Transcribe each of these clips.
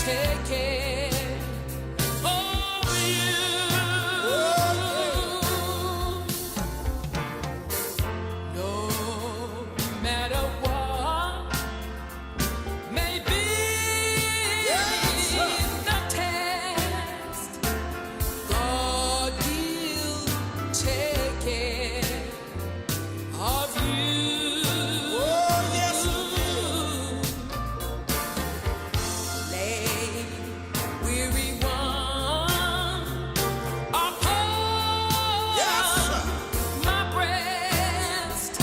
take care of you. No matter what may be the test, God will take care of you. Lay weary one upon my breast.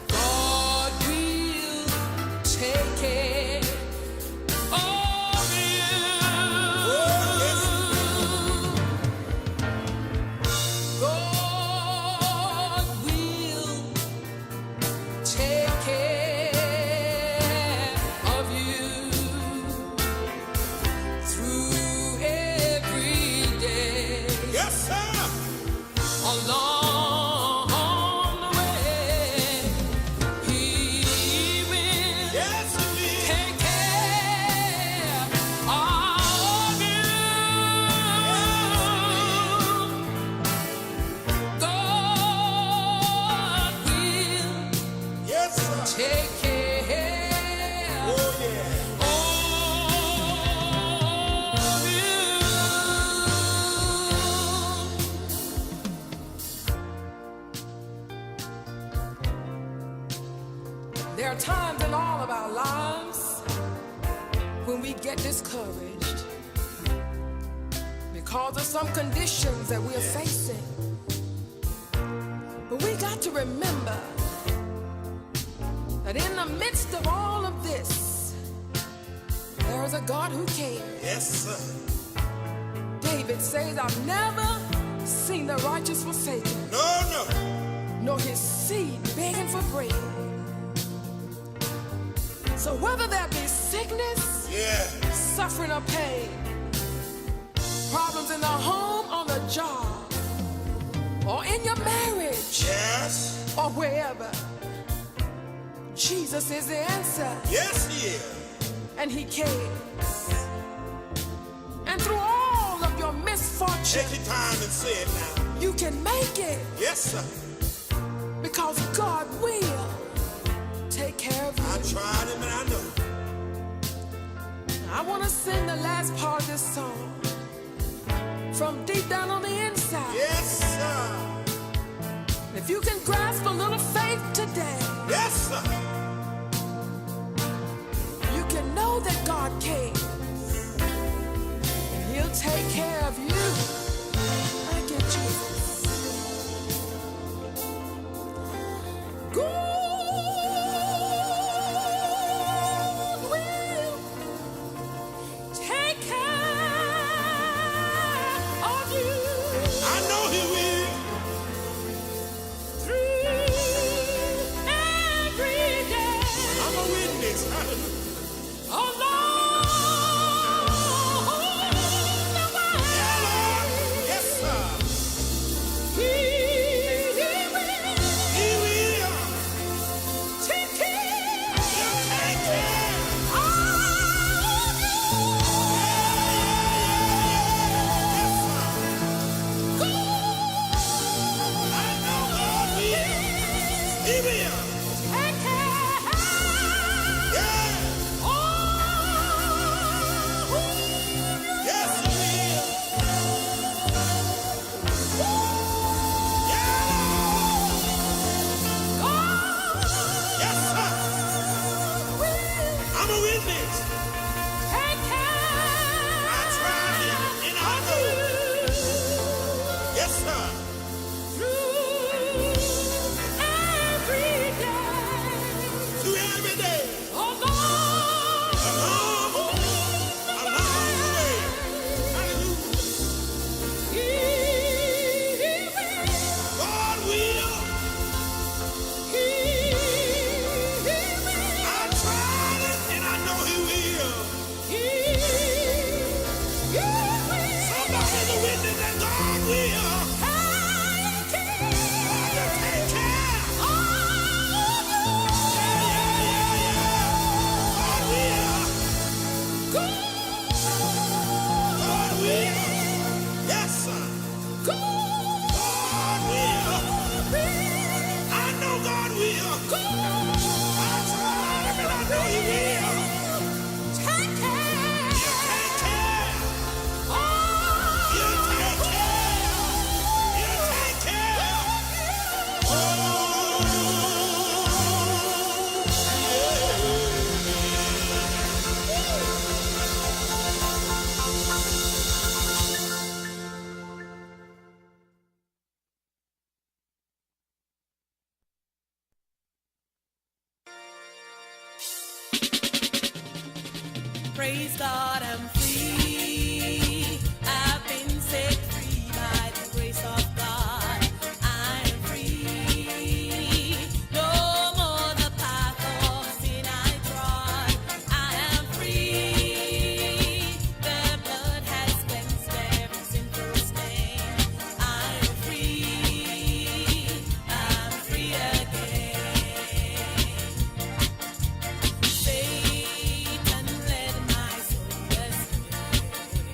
God will take care of you. God will take care of you through every day. Yes, sir. Along the way, He will Yes, indeed. take care of you. God will Yes, sir. take care Oh, yeah. of you. There are times in all of our lives when we get discouraged because of some conditions that we are facing. But we got to remember that in the midst of all of this, there is a God who cares. Yes, sir. David says, I've never seen the righteous forsaken, No, no. nor his seed begging for bread. So whether there be sickness, Yeah. suffering or pain, problems in the home, on the job, or in your marriage, Yes. or wherever, Jesus is the answer, Yes, he is. and he cares. And through all of your misfortune, Take your time and say it now. you can make it, Yes, sir. because God will take care of I you. tried him and I know. I want to sing the last part of this song from deep down on the inside. Yes, sir. If you can grasp a little faith today, Yes, sir. you can know that God cares, and he'll take care of you. Thank you, Jesus. God will take care of you. I know he will. Through every day. I'm a witness. Hallelujah. Along the way. God will. Yes, sir. God will. I know God will. I tried him and I know he will. Take care. You take care. Oh, You take care. You take care. Oh, Praise God, I'm free. I've been set free by the grace of God. I'm free. No more the path of sin I trod. I am free. The blood has cleansed every sinful stain. I'm free. I'm free again. Satan led my soul astray.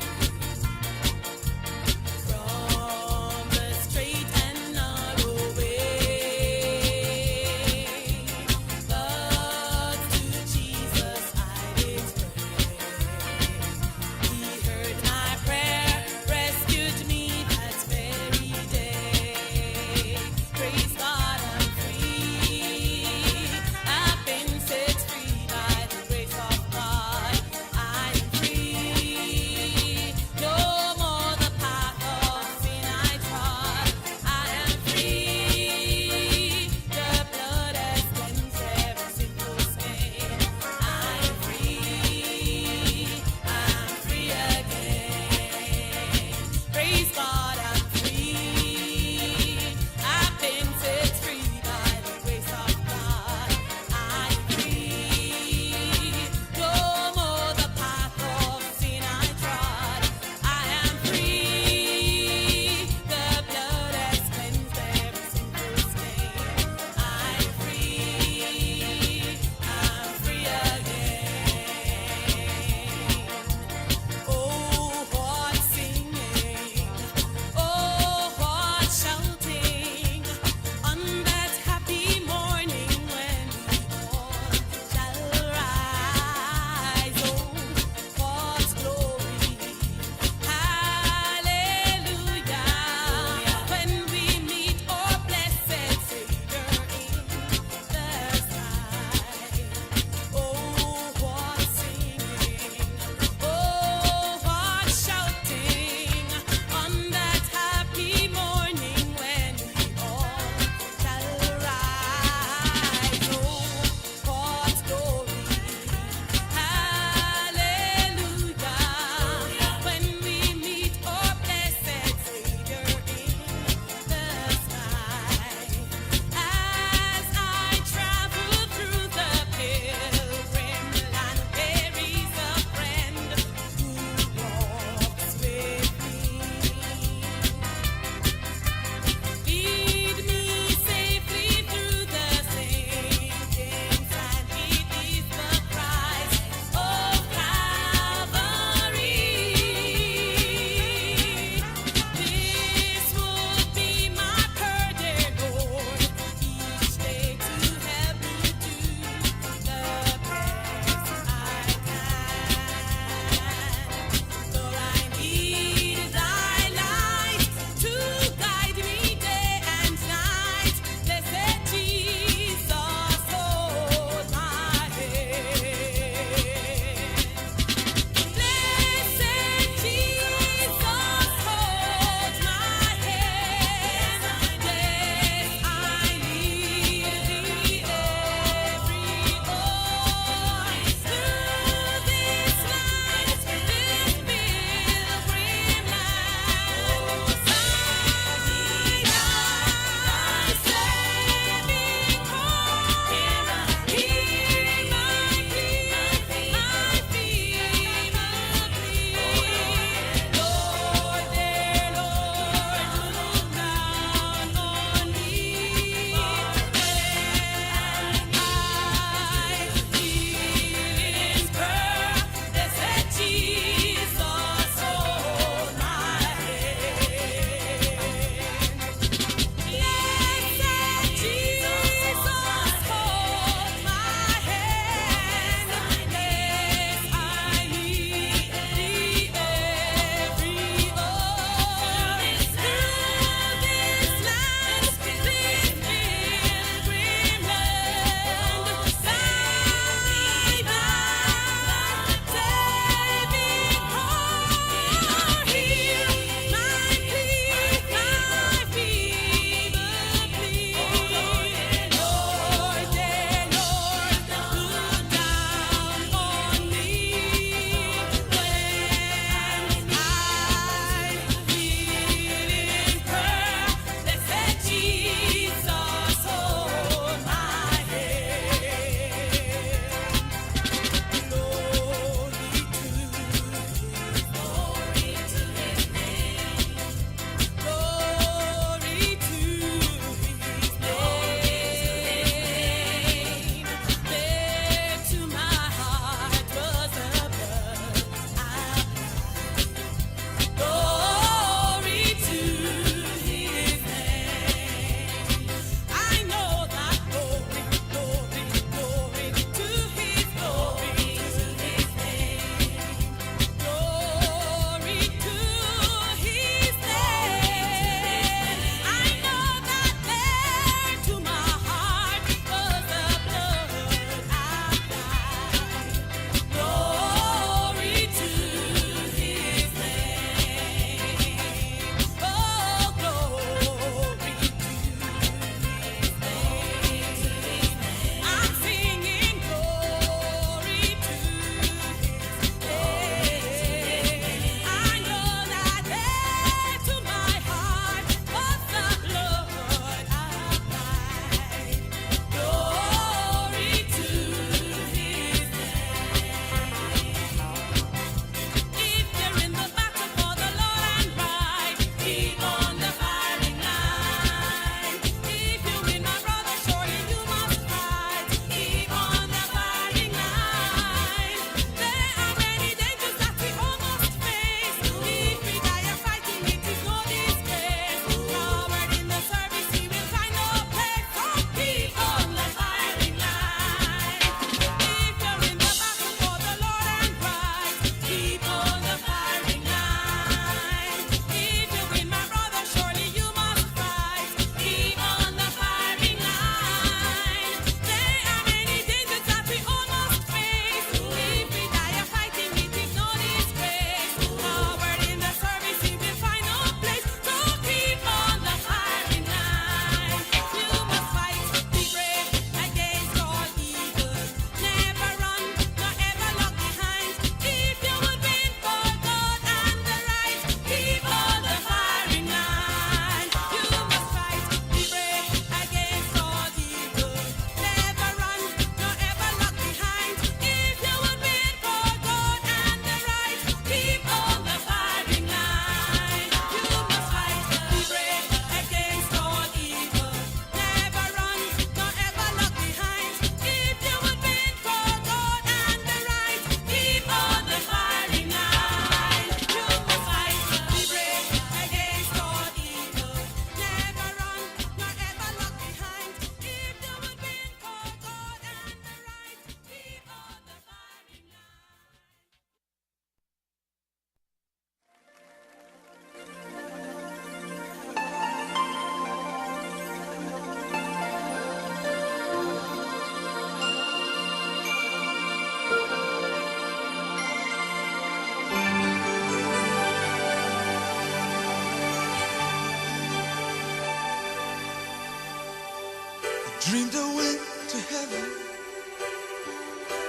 dreamed I went to heaven,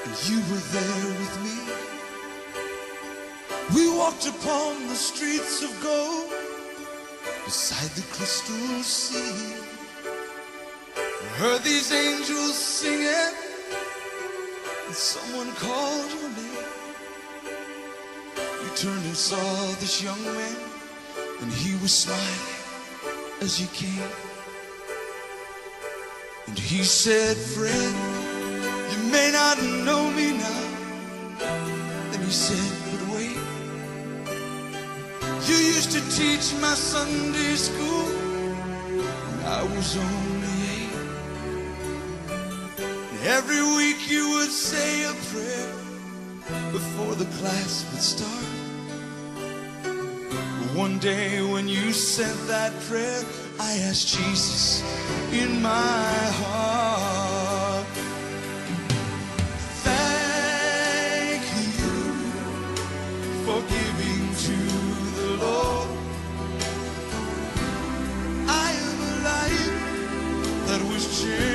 and you were there with me. We walked upon the streets of gold, beside the crystal sea. I heard these angels singing, and someone called your name. You turned and saw this young man, and he was smiling as he came. And he said, friend, you may not know me now. And he said, but wait, you used to teach my Sunday school when I was only 8. And every week you would say a prayer before the class would start. But one day when you said that prayer, I asked Jesus in my heart. Thank you for giving to the Lord. I am a life that was changed.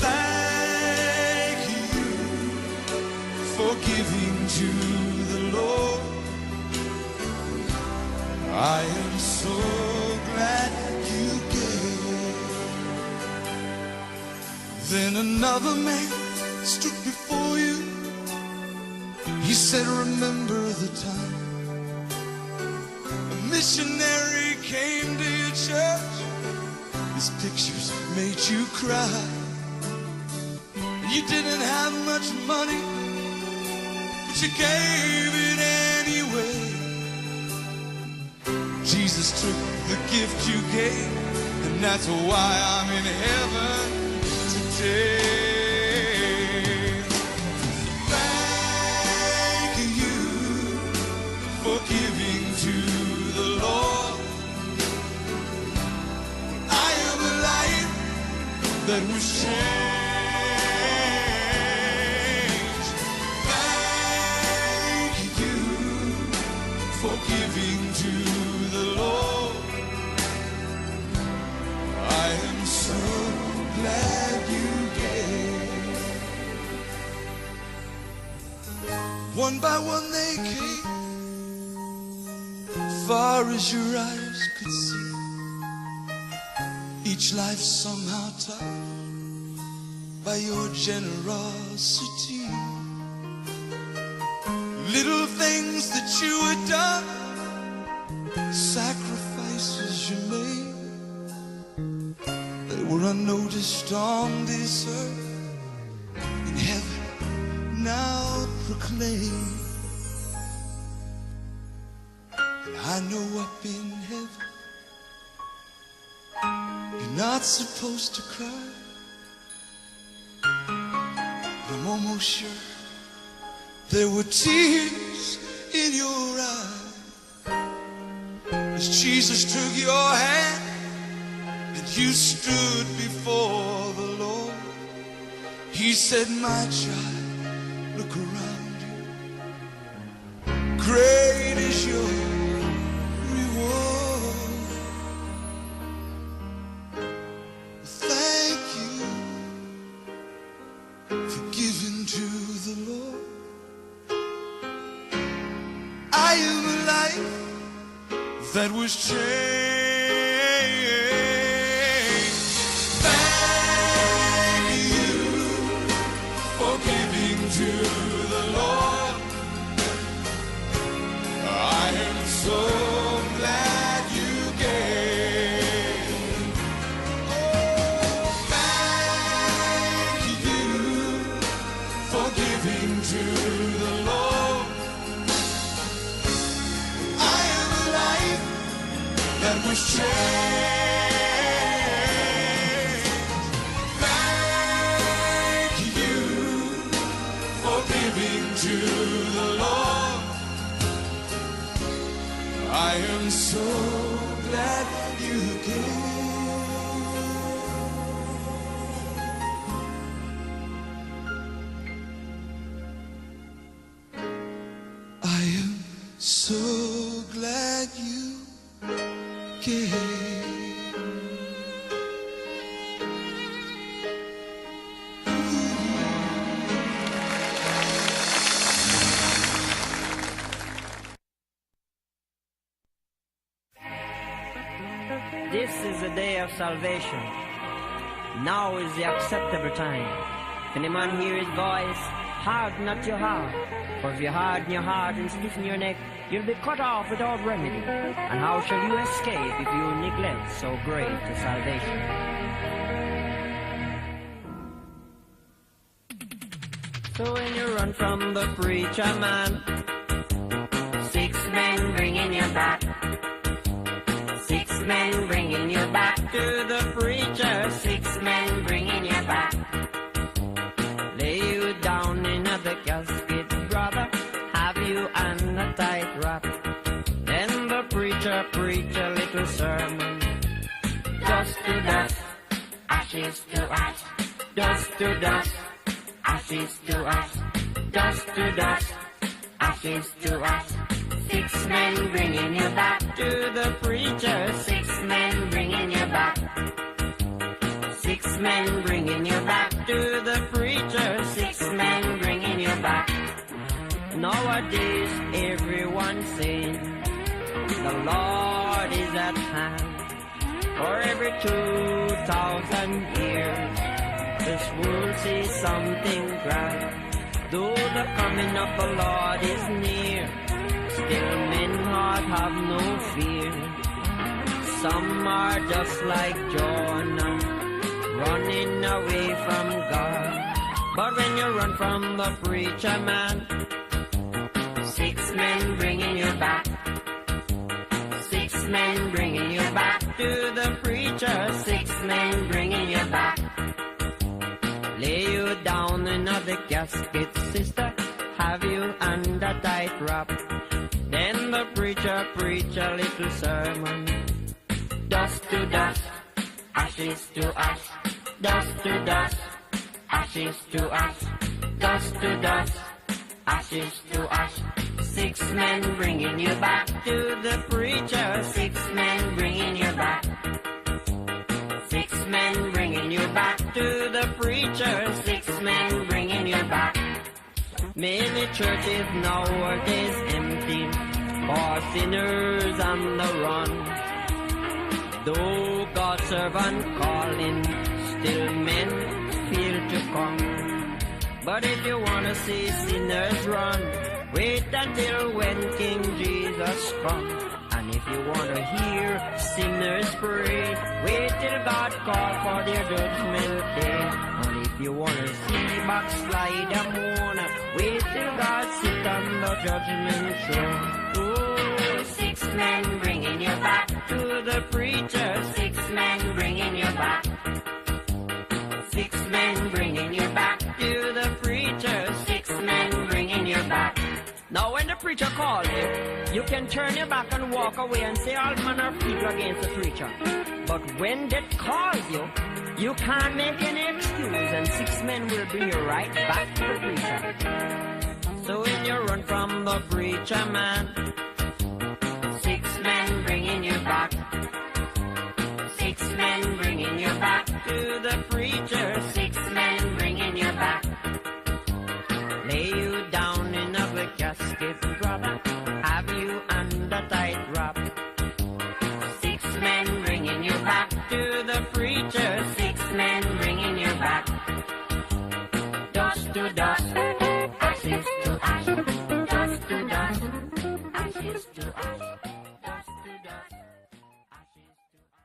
Thank you for giving to the Lord. I am so glad you gave. Then another man stood before you. He said, remember the time a missionary came to your church. His pictures made you cry. You didn't have much money, but you gave it anyway. Jesus took the gift you gave, and that's why I'm in heaven today. Thank you for giving to the Lord. I am a life that was changed. Thank you for giving to the Lord. I am so glad you gave. One by one they came, far as your eyes could see. Each life somehow touched by your generosity. Little things that you had done, sacrifices you made, they were unnoticed on this earth. In heaven now proclaim. And I know up in heaven you're not supposed to cry. I'm almost sure there were tears in your eyes as Jesus took your hand and you stood before the Lord. He said, my child, look around you. Great is your reward. Thank you for giving to the Lord. I am a life that was changed. Thank you for giving to the Lord. I am so glad you gave. Oh, thank you for giving to the Lord. I am a life that was changed. Thank you for giving to the Lord. I am so glad you gave. I am so glad you gave. This is the day of salvation. Now is the acceptable time. If any man hear his voice, harden not your heart. For if you harden your heart and stiffen your neck, you'll be cut off without remedy. And how shall you escape if you neglect so great a salvation? So when you run from the preacher man, 6 men bringing you back. 6 men bringing you back to the preacher. 6 men bringing you back. Lay you down in the casket, brother. Have you on a tight wrap. Then the preacher preach a little sermon. Dust to dust, ashes to ash. Dust to dust, ashes to ash. Dust to dust, ashes to ash. 6 men bringing you back to the preacher. 6 men bringing you back. 6 men bringing you back to the preacher. 6 men bringing you back. Nowadays everyone's saying the Lord is at hand. For every 2,000 years this world sees something grand. Though the coming of the Lord is near, still men's heart have no fear. Some are just like Jonah, running away from God. But when you run from the preacher man, 6 men bringing you back. 6 men bringing you back to the preacher. 6 men bringing you back. Lay you down in the casket, sister. Have you under tight wrap. Then the preacher preach a little sermon. Dust to dust, ashes to ash. Dust to dust, ashes to ash. Dust to dust, ashes to ash. 6 men bringing you back to the preacher. 6 men bringing you back. 6 men bringing you back to the preacher. 6 men bringing you back. Many churches nowadays empty, for sinners on the run. Though God's servant calling, still men fail to come. But if you wanna see sinners run, wait until when King Jesus comes. And if you wanna hear sinners pray, wait till God calls for their judgment day. And if you wanna see backslider mourn, wait till God sit on the judgment throne. Oh, 6 men bringing you back to the preacher. 6 men bringing you back. 6 men bringing you back to the preacher. 6 men bringing you back. Now when the preacher calls you, you can turn your back and walk away and say all manner of people against the preacher. But when that calls you, you can't make any excuse, and 6 men will bring you right back to the preacher. So when you run from the preacher man, 6 men bringing you back. 6 men bringing you back to the preacher. 6 men bringing you back. Lay you down in a casket, brother. Have you under tight wrap. 6 men bringing you back to the preacher. 6 men bringing you back. Dust to dust, ashes to ash. Dust to dust, ashes to ash. Dust to dust, ashes to ash.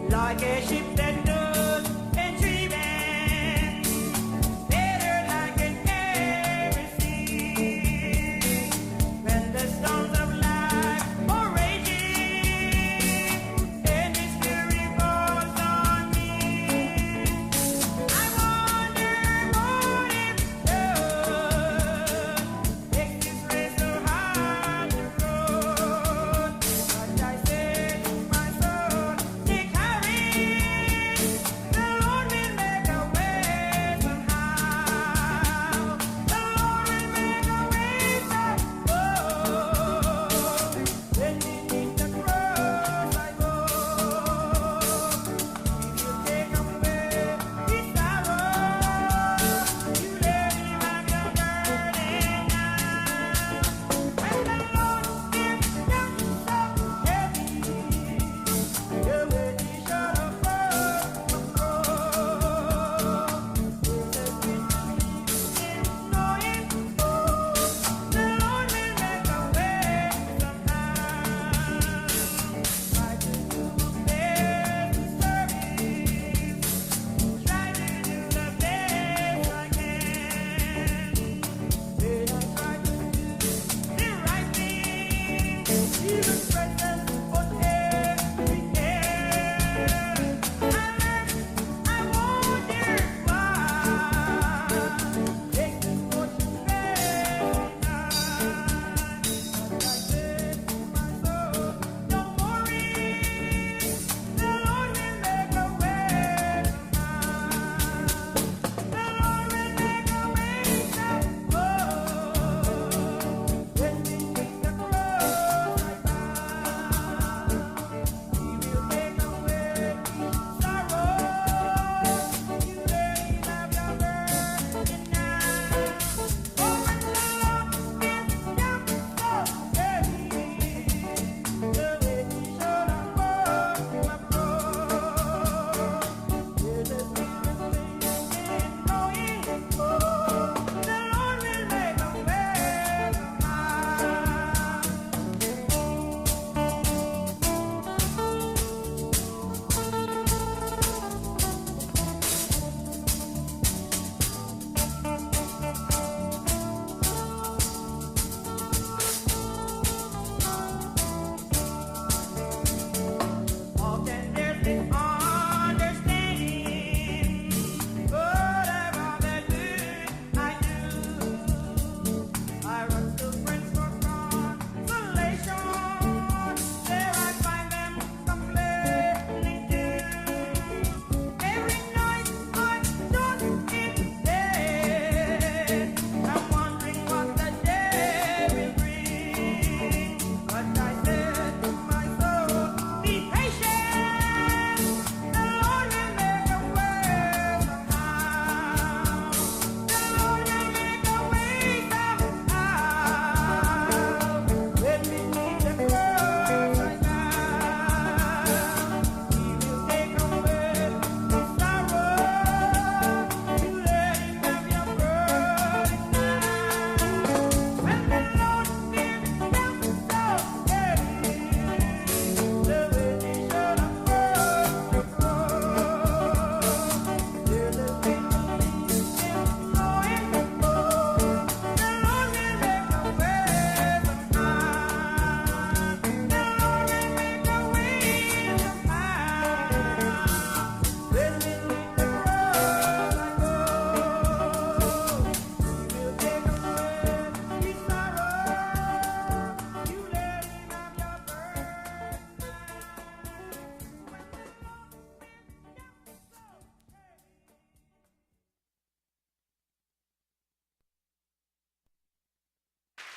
Like a ship that does and dreaming, better like an every sea. When the storms of life are raging, and the spirit falls on me, I wonder what it does. Makes this race so hard to run. But I say to my soul, take courage.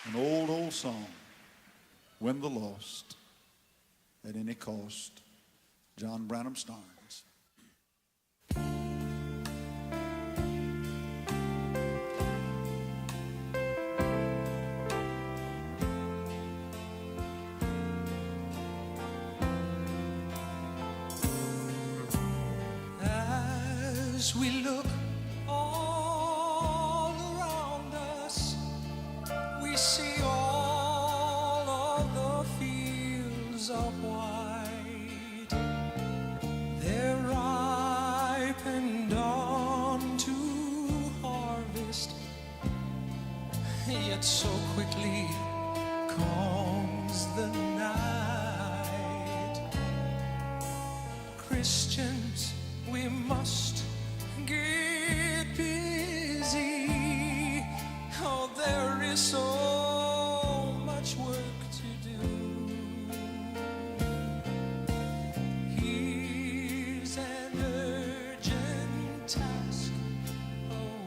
An old song, Win the Lost at Any Cost, John Branham Starnes. As we look all around us, we see all of the fields of white. They're ripened unto harvest, yet so quickly comes the night. Christians, we must get busy. Oh, there is so much work to do. Here's an urgent task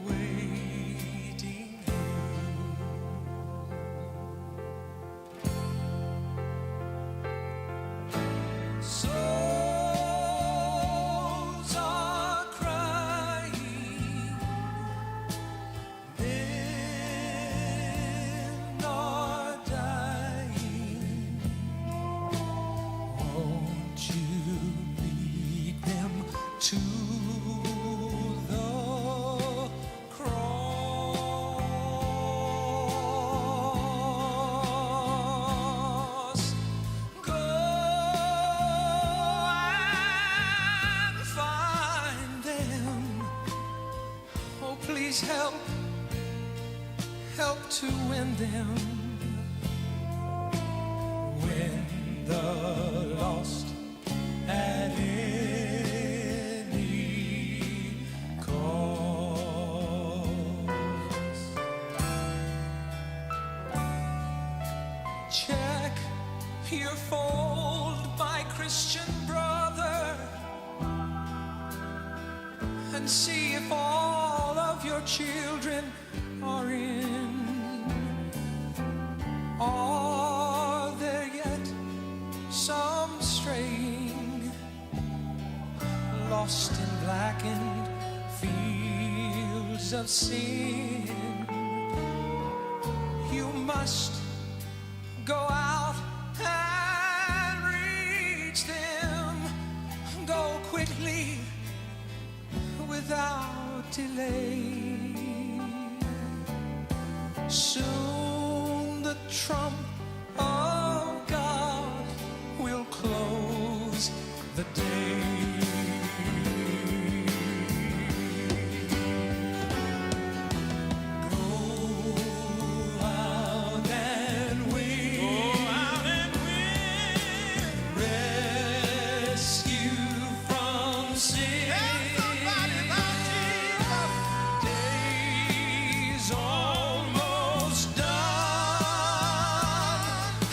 awaiting you. Souls are crying, men are dying. Won't you lead them to the cross? Go and find them. Oh, please help to win them. Win the lost at any cost. Check your fold, my Christian brother, and see if all of your children are in. Are there yet some straying, lost in blackened fields of sin? You must go out and reach them. Go quickly without delay. Soon the trump of God will close the day. Go out and win. Rescue from sin. Days almost done,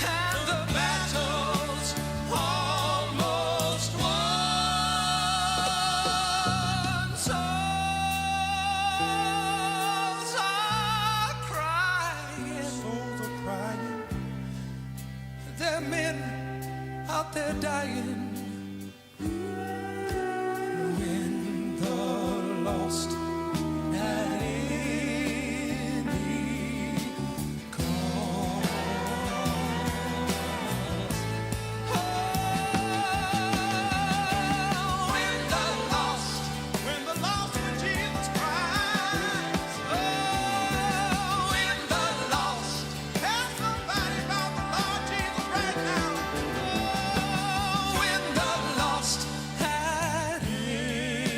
and the battle's almost won. Souls are crying. There are men out there dying. Win the lost at any cost. Oh, win the lost for Jesus Christ. Oh, win the lost. Tell somebody about the Lord Jesus right now. Oh, win the lost at any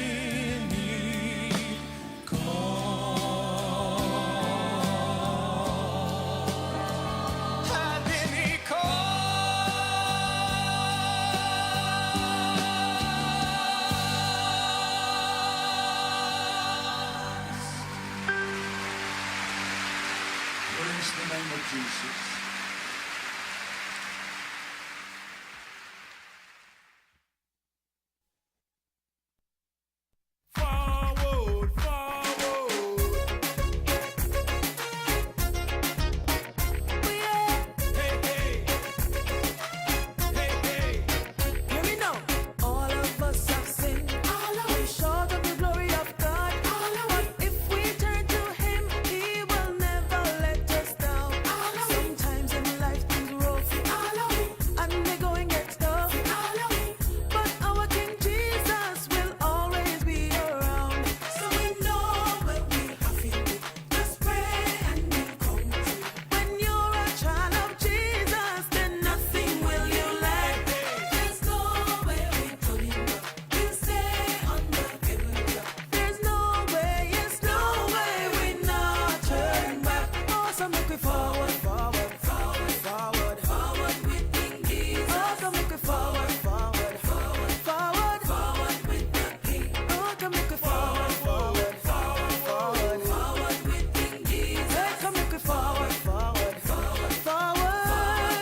cost. At any cost. Praise the name of Jesus. Forward. 'Cause forward, forward, forward, forward, forward with King Jesus. Oh, come make it forward, forward, forward, forward, forward with the King. Oh, come make it forward, forward, forward, forward, forward with King Jesus. Hey, come make it forward, forward, forward, forward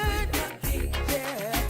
with the King. Yeah.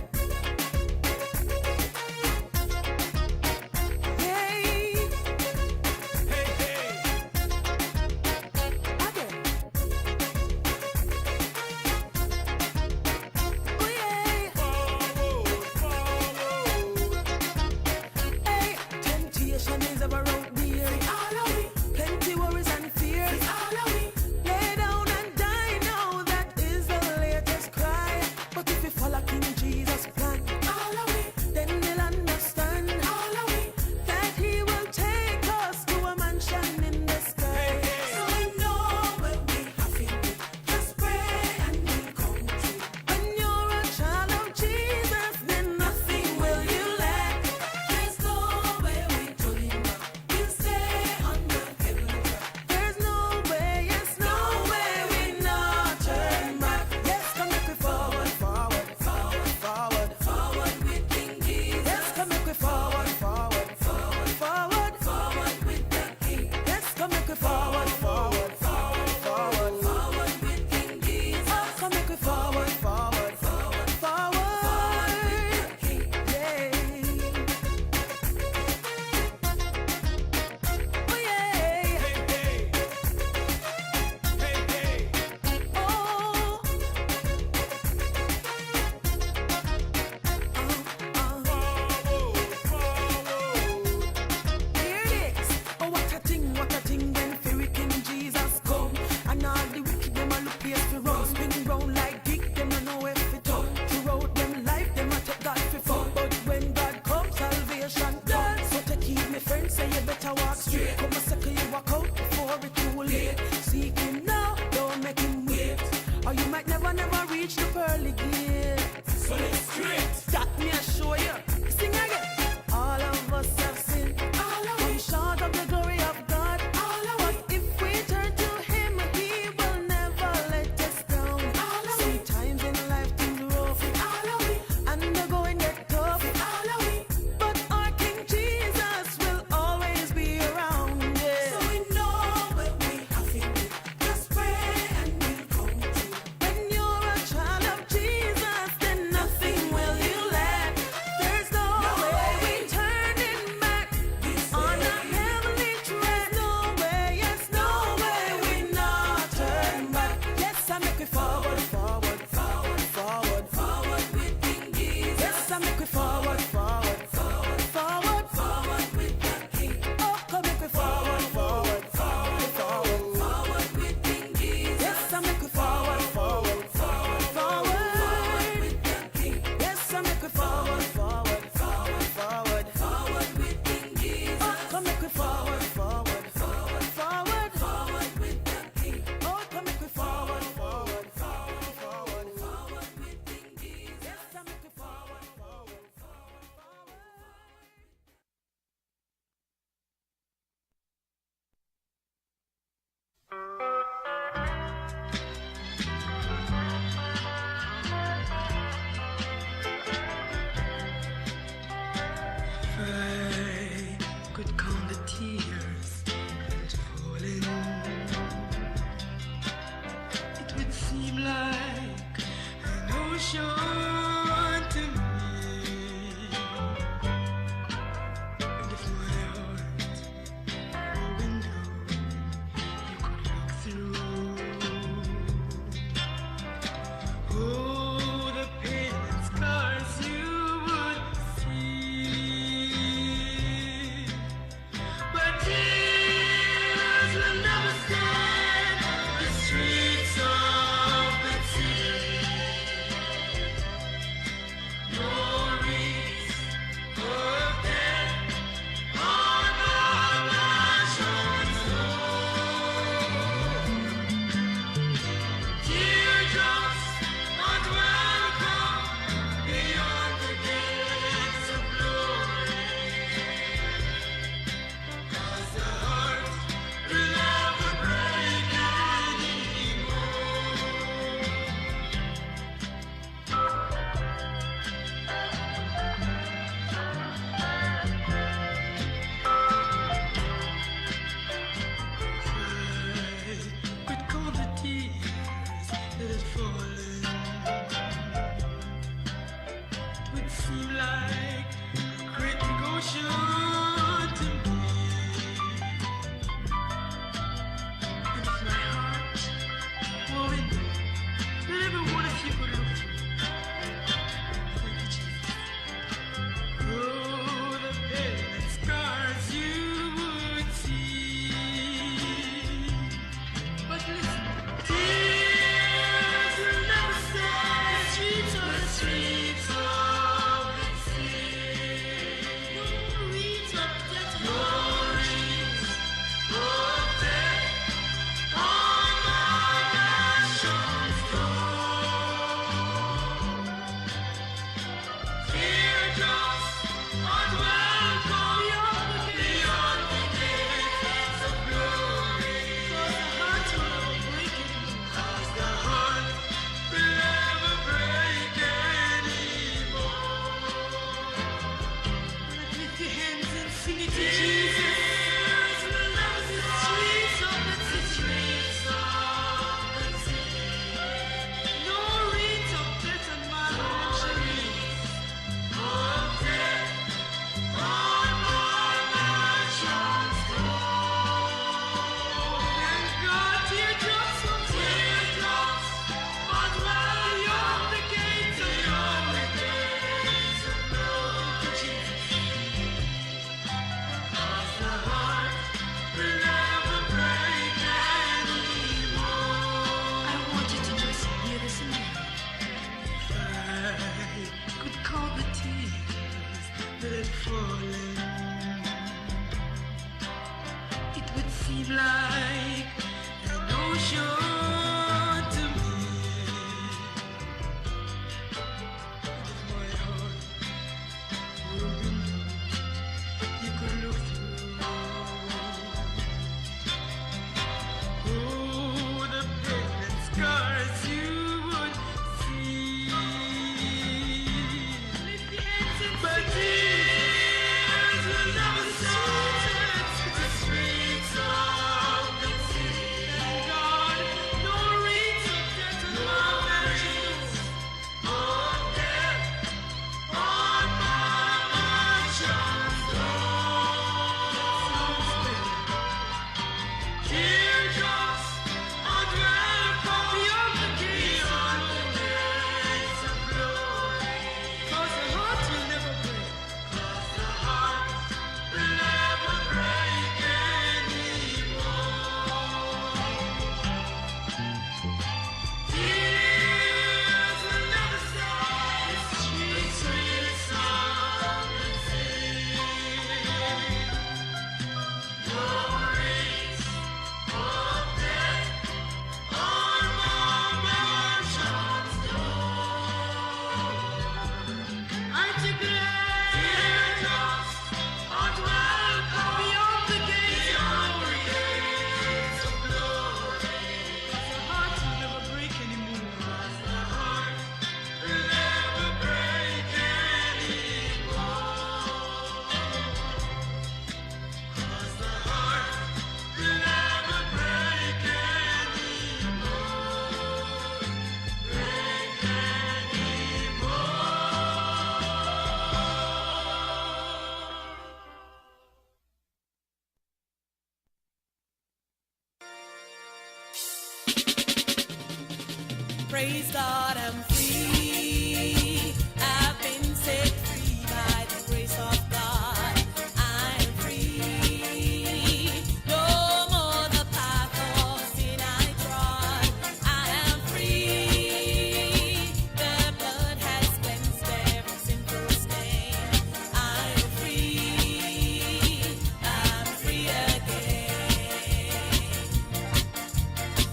Praise God, I'm free. I've been set free by the grace of God. I'm free. No more the path of sin I trod. I am free. The blood has cleansed every sinful stain. I'm free. I'm free again.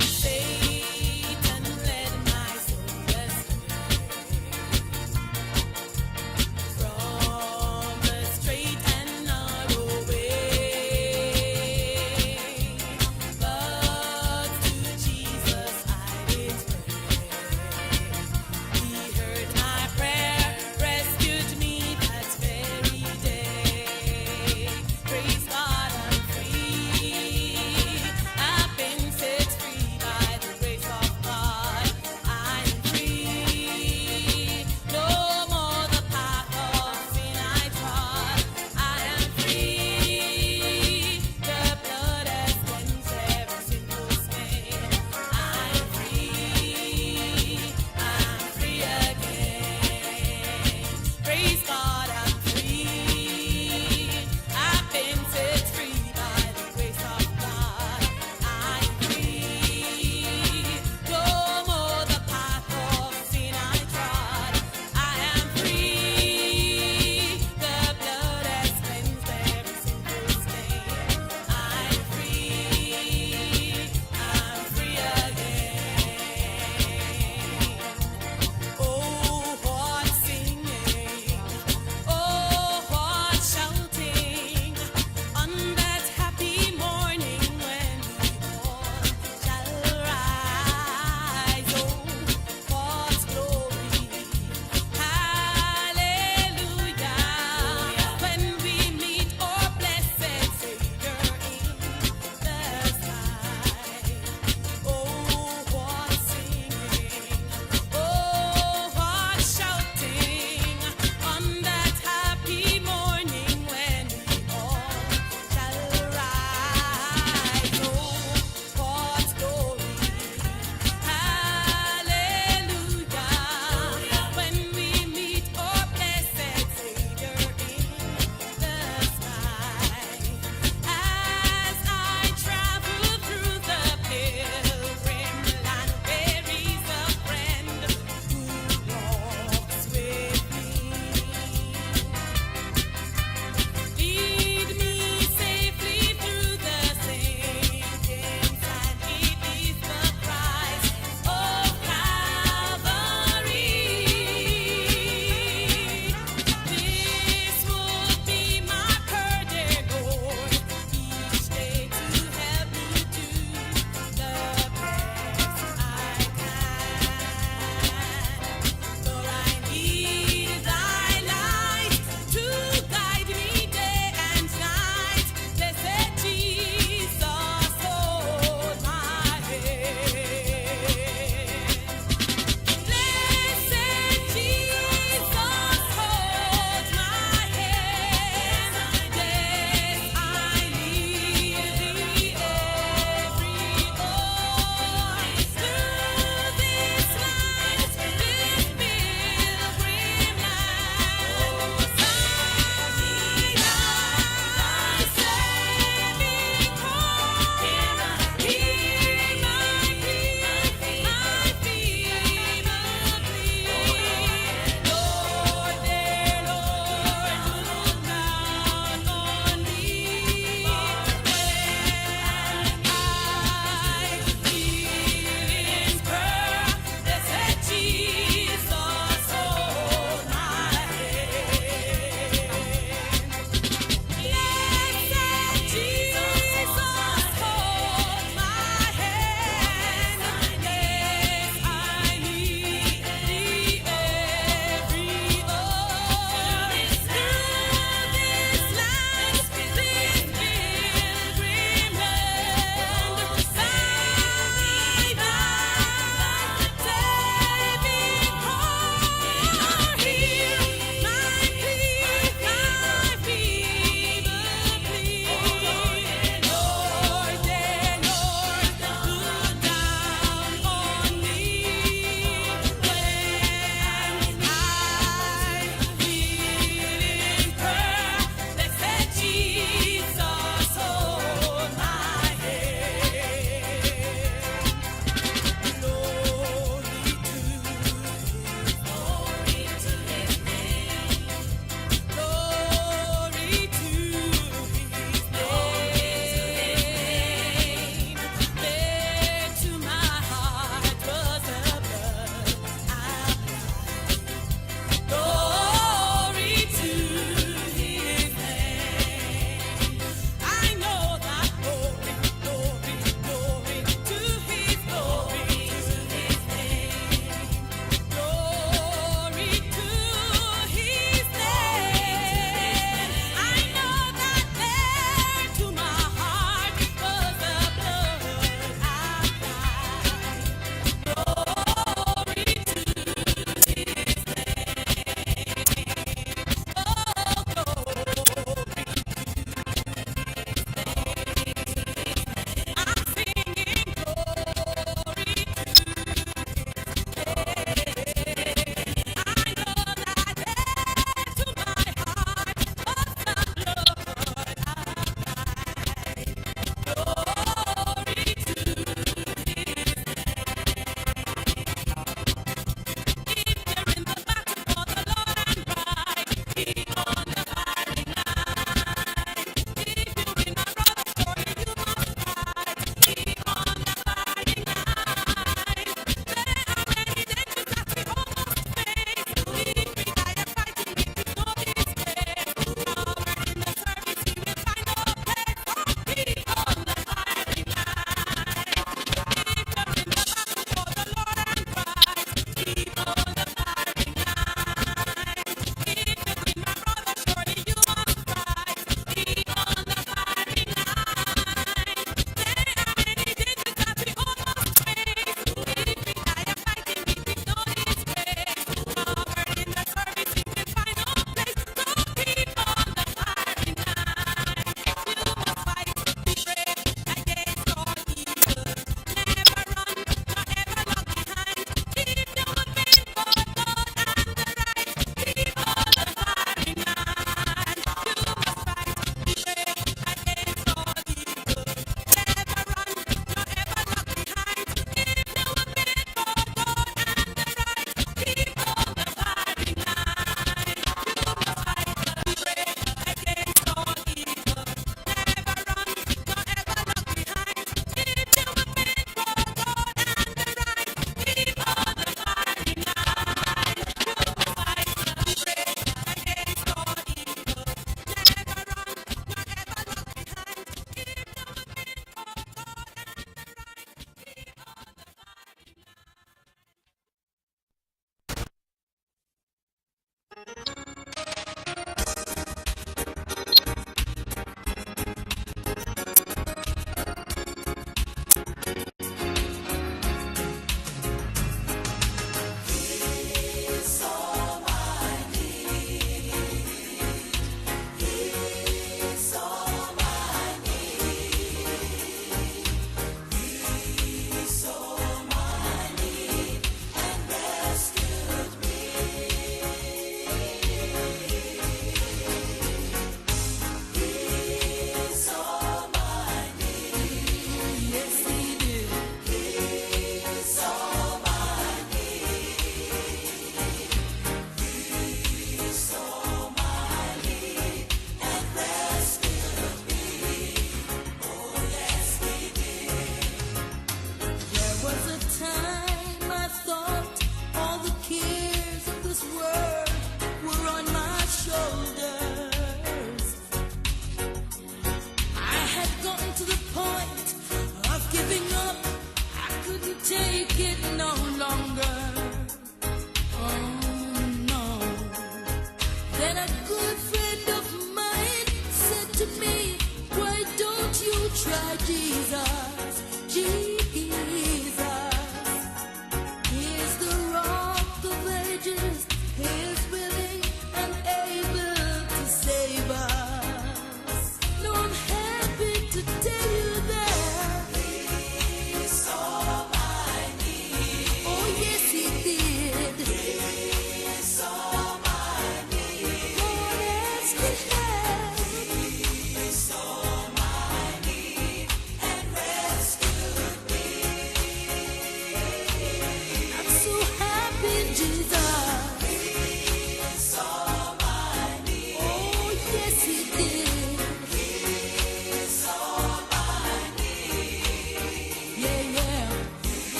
Satan led my soul astray.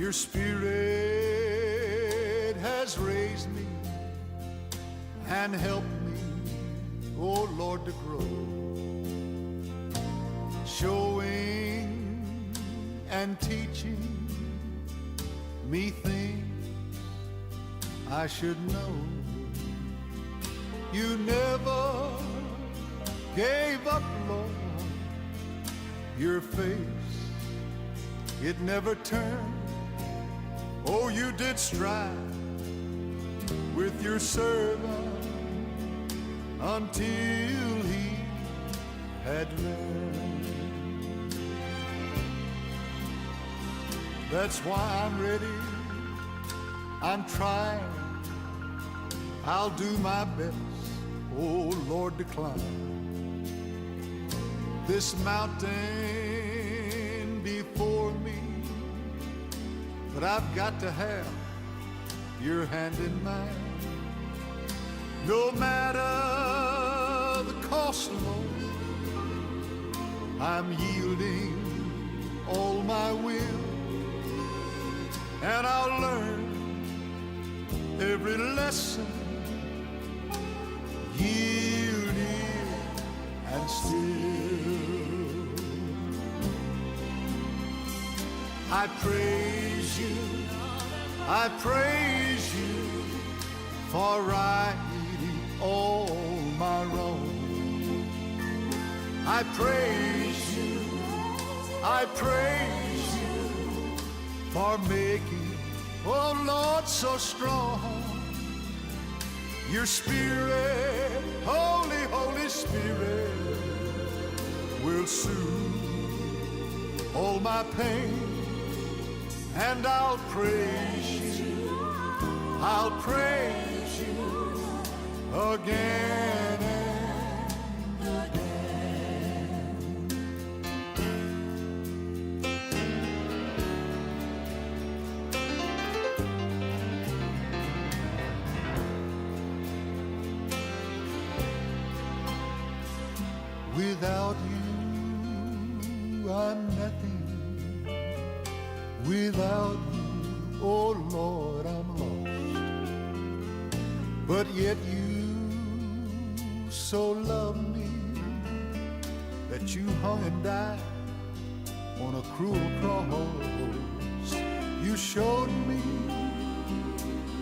Your Spirit has raised me and helped me, oh Lord, to grow, showing and teaching me things I should know. You never gave up, Lord, your face, it never turned. Oh, you did strive with your servant until he had learned. That's why I'm ready, I'm trying, I'll do my best, oh Lord, to climb this mountain before me. But I've got to have your hand in mine. No matter the cost, Lord, I'm yielding all my will, and I'll learn every lesson, yielding and still. I praise you, I praise you for righting all my wrongs. I praise you, I praise you for making, oh Lord, so strong. Your Spirit, Holy, Holy Spirit, will soothe all my pain. And I'll praise you, I'll praise you again and again. Without you, I'm nothing. Without you, oh Lord, I'm lost. But yet you so loved me that you hung and died on a cruel cross. You showed me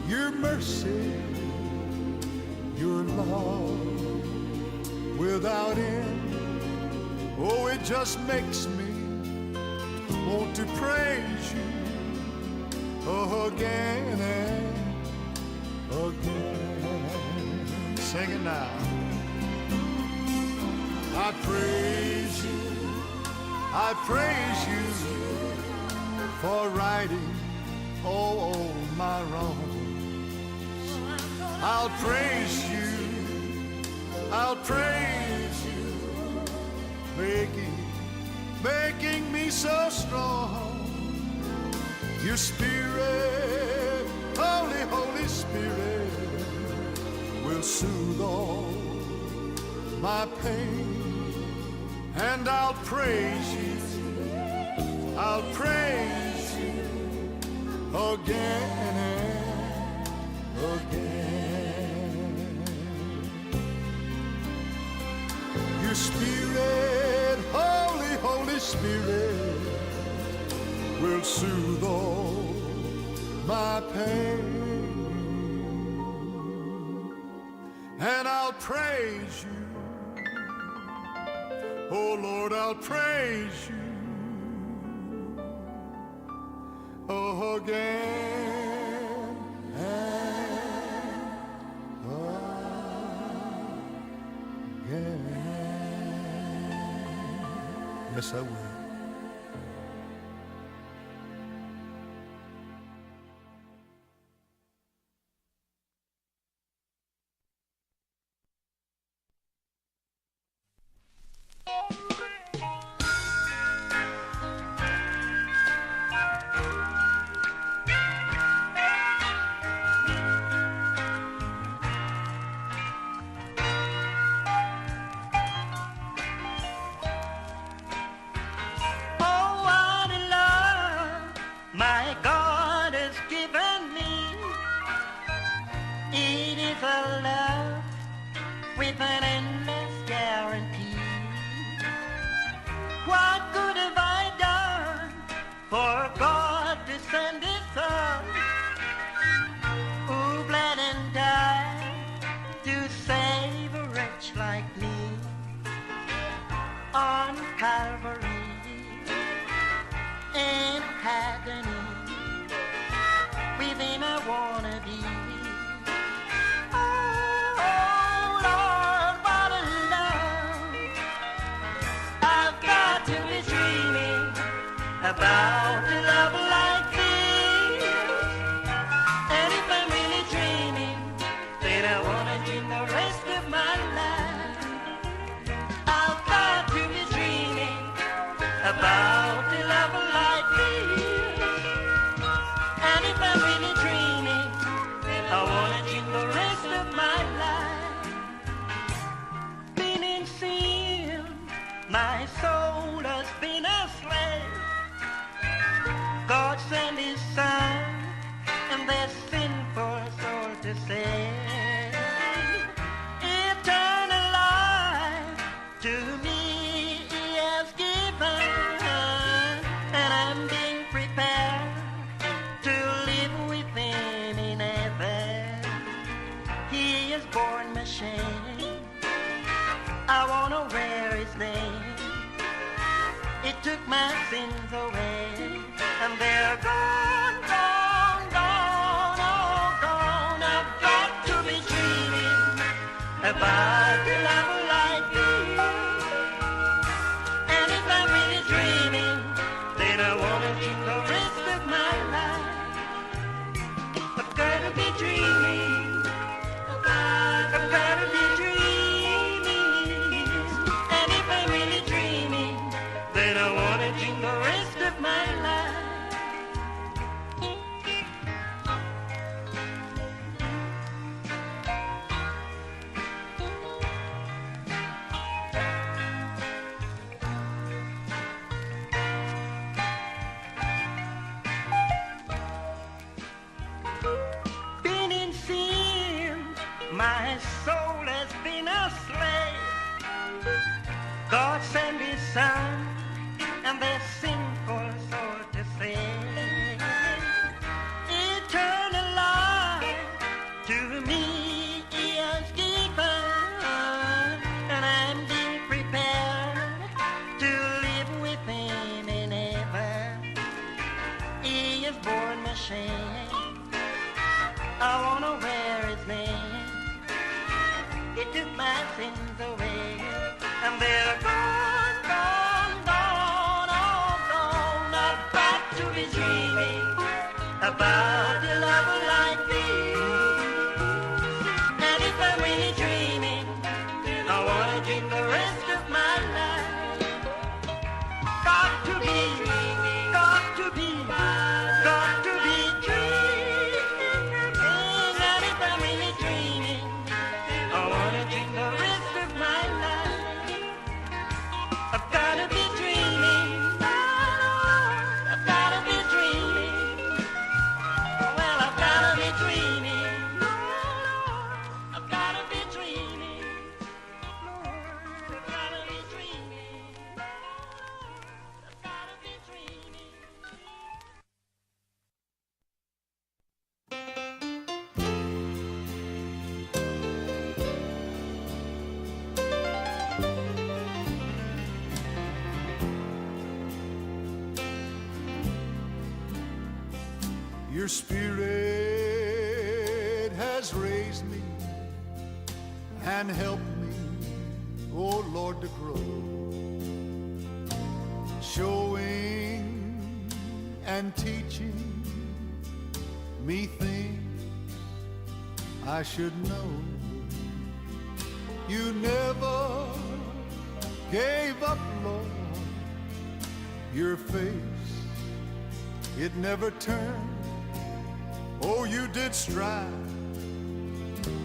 your mercy, your love without end. Oh, it just makes me want to praise you again and again. Sing it now. I praise you, I praise you for righting all my wrongs. I'll praise you, I'll praise you, making me so strong. Your Spirit, Holy, Holy Spirit, will soothe all my pain. And I'll praise you, I'll praise you again and again. Your Spirit, Holy, Holy Spirit, will soothe all my pain. And I'll praise you, oh Lord, I'll praise you again and again. Yes, I will. wanna be. Oh, Lord, what a love. I've got to be dreaming about a love like this. And if I'm really dreaming, then I wanna dream the rest of my life. I've got to be dreaming about a love like this. And if I'm really dreaming, I wanna dream the rest of my life. Been in sin, my soul has been a slave. God sent His Son, and there's sinful soul to save. Eternal life to me He has given, and I'm being prepared to live with Him in heaven. He has borne my shame. I wanna wear His name. It took my sins away, and they're gone, gone, gone, all gone. I've got to be dreaming about a love like this. And if I'm really dreaming, then I wanna dream the rest of my life. I've gotta be dreaming. I've gotta be dreaming. And if I'm really dreaming, then I wanna dream the rest of my life. Been in sin, my soul has been a slave. God sent His Son, and there's sinful soul to save. Eternal life to me He has given, and I'm being prepared to live with Him in heaven. He has borne my shame. I wanna wear His name. He took my sins away, and they're gone, gone, gone, all gone. I've got to be dreaming about a love like this. And if I'm really dreaming, I wanna dream the rest of my life. Got to be dreaming, got to be dreaming. And if I'm really dreaming, I wanna dream the rest of my life. I've gotta be dreaming. I've gotta be dreaming. Well, I've gotta be dreaming. I've gotta be dreaming. I've gotta be dreaming. I've gotta be dreaming. Your Spirit has raised me and helped me, oh Lord, to grow, showing and teaching me things I should know. You never gave up, Lord, your face, it never turned. Oh, you did strive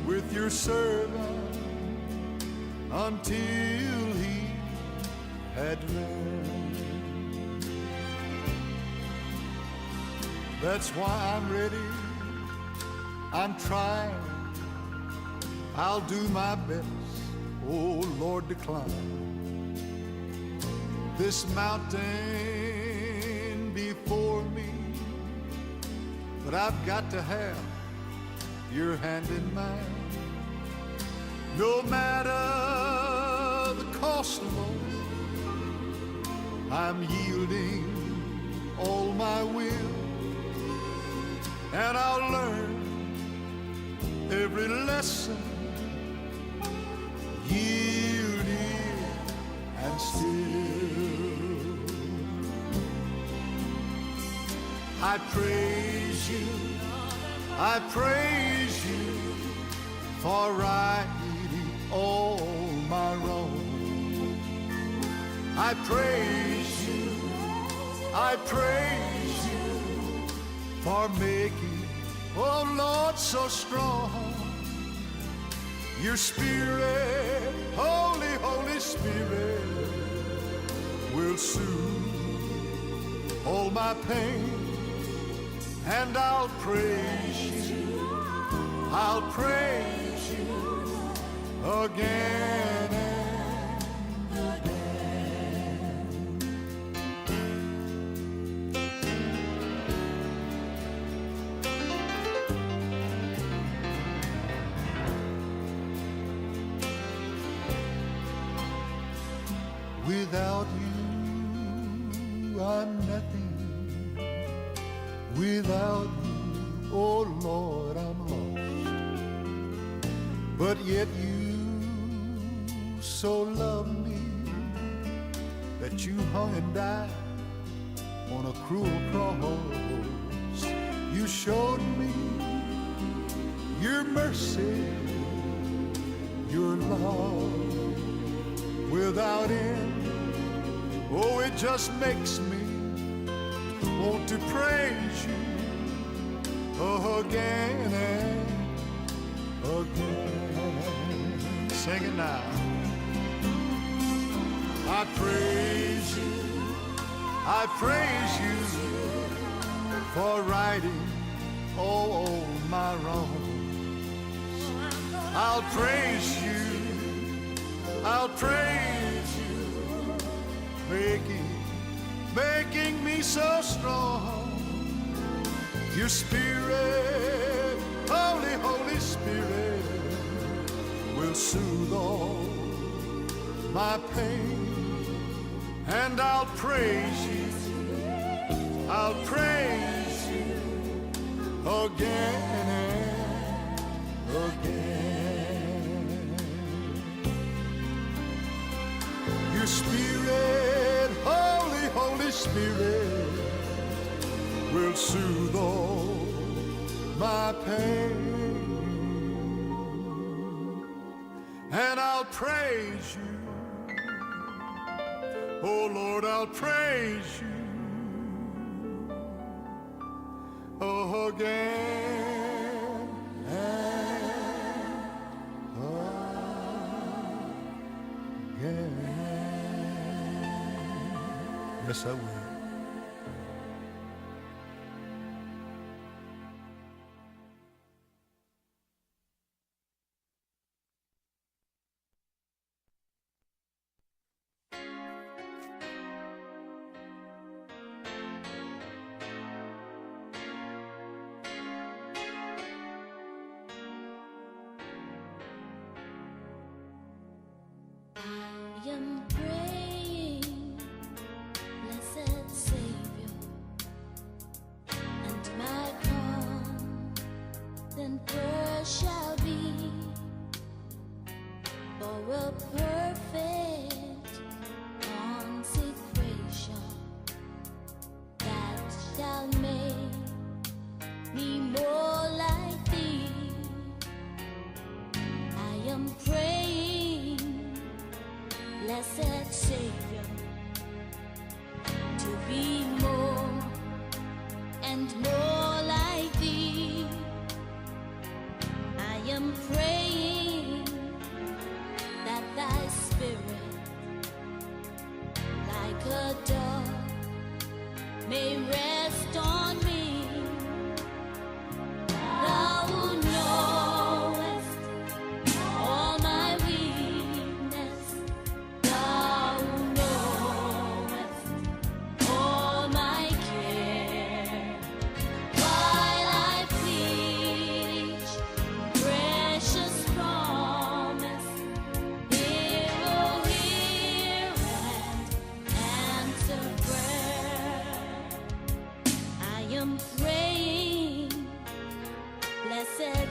with your servant until he had learned. That's why I'm ready, I'm trying, I'll do my best, oh Lord, to climb this mountain before me. But I've got to have your hand in mine. No matter the cost, Lord, I'm yielding all my will. and I'll learn every lesson, yielding and still. I praise you, I praise you for righting all my wrongs. I praise you, I praise you for making, oh Lord, so strong. Your Spirit, Holy, Holy Spirit, will soothe all my pain. And I'll praise you, I'll praise you again and again. Without you, I'm nothing. Without you, oh Lord, I'm lost. But yet you so loved me that you hung and died on a cruel cross. You showed me your mercy, your love without end. Oh, it just makes me want to praise you again and again. Sing it now. I praise you, I praise you for righting all my wrongs. I'll praise you, I'll praise you, making me so strong. Your Spirit, Holy, Holy Spirit, will soothe all my pain. And I'll praise you, I'll praise you again and again. Your Spirit, Holy, Holy Spirit, will soothe all my pain. And I'll praise you, oh Lord, I'll praise you again and again. Yes, I will. I am praying, blessed Savior, and my constant prayer shall be for a perfect consecration that shall make me more like Thee. I am praying, blessed Savior, to be more and more like Thee. I am praying that Thy Spirit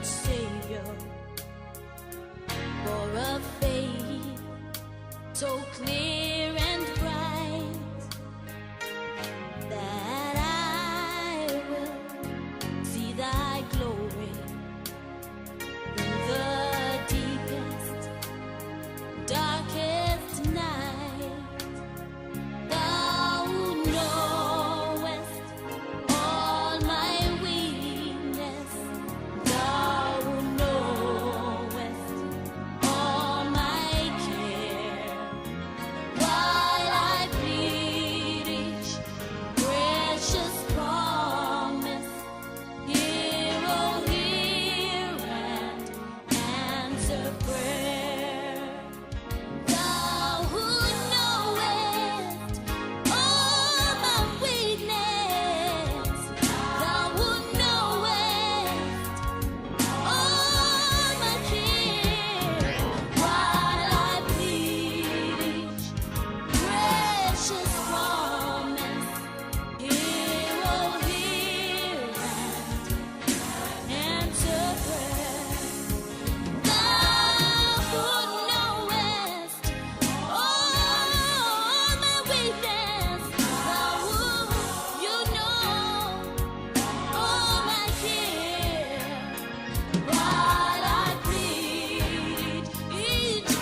Savior, for a faith so clear and bright that I will see thy glory in the deepest, darkest night. Thou knowest all my weakness. Thou knowest all my care. While I plead each precious promise, hear, oh, hear and answer prayer. Thou who knowest all my weakness, thou who knowest all my care, while I plead each precious promise, hear, oh, hear and answer prayer. Thou who knowest all my weakness, thou who you know all my care, while I plead each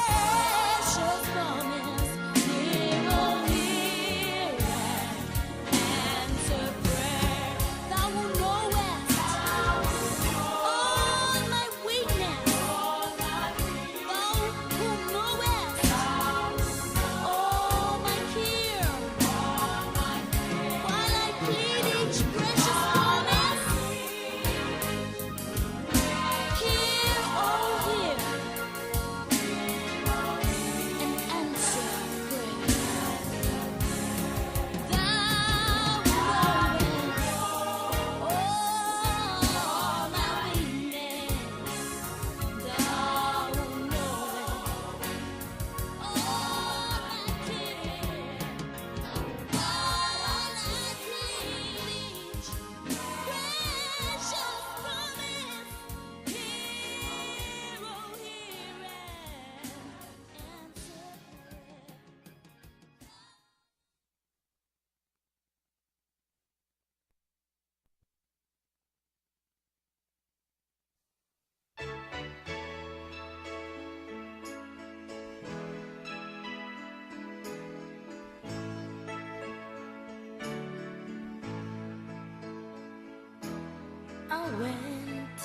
precious promise, hear, oh, hear and answer prayer. Thou who knowest all my weakness, thou who knowest all my care, while I plead each precious promise, hear, oh, hear and answer prayer. Thou knowest all my weakness, thou knowest all my care, while I plead each precious promise, hear, oh, hear and answer prayer. I went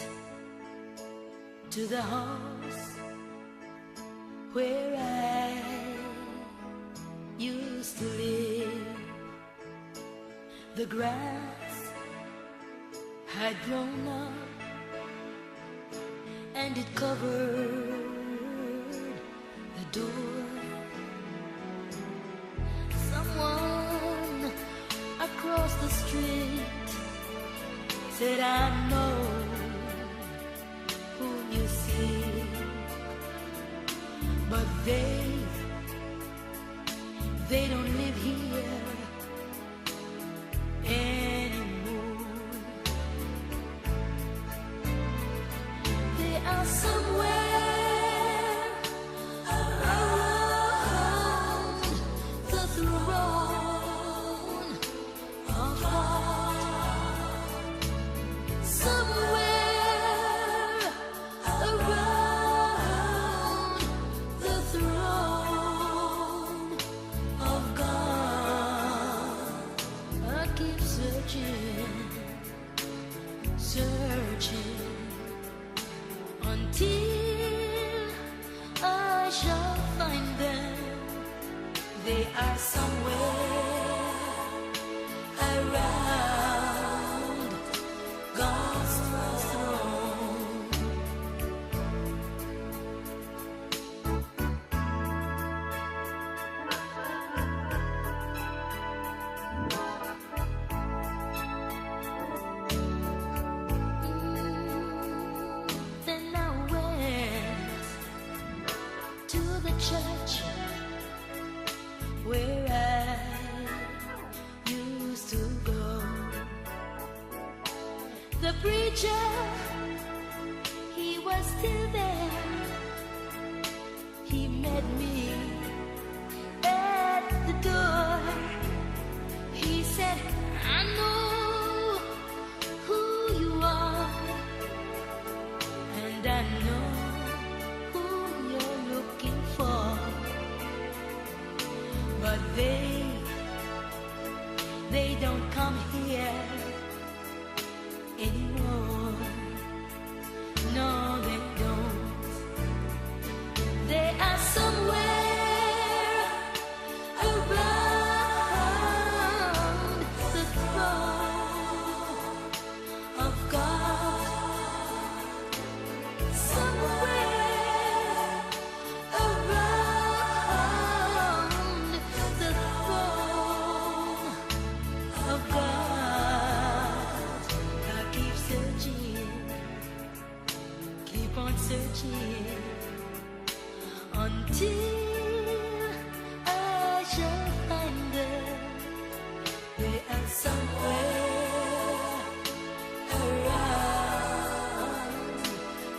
to the house where I used to live. The grass had grown up and it covered the door. Someone across the street said, I know who you see, but they don't live here anymore. They are somewhere around the throne of God. Somewhere around the throne of God. I keep searching, searching until I shall find them. They are somewhere around God's throne. Then I went to the church where I used to go. The preacher still there. He met me at the door. He said, I know who you are, and I know who you're looking for. But they don't come here anymore. No, they don't. They are somewhere around the throne of God. Somewhere around the throne of God. I keep searching, keep on searching until I shall find them. They are somewhere around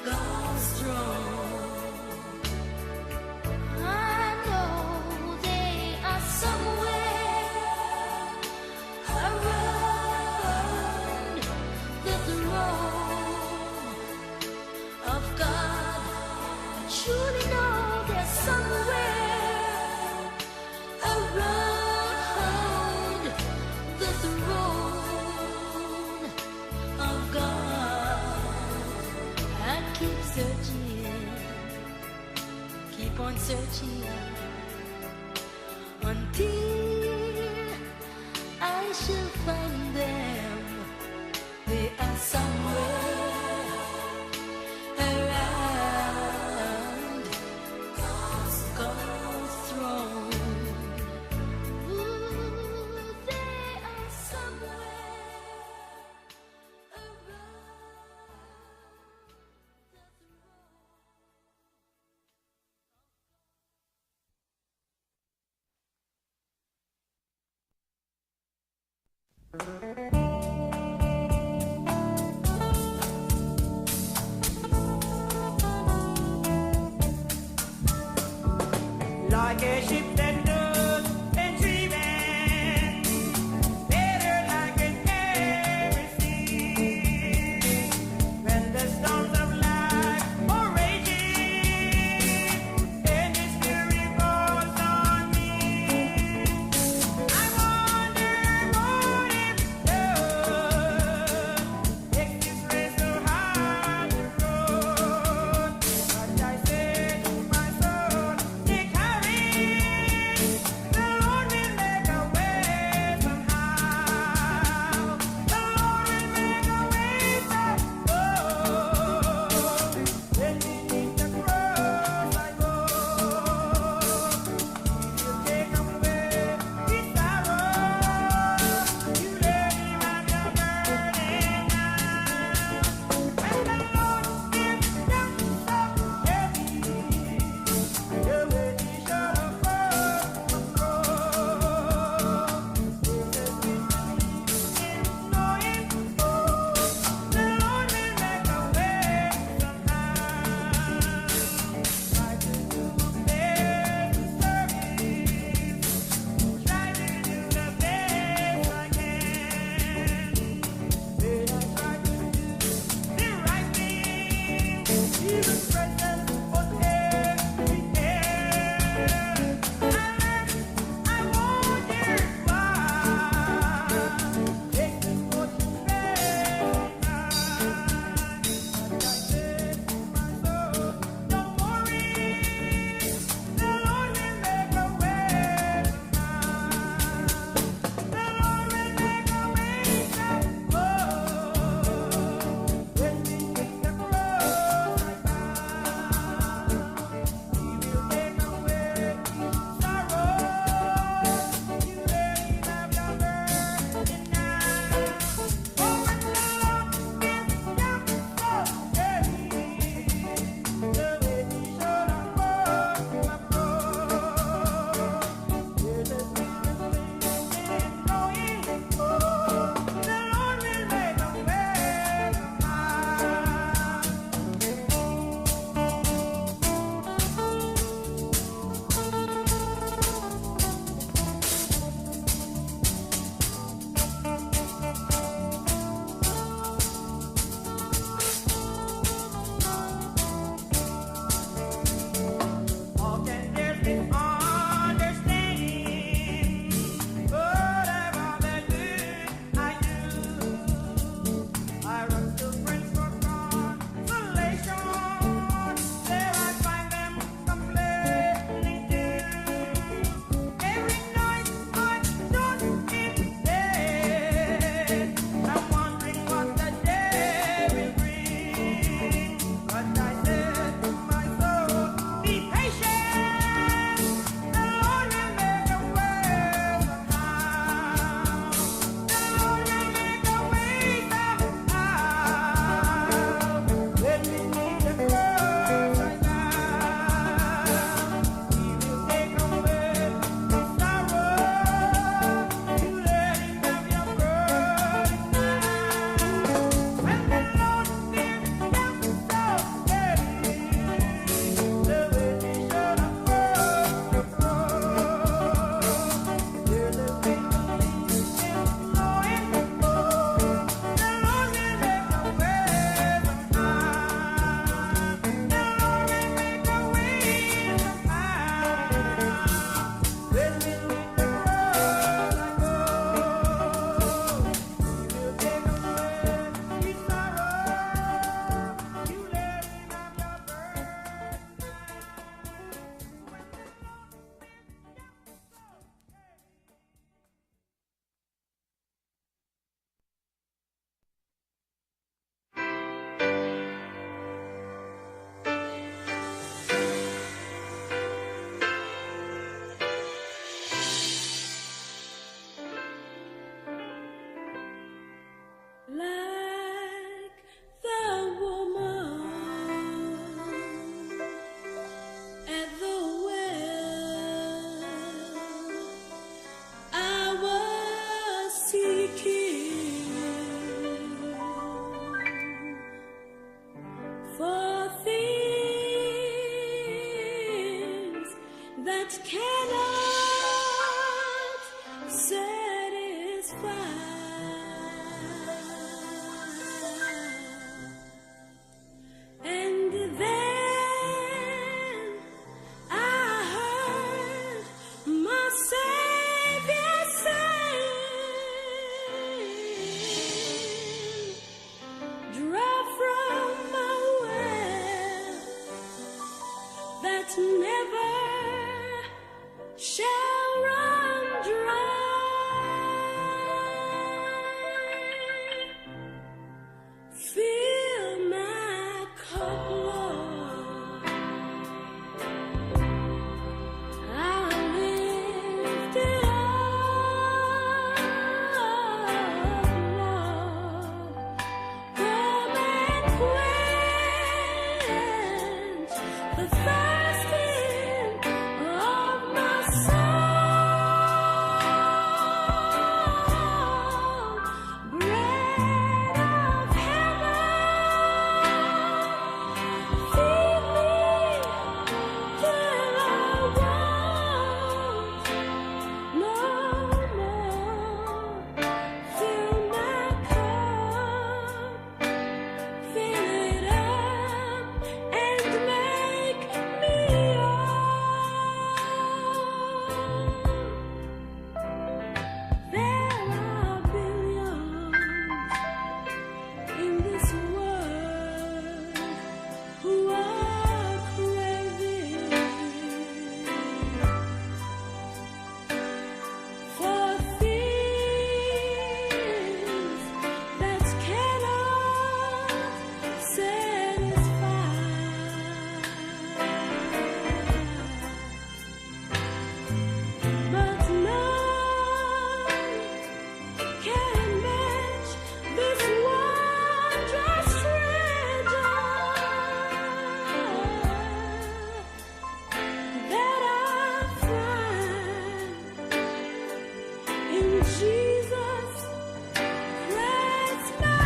God's throne. I know they are somewhere around the throne of God. I truly know they're somewhere around the throne of God. I keep searching, keep on searching until I shall find them. They are somewhere around God's throne. Ooh, they are somewhere around the Like a ship that does and dreaming, better like an every sea. When the storms of life are raging and its fury falls on me, I wonder what it does. Makes this race so hard to run. But I say to my soul, take courage. cannot satisfy. And then I heard my Savior say, draw from a well that never shall run dry. Fill my cup, Lord. I'll lift it up, Lord. Come and quench the thirsting of my soul. Bread of heaven, feed me till I want no more. Fill my cup, fill it up, and make me There are billions in this world who are craving for things that cannot satisfy. But none can match this wondrous treasure that I find in Jesus Christ, my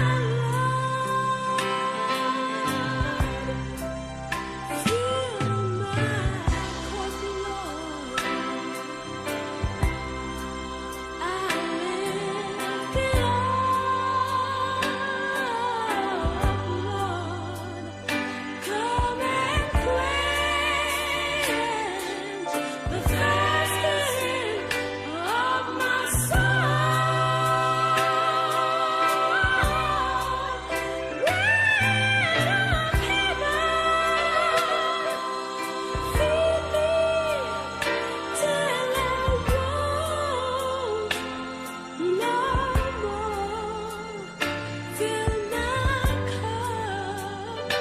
Lord. Fill my cup, Lord. I lift it up, Lord. Come and quench the thirsting of my soul. Bread of heaven, feed me till I want no more. Fill my cup,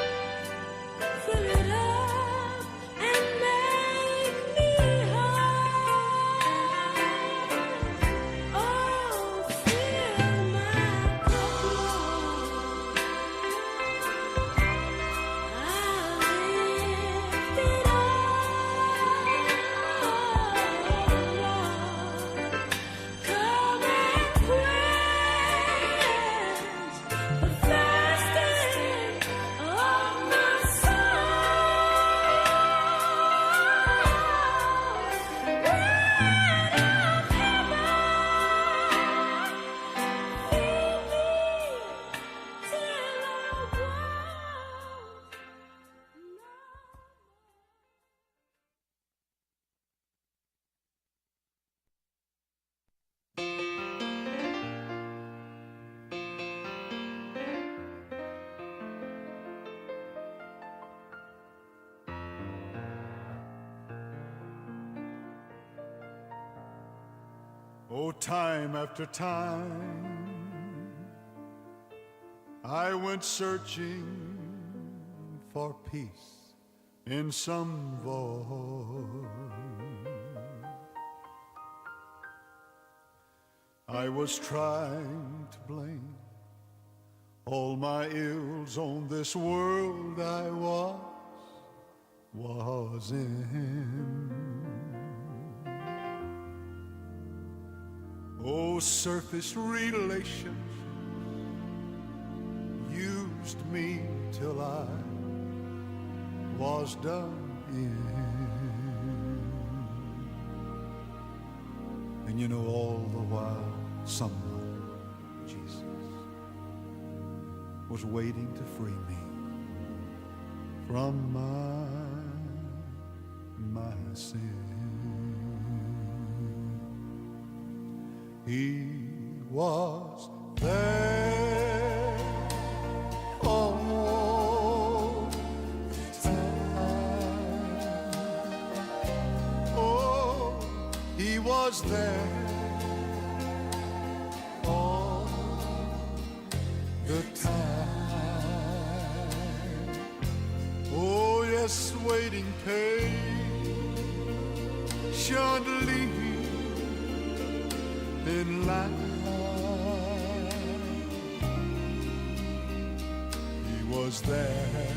fill it up, and make me whole. Oh, fill my cup, Lord. I lift it up, Lord. Come and quench the thirsting of my soul. Bread of heaven, feed me till I want no Oh, time after time, I went searching for peace in some void. I was trying to blame all my ills on this world I was in. Oh, surface relations used me till I was done in. And you know, all the while, someone, Jesus, was waiting to free me from my sin. He was there all the time. Oh, he was there all the time. Oh, yes, waiting patiently in line. He was there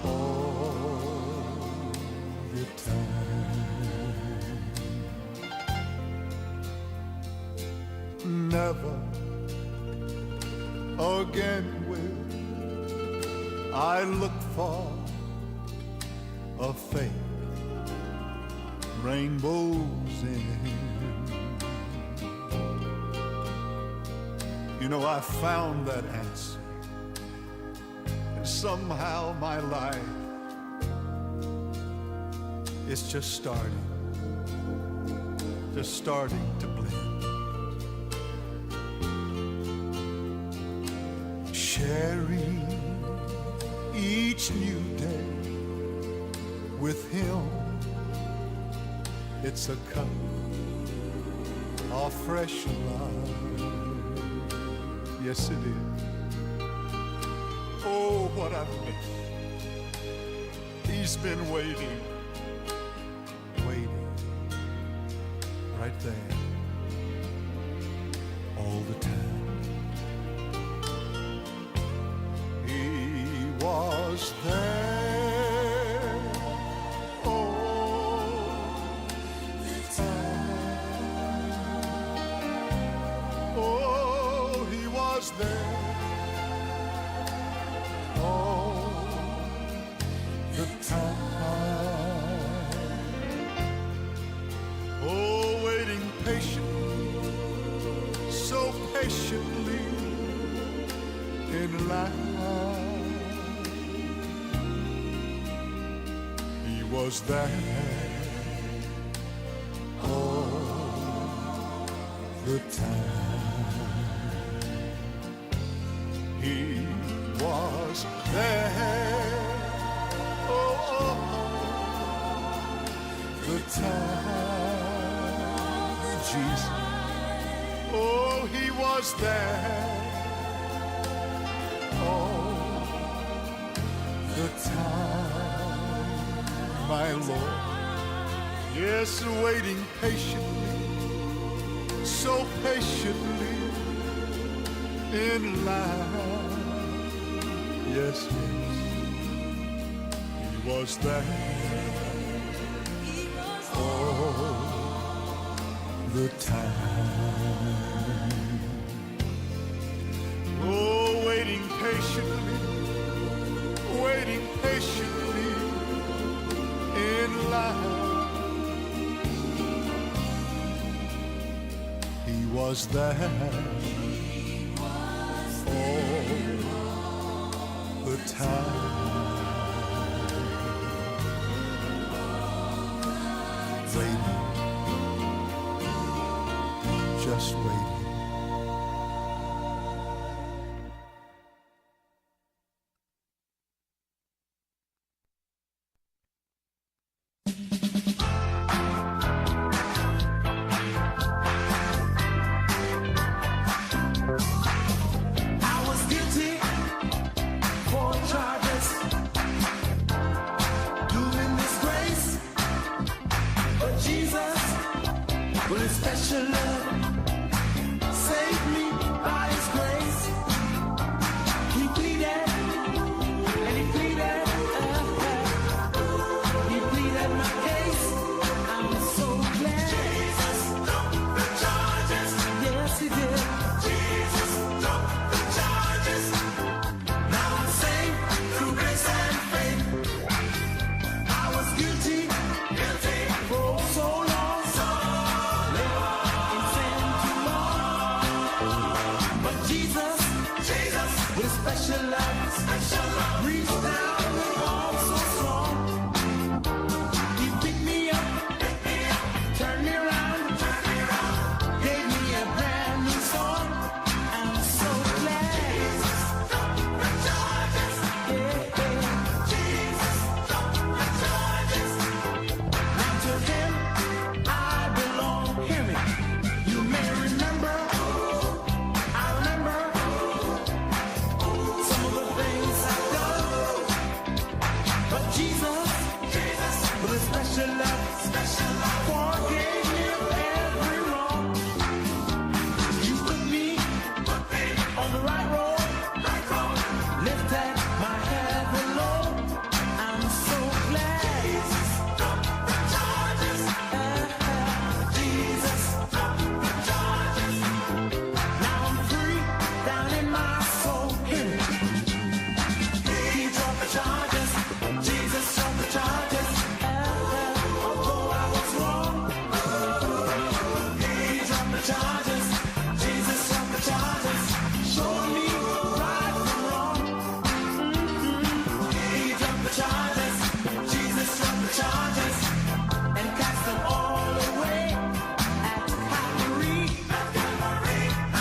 all the time. Never again will I look for a fake rainbows in him. You know, I found that answer, and somehow my life is just starting to blend. Sharing each new day with him, it's a cup of fresh love. Yes, it is. Oh, what I've missed. He's been waiting right there all the time. He was there all the time. Oh, he was there all the time. Oh, waiting patiently, so patiently in line. He was there all the time. He was there all the time. Jesus, oh, he was there all the time, my Lord. Yes, waiting patiently, so patiently in line. Yes, yes, he was there all the time. Oh, waiting patiently in line. He was there all the time. Waiting, just waiting. With a special love special love, reach down and arms so strong. He picked me up, turned me around, gave me a brand new song. I'm so glad. Jesus, don't charge us. Jesus, don't charge us. Now to him I belong. Hear me. You may remember, I remember some of the things I've done. But Jesus, with a special love, forgave me of every wrong. You put me on the right road, lifted my head below. I'm so glad. Jesus, now I'm free down in my soul. Hear me. He dropped the charges. Jesus dropped the charges. Although I was wrong, he dropped the charges. Jesus dropped the charges. Showed me right from wrong. He dropped the charges. Jesus dropped the charges and cast them all away at Calvary. At Calvary, I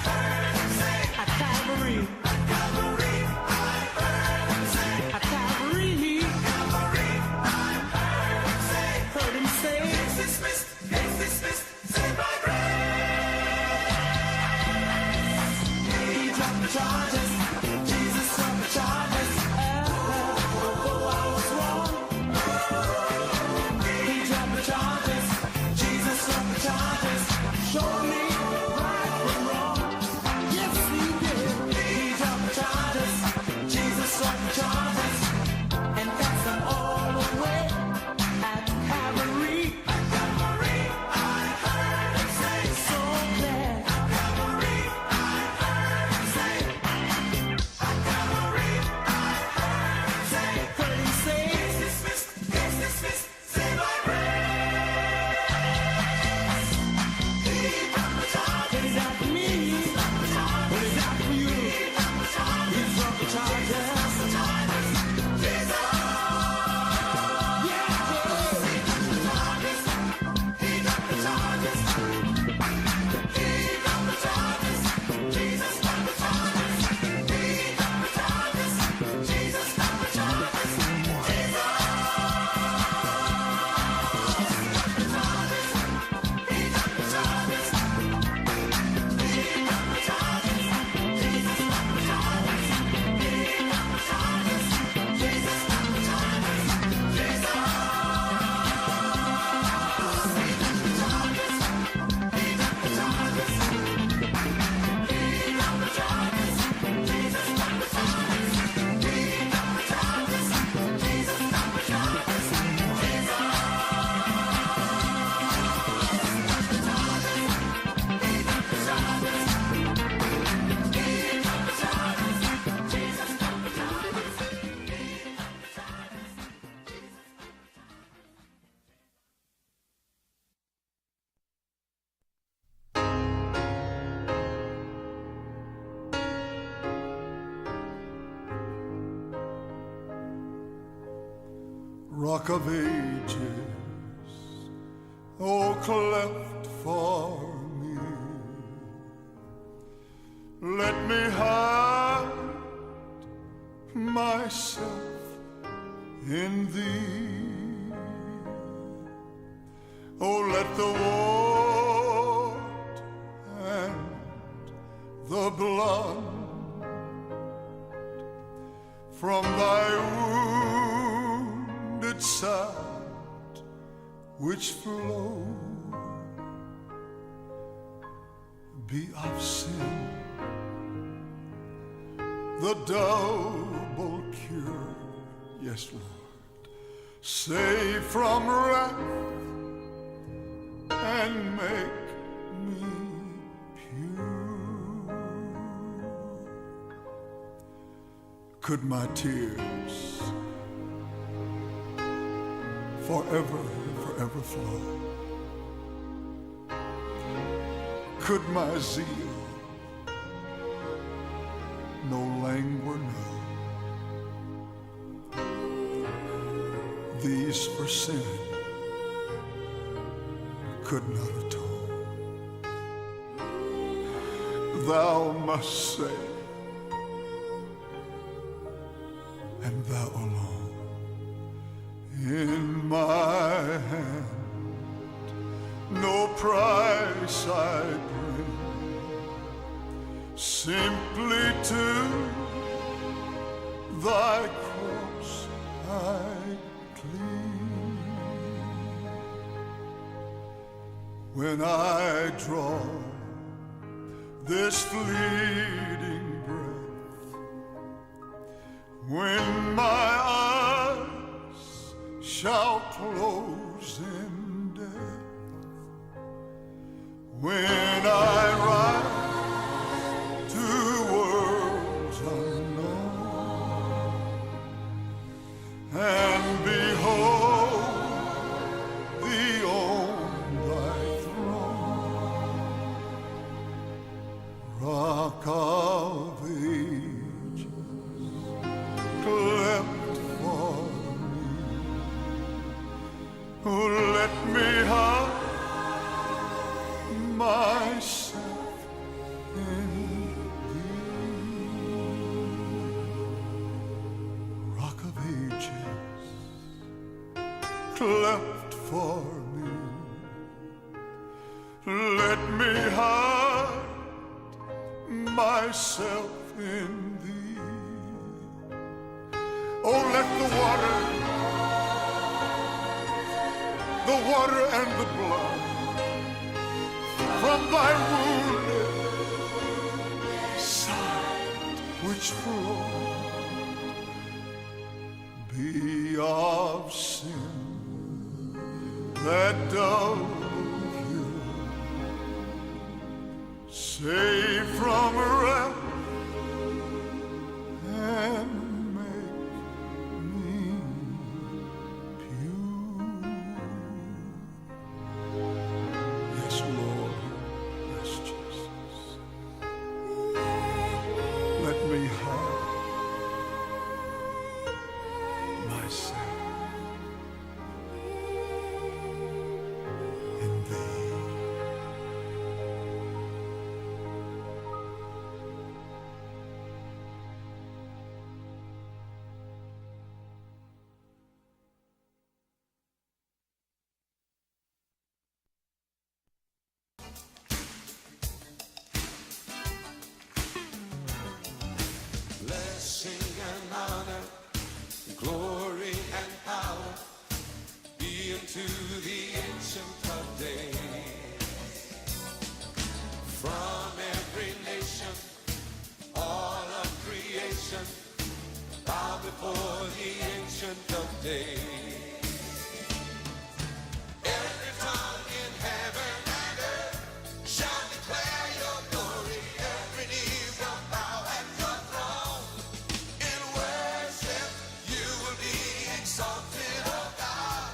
heard him say. At Calvary, I heard him say. At Calvary, heard him say. It's dismissed, saved by grace. He dropped the charges. Jesus dropped the charges. Although I was wrong, he dropped the charges. Jesus dropped the charges. Showed me right from wrong. Yes, he did. He dropped the charges. Jesus dropped the charges and cast them all away at Calvary. At Calvary, I heard him say. So glad. At Calvary, I heard him say. At Calvary, I heard him say. Heard him say. It's dismissed, saved by grace. He dropped the charges. He's out for me. But he's out for you. He dropped the charges. Rock of ages, oh cleft for me, let me hide myself in thee. Oh, let the wart and the blood from thy wounded side which flow be of sin, the double cure, yes, Lord, save from wrath and make me pure. Could my tears forever, forever flow? Could my zeal no languor no. These for sin could not atone. Thou must save, and thou alone. In my hand no price I bring, simply to thy cross I cling. When I draw this fleeting breath, when my eyes shall close in death, when I ride to worlds unknown and behold thee on thy throne, Rock of Ages, cleft for me, who let me hide myself in thee. Rock of Ages, cleft for me, let me hide myself in thee. Oh, let the water and the blood from thy wounded side which flowed be of sin that doth you save from wrath and make me pure. Yes, Lord, yes, Jesus. Let me hide myself in thee. Blessing and honor, glory and power be unto the Ancient of Days. From every nation, all of creation, bow before the Ancient of Days. Every tongue in heaven and earth shall declare your glory. Every knee will bow at your throne. In worship you will be exalted, O God,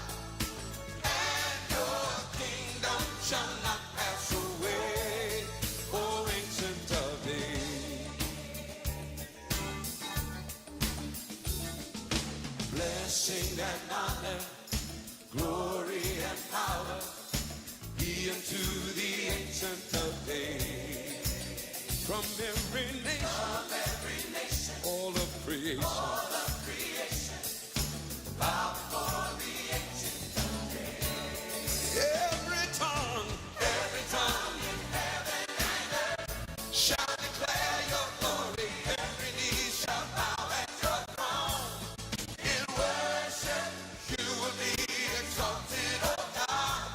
and your kingdom shall not pass away, O Ancient of Days. Blessing and honor, glory and power be unto the Ancient of Days. From every nation, all of creation, bow before the Ancient of Days. Every tongue in heaven and earth shall declare your glory. Every knee shall bow at your throne. In worship you will be exalted, O God,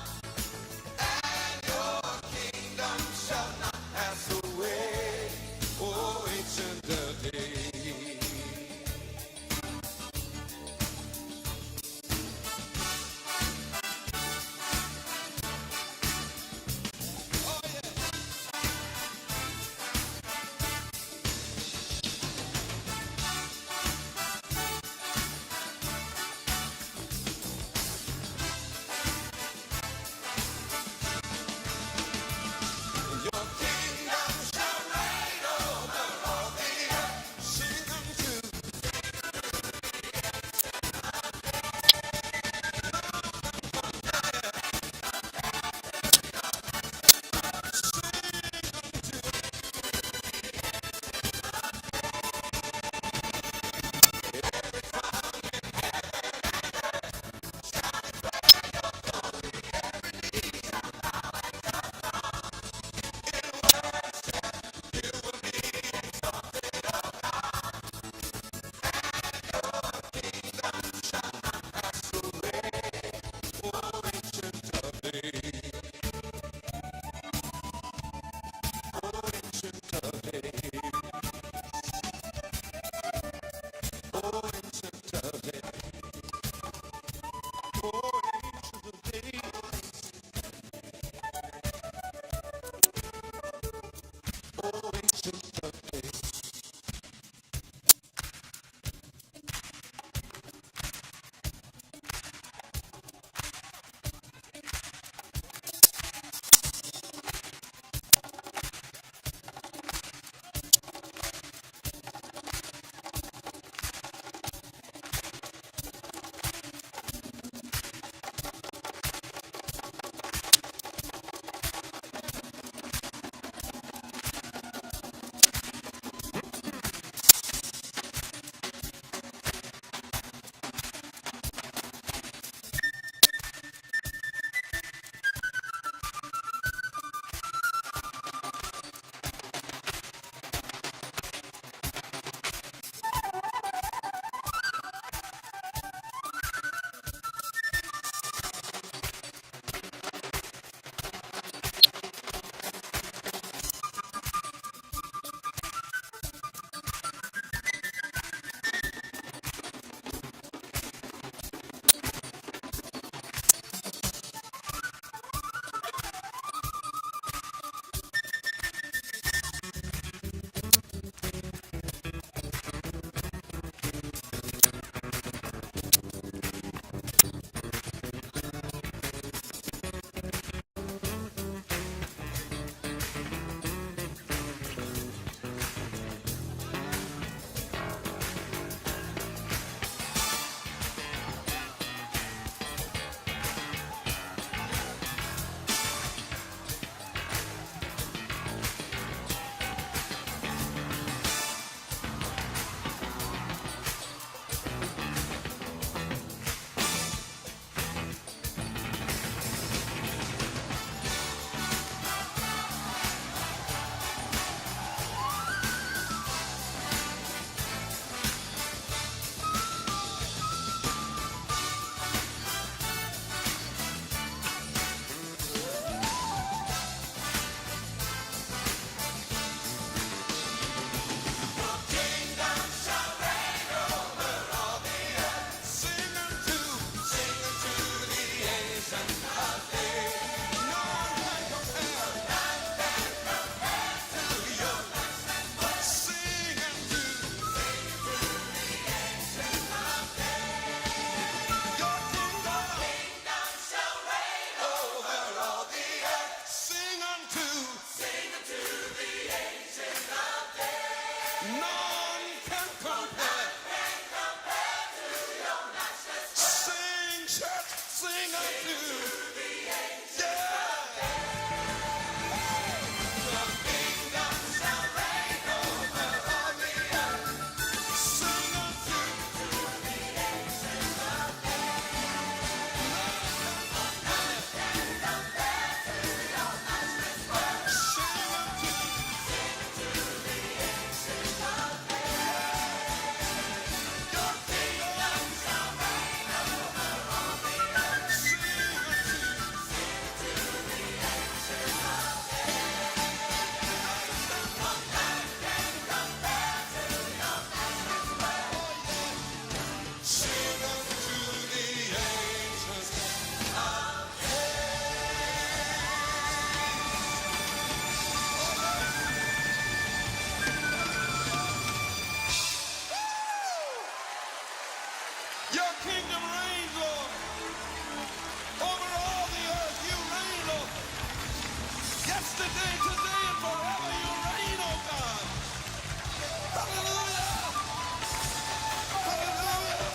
and your kingdom shall not pass away, O Ancient of Days. Sing, church, sing unto. Yeah. The kingdom shall reign over all the earth. Sing unto. Sing unto. Your kingdom shall reign over all the earth. Sing unto. Sing unto the ancients of Your kingdom reigns, Lord. Over all the earth, you reign, Lord. Yesterday, today, and forever, you reign, oh God. Hallelujah. Hallelujah.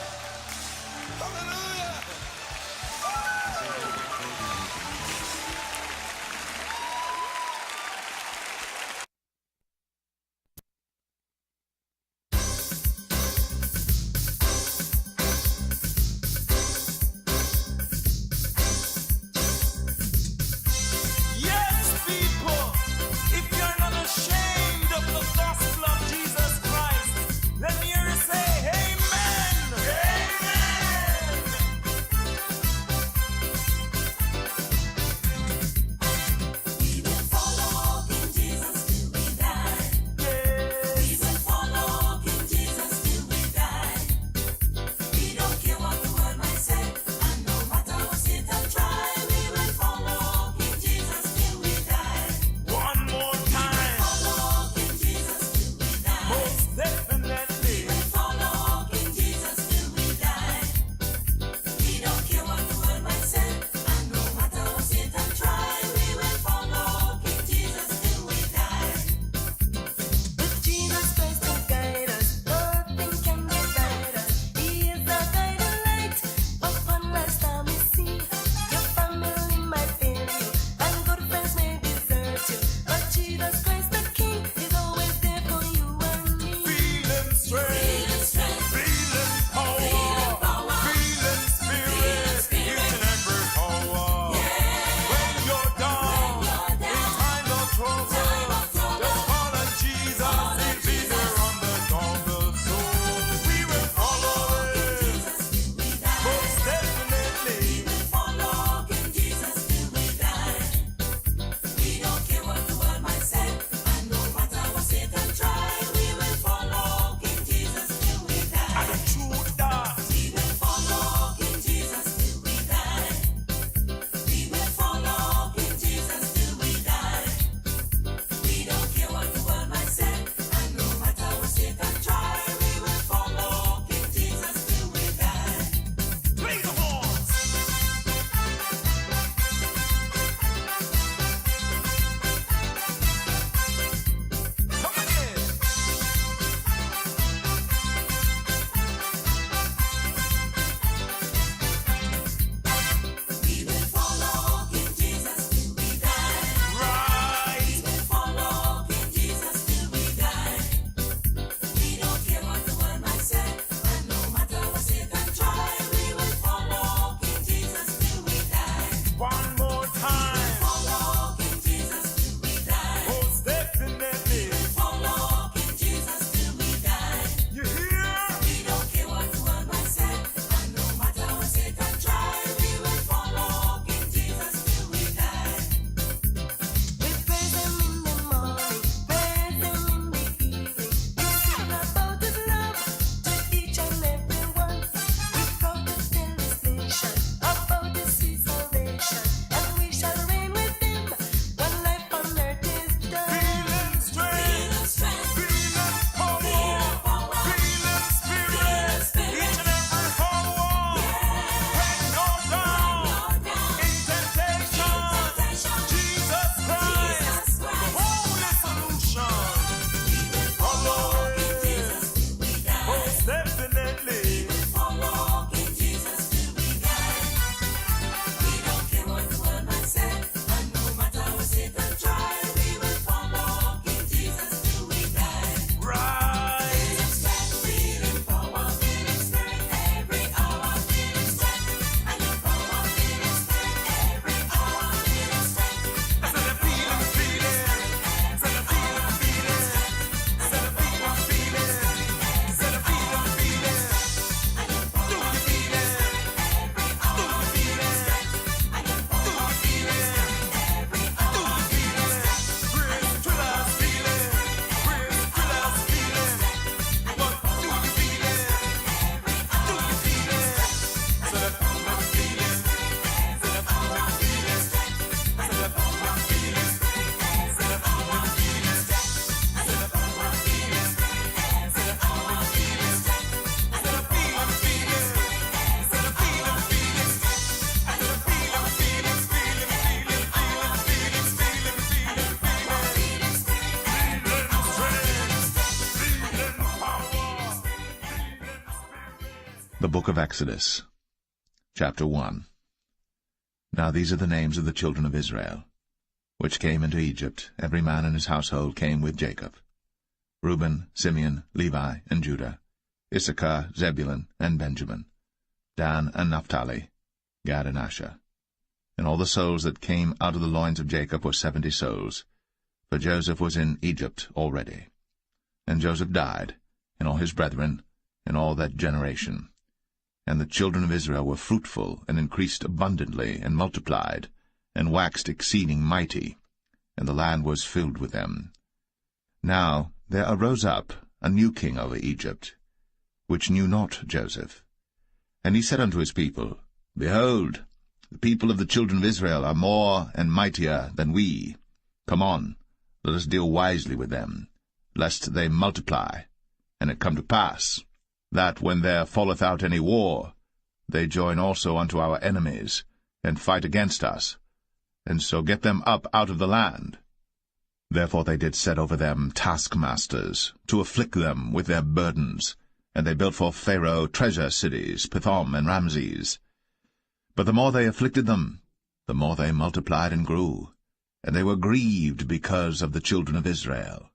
The Book of Exodus, Chapter 1. Now these are the names of the children of Israel, which came into Egypt. Every man in his household came with Jacob: Reuben, Simeon, Levi, and Judah, Issachar, Zebulun, and Benjamin, Dan and Naphtali, Gad and Asher. And all the souls that came out of the loins of Jacob were 70 souls, for Joseph was in Egypt already. And Joseph died, and all his brethren, and all that generation. And the children of Israel were fruitful, and increased abundantly, and multiplied, and waxed exceeding mighty, and the land was filled with them. Now there arose up a new king over Egypt, which knew not Joseph. And he said unto his people, Behold, the people of the children of Israel are more and mightier than we. Come on, let us deal wisely with them, lest they multiply. And it come to pass, that when there falleth out any war, they join also unto our enemies, and fight against us, and so get them up out of the land. Therefore they did set over them taskmasters, to afflict them with their burdens, and they built for Pharaoh treasure cities, Pithom and Ramses. But the more they afflicted them, the more they multiplied and grew, and they were grieved because of the children of Israel.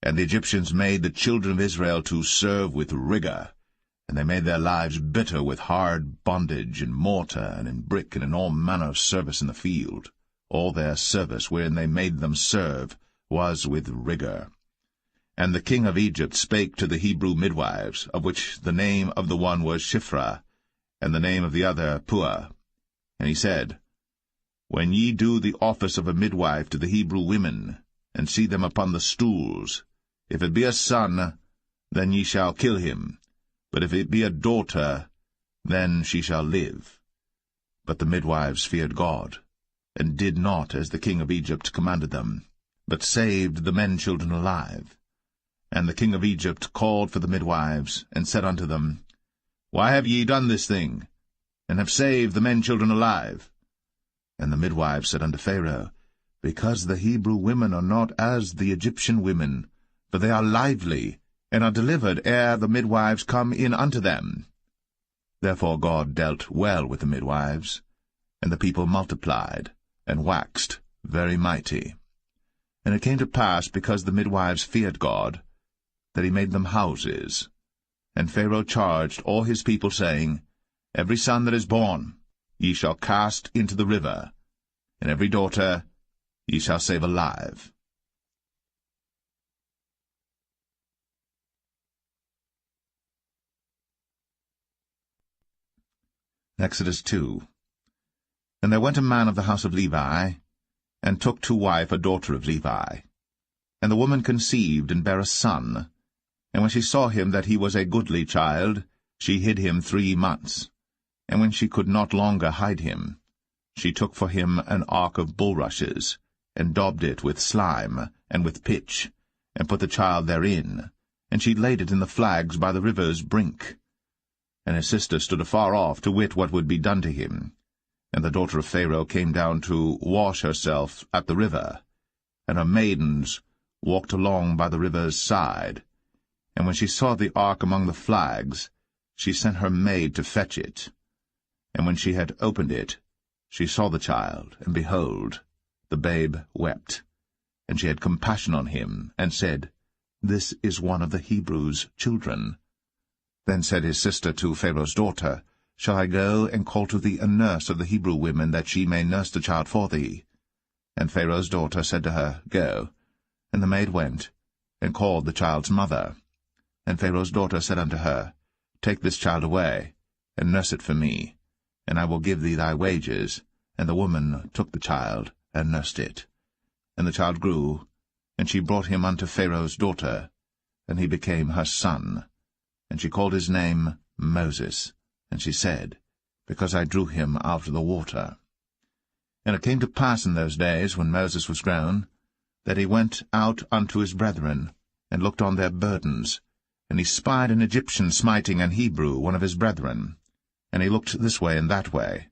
And the Egyptians made the children of Israel to serve with rigor, and they made their lives bitter with hard bondage in mortar and in brick and in all manner of service in the field. All their service wherein they made them serve was with rigor. And the king of Egypt spake to the Hebrew midwives, of which the name of the one was Shiphrah, and the name of the other Puah. And he said, When ye do the office of a midwife to the Hebrew women, and see them upon the stools, if it be a son, then ye shall kill him, but if it be a daughter, then she shall live. But the midwives feared God, and did not as the king of Egypt commanded them, but saved the men-children alive. And the king of Egypt called for the midwives, and said unto them, Why have ye done this thing, and have saved the men-children alive? And the midwives said unto Pharaoh, Because the Hebrew women are not as the Egyptian women, for they are lively, and are delivered ere the midwives come in unto them. Therefore God dealt well with the midwives, and the people multiplied, and waxed very mighty. And it came to pass, because the midwives feared God, that he made them houses. And Pharaoh charged all his people, saying, Every son that is born ye shall cast into the river, and every daughter ye shall save alive. Exodus 2. And there went a man of the house of Levi, and took to wife a daughter of Levi. And the woman conceived, and bare a son. And when she saw him that he was a goodly child, she hid him 3 months. And when she could not longer hide him, she took for him an ark of bulrushes, and daubed it with slime, and with pitch, and put the child therein, and she laid it in the flags by the river's brink. And his sister stood afar off, to wit what would be done to him. And the daughter of Pharaoh came down to wash herself at the river, and her maidens walked along by the river's side. And when she saw the ark among the flags, she sent her maid to fetch it. And when she had opened it, she saw the child, and behold, the babe wept. And she had compassion on him, and said, This is one of the Hebrews' children. Then said his sister to Pharaoh's daughter, Shall I go and call to thee a nurse of the Hebrew women, that she may nurse the child for thee? And Pharaoh's daughter said to her, Go. And the maid went, and called the child's mother. And Pharaoh's daughter said unto her, Take this child away, and nurse it for me, and I will give thee thy wages. And the woman took the child, and nursed it. And the child grew, and she brought him unto Pharaoh's daughter, and he became her son. And she called his name Moses, and she said, Because I drew him out of the water. And it came to pass in those days, when Moses was grown, that he went out unto his brethren, and looked on their burdens. And he spied an Egyptian smiting an Hebrew, one of his brethren. And he looked this way and that way.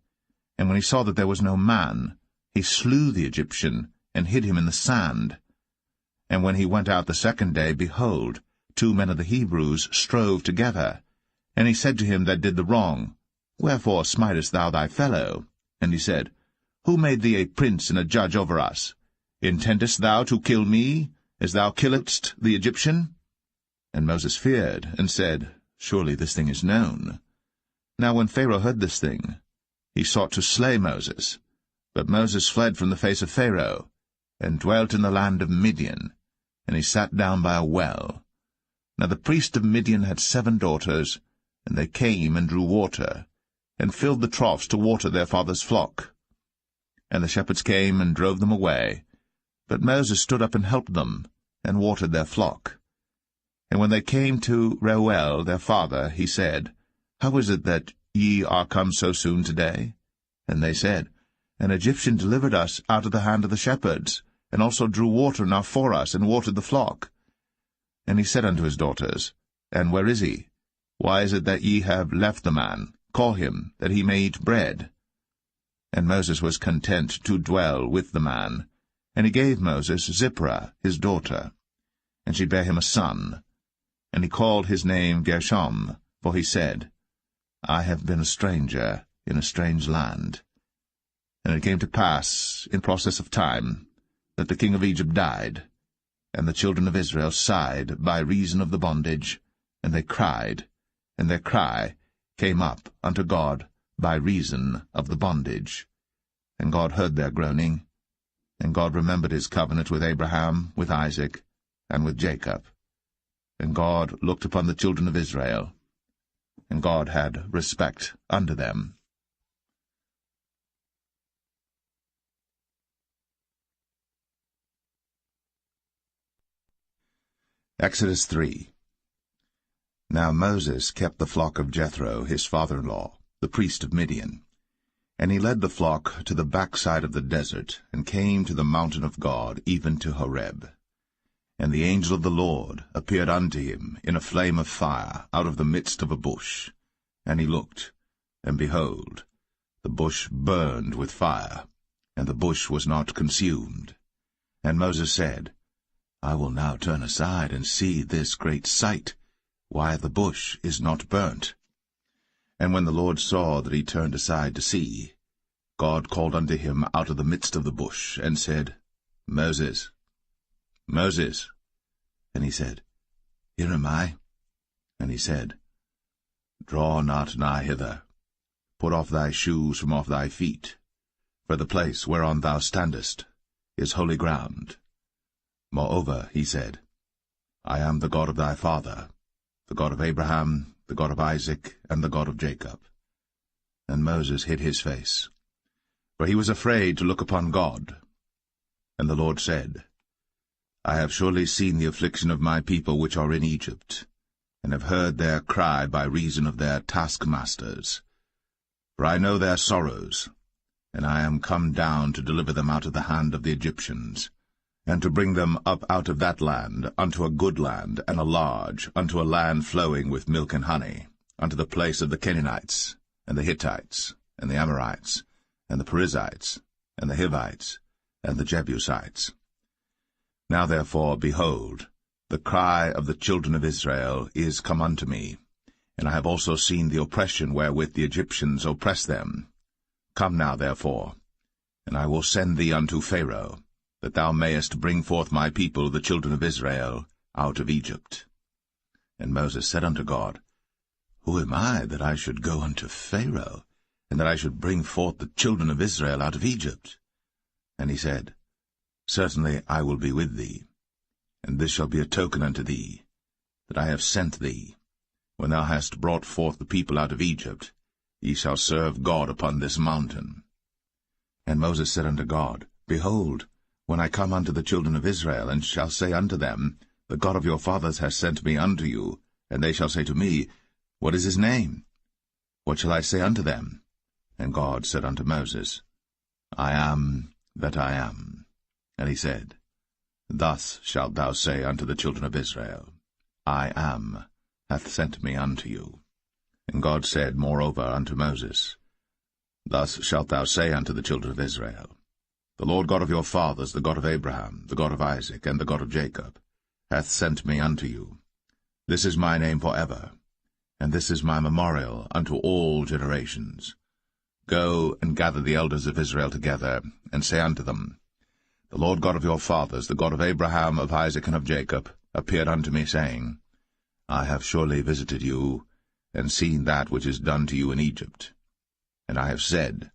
And when he saw that there was no man, he slew the Egyptian, and hid him in the sand. And when he went out the second day, behold, 2 men of the Hebrews strove together, And he said to him that did the wrong, Wherefore smitest thou thy fellow? And he said, Who made thee a prince and a judge over us? Intendest thou to kill me, as thou killedst the Egyptian? And Moses feared, and said, Surely this thing is known. Now when Pharaoh heard this thing, he sought to slay Moses. But Moses fled from the face of Pharaoh, and dwelt in the land of Midian, and he sat down by a well. Now the priest of Midian had 7 daughters, and they came and drew water, and filled the troughs to water their father's flock. And the shepherds came and drove them away. But Moses stood up and helped them, and watered their flock. And when they came to Reuel their father, he said, How is it that ye are come so soon today? And they said, An Egyptian delivered us out of the hand of the shepherds, and also drew water enough for us, and watered the flock. And he said unto his daughters, And where is he? Why is it that ye have left the man? Call him, that he may eat bread. And Moses was content to dwell with the man. And he gave Moses Zipporah his daughter, and she bare him a son. And he called his name Gershom, for he said, I have been a stranger in a strange land. And it came to pass, in process of time, that the king of Egypt died, and the children of Israel sighed by reason of the bondage, and they cried, and their cry came up unto God by reason of the bondage. And God heard their groaning, and God remembered his covenant with Abraham, with Isaac, and with Jacob. And God looked upon the children of Israel, and God had respect unto them. Exodus 3. Now Moses kept the flock of Jethro, his father-in-law, the priest of Midian. And he led the flock to the backside of the desert, and came to the mountain of God, even to Horeb. And the angel of the Lord appeared unto him in a flame of fire out of the midst of a bush. And he looked, and behold, the bush burned with fire, and the bush was not consumed. And Moses said, I will now turn aside and see this great sight, why the bush is not burnt. And when the Lord saw that he turned aside to see, God called unto him out of the midst of the bush, and said, Moses, Moses. And he said, Here am I. And he said, Draw not nigh hither. Put off thy shoes from off thy feet, for the place whereon thou standest is holy ground. Moreover, he said, I am the God of thy father, the God of Abraham, the God of Isaac, and the God of Jacob. And Moses hid his face, for he was afraid to look upon God. And the Lord said, I have surely seen the affliction of my people which are in Egypt, and have heard their cry by reason of their taskmasters. For I know their sorrows, and I am come down to deliver them out of the hand of the Egyptians, and to bring them up out of that land unto a good land, and a large, unto a land flowing with milk and honey, unto the place of the Canaanites, and the Hittites, and the Amorites, and the Perizzites, and the Hivites, and the Jebusites. Now therefore, behold, the cry of the children of Israel is come unto me, and I have also seen the oppression wherewith the Egyptians oppress them. Come now therefore, and I will send thee unto Pharaoh, that thou mayest bring forth my people, the children of Israel, out of Egypt. And Moses said unto God, Who am I, that I should go unto Pharaoh, and that I should bring forth the children of Israel out of Egypt? And he said, Certainly I will be with thee, and this shall be a token unto thee, that I have sent thee. When thou hast brought forth the people out of Egypt, ye shall serve God upon this mountain. And Moses said unto God, Behold, when I come unto the children of Israel, and shall say unto them, The God of your fathers has sent me unto you, and they shall say to me, What is his name? What shall I say unto them? And God said unto Moses, I am that I am. And he said, Thus shalt thou say unto the children of Israel, I am hath sent me unto you. And God said moreover unto Moses, Thus shalt thou say unto the children of Israel, The Lord God of your fathers, the God of Abraham, the God of Isaac, and the God of Jacob, hath sent me unto you. This is my name for ever, and this is my memorial unto all generations. Go and gather the elders of Israel together, and say unto them, The Lord God of your fathers, the God of Abraham, of Isaac, and of Jacob, appeared unto me, saying, I have surely visited you, and seen that which is done to you in Egypt. And I have said,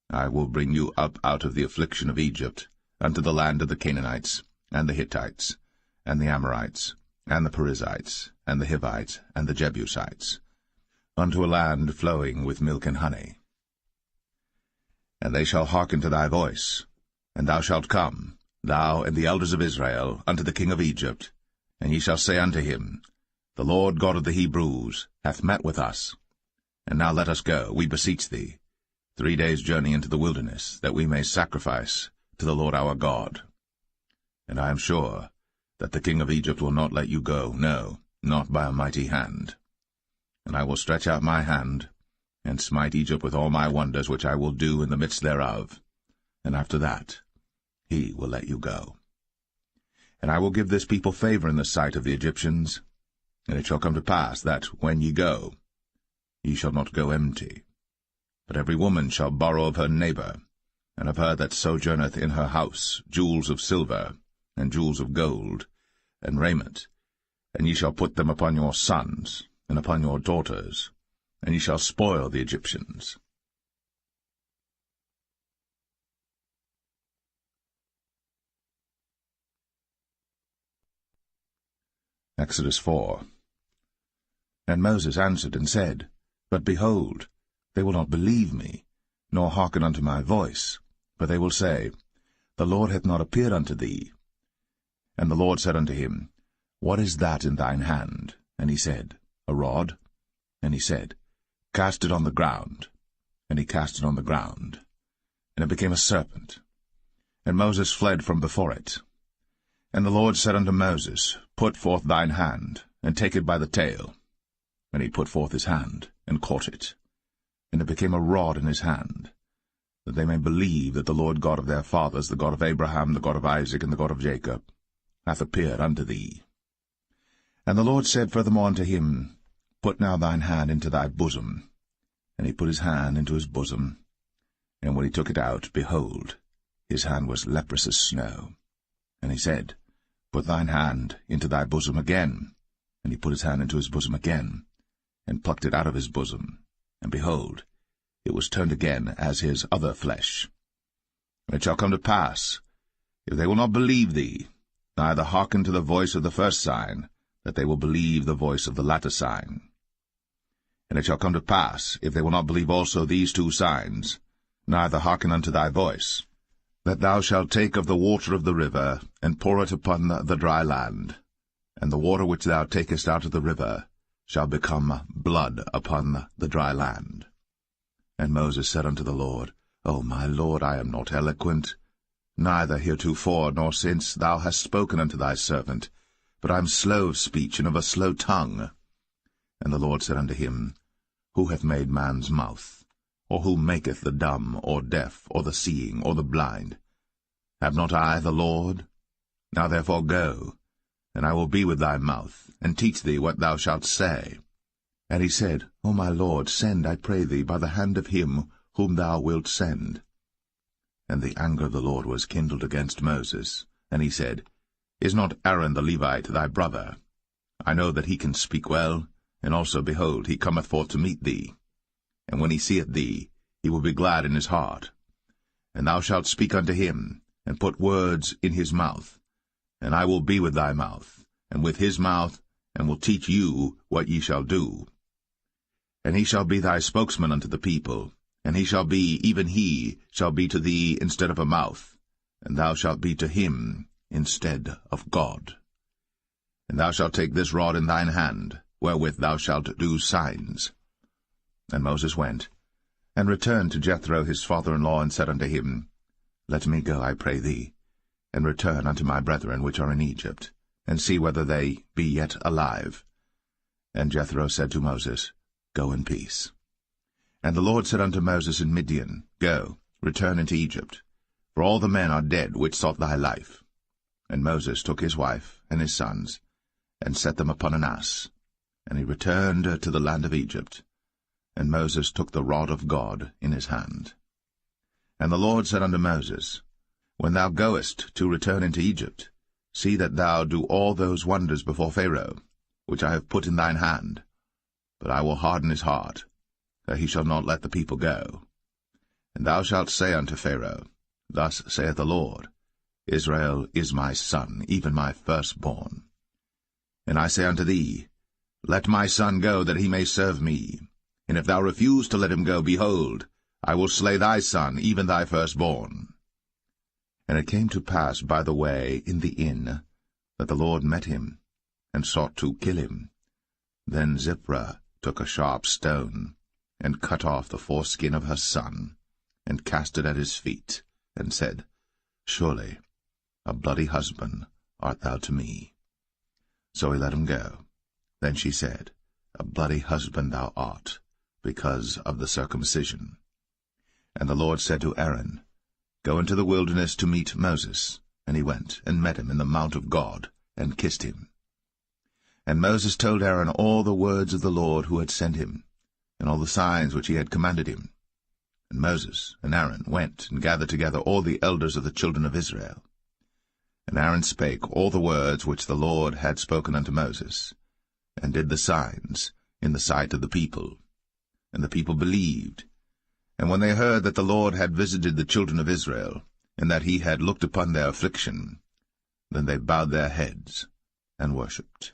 I will bring you up out of the affliction of Egypt, unto the land of the Canaanites, and the Hittites, and the Amorites, and the Perizzites, and the Hivites, and the Jebusites, unto a land flowing with milk and honey. And they shall hearken to thy voice, and thou shalt come, thou and the elders of Israel, unto the king of Egypt, and ye shall say unto him, The Lord God of the Hebrews hath met with us. And now let us go, we beseech thee, 3 days' journey into the wilderness, that we may sacrifice to the Lord our God. And I am sure that the king of Egypt will not let you go, no, not by a mighty hand. And I will stretch out my hand, and smite Egypt with all my wonders which I will do in the midst thereof, and after that he will let you go. And I will give this people favor in the sight of the Egyptians, and it shall come to pass that, when ye go, ye shall not go empty. But every woman shall borrow of her neighbor, and of her that sojourneth in her house, jewels of silver, and jewels of gold, and raiment, and ye shall put them upon your sons, and upon your daughters, and ye shall spoil the Egyptians. Exodus 4. And Moses answered and said, But behold, they will not believe me, nor hearken unto my voice, for they will say, The Lord hath not appeared unto thee. And the Lord said unto him, What is that in thine hand? And he said, A rod. And he said, Cast it on the ground. And he cast it on the ground, and it became a serpent. And Moses fled from before it. And the Lord said unto Moses, Put forth thine hand, and take it by the tail. And he put forth his hand, and caught it. And it became a rod in his hand, that they may believe that the Lord God of their fathers, the God of Abraham, the God of Isaac, and the God of Jacob, hath appeared unto thee. And the Lord said furthermore unto him, Put now thine hand into thy bosom. And he put his hand into his bosom, and when he took it out, behold, his hand was leprous as snow. And he said, Put thine hand into thy bosom again. And he put his hand into his bosom again, and plucked it out of his bosom. And behold, it was turned again as his other flesh. And it shall come to pass, if they will not believe thee, neither hearken to the voice of the first sign, that they will believe the voice of the latter sign. And it shall come to pass, if they will not believe also these 2 signs, neither hearken unto thy voice, that thou shalt take of the water of the river, and pour it upon the dry land, and the water which thou takest out of the river shall become blood upon the dry land. And Moses said unto the Lord, O my Lord, I am not eloquent, neither heretofore nor since thou hast spoken unto thy servant, but I am slow of speech and of a slow tongue. And the Lord said unto him, Who hath made man's mouth? Or who maketh the dumb, or deaf, or the seeing, or the blind? Have not I the Lord? Now therefore go, and I will be with thy mouth, and teach thee what thou shalt say. And he said, O my Lord, send, I pray thee, by the hand of him whom thou wilt send. And the anger of the Lord was kindled against Moses, and he said, Is not Aaron the Levite thy brother? I know that he can speak well, and also, behold, he cometh forth to meet thee. And when he seeth thee, he will be glad in his heart. And thou shalt speak unto him, and put words in his mouth. And I will be with thy mouth, and with his mouth, and will teach you what ye shall do. And he shall be thy spokesman unto the people, and he shall be, even he, shall be to thee instead of a mouth, and thou shalt be to him instead of God. And thou shalt take this rod in thine hand, wherewith thou shalt do signs. And Moses went, and returned to Jethro his father-in-law, and said unto him, Let me go, I pray thee, and return unto my brethren which are in Egypt, and see whether they be yet alive. And Jethro said to Moses, Go in peace. And the Lord said unto Moses in Midian, Go, return into Egypt, for all the men are dead which sought thy life. And Moses took his wife and his sons, and set them upon an ass, And he returned to the land of Egypt, and Moses took the rod of God in his hand. And the Lord said unto Moses, When thou goest to return into Egypt, see that thou do all those wonders before Pharaoh, which I have put in thine hand. But I will harden his heart, that he shall not let the people go. And thou shalt say unto Pharaoh, Thus saith the Lord, Israel is my son, even my firstborn. And I say unto thee, Let my son go, that he may serve me. And if thou refuse to let him go, behold, I will slay thy son, even thy firstborn. And it came to pass by the way in the inn, that the Lord met him, and sought to kill him. Then Zipporah took a sharp stone, and cut off the foreskin of her son, and cast it at his feet, and said, Surely a bloody husband art thou to me. So he let him go. Then she said, A bloody husband thou art, because of the circumcision. And the Lord said to Aaron, Go into the wilderness to meet Moses. And he went, and met him in the mount of God, and kissed him. And Moses told Aaron all the words of the Lord who had sent him, and all the signs which he had commanded him. And Moses and Aaron went and gathered together all the elders of the children of Israel. And Aaron spake all the words which the Lord had spoken unto Moses, and did the signs in the sight of the people. And the people believed. And when they heard that the Lord had visited the children of Israel, and that he had looked upon their affliction, then they bowed their heads and worshipped.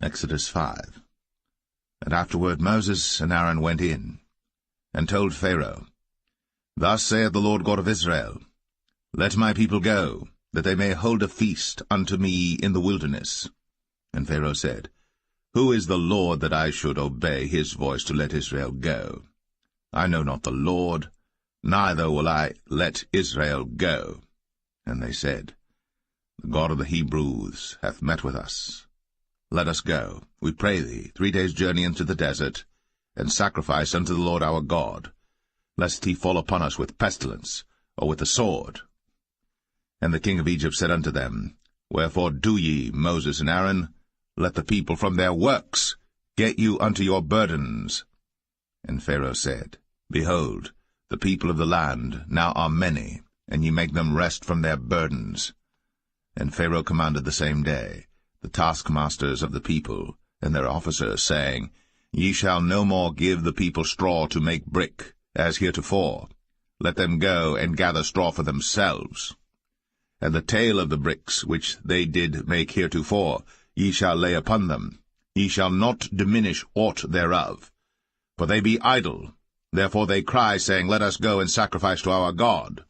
Exodus 5. And afterward Moses and Aaron went in, and told Pharaoh, Thus saith the Lord God of Israel, Let my people go, that they may hold a feast unto me in the wilderness. And Pharaoh said, Who is the Lord that I should obey his voice to let Israel go? I know not the Lord, neither will I let Israel go. And they said, The God of the Hebrews hath met with us. Let us go, we pray thee, 3 days' journey into the desert, and sacrifice unto the Lord our God, lest he fall upon us with pestilence, or with the sword. And the king of Egypt said unto them, Wherefore do ye, Moses and Aaron? Let the people from their works get you unto your burdens. And Pharaoh said, Behold, the people of the land now are many, and ye make them rest from their burdens. And Pharaoh commanded the same day the taskmasters of the people and their officers, saying, Ye shall no more give the people straw to make brick, as heretofore. Let them go and gather straw for themselves. And the tale of the bricks which they did make heretofore ye shall lay upon them. Ye shall not diminish aught thereof. For they be idle, therefore they cry, saying, Let us go and sacrifice to our God.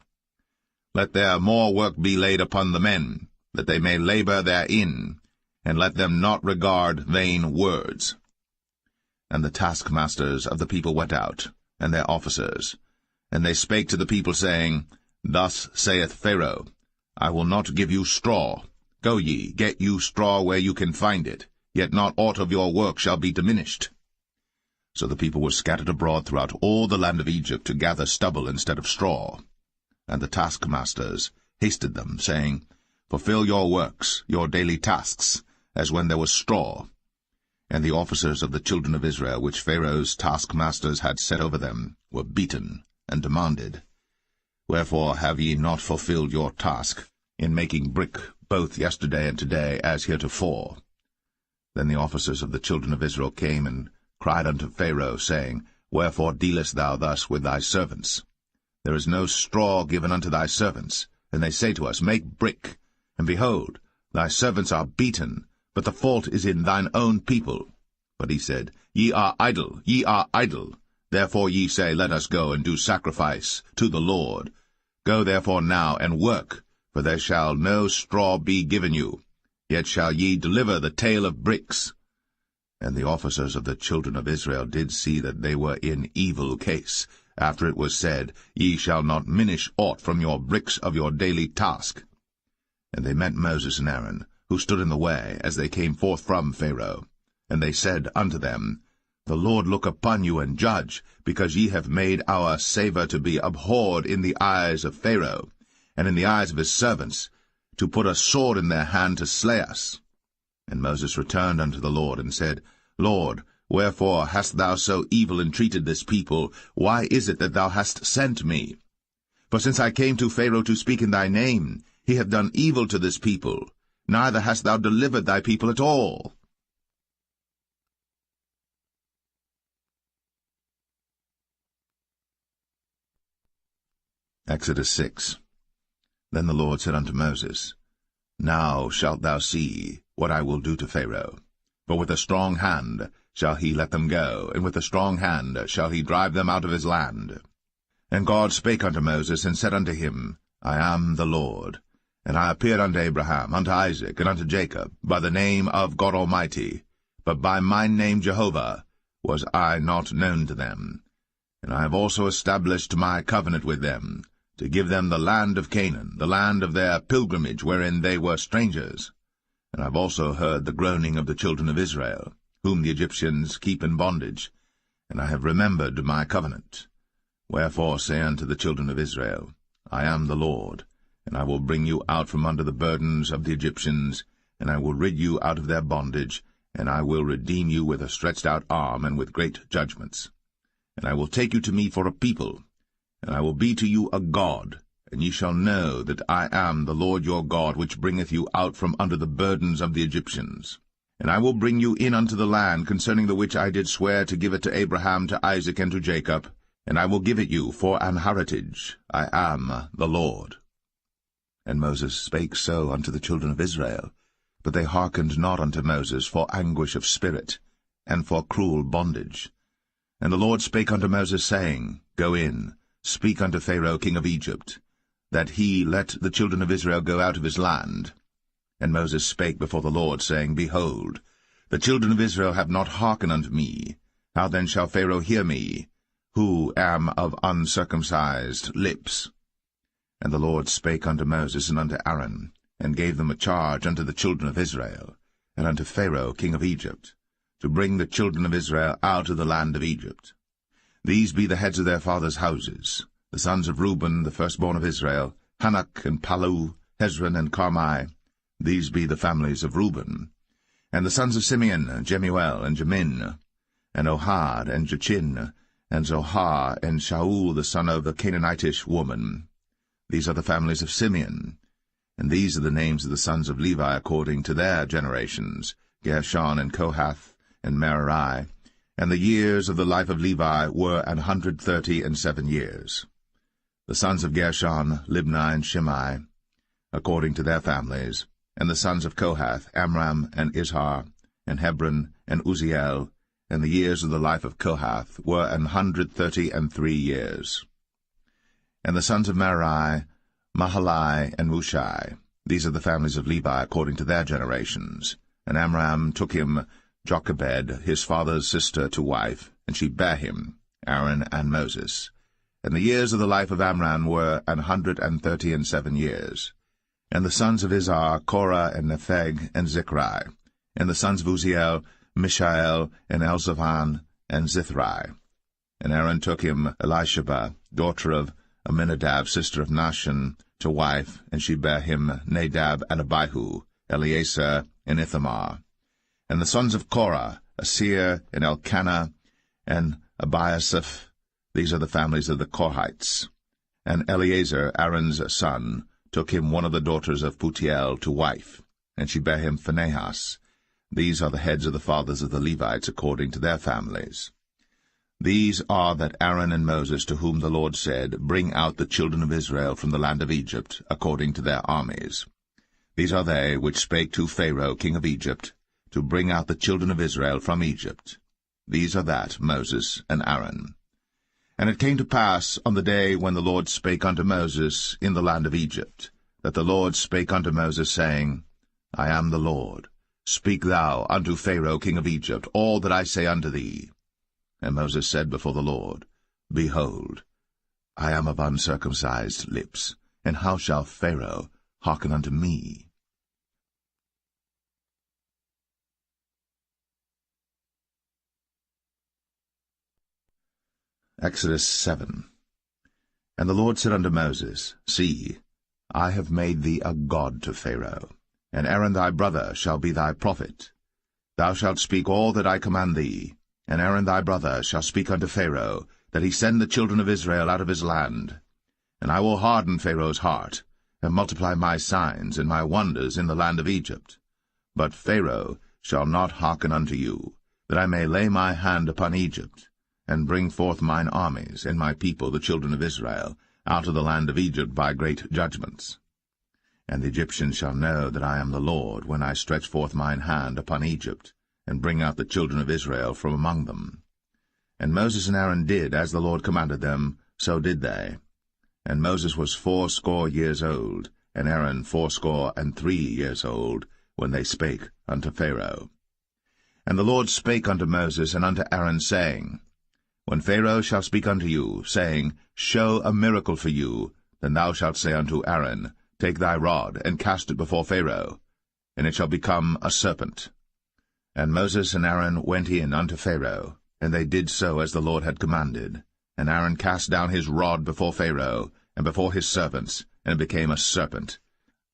Let their more work be laid upon the men, that they may labor therein, and let them not regard vain words. And the taskmasters of the people went out, and their officers, and they spake to the people, saying, Thus saith Pharaoh, I will not give you straw. Go ye, get you straw where you can find it, yet not aught of your work shall be diminished. So the people were scattered abroad throughout all the land of Egypt to gather stubble instead of straw. And the taskmasters hasted them, saying, Fulfill your works, your daily tasks, as when there was straw. And the officers of the children of Israel, which Pharaoh's taskmasters had set over them, were beaten, and demanded, Wherefore have ye not fulfilled your task in making brick both yesterday and today, as heretofore? Then the officers of the children of Israel came and cried unto Pharaoh, saying, Wherefore dealest thou thus with thy servants? There is no straw given unto thy servants. And they say to us, Make brick. And behold, thy servants are beaten, but the fault is in thine own people. But he said, Ye are idle, ye are idle. Therefore ye say, Let us go and do sacrifice to the Lord. Go therefore now and work, for there shall no straw be given you. Yet shall ye deliver the tale of bricks. And the officers of the children of Israel did see that they were in evil case, after it was said, Ye shall not minish aught from your bricks of your daily task. And they met Moses and Aaron, who stood in the way, as they came forth from Pharaoh. And they said unto them, The Lord look upon you and judge, because ye have made our savour to be abhorred in the eyes of Pharaoh, and in the eyes of his servants, to put a sword in their hand to slay us. And Moses returned unto the Lord, and said, Lord, wherefore hast thou so evil entreated this people? Why is it that thou hast sent me? For since I came to Pharaoh to speak in thy name, he hath done evil to this people, neither hast thou delivered thy people at all. Exodus 6. Then the Lord said unto Moses, Now shalt thou see what I will do to Pharaoh. For with a strong hand shall he let them go, and with a strong hand shall he drive them out of his land. And God spake unto Moses, and said unto him, I am the Lord. And I appeared unto Abraham, unto Isaac, and unto Jacob, by the name of God Almighty, but by my name Jehovah was I not known to them. And I have also established my covenant with them, to give them the land of Canaan, the land of their pilgrimage, wherein they were strangers. And I have also heard the groaning of the children of Israel, whom the Egyptians keep in bondage, and I have remembered my covenant. Wherefore say unto the children of Israel, I am the Lord, and I will bring you out from under the burdens of the Egyptians, and I will rid you out of their bondage, and I will redeem you with a stretched out arm and with great judgments. And I will take you to me for a people, and I will be to you a God, and ye shall know that I am the Lord your God, which bringeth you out from under the burdens of the Egyptians. And I will bring you in unto the land, concerning the which I did swear to give it to Abraham, to Isaac, and to Jacob, and I will give it you for an heritage. I am the Lord. And Moses spake so unto the children of Israel, but they hearkened not unto Moses for anguish of spirit, and for cruel bondage. And the Lord spake unto Moses, saying, Go in, speak unto Pharaoh king of Egypt, that he let the children of Israel go out of his land. And Moses spake before the Lord, saying, Behold, the children of Israel have not hearkened unto me. How then shall Pharaoh hear me, who am of uncircumcised lips? And the Lord spake unto Moses and unto Aaron, and gave them a charge unto the children of Israel, and unto Pharaoh king of Egypt, to bring the children of Israel out of the land of Egypt. These be the heads of their fathers' houses, the sons of Reuben, the firstborn of Israel, Hanok and Palu, Hezron and Carmi. These be the families of Reuben. And the sons of Simeon, Jemuel and Jamin, and Ohad and Jachin, and Zohar and Shaul the son of the Canaanitish woman. These are the families of Simeon. And these are the names of the sons of Levi according to their generations, Gershon and Kohath and Merari. And the years of the life of Levi were 137 years. The sons of Gershon, Libni and Shimei, according to their families. And the sons of Kohath, Amram and Izhar, and Hebron and Uzziel. And the years of the life of Kohath were 133 years. And the sons of Merari, Mahalai and Mushai. These are the families of Levi according to their generations. And Amram took him Jochebed, his father's sister, to wife, and she bare him, Aaron and Moses. And the years of the life of Amram were 137 years. And the sons of Izhar, Korah and Nepheg and Zichri. And the sons of Uzziel, Mishael and Elzaphan and Zithri. And Aaron took him Elisheba, daughter of Aminadab, sister of Nahshon, to wife, and she bare him Nadab and Abihu, Eleazar and Ithamar. And the sons of Korah, Asir and Elkanah and Abiasaph. These are the families of the Korhites. And Eleazar, Aaron's son, took him one of the daughters of Putiel to wife, and she bare him Phinehas. These are the heads of the fathers of the Levites according to their families. These are that Aaron and Moses, to whom the Lord said, Bring out the children of Israel from the land of Egypt, according to their armies. These are they which spake to Pharaoh king of Egypt, to bring out the children of Israel from Egypt. These are that Moses and Aaron. And it came to pass on the day when the Lord spake unto Moses in the land of Egypt, that the Lord spake unto Moses, saying, I am the Lord. Speak thou unto Pharaoh king of Egypt all that I say unto thee. And Moses said before the Lord, Behold, I am of uncircumcised lips, and how shall Pharaoh hearken unto me? Exodus 7. And the Lord said unto Moses, See, I have made thee a god to Pharaoh, and Aaron thy brother shall be thy prophet. Thou shalt speak all that I command thee, and Aaron thy brother shall speak unto Pharaoh, that he send the children of Israel out of his land. And I will harden Pharaoh's heart, and multiply my signs and my wonders in the land of Egypt. But Pharaoh shall not hearken unto you, that I may lay my hand upon Egypt, and bring forth mine armies and my people the children of Israel out of the land of Egypt by great judgments. And the Egyptians shall know that I am the Lord, when I stretch forth mine hand upon Egypt, and bring out the children of Israel from among them. And Moses and Aaron did as the Lord commanded them, so did they. And Moses was 80 years old, and Aaron 83 years old, when they spake unto Pharaoh. And the Lord spake unto Moses and unto Aaron, saying, When Pharaoh shall speak unto you, saying, Show a miracle for you, then thou shalt say unto Aaron, Take thy rod, and cast it before Pharaoh, and it shall become a serpent. And Moses and Aaron went in unto Pharaoh, and they did so as the Lord had commanded. And Aaron cast down his rod before Pharaoh, and before his servants, and it became a serpent.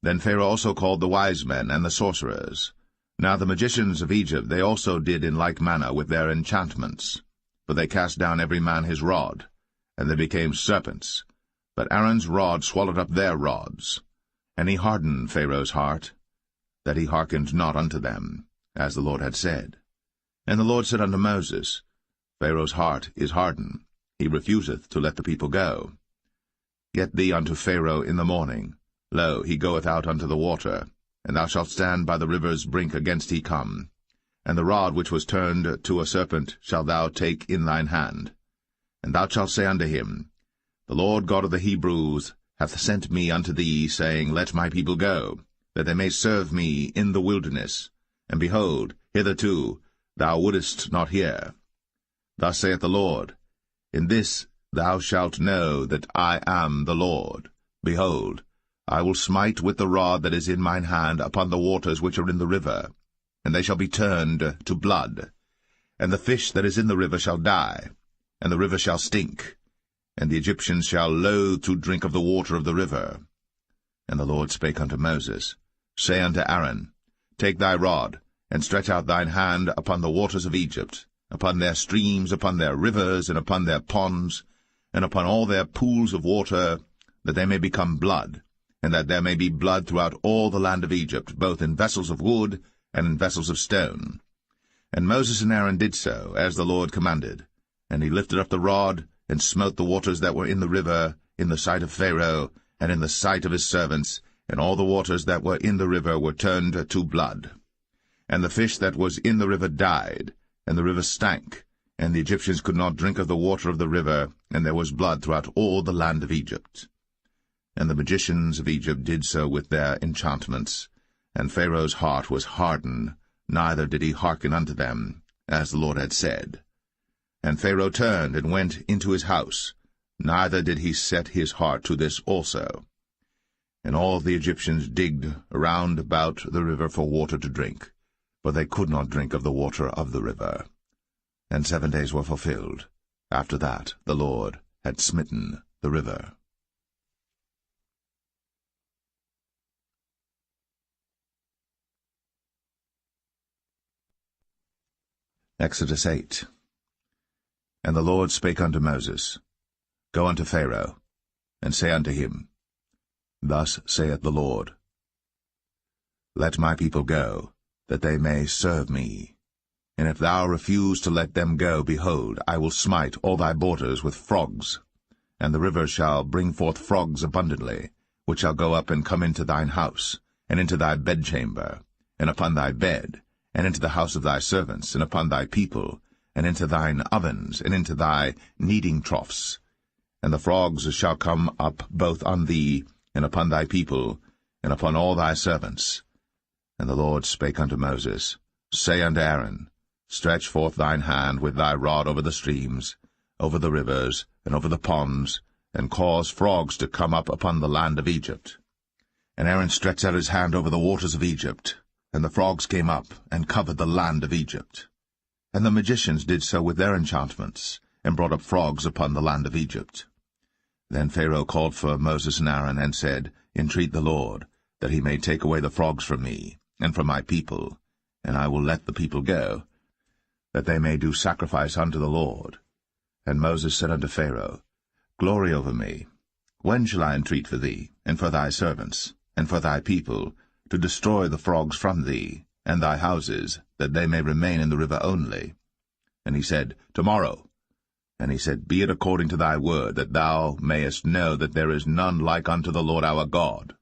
Then Pharaoh also called the wise men and the sorcerers. Now the magicians of Egypt they also did in like manner with their enchantments. For they cast down every man his rod, and they became serpents. But Aaron's rod swallowed up their rods. And he hardened Pharaoh's heart, that he hearkened not unto them, as the Lord had said. And the Lord said unto Moses, Pharaoh's heart is hardened, he refuseth to let the people go. Get thee unto Pharaoh in the morning. Lo, he goeth out unto the water, and thou shalt stand by the river's brink against he come. And the rod which was turned to a serpent shalt thou take in thine hand. And thou shalt say unto him, The Lord God of the Hebrews hath sent me unto thee, saying, Let my people go, that they may serve me in the wilderness. And behold, hitherto thou wouldest not hear. Thus saith the Lord, In this thou shalt know that I am the Lord. Behold, I will smite with the rod that is in mine hand upon the waters which are in the river, and they shall be turned to blood. And the fish that is in the river shall die, and the river shall stink, and the Egyptians shall loathe to drink of the water of the river. And the Lord spake unto Moses, Say unto Aaron, Take thy rod, and stretch out thine hand upon the waters of Egypt, upon their streams, upon their rivers, and upon their ponds, and upon all their pools of water, that they may become blood, and that there may be blood throughout all the land of Egypt, both in vessels of wood and in vessels of stone. And Moses and Aaron did so, as the Lord commanded. And he lifted up the rod, and smote the waters that were in the river, in the sight of Pharaoh, and in the sight of his servants, and all the waters that were in the river were turned to blood. And the fish that was in the river died, and the river stank, and the Egyptians could not drink of the water of the river, and there was blood throughout all the land of Egypt. And the magicians of Egypt did so with their enchantments, and Pharaoh's heart was hardened, neither did he hearken unto them, as the Lord had said. And Pharaoh turned and went into his house, neither did he set his heart to this also. And all the Egyptians digged around about the river for water to drink, for they could not drink of the water of the river. And 7 days were fulfilled. After that the Lord had smitten the river. Exodus 8. And the Lord spake unto Moses, Go unto Pharaoh, and say unto him, Thus saith the Lord, Let my people go, that they may serve me. And if thou refuse to let them go, behold, I will smite all thy borders with frogs, and the river shall bring forth frogs abundantly, which shall go up and come into thine house, and into thy bedchamber, and upon thy bed, and into the house of thy servants, and upon thy people, and into thine ovens, and into thy kneading troughs. And the frogs shall come up both on thee, and upon thy people, and upon all thy servants. And the Lord spake unto Moses, Say unto Aaron, Stretch forth thine hand with thy rod over the streams, over the rivers, and over the ponds, and cause frogs to come up upon the land of Egypt. And Aaron stretched out his hand over the waters of Egypt, and the frogs came up, and covered the land of Egypt. And the magicians did so with their enchantments, and brought up frogs upon the land of Egypt. Then Pharaoh called for Moses and Aaron, and said, Entreat the Lord, that he may take away the frogs from me, and from my people, and I will let the people go, that they may do sacrifice unto the Lord. And Moses said unto Pharaoh, Glory over me. When shall I entreat for thee, and for thy servants, and for thy people, to destroy the frogs from thee, and thy houses, that they may remain in the river only? And he said, Tomorrow. And he said, Be it according to thy word, that thou mayest know that there is none like unto the Lord our God.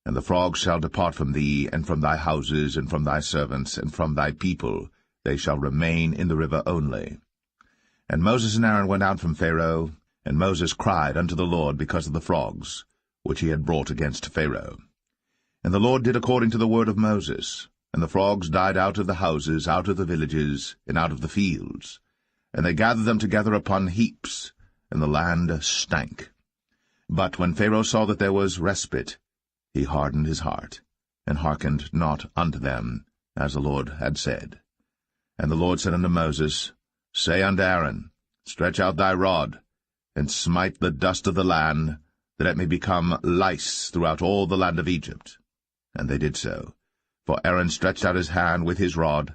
And the frogs shall depart from thee, and from thy houses, and from thy servants, and from thy people, they shall remain in the river only. And Moses and Aaron went out from Pharaoh, and Moses cried unto the Lord because of the frogs, which he had brought against Pharaoh. And the Lord did according to the word of Moses, and the frogs died out of the houses, out of the villages, and out of the fields. And they gathered them together upon heaps, and the land stank. But when Pharaoh saw that there was respite, he hardened his heart, and hearkened not unto them, as the Lord had said. And the Lord said unto Moses, Say unto Aaron, Stretch out thy rod, and smite the dust of the land, that it may become lice throughout all the land of Egypt. And they did so. For Aaron stretched out his hand with his rod,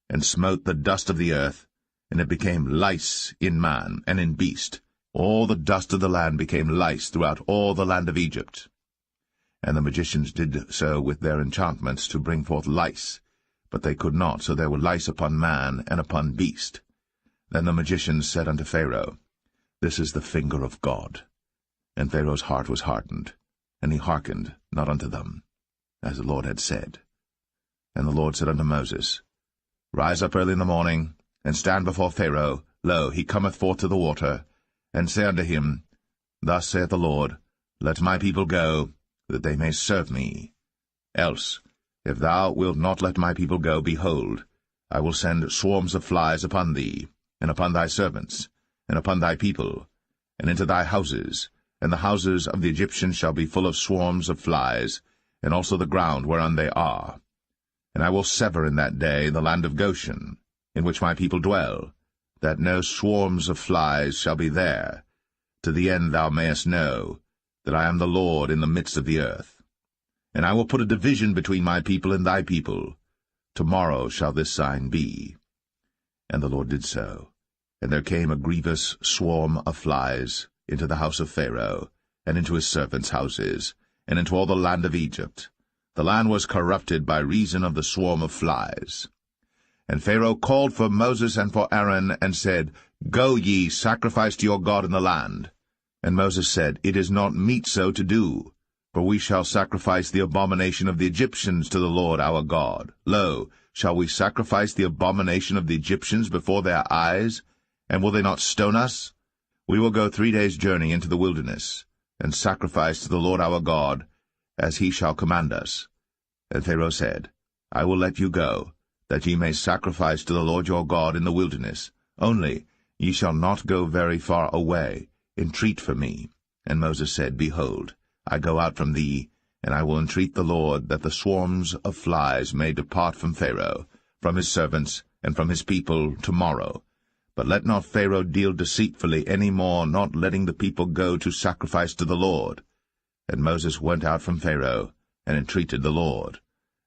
and smote the dust of the earth, and it became lice in man and in beast. All the dust of the land became lice throughout all the land of Egypt. And the magicians did so with their enchantments to bring forth lice, but they could not, so there were lice upon man and upon beast. Then the magicians said unto Pharaoh, This is the finger of God. And Pharaoh's heart was hardened, and he hearkened not unto them, as the Lord had said. And the Lord said unto Moses, Rise up early in the morning, and stand before Pharaoh. Lo, he cometh forth to the water. And say unto him, Thus saith the Lord, Let my people go, that they may serve me. Else, if thou wilt not let my people go, behold, I will send swarms of flies upon thee, and upon thy servants, and upon thy people, and into thy houses, and the houses of the Egyptians shall be full of swarms of flies, and also the ground whereon they are. And I will sever in that day the land of Goshen, in which my people dwell, that no swarms of flies shall be there, to the end thou mayest know that I am the Lord in the midst of the earth. And I will put a division between my people and thy people. Tomorrow shall this sign be. And the Lord did so. And there came a grievous swarm of flies into the house of Pharaoh, and into his servants' houses, and into all the land of Egypt. The land was corrupted by reason of the swarm of flies. And Pharaoh called for Moses and for Aaron, and said, Go ye, sacrifice to your God in the land. And Moses said, It is not meet so to do, for we shall sacrifice the abomination of the Egyptians to the Lord our God. Lo, shall we sacrifice the abomination of the Egyptians before their eyes? And will they not stone us? We will go 3 days' journey into the wilderness, and sacrifice to the Lord our God, as he shall command us. And Pharaoh said, I will let you go, that ye may sacrifice to the Lord your God in the wilderness. Only ye shall not go very far away. Entreat for me. And Moses said, Behold, I go out from thee, and I will entreat the Lord that the swarms of flies may depart from Pharaoh, from his servants, and from his people tomorrow. But let not Pharaoh deal deceitfully any more, not letting the people go to sacrifice to the Lord. And Moses went out from Pharaoh, and entreated the Lord.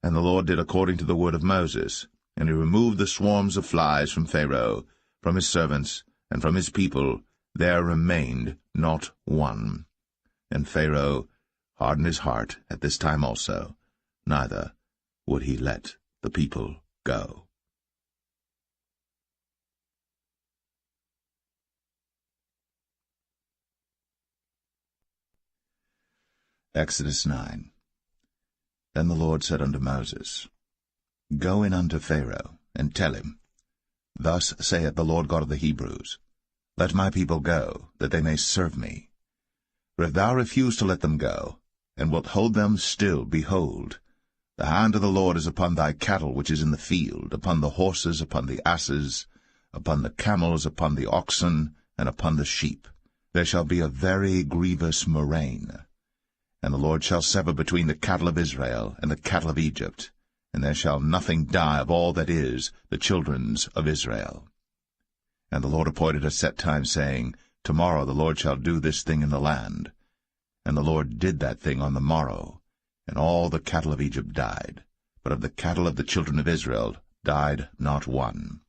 And the Lord did according to the word of Moses, and he removed the swarms of flies from Pharaoh, from his servants, and from his people. There remained not one. And Pharaoh hardened his heart at this time also, neither would he let the people go. Exodus 9. Then the Lord said unto Moses, Go in unto Pharaoh, and tell him, Thus saith the Lord God of the Hebrews, Let my people go, that they may serve me. For if thou refuse to let them go, and wilt hold them still, behold, the hand of the Lord is upon thy cattle which is in the field, upon the horses, upon the asses, upon the camels, upon the oxen, and upon the sheep. There shall be a very grievous murrain. And the Lord shall sever between the cattle of Israel and the cattle of Egypt, and there shall nothing die of all that is the children's of Israel. And the Lord appointed a set time, saying, Tomorrow the Lord shall do this thing in the land. And the Lord did that thing on the morrow, and all the cattle of Egypt died, but of the cattle of the children of Israel died not one.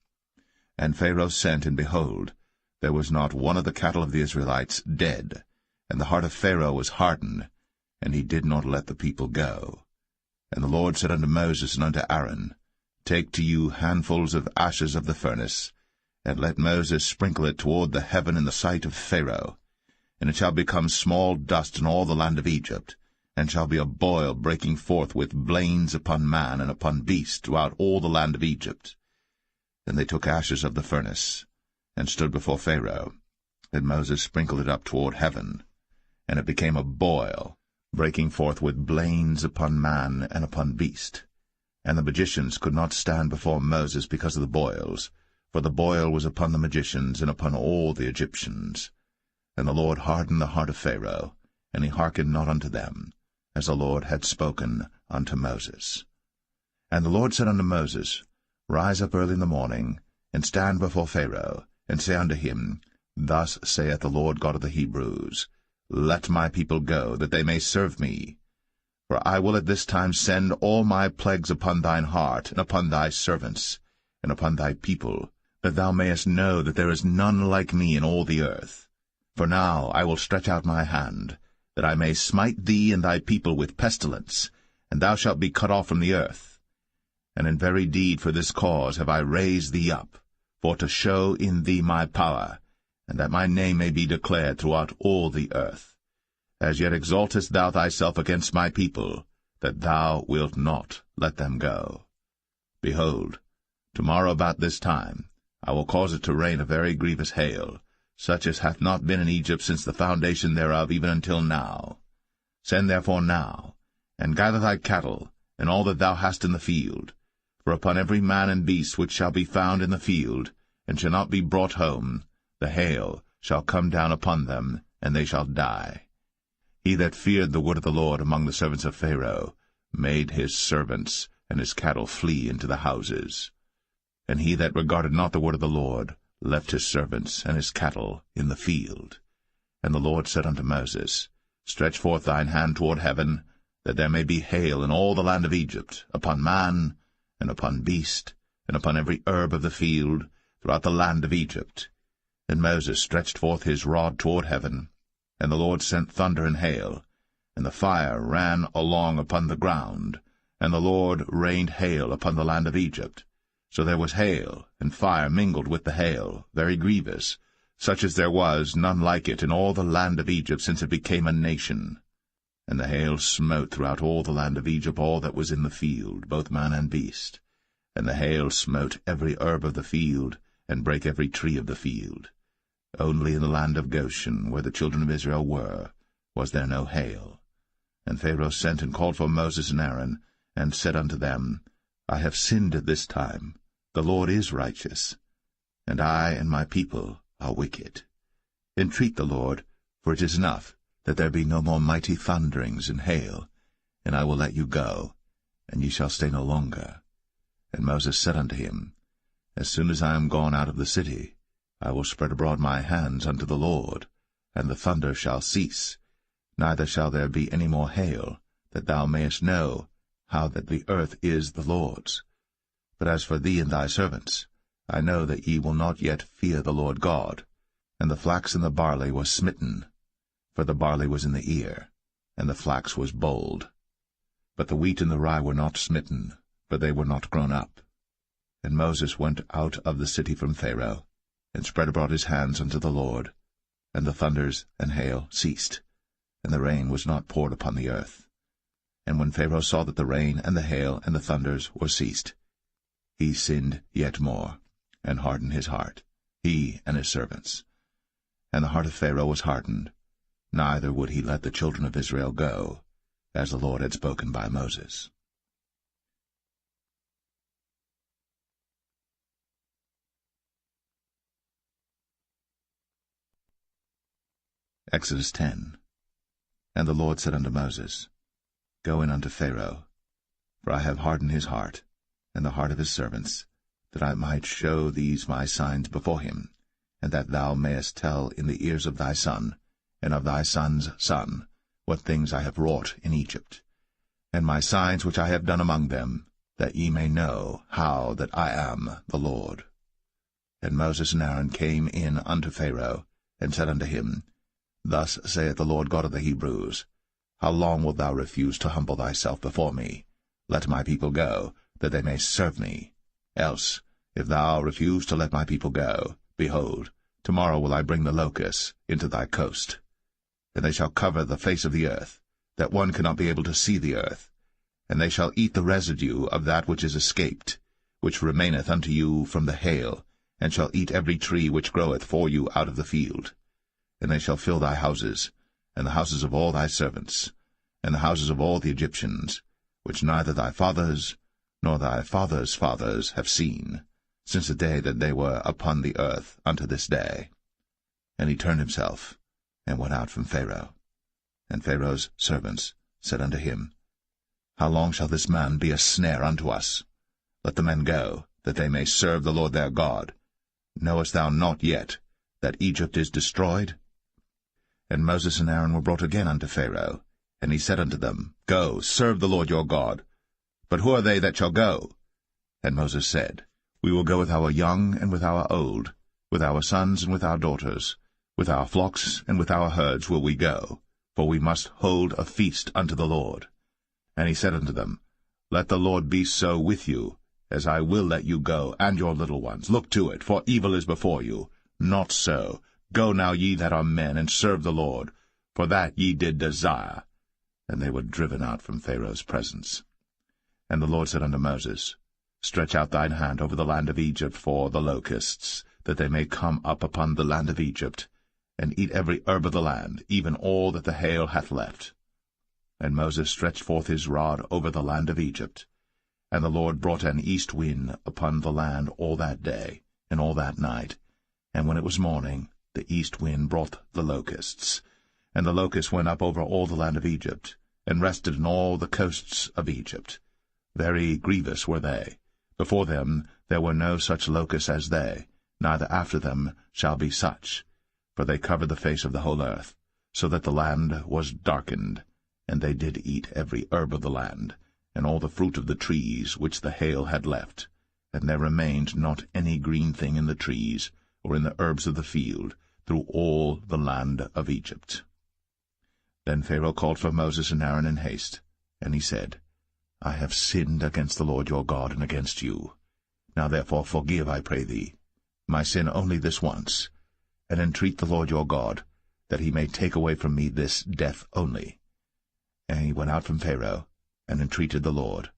And Pharaoh sent, and behold, there was not one of the cattle of the Israelites dead, and the heart of Pharaoh was hardened, and he did not let the people go. And the Lord said unto Moses and unto Aaron, Take to you handfuls of ashes of the furnace, and let Moses sprinkle it toward the heaven in the sight of Pharaoh. And it shall become small dust in all the land of Egypt, and shall be a boil breaking forth with blains upon man and upon beast throughout all the land of Egypt. Then they took ashes of the furnace, and stood before Pharaoh. Then Moses sprinkled it up toward heaven, and it became a boil, breaking forth with blains upon man and upon beast. And the magicians could not stand before Moses because of the boils, for the boil was upon the magicians and upon all the Egyptians. And the Lord hardened the heart of Pharaoh, and he hearkened not unto them, as the Lord had spoken unto Moses. And the Lord said unto Moses, Rise up early in the morning, and stand before Pharaoh, and say unto him, Thus saith the Lord God of the Hebrews, Let my people go, that they may serve me. For I will at this time send all my plagues upon thine heart, and upon thy servants, and upon thy people, that thou mayest know that there is none like me in all the earth. For now I will stretch out my hand, that I may smite thee and thy people with pestilence, and thou shalt be cut off from the earth. And in very deed for this cause have I raised thee up, for to show in thee my power, and that my name may be declared throughout all the earth. As yet exaltest thou thyself against my people, that thou wilt not let them go. Behold, tomorrow about this time I will cause it to rain a very grievous hail, such as hath not been in Egypt since the foundation thereof even until now. Send therefore now, and gather thy cattle, and all that thou hast in the field. For upon every man and beast which shall be found in the field, and shall not be brought home, the hail shall come down upon them, and they shall die. He that feared the word of the Lord among the servants of Pharaoh made his servants and his cattle flee into the houses. And he that regarded not the word of the Lord left his servants and his cattle in the field. And the Lord said unto Moses, Stretch forth thine hand toward heaven, that there may be hail in all the land of Egypt, upon man, and upon beast, and upon every herb of the field, throughout the land of Egypt. And Moses stretched forth his rod toward heaven, and the Lord sent thunder and hail, and the fire ran along upon the ground, and the Lord rained hail upon the land of Egypt. So there was hail, and fire mingled with the hail, very grievous, such as there was none like it in all the land of Egypt since it became a nation. And the hail smote throughout all the land of Egypt all that was in the field, both man and beast. And the hail smote every herb of the field, and brake every tree of the field. Only in the land of Goshen, where the children of Israel were, was there no hail. And Pharaoh sent and called for Moses and Aaron, and said unto them, I have sinned at this time. The Lord is righteous, and I and my people are wicked. Entreat the Lord, for it is enough that there be no more mighty thunderings and hail, and I will let you go, and ye shall stay no longer. And Moses said unto him, As soon as I am gone out of the city, I will spread abroad my hands unto the Lord, and the thunder shall cease, neither shall there be any more hail, that thou mayest know how that the earth is the Lord's. But as for thee and thy servants, I know that ye will not yet fear the Lord God. And the flax and the barley were smitten, for the barley was in the ear, and the flax was bold. But the wheat and the rye were not smitten, for they were not grown up. And Moses went out of the city from Pharaoh, and spread abroad his hands unto the Lord, and the thunders and hail ceased, and the rain was not poured upon the earth. And when Pharaoh saw that the rain and the hail and the thunders were ceased, he sinned yet more, and hardened his heart, he and his servants. And the heart of Pharaoh was hardened, neither would he let the children of Israel go, as the Lord had spoken by Moses. Exodus 10. And the Lord said unto Moses, Go in unto Pharaoh, for I have hardened his heart, and the heart of his servants, that I might show these my signs before him, and that thou mayest tell in the ears of thy son, and of thy son's son, what things I have wrought in Egypt, and my signs which I have done among them, that ye may know how that I am the Lord. And Moses and Aaron came in unto Pharaoh, and said unto him, Thus saith the Lord God of the Hebrews, How long wilt thou refuse to humble thyself before me? Let my people go, that they may serve me. Else, if thou refuse to let my people go, behold, tomorrow will I bring the locusts into thy coast. And they shall cover the face of the earth, that one cannot be able to see the earth. And they shall eat the residue of that which is escaped, which remaineth unto you from the hail, and shall eat every tree which groweth for you out of the field. And they shall fill thy houses, and the houses of all thy servants, and the houses of all the Egyptians, which neither thy fathers nor thy fathers' fathers have seen, since the day that they were upon the earth unto this day. And he turned himself, and went out from Pharaoh. And Pharaoh's servants said unto him, How long shall this man be a snare unto us? Let the men go, that they may serve the Lord their God. Knowest thou not yet that Egypt is destroyed? And Moses and Aaron were brought again unto Pharaoh, and he said unto them, Go, serve the Lord your God. But who are they that shall go? And Moses said, We will go with our young and with our old, with our sons and with our daughters, with our flocks and with our herds will we go, for we must hold a feast unto the Lord. And he said unto them, Let the Lord be so with you, as I will let you go, and your little ones. Look to it, for evil is before you. Not so. Go now, ye that are men, and serve the Lord, for that ye did desire. And they were driven out from Pharaoh's presence. And the Lord said unto Moses, Stretch out thine hand over the land of Egypt for the locusts, that they may come up upon the land of Egypt, and eat every herb of the land, even all that the hail hath left. And Moses stretched forth his rod over the land of Egypt. And the Lord brought an east wind upon the land all that day, and all that night. And when it was morning, the east wind brought the locusts. And the locusts went up over all the land of Egypt, and rested in all the coasts of Egypt. Very grievous were they. Before them there were no such locusts as they, neither after them shall be such. For they covered the face of the whole earth, so that the land was darkened. And they did eat every herb of the land, and all the fruit of the trees which the hail had left. And there remained not any green thing in the trees, or in the herbs of the field, through all the land of Egypt. Then Pharaoh called for Moses and Aaron in haste, and he said, I have sinned against the Lord your God and against you. Now therefore forgive, I pray thee, my sin only this once, and entreat the Lord your God, that he may take away from me this death only. And he went out from Pharaoh, and entreated the Lord.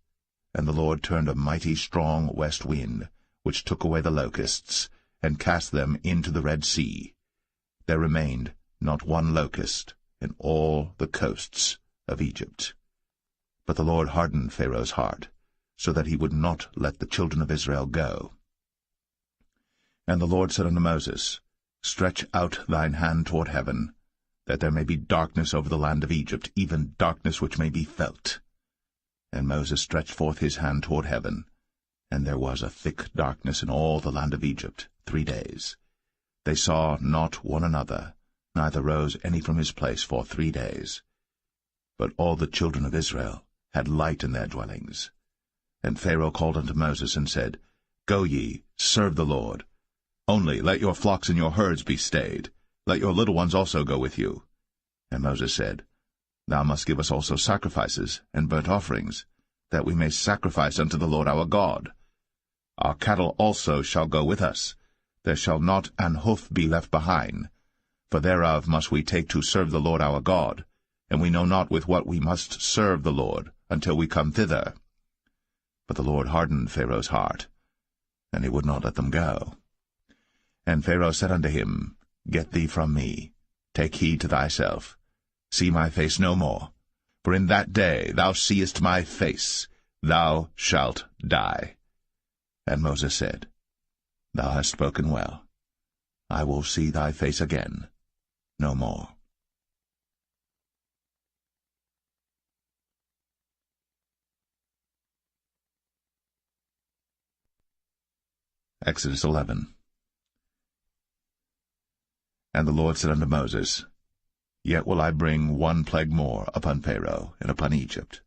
And the Lord turned a mighty strong west wind, which took away the locusts, and cast them into the Red Sea. There remained not one locust in all the coasts of Egypt. But the Lord hardened Pharaoh's heart, so that he would not let the children of Israel go. And the Lord said unto Moses, Stretch out thine hand toward heaven, that there may be darkness over the land of Egypt, even darkness which may be felt. And Moses stretched forth his hand toward heaven, and there was a thick darkness in all the land of Egypt 3 days. They saw not one another, neither rose any from his place for 3 days. But all the children of Israel had light in their dwellings. And Pharaoh called unto Moses, and said, Go ye, serve the Lord. Only let your flocks and your herds be stayed. Let your little ones also go with you. And Moses said, Thou must give us also sacrifices and burnt offerings, that we may sacrifice unto the Lord our God. Our cattle also shall go with us. There shall not an hoof be left behind, for thereof must we take to serve the Lord our God, and we know not with what we must serve the Lord until we come thither. But the Lord hardened Pharaoh's heart, and he would not let them go. And Pharaoh said unto him, Get thee from me, take heed to thyself, see my face no more, for in that day thou seest my face, thou shalt die. And Moses said, Thou hast spoken well. I will see thy face again no more. Exodus 11. And the Lord said unto Moses, Yet will I bring one plague more upon Pharaoh and upon Egypt.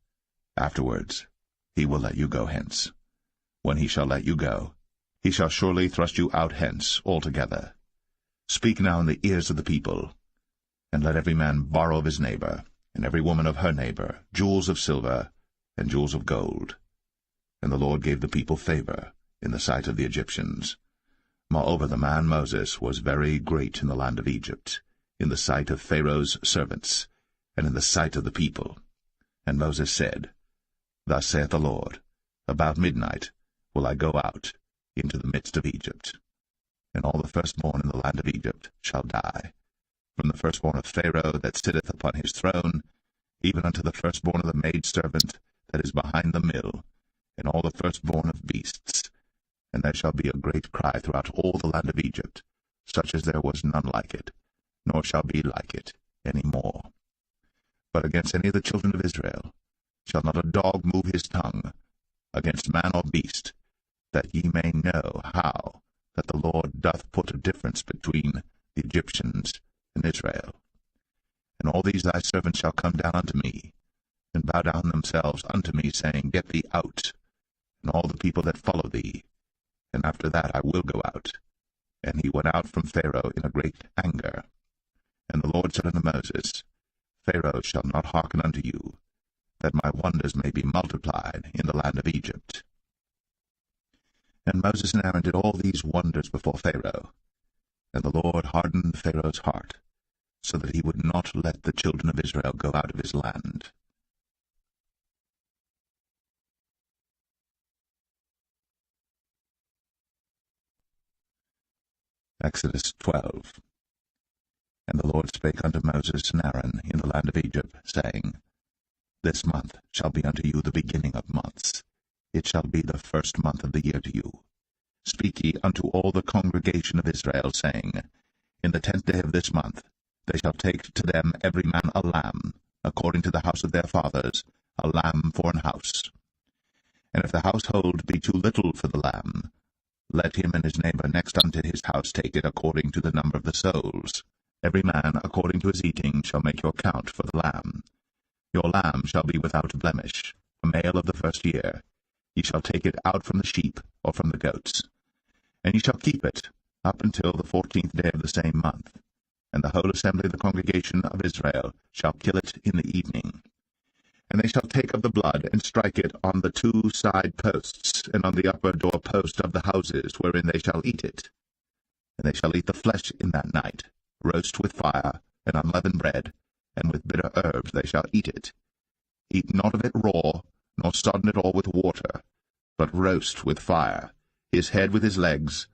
Afterwards he will let you go hence. When he shall let you go, he shall surely thrust you out hence altogether. Speak now in the ears of the people, and let every man borrow of his neighbor, and every woman of her neighbor, jewels of silver and jewels of gold. And the Lord gave the people favor in the sight of the Egyptians. Moreover, the man Moses was very great in the land of Egypt, in the sight of Pharaoh's servants, and in the sight of the people. And Moses said, Thus saith the Lord, About midnight will I go out into the midst of Egypt, and all the firstborn in the land of Egypt shall die, from the firstborn of Pharaoh that sitteth upon his throne, even unto the firstborn of the maidservant that is behind the mill, and all the firstborn of beasts. And there shall be a great cry throughout all the land of Egypt, such as there was none like it, nor shall be like it any more. But against any of the children of Israel shall not a dog move his tongue, against man or beast, that ye may know how that the Lord doth put a difference between the Egyptians and Israel. And all these thy servants shall come down unto me, and bow down themselves unto me, saying, Get thee out, and all the people that follow thee. And after that I will go out. And he went out from Pharaoh in a great anger. And the Lord said unto Moses, Pharaoh shall not hearken unto you, that my wonders may be multiplied in the land of Egypt. And Moses and Aaron did all these wonders before Pharaoh. And the Lord hardened Pharaoh's heart, so that he would not let the children of Israel go out of his land. Exodus 12. And the Lord spake unto Moses and Aaron in the land of Egypt, saying, This month shall be unto you the beginning of months. It shall be the first month of the year to you. Speak ye unto all the congregation of Israel, saying, In the 10th day of this month they shall take to them every man a lamb, according to the house of their fathers, a lamb for an house. And if the household be too little for the lamb, let him and his neighbor next unto his house take it according to the number of the souls. Every man according to his eating shall make your count for the lamb. Your lamb shall be without blemish, a male of the first year. Ye shall take it out from the sheep or from the goats. And ye shall keep it up until the 14th day of the same month. And the whole assembly of the congregation of Israel shall kill it in the evening. And they shall take of the blood, and strike it on the 2 side posts, and on the upper door post of the houses wherein they shall eat it. And they shall eat the flesh in that night, roast with fire, and unleavened bread, and with bitter herbs they shall eat it. Eat not of it raw, nor sodden it all with water, but roast with fire, his head with his legs,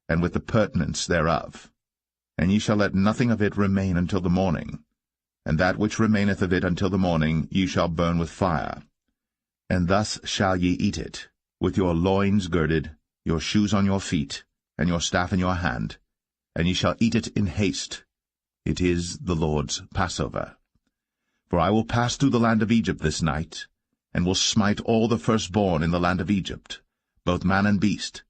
and with the purtenance thereof. And ye shall let nothing of it remain until the morning. And that which remaineth of it until the morning ye shall burn with fire. And thus shall ye eat it, with your loins girded, your shoes on your feet, and your staff in your hand, and ye shall eat it in haste. It is the Lord's Passover. For I will pass through the land of Egypt this night, and will smite all the firstborn in the land of Egypt, both man and beast,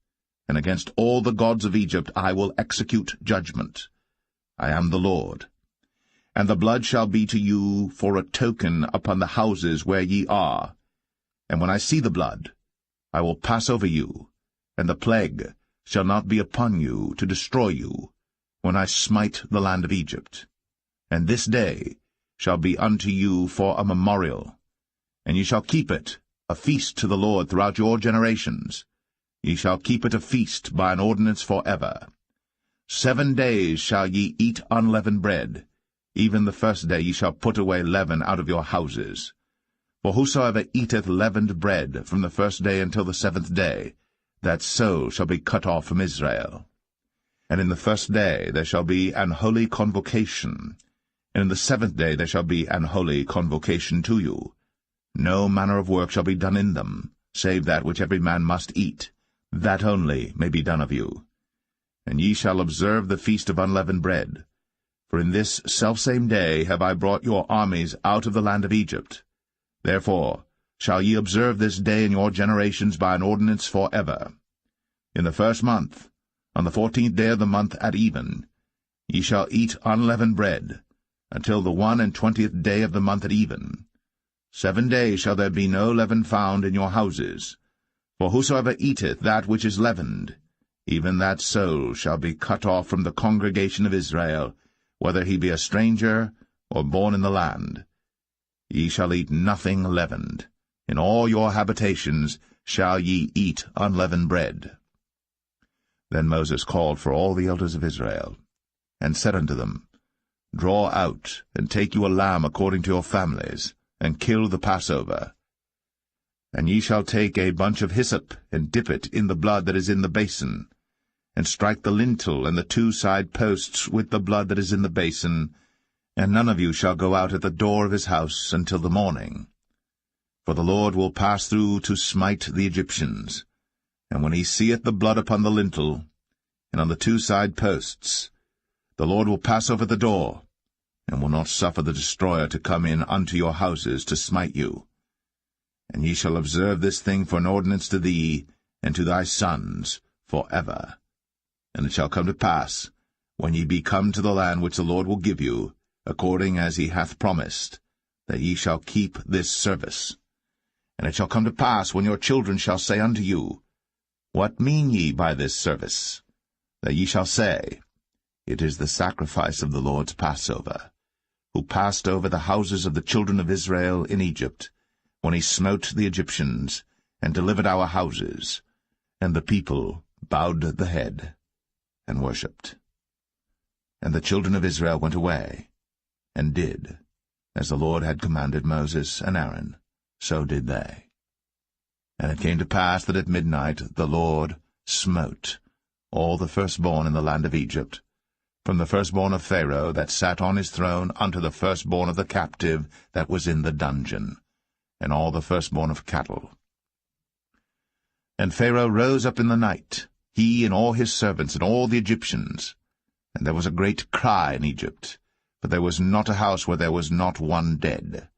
and against all the gods of Egypt I will execute judgment. I am the Lord. And the blood shall be to you for a token upon the houses where ye are. And when I see the blood, I will pass over you, and the plague shall not be upon you to destroy you, when I smite the land of Egypt. And this day shall be unto you for a memorial, and ye shall keep it a feast to the Lord throughout your generations. Ye shall keep it a feast by an ordinance for ever. 7 days shall ye eat unleavened bread. Even the first day ye shall put away leaven out of your houses. For whosoever eateth leavened bread from the first day until the 7th day, that soul shall be cut off from Israel. And in the first day there shall be an holy convocation, and in the 7th day there shall be an holy convocation to you. No manner of work shall be done in them, save that which every man must eat, that only may be done of you. And ye shall observe the feast of unleavened bread. For in this selfsame day have I brought your armies out of the land of Egypt. Therefore shall ye observe this day in your generations by an ordinance for ever. In the 1st month, on the 14th day of the month at even, Ye shall eat unleavened bread, until the 21st day of the month at even. 7 days shall there be no leaven found in your houses. For whosoever eateth that which is leavened, even that soul shall be cut off from the congregation of Israel, whether he be a stranger or born in the land. Ye shall eat nothing leavened. In all your habitations shall ye eat unleavened bread. Then Moses called for all the elders of Israel, and said unto them, Draw out, and take you a lamb according to your families, and kill the Passover. And ye shall take a bunch of hyssop, and dip it in the blood that is in the basin, and strike the lintel and the 2 side posts with the blood that is in the basin, and none of you shall go out at the door of his house until the morning. For the Lord will pass through to smite the Egyptians. And when he seeth the blood upon the lintel, and on the 2 side posts, the Lord will pass over the door, and will not suffer the destroyer to come in unto your houses to smite you. And ye shall observe this thing for an ordinance to thee, and to thy sons, for ever. And it shall come to pass, when ye be come to the land which the Lord will give you, according as he hath promised, that ye shall keep this service. And it shall come to pass, when your children shall say unto you, What mean ye by this service? That ye shall say, It is the sacrifice of the Lord's Passover, who passed over the houses of the children of Israel in Egypt, when he smote the Egyptians, and delivered our houses. And the people bowed the head, and worshipped. And the children of Israel went away, and did, as the Lord had commanded Moses and Aaron, so did they. And it came to pass that at midnight the Lord smote all the firstborn in the land of Egypt, from the firstborn of Pharaoh that sat on his throne unto the firstborn of the captive that was in the dungeon, and all the firstborn of cattle. And Pharaoh rose up in the night, he and all his servants and all the Egyptians, and there was a great cry in Egypt, for there was not a house where there was not one dead.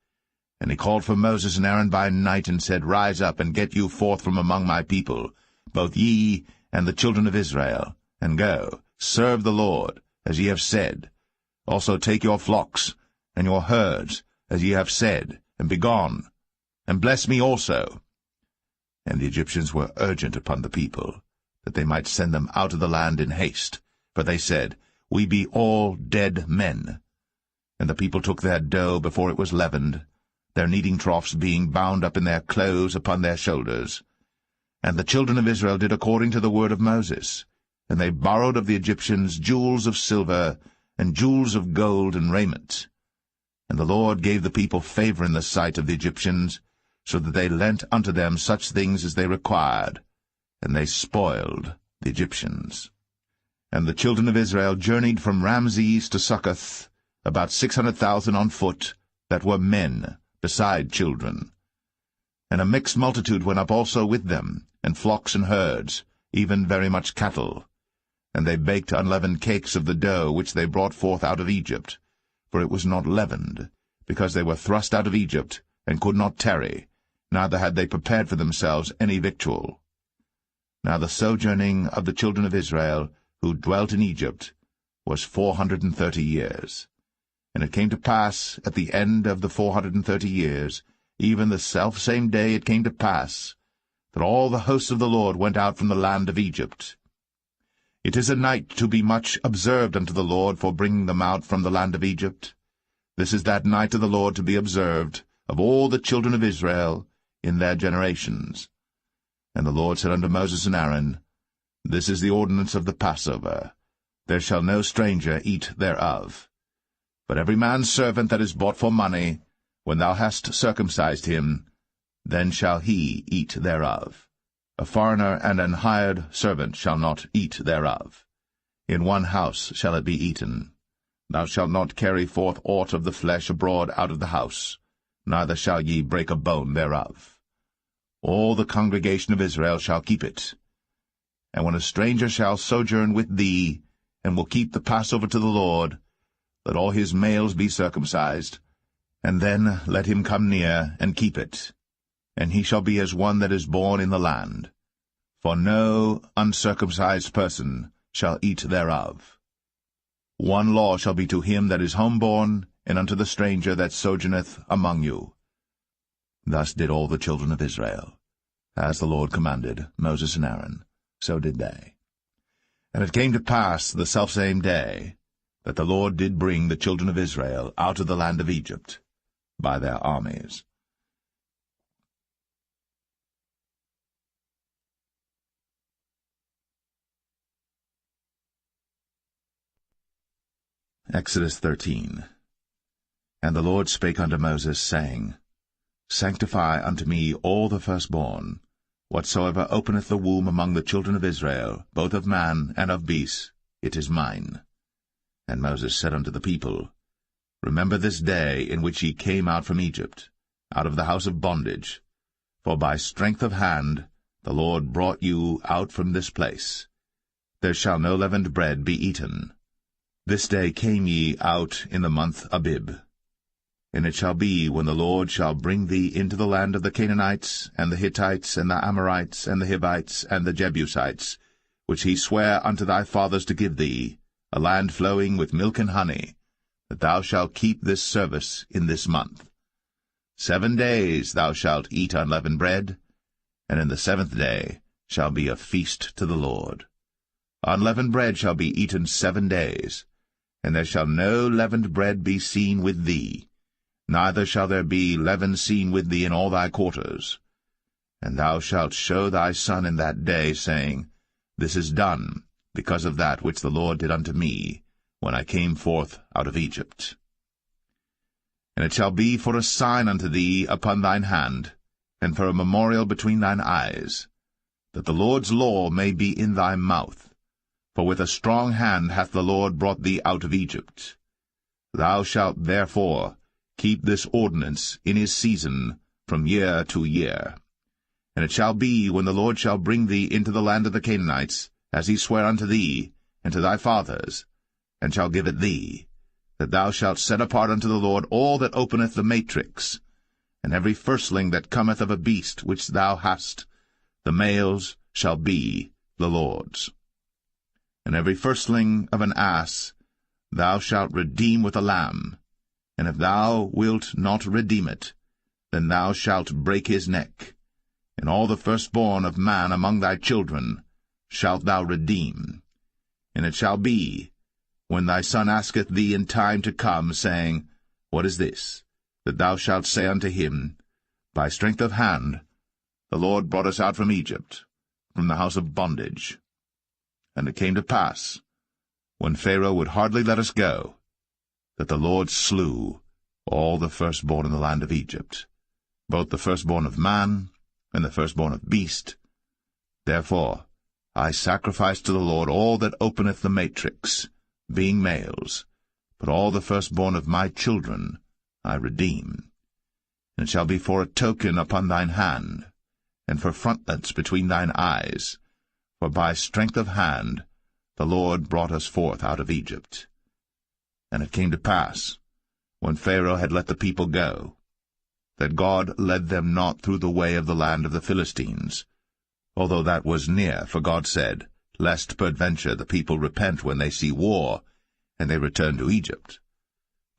And he called for Moses and Aaron by night, and said, Rise up, and get you forth from among my people, both ye and the children of Israel, and go, serve the Lord, as ye have said. Also take your flocks and your herds, as ye have said, and be gone, and bless me also. And the Egyptians were urgent upon the people, that they might send them out of the land in haste, for they said, We be all dead men. And the people took their dough before it was leavened, their kneading troughs being bound up in their clothes upon their shoulders. And the children of Israel did according to the word of Moses, and they borrowed of the Egyptians jewels of silver, and jewels of gold and raiment. And the Lord gave the people favor in the sight of the Egyptians, so that they lent unto them such things as they required, and they spoiled the Egyptians. And the children of Israel journeyed from Ramses to Succoth, about 600,000 on foot, that were men, beside children. And a mixed multitude went up also with them, and flocks and herds, even very much cattle. And they baked unleavened cakes of the dough which they brought forth out of Egypt, for it was not leavened, because they were thrust out of Egypt, and could not tarry, neither had they prepared for themselves any victual. Now the sojourning of the children of Israel, who dwelt in Egypt, was 430 years. And it came to pass, at the end of the 430 years, even the selfsame day it came to pass, that all the hosts of the Lord went out from the land of Egypt. It is a night to be much observed unto the Lord for bringing them out from the land of Egypt. This is that night of the Lord to be observed of all the children of Israel in their generations. And the Lord said unto Moses and Aaron, This is the ordinance of the Passover. There shall no stranger eat thereof. But every man's servant that is bought for money, when thou hast circumcised him, then shall he eat thereof. A foreigner and an hired servant shall not eat thereof. In one house shall it be eaten. Thou shalt not carry forth aught of the flesh abroad out of the house, neither shall ye break a bone thereof. All the congregation of Israel shall keep it. And when a stranger shall sojourn with thee, and will keep the Passover to the Lord, let all his males be circumcised, and then let him come near and keep it. And he shall be as one that is born in the land. For no uncircumcised person shall eat thereof. one law shall be to him that is homeborn, and unto the stranger that sojourneth among you. Thus did all the children of Israel. As the Lord commanded Moses and Aaron, so did they. And it came to pass the selfsame day, that the Lord did bring the children of Israel out of the land of Egypt by their armies. Exodus 13. And the Lord spake unto Moses, saying, Sanctify unto me all the firstborn, whatsoever openeth the womb among the children of Israel, both of man and of beast, it is mine. And Moses said unto the people, Remember this day in which ye came out from Egypt, out of the house of bondage, for by strength of hand the Lord brought you out from this place. There shall no leavened bread be eaten. This day came ye out in the month Abib. And it shall be, when the Lord shall bring thee into the land of the Canaanites, and the Hittites, and the Amorites, and the Hivites, and the Jebusites, which he sware unto thy fathers to give thee, a land flowing with milk and honey, that thou shalt keep this service in this month. 7 days thou shalt eat unleavened bread, and in the 7th day shall be a feast to the Lord. Unleavened bread shall be eaten 7 days, and there shall no leavened bread be seen with thee, neither shall there be leaven seen with thee in all thy quarters. And thou shalt show thy son in that day, saying, This is done, because of that which the Lord did unto me, when I came forth out of Egypt. And it shall be for a sign unto thee upon thine hand, and for a memorial between thine eyes, that the Lord's law may be in thy mouth. For with a strong hand hath the Lord brought thee out of Egypt. Thou shalt therefore keep this ordinance in his season from year to year. And it shall be, when the Lord shall bring thee into the land of the Canaanites, as he sware unto thee, and to thy fathers, and shall give it thee, that thou shalt set apart unto the Lord all that openeth the matrix, and every firstling that cometh of a beast which thou hast, the males shall be the Lord's. And every firstling of an ass thou shalt redeem with a lamb, and if thou wilt not redeem it, then thou shalt break his neck. And all the firstborn of man among thy children shalt thou redeem. And it shall be, when thy son asketh thee in time to come, saying, What is this? That thou shalt say unto him, By strength of hand the Lord brought us out from Egypt, from the house of bondage. And it came to pass, when Pharaoh would hardly let us go, that the Lord slew all the firstborn in the land of Egypt, both the firstborn of man and the firstborn of beast. Therefore I sacrifice to the Lord all that openeth the matrix, being males, but all the firstborn of my children I redeem. And it shall be for a token upon thine hand, and for frontlets between thine eyes, for by strength of hand the Lord brought us forth out of Egypt. And it came to pass, when Pharaoh had let the people go, that God led them not through the way of the land of the Philistines, although that was near, for God said, Lest peradventure the people repent when they see war, and they return to Egypt.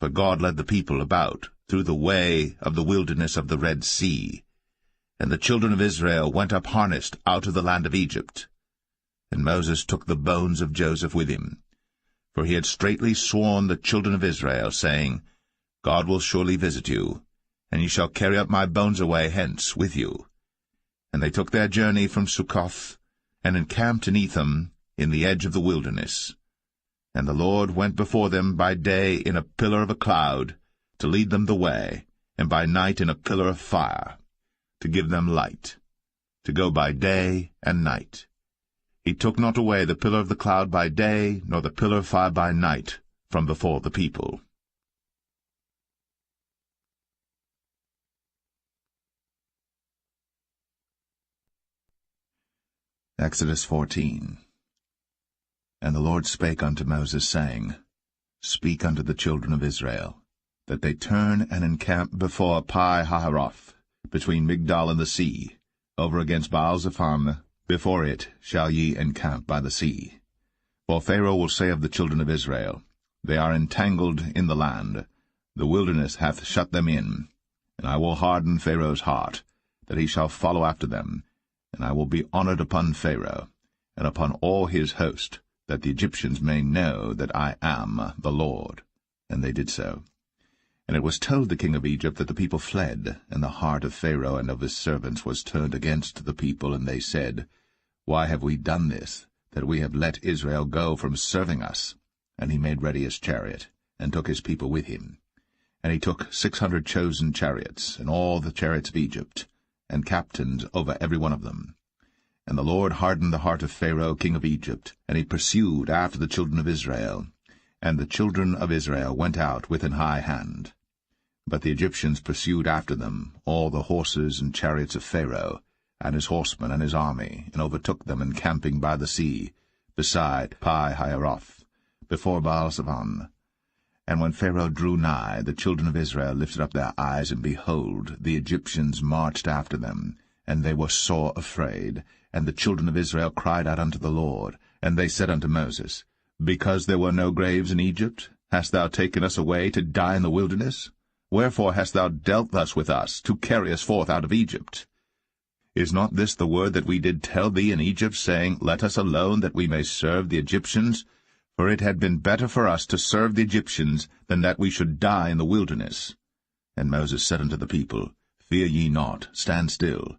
For God led the people about through the way of the wilderness of the Red Sea, and the children of Israel went up harnessed out of the land of Egypt. And Moses took the bones of Joseph with him, for he had straitly sworn the children of Israel, saying, God will surely visit you, and ye shall carry up my bones away hence with you. And they took their journey from Succoth, and encamped in Etham, in the edge of the wilderness. And the Lord went before them by day in a pillar of a cloud, to lead them the way, and by night in a pillar of fire, to give them light, to go by day and night. He took not away the pillar of the cloud by day, nor the pillar of fire by night, from before the people. Exodus 14. And the Lord spake unto Moses, saying, Speak unto the children of Israel, that they turn and encamp before Pi-hahiroth, between Migdol and the sea, over against Baal-zephon. Before it shall ye encamp by the sea. For Pharaoh will say of the children of Israel, They are entangled in the land. The wilderness hath shut them in. And I will harden Pharaoh's heart, that he shall follow after them. And I will be honored upon Pharaoh, and upon all his host, that the Egyptians may know that I am the Lord. And they did so. And it was told the king of Egypt that the people fled, and the heart of Pharaoh and of his servants was turned against the people, and they said, Why have we done this, that we have let Israel go from serving us? And he made ready his chariot, and took his people with him. And he took 600 chosen chariots, and all the chariots of Egypt, and captains over every one of them. And the Lord hardened the heart of Pharaoh king of Egypt, and he pursued after the children of Israel. And the children of Israel went out with an high hand. But the Egyptians pursued after them, all the horses and chariots of Pharaoh, and his horsemen and his army, and overtook them encamping by the sea, beside Pi-hahiroth, before Baal-zephon. And when Pharaoh drew nigh, the children of Israel lifted up their eyes, and behold, the Egyptians marched after them, and they were sore afraid. And the children of Israel cried out unto the Lord, and they said unto Moses, Because there were no graves in Egypt, hast thou taken us away to die in the wilderness? Wherefore hast thou dealt thus with us, to carry us forth out of Egypt? Is not this the word that we did tell thee in Egypt, saying, Let us alone, that we may serve the Egyptians? For it had been better for us to serve the Egyptians, than that we should die in the wilderness. And Moses said unto the people, Fear ye not, stand still,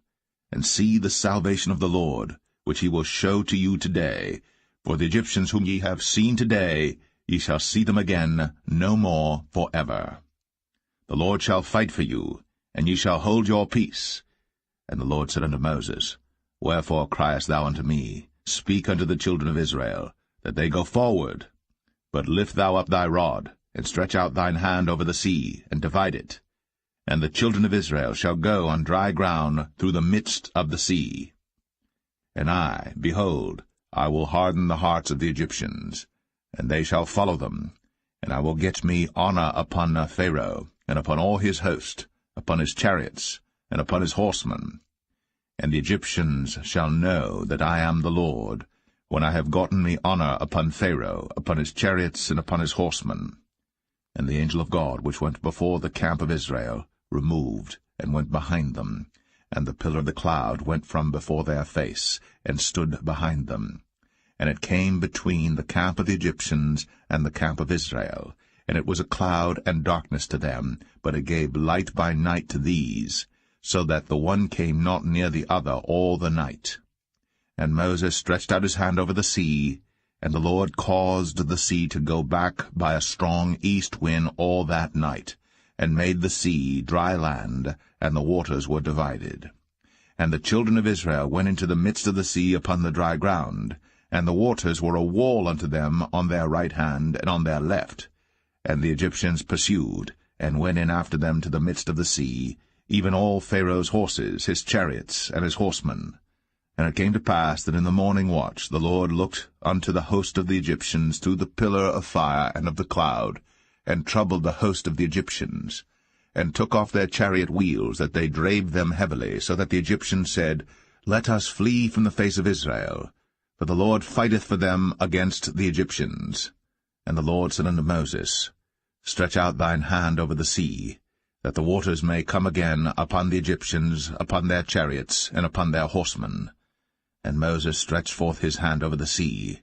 and see the salvation of the Lord, which he will show to you today. For the Egyptians whom ye have seen today, ye shall see them again no more for ever. The Lord shall fight for you, and ye shall hold your peace. And the Lord said unto Moses, Wherefore criest thou unto me? Speak unto the children of Israel, that they go forward. But lift thou up thy rod, and stretch out thine hand over the sea, and divide it. And the children of Israel shall go on dry ground through the midst of the sea. And I, behold, I will harden the hearts of the Egyptians, and they shall follow them. And I will get me honor upon Pharaoh, and upon all his host, upon his chariots, and upon his horsemen. And the Egyptians shall know that I am the Lord, when I have gotten me honor upon Pharaoh, upon his chariots, and upon his horsemen. And the angel of God, which went before the camp of Israel, removed, and went behind them. And the pillar of the cloud went from before their face, and stood behind them. And it came between the camp of the Egyptians and the camp of Israel. And it was a cloud and darkness to them, but it gave light by night to these, so that the one came not near the other all the night. And Moses stretched out his hand over the sea, and the Lord caused the sea to go back by a strong east wind all that night, and made the sea dry land, and the waters were divided. And the children of Israel went into the midst of the sea upon the dry ground, and the waters were a wall unto them on their right hand and on their left. And the Egyptians pursued, and went in after them to the midst of the sea, even all Pharaoh's horses, his chariots, and his horsemen. And it came to pass that in the morning watch the Lord looked unto the host of the Egyptians through the pillar of fire and of the cloud, and troubled the host of the Egyptians, and took off their chariot wheels, that they drave them heavily, so that the Egyptians said, Let us flee from the face of Israel, for the Lord fighteth for them against the Egyptians. And the Lord said unto Moses, Stretch out thine hand over the sea, that the waters may come again upon the Egyptians, upon their chariots, and upon their horsemen. And Moses stretched forth his hand over the sea,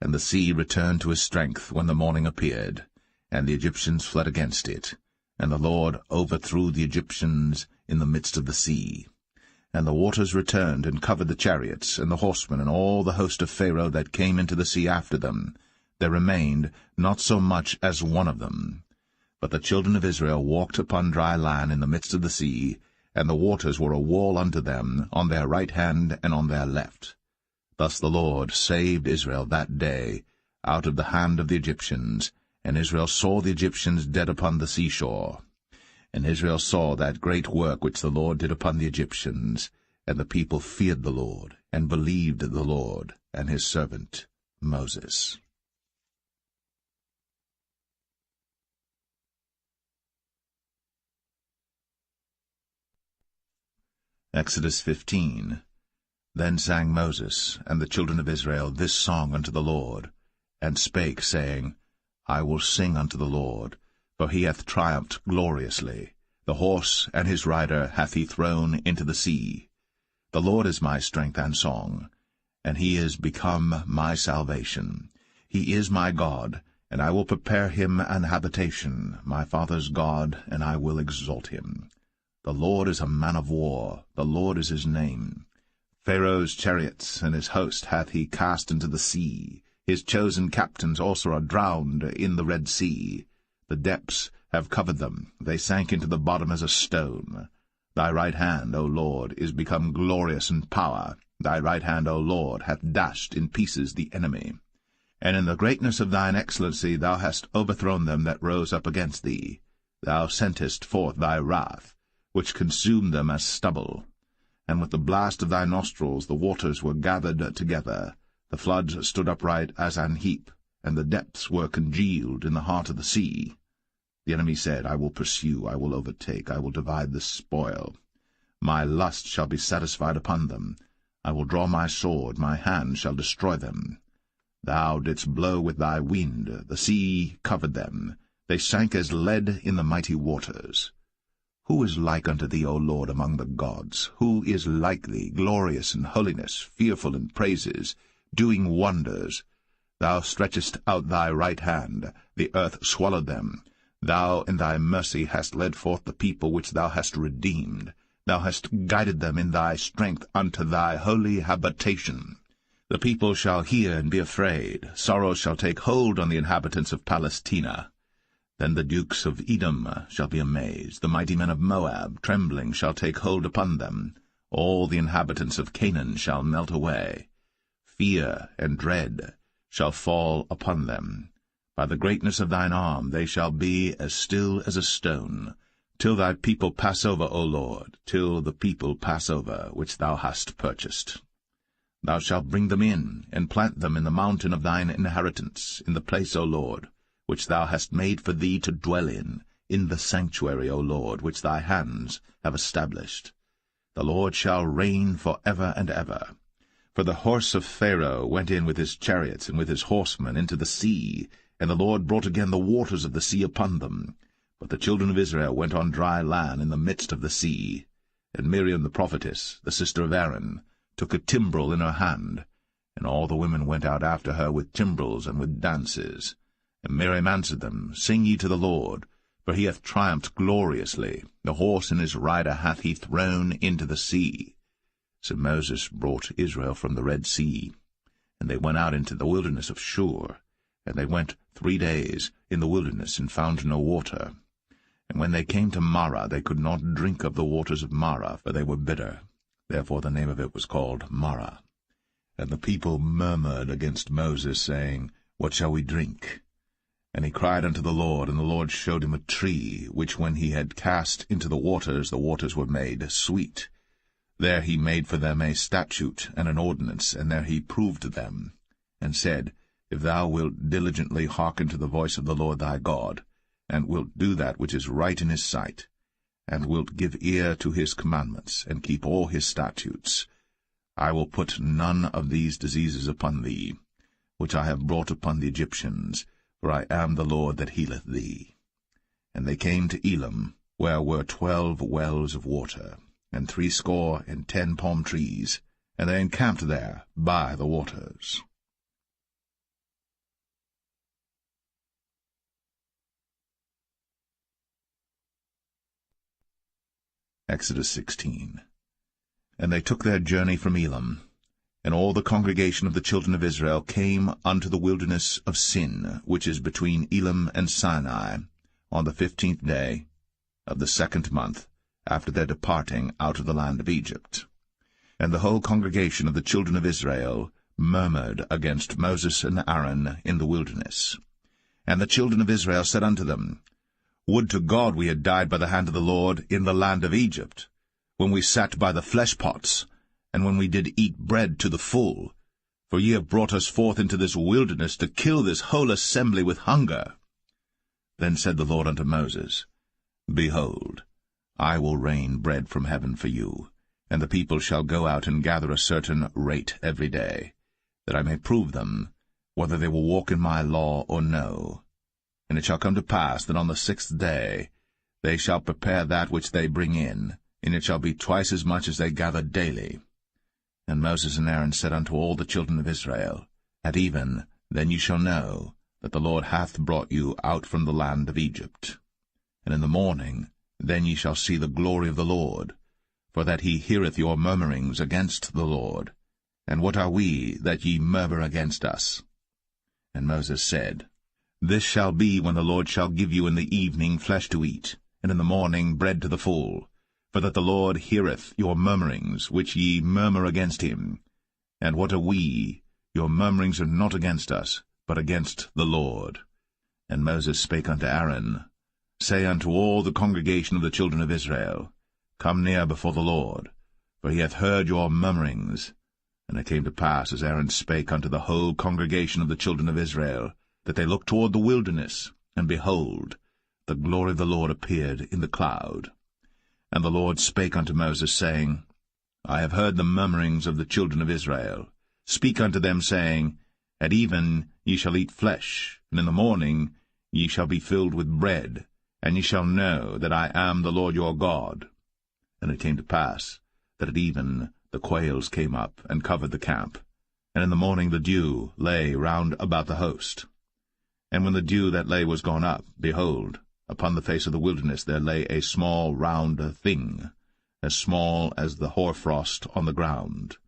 and the sea returned to his strength when the morning appeared, and the Egyptians fled against it. And the Lord overthrew the Egyptians in the midst of the sea. And the waters returned and covered the chariots, and the horsemen, and all the host of Pharaoh that came into the sea after them. There remained not so much as one of them. But the children of Israel walked upon dry land in the midst of the sea, and the waters were a wall unto them on their right hand and on their left. Thus the Lord saved Israel that day out of the hand of the Egyptians, and Israel saw the Egyptians dead upon the seashore. And Israel saw that great work which the Lord did upon the Egyptians, and the people feared the Lord, and believed the Lord and his servant Moses. Exodus 15. Then sang Moses and the children of Israel this song unto the Lord, and spake, saying, I will sing unto the Lord, for he hath triumphed gloriously. The horse and his rider hath he thrown into the sea. The Lord is my strength and song, and he is become my salvation. He is my God, and I will prepare him an habitation, my father's God, and I will exalt him. The Lord is a man of war, the Lord is his name. Pharaoh's chariots and his host hath he cast into the sea. His chosen captains also are drowned in the Red Sea. The depths have covered them, they sank into the bottom as a stone. Thy right hand, O Lord, is become glorious in power. Thy right hand, O Lord, hath dashed in pieces the enemy. And in the greatness of thine excellency thou hast overthrown them that rose up against thee. Thou sentest forth thy wrath, which consumed them as stubble. And with the blast of thy nostrils the waters were gathered together. The floods stood upright as an heap, and the depths were congealed in the heart of the sea. The enemy said, I will pursue, I will overtake, I will divide the spoil. My lust shall be satisfied upon them. I will draw my sword, my hand shall destroy them. Thou didst blow with thy wind, the sea covered them. They sank as lead in the mighty waters. Who is like unto thee, O Lord, among the gods? Who is like thee, glorious in holiness, fearful in praises, doing wonders? Thou stretchest out thy right hand, the earth swallowed them. Thou in thy mercy hast led forth the people which thou hast redeemed. Thou hast guided them in thy strength unto thy holy habitation. The people shall hear and be afraid. Sorrow shall take hold on the inhabitants of Palestina. Then the dukes of Edom shall be amazed. The mighty men of Moab, trembling, shall take hold upon them. All the inhabitants of Canaan shall melt away. Fear and dread shall fall upon them. By the greatness of thine arm they shall be as still as a stone, till thy people pass over, O Lord, till the people pass over, which thou hast purchased. Thou shalt bring them in, and plant them in the mountain of thine inheritance, in the place, O Lord, which thou hast made for thee to dwell in the sanctuary, O Lord, which thy hands have established. The Lord shall reign for ever and ever. For the horse of Pharaoh went in with his chariots and with his horsemen into the sea, and the Lord brought again the waters of the sea upon them. But the children of Israel went on dry land in the midst of the sea. And Miriam the prophetess, the sister of Aaron, took a timbrel in her hand, and all the women went out after her with timbrels and with dances. And Miriam answered them, Sing ye to the Lord, for he hath triumphed gloriously. The horse and his rider hath he thrown into the sea. So Moses brought Israel from the Red Sea, and they went out into the wilderness of Shur. And they went 3 days in the wilderness, and found no water. And when they came to Marah, they could not drink of the waters of Marah, for they were bitter. Therefore the name of it was called Marah. And the people murmured against Moses, saying, What shall we drink? And he cried unto the Lord, and the Lord showed him a tree, which when he had cast into the waters were made sweet. There he made for them a statute and an ordinance, and there he proved them, and said, If thou wilt diligently hearken to the voice of the Lord thy God, and wilt do that which is right in his sight, and wilt give ear to his commandments, and keep all his statutes, I will put none of these diseases upon thee, which I have brought upon the Egyptians, for I am the Lord that healeth thee. And they came to Elim, where were 12 wells of water, and 60 palm trees, and they encamped there by the waters. Exodus 16. And they took their journey from Elim, and all the congregation of the children of Israel came unto the wilderness of Sin, which is between Elim and Sinai, on the 15th day of the 2nd month, after their departing out of the land of Egypt. And the whole congregation of the children of Israel murmured against Moses and Aaron in the wilderness. And the children of Israel said unto them, Would to God we had died by the hand of the Lord in the land of Egypt, when we sat by the flesh pots, and when we did eat bread to the full. For ye have brought us forth into this wilderness to kill this whole assembly with hunger. Then said the Lord unto Moses, Behold, I will rain bread from heaven for you, and the people shall go out and gather a certain rate every day, that I may prove them, whether they will walk in my law or no. And it shall come to pass that on the 6th day they shall prepare that which they bring in, and it shall be twice as much as they gather daily. And Moses and Aaron said unto all the children of Israel, At even then ye shall know that the Lord hath brought you out from the land of Egypt. And in the morning then ye shall see the glory of the Lord, for that he heareth your murmurings against the Lord. And what are we, that ye murmur against us? And Moses said, This shall be when the Lord shall give you in the evening flesh to eat, and in the morning bread to the full, for that the Lord heareth your murmurings, which ye murmur against him. And what are we? Your murmurings are not against us, but against the Lord. And Moses spake unto Aaron, Say unto all the congregation of the children of Israel, Come near before the Lord, for he hath heard your murmurings. And it came to pass, as Aaron spake unto the whole congregation of the children of Israel, that they looked toward the wilderness, and behold, the glory of the Lord appeared in the cloud. And the Lord spake unto Moses, saying, I have heard the murmurings of the children of Israel. Speak unto them, saying, At even ye shall eat flesh, and in the morning ye shall be filled with bread, and ye shall know that I am the Lord your God. And it came to pass, that at even the quails came up, and covered the camp, and in the morning the dew lay round about the host. And when the dew that lay was gone up, behold, upon the face of the wilderness there lay a small round thing, as small as the hoarfrost on the ground.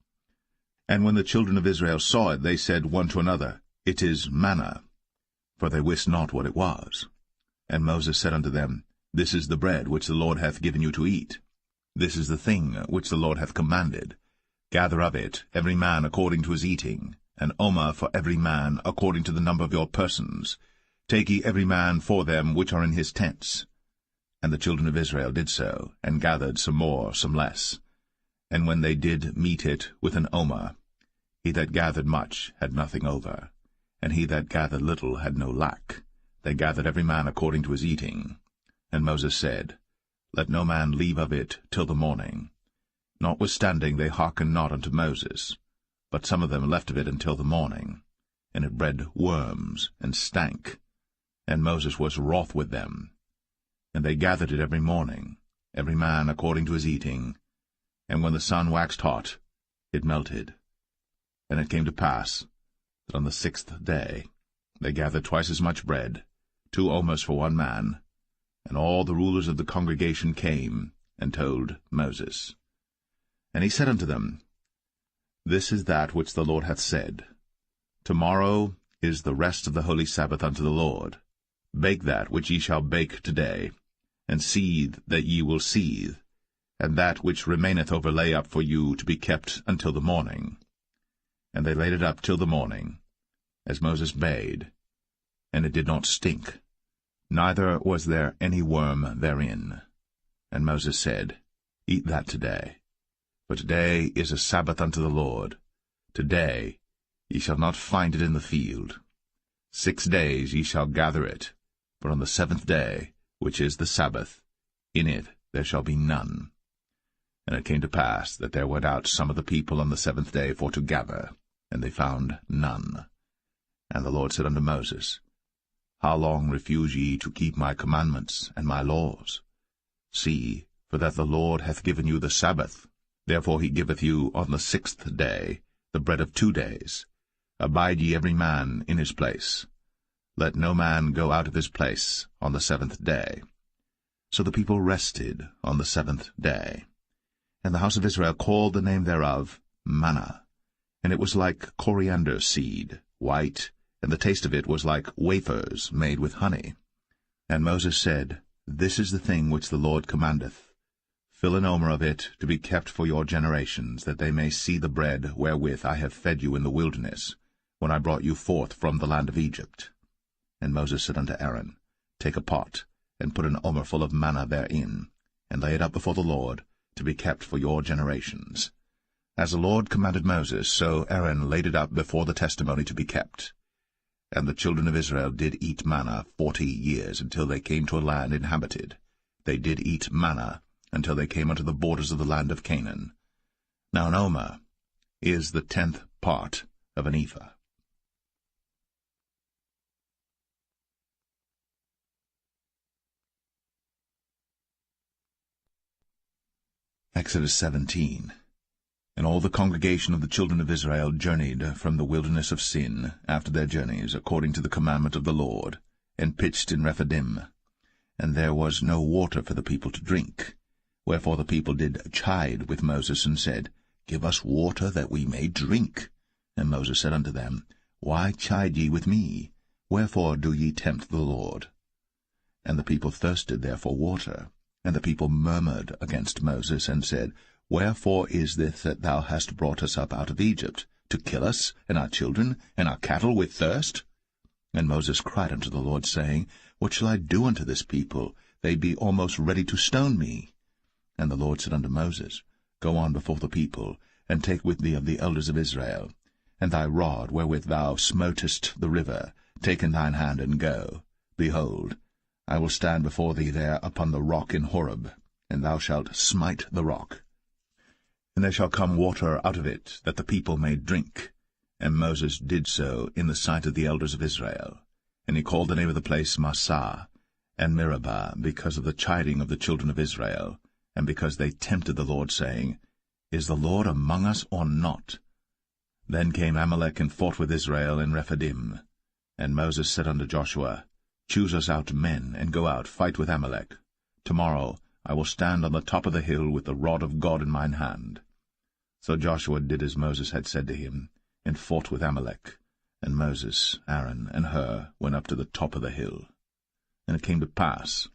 And when the children of Israel saw it, they said one to another, It is manna, for they wist not what it was. And Moses said unto them, This is the bread which the Lord hath given you to eat. This is the thing which the Lord hath commanded. Gather of it every man according to his eating, an omer for every man according to the number of your persons. Take ye every man for them which are in his tents. And the children of Israel did so, and gathered some more, some less. And when they did meet it with an omer, he that gathered much had nothing over, and he that gathered little had no lack. They gathered every man according to his eating. And Moses said, Let no man leave of it till the morning. Notwithstanding they hearkened not unto Moses, but some of them left of it until the morning. And it bred worms, and stank. And Moses was wroth with them. And they gathered it every morning, every man according to his eating. And when the sun waxed hot, it melted. And it came to pass that on the 6th day they gathered twice as much bread, 2 omers for one man. And all the rulers of the congregation came and told Moses. And he said unto them, This is that which the Lord hath said. Tomorrow is the rest of the holy Sabbath unto the Lord. Bake that which ye shall bake today, and seethe that ye will seethe, and that which remaineth over lay up for you to be kept until the morning. And they laid it up till the morning, as Moses bade, and it did not stink, neither was there any worm therein. And Moses said, Eat that today, for today is a Sabbath unto the Lord. Today ye shall not find it in the field. 6 days ye shall gather it, but on the 7th day, which is the Sabbath, in it there shall be none. And it came to pass that there went out some of the people on the 7th day for to gather, and they found none. And the Lord said unto Moses, How long refuse ye to keep my commandments and my laws? See, for that the Lord hath given you the Sabbath. Therefore he giveth you on the 6th day the bread of 2 days. Abide ye every man in his place. Let no man go out of his place on the 7th day. So the people rested on the 7th day. And the house of Israel called the name thereof manna. And it was like coriander seed, white, and the taste of it was like wafers made with honey. And Moses said, This is the thing which the Lord commandeth. Fill an omer of it to be kept for your generations, that they may see the bread wherewith I have fed you in the wilderness, when I brought you forth from the land of Egypt. And Moses said unto Aaron, Take a pot, and put an omer full of manna therein, and lay it up before the Lord, to be kept for your generations. As the Lord commanded Moses, so Aaron laid it up before the testimony to be kept. And the children of Israel did eat manna 40 years, until they came to a land inhabited. They did eat manna until they came unto the borders of the land of Canaan. Now an omer is the 10th part of an ephah. Exodus 17. And all the congregation of the children of Israel journeyed from the wilderness of Sin after their journeys, according to the commandment of the Lord, and pitched in Rephidim. And there was no water for the people to drink. Wherefore the people did chide with Moses, and said, Give us water that we may drink. And Moses said unto them, Why chide ye with me? Wherefore do ye tempt the Lord? And the people thirsted there for water. And the people murmured against Moses, and said, Wherefore is this that thou hast brought us up out of Egypt, to kill us, and our children, and our cattle with thirst? And Moses cried unto the Lord, saying, What shall I do unto this people? They be almost ready to stone me. And the Lord said unto Moses, Go on before the people, and take with thee of the elders of Israel, and thy rod wherewith thou smotest the river, take in thine hand, and go. Behold, I will stand before thee there upon the rock in Horeb, and thou shalt smite the rock. And there shall come water out of it, that the people may drink. And Moses did so in the sight of the elders of Israel. And he called the name of the place Massah and Meribah, because of the chiding of the children of Israel, and because they tempted the Lord, saying, Is the Lord among us or not? Then came Amalek and fought with Israel in Rephidim. And Moses said unto Joshua, Choose us out men, and go out, fight with Amalek. Tomorrow I will stand on the top of the hill with the rod of God in mine hand. So Joshua did as Moses had said to him, and fought with Amalek. And Moses, Aaron, and Hur went up to the top of the hill. And it came to pass,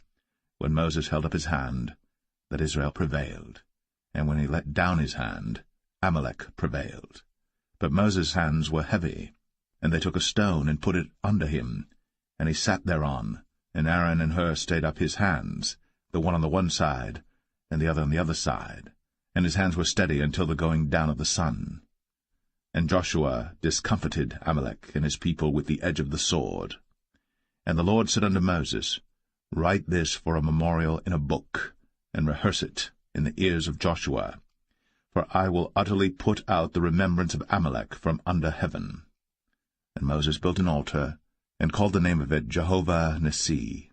when Moses held up his hand, that Israel prevailed. And when he let down his hand, Amalek prevailed. But Moses' hands were heavy, and they took a stone and put it under him, and he sat thereon, and Aaron and Hur stayed up his hands, the one on the one side, and the other on the other side, and his hands were steady until the going down of the sun. And Joshua discomfited Amalek and his people with the edge of the sword. And the Lord said unto Moses, Write this for a memorial in a book, and rehearse it in the ears of Joshua, for I will utterly put out the remembrance of Amalek from under heaven. And Moses built an altar, and called the name of it Jehovah Nissi.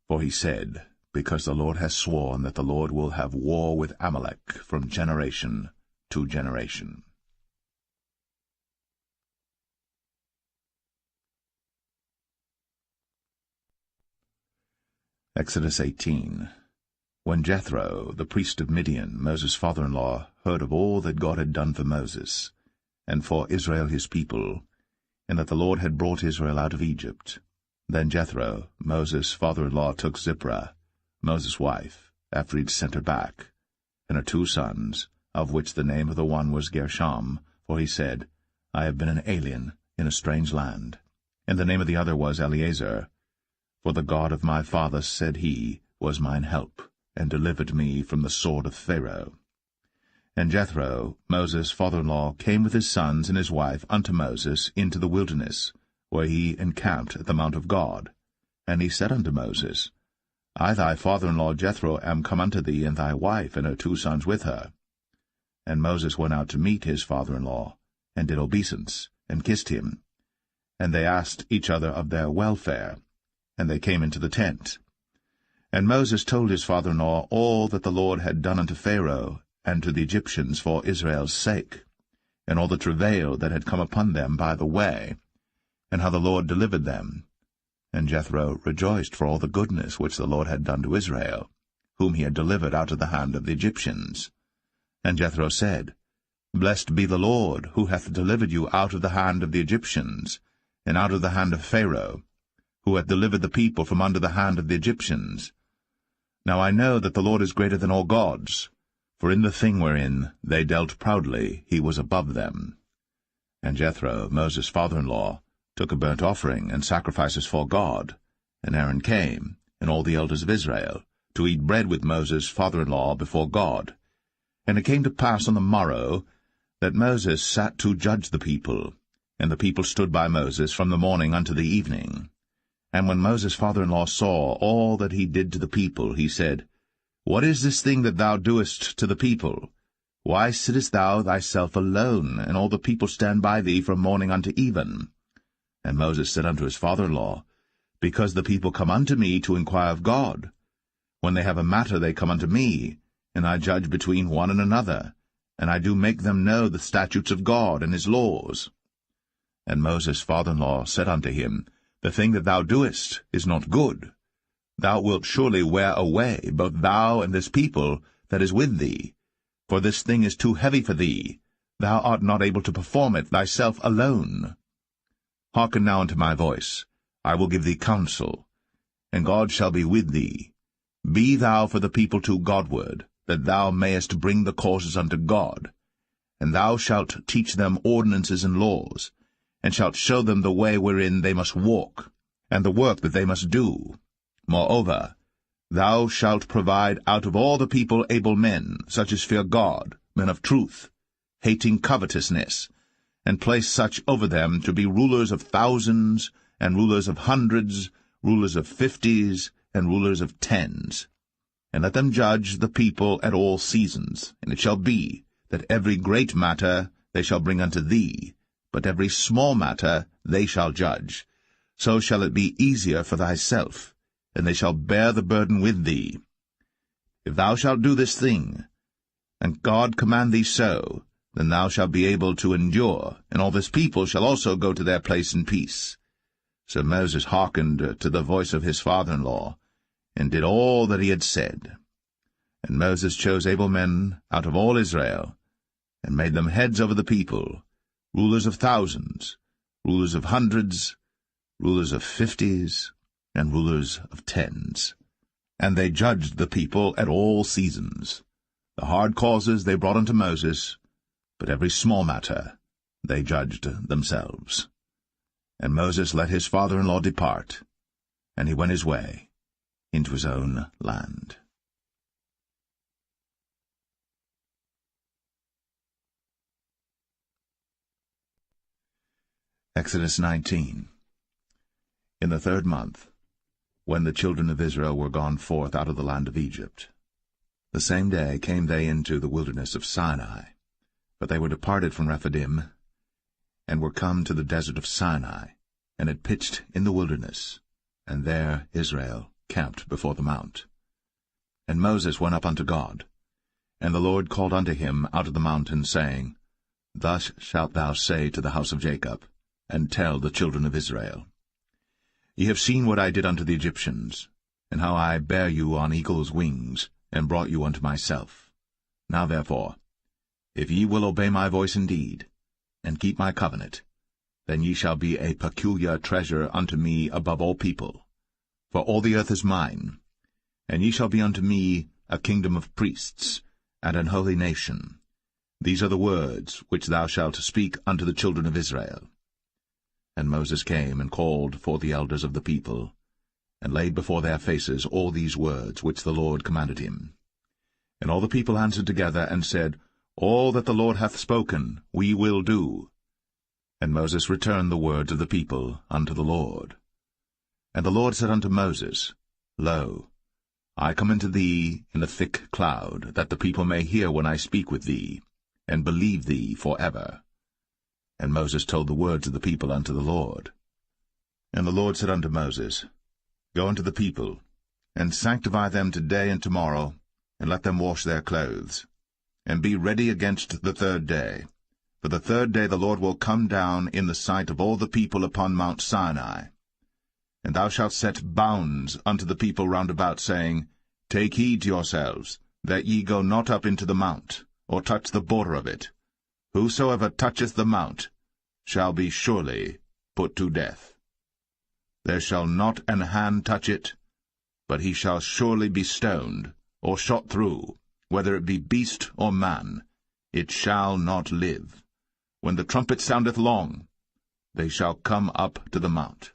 For he said, Because the Lord has sworn that the Lord will have war with Amalek from generation to generation. Exodus 18. When Jethro, the priest of Midian, Moses' father-in-law, heard of all that God had done for Moses, and for Israel his people, and that the Lord had brought Israel out of Egypt, then Jethro, Moses' father-in-law, took Zipporah, Moses' wife, after he'd sent her back, and her 2 sons, of which the name of the one was Gershom, for he said, I have been an alien in a strange land. And the name of the other was Eleazar, for the God of my father, said he, was mine help, and delivered me from the sword of Pharaoh. And Jethro, Moses' father-in-law, came with his sons and his wife unto Moses into the wilderness, where he encamped at the mount of God. And he said unto Moses, I thy father-in-law Jethro am come unto thee, and thy wife and her 2 sons with her. And Moses went out to meet his father-in-law, and did obeisance, and kissed him. And they asked each other of their welfare, and they came into the tent. And Moses told his father-in-law all that the Lord had done unto Pharaoh and to the Egyptians for Israel's sake, and all the travail that had come upon them by the way, and how the Lord delivered them. And Jethro rejoiced for all the goodness which the Lord had done to Israel, whom he had delivered out of the hand of the Egyptians. And Jethro said, Blessed be the Lord, who hath delivered you out of the hand of the Egyptians, and out of the hand of Pharaoh, who hath delivered the people from under the hand of the Egyptians. Now I know that the Lord is greater than all gods, for in the thing wherein they dealt proudly he was above them. And Jethro, Moses' father-in-law, took a burnt offering and sacrifices for God, and Aaron came, and all the elders of Israel, to eat bread with Moses' father-in-law before God. And it came to pass on the morrow that Moses sat to judge the people, and the people stood by Moses from the morning unto the evening. And when Moses' father-in-law saw all that he did to the people, he said, What is this thing that thou doest to the people? Why sittest thou thyself alone, and all the people stand by thee from morning unto even? And Moses said unto his father-in-law, Because the people come unto me to inquire of God. When they have a matter they come unto me, and I judge between one and another, and I do make them know the statutes of God and his laws. And Moses' father-in-law said unto him, The thing that thou doest is not good. Thou wilt surely wear away, both thou and this people that is with thee. For this thing is too heavy for thee. Thou art not able to perform it thyself alone. Hearken now unto my voice. I will give thee counsel, and God shall be with thee. Be thou for the people too Godward, that thou mayest bring the causes unto God. And thou shalt teach them ordinances and laws, and shalt show them the way wherein they must walk, and the work that they must do. Moreover, thou shalt provide out of all the people able men, such as fear God, men of truth, hating covetousness, and place such over them to be rulers of thousands, and rulers of hundreds, rulers of 50s, and rulers of 10s. And let them judge the people at all seasons. And it shall be, that every great matter they shall bring unto thee, but every small matter they shall judge. So shall it be easier for thyself, and they shall bear the burden with thee. If thou shalt do this thing, and God command thee so, then thou shalt be able to endure, and all this people shall also go to their place in peace. So Moses hearkened to the voice of his father-in-law, and did all that he had said. And Moses chose able men out of all Israel, and made them heads over the people, rulers of thousands, rulers of hundreds, rulers of 50s, and rulers of 10s. And they judged the people at all seasons. The hard causes they brought unto Moses, but every small matter they judged themselves. And Moses let his father-in-law depart, and he went his way into his own land. Exodus 19. In the 3rd month, when the children of Israel were gone forth out of the land of Egypt, the same day came they into the wilderness of Sinai. But they were departed from Rephidim, and were come to the desert of Sinai, and had pitched in the wilderness, and there Israel camped before the mount. And Moses went up unto God, and the Lord called unto him out of the mountain, saying, Thus shalt thou say to the house of Jacob, and tell the children of Israel, Ye have seen what I did unto the Egyptians, and how I bare you on eagle's wings, and brought you unto myself. Now therefore, if ye will obey my voice indeed, and keep my covenant, then ye shall be a peculiar treasure unto me above all people. For all the earth is mine, and ye shall be unto me a kingdom of priests, and an holy nation. These are the words which thou shalt speak unto the children of Israel. And Moses came and called for the elders of the people, and laid before their faces all these words which the Lord commanded him. And all the people answered together, and said, All that the Lord hath spoken we will do. And Moses returned the words of the people unto the Lord. And the Lord said unto Moses, Lo, I come unto thee in a thick cloud, that the people may hear when I speak with thee, and believe thee for ever. And Moses told the words of the people unto the Lord. And the Lord said unto Moses, Go unto the people, and sanctify them today and tomorrow, and let them wash their clothes, and be ready against the 3rd day. For the 3rd day the Lord will come down in the sight of all the people upon Mount Sinai. And thou shalt set bounds unto the people round about, saying, Take heed to yourselves, that ye go not up into the mount, or touch the border of it. Whosoever toucheth the mount shall be surely put to death. There shall not an hand touch it, but he shall surely be stoned, or shot through, whether it be beast or man. It shall not live. When the trumpet soundeth long, they shall come up to the mount.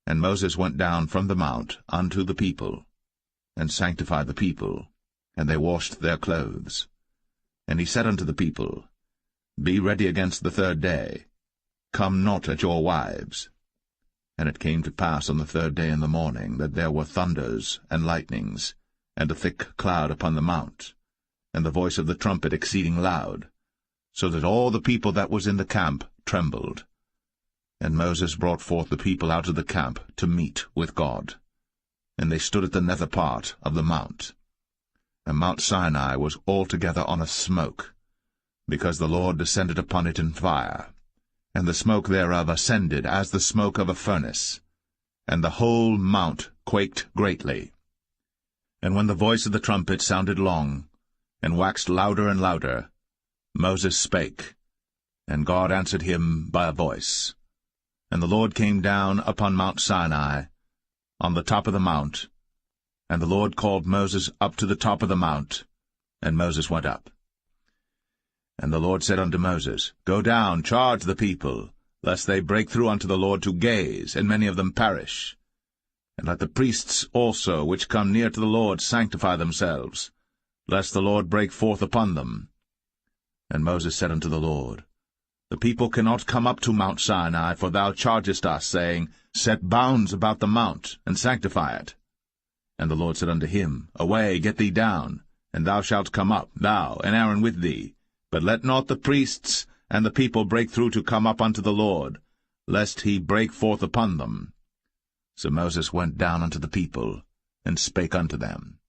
And Moses went down from the mount unto the people, and sanctified the people, and they washed their clothes. And he said unto the people, Be ready against the 3rd day. Come not at your wives. And it came to pass on the 3rd day in the morning, that there were thunders and lightnings, and a thick cloud upon the mount, and the voice of the trumpet exceeding loud, so that all the people that was in the camp trembled. And Moses brought forth the people out of the camp to meet with God. And they stood at the nether part of the mount. and Mount Sinai was altogether on a smoke, because the Lord descended upon it in fire, and the smoke thereof ascended as the smoke of a furnace, and the whole mount quaked greatly. And when the voice of the trumpet sounded long, and waxed louder and louder, Moses spake, and God answered him by a voice. And the Lord came down upon Mount Sinai, on the top of the mount, and the Lord called Moses up to the top of the mount, and Moses went up. And the Lord said unto Moses, Go down, charge the people, lest they break through unto the Lord to gaze, and many of them perish. And let the priests also which come near to the Lord sanctify themselves, lest the Lord break forth upon them. And Moses said unto the Lord, The people cannot come up to Mount Sinai, for thou chargest us, saying, Set bounds about the mount, and sanctify it. And the Lord said unto him, Away, get thee down, and thou shalt come up, thou and Aaron with thee. But let not the priests and the people break through to come up unto the Lord, lest he break forth upon them. So Moses went down unto the people, and spake unto them.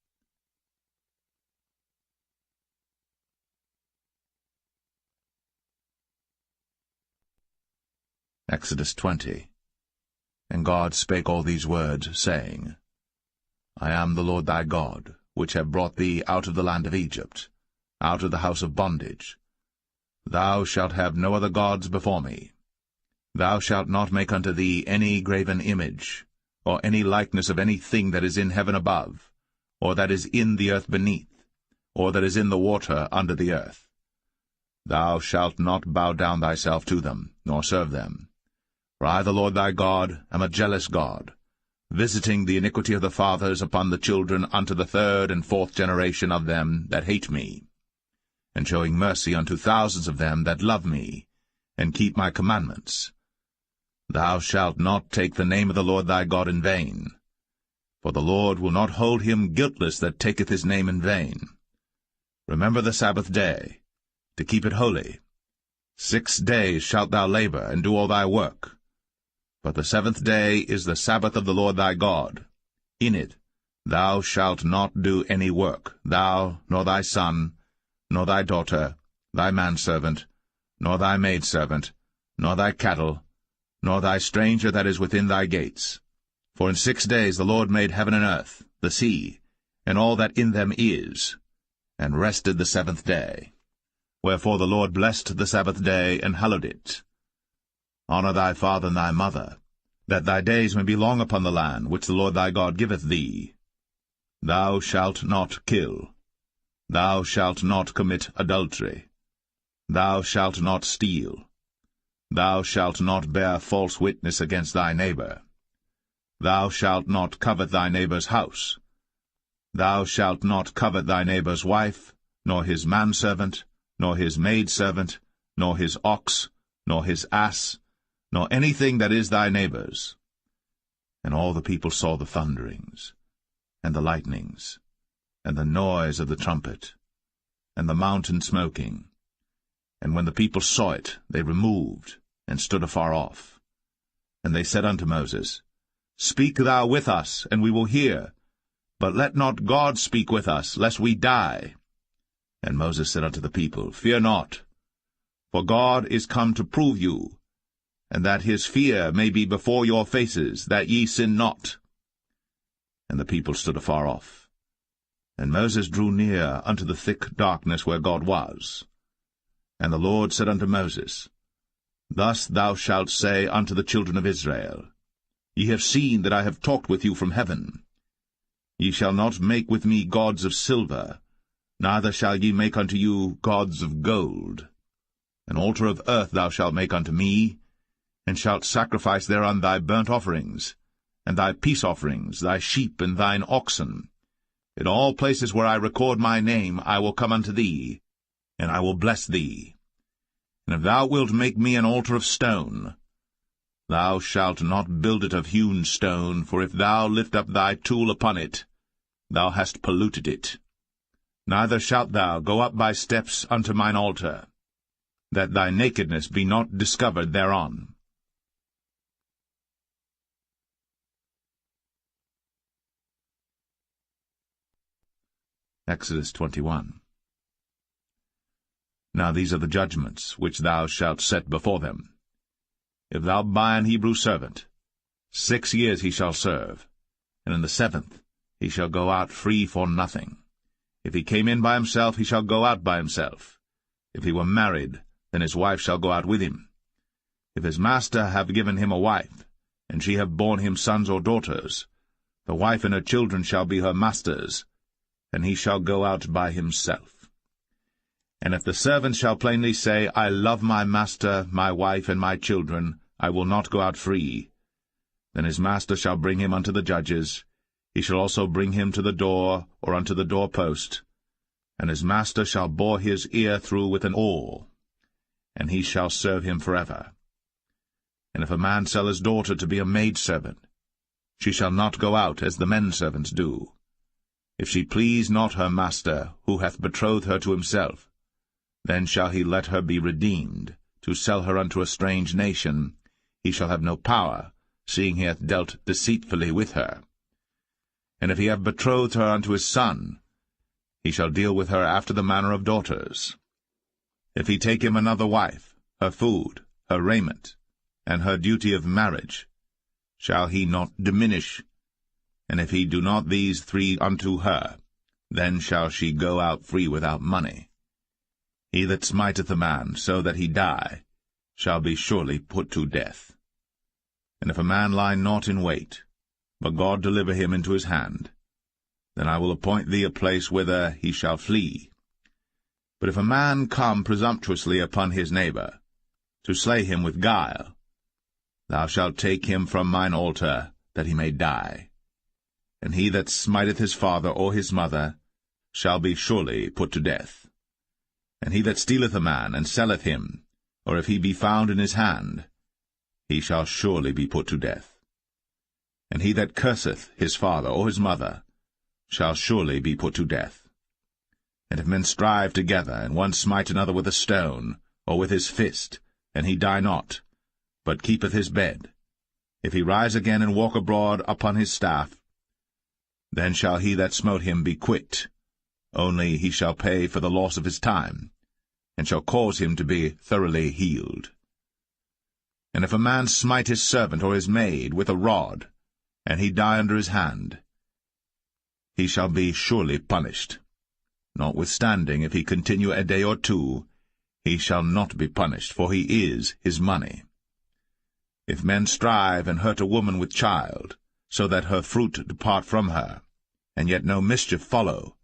Exodus 20. And God spake all these words, saying, I am the Lord thy God, which have brought thee out of the land of Egypt, out of the house of bondage. Thou shalt have no other gods before me. Thou shalt not make unto thee any graven image, or any likeness of any thing that is in heaven above, or that is in the earth beneath, or that is in the water under the earth. Thou shalt not bow down thyself to them, nor serve them. For I, the Lord thy God, am a jealous God, visiting the iniquity of the fathers upon the children unto the third and fourth generation of them that hate me, and showing mercy unto thousands of them that love me, and keep my commandments. Thou shalt not take the name of the Lord thy God in vain, for the Lord will not hold him guiltless that taketh his name in vain. Remember the Sabbath day, to keep it holy. 6 days shalt thou labor, and do all thy work. But the 7th day is the Sabbath of the Lord thy God. In it thou shalt not do any work, thou, nor thy son, nor thy daughter, thy manservant, nor thy maidservant, nor thy cattle, nor thy stranger that is within thy gates. For in 6 days the Lord made heaven and earth, the sea, and all that in them is, and rested the 7th day. Wherefore the Lord blessed the Sabbath day, and hallowed it. Honor thy father and thy mother, that thy days may be long upon the land which the Lord thy God giveth thee. Thou shalt not kill. Thou shalt not commit adultery. Thou shalt not steal. Thou shalt not bear false witness against thy neighbor. Thou shalt not covet thy neighbor's house. Thou shalt not covet thy neighbor's wife, nor his manservant, nor his maidservant, nor his ox, nor his ass, nor anything that is thy neighbor's. And all the people saw the thunderings, and the lightnings, and the noise of the trumpet, and the mountain smoking. And when the people saw it, they removed, and stood afar off. And they said unto Moses, Speak thou with us, and we will hear, but let not God speak with us, lest we die. And Moses said unto the people, Fear not, for God is come to prove you, and that his fear may be before your faces, that ye sin not. And the people stood afar off. And Moses drew near unto the thick darkness where God was. And the Lord said unto Moses, Thus thou shalt say unto the children of Israel, Ye have seen that I have talked with you from heaven. Ye shall not make with me gods of silver, neither shall ye make unto you gods of gold. An altar of earth thou shalt make unto me, and shalt sacrifice thereon thy burnt offerings, and thy peace offerings, thy sheep and thine oxen. In all places where I record my name I will come unto thee, and I will bless thee. And if thou wilt make me an altar of stone, thou shalt not build it of hewn stone, for if thou lift up thy tool upon it, thou hast polluted it. Neither shalt thou go up by steps unto mine altar, that thy nakedness be not discovered thereon. Exodus 21. Now these are the judgments which thou shalt set before them. If thou buy an Hebrew servant, 6 years he shall serve, and in the 7th he shall go out free for nothing. If he came in by himself, he shall go out by himself. If he were married, then his wife shall go out with him. If his master have given him a wife, and she have borne him sons or daughters, the wife and her children shall be her master's, and he shall go out by himself. And if the servant shall plainly say, I love my master, my wife, and my children, I will not go out free, then his master shall bring him unto the judges. He shall also bring him to the door, or unto the doorpost, and his master shall bore his ear through with an awl, and he shall serve him forever. And if a man sell his daughter to be a maidservant, she shall not go out as the men servants do. If she please not her master, who hath betrothed her to himself, then shall he let her be redeemed, to sell her unto a strange nation. He shall have no power, seeing he hath dealt deceitfully with her. And if he have betrothed her unto his son, he shall deal with her after the manner of daughters. If he take him another wife, her food, her raiment, and her duty of marriage, shall he not diminish? And if he do not these 3 unto her, then shall she go out free without money. He that smiteth a man so that he die shall be surely put to death. And if a man lie not in wait, but God deliver him into his hand, then I will appoint thee a place whither he shall flee. But if a man come presumptuously upon his neighbor, to slay him with guile, thou shalt take him from mine altar, that he may die. And he that smiteth his father or his mother shall be surely put to death. And he that stealeth a man, and selleth him, or if he be found in his hand, he shall surely be put to death. And he that curseth his father or his mother shall surely be put to death. And if men strive together, and one smite another with a stone, or with his fist, and he die not, but keepeth his bed, if he rise again and walk abroad upon his staff, then shall he that smote him be quit, only he shall pay for the loss of his time, and shall cause him to be thoroughly healed. And if a man smite his servant or his maid with a rod, and he die under his hand, he shall be surely punished. Notwithstanding, if he continue a day or 2, he shall not be punished, for he is his money. If men strive and hurt a woman with child, so that her fruit depart from her, and yet no mischief follow,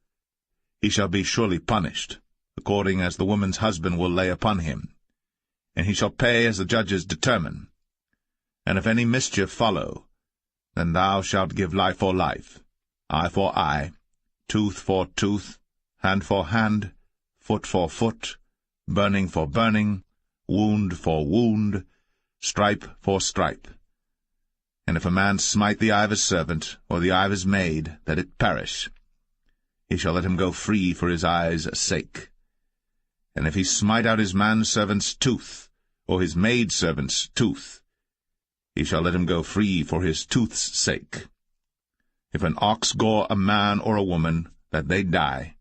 he shall be surely punished, according as the woman's husband will lay upon him, and he shall pay as the judges determine. And if any mischief follow, then thou shalt give life for life, eye for eye, tooth for tooth, hand for hand, foot for foot, burning for burning, wound for wound, stripe for stripe. And if a man smite the eye of his servant, or the eye of his maid, that it perish, he shall let him go free for his eye's sake. And if he smite out his manservant's tooth, or his maidservant's tooth, he shall let him go free for his tooth's sake. If an ox gore a man or a woman, that they die,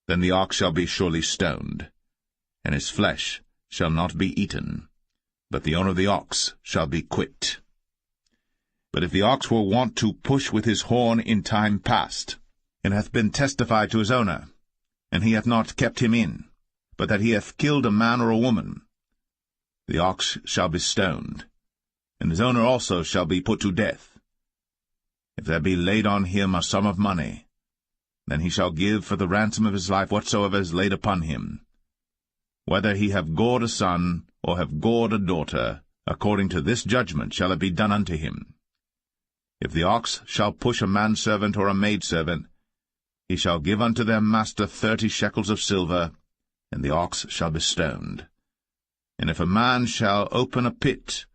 then the ox shall be surely stoned, and his flesh shall not be eaten, but the owner of the ox shall be quit. But if the ox were wont to push with his horn in time past, and hath been testified to his owner, and he hath not kept him in, but that he hath killed a man or a woman, the ox shall be stoned, and his owner also shall be put to death. If there be laid on him a sum of money, then he shall give for the ransom of his life whatsoever is laid upon him. Whether he have gored a son, or have gored a daughter, according to this judgment shall it be done unto him. If the ox shall push a manservant or a maidservant, he shall give unto their master 30 shekels of silver, and the ox shall be stoned. And if a man shall open a pit,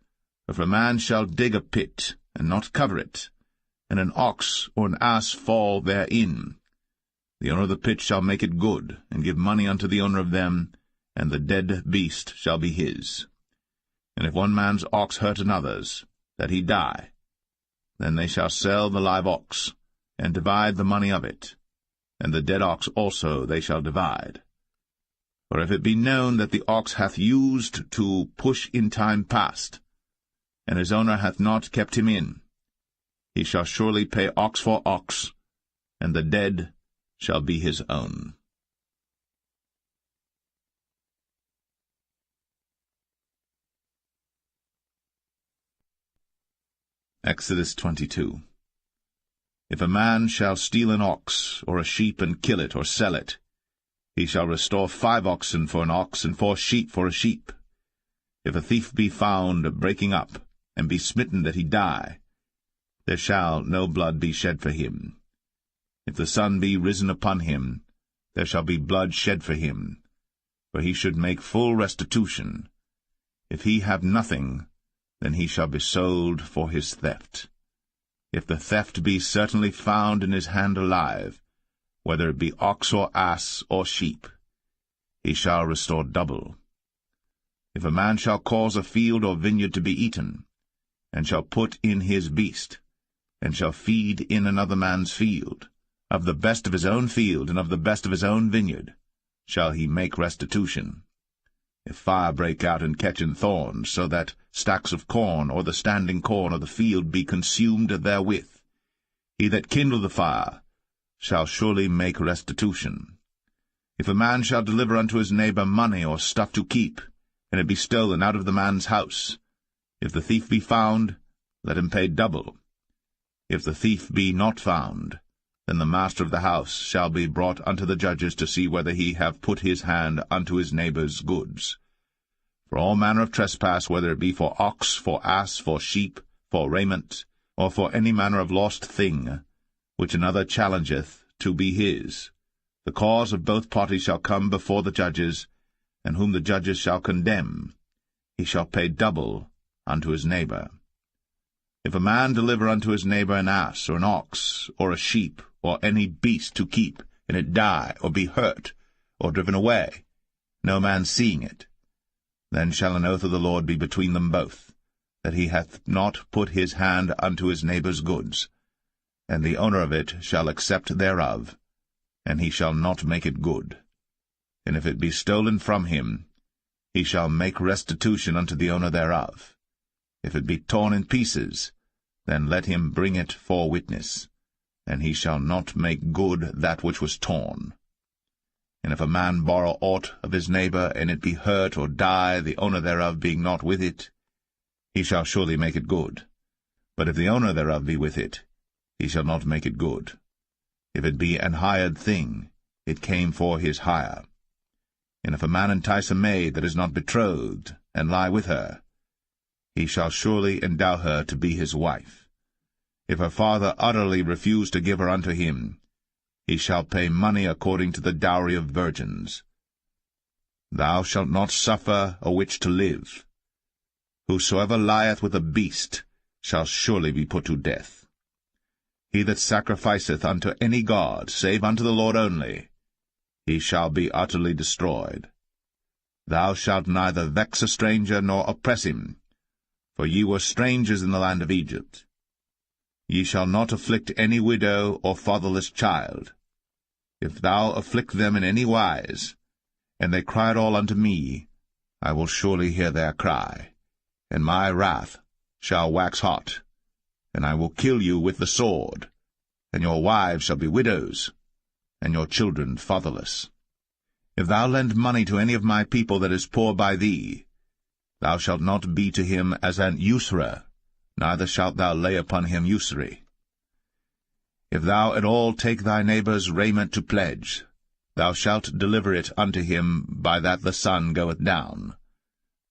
or if a man shall dig a pit, and not cover it, and an ox or an ass fall therein, the owner of the pit shall make it good, and give money unto the owner of them, and the dead beast shall be his. And if one man's ox hurt another's, that he die, then they shall sell the live ox, and divide the money of it. and the dead ox also they shall divide. For if it be known that the ox hath used to push in time past, and his owner hath not kept him in, he shall surely pay ox for ox, and the dead shall be his own. Exodus 22. If a man shall steal an ox, or a sheep, and kill it, or sell it, he shall restore 5 oxen for an ox, and 4 sheep for a sheep. If a thief be found breaking up, and be smitten that he die, there shall no blood be shed for him. If the sun be risen upon him, there shall be blood shed for him, for he should make full restitution. If he have nothing, then he shall be sold for his theft. If the theft be certainly found in his hand alive, whether it be ox or ass or sheep, he shall restore double. If a man shall cause a field or vineyard to be eaten, and shall put in his beast, and shall feed in another man's field, of the best of his own field and of the best of his own vineyard, shall he make restitution. If fire break out and catch in thorns, so that stacks of corn, or the standing corn of the field be consumed therewith, he that kindled the fire shall surely make restitution. If a man shall deliver unto his neighbor money or stuff to keep, and it be stolen out of the man's house, if the thief be found, let him pay double. If the thief be not found, then the master of the house shall be brought unto the judges to see whether he have put his hand unto his neighbor's goods. For all manner of trespass, whether it be for ox, for ass, for sheep, for raiment, or for any manner of lost thing, which another challengeth to be his, the cause of both parties shall come before the judges, and whom the judges shall condemn, he shall pay double unto his neighbor. If a man deliver unto his neighbor an ass, or an ox, or a sheep, or any beast to keep, and it die, or be hurt, or driven away, no man seeing it, then shall an oath of the Lord be between them both, that he hath not put his hand unto his neighbor's goods, and the owner of it shall accept thereof, and he shall not make it good. And if it be stolen from him, he shall make restitution unto the owner thereof. If it be torn in pieces, then let him bring it for witness, and he shall not make good that which was torn. And if a man borrow aught of his neighbor, and it be hurt or die, the owner thereof being not with it, he shall surely make it good. But if the owner thereof be with it, he shall not make it good. If it be an hired thing, it came for his hire. And if a man entice a maid that is not betrothed, and lie with her, he shall surely endow her to be his wife. If her father utterly refuse to give her unto him, he shall pay money according to the dowry of virgins. Thou shalt not suffer a witch to live. Whosoever lieth with a beast shall surely be put to death. He that sacrificeth unto any god, save unto the Lord only, he shall be utterly destroyed. Thou shalt neither vex a stranger nor oppress him, for ye were strangers in the land of Egypt. Ye shall not afflict any widow or fatherless child. If thou afflict them in any wise, and they cry at all unto me, I will surely hear their cry, and my wrath shall wax hot, and I will kill you with the sword, and your wives shall be widows, and your children fatherless. If thou lend money to any of my people that is poor by thee, thou shalt not be to him as an usurer, neither shalt thou lay upon him usury. If thou at all take thy neighbor's raiment to pledge, thou shalt deliver it unto him by that the sun goeth down.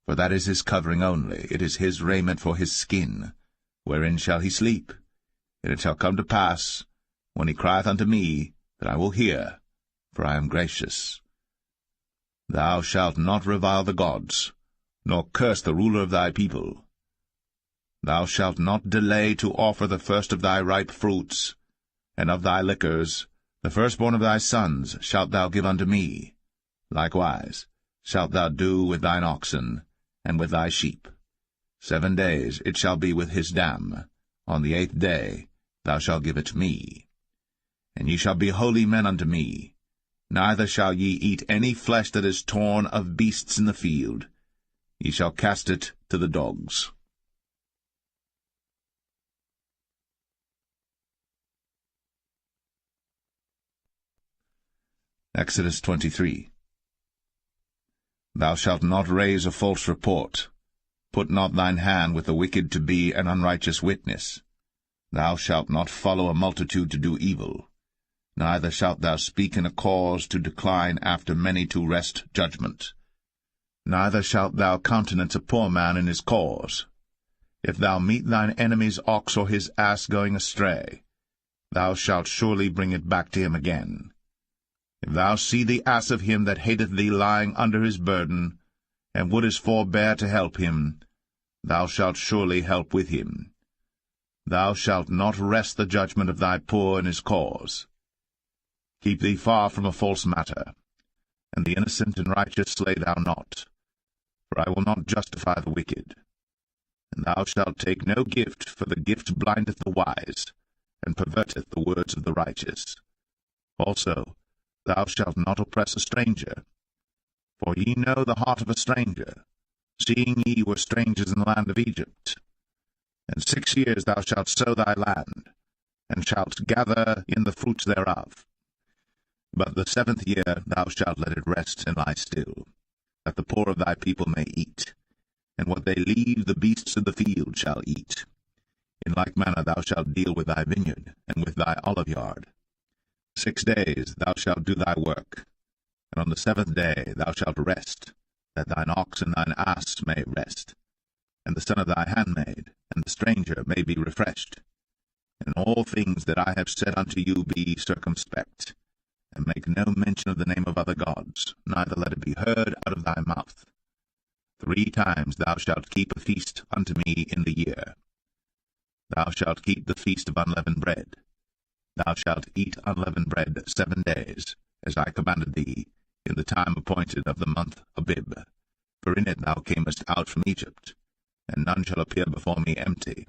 For that is his covering only, it is his raiment for his skin, wherein shall he sleep. And it shall come to pass, when he crieth unto me, that I will hear, for I am gracious. Thou shalt not revile the gods, nor curse the ruler of thy people. Thou shalt not delay to offer the first of thy ripe fruits, and of thy liquors, the firstborn of thy sons shalt thou give unto me. Likewise shalt thou do with thine oxen, and with thy sheep. 7 days it shall be with his dam. On the 8th day thou shalt give it me. And ye shall be holy men unto me. Neither shall ye eat any flesh that is torn of beasts in the field. Ye shall cast it to the dogs. Exodus 23. Thou shalt not raise a false report. Put not thine hand with the wicked to be an unrighteous witness. Thou shalt not follow a multitude to do evil. Neither shalt thou speak in a cause to decline after many to wrest judgment. Neither shalt thou countenance a poor man in his cause. If thou meet thine enemy's ox or his ass going astray, thou shalt surely bring it back to him again. If thou see the ass of him that hateth thee lying under his burden, and wouldest forbear to help him, thou shalt surely help with him. Thou shalt not wrest the judgment of thy poor in his cause. Keep thee far from a false matter, and the innocent and righteous slay thou not, for I will not justify the wicked. And thou shalt take no gift, for the gift blindeth the wise, and perverteth the words of the righteous. Also, thou shalt not oppress a stranger. For ye know the heart of a stranger, seeing ye were strangers in the land of Egypt. And 6 years thou shalt sow thy land, and shalt gather in the fruits thereof. But the 7th year thou shalt let it rest and lie still, that the poor of thy people may eat, and what they leave the beasts of the field shall eat. In like manner thou shalt deal with thy vineyard, and with thy oliveyard. 6 days thou shalt do thy work, and on the 7th day thou shalt rest, that thine ox and thine ass may rest, and the son of thy handmaid, and the stranger may be refreshed. And in all things that I have said unto you be circumspect, and make no mention of the name of other gods, neither let it be heard out of thy mouth. 3 times thou shalt keep a feast unto me in the year. Thou shalt keep the feast of unleavened bread. Thou shalt eat unleavened bread 7 days, as I commanded thee, in the time appointed of the month Abib. For in it thou camest out from Egypt, and none shall appear before me empty.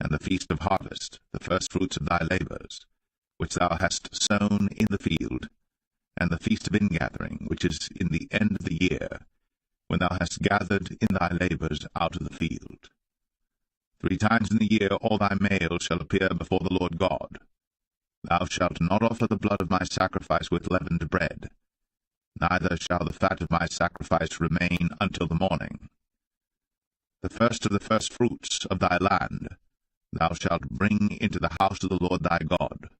And the feast of harvest, the firstfruits of thy labours, which thou hast sown in the field, and the feast of ingathering, which is in the end of the year, when thou hast gathered in thy labours out of the field. 3 times in the year all thy males shall appear before the Lord God. Thou shalt not offer the blood of my sacrifice with leavened bread, neither shall the fat of my sacrifice remain until the morning. The first of the firstfruits of thy land thou shalt bring into the house of the Lord thy God.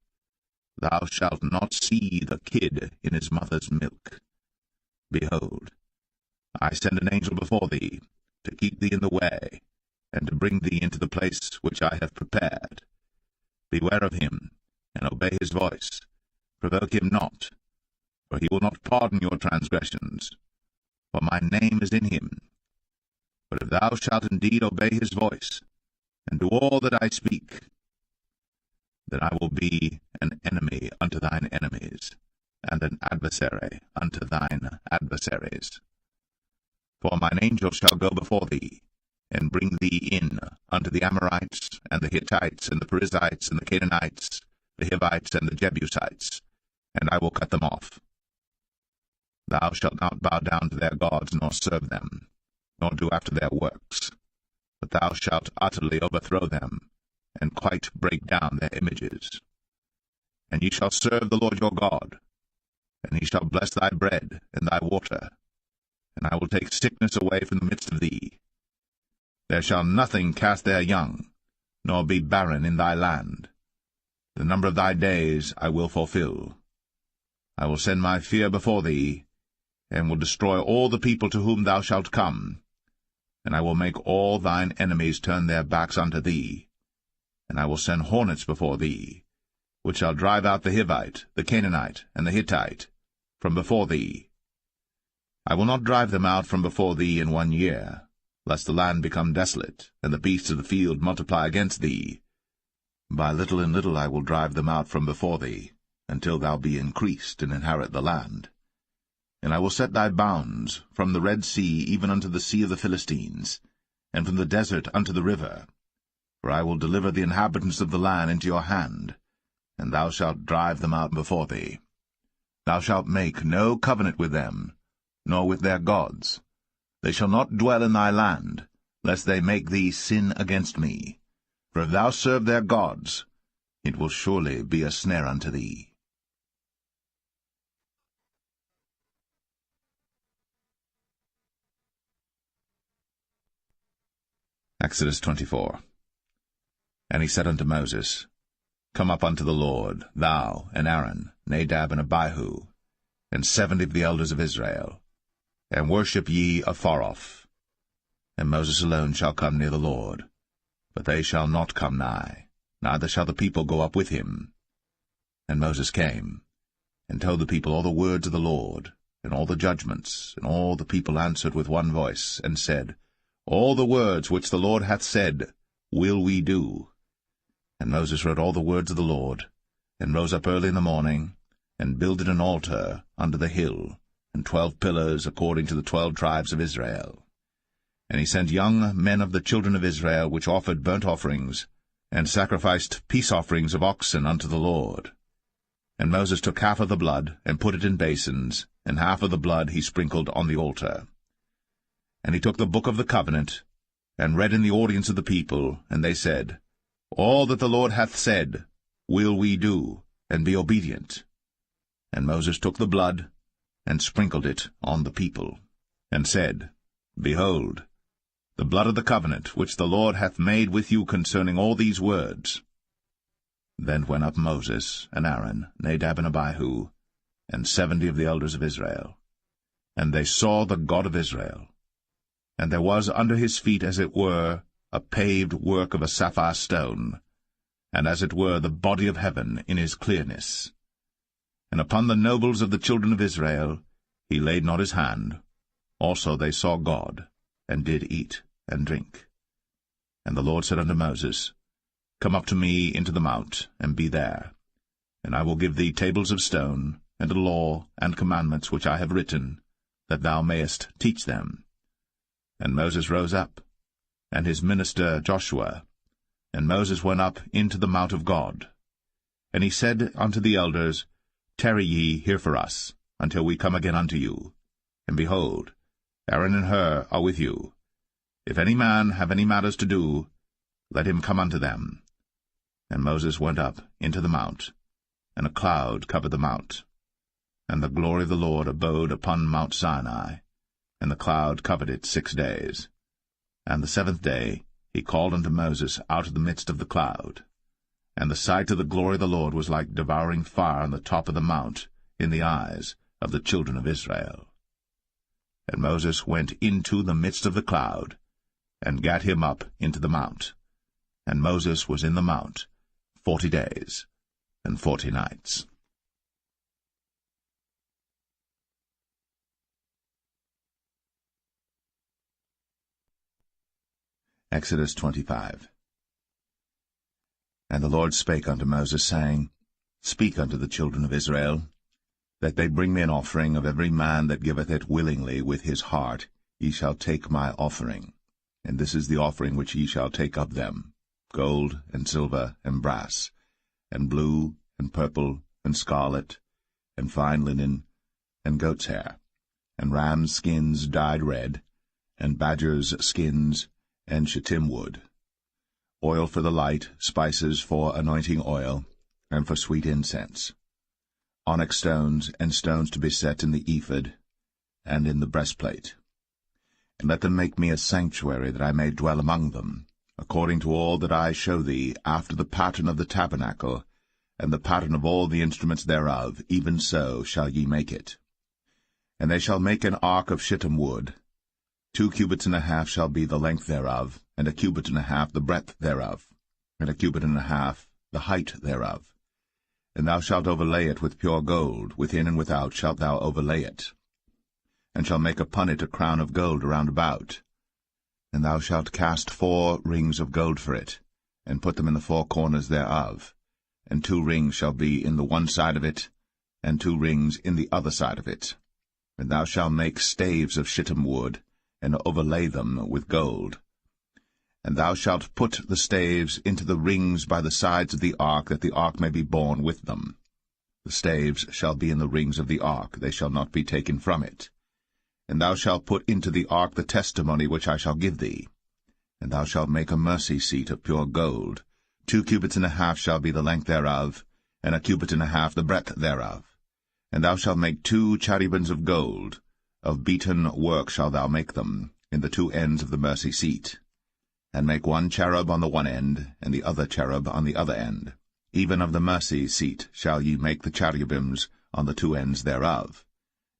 Thou shalt not see the kid in his mother's milk. Behold, I send an angel before thee, to keep thee in the way, and to bring thee into the place which I have prepared. Beware of him, and obey his voice. Provoke him not, for he will not pardon your transgressions, for my name is in him. But if thou shalt indeed obey his voice, and do all that I speak, then I will be an enemy unto thine enemies, and an adversary unto thine adversaries. For mine angel shall go before thee, and bring thee in unto the Amorites, and the Hittites, and the Perizzites, and the Canaanites, the Hivites, and the Jebusites, and I will cut them off. Thou shalt not bow down to their gods, nor serve them, nor do after their works, but thou shalt utterly overthrow them, and quite break down their images. And ye shall serve the Lord your God, and he shall bless thy bread and thy water, and I will take sickness away from the midst of thee. There shall nothing cast their young, nor be barren in thy land. The number of thy days I will fulfill. I will send my fear before thee, and will destroy all the people to whom thou shalt come, and I will make all thine enemies turn their backs unto thee. And I will send hornets before thee, which shall drive out the Hivite, the Canaanite, and the Hittite from before thee. I will not drive them out from before thee in 1 year, lest the land become desolate, and the beasts of the field multiply against thee. By little and little I will drive them out from before thee, until thou be increased and inherit the land. And I will set thy bounds from the Red Sea even unto the sea of the Philistines, and from the desert unto the river. For I will deliver the inhabitants of the land into your hand, and thou shalt drive them out before thee. Thou shalt make no covenant with them, nor with their gods. They shall not dwell in thy land, lest they make thee sin against me. For if thou serve their gods, it will surely be a snare unto thee. Exodus 24. And he said unto Moses, Come up unto the Lord, thou, and Aaron, Nadab, and Abihu, and 70 of the elders of Israel, and worship ye afar off. And Moses alone shall come near the Lord, but they shall not come nigh, neither shall the people go up with him. And Moses came, and told the people all the words of the Lord, and all the judgments, and all the people answered with one voice, and said, All the words which the Lord hath said will we do. And Moses wrote all the words of the Lord, and rose up early in the morning, and builded an altar under the hill, and 12 pillars according to the 12 tribes of Israel. And he sent young men of the children of Israel, which offered burnt offerings, and sacrificed peace offerings of oxen unto the Lord. And Moses took half of the blood, and put it in basins, and half of the blood he sprinkled on the altar. And he took the book of the covenant, and read in the audience of the people, and they said, All that the Lord hath said will we do, and be obedient. And Moses took the blood, and sprinkled it on the people, and said, Behold, the blood of the covenant which the Lord hath made with you concerning all these words. Then went up Moses, and Aaron, Nadab, and Abihu, and 70 of the elders of Israel. And they saw the God of Israel. And there was under his feet, as it were, a paved work of a sapphire stone, and as it were the body of heaven in his clearness. And upon the nobles of the children of Israel he laid not his hand. Also they saw God, and did eat and drink. And the Lord said unto Moses, Come up to me into the mount, and be there. And I will give thee tables of stone, and a law and commandments which I have written, that thou mayest teach them. And Moses rose up, and his minister Joshua, and Moses went up into the mount of God. And he said unto the elders, Tarry ye here for us, until we come again unto you. And behold, Aaron and Hur are with you. If any man have any matters to do, let him come unto them. And Moses went up into the mount, and a cloud covered the mount. And the glory of the Lord abode upon Mount Sinai, and the cloud covered it 6 days. And the 7th day he called unto Moses out of the midst of the cloud. And the sight of the glory of the Lord was like devouring fire on the top of the mount in the eyes of the children of Israel. And Moses went into the midst of the cloud, and gat him up into the mount. And Moses was in the mount 40 days and 40 nights. Exodus 25. And the Lord spake unto Moses, saying, Speak unto the children of Israel, that they bring me an offering of every man that giveth it willingly with his heart. Ye shall take my offering. And this is the offering which ye shall take of them, gold, and silver, and brass, and blue, and purple, and scarlet, and fine linen, and goat's hair, and rams' skins dyed red, and badgers' skins, and shittim wood, oil for the light, spices for anointing oil, and for sweet incense, onyx stones, and stones to be set in the ephod, and in the breastplate. And let them make me a sanctuary, that I may dwell among them, according to all that I show thee, after the pattern of the tabernacle, and the pattern of all the instruments thereof, even so shall ye make it. And they shall make an ark of shittim wood. 2 cubits and a half shall be the length thereof, and 1 cubit and a half the breadth thereof, and 1 cubit and a half the height thereof. And thou shalt overlay it with pure gold, within and without shalt thou overlay it, and shalt make upon it a crown of gold round about. And thou shalt cast 4 rings of gold for it, and put them in the 4 corners thereof, and 2 rings shall be in the one side of it, and 2 rings in the other side of it. And thou shalt make staves of shittim wood, and overlay them with gold. And thou shalt put the staves into the rings by the sides of the ark, that the ark may be borne with them. The staves shall be in the rings of the ark, they shall not be taken from it. And thou shalt put into the ark the testimony which I shall give thee. And thou shalt make a mercy seat of pure gold. 2 cubits and a half shall be the length thereof, and 1 cubit and a half the breadth thereof. And thou shalt make 2 cherubims of gold. Of beaten work shalt thou make them, in the 2 ends of the mercy seat. And make 1 cherub on the one end, and the other cherub on the other end. Even of the mercy seat shall ye make the cherubims on the 2 ends thereof.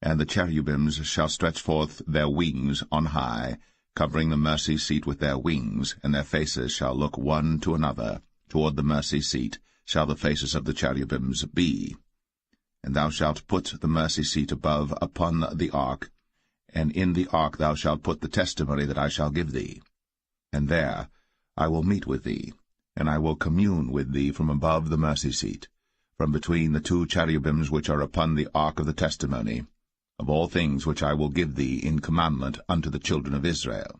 And the cherubims shall stretch forth their wings on high, covering the mercy seat with their wings, and their faces shall look one to another. Toward the mercy seat shall the faces of the cherubims be. And thou shalt put the mercy seat above upon the ark, and in the ark thou shalt put the testimony that I shall give thee. And there I will meet with thee, and I will commune with thee from above the mercy seat, from between the 2 cherubims which are upon the ark of the testimony, of all things which I will give thee in commandment unto the children of Israel.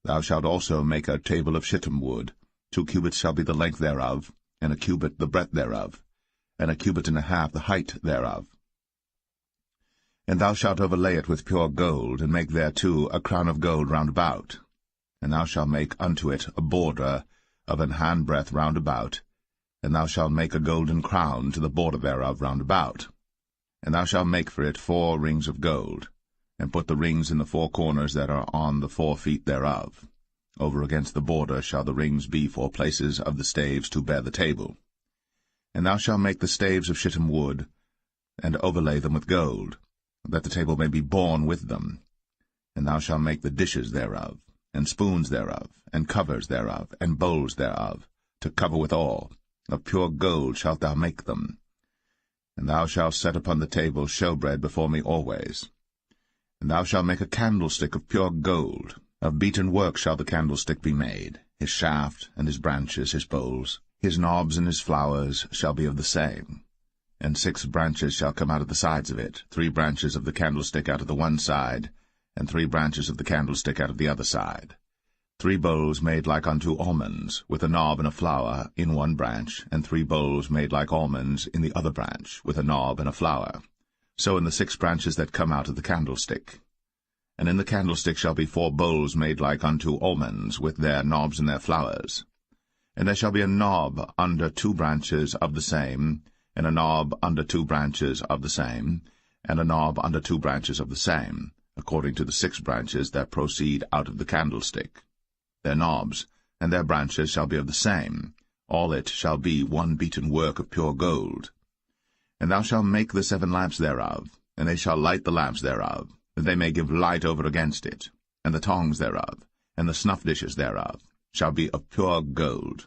Thou shalt also make a table of shittim wood. 2 cubits shall be the length thereof, and 1 cubit the breadth thereof, and 1 cubit and a half the height thereof. And thou shalt overlay it with pure gold, and make thereto a crown of gold round about. And thou shalt make unto it a border of an handbreadth round about, and thou shalt make a golden crown to the border thereof round about. And thou shalt make for it 4 rings of gold, and put the rings in the 4 corners that are on the 4 feet thereof. Over against the border shall the rings be for places of the staves to bear the table. And thou shalt make the staves of shittim wood, and overlay them with gold, that the table may be borne with them. And thou shalt make the dishes thereof, and spoons thereof, and covers thereof, and bowls thereof, to cover withal. Of pure gold shalt thou make them. And thou shalt set upon the table showbread before me always. And thou shalt make a candlestick of pure gold. Of beaten work shall the candlestick be made. His shaft, and his branches, his bowls, his knobs and his flowers shall be of the same. And 6 branches shall come out of the sides of it, 3 branches of the candlestick out of the one side, and 3 branches of the candlestick out of the other side. 3 bowls made like unto almonds, with a knob and a flower in one branch, and 3 bowls made like almonds in the other branch, with a knob and a flower. So in the 6 branches that come out of the candlestick. And in the candlestick shall be 4 bowls made like unto almonds, with their knobs and their flowers. And there shall be a knob under 2 branches of the same, and a knob under 2 branches of the same, and a knob under 2 branches of the same, according to the 6 branches that proceed out of the candlestick. Their knobs and their branches shall be of the same. All it shall be one beaten work of pure gold. And thou shalt make the 7 lamps thereof, and they shall light the lamps thereof, that they may give light over against it. And the tongs thereof, and the snuff dishes thereof, shall be of pure gold.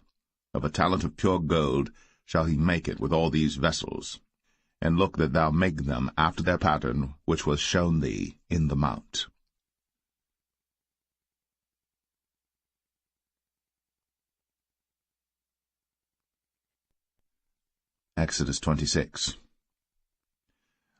Of a talent of pure gold shall he make it with all these vessels. And look that thou make them after their pattern, which was shown thee in the mount. Exodus 26.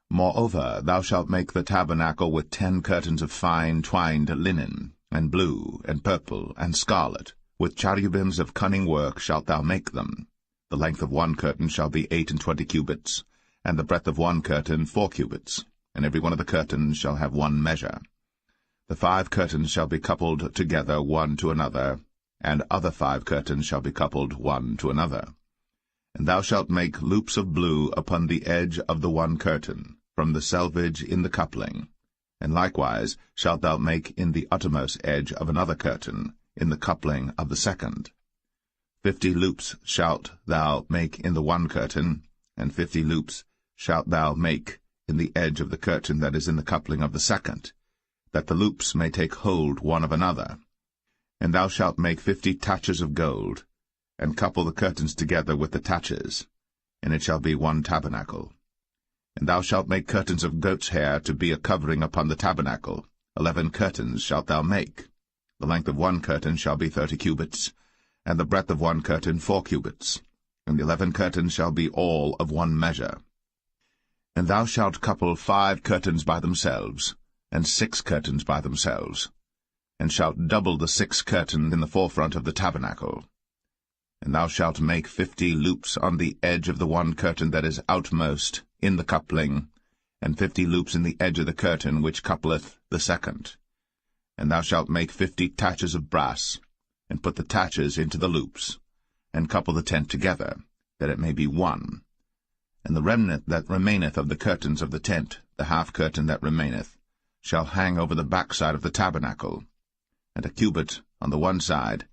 Moreover, thou shalt make the tabernacle with 10 curtains of fine twined linen, and blue, and purple, and scarlet. With cherubims of cunning work shalt thou make them. The length of 1 curtain shall be 28 cubits, and the breadth of 1 curtain 4 cubits, and every one of the curtains shall have 1 measure. The 5 curtains shall be coupled together one to another, and other 5 curtains shall be coupled one to another. And thou shalt make loops of blue upon the edge of the 1 curtain, from the selvage in the coupling. And likewise shalt thou make in the uttermost edge of another curtain, in the coupling of the 2nd. 50 loops shalt thou make in the 1 curtain, and 50 loops shalt thou make in the edge of the curtain that is in the coupling of the 2nd, that the loops may take hold one of another. And thou shalt make 50 taches of gold, and couple the curtains together with the taches, and it shall be 1 tabernacle. And thou shalt make curtains of goat's hair to be a covering upon the tabernacle. 11 curtains shalt thou make. The length of 1 curtain shall be 30 cubits, and the breadth of 1 curtain 4 cubits, and the 11 curtains shall be all of 1 measure. And thou shalt couple 5 curtains by themselves, and 6 curtains by themselves. and shalt double the 6 curtains in the forefront of the tabernacle. And thou shalt make 50 loops on the edge of the one curtain that is outmost in the coupling, and 50 loops in the edge of the curtain which coupleth the second. And thou shalt make 50 taches of brass, and put the taches into the loops, and couple the tent together, that it may be one. And the remnant that remaineth of the curtains of the tent, the half curtain that remaineth, shall hang over the backside of the tabernacle, and a cubit on the one side,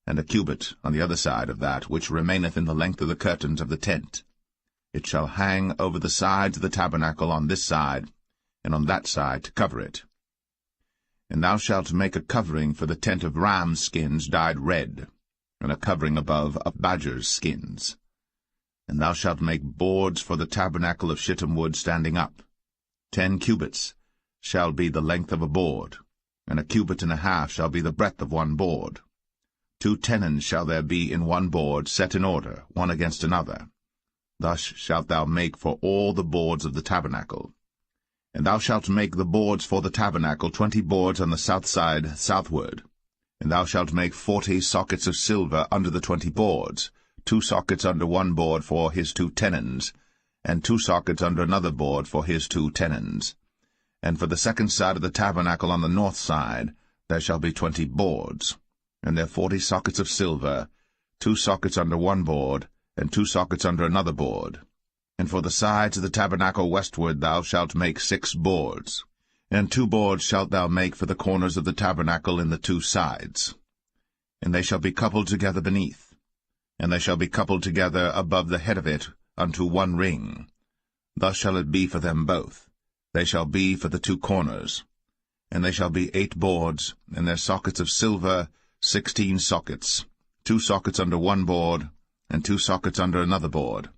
and a cubit on the other side of that which remaineth in the length of the curtains of the tent. It shall hang over the sides of the tabernacle on this side, and on that side to cover it. And thou shalt make a covering for the tent of ram's skins dyed red, and a covering above of badger's skins. And thou shalt make boards for the tabernacle of shittim wood standing up. 10 cubits shall be the length of a board, and a cubit and a half shall be the breadth of one board. 2 tenons shall there be in one board, set in order, one against another. Thus shalt thou make for all the boards of the tabernacle. And thou shalt make the boards for the tabernacle 20 boards on the south side southward. And thou shalt make 40 sockets of silver under the 20 boards, 2 sockets under one board for his 2 tenons, and 2 sockets under another board for his 2 tenons. And for the second side of the tabernacle on the north side there shall be 20 boards, and there 40 sockets of silver, 2 sockets under one board, and 2 sockets under another board. And for the sides of the tabernacle westward thou shalt make 6 boards, and 2 boards shalt thou make for the corners of the tabernacle in the 2 sides. And they shall be coupled together beneath, and they shall be coupled together above the head of it unto one ring. Thus shall it be for them both. They shall be for the 2 corners. And they shall be 8 boards, and their sockets of silver 16 sockets, 2 sockets under one board, and 2 sockets under another board.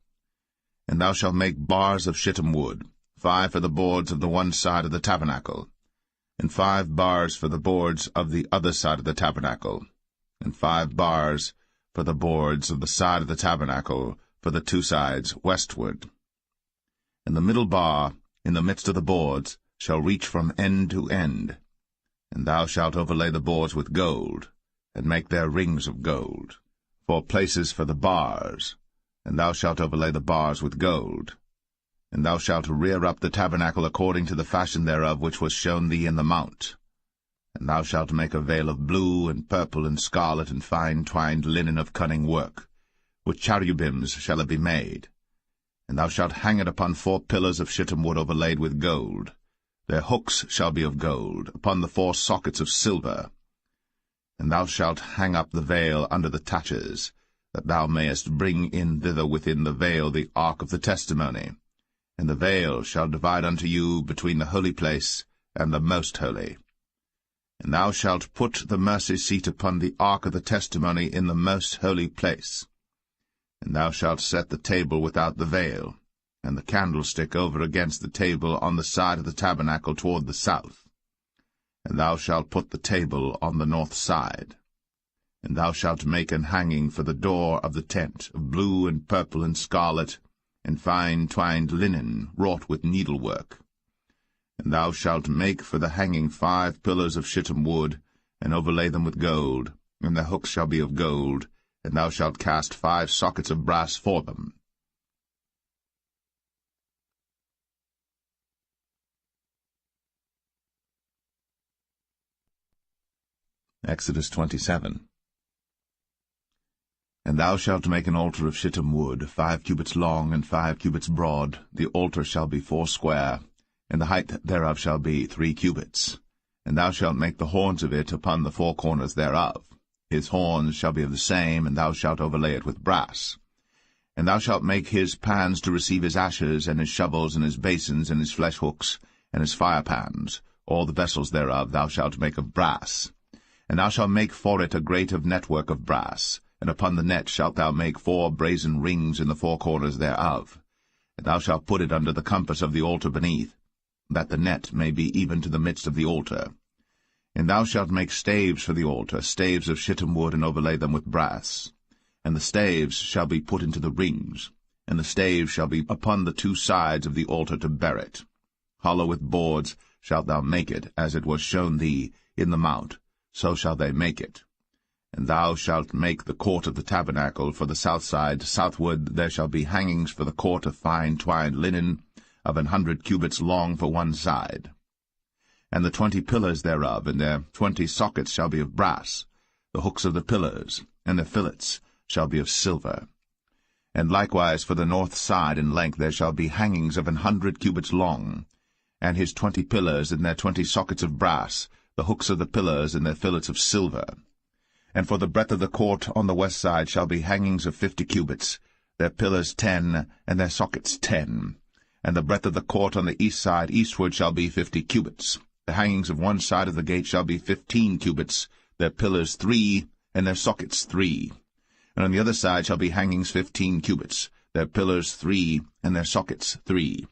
And thou shalt make bars of shittim wood, 5 for the boards of the one side of the tabernacle, and 5 bars for the boards of the other side of the tabernacle, and 5 bars for the boards of the side of the tabernacle for the 2 sides westward. And the middle bar in the midst of the boards shall reach from end to end. And thou shalt overlay the boards with gold, and make their rings of gold, for places for the bars, and thou shalt overlay the bars with gold. And thou shalt rear up the tabernacle according to the fashion thereof which was shown thee in the mount. And thou shalt make a veil of blue, and purple, and scarlet, and fine twined linen of cunning work. With cherubims shall it be made. And thou shalt hang it upon 4 pillars of shittim wood overlaid with gold. Their hooks shall be of gold, upon the 4 sockets of silver. And thou shalt hang up the veil under the taches, that thou mayest bring in thither within the veil the ark of the testimony. And the veil shall divide unto you between the holy place and the most holy. And thou shalt put the mercy seat upon the ark of the testimony in the most holy place. And thou shalt set the table without the veil, and the candlestick over against the table on the side of the tabernacle toward the south. And thou shalt put the table on the north side. And thou shalt make an hanging for the door of the tent, of blue and purple and scarlet, and fine twined linen, wrought with needlework. And thou shalt make for the hanging 5 pillars of shittim wood, and overlay them with gold, and their hooks shall be of gold, and thou shalt cast 5 sockets of brass for them. Exodus 27. And thou shalt make an altar of shittim wood, 5 cubits long and 5 cubits broad. The altar shall be 4 square, and the height thereof shall be 3 cubits. And thou shalt make the horns of it upon the 4 corners thereof. His horns shall be of the same, and thou shalt overlay it with brass. And thou shalt make his pans to receive his ashes, and his shovels, and his basins, and his flesh hooks, and his firepans. All the vessels thereof thou shalt make of brass. And thou shalt make for it a grate of network of brass, and upon the net shalt thou make 4 brazen rings in the 4 corners thereof. And thou shalt put it under the compass of the altar beneath, that the net may be even to the midst of the altar. And thou shalt make staves for the altar, staves of shittim wood, and overlay them with brass. And the staves shall be put into the rings, and the staves shall be upon the 2 sides of the altar to bear it. Hollow with boards shalt thou make it, as it was shown thee in the mount, so shall they make it. And thou shalt make the court of the tabernacle for the south side. Southward there shall be hangings for the court of fine twined linen, of 100 cubits long for one side. And the 20 pillars thereof, and their 20 sockets shall be of brass. The hooks of the pillars, and their fillets, shall be of silver. And likewise for the north side in length there shall be hangings of 100 cubits long, and his 20 pillars, and their 20 sockets of brass, the hooks of the pillars, and their fillets of silver. And for the breadth of the court on the west side shall be hangings of 50 cubits, their pillars 10, and their sockets 10. And the breadth of the court on the east side eastward shall be 50 cubits. The hangings of one side of the gate shall be 15 cubits, their pillars 3, and their sockets 3. And on the other side shall be hangings 15 cubits, their pillars 3, and their sockets 3.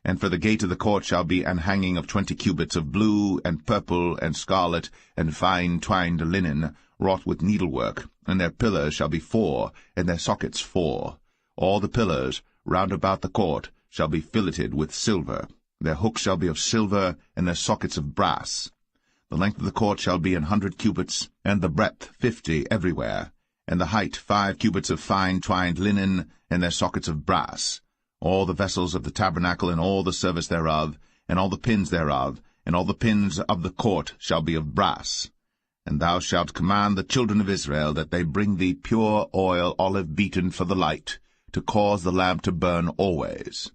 And for the gate of the court shall be an hanging of 20 cubits of blue, and purple, and scarlet, and fine twined linen, wrought with needlework, and their pillars shall be 4, and their sockets 4. All the pillars round about the court shall be filleted with silver. Their hooks shall be of silver, and their sockets of brass. The length of the court shall be 100 cubits, and the breadth 50 everywhere, and the height 5 cubits of fine twined linen, and their sockets of brass. All the vessels of the tabernacle, and all the service thereof, and all the pins thereof, and all the pins of the court shall be of brass. And thou shalt command the children of Israel that they bring thee pure oil, olive beaten for the light, to cause the lamp to burn always.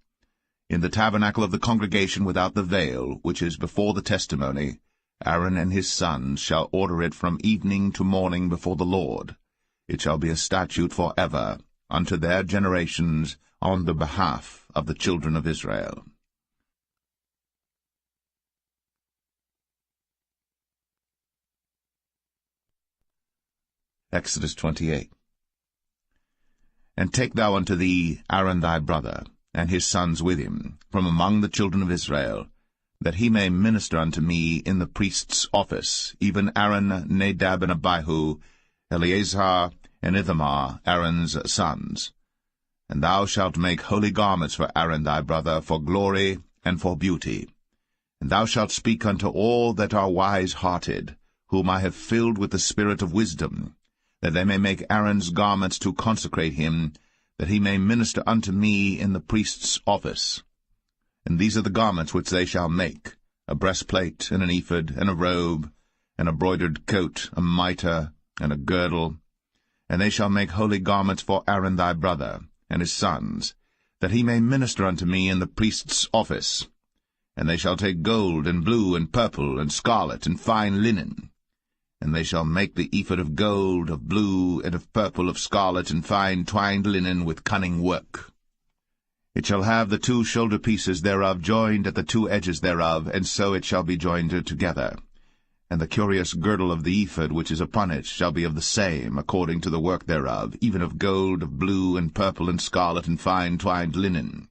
In the tabernacle of the congregation without the veil, which is before the testimony, Aaron and his sons shall order it from evening to morning before the Lord. It shall be a statute for ever, unto their generations, on the behalf of the children of Israel. Exodus 28. And take thou unto thee Aaron thy brother, and his sons with him, from among the children of Israel, that he may minister unto me in the priest's office, even Aaron, Nadab, and Abihu, Eleazar, and Ithamar, Aaron's sons. And thou shalt make holy garments for Aaron thy brother, for glory and for beauty. And thou shalt speak unto all that are wise-hearted, whom I have filled with the spirit of wisdom, that they may make Aaron's garments to consecrate him, that he may minister unto me in the priest's office. And these are the garments which they shall make, a breastplate, and an ephod, and a robe, and a broidered coat, a mitre, and a girdle. And they shall make holy garments for Aaron thy brother, and his sons, that he may minister unto me in the priest's office. And they shall take gold, and blue, and purple, and scarlet, and fine linen. And they shall make the ephod of gold, of blue, and of purple, of scarlet, and fine twined linen with cunning work. It shall have the 2 shoulder pieces thereof joined at the 2 edges thereof, and so it shall be joined together. And the curious girdle of the ephod which is upon it shall be of the same, according to the work thereof, even of gold, of blue, and purple, and scarlet, and fine twined linen.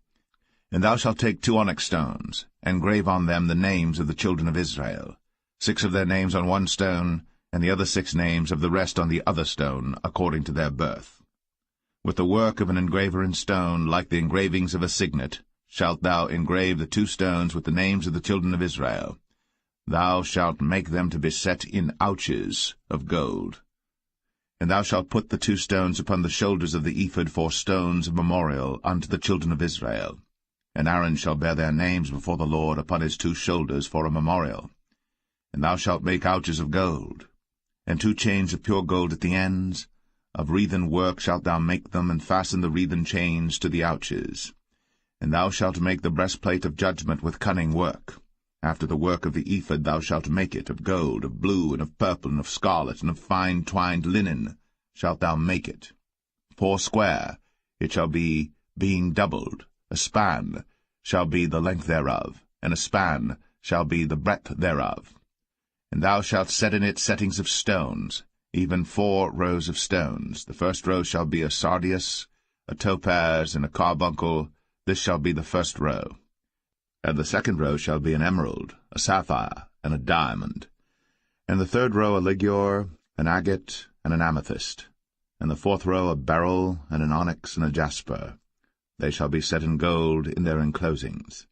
And thou shalt take 2 onyx stones, and grave on them the names of the children of Israel, 6 of their names on one stone, and the other 6 names of the rest on the other stone, according to their birth. With the work of an engraver in stone, like the engravings of a signet, shalt thou engrave the 2 stones with the names of the children of Israel. Thou shalt make them to be set in ouches of gold. And thou shalt put the 2 stones upon the shoulders of the ephod for stones of memorial unto the children of Israel. And Aaron shall bear their names before the Lord upon his 2 shoulders for a memorial. And thou shalt make ouches of gold, and 2 chains of pure gold at the ends. Of wreathen work shalt thou make them, and fasten the wreathen chains to the ouches. And thou shalt make the breastplate of judgment with cunning work. After the work of the ephod thou shalt make it, of gold, of blue, and of purple, and of scarlet, and of fine twined linen shalt thou make it. 4 square it shall be, being doubled. A span shall be the length thereof, and a span shall be the breadth thereof. And thou shalt set in it settings of stones, even 4 rows of stones. The first row shall be a sardius, a topaz, and a carbuncle. This shall be the first row. And the second row shall be an emerald, a sapphire, and a diamond. And the third row a ligure, an agate, and an amethyst. And the 4th row a beryl, and an onyx, and a jasper. They shall be set in gold in their enclosings.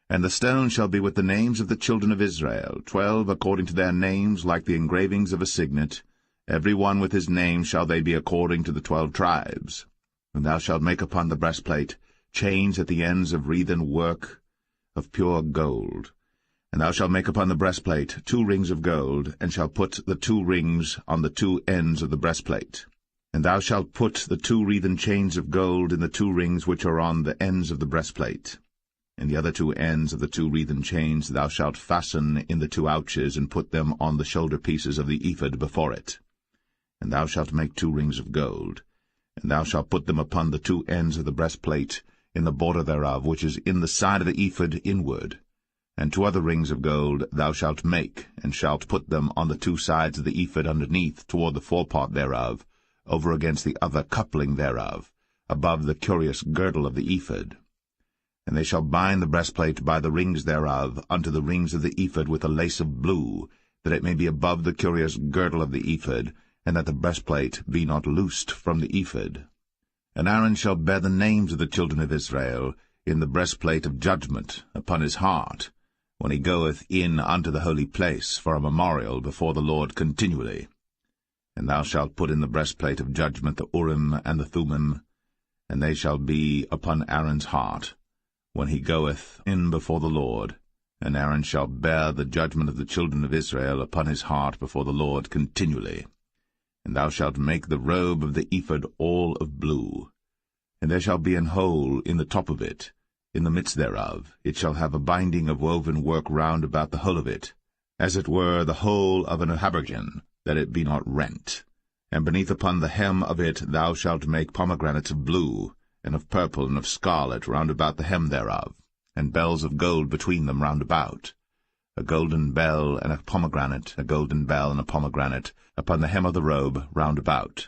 And the stone shall be with the names of the children of Israel, 12 according to their names, like the engravings of a signet. Every one with his name shall they be according to the 12 tribes. And thou shalt make upon the breastplate chains at the ends of wreathen work of pure gold. And thou shalt make upon the breastplate 2 rings of gold, and shalt put the 2 rings on the 2 ends of the breastplate. And thou shalt put the 2 wreathen chains of gold in the 2 rings which are on the ends of the breastplate. And the other 2 ends of the 2 wreathen chains thou shalt fasten in the 2 ouches, and put them on the shoulder pieces of the ephod before it. And thou shalt make 2 rings of gold, and thou shalt put them upon the 2 ends of the breastplate, in the border thereof, which is in the side of the ephod inward. And 2 other rings of gold thou shalt make, and shalt put them on the 2 sides of the ephod underneath, toward the forepart thereof, over against the other coupling thereof, above the curious girdle of the ephod. And they shall bind the breastplate by the rings thereof unto the rings of the ephod with a lace of blue, that it may be above the curious girdle of the ephod, and that the breastplate be not loosed from the ephod. And Aaron shall bear the names of the children of Israel in the breastplate of judgment upon his heart, when he goeth in unto the holy place for a memorial before the Lord continually. And thou shalt put in the breastplate of judgment the Urim and the Thummim, and they shall be upon Aaron's heart, when he goeth in before the Lord. And Aaron shall bear the judgment of the children of Israel upon his heart before the Lord continually. And thou shalt make the robe of the ephod all of blue. And there shall be an hole in the top of it, in the midst thereof. It shall have a binding of woven work round about the whole of it, as it were the whole of an habergeon, that it be not rent. And beneath upon the hem of it thou shalt make pomegranates of blue, and of purple, and of scarlet round about the hem thereof, and bells of gold between them round about. A golden bell and a pomegranate, a golden bell and a pomegranate, upon the hem of the robe round about.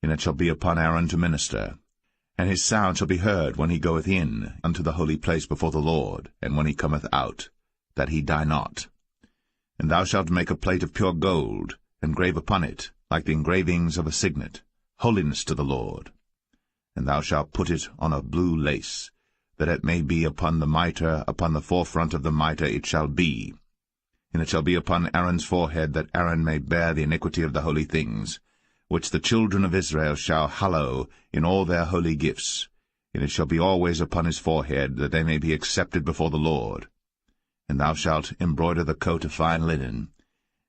And it shall be upon Aaron to minister. And his sound shall be heard when he goeth in unto the holy place before the Lord, and when he cometh out, that he die not. And thou shalt make a plate of pure gold, and grave upon it, like the engravings of a signet, holiness to the Lord. And thou shalt put it on a blue lace, that it may be upon the mitre, upon the forefront of the mitre it shall be. And it shall be upon Aaron's forehead, that Aaron may bear the iniquity of the holy things, which the children of Israel shall hallow in all their holy gifts. And it shall be always upon his forehead, that they may be accepted before the Lord. And thou shalt embroider the coat of fine linen,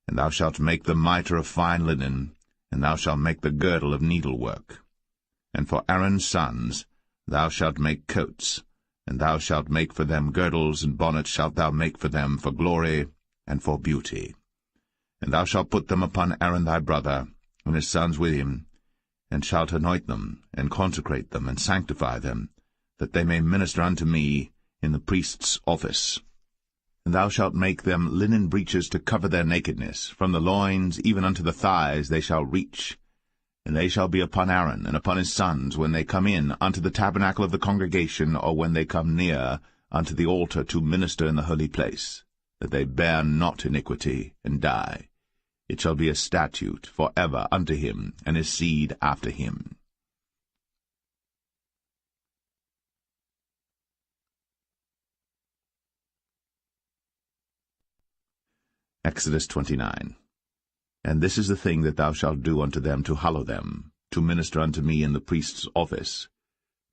and thou shalt make the mitre of fine linen, and thou shalt make the girdle of needlework. And for Aaron's sons thou shalt make coats, and thou shalt make for them girdles, and bonnets shalt thou make for them for glory and for beauty. And thou shalt put them upon Aaron thy brother, and his sons with him, and shalt anoint them, and consecrate them, and sanctify them, that they may minister unto me in the priest's office. And thou shalt make them linen breeches to cover their nakedness, from the loins even unto the thighs they shall reach. And they shall be upon Aaron and upon his sons when they come in unto the tabernacle of the congregation, or when they come near unto the altar to minister in the holy place, that they bear not iniquity, and die. It shall be a statute for ever unto him, and his seed after him. Exodus 29. And this is the thing that thou shalt do unto them to hallow them, to minister unto me in the priest's office.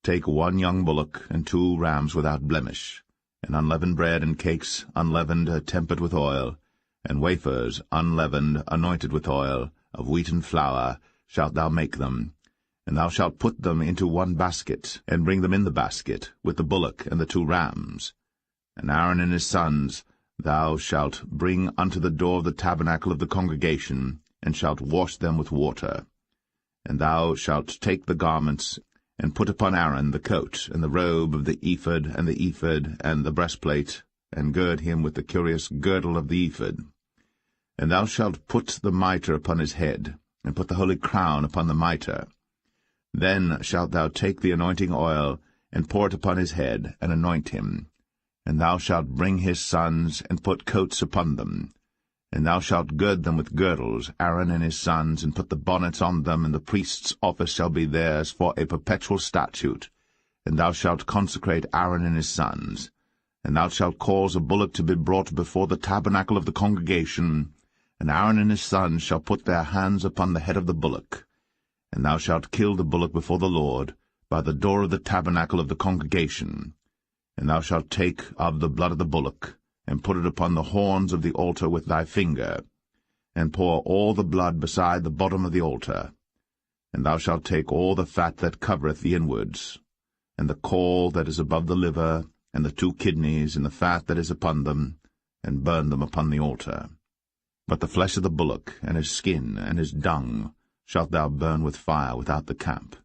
Take 1 young bullock, and 2 rams without blemish, and unleavened bread and cakes unleavened tempered with oil, and wafers unleavened anointed with oil, of wheaten flour shalt thou make them. And thou shalt put them into 1 basket, and bring them in the basket, with the bullock and the 2 rams. And Aaron and his sons thou shalt bring unto the door of the tabernacle of the congregation, and shalt wash them with water. And thou shalt take the garments, and put upon Aaron the coat, and the robe of the ephod, and the breastplate, and gird him with the curious girdle of the ephod. And thou shalt put the mitre upon his head, and put the holy crown upon the mitre. Then shalt thou take the anointing oil, and pour it upon his head, and anoint him. And thou shalt bring his sons, and put coats upon them. And thou shalt gird them with girdles, Aaron and his sons, and put the bonnets on them, and the priest's office shall be theirs for a perpetual statute. And thou shalt consecrate Aaron and his sons. And thou shalt cause a bullock to be brought before the tabernacle of the congregation, and Aaron and his sons shall put their hands upon the head of the bullock. And thou shalt kill the bullock before the Lord, by the door of the tabernacle of the congregation. And thou shalt take of the blood of the bullock, and put it upon the horns of the altar with thy finger, and pour all the blood beside the bottom of the altar. And thou shalt take all the fat that covereth the inwards, and the caul that is above the liver, and the 2 kidneys, and the fat that is upon them, and burn them upon the altar. But the flesh of the bullock, and his skin, and his dung, shalt thou burn with fire without the camp.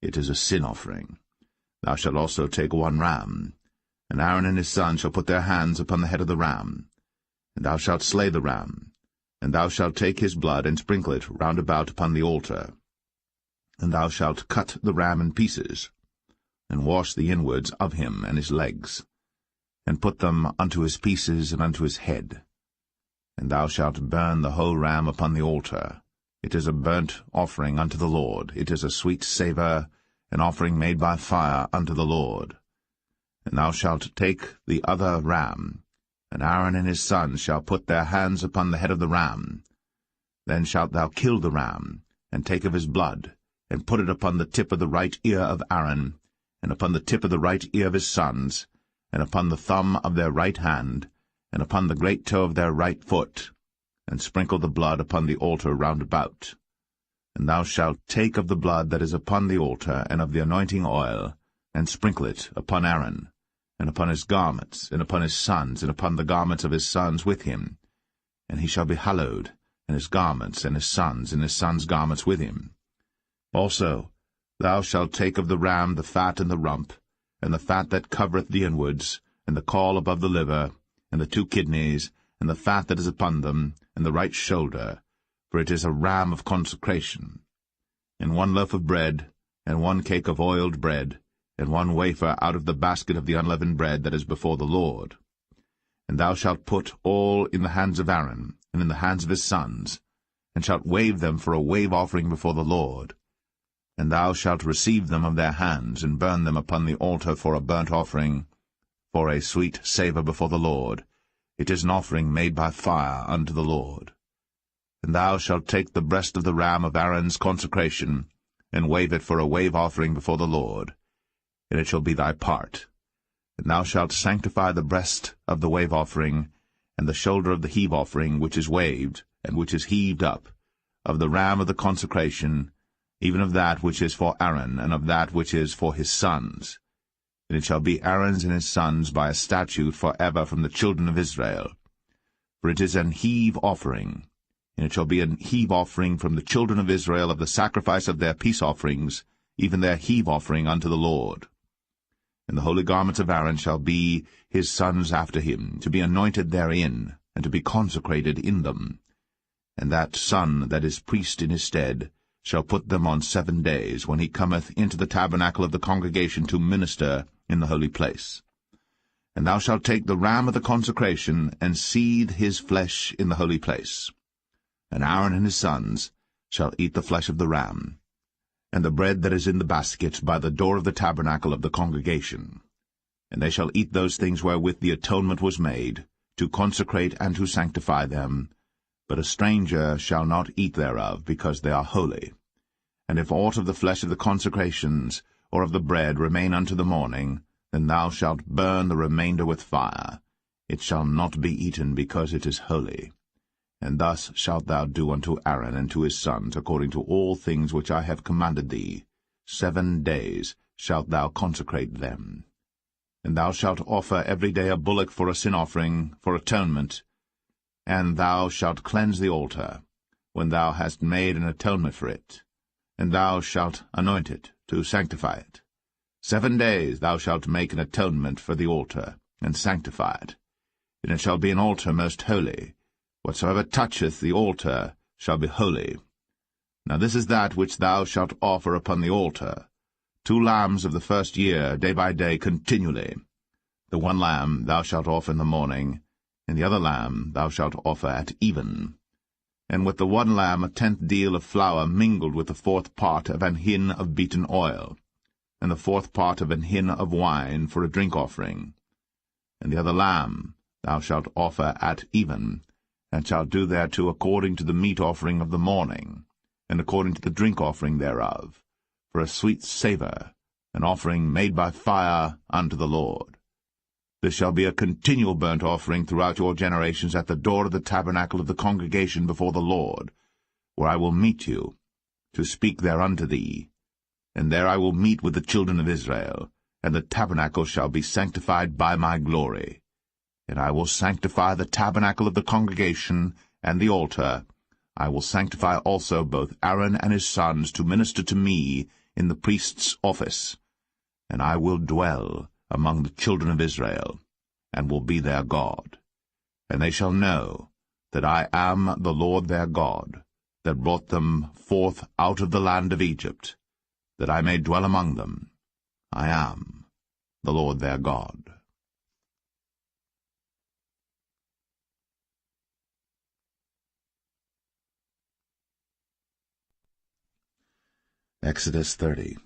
It is a sin offering. Thou shalt also take 1 ram, and Aaron and his sons shall put their hands upon the head of the ram. And thou shalt slay the ram, and thou shalt take his blood, and sprinkle it round about upon the altar. And thou shalt cut the ram in pieces, and wash the inwards of him and his legs, and put them unto his pieces and unto his head. And thou shalt burn the whole ram upon the altar. It is a burnt offering unto the Lord. It is a sweet savour, an offering made by fire unto the Lord. And thou shalt take the other ram, and Aaron and his sons shall put their hands upon the head of the ram. Then shalt thou kill the ram, and take of his blood, and put it upon the tip of the right ear of Aaron, and upon the tip of the right ear of his sons, and upon the thumb of their right hand, and upon the great toe of their right foot, and sprinkle the blood upon the altar round about. And thou shalt take of the blood that is upon the altar, and of the anointing oil, and sprinkle it upon Aaron, and upon his garments, and upon his sons, and upon the garments of his sons with him. And he shall be hallowed, and his garments, and his sons' garments with him. Also thou shalt take of the ram the fat and the rump, and the fat that covereth the inwards, and the caul above the liver, and the 2 kidneys, and the fat that is upon them, and the right shoulder, for it is a ram of consecration. And 1 loaf of bread, and 1 cake of oiled bread, and 1 wafer out of the basket of the unleavened bread that is before the Lord. And thou shalt put all in the hands of Aaron, and in the hands of his sons, and shalt wave them for a wave offering before the Lord. And thou shalt receive them of their hands, and burn them upon the altar for a burnt offering, for a sweet savour before the Lord. It is an offering made by fire unto the Lord. And thou shalt take the breast of the ram of Aaron's consecration, and wave it for a wave offering before the Lord, and it shall be thy part. And thou shalt sanctify the breast of the wave offering, and the shoulder of the heave offering, which is waved, and which is heaved up, of the ram of the consecration, even of that which is for Aaron, and of that which is for his sons. And it shall be Aaron's and his sons by a statute for ever from the children of Israel. For it is an heave offering, and it shall be an heave offering from the children of Israel of the sacrifice of their peace offerings, even their heave offering unto the Lord. And the holy garments of Aaron shall be his sons after him, to be anointed therein, and to be consecrated in them. And that son that is priest in his stead shall put them on 7 days, when he cometh into the tabernacle of the congregation to minister in the holy place. And thou shalt take the ram of the consecration, and seethe his flesh in the holy place. And Aaron and his sons shall eat the flesh of the ram, and the bread that is in the basket by the door of the tabernacle of the congregation. And they shall eat those things wherewith the atonement was made, to consecrate and to sanctify them, but a stranger shall not eat thereof, because they are holy. And if aught of the flesh of the consecrations, or of the bread, remain unto the morning, then thou shalt burn the remainder with fire. It shall not be eaten, because it is holy. And thus shalt thou do unto Aaron and to his sons, according to all things which I have commanded thee. 7 days shalt thou consecrate them. And thou shalt offer every day a bullock for a sin offering, for atonement, and thou shalt cleanse the altar, when thou hast made an atonement for it, and thou shalt anoint it, to sanctify it. 7 days thou shalt make an atonement for the altar, and sanctify it. And it shall be an altar most holy. Whatsoever toucheth the altar shall be holy. Now this is that which thou shalt offer upon the altar: 2 lambs of the first year, day by day, continually. The 1 lamb thou shalt offer in the morning, and the other lamb thou shalt offer at even. And with the 1 lamb 1/10 deal of flour mingled with the 4th part of an hin of beaten oil, and the 4th part of an hin of wine for a drink offering. And the other lamb thou shalt offer at even, and shalt do thereto according to the meat offering of the morning, and according to the drink offering thereof, for a sweet savour, an offering made by fire unto the Lord. This shall be a continual burnt offering throughout your generations at the door of the tabernacle of the congregation before the Lord, where I will meet you, to speak there unto thee. And there I will meet with the children of Israel, and the tabernacle shall be sanctified by my glory. And I will sanctify the tabernacle of the congregation and the altar. I will sanctify also both Aaron and his sons to minister to me in the priest's office. And I will dwell among the children of Israel, and will be their God. And they shall know that I am the Lord their God, that brought them forth out of the land of Egypt, that I may dwell among them. I am the Lord their God. Exodus 30.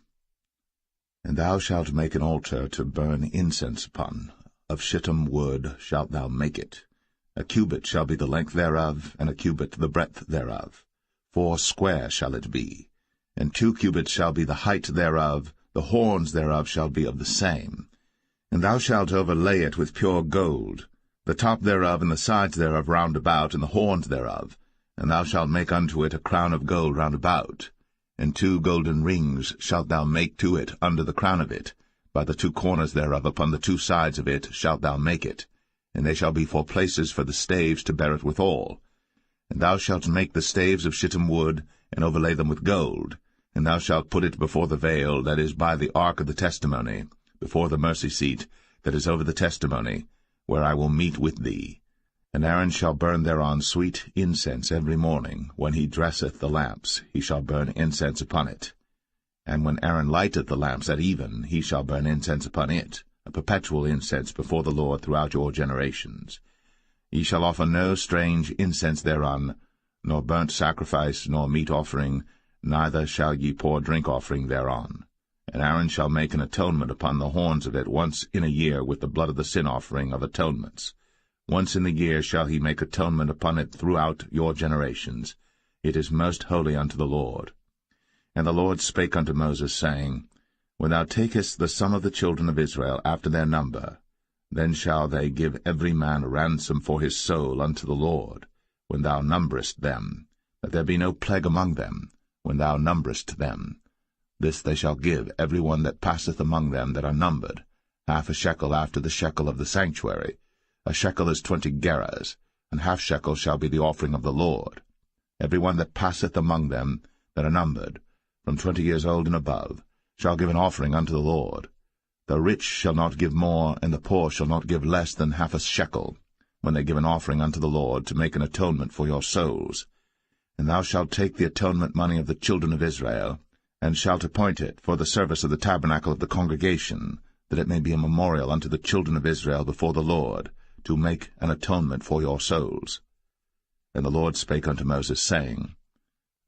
And thou shalt make an altar to burn incense upon. Of shittim wood shalt thou make it. A cubit shall be the length thereof, and a cubit the breadth thereof. 4 square shall it be. And 2 cubits shall be the height thereof. The horns thereof shall be of the same. And thou shalt overlay it with pure gold, the top thereof and the sides thereof round about, and the horns thereof. And thou shalt make unto it a crown of gold round about. And 2 golden rings shalt thou make to it under the crown of it. By the 2 corners thereof upon the 2 sides of it shalt thou make it. And they shall be for places for the staves to bear it withal. And thou shalt make the staves of shittim wood, and overlay them with gold. And thou shalt put it before the veil that is by the ark of the testimony, before the mercy seat that is over the testimony, where I will meet with thee. And Aaron shall burn thereon sweet incense every morning. When he dresseth the lamps, he shall burn incense upon it. And when Aaron lighteth the lamps at even, he shall burn incense upon it, a perpetual incense before the Lord throughout your generations. Ye shall offer no strange incense thereon, nor burnt sacrifice, nor meat offering, neither shall ye pour drink offering thereon. And Aaron shall make an atonement upon the horns of it once in a year with the blood of the sin offering of atonements. Once in the year shall he make atonement upon it throughout your generations. It is most holy unto the Lord. And the Lord spake unto Moses, saying, When thou takest the sum of the children of Israel after their number, then shall they give every man a ransom for his soul unto the Lord, when thou numberest them, that there be no plague among them, when thou numberest them. This they shall give every one that passeth among them that are numbered, 1/2 shekel after the shekel of the sanctuary. A shekel is 20 gerahs, and 1/2 shekel shall be the offering of the Lord. Every one that passeth among them that are numbered, from 20 years old and above, shall give an offering unto the Lord. The rich shall not give more, and the poor shall not give less than 1/2 shekel, when they give an offering unto the Lord, to make an atonement for your souls. And thou shalt take the atonement money of the children of Israel, and shalt appoint it for the service of the tabernacle of the congregation, that it may be a memorial unto the children of Israel before the Lord, to make an atonement for your souls. And the Lord spake unto Moses, saying,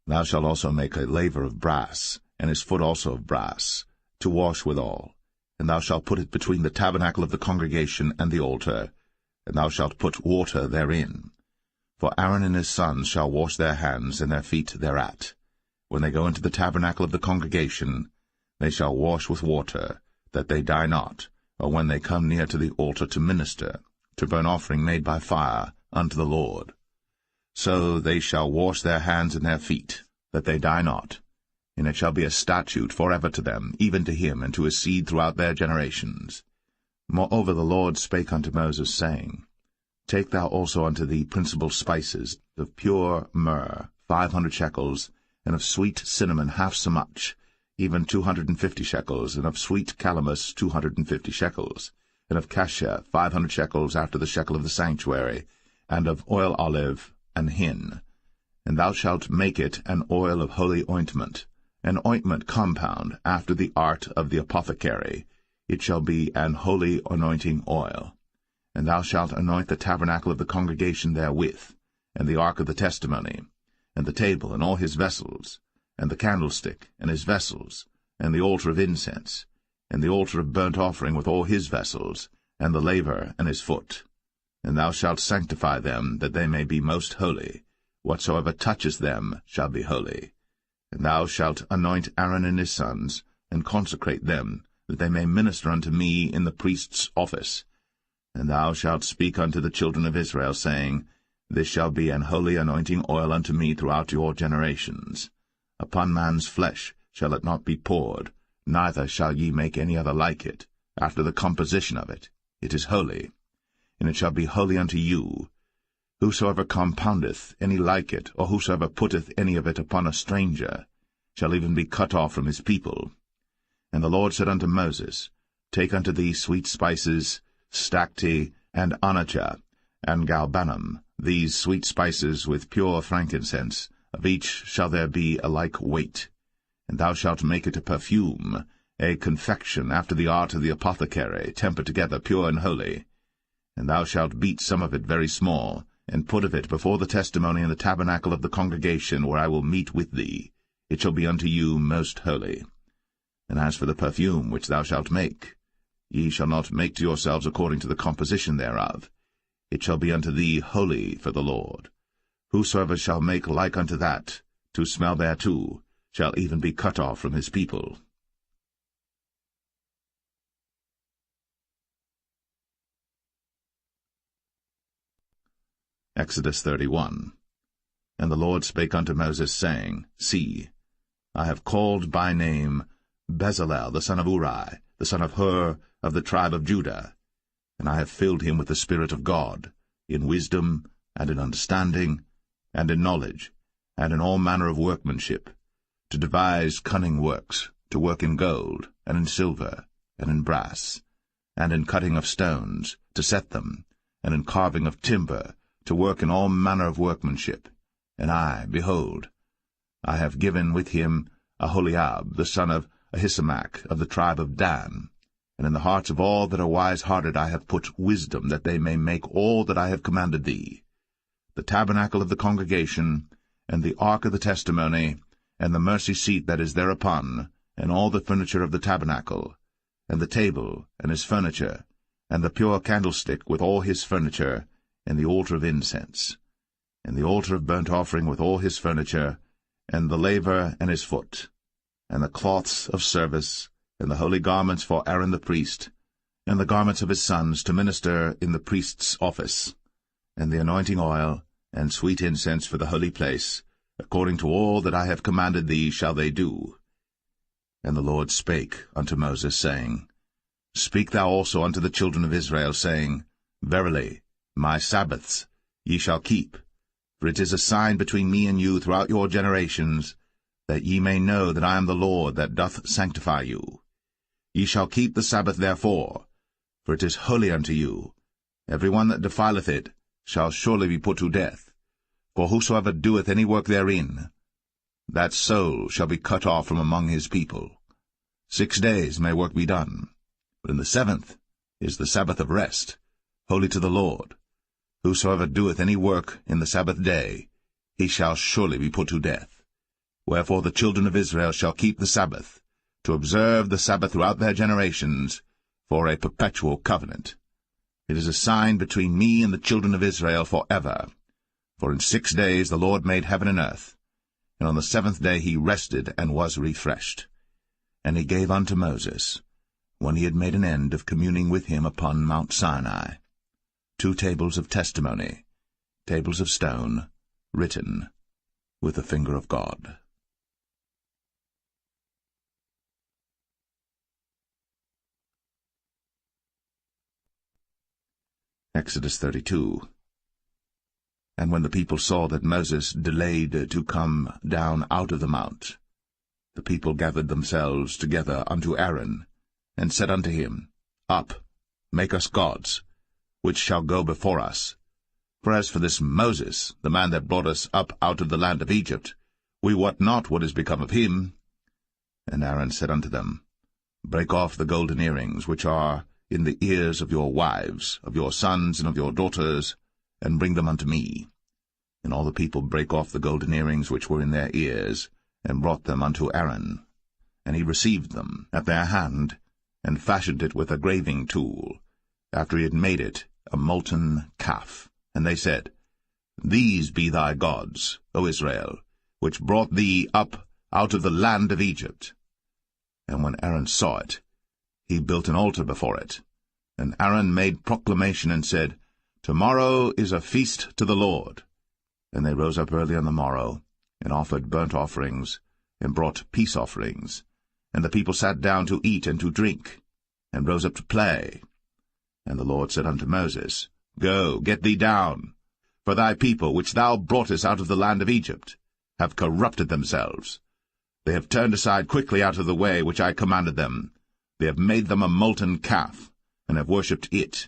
Thou shalt also make a laver of brass, and his foot also of brass, to wash withal. And thou shalt put it between the tabernacle of the congregation and the altar, and thou shalt put water therein. For Aaron and his sons shall wash their hands and their feet thereat. When they go into the tabernacle of the congregation, they shall wash with water, that they die not, or when they come near to the altar to minister, to burn offering made by fire unto the Lord. So they shall wash their hands and their feet, that they die not. And it shall be a statute forever to them, even to him and to his seed throughout their generations. Moreover the Lord spake unto Moses, saying, Take thou also unto thee principal spices, of pure myrrh 500 shekels, and of sweet cinnamon half so much, even 250 shekels, and of sweet calamus 250 shekels, and of cassia 500 shekels after the shekel of the sanctuary, and of oil olive and hin. And thou shalt make it an oil of holy ointment, an ointment compound after the art of the apothecary. It shall be an holy anointing oil. And thou shalt anoint the tabernacle of the congregation therewith, and the ark of the testimony, and the table and all his vessels, and the candlestick and his vessels, and the altar of incense, and the altar of burnt offering with all his vessels, and the laver and his foot. And thou shalt sanctify them, that they may be most holy. Whatsoever toucheth them shall be holy. And thou shalt anoint Aaron and his sons, and consecrate them, that they may minister unto me in the priest's office. And thou shalt speak unto the children of Israel, saying, This shall be an holy anointing oil unto me throughout your generations. Upon man's flesh shall it not be poured, neither shall ye make any other like it, after the composition of it. It is holy, and it shall be holy unto you. Whosoever compoundeth any like it, or whosoever putteth any of it upon a stranger, shall even be cut off from his people. And the Lord said unto Moses, Take unto thee sweet spices, stacte, and onycha, and galbanum, these sweet spices with pure frankincense, of each shall there be a like weight. And thou shalt make it a perfume, a confection after the art of the apothecary, tempered together pure and holy. And thou shalt beat some of it very small, and put of it before the testimony in the tabernacle of the congregation, where I will meet with thee. It shall be unto you most holy. And as for the perfume which thou shalt make, ye shall not make to yourselves according to the composition thereof. It shall be unto thee holy for the Lord. Whosoever shall make like unto that, to smell thereto, shall even be cut off from his people. Exodus 31. And the Lord spake unto Moses, saying, See, I have called by name Bezalel the son of Uri, the son of Hur, of the tribe of Judah, and I have filled him with the Spirit of God, in wisdom, and in understanding, and in knowledge, and in all manner of workmanship, to devise cunning works, to work in gold, and in silver, and in brass, and in cutting of stones, to set them, and in carving of timber, to work in all manner of workmanship. And I, behold, I have given with him Aholiab, the son of Ahisamach, of the tribe of Dan. And in the hearts of all that are wise-hearted I have put wisdom, that they may make all that I have commanded thee: the tabernacle of the congregation, and the ark of the testimony, and the mercy seat that is thereupon, and all the furniture of the tabernacle, and the table, and his furniture, and the pure candlestick with all his furniture, and the altar of incense, and the altar of burnt offering with all his furniture, and the laver and his foot, and the cloths of service, and the holy garments for Aaron the priest, and the garments of his sons to minister in the priest's office, and the anointing oil, and sweet incense for the holy place, according to all that I have commanded thee shall they do. And the Lord spake unto Moses, saying, Speak thou also unto the children of Israel, saying, Verily, my Sabbaths ye shall keep, for it is a sign between me and you throughout your generations, that ye may know that I am the Lord that doth sanctify you. Ye shall keep the Sabbath therefore, for it is holy unto you. Every one that defileth it shall surely be put to death. For whosoever doeth any work therein, that soul shall be cut off from among his people. 6 days may work be done, but in the 7th is the Sabbath of rest, holy to the Lord. Whosoever doeth any work in the Sabbath day, he shall surely be put to death. Wherefore the children of Israel shall keep the Sabbath, to observe the Sabbath throughout their generations, for a perpetual covenant. It is a sign between me and the children of Israel for ever. For in 6 days the Lord made heaven and earth, and on the 7th day he rested and was refreshed. And he gave unto Moses, when he had made an end of communing with him upon Mount Sinai, 2 tables of testimony, tables of stone, written with the finger of God. Exodus 32. And when the people saw that Moses delayed to come down out of the mount, the people gathered themselves together unto Aaron, and said unto him, Up, make us gods, which shall go before us. For as for this Moses, the man that brought us up out of the land of Egypt, we wot not what is become of him. And Aaron said unto them, Break off the golden earrings which are in the ears of your wives, of your sons, and of your daughters, and bring them unto me. And all the people brake off the golden earrings which were in their ears, and brought them unto Aaron. And he received them at their hand, and fashioned it with a graving tool, after he had made it, a molten calf. And they said, These be thy gods, O Israel, which brought thee up out of the land of Egypt. And when Aaron saw it, he built an altar before it. And Aaron made proclamation and said, Tomorrow is a feast to the Lord. And they rose up early on the morrow, and offered burnt offerings, and brought peace offerings. And the people sat down to eat and to drink, and rose up to play. And the Lord said unto Moses, Go, get thee down, for thy people, which thou broughtest out of the land of Egypt, have corrupted themselves. They have turned aside quickly out of the way which I commanded them. They have made them a molten calf, and have worshipped it,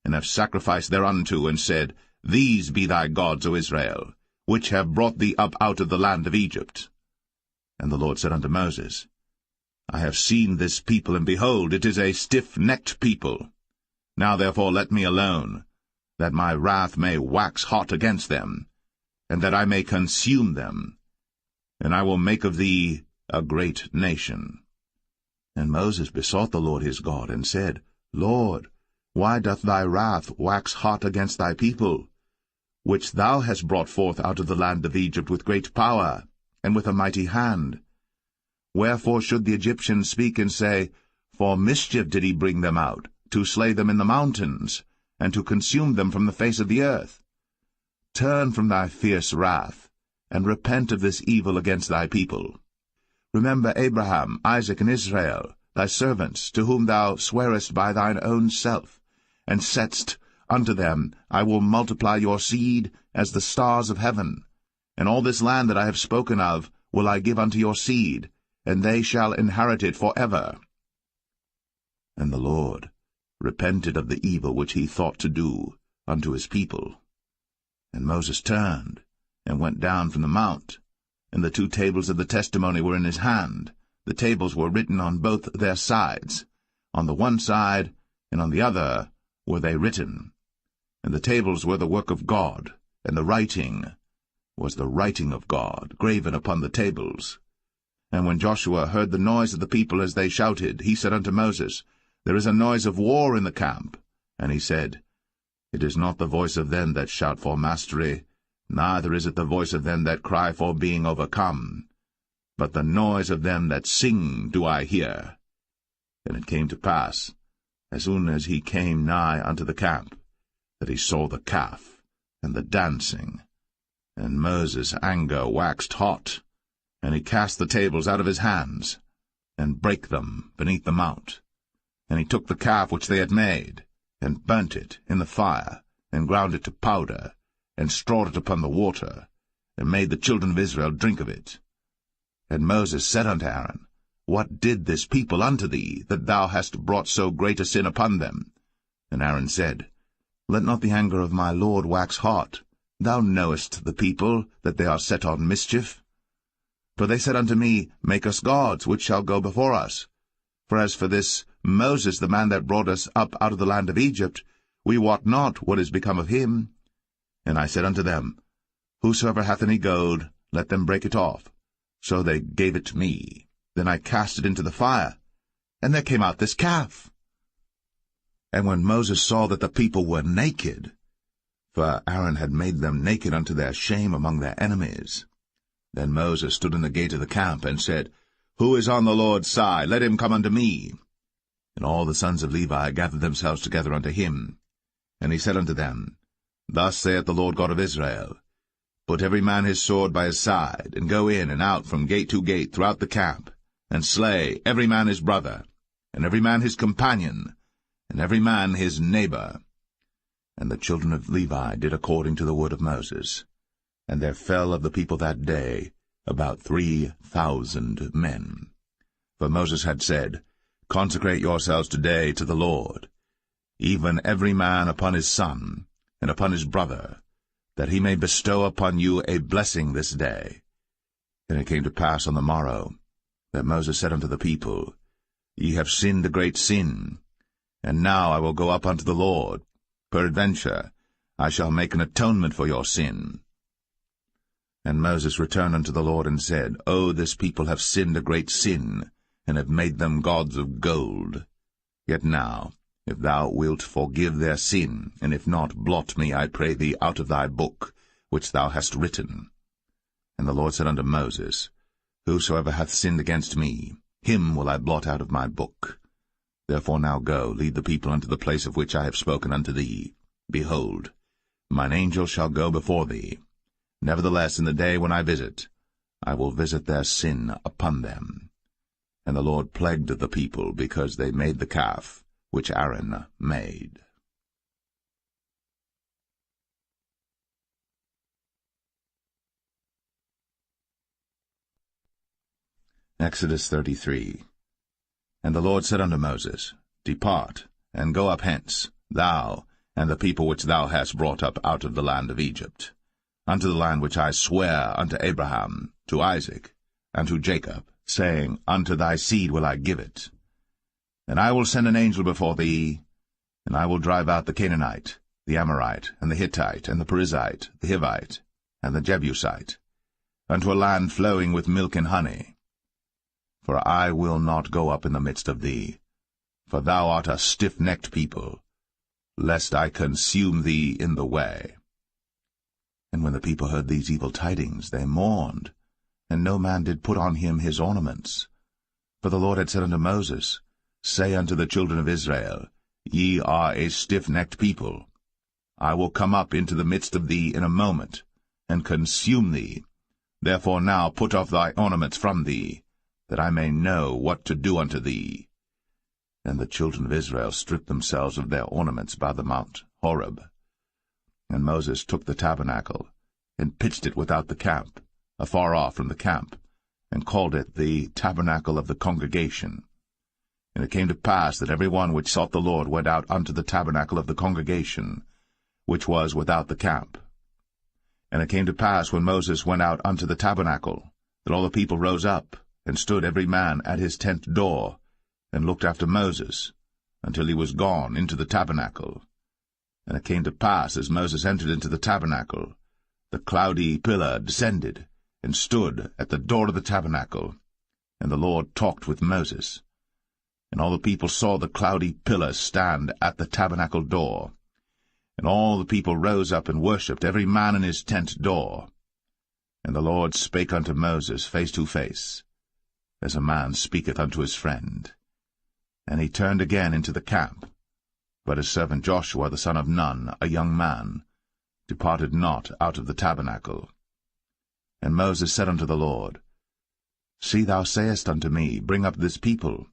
and have sacrificed thereunto, and said, These be thy gods, O Israel, which have brought thee up out of the land of Egypt. And the Lord said unto Moses, I have seen this people, and behold, it is a stiff-necked people. Now therefore let me alone, that my wrath may wax hot against them, and that I may consume them, and I will make of thee a great nation. And Moses besought the Lord his God, and said, Lord, why doth thy wrath wax hot against thy people, which thou hast brought forth out of the land of Egypt with great power, and with a mighty hand? Wherefore should the Egyptians speak and say, For mischief did he bring them out, to slay them in the mountains, and to consume them from the face of the earth? Turn from thy fierce wrath, and repent of this evil against thy people. Remember Abraham, Isaac, and Israel, thy servants, to whom thou swarest by thine own self, and saidst unto them, I will multiply your seed as the stars of heaven, and all this land that I have spoken of will I give unto your seed, and they shall inherit it for ever. And the Lord repented of the evil which he thought to do unto his people. And Moses turned, and went down from the mount, and the 2 tables of the testimony were in his hand. The tables were written on both their sides. On the one side and on the other were they written. And the tables were the work of God, and the writing was the writing of God, graven upon the tables. And when Joshua heard the noise of the people as they shouted, he said unto Moses, There is a noise of war in the camp. And he said, It is not the voice of them that shout for mastery, neither is it the voice of them that cry for being overcome, but the noise of them that sing do I hear. And it came to pass, as soon as he came nigh unto the camp, that he saw the calf, and the dancing. And Moses' anger waxed hot, and he cast the tables out of his hands, and brake them beneath the mount. And he took the calf which they had made, and burnt it in the fire, and ground it to powder, and strawed it upon the water, and made the children of Israel drink of it. And Moses said unto Aaron, What did this people unto thee, that thou hast brought so great a sin upon them? And Aaron said, Let not the anger of my Lord wax hot. Thou knowest the people, that they are set on mischief. For they said unto me, Make us gods, which shall go before us. For as for this Moses, the man that brought us up out of the land of Egypt, we wot not what is become of him. And I said unto them, Whosoever hath any gold, let them break it off. So they gave it to me. Then I cast it into the fire, and there came out this calf. And when Moses saw that the people were naked, for Aaron had made them naked unto their shame among their enemies, then Moses stood in the gate of the camp, and said, Who is on the Lord's side? Let him come unto me. And all the sons of Levi gathered themselves together unto him. And he said unto them, Thus saith the Lord God of Israel, Put every man his sword by his side, and go in and out from gate to gate throughout the camp, and slay every man his brother, and every man his companion, and every man his neighbor. And the children of Levi did according to the word of Moses. And there fell of the people that day about 3,000 men. For Moses had said, Consecrate yourselves today to the Lord, even every man upon his son, and upon his brother, that he may bestow upon you a blessing this day. And it came to pass on the morrow, that Moses said unto the people, Ye have sinned a great sin, and now I will go up unto the Lord. Peradventure I shall make an atonement for your sin. And Moses returned unto the Lord, and said, O this people have sinned a great sin, and have made them gods of gold. Yet now, if thou wilt forgive their sin, and if not, blot me, I pray thee, out of thy book, which thou hast written. And the Lord said unto Moses, Whosoever hath sinned against me, him will I blot out of my book. Therefore now go, lead the people unto the place of which I have spoken unto thee. Behold, mine angel shall go before thee. Nevertheless, in the day when I visit, I will visit their sin upon them. And the Lord plagued the people, because they made the calf which Aaron made. Exodus 33. And the Lord said unto Moses, Depart, and go up hence, thou, and the people which thou hast brought up out of the land of Egypt, unto the land which I sware unto Abraham, to Isaac, and to Jacob, saying, Unto thy seed will I give it. And I will send an angel before thee, and I will drive out the Canaanite, the Amorite, and the Hittite, and the Perizzite, the Hivite, and the Jebusite, unto a land flowing with milk and honey. For I will not go up in the midst of thee, for thou art a stiff-necked people, lest I consume thee in the way. And when the people heard these evil tidings, they mourned, and no man did put on him his ornaments. For the Lord had said unto Moses, Say unto the children of Israel, Ye are a stiff-necked people. I will come up into the midst of thee in a moment, and consume thee. Therefore now put off thy ornaments from thee, that I may know what to do unto thee. And the children of Israel stripped themselves of their ornaments by the mount Horeb. And Moses took the tabernacle, and pitched it without the camp, afar off from the camp, and called it the tabernacle of the congregation. And it came to pass that every one which sought the Lord went out unto the tabernacle of the congregation, which was without the camp. And it came to pass, when Moses went out unto the tabernacle, that all the people rose up, and stood every man at his tent door, and looked after Moses, until he was gone into the tabernacle. And it came to pass, as Moses entered into the tabernacle, the cloudy pillar descended, and stood at the door of the tabernacle, and the Lord talked with Moses. And all the people saw the cloudy pillar stand at the tabernacle door. And all the people rose up and worshipped, every man in his tent door. And the Lord spake unto Moses face to face, as a man speaketh unto his friend. And he turned again into the camp. But his servant Joshua the son of Nun, a young man, departed not out of the tabernacle. And Moses said unto the Lord, See, thou sayest unto me, Bring up this people,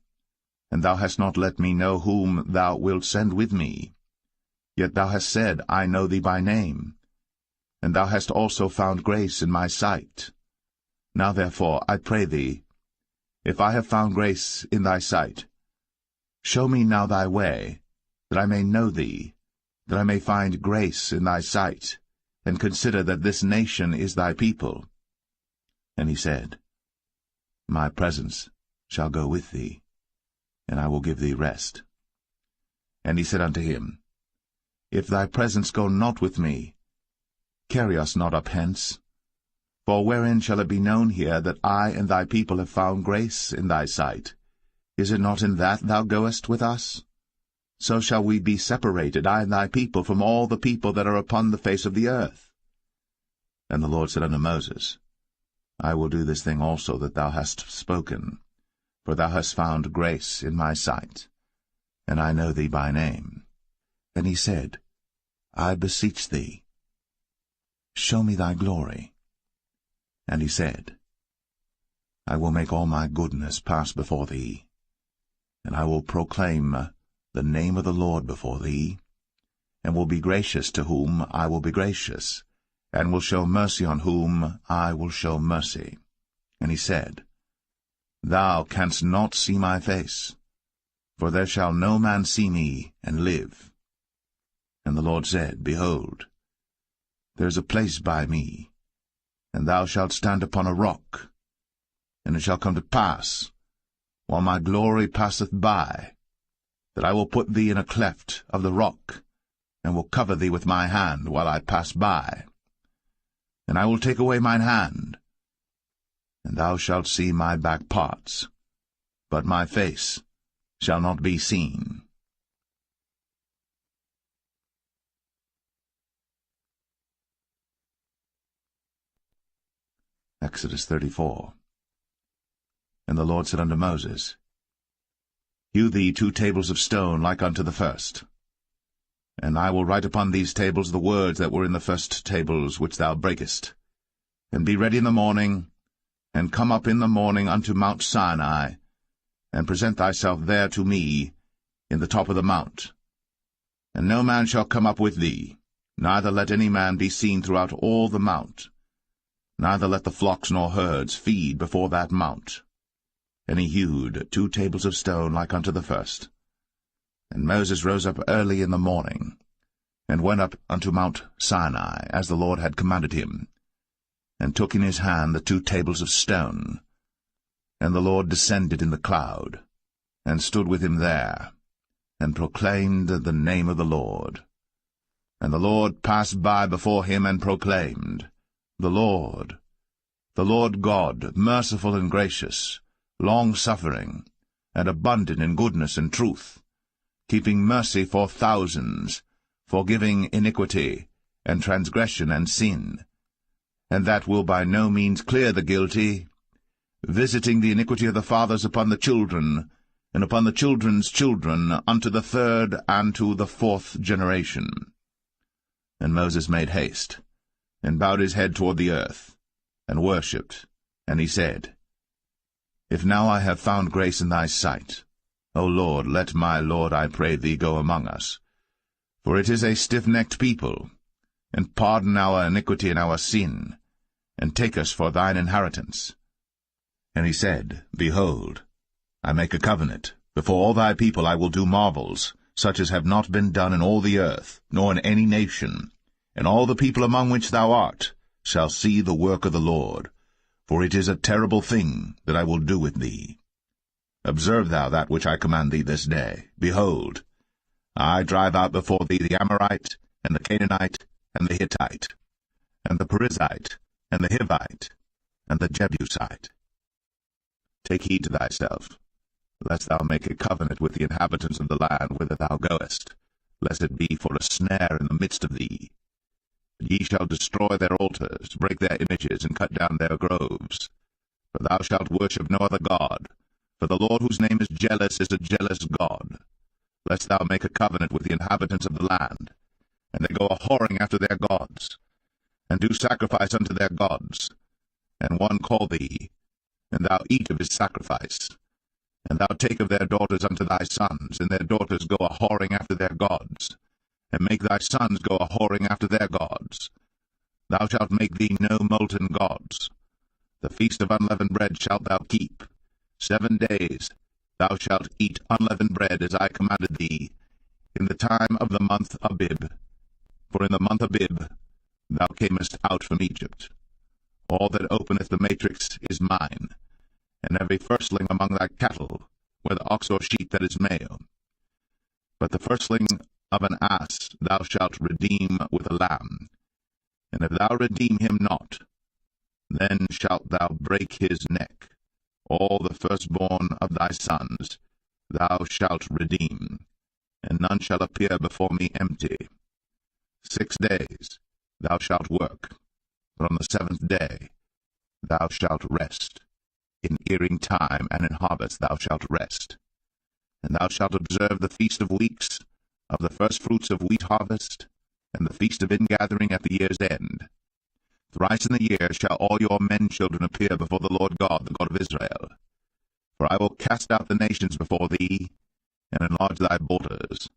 and thou hast not let me know whom thou wilt send with me. Yet thou hast said, I know thee by name, and thou hast also found grace in my sight. Now therefore, I pray thee, if I have found grace in thy sight, show me now thy way, that I may know thee, that I may find grace in thy sight, and consider that this nation is thy people. And he said, My presence shall go with thee, and I will give thee rest. And he said unto him, If thy presence go not with me, carry us not up hence. For wherein shall it be known here that I and thy people have found grace in thy sight? Is it not in that thou goest with us? So shall we be separated, I and thy people, from all the people that are upon the face of the earth. And the Lord said unto Moses, I will do this thing also that thou hast spoken, for thou hast found grace in my sight, and I know thee by name. And he said, I beseech thee, show me thy glory. And he said, I will make all my goodness pass before thee, and I will proclaim the name of the Lord before thee, and will be gracious to whom I will be gracious, and will show mercy on whom I will show mercy. And he said, Thou canst not see my face, for there shall no man see me and live. And the Lord said, Behold, there is a place by me, and thou shalt stand upon a rock. And it shall come to pass, while my glory passeth by, that I will put thee in a cleft of the rock, and will cover thee with my hand while I pass by. And I will take away mine hand, and thou shalt see my back parts, but my face shall not be seen. Exodus 34. And the Lord said unto Moses, Hew thee 2 tables of stone like unto the first. And I will write upon these tables the words that were in the first tables which thou breakest. And be ready in the morning, and come up in the morning unto Mount Sinai, and present thyself there to me in the top of the mount. And no man shall come up with thee, neither let any man be seen throughout all the mount, neither let the flocks nor herds feed before that mount. And he hewed 2 tables of stone like unto the first. And Moses rose up early in the morning, and went up unto Mount Sinai, as the Lord had commanded him, and took in his hand the 2 tables of stone. And the Lord descended in the cloud, and stood with him there, and proclaimed the name of the Lord. And the Lord passed by before him, and proclaimed, the Lord God, merciful and gracious, long-suffering, and abundant in goodness and truth, keeping mercy for thousands, forgiving iniquity, and transgression and sin, and that will by no means clear the guilty, visiting the iniquity of the fathers upon the children, and upon the children's children, unto the 3rd and to the 4th generation. And Moses made haste, and bowed his head toward the earth, and worshipped, and he said, If now I have found grace in thy sight, O Lord, let my Lord, I pray thee, go among us. For it is a stiff-necked people, and pardon our iniquity and our sin, and take us for thine inheritance. And he said, Behold, I make a covenant. Before all thy people I will do marvels, such as have not been done in all the earth, nor in any nation. And all the people among which thou art shall see the work of the Lord. For it is a terrible thing that I will do with thee. Observe thou that which I command thee this day. Behold, I drive out before thee the Amorite, and the Canaanite, and the Hittite, and the Perizzite, and the Hivite, and the Jebusite. Take heed to thyself, lest thou make a covenant with the inhabitants of the land whither thou goest, lest it be for a snare in the midst of thee. But ye shall destroy their altars, break their images, and cut down their groves. For thou shalt worship no other God, for the Lord whose name is jealous is a jealous God. Lest thou make a covenant with the inhabitants of the land, and they go a-whoring after their gods, and do sacrifice unto their gods, and one call thee, and thou eat of his sacrifice, and thou take of their daughters unto thy sons, and their daughters go a-whoring after their gods, and make thy sons go a-whoring after their gods. Thou shalt make thee no molten gods. The feast of unleavened bread shalt thou keep. 7 days thou shalt eat unleavened bread, as I commanded thee, in the time of the month Abib. For in the month Abib thou camest out from Egypt. All that openeth the matrix is mine, and every firstling among thy cattle, whether ox or sheep that is male. But the firstling of an ass thou shalt redeem with a lamb, and if thou redeem him not, then shalt thou break his neck. All the firstborn of thy sons thou shalt redeem, and none shall appear before me empty. 6 days thou shalt work, but on the 7th day thou shalt rest. In earing time and in harvest thou shalt rest. And thou shalt observe the feast of weeks, of the firstfruits of wheat harvest, and the feast of ingathering at the year's end. Thrice in the year shall all your men children appear before the Lord God, the God of Israel. For I will cast out the nations before thee, and enlarge thy borders.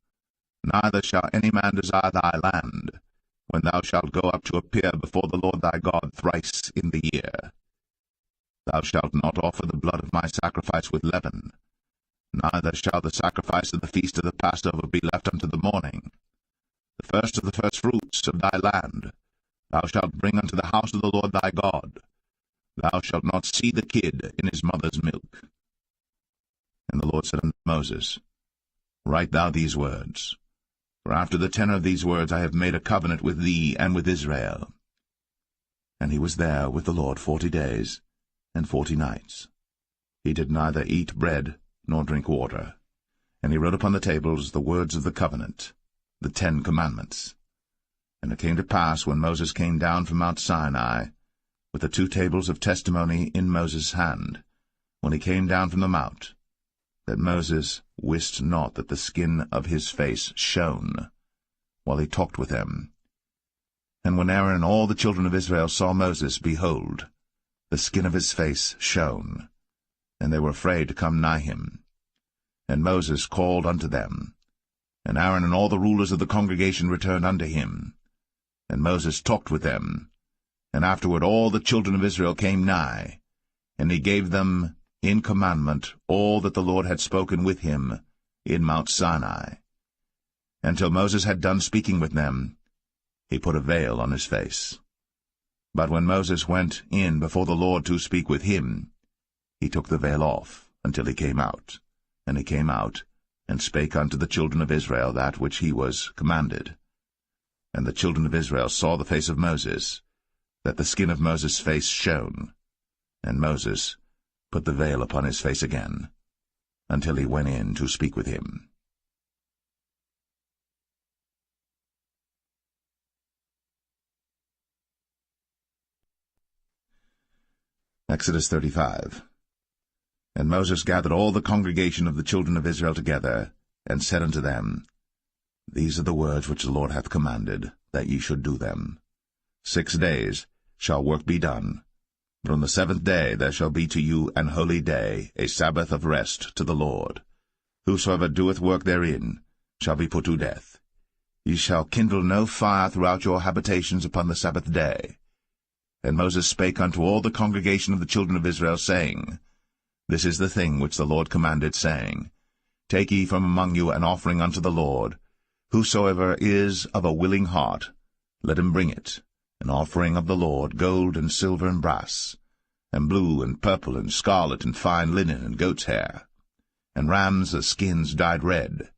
Neither shall any man desire thy land, when thou shalt go up to appear before the Lord thy God thrice in the year. Thou shalt not offer the blood of my sacrifice with leaven, neither shall the sacrifice of the feast of the Passover be left unto the morning. The first of the firstfruits of thy land thou shalt bring unto the house of the Lord thy God. Thou shalt not see the kid in his mother's milk. And the Lord said unto Moses, Write thou these words, for after the tenor of these words I have made a covenant with thee and with Israel. And he was there with the Lord 40 days and 40 nights. He did neither eat bread nor drink water. And he wrote upon the tables the words of the covenant, the 10 commandments. And it came to pass, when Moses came down from Mount Sinai, with the 2 tables of testimony in Moses' hand, when he came down from the mount, that Moses wist not that the skin of his face shone, while he talked with them. And when Aaron and all the children of Israel saw Moses, behold, the skin of his face shone, and they were afraid to come nigh him. And Moses called unto them, and Aaron and all the rulers of the congregation returned unto him. And Moses talked with them, and afterward all the children of Israel came nigh, and he gave them in commandment all that the Lord had spoken with him in Mount Sinai. And till Moses had done speaking with them, he put a veil on his face. But when Moses went in before the Lord to speak with him, he took the veil off until he came out. And he came out, and spake unto the children of Israel that which he was commanded. And the children of Israel saw the face of Moses, that the skin of Moses' face shone. And Moses put the veil upon his face again, until he went in to speak with him. Exodus 35. And Moses gathered all the congregation of the children of Israel together, and said unto them, These are the words which the Lord hath commanded, that ye should do them. 6 days shall work be done, but on the 7th day there shall be to you an holy day, a Sabbath of rest to the Lord. Whosoever doeth work therein shall be put to death. Ye shall kindle no fire throughout your habitations upon the Sabbath day. And Moses spake unto all the congregation of the children of Israel, saying, This is the thing which the Lord commanded, saying, Take ye from among you an offering unto the Lord. Whosoever is of a willing heart, let him bring it, an offering of the Lord, gold and silver and brass, and blue and purple and scarlet and fine linen and goat's hair, and rams' skins dyed red,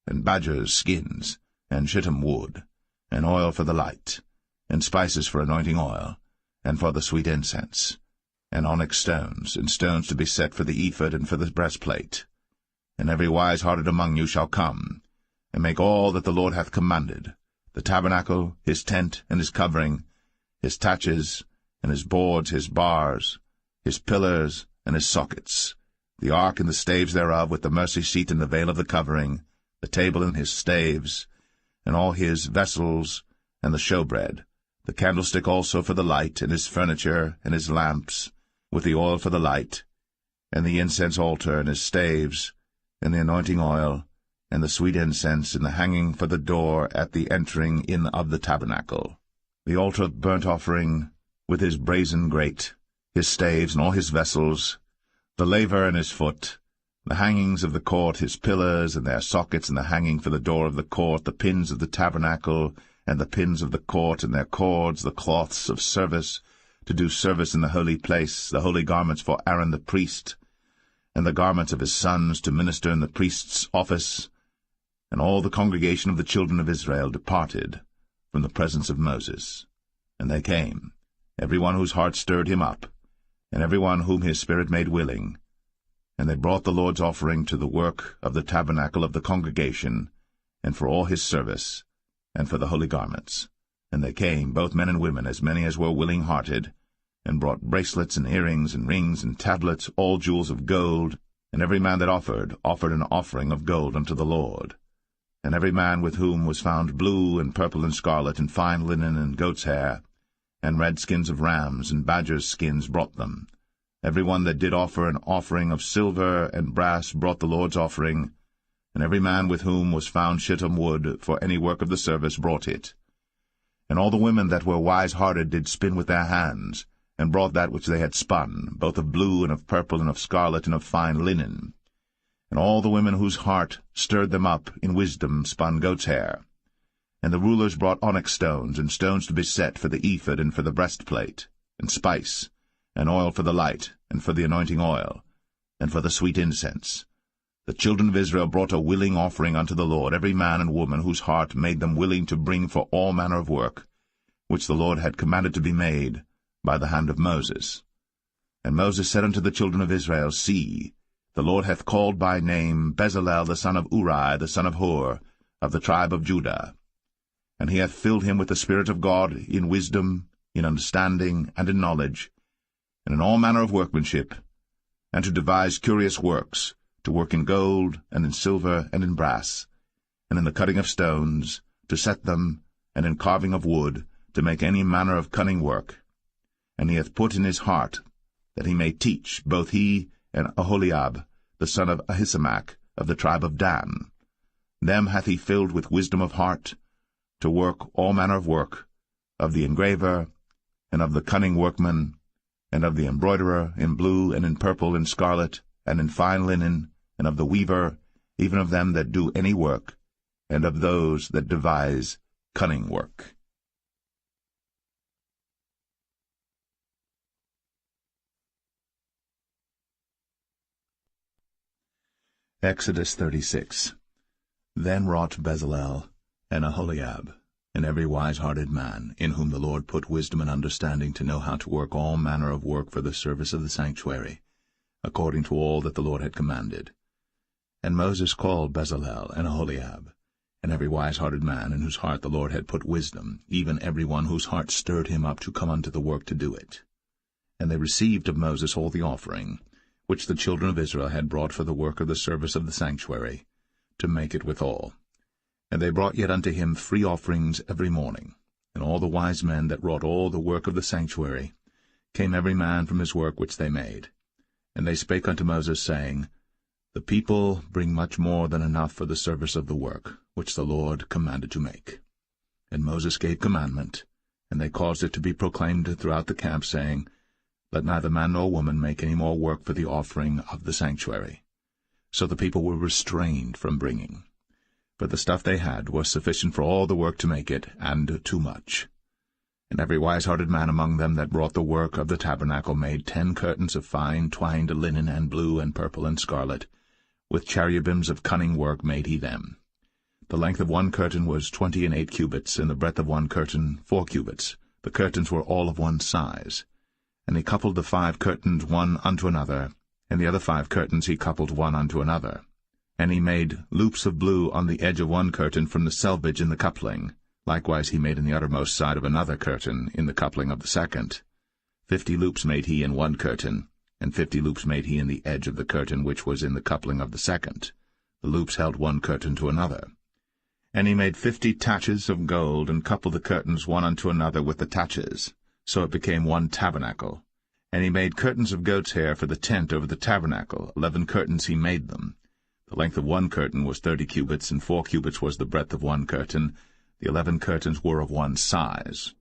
and badgers' skins, and shittim wood, and oil for the light, and spices for anointing oil, and for the sweet incense, and onyx stones, and stones to be set for the ephod and for the breastplate. And every wise-hearted among you shall come, and make all that the Lord hath commanded, the tabernacle, his tent, and his covering, his taches, and his boards, his bars, his pillars, and his sockets, the ark and the staves thereof, with the mercy seat and the veil of the covering, the table and his staves, and all his vessels, and the showbread, the candlestick also for the light, and his furniture, and his lamps, with the oil for the light, and the incense altar, and his staves, and the anointing oil, and the sweet incense, and the hanging for the door at the entering in of the tabernacle, the altar of burnt offering, with his brazen grate, his staves, and all his vessels, the laver and his foot, the hangings of the court, his pillars, and their sockets, and the hanging for the door of the court, the pins of the tabernacle, and the pins of the court, and their cords, the cloths of service, to do service in the holy place, the holy garments for Aaron the priest, and the garments of his sons to minister in the priest's office. And all the congregation of the children of Israel departed from the presence of Moses. And they came, every one whose heart stirred him up, and every one whom his spirit made willing. And they brought the Lord's offering to the work of the tabernacle of the congregation, and for all his service, and for the holy garments. And they came, both men and women, as many as were willing-hearted, and brought bracelets and earrings and rings and tablets, all jewels of gold. And every man that offered an offering of gold unto the Lord. And every man with whom was found blue and purple and scarlet and fine linen and goat's hair, and red skins of rams and badgers' skins brought them. Every one that did offer an offering of silver and brass brought the Lord's offering, and every man with whom was found shittim wood for any work of the service brought it. And all the women that were wise-hearted did spin with their hands, and brought that which they had spun, both of blue and of purple and of scarlet and of fine linen. And all the women whose heart stirred them up in wisdom spun goat's hair. And the rulers brought onyx stones, and stones to be set for the ephod and for the breastplate, and spice, and oil for the light, and for the anointing oil, and for the sweet incense. The children of Israel brought a willing offering unto the Lord, every man and woman whose heart made them willing to bring for all manner of work, which the Lord had commanded to be made by the hand of Moses. And Moses said unto the children of Israel, See, the Lord hath called by name Bezalel the son of Uri, the son of Hur, of the tribe of Judah. And he hath filled him with the Spirit of God in wisdom, in understanding and in knowledge, and in all manner of workmanship, and to devise curious works, to work in gold, and in silver, and in brass, and in the cutting of stones, to set them, and in carving of wood, to make any manner of cunning work. And he hath put in his heart that he may teach, both he and Aholiab, the son of Ahisamach, of the tribe of Dan. Them hath he filled with wisdom of heart, to work all manner of work, of the engraver, and of the cunning workman, and of the embroiderer, in blue, and in purple, and scarlet, and in fine linen, and of the weaver, even of them that do any work, and of those that devise cunning work. Exodus 36. Then wrought Bezalel, and Aholiab, and every wise-hearted man, in whom the Lord put wisdom and understanding to know how to work all manner of work for the service of the sanctuary, according to all that the Lord had commanded. And Moses called Bezalel and Aholiab, and every wise-hearted man, in whose heart the Lord had put wisdom, even every one whose heart stirred him up to come unto the work to do it. And they received of Moses all the offering, which the children of Israel had brought for the work of the service of the sanctuary, to make it withal. And they brought yet unto him free offerings every morning. And all the wise men that wrought all the work of the sanctuary came every man from his work which they made. And they spake unto Moses, saying, The people bring much more than enough for the service of the work, which the Lord commanded to make. And Moses gave commandment, and they caused it to be proclaimed throughout the camp, saying, Let neither man nor woman make any more work for the offering of the sanctuary. So the people were restrained from bringing. But the stuff they had was sufficient for all the work to make it, and too much. And every wise-hearted man among them that brought the work of the tabernacle made 10 curtains of fine twined linen, and blue, and purple, and scarlet. With cherubims of cunning work made he them. The length of one curtain was 28 cubits, and the breadth of one curtain 4 cubits. The curtains were all of one size. And he coupled the 5 curtains one unto another, and the other 5 curtains he coupled one unto another. And he made loops of blue on the edge of one curtain from the selvage in the coupling. Likewise he made in the uttermost side of another curtain in the coupling of the second. 50 loops made he in one curtain, and 50 loops made he in the edge of the curtain which was in the coupling of the second. The loops held one curtain to another. And he made 50 taches of gold, and coupled the curtains one unto another with the taches. So it became one tabernacle. And he made curtains of goat's hair for the tent over the tabernacle. 11 curtains he made them. The length of one curtain was 30 cubits, and 4 cubits was the breadth of one curtain. The 11 curtains were of one size.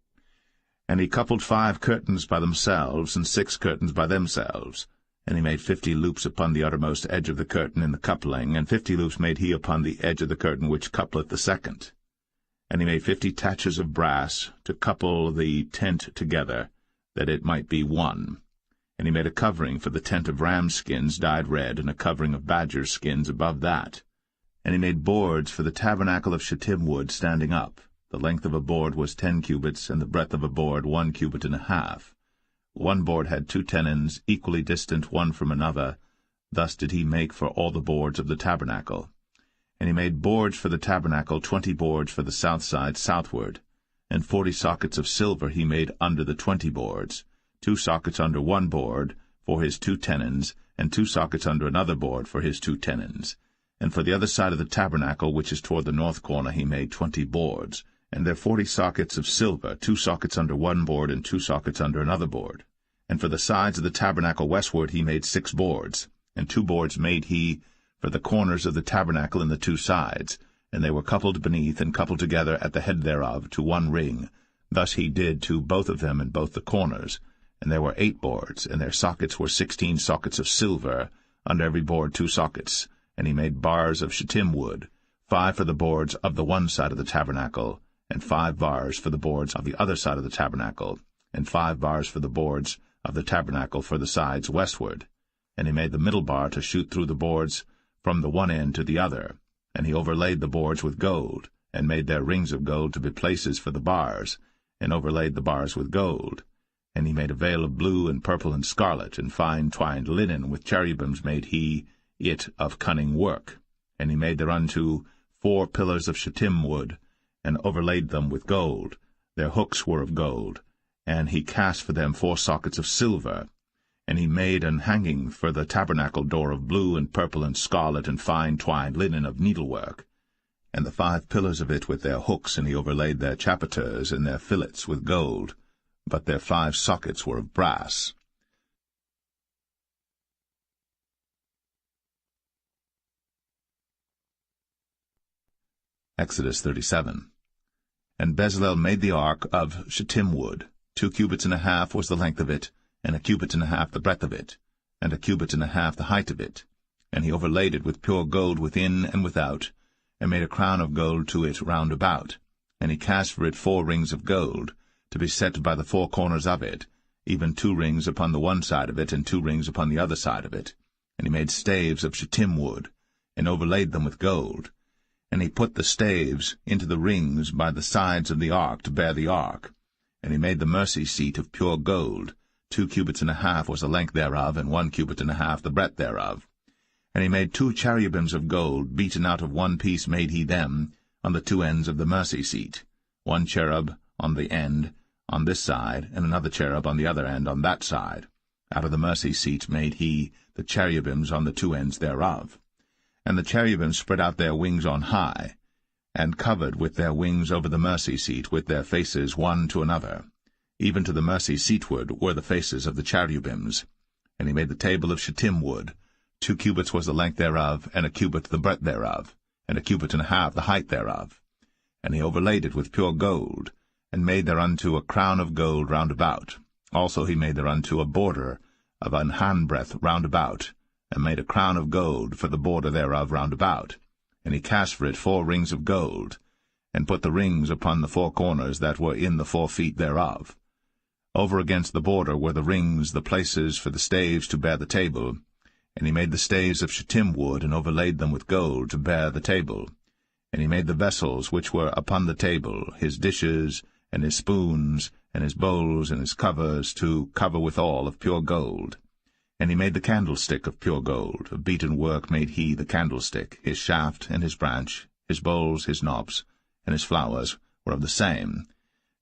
And he coupled 5 curtains by themselves, and 6 curtains by themselves. And he made 50 loops upon the uttermost edge of the curtain in the coupling, and 50 loops made he upon the edge of the curtain which coupleth the second. And he made 50 taches of brass to couple the tent together, that it might be one. And he made a covering for the tent of ram skins dyed red, and a covering of badger skins above that. And he made boards for the tabernacle of shittim wood standing up. The length of a board was 10 cubits, and the breadth of a board 1 cubit and a half. One board had 2 tenons, equally distant one from another. Thus did he make for all the boards of the tabernacle. And he made boards for the tabernacle, 20 boards for the south side southward. And 40 sockets of silver he made under the 20 boards, 2 sockets under one board for his 2 tenons, and 2 sockets under another board for his 2 tenons. And for the other side of the tabernacle, which is toward the north corner, he made 20 boards, and there 40 sockets of silver, 2 sockets under one board, and 2 sockets under another board. And for the sides of the tabernacle westward he made 6 boards, and 2 boards made he for the corners of the tabernacle in the 2 sides, and they were coupled beneath and coupled together at the head thereof to one ring. Thus he did to both of them in both the corners. And there were 8 boards, and their sockets were 16 sockets of silver, under every board 2 sockets. And he made bars of shittim wood, 5 for the boards of the one side of the tabernacle, and 5 bars for the boards of the other side of the tabernacle, and 5 bars for the boards of the tabernacle for the sides westward. And he made the middle bar to shoot through the boards from the one end to the other. And he overlaid the boards with gold, and made their rings of gold to be places for the bars, and overlaid the bars with gold. And he made a veil of blue and purple and scarlet, and fine twined linen, with cherubims made he it of cunning work. And he made thereunto 4 pillars of shittim wood, and overlaid them with gold. Their hooks were of gold. And he cast for them 4 sockets of silver. And he made an hanging for the tabernacle door of blue and purple and scarlet and fine twined linen of needlework, and the 5 pillars of it with their hooks, and he overlaid their chapiters and their fillets with gold, but their 5 sockets were of brass. Exodus 37. And Bezalel made the ark of shittim wood. 2 cubits and a half was the length of it, and 1 cubit and a half the breadth of it, and 1 cubit and a half the height of it. And he overlaid it with pure gold within and without, and made a crown of gold to it round about. And he cast for it 4 rings of gold, to be set by the 4 corners of it, even 2 rings upon the one side of it, and 2 rings upon the other side of it. And he made staves of shittim wood, and overlaid them with gold. And he put the staves into the rings by the sides of the ark to bear the ark. And he made the mercy seat of pure gold. 2 cubits and a half was the length thereof, and 1 cubit and a half the breadth thereof. And he made 2 cherubims of gold, beaten out of 1 piece made he them, on the 2 ends of the mercy seat, 1 cherub on the end on this side, and another cherub on the other end on that side. Out of the mercy seat made he the cherubims on the 2 ends thereof. And the cherubims spread out their wings on high, and covered with their wings over the mercy seat, with their faces one to another. Even to the mercy seatward were the faces of the cherubims. And he made the table of shittim wood. 2 cubits was the length thereof, and 1 cubit the breadth thereof, and 1 cubit and a half the height thereof. And he overlaid it with pure gold, and made thereunto a crown of gold round about. Also he made thereunto a border of an handbreadth round about, and made a crown of gold for the border thereof round about. And he cast for it 4 rings of gold, and put the rings upon the 4 corners that were in the 4 feet thereof. Over against the border were the rings, the places for the staves to bear the table. And he made the staves of shittim wood, and overlaid them with gold to bear the table. And he made the vessels which were upon the table, his dishes, and his spoons, and his bowls, and his covers, to cover withal of pure gold. And he made the candlestick of pure gold. Of beaten work made he the candlestick. His shaft and his branch, his bowls, his knobs, and his flowers were of the same.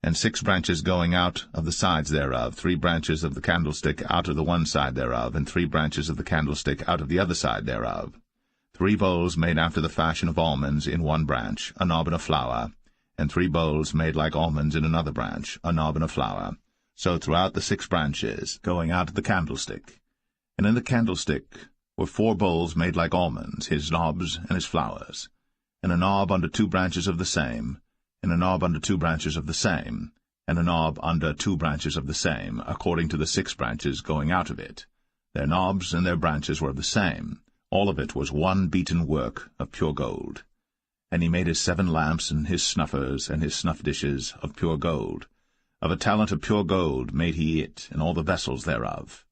And 6 branches going out of the sides thereof, 3 branches of the candlestick out of the one side thereof, and 3 branches of the candlestick out of the other side thereof. 3 bowls made after the fashion of almonds in one branch, a knob and a flower, and 3 bowls made like almonds in another branch, a knob and a flower. So throughout the 6 branches, going out of the candlestick. And in the candlestick were 4 bowls made like almonds, his knobs and his flowers, and a knob under 2 branches of the same, and a knob under 2 branches of the same, and a knob under 2 branches of the same, according to the 6 branches going out of it. Their knobs and their branches were of the same. All of it was one beaten work of pure gold. And he made his 7 lamps, and his snuffers, and his snuff dishes of pure gold. Of a talent of pure gold made he it, and all the vessels thereof.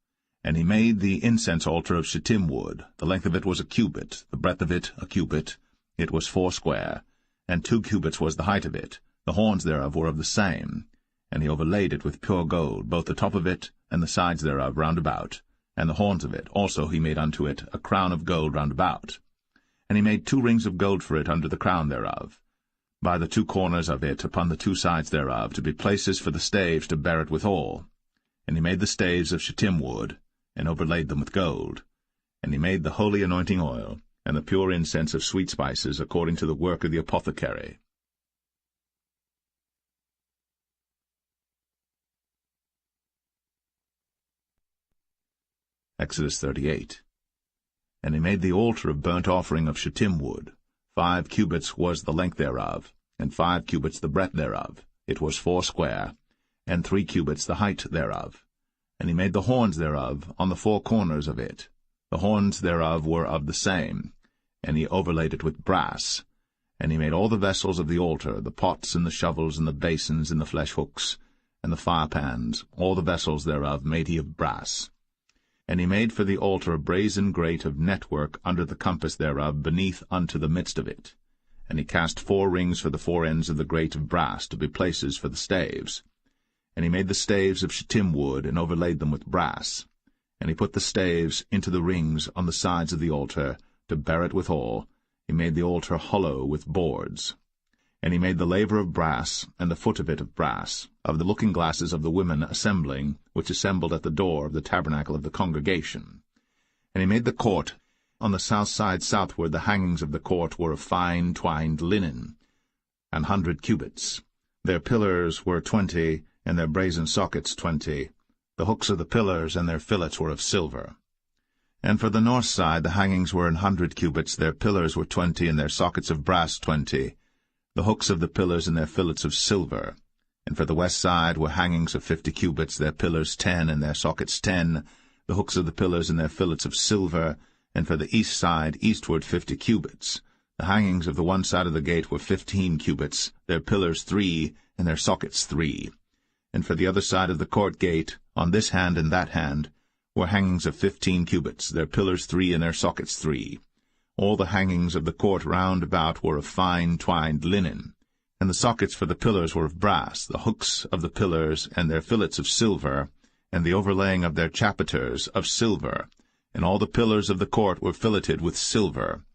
And he made the incense altar of shittim wood. The length of it was 1 cubit, the breadth of it 1 cubit. It was 4 square, and 2 cubits was the height of it. The horns thereof were of the same. And he overlaid it with pure gold, both the top of it and the sides thereof round about, and the horns of it. Also he made unto it a crown of gold round about. And he made 2 rings of gold for it under the crown thereof, by the 2 corners of it upon the 2 sides thereof, to be places for the staves to bear it withal. And he made the staves of shittim wood, and overlaid them with gold. And he made the holy anointing oil, and the pure incense of sweet spices, according to the work of the apothecary. Exodus 38. And he made the altar of burnt offering of shittim wood. 5 cubits was the length thereof, and 5 cubits the breadth thereof. It was 4 square, and 3 cubits the height thereof. And he made the horns thereof on the 4 corners of it. The horns thereof were of the same, and he overlaid it with brass. And he made all the vessels of the altar, the pots and the shovels and the basins and the flesh hooks, and the firepans, all the vessels thereof made he of brass. And he made for the altar a brazen grate of network under the compass thereof beneath unto the midst of it. And he cast 4 rings for the 4 ends of the grate of brass, to be places for the staves. And he made the staves of shittim wood, and overlaid them with brass. And he put the staves into the rings on the sides of the altar, to bear it withal. He made the altar hollow with boards. And he made the laver of brass, and the foot of it of brass, of the looking-glasses of the women assembling, which assembled at the door of the tabernacle of the congregation. And he made the court. On the south side southward the hangings of the court were of fine twined linen, 100 cubits. Their pillars were 20, and their brazen sockets 20. The hooks of the pillars and their fillets were of silver. And for the north side the hangings were 100 cubits, their pillars were 20, and their sockets of brass 20. The hooks of the pillars and their fillets of silver. And for the west side were hangings of 50 cubits, their pillars 10, and their sockets 10, the hooks of the pillars and their fillets of silver. And for the east side eastward 50 cubits. The hangings of the one side of the gate were 15 cubits, their pillars 3, and their sockets 3. And for the other side of the court gate, on this hand and that hand, were hangings of 15 cubits, their pillars 3, and their sockets 3. All the hangings of the court round about were of fine twined linen, and the sockets for the pillars were of brass, the hooks of the pillars and their fillets of silver, and the overlaying of their chapiters of silver, and all the pillars of the court were filleted with silver.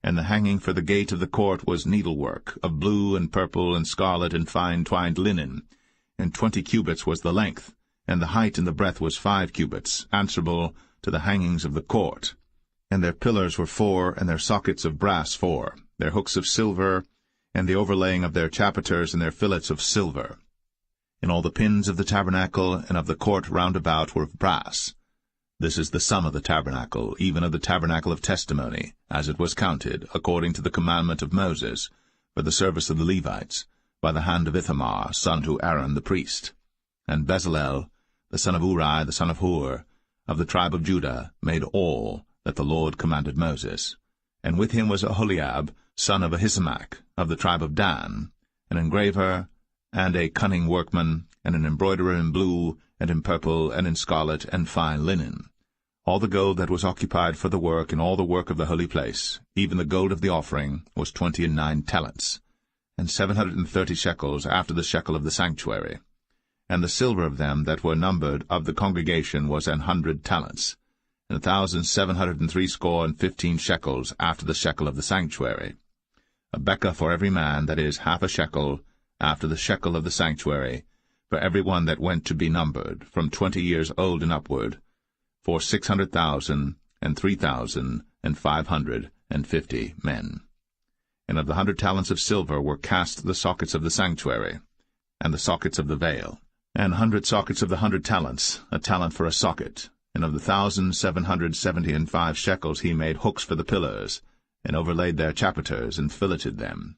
And the hanging for the gate of the court was needlework, of blue and purple and scarlet and fine twined linen, and 20 cubits was the length, and the height and the breadth was 5 cubits, answerable to the hangings of the court. And their pillars were 4, and their sockets of brass 4, their hooks of silver, and the overlaying of their chapiters and their fillets of silver. And all the pins of the tabernacle and of the court round about were of brass. This is the sum of the tabernacle, even of the tabernacle of testimony, as it was counted, according to the commandment of Moses, for the service of the Levites, by the hand of Ithamar, son to Aaron the priest. And Bezalel, the son of Uri, the son of Hur, of the tribe of Judah, made all that the Lord commanded Moses. And with him was Aholiab, son of Ahisamach, of the tribe of Dan, an engraver, and a cunning workman, and an embroiderer in blue, and in purple, and in scarlet, and fine linen. All the gold that was occupied for the work, and all the work of the holy place, even the gold of the offering, was 29 talents, and 730 shekels after the shekel of the sanctuary. And the silver of them that were numbered of the congregation was 100 talents, and 1,760 shekels after the shekel of the sanctuary. A bekah for every man, that is, half a shekel, after the shekel of the sanctuary, for every one that went to be numbered, from 20 years old and upward, for 600,000 and 3,550 men. And of the 100 talents of silver were cast the sockets of the sanctuary, and the sockets of the veil, and 100 sockets of the 100 talents, a talent for a socket. And of the 1,775 shekels he made hooks for the pillars, and overlaid their chapiters, and filleted them.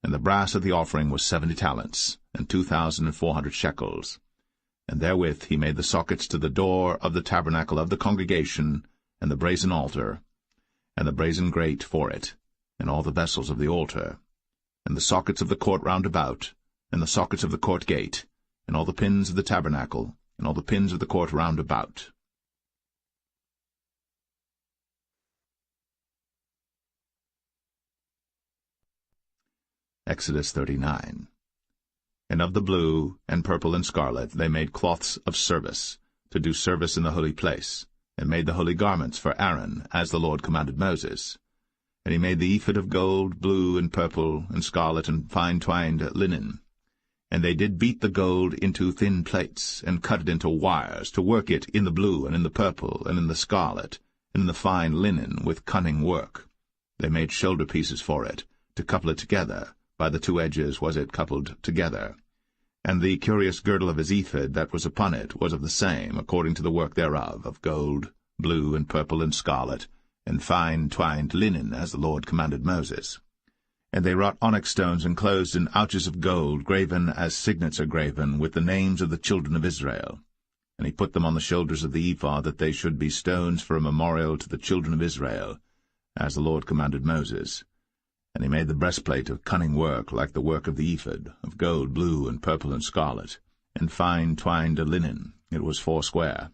And the brass of the offering was 70 talents, and 2,400 shekels. And therewith he made the sockets to the door of the tabernacle of the congregation, and the brazen altar, and the brazen grate for it, and all the vessels of the altar, and the sockets of the court round about, and the sockets of the court gate, and all the pins of the tabernacle, and all the pins of the court round about. Exodus 39. And of the blue, and purple, and scarlet they made cloths of service, to do service in the holy place, and made the holy garments for Aaron, as the Lord commanded Moses. And he made the ephod of gold, blue, and purple, and scarlet, and fine twined linen. And they did beat the gold into thin plates, and cut it into wires, to work it in the blue, and in the purple, and in the scarlet, and in the fine linen, with cunning work. They made shoulder pieces for it, to couple it together. By the 2 edges was it coupled together. And the curious girdle of his ephod that was upon it was of the same, according to the work thereof, of gold, blue, and purple, and scarlet, and fine twined linen, as the Lord commanded Moses. And they wrought onyx stones enclosed in ouches of gold, graven as signets are graven, with the names of the children of Israel. And he put them on the shoulders of the ephod, that they should be stones for a memorial to the children of Israel, as the Lord commanded Moses. And he made the breastplate of cunning work, like the work of the ephod, of gold, blue, and purple, and scarlet, and fine twined linen. It was 4 square.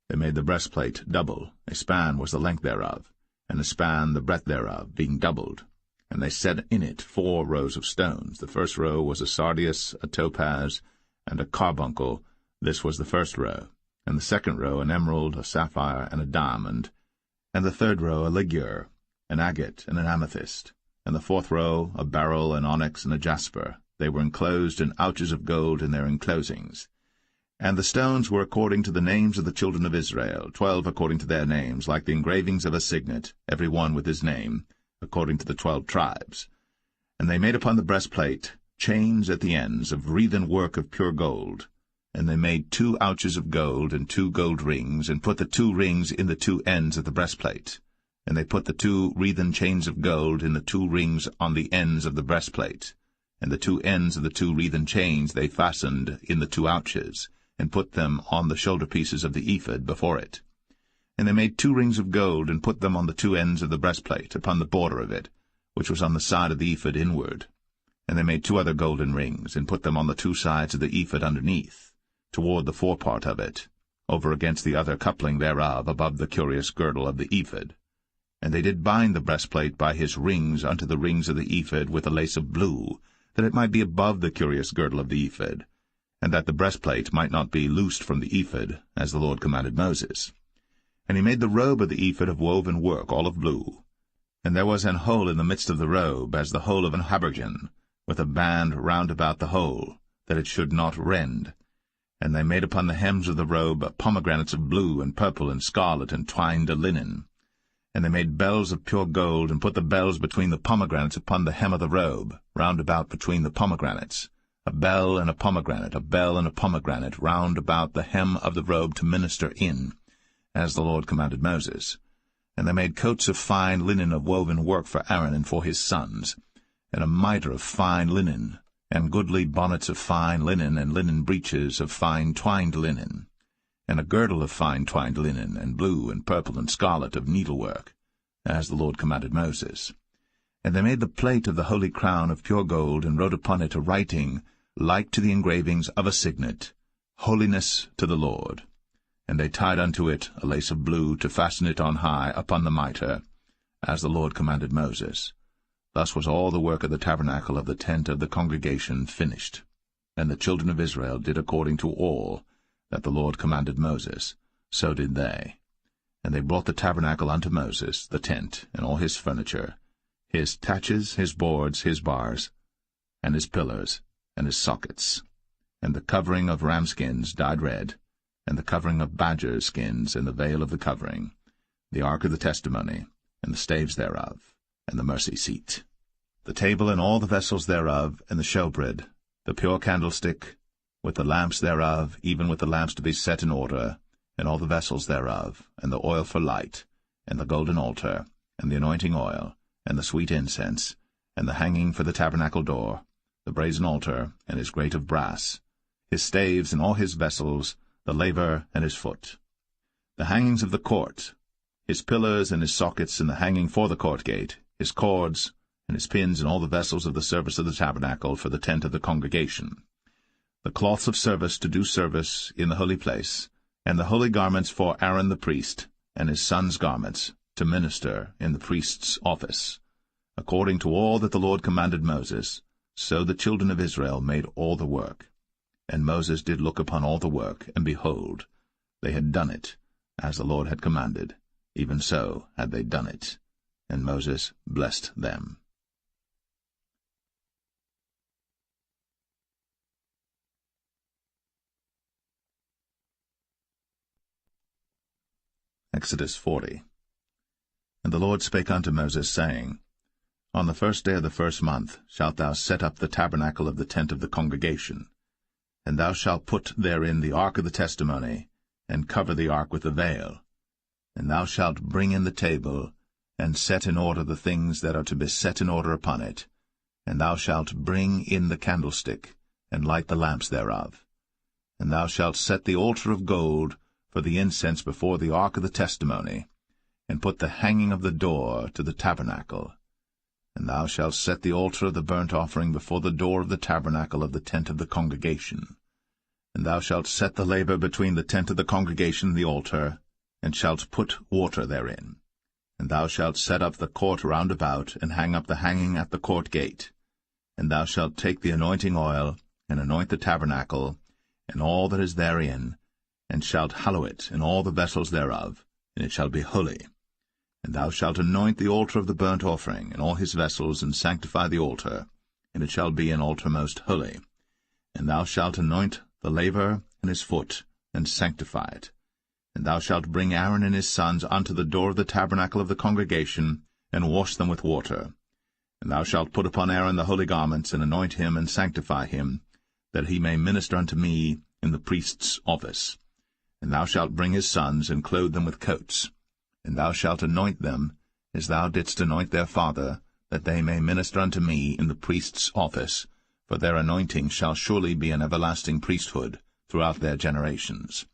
They made the breastplate double. A span was the length thereof, and a span the breadth thereof, being doubled. And they set in it 4 rows of stones. The first row was a sardius, a topaz, and a carbuncle. This was the first row. And the second row an emerald, a sapphire, and a diamond. And the third row a ligure, an agate, and an amethyst. and the fourth row a beryl, an onyx, and a jasper. They were enclosed in ouches of gold in their enclosings. And the stones were according to the names of the children of Israel, 12 according to their names, like the engravings of a signet, every one with his name, according to the 12 tribes. And they made upon the breastplate chains at the ends of wreathen work of pure gold. And they made 2 ouches of gold and 2 gold rings, and put the 2 rings in the 2 ends of the breastplate. And they put the 2 wreathen chains of gold in the 2 rings on the ends of the breastplate. And the 2 ends of the 2 wreathen chains they fastened in the 2 ouches, and put them on the shoulder pieces of the ephod before it. And they made 2 rings of gold, and put them on the 2 ends of the breastplate, upon the border of it, which was on the side of the ephod inward. And they made 2 other golden rings, and put them on the 2 sides of the ephod underneath, toward the forepart of it, over against the other coupling thereof, above the curious girdle of the ephod. And they did bind the breastplate by his rings unto the rings of the ephod with a lace of blue, that it might be above the curious girdle of the ephod, and that the breastplate might not be loosed from the ephod, as the Lord commanded Moses. And he made the robe of the ephod of woven work, all of blue. And there was an hole in the midst of the robe, as the hole of an habergeon, with a band round about the hole, that it should not rend. And they made upon the hems of the robe pomegranates of blue and purple and scarlet and twined linen. And they made bells of pure gold, and put the bells between the pomegranates upon the hem of the robe, round about between the pomegranates, a bell and a pomegranate, a bell and a pomegranate, round about the hem of the robe to minister in, as the Lord commanded Moses. And they made coats of fine linen of woven work for Aaron and for his sons, and a mitre of fine linen, and goodly bonnets of fine linen, and linen breeches of fine twined linen, and a girdle of fine twined linen, and blue and purple and scarlet of needlework, as the Lord commanded Moses. And they made the plate of the holy crown of pure gold, and wrote upon it a writing like to the engravings of a signet, Holiness to the Lord. And they tied unto it a lace of blue, to fasten it on high upon the mitre, as the Lord commanded Moses. Thus was all the work of the tabernacle of the tent of the congregation finished. And the children of Israel did according to all that the Lord commanded Moses, so did they. And they brought the tabernacle unto Moses, the tent, and all his furniture, his taches, his boards, his bars, and his pillars, and his sockets, and the covering of ram skins dyed red, and the covering of badger skins, and the veil of the covering, the ark of the testimony, and the staves thereof, and the mercy seat, the table and all the vessels thereof, and the showbread, the pure candlestick, with the lamps thereof, even with the lamps to be set in order, and all the vessels thereof, and the oil for light, and the golden altar, and the anointing oil, and the sweet incense, and the hanging for the tabernacle door, the brazen altar, and his grate of brass, his staves and all his vessels, the laver and his foot, the hangings of the court, his pillars and his sockets, and the hanging for the court gate, his cords, and his pins, and all the vessels of the service of the tabernacle for the tent of the congregation, the cloths of service to do service in the holy place, and the holy garments for Aaron the priest, and his sons' garments, to minister in the priest's office. According to all that the Lord commanded Moses, so the children of Israel made all the work. And Moses did look upon all the work, and behold, they had done it, as the Lord had commanded, even so had they done it. And Moses blessed them. Exodus 40. And the Lord spake unto Moses, saying, On the 1st day of the 1st month shalt thou set up the tabernacle of the tent of the congregation, and thou shalt put therein the ark of the testimony, and cover the ark with the veil. And thou shalt bring in the table, and set in order the things that are to be set in order upon it. And thou shalt bring in the candlestick, and light the lamps thereof. And thou shalt set the altar of gold for the incense before the ark of the testimony, and put the hanging of the door to the tabernacle. And thou shalt set the altar of the burnt offering before the door of the tabernacle of the tent of the congregation. And thou shalt set the laver between the tent of the congregation and the altar, and shalt put water therein. And thou shalt set up the court round about, and hang up the hanging at the court gate. And thou shalt take the anointing oil, and anoint the tabernacle, and all that is therein, and shalt hallow it, and all the vessels thereof, and it shall be holy. And thou shalt anoint the altar of the burnt offering, and all his vessels, and sanctify the altar, and it shall be an altar most holy. And thou shalt anoint the laver and his foot, and sanctify it. And thou shalt bring Aaron and his sons unto the door of the tabernacle of the congregation, and wash them with water. And thou shalt put upon Aaron the holy garments, and anoint him, and sanctify him, that he may minister unto me in the priest's office. And thou shalt bring his sons, and clothe them with coats. And thou shalt anoint them, as thou didst anoint their father, that they may minister unto me in the priest's office, for their anointing shall surely be an everlasting priesthood throughout their generations.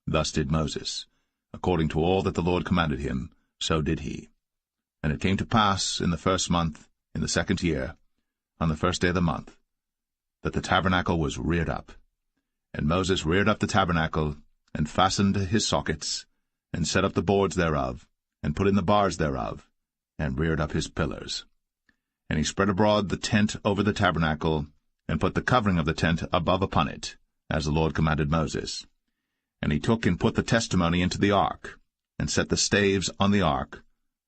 Thus did Moses. According to all that the Lord commanded him, so did he. And it came to pass in the 1st month, in the 2nd year, on the 1st day of the month, that the tabernacle was reared up. And Moses reared up the tabernacle, and fastened his sockets, and set up the boards thereof, and put in the bars thereof, and reared up his pillars. And he spread abroad the tent over the tabernacle, and put the covering of the tent above upon it, as the Lord commanded Moses. And he took and put the testimony into the ark, and set the staves on the ark,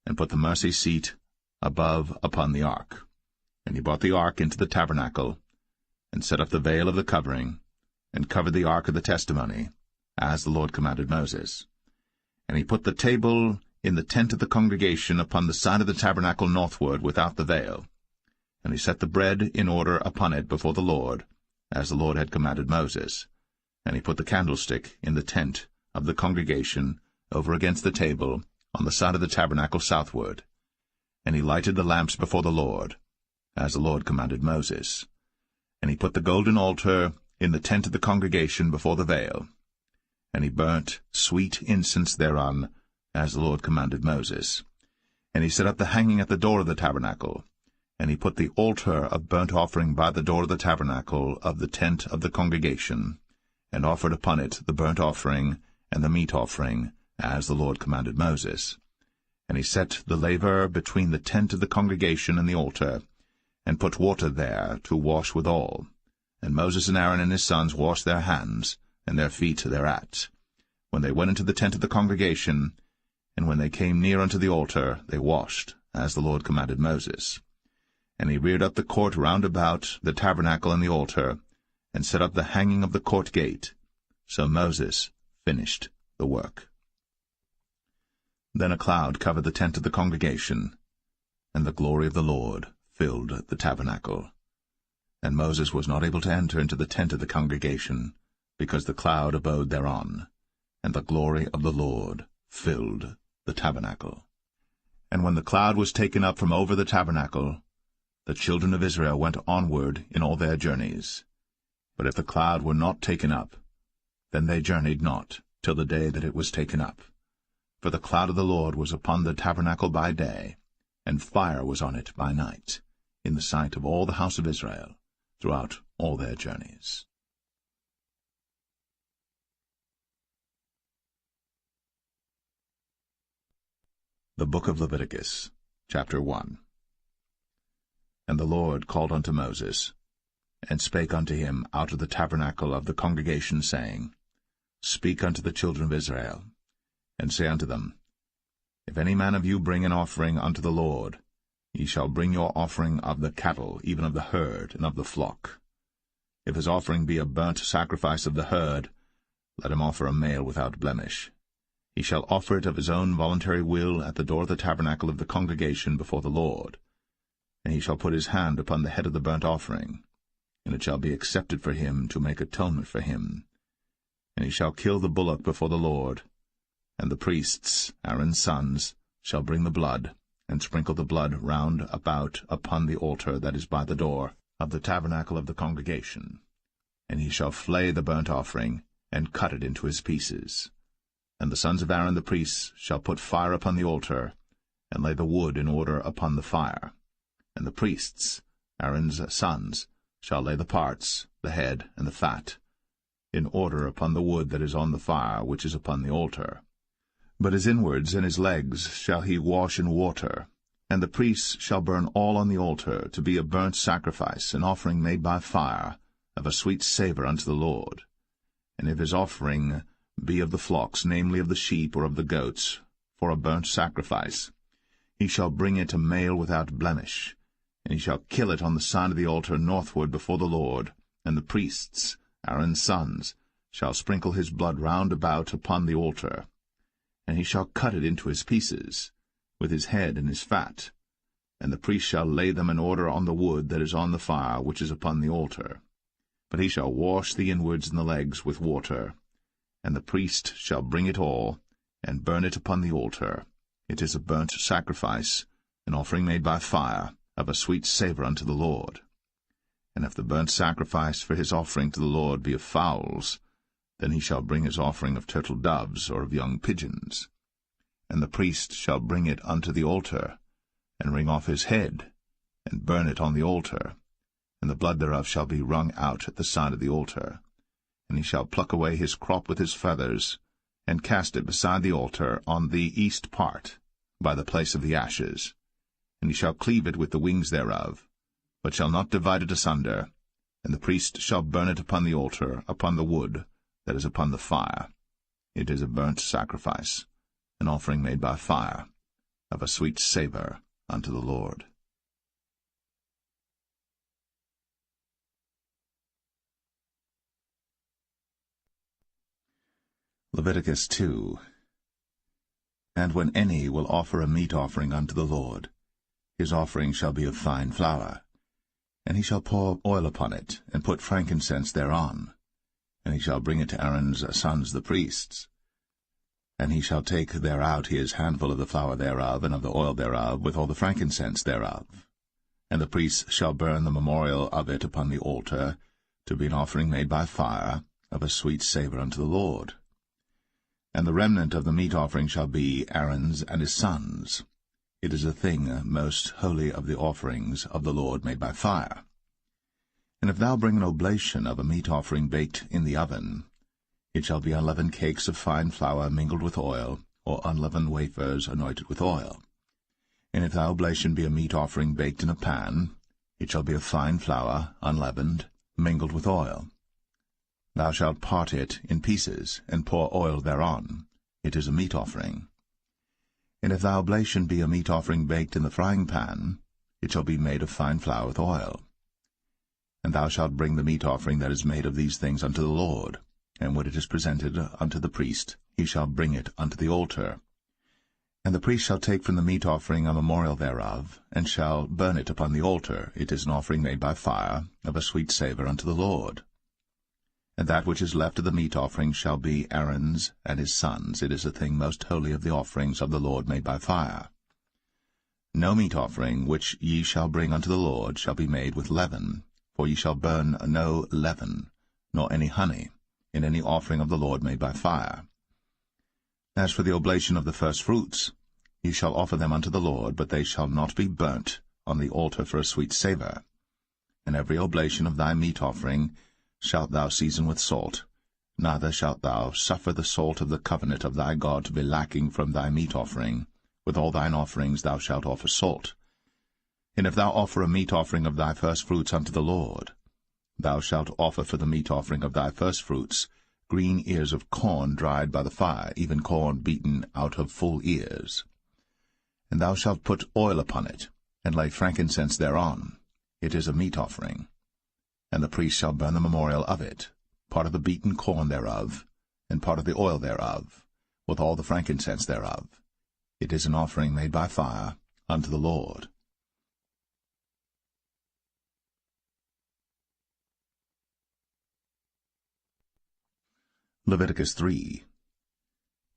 and put the mercy seat above upon the ark. And he brought the ark into the tabernacle, and set up the veil of the covering, and covered the ark of the testimony, as the Lord commanded Moses. And he put the table in the tent of the congregation upon the side of the tabernacle northward without the veil. And he set the bread in order upon it before the Lord, as the Lord had commanded Moses. And he put the candlestick in the tent of the congregation over against the table on the side of the tabernacle southward. And he lighted the lamps before the Lord, as the Lord commanded Moses. And he put the golden altar in the tent of the congregation before the veil. And he burnt sweet incense thereon, as the Lord commanded Moses. And he set up the hanging at the door of the tabernacle. And he put the altar of burnt offering by the door of the tabernacle of the tent of the congregation, and offered upon it the burnt offering and the meat offering, as the Lord commanded Moses. And he set the laver between the tent of the congregation and the altar, and put water there to wash withal. And Moses and Aaron and his sons washed their hands, and their feet thereat, when they went into the tent of the congregation, and when they came near unto the altar, they washed, as the Lord commanded Moses. And he reared up the court round about the tabernacle and the altar, and set up the hanging of the court gate. So Moses finished the work. Then a cloud covered the tent of the congregation, and the glory of the Lord filled the tabernacle. And Moses was not able to enter into the tent of the congregation, because the cloud abode thereon, and the glory of the Lord filled the tabernacle. And when the cloud was taken up from over the tabernacle, the children of Israel went onward in all their journeys. But if the cloud were not taken up, then they journeyed not till the day that it was taken up. For the cloud of the Lord was upon the tabernacle by day, and fire was on it by night, in the sight of all the house of Israel, throughout all their journeys. The Book of Leviticus, chapter 1. And the Lord called unto Moses, and spake unto him out of the tabernacle of the congregation, saying, Speak unto the children of Israel, and say unto them, If any man of you bring an offering unto the Lord, ye shall bring your offering of the cattle, even of the herd, and of the flock. If his offering be a burnt sacrifice of the herd, let him offer a male without blemish. He shall offer it of his own voluntary will at the door of the tabernacle of the congregation before the Lord. And he shall put his hand upon the head of the burnt offering, and it shall be accepted for him to make atonement for him. And he shall kill the bullock before the Lord, and the priests, Aaron's sons, shall bring the blood, and sprinkle the blood round about upon the altar that is by the door of the tabernacle of the congregation. And he shall flay the burnt offering, and cut it into his pieces. And the sons of Aaron the priests shall put fire upon the altar, and lay the wood in order upon the fire. And the priests, Aaron's sons, shall lay the parts, the head, and the fat, in order upon the wood that is on the fire which is upon the altar. But his inwards and his legs shall he wash in water, and the priests shall burn all on the altar, to be a burnt sacrifice, an offering made by fire, of a sweet savour unto the Lord. And if his offering be of the flocks, namely of the sheep or of the goats, for a burnt sacrifice, he shall bring it a male without blemish, and he shall kill it on the side of the altar northward before the Lord, and the priests, Aaron's sons, shall sprinkle his blood round about upon the altar. And he shall cut it into his pieces, with his head and his fat, and the priest shall lay them in order on the wood that is on the fire which is upon the altar. But he shall wash the inwards and the legs with water, and the priest shall bring it all, and burn it upon the altar. It is a burnt sacrifice, an offering made by fire, of a sweet savour unto the Lord. And if the burnt sacrifice for his offering to the Lord be of fowls, then he shall bring his offering of turtle doves or of young pigeons. And the priest shall bring it unto the altar, and wring off his head, and burn it on the altar, and the blood thereof shall be wrung out at the side of the altar. And he shall pluck away his crop with his feathers, and cast it beside the altar on the east part, by the place of the ashes. And he shall cleave it with the wings thereof, but shall not divide it asunder. And the priest shall burn it upon the altar, upon the wood that is upon the fire. It is a burnt sacrifice, an offering made by fire, of a sweet savour unto the Lord. Leviticus 2. And when any will offer a meat offering unto the Lord, his offering shall be of fine flour, and he shall pour oil upon it, and put frankincense thereon, and he shall bring it to Aaron's sons the priests. And he shall take thereout his handful of the flour thereof, and of the oil thereof, with all the frankincense thereof. And the priests shall burn the memorial of it upon the altar, to be an offering made by fire, of a sweet savour unto the Lord. And the remnant of the meat offering shall be Aaron's and his sons. It is a thing most holy of the offerings of the Lord made by fire. And if thou bring an oblation of a meat offering baked in the oven, it shall be unleavened cakes of fine flour mingled with oil, or unleavened wafers anointed with oil. And if thy oblation be a meat offering baked in a pan, it shall be of fine flour, unleavened, mingled with oil. Thou shalt part it in pieces, and pour oil thereon. It is a meat offering. And if thy oblation be a meat offering baked in the frying pan, it shall be made of fine flour with oil. And thou shalt bring the meat offering that is made of these things unto the Lord, and when it is presented unto the priest, he shall bring it unto the altar. And the priest shall take from the meat offering a memorial thereof, and shall burn it upon the altar. It is an offering made by fire, of a sweet savour unto the Lord. And that which is left of the meat offering shall be Aaron's and his sons. It is a thing most holy of the offerings of the Lord made by fire. No meat offering which ye shall bring unto the Lord shall be made with leaven, for ye shall burn no leaven, nor any honey, in any offering of the Lord made by fire. As for the oblation of the firstfruits, ye shall offer them unto the Lord, but they shall not be burnt on the altar for a sweet savour. And every oblation of thy meat offering shalt thou season with salt, neither shalt thou suffer the salt of the covenant of thy God to be lacking from thy meat offering. With all thine offerings thou shalt offer salt. And if thou offer a meat offering of thy firstfruits unto the Lord, thou shalt offer for the meat offering of thy firstfruits green ears of corn dried by the fire, even corn beaten out of full ears. And thou shalt put oil upon it, and lay frankincense thereon. It is a meat offering. And the priest shall burn the memorial of it, part of the beaten corn thereof, and part of the oil thereof, with all the frankincense thereof. It is an offering made by fire unto the Lord. Leviticus 3.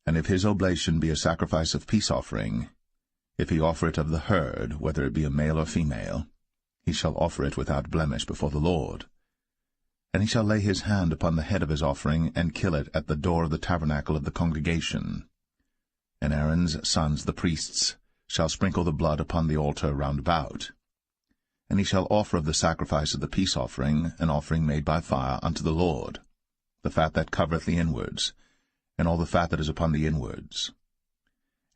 And if his oblation be a sacrifice of peace offering, if he offer it of the herd, whether it be a male or female, he shall offer it without blemish before the Lord. And he shall lay his hand upon the head of his offering, and kill it at the door of the tabernacle of the congregation. And Aaron's sons the priests shall sprinkle the blood upon the altar round about. And he shall offer of the sacrifice of the peace offering an offering made by fire unto the Lord, the fat that covereth the inwards, and all the fat that is upon the inwards,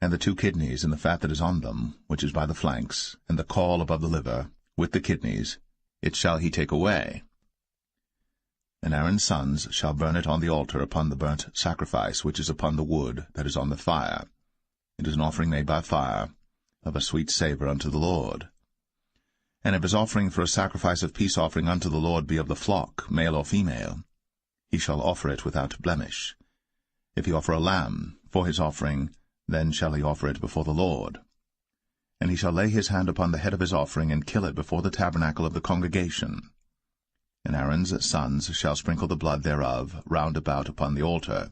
and the 2 kidneys, and the fat that is on them, which is by the flanks, and the caul above the liver, with the kidneys, it shall he take away. And Aaron's sons shall burn it on the altar upon the burnt sacrifice which is upon the wood that is on the fire. It is an offering made by fire, of a sweet savour unto the Lord. And if his offering for a sacrifice of peace offering unto the Lord be of the flock, male or female, he shall offer it without blemish. If he offer a lamb for his offering, then shall he offer it before the Lord. And he shall lay his hand upon the head of his offering, and kill it before the tabernacle of the congregation. And Aaron's sons shall sprinkle the blood thereof round about upon the altar.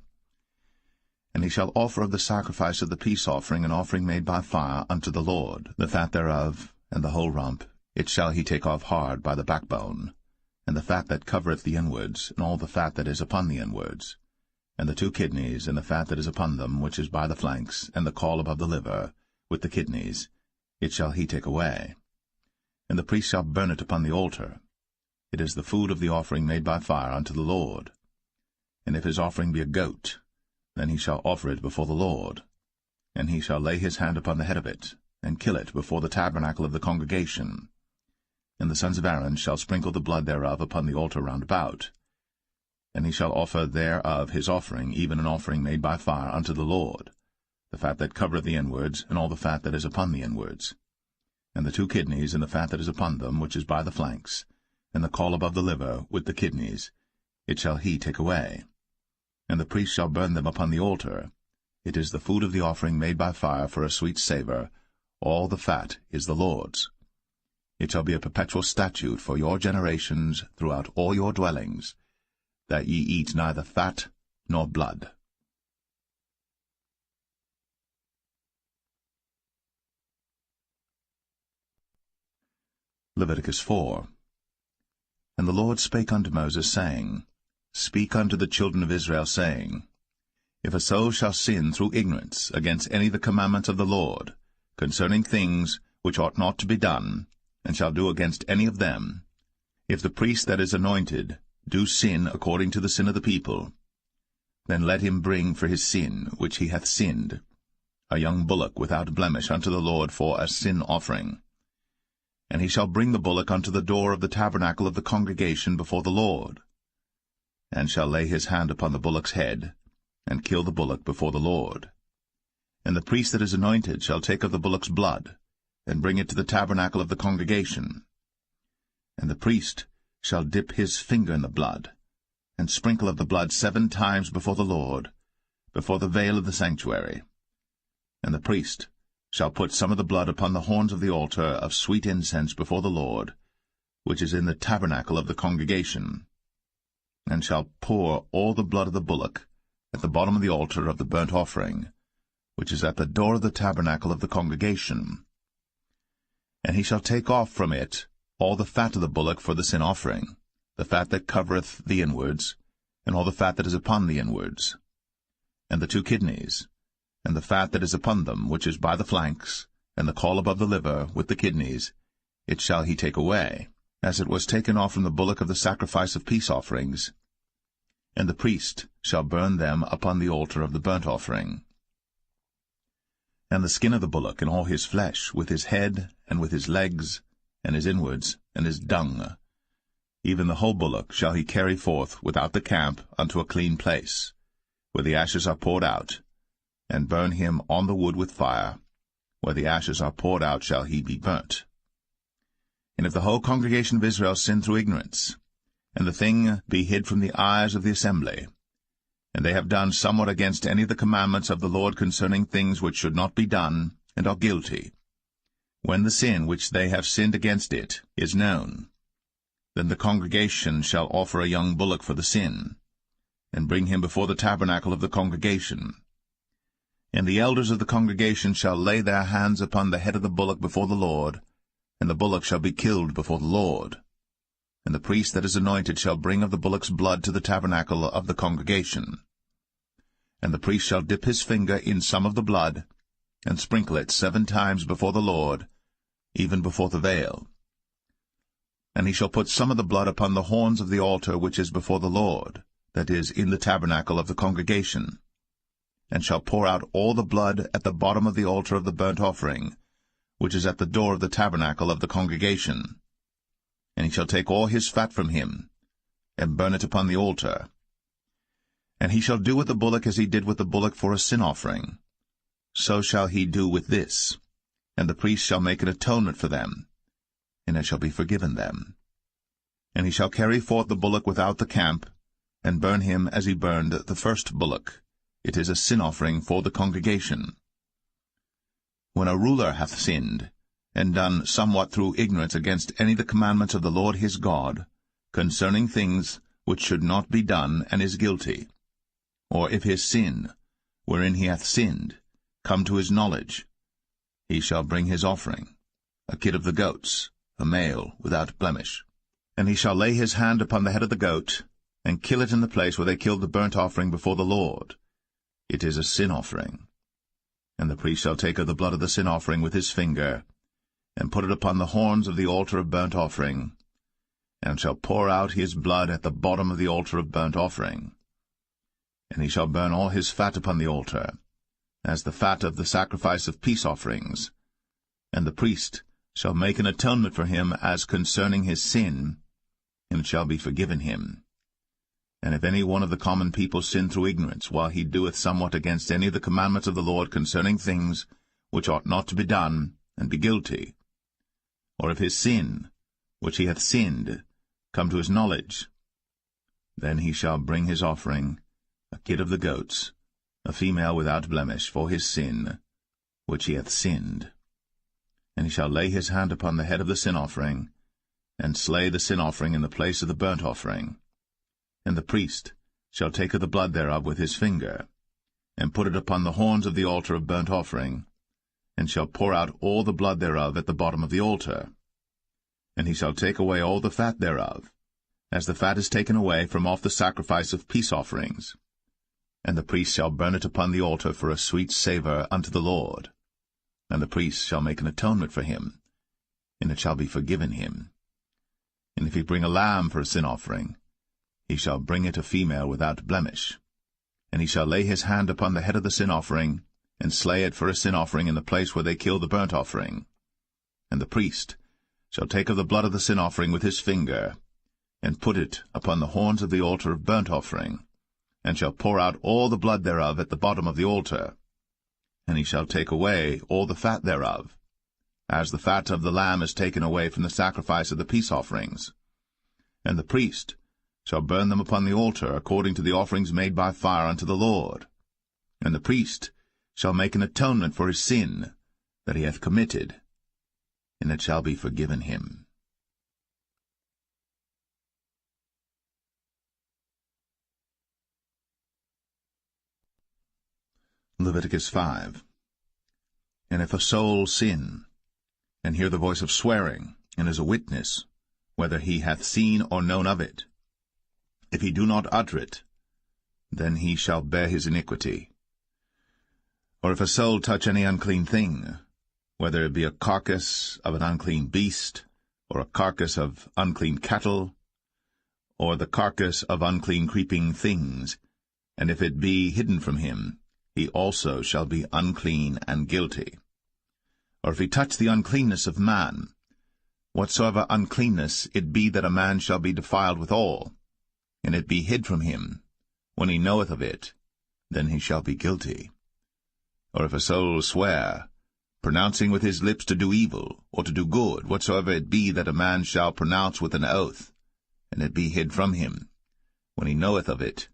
And he shall offer of the sacrifice of the peace offering an offering made by fire unto the Lord, the fat thereof, and the whole rump, it shall he take off hard by the backbone, and the fat that covereth the inwards, and all the fat that is upon the inwards, and the 2 kidneys, and the fat that is upon them, which is by the flanks, and the caul above the liver, with the kidneys, it shall he take away. And the priest shall burn it upon the altar. It is the food of the offering made by fire unto the Lord. And if his offering be a goat, then he shall offer it before the Lord. And he shall lay his hand upon the head of it, and kill it before the tabernacle of the congregation. And the sons of Aaron shall sprinkle the blood thereof upon the altar round about. And he shall offer thereof his offering, even an offering made by fire unto the Lord, the fat that covereth the inwards, and all the fat that is upon the inwards, and the 2 kidneys, and the fat that is upon them, which is by the flanks, and the caul above the liver, with the kidneys, it shall he take away. And the priest shall burn them upon the altar. It is the food of the offering made by fire for a sweet savour. All the fat is the Lord's. It shall be a perpetual statute for your generations throughout all your dwellings, that ye eat neither fat nor blood. Leviticus 4. And the Lord spake unto Moses, saying, Speak unto the children of Israel, saying, If a soul shall sin through ignorance against any of the commandments of the Lord, concerning things which ought not to be done, and shall do against any of them, if the priest that is anointed do sin according to the sin of the people, then let him bring for his sin which he hath sinned a young bullock without blemish unto the Lord for a sin offering. And he shall bring the bullock unto the door of the tabernacle of the congregation before the Lord, and shall lay his hand upon the bullock's head, and kill the bullock before the Lord. And the priest that is anointed shall take of the bullock's blood, and bring it to the tabernacle of the congregation. And the priest shall dip his finger in the blood, and sprinkle of the blood 7 times before the Lord, before the veil of the sanctuary. And the priest shall put some of the blood upon the horns of the altar of sweet incense before the Lord, which is in the tabernacle of the congregation, and shall pour all the blood of the bullock at the bottom of the altar of the burnt offering, which is at the door of the tabernacle of the congregation. And he shall take off from it all the fat of the bullock for the sin offering, the fat that covereth the inwards, and all the fat that is upon the inwards, and the 2 kidneys, and the fat that is upon them, which is by the flanks, and the caul above the liver, with the kidneys, it shall he take away, as it was taken off from the bullock of the sacrifice of peace offerings. And the priest shall burn them upon the altar of the burnt offering. And the skin of the bullock, and all his flesh, with his head, and with his legs, and his inwards, and his dung, even the whole bullock shall he carry forth without the camp unto a clean place, where the ashes are poured out, and burn him on the wood with fire. Where the ashes are poured out shall he be burnt. And if the whole congregation of Israel sin through ignorance, and the thing be hid from the eyes of the assembly, and they have done somewhat against any of the commandments of the Lord concerning things which should not be done, and are guilty, when the sin which they have sinned against it is known, then the congregation shall offer a young bullock for the sin, and bring him before the tabernacle of the congregation. And the elders of the congregation shall lay their hands upon the head of the bullock before the Lord, and the bullock shall be killed before the Lord. And the priest that is anointed shall bring of the bullock's blood to the tabernacle of the congregation. And the priest shall dip his finger in some of the blood, and sprinkle it 7 times before the Lord, even before the veil. And he shall put some of the blood upon the horns of the altar which is before the Lord, that is, in the tabernacle of the congregation, and shall pour out all the blood at the bottom of the altar of the burnt offering, which is at the door of the tabernacle of the congregation. And he shall take all his fat from him, and burn it upon the altar. And he shall do with the bullock as he did with the bullock for a sin offering. So shall he do with this. And the priest shall make an atonement for them, and it shall be forgiven them. And he shall carry forth the bullock without the camp, and burn him as he burned the first bullock. It is a sin offering for the congregation. When a ruler hath sinned, and done somewhat through ignorance against any of the commandments of the Lord his God, concerning things which should not be done, and is guilty, or if his sin, wherein he hath sinned, come to his knowledge, he shall bring his offering, a kid of the goats, a male without blemish. And he shall lay his hand upon the head of the goat, and kill it in the place where they killed the burnt offering before the Lord. It is a sin offering. And the priest shall take of the blood of the sin offering with his finger, and put it upon the horns of the altar of burnt offering, and shall pour out his blood at the bottom of the altar of burnt offering. And he shall burn all his fat upon the altar, as the fat of the sacrifice of peace offerings. And the priest shall make an atonement for him as concerning his sin, and it shall be forgiven him. And if any one of the common people sin through ignorance, while he doeth somewhat against any of the commandments of the Lord concerning things which ought not to be done, and be guilty, or if his sin, which he hath sinned, come to his knowledge, then he shall bring his offering, a kid of the goats, a female without blemish, for his sin, which he hath sinned. And he shall lay his hand upon the head of the sin offering, and slay the sin offering in the place of the burnt offering. And the priest shall take of the blood thereof with his finger, and put it upon the horns of the altar of burnt offering, and shall pour out all the blood thereof at the bottom of the altar. And he shall take away all the fat thereof, as the fat is taken away from off the sacrifice of peace offerings. And the priest shall burn it upon the altar for a sweet savour unto the Lord. And the priest shall make an atonement for him, and it shall be forgiven him. And if he bring a lamb for a sin offering, he shall bring it a female without blemish. And he shall lay his hand upon the head of the sin offering, and slay it for a sin offering in the place where they kill the burnt offering. And the priest shall take of the blood of the sin offering with his finger, and put it upon the horns of the altar of burnt offering, and shall pour out all the blood thereof at the bottom of the altar. And he shall take away all the fat thereof, as the fat of the lamb is taken away from the sacrifice of the peace offerings. And the priest shall burn them upon the altar according to the offerings made by fire unto the Lord. And the priest shall make an atonement for his sin that he hath committed, and it shall be forgiven him. Leviticus 5. And if a soul sin, and hear the voice of swearing, and is a witness, whether he hath seen or known of it, if he do not utter it, then he shall bear his iniquity. Or if a soul touch any unclean thing, whether it be a carcass of an unclean beast, or a carcass of unclean cattle, or the carcass of unclean creeping things, and if it be hidden from him, he also shall be unclean and guilty. Or if he touch the uncleanness of man, whatsoever uncleanness it be that a man shall be defiled withal, and it be hid from him, when he knoweth of it, then he shall be guilty. Or if a soul swear, pronouncing with his lips to do evil, or to do good, whatsoever it be that a man shall pronounce with an oath, and it be hid from him, when he knoweth of it,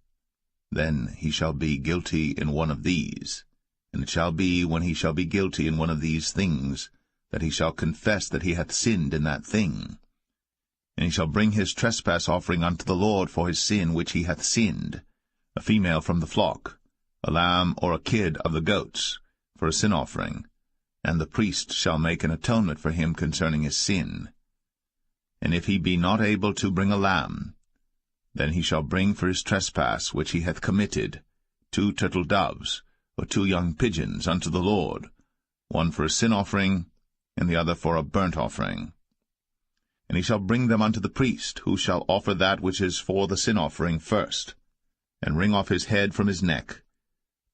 then he shall be guilty in one of these. And it shall be, when he shall be guilty in one of these things, that he shall confess that he hath sinned in that thing. And he shall bring his trespass offering unto the Lord for his sin which he hath sinned, a female from the flock, a lamb or a kid of the goats, for a sin offering, and the priest shall make an atonement for him concerning his sin. And if he be not able to bring a lamb, then he shall bring for his trespass which he hath committed 2 turtle doves, or 2 young pigeons unto the Lord, one for a sin offering, and the other for a burnt offering. And he shall bring them unto the priest, who shall offer that which is for the sin offering first, and wring off his head from his neck,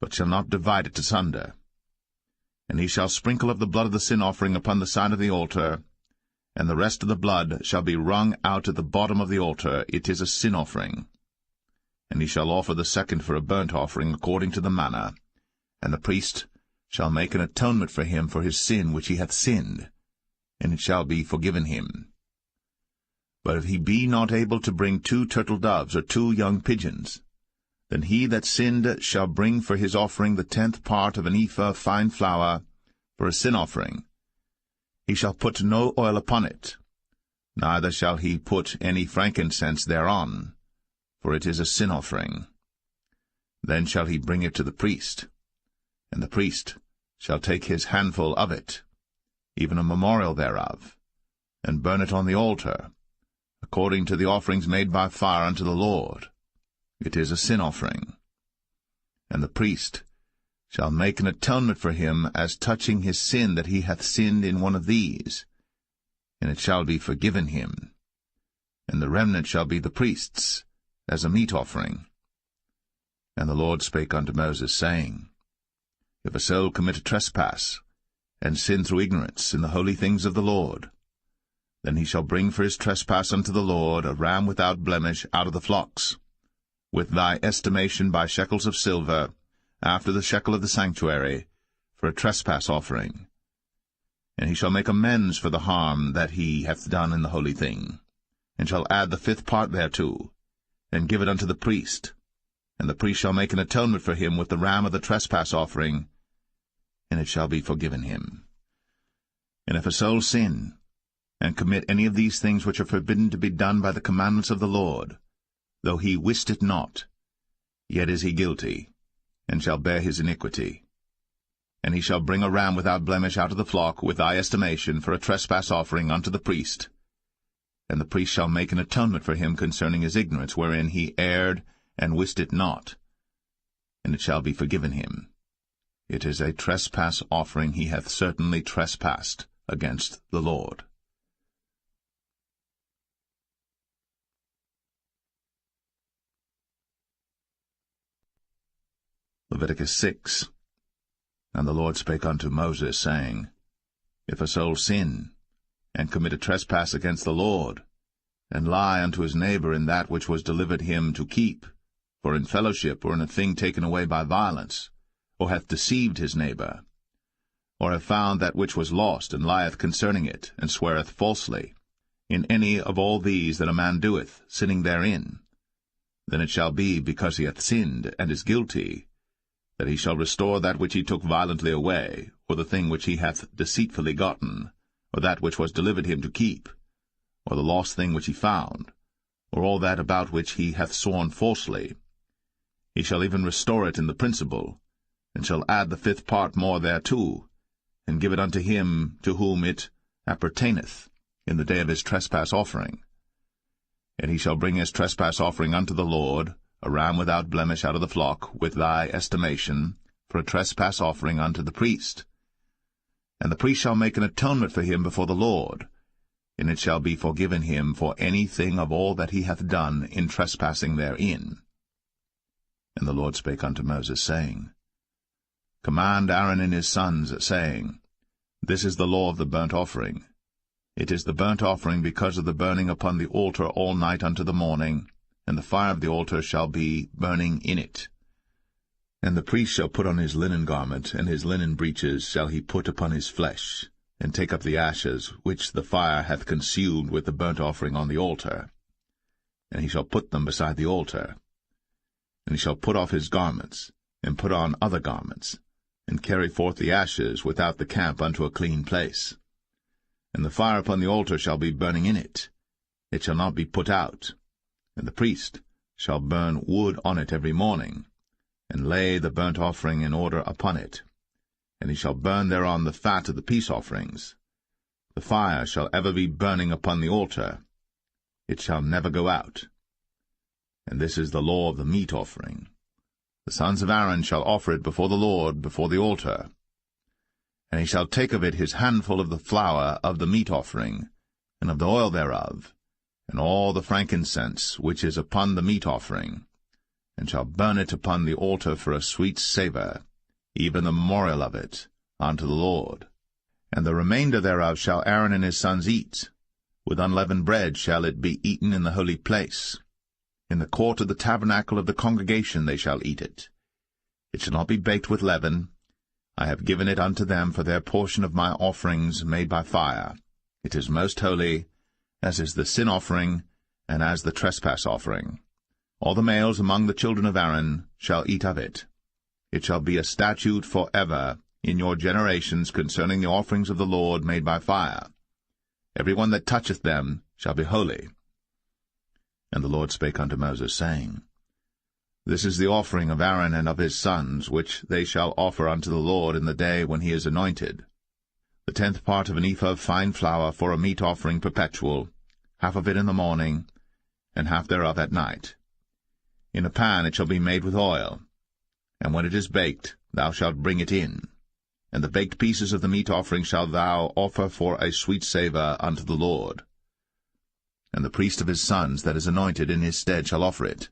but shall not divide it asunder. And he shall sprinkle of the blood of the sin offering upon the side of the altar, and the rest of the blood shall be wrung out at the bottom of the altar. It is a sin offering. And he shall offer the second for a burnt offering according to the manner, and the priest shall make an atonement for him for his sin which he hath sinned, and it shall be forgiven him. But if he be not able to bring 2 turtle doves or 2 young pigeons, then he that sinned shall bring for his offering the 10th part of an ephah of fine flour for a sin offering. He shall put no oil upon it, neither shall he put any frankincense thereon, for it is a sin offering. Then shall he bring it to the priest, and the priest shall take his handful of it, even a memorial thereof, and burn it on the altar, according to the offerings made by fire unto the Lord. It is a sin offering. And the priest shall make an atonement for him as touching his sin that he hath sinned in one of these, and it shall be forgiven him. And the remnant shall be the priest's, as a meat offering. And the Lord spake unto Moses, saying, If a soul commit a trespass, and sin through ignorance in the holy things of the Lord, then he shall bring for his trespass unto the Lord a ram without blemish out of the flocks, with thy estimation by shekels of silver, after the shekel of the sanctuary, for a trespass offering. And he shall make amends for the harm that he hath done in the holy thing, and shall add the 5th part thereto, and give it unto the priest. And the priest shall make an atonement for him with the ram of the trespass offering, and it shall be forgiven him. And if a soul sin, and commit any of these things which are forbidden to be done by the commandments of the Lord, though he wist it not, yet is he guilty, and shall bear his iniquity. And he shall bring a ram without blemish out of the flock, with thy estimation, for a trespass offering unto the priest. And the priest shall make an atonement for him concerning his ignorance, wherein he erred, and wist it not, and it shall be forgiven him. It is a trespass offering. He hath certainly trespassed against the Lord. Leviticus 6. And the Lord spake unto Moses, saying, If a soul sin, and commit a trespass against the Lord, and lie unto his neighbor in that which was delivered him to keep, for in fellowship, or in a thing taken away by violence, or hath deceived his neighbor, or have found that which was lost, and lieth concerning it, and sweareth falsely, in any of all these that a man doeth, sinning therein, then it shall be, because he hath sinned, and is guilty, that he shall restore that which he took violently away, or the thing which he hath deceitfully gotten, or that which was delivered him to keep, or the lost thing which he found, or all that about which he hath sworn falsely. He shall even restore it in the principal, and shall add the 5th part more thereto, and give it unto him to whom it appertaineth, in the day of his trespass offering. And he shall bring his trespass offering unto the Lord, a ram without blemish out of the flock, with thy estimation, for a trespass offering unto the priest. And the priest shall make an atonement for him before the Lord, and it shall be forgiven him for any thing of all that he hath done in trespassing therein. And the Lord spake unto Moses, saying, Command Aaron and his sons, saying, This is the law of the burnt offering. It is the burnt offering because of the burning upon the altar all night unto the morning, and the fire of the altar shall be burning in it. And the priest shall put on his linen garment, and his linen breeches shall he put upon his flesh, and take up the ashes which the fire hath consumed with the burnt offering on the altar. And he shall put them beside the altar. And he shall put off his garments, and put on other garments, and carry forth the ashes without the camp unto a clean place. And the fire upon the altar shall be burning in it. It shall not be put out. And the priest shall burn wood on it every morning, and lay the burnt offering in order upon it. And he shall burn thereon the fat of the peace offerings. The fire shall ever be burning upon the altar. It shall never go out. And this is the law of the meat offering. The sons of Aaron shall offer it before the Lord, before the altar. And he shall take of it his handful of the flour of the meat offering, and of the oil thereof, and all the frankincense which is upon the meat offering, and shall burn it upon the altar for a sweet savour, even the memorial of it, unto the Lord. And the remainder thereof shall Aaron and his sons eat. With unleavened bread shall it be eaten in the holy place. In the court of the tabernacle of the congregation they shall eat it. It shall not be baked with leaven. I have given it unto them for their portion of my offerings made by fire. It is most holy, as is the sin offering, and as the trespass offering. All the males among the children of Aaron shall eat of it. It shall be a statute for ever in your generations concerning the offerings of the Lord made by fire. Every one that toucheth them shall be holy. And the Lord spake unto Moses, saying, This is the offering of Aaron and of his sons, which they shall offer unto the Lord in the day when he is anointed. The 10th part of an ephah of fine flour for a meat offering perpetual, half of it in the morning, and half thereof at night. In a pan it shall be made with oil, and when it is baked, thou shalt bring it in. And the baked pieces of the meat offering shalt thou offer for a sweet savour unto the Lord. And the priest of his sons that is anointed in his stead shall offer it.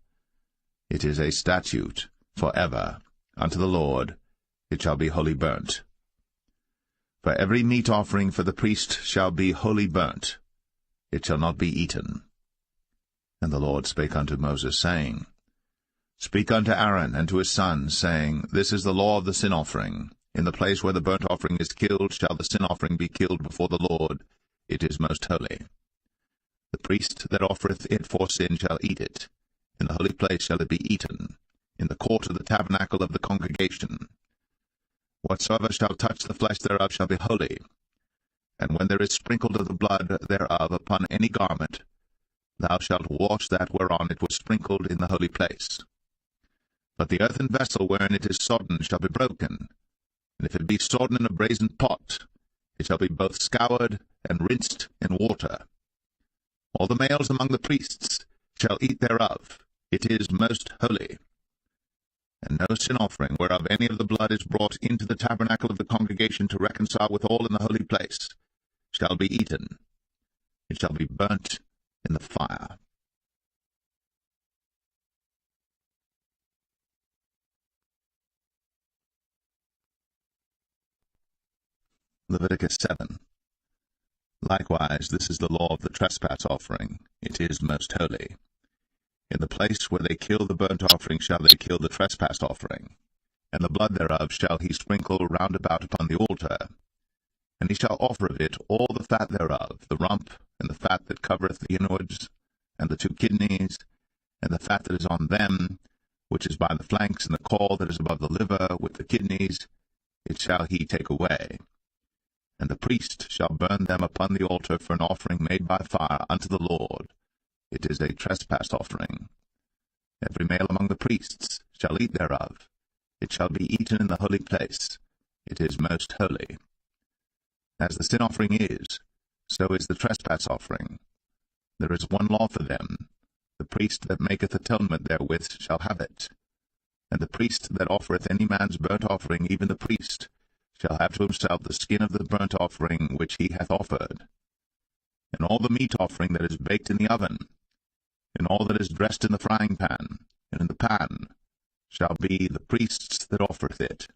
It is a statute for ever unto the Lord. It shall be wholly burnt. For every meat offering for the priest shall be wholly burnt. It shall not be eaten. And the Lord spake unto Moses, saying, Speak unto Aaron and to his sons, saying, This is the law of the sin offering. In the place where the burnt offering is killed shall the sin offering be killed before the Lord. It is most holy. The priest that offereth it for sin shall eat it. In the holy place shall it be eaten, in the court of the tabernacle of the congregation. Whatsoever shall touch the flesh thereof shall be holy. And when there is sprinkled of the blood thereof upon any garment, thou shalt wash that whereon it was sprinkled in the holy place. But the earthen vessel wherein it is sodden shall be broken, and if it be sodden in a brazen pot, it shall be both scoured and rinsed in water. All the males among the priests shall eat thereof. It is most holy. And no sin offering whereof any of the blood is brought into the tabernacle of the congregation to reconcile with all in the holy place shall be eaten. It shall be burnt in the fire. Leviticus 7. Likewise, this is the law of the trespass offering. It is most holy. In the place where they kill the burnt offering shall they kill the trespass offering, and the blood thereof shall he sprinkle round about upon the altar. And he shall offer of it all the fat thereof, the rump, and the fat that covereth the inwards, and the 2 kidneys, and the fat that is on them, which is by the flanks, and the caul that is above the liver, with the kidneys, it shall he take away. And the priest shall burn them upon the altar for an offering made by fire unto the Lord. It is a trespass offering. Every male among the priests shall eat thereof. It shall be eaten in the holy place. It is most holy. As the sin offering is, so is the trespass offering. There is one law for them. The priest that maketh atonement therewith shall have it. And the priest that offereth any man's burnt offering, even the priest, shall have to himself the skin of the burnt offering which he hath offered. And all the meat offering that is baked in the oven, and all that is dressed in the frying pan, and in the pan, shall be the priest's that offereth it.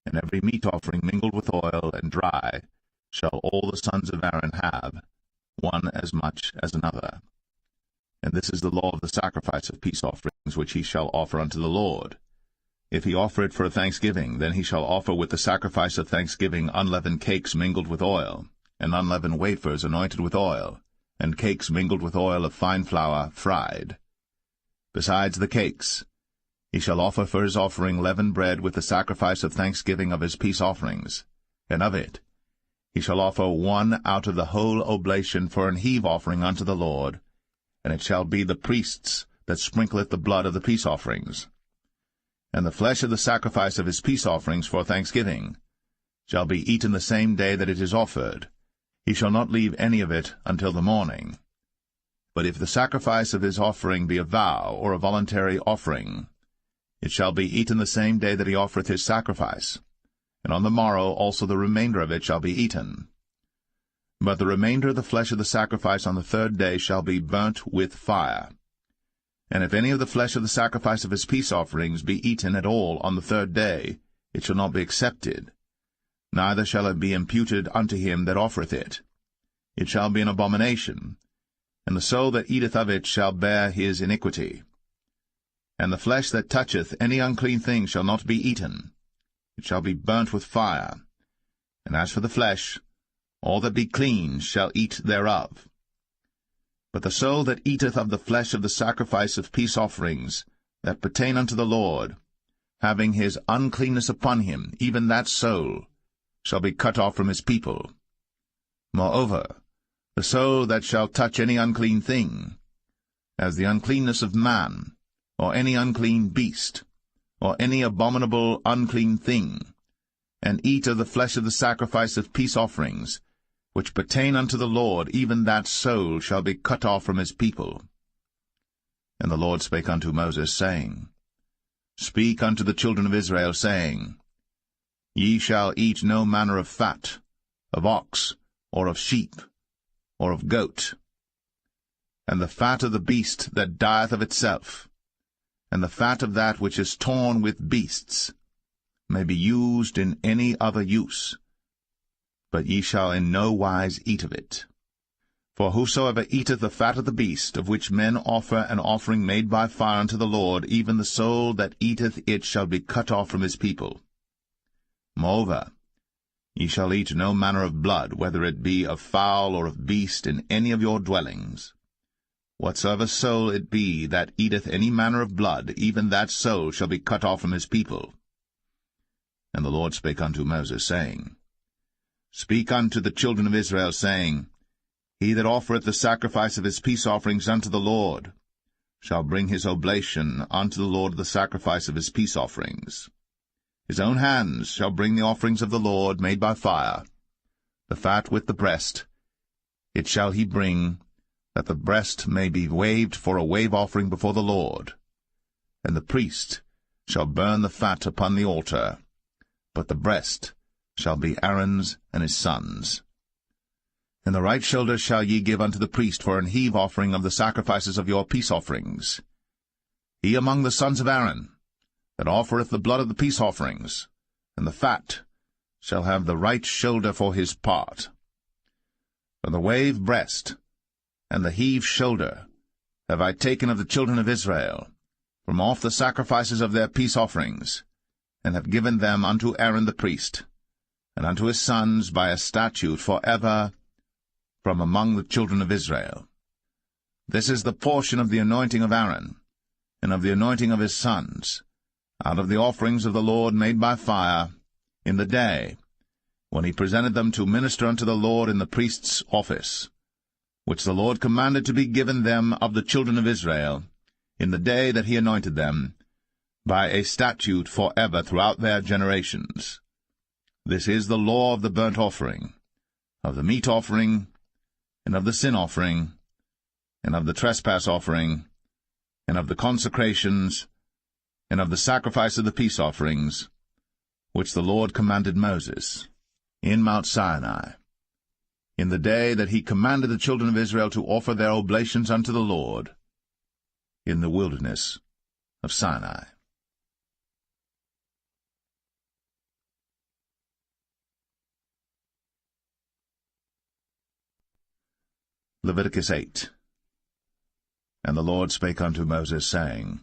And every meat offering mingled with oil and dry shall all the sons of Aaron have, one as much as another. And this is the law of the sacrifice of peace offerings which he shall offer unto the Lord. If he offer it for a thanksgiving, then he shall offer with the sacrifice of thanksgiving unleavened cakes mingled with oil, and unleavened wafers anointed with oil, and cakes mingled with oil of fine flour fried. Besides the cakes, he shall offer for his offering leavened bread with the sacrifice of thanksgiving of his peace offerings, and of it he shall offer one out of the whole oblation for an heave offering unto the Lord, and it shall be the priest's that sprinkleth the blood of the peace offerings. And the flesh of the sacrifice of his peace offerings for thanksgiving shall be eaten the same day that it is offered. He shall not leave any of it until the morning. But if the sacrifice of his offering be a vow or a voluntary offering, it shall be eaten the same day that he offereth his sacrifice, and on the morrow also the remainder of it shall be eaten. But the remainder of the flesh of the sacrifice on the 3rd day shall be burnt with fire. And if any of the flesh of the sacrifice of his peace offerings be eaten at all on the 3rd day, it shall not be accepted, neither shall it be imputed unto him that offereth it. It shall be an abomination, and the soul that eateth of it shall bear his iniquity. And the flesh that toucheth any unclean thing shall not be eaten. it shall be burnt with fire. And as for the flesh, all that be clean shall eat thereof. But the soul that eateth of the flesh of the sacrifice of peace offerings that pertain unto the Lord, having his uncleanness upon him, even that soul shall be cut off from his people. Moreover, the soul that shall touch any unclean thing, as the uncleanness of man, or any unclean beast, or any abominable unclean thing, and eat of the flesh of the sacrifice of peace offerings, which pertain unto the Lord, even that soul shall be cut off from his people. And the Lord spake unto Moses, saying, Speak unto the children of Israel, saying, Ye shall eat no manner of fat, of ox, or of sheep, or of goat, and the fat of the beast that dieth of itself, and the fat of that which is torn with beasts, may be used in any other use, but ye shall in no wise eat of it. For whosoever eateth the fat of the beast, of which men offer an offering made by fire unto the Lord, even the soul that eateth it shall be cut off from his people. Moreover, ye shall eat no manner of blood, whether it be of fowl or of beast, in any of your dwellings. Whatsoever soul it be that eateth any manner of blood, even that soul shall be cut off from his people. And the Lord spake unto Moses, saying, Speak unto the children of Israel, saying, He that offereth the sacrifice of his peace offerings unto the Lord shall bring his oblation unto the Lord of the sacrifice of his peace offerings. His own hands shall bring the offerings of the Lord made by fire, the fat with the breast. It shall he bring, that the breast may be waved for a wave offering before the Lord. And the priest shall burn the fat upon the altar, but the breast shall be Aaron's and his sons'. And the right shoulder shall ye give unto the priest for an heave offering of the sacrifices of your peace offerings. He among the sons of Aaron, that offereth the blood of the peace offerings, and the fat, shall have the right shoulder for his part. For the wave breast, and the heave shoulder, have I taken of the children of Israel, from off the sacrifices of their peace offerings, and have given them unto Aaron the priest, and unto his sons by a statute for ever, from among the children of Israel. This is the portion of the anointing of Aaron, and of the anointing of his sons, out of the offerings of the Lord made by fire, in the day, when he presented them to minister unto the Lord in the priest's office, which the Lord commanded to be given them of the children of Israel, in the day that he anointed them, by a statute for ever throughout their generations. This is the law of the burnt offering, of the meat offering, and of the sin offering, and of the trespass offering, and of the consecrations, and of the sacrifice of the peace offerings, which the Lord commanded Moses, in Mount Sinai, in the day that he commanded the children of Israel to offer their oblations unto the Lord, in the wilderness of Sinai. Leviticus 8. And the Lord spake unto Moses, saying,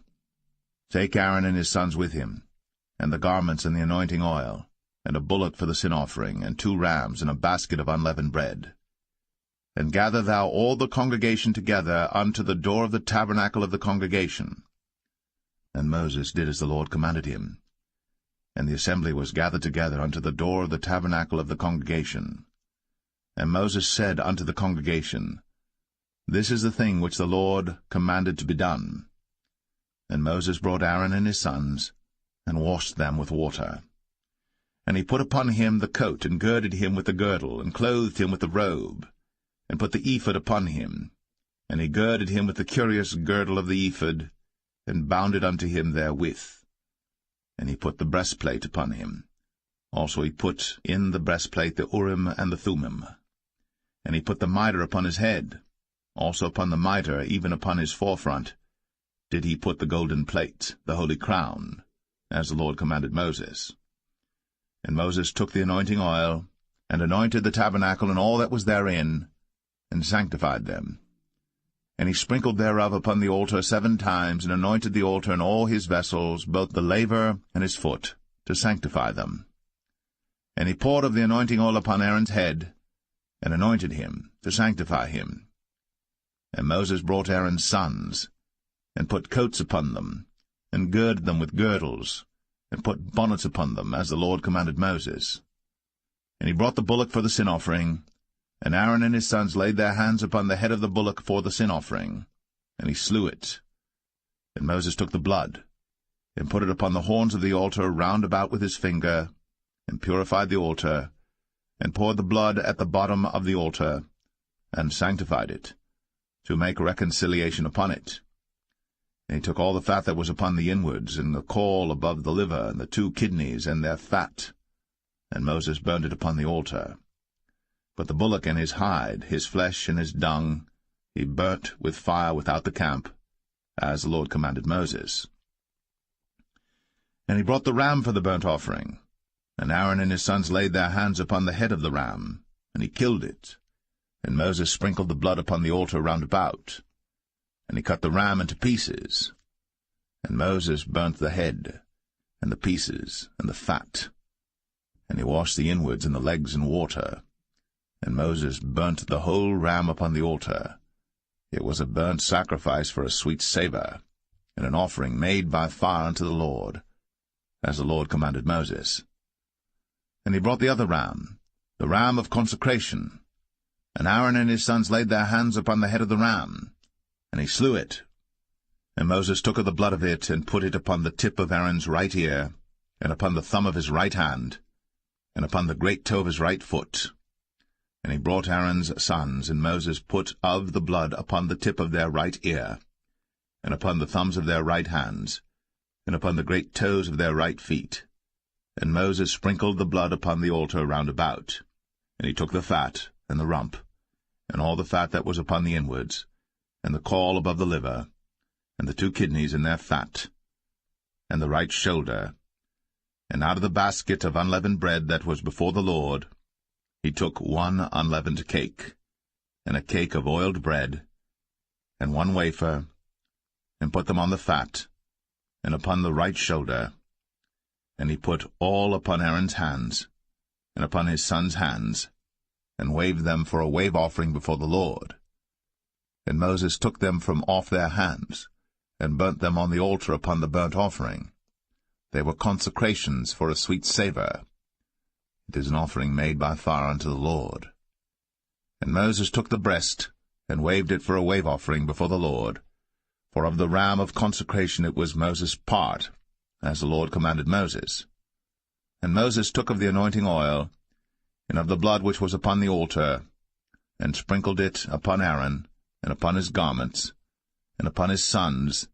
Take Aaron and his sons with him, and the garments and the anointing oil, and a bullock for the sin offering, and 2 rams, and a basket of unleavened bread. And gather thou all the congregation together unto the door of the tabernacle of the congregation. And Moses did as the Lord commanded him. And the assembly was gathered together unto the door of the tabernacle of the congregation. And Moses said unto the congregation, This is the thing which the Lord commanded to be done. And Moses brought Aaron and his sons, and washed them with water. And he put upon him the coat, and girded him with the girdle, and clothed him with the robe, and put the ephod upon him. And he girded him with the curious girdle of the ephod, and bound it unto him therewith. And he put the breastplate upon him. Also he put in the breastplate the Urim and the Thummim. And he put the mitre upon his head. Also upon the mitre, even upon his forefront, did he put the golden plate, the holy crown, as the Lord commanded Moses. And Moses took the anointing oil, and anointed the tabernacle and all that was therein, and sanctified them. And he sprinkled thereof upon the altar 7 times, and anointed the altar and all his vessels, both the laver and his foot. to sanctify them. And he poured of the anointing oil upon Aaron's head, and anointed him, to sanctify him. And Moses brought Aaron's sons, and put coats upon them, and girded them with girdles, and put bonnets upon them, as the Lord commanded Moses. And he brought the bullock for the sin offering, and Aaron and his sons laid their hands upon the head of the bullock for the sin offering, and he slew it. And Moses took the blood, and put it upon the horns of the altar round about with his finger, and purified the altar, and poured the blood at the bottom of the altar, and sanctified it, to make reconciliation upon it. And he took all the fat that was upon the inwards, and the caul above the liver, and the 2 kidneys, and their fat, and Moses burned it upon the altar. But the bullock and his hide, his flesh and his dung, he burnt with fire without the camp, as the Lord commanded Moses. And he brought the ram for the burnt offering, and Aaron and his sons laid their hands upon the head of the ram, and he killed it. And Moses sprinkled the blood upon the altar round about, and he cut the ram into pieces. And Moses burnt the head, and the pieces, and the fat, and he washed the inwards and the legs in water. And Moses burnt the whole ram upon the altar. It was a burnt sacrifice for a sweet savour, and an offering made by fire unto the Lord, as the Lord commanded Moses. And he brought the other ram, the ram of consecration. And Aaron and his sons laid their hands upon the head of the ram, and he slew it. And Moses took of the blood of it, and put it upon the tip of Aaron's right ear, and upon the thumb of his right hand, and upon the great toe of his right foot. And he brought Aaron's sons, and Moses put of the blood upon the tip of their right ear, and upon the thumbs of their right hands, and upon the great toes of their right feet. And Moses sprinkled the blood upon the altar round about. And he took the fat, and the rump, and all the fat that was upon the inwards, and the caul above the liver, and the 2 kidneys in their fat, and the right shoulder. And out of the basket of unleavened bread that was before the Lord, he took 1 unleavened cake, and a cake of oiled bread, and 1 wafer, and put them on the fat, and upon the right shoulder. And he put all upon Aaron's hands, and upon his sons' hands, and waved them for a wave offering before the Lord. And Moses took them from off their hands, and burnt them on the altar upon the burnt offering. They were consecrations for a sweet savour. It is an offering made by fire unto the Lord. And Moses took the breast, and waved it for a wave offering before the Lord. For of the ram of consecration it was Moses' part, as the Lord commanded Moses. And Moses took of the anointing oil, and of the blood which was upon the altar, and sprinkled it upon Aaron, and upon his garments, and upon his sons,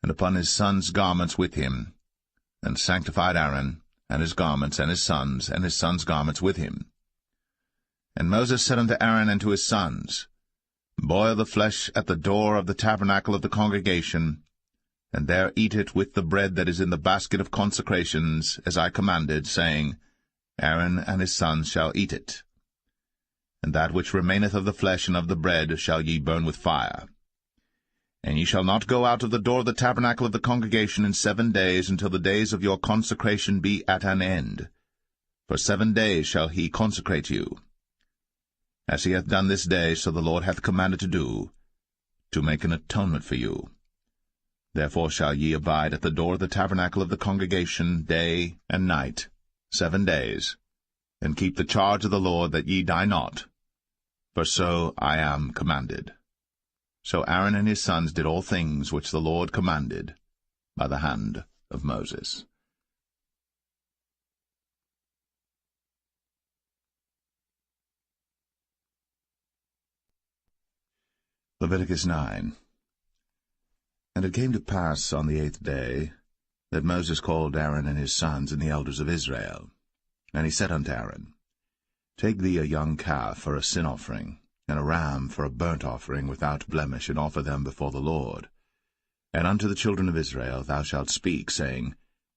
and upon his sons' garments with him, and sanctified Aaron, and his garments, and his sons' garments with him. And Moses said unto Aaron and to his sons, Boil the flesh at the door of the tabernacle of the congregation, and there eat it with the bread that is in the basket of consecrations, as I commanded, saying, Aaron and his sons shall eat it. And that which remaineth of the flesh and of the bread shall ye burn with fire. And ye shall not go out of the door of the tabernacle of the congregation in 7 days, until the days of your consecration be at an end. For 7 days shall he consecrate you. As he hath done this day, so the Lord hath commanded to do, to make an atonement for you. Therefore shall ye abide at the door of the tabernacle of the congregation day and night, 7 days, and keep the charge of the Lord, that ye die not, for so I am commanded. So Aaron and his sons did all things which the Lord commanded by the hand of Moses. Leviticus 9. And it came to pass on the 8th day, that Moses called Aaron and his sons and the elders of Israel. And he said unto Aaron, Take thee a young calf for a sin offering, and a ram for a burnt offering without blemish, and offer them before the Lord. And unto the children of Israel thou shalt speak, saying,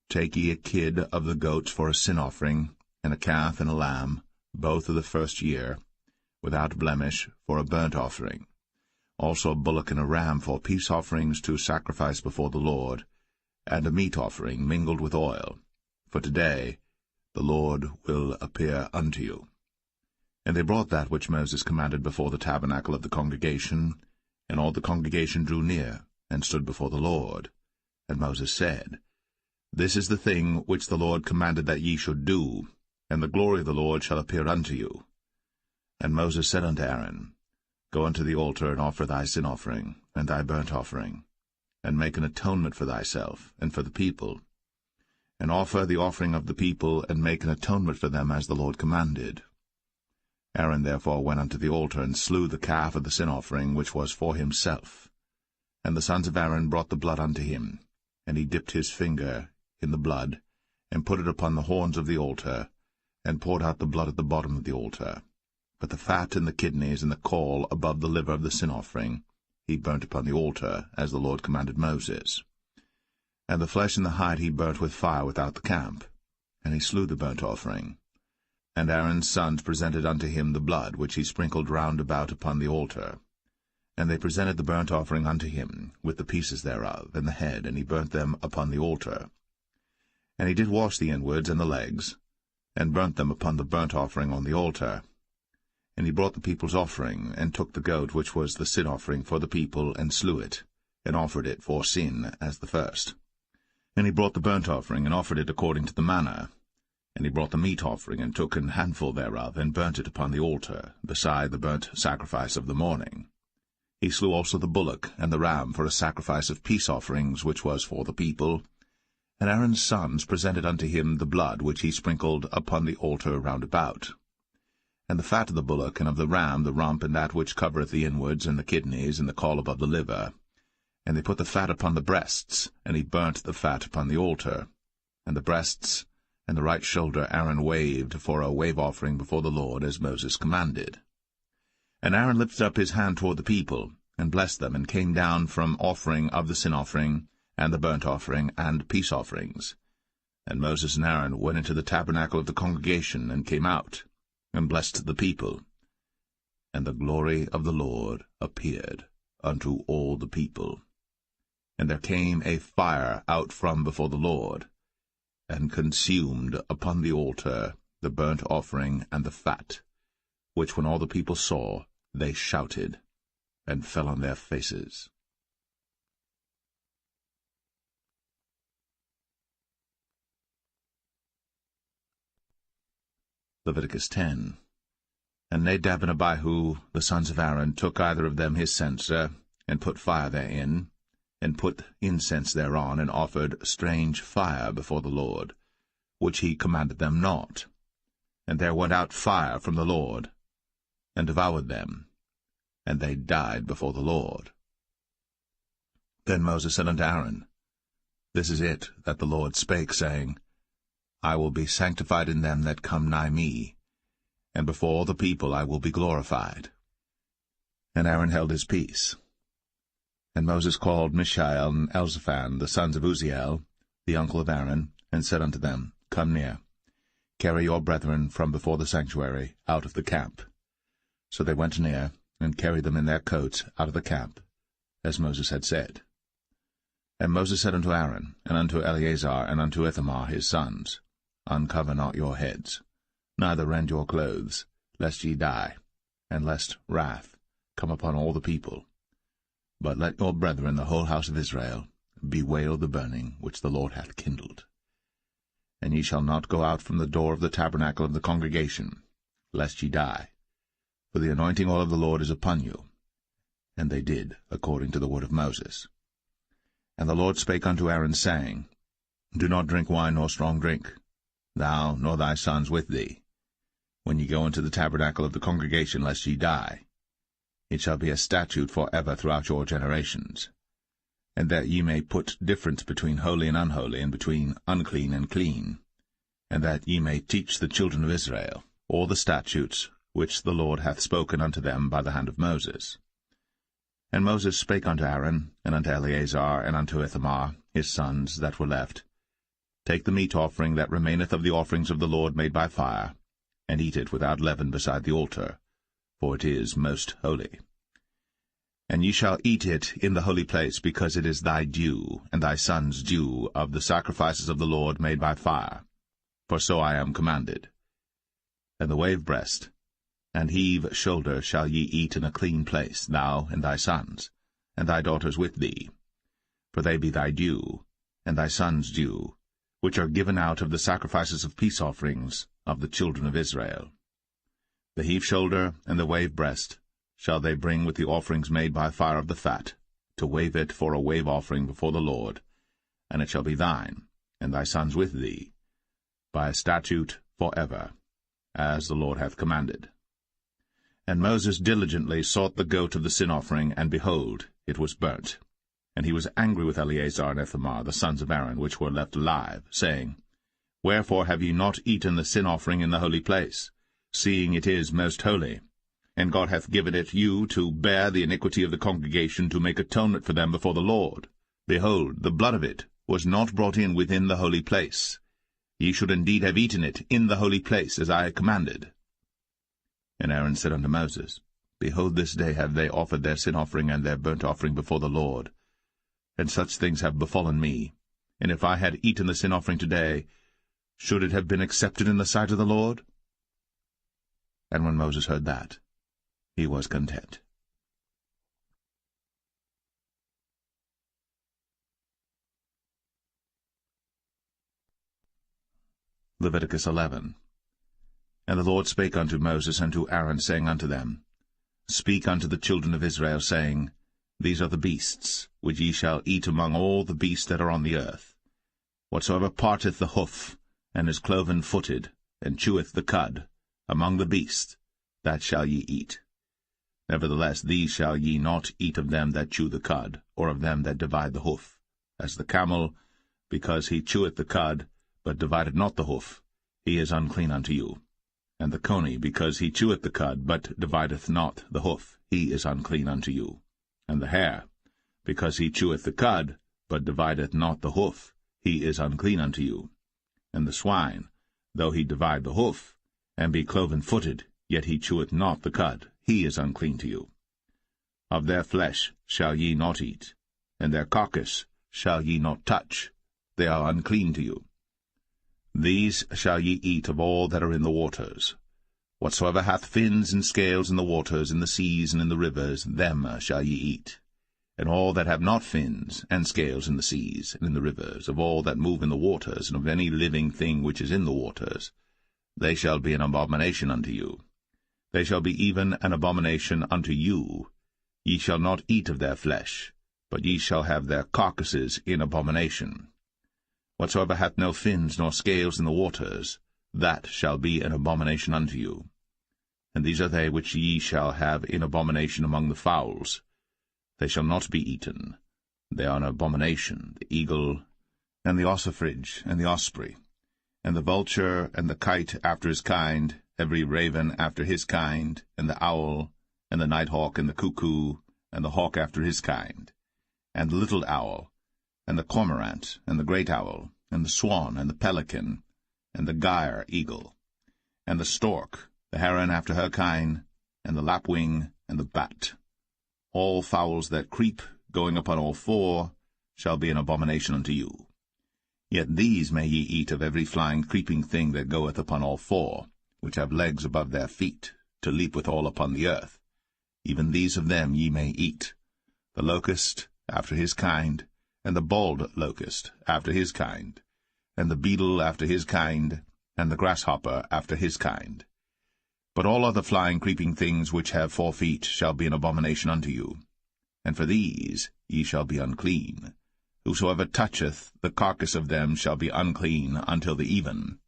Take ye a kid of the goats for a sin offering, and a calf and a lamb, both of the first year, without blemish, for a burnt offering. Also a bullock and a ram for peace offerings to sacrifice before the Lord, and a meat offering mingled with oil, for today the Lord will appear unto you. And they brought that which Moses commanded before the tabernacle of the congregation, and all the congregation drew near, and stood before the Lord. And Moses said, This is the thing which the Lord commanded that ye should do, and the glory of the Lord shall appear unto you. And Moses said unto Aaron, Go unto the altar, and offer thy sin offering, and thy burnt offering, and make an atonement for thyself, and for the people, and offer the offering of the people, and make an atonement for them as the Lord commanded. Aaron therefore went unto the altar, and slew the calf of the sin offering, which was for himself. And the sons of Aaron brought the blood unto him, and he dipped his finger in the blood, and put it upon the horns of the altar, and poured out the blood at the bottom of the altar. But the fat and the kidneys and the caul above the liver of the sin offering he burnt upon the altar, as the Lord commanded Moses. And the flesh and the hide he burnt with fire without the camp, and he slew the burnt offering. And Aaron's sons presented unto him the blood, which he sprinkled round about upon the altar. And they presented the burnt offering unto him, with the pieces thereof, and the head, and he burnt them upon the altar. And he did wash the inwards and the legs, and burnt them upon the burnt offering on the altar. And he brought the people's offering, and took the goat which was the sin offering for the people, and slew it, and offered it for sin as the first. And he brought the burnt offering, and offered it according to the manner. And he brought the meat offering, and took an handful thereof, and burnt it upon the altar, beside the burnt sacrifice of the morning. He slew also the bullock and the ram for a sacrifice of peace offerings, which was for the people. And Aaron's sons presented unto him the blood which he sprinkled upon the altar round about. And the fat of the bullock and of the ram, the rump, and that which covereth the inwards, and the kidneys, and the caul above the liver. And they put the fat upon the breasts, and he burnt the fat upon the altar. And the breasts and the right shoulder Aaron waved for a wave offering before the Lord, as Moses commanded. And Aaron lifted up his hand toward the people, and blessed them, and came down from offering of the sin offering, and the burnt offering, and peace offerings. And Moses and Aaron went into the tabernacle of the congregation, and came out, and blessed the people. And the glory of the Lord appeared unto all the people. And there came a fire out from before the Lord, and consumed upon the altar the burnt offering and the fat, which when all the people saw, they shouted, and fell on their faces. Leviticus 10. And Nadab and Abihu, the sons of Aaron, took either of them his censer, and put fire therein, and put incense thereon, and offered strange fire before the Lord, which he commanded them not. And there went out fire from the Lord, and devoured them, and they died before the Lord. Then Moses said unto Aaron, This is it that the Lord spake, saying, I will be sanctified in them that come nigh me, and before all the people I will be glorified. And Aaron held his peace. And Moses called Mishael and Elzaphan, the sons of Uzziel, the uncle of Aaron, and said unto them, Come near, carry your brethren from before the sanctuary out of the camp. So they went near, and carried them in their coats out of the camp, as Moses had said. And Moses said unto Aaron, and unto Eleazar, and unto Ithamar his sons, Uncover not your heads, neither rend your clothes, lest ye die, and lest wrath come upon all the people. But let your brethren, the whole house of Israel, bewail the burning which the Lord hath kindled. And ye shall not go out from the door of the tabernacle of the congregation, lest ye die, for the anointing oil of the Lord is upon you. And they did according to the word of Moses. And the Lord spake unto Aaron, saying, Do not drink wine nor strong drink, thou nor thy sons with thee, when ye go into the tabernacle of the congregation, lest ye die. It shall be a statute for ever throughout your generations, and that ye may put difference between holy and unholy, and between unclean and clean, and that ye may teach the children of Israel all the statutes which the Lord hath spoken unto them by the hand of Moses. And Moses spake unto Aaron, and unto Eleazar, and unto Ithamar, his sons that were left, Take the meat offering that remaineth of the offerings of the Lord made by fire, and eat it without leaven beside the altar, for it is most holy. And ye shall eat it in the holy place, because it is thy due, and thy son's due, of the sacrifices of the Lord made by fire, for so I am commanded. And the wave breast and heave shoulder shall ye eat in a clean place, thou and thy sons, and thy daughters with thee. For they be thy due, and thy sons' due, which are given out of the sacrifices of peace offerings of the children of Israel. The heave shoulder and the wave breast shall they bring with the offerings made by fire of the fat, to wave it for a wave offering before the Lord, and it shall be thine, and thy sons with thee, by a statute for ever, as the Lord hath commanded. And Moses diligently sought the goat of the sin offering, and behold, it was burnt. And he was angry with Eleazar and Ithamar, the sons of Aaron, which were left alive, saying, Wherefore have ye not eaten the sin offering in the holy place, seeing it is most holy? And God hath given it you to bear the iniquity of the congregation, to make atonement for them before the Lord. Behold, the blood of it was not brought in within the holy place. Ye should indeed have eaten it in the holy place, as I commanded. And Aaron said unto Moses, Behold, this day have they offered their sin offering and their burnt offering before the Lord. And such things have befallen me. And if I had eaten the sin offering today, should it have been accepted in the sight of the Lord? And when Moses heard that, he was content. Leviticus 11. And the Lord spake unto Moses and to Aaron, saying unto them, Speak unto the children of Israel, saying, These are the beasts, which ye shall eat among all the beasts that are on the earth. Whatsoever parteth the hoof, and is cloven-footed, and cheweth the cud, among the beasts, that shall ye eat. Nevertheless these shall ye not eat of them that chew the cud, or of them that divide the hoof. As the camel, because he cheweth the cud, but divideth not the hoof, he is unclean unto you. And the coney, because he cheweth the cud, but divideth not the hoof, he is unclean unto you. And the hare, because he cheweth the cud, but divideth not the hoof, he is unclean unto you. And the swine, though he divide the hoof, and be cloven-footed, yet he cheweth not the cud, he is unclean to you. Of their flesh shall ye not eat, and their carcass shall ye not touch, they are unclean to you. These shall ye eat of all that are in the waters. Whatsoever hath fins and scales in the waters, in the seas, and in the rivers, them shall ye eat. And all that have not fins and scales in the seas, and in the rivers, of all that move in the waters, and of any living thing which is in the waters, they shall be an abomination unto you. They shall be even an abomination unto you. Ye shall not eat of their flesh, but ye shall have their carcasses in abomination. Whatsoever hath no fins nor scales in the waters, that shall be an abomination unto you. And these are they which ye shall have in abomination among the fowls. They shall not be eaten. They are an abomination, the eagle, and the ossifrage, and the osprey, and the vulture, and the kite after his kind, every raven after his kind, and the owl, and the nighthawk, and the cuckoo, and the hawk after his kind, and the little owl, and the cormorant, and the great owl, and the swan, and the pelican, and the gyre eagle, and the stork, the heron after her kind, and the lapwing, and the bat. All fowls that creep, going upon all four, shall be an abomination unto you. Yet these may ye eat of every flying creeping thing that goeth upon all four, which have legs above their feet, to leap withal upon the earth. Even these of them ye may eat, the locust after his kind, and the bald locust after his kind, and the beetle after his kind, and the grasshopper after his kind. But all other flying creeping things which have 4 feet shall be an abomination unto you. And for these ye shall be unclean. Whosoever toucheth the carcass of them shall be unclean until the even.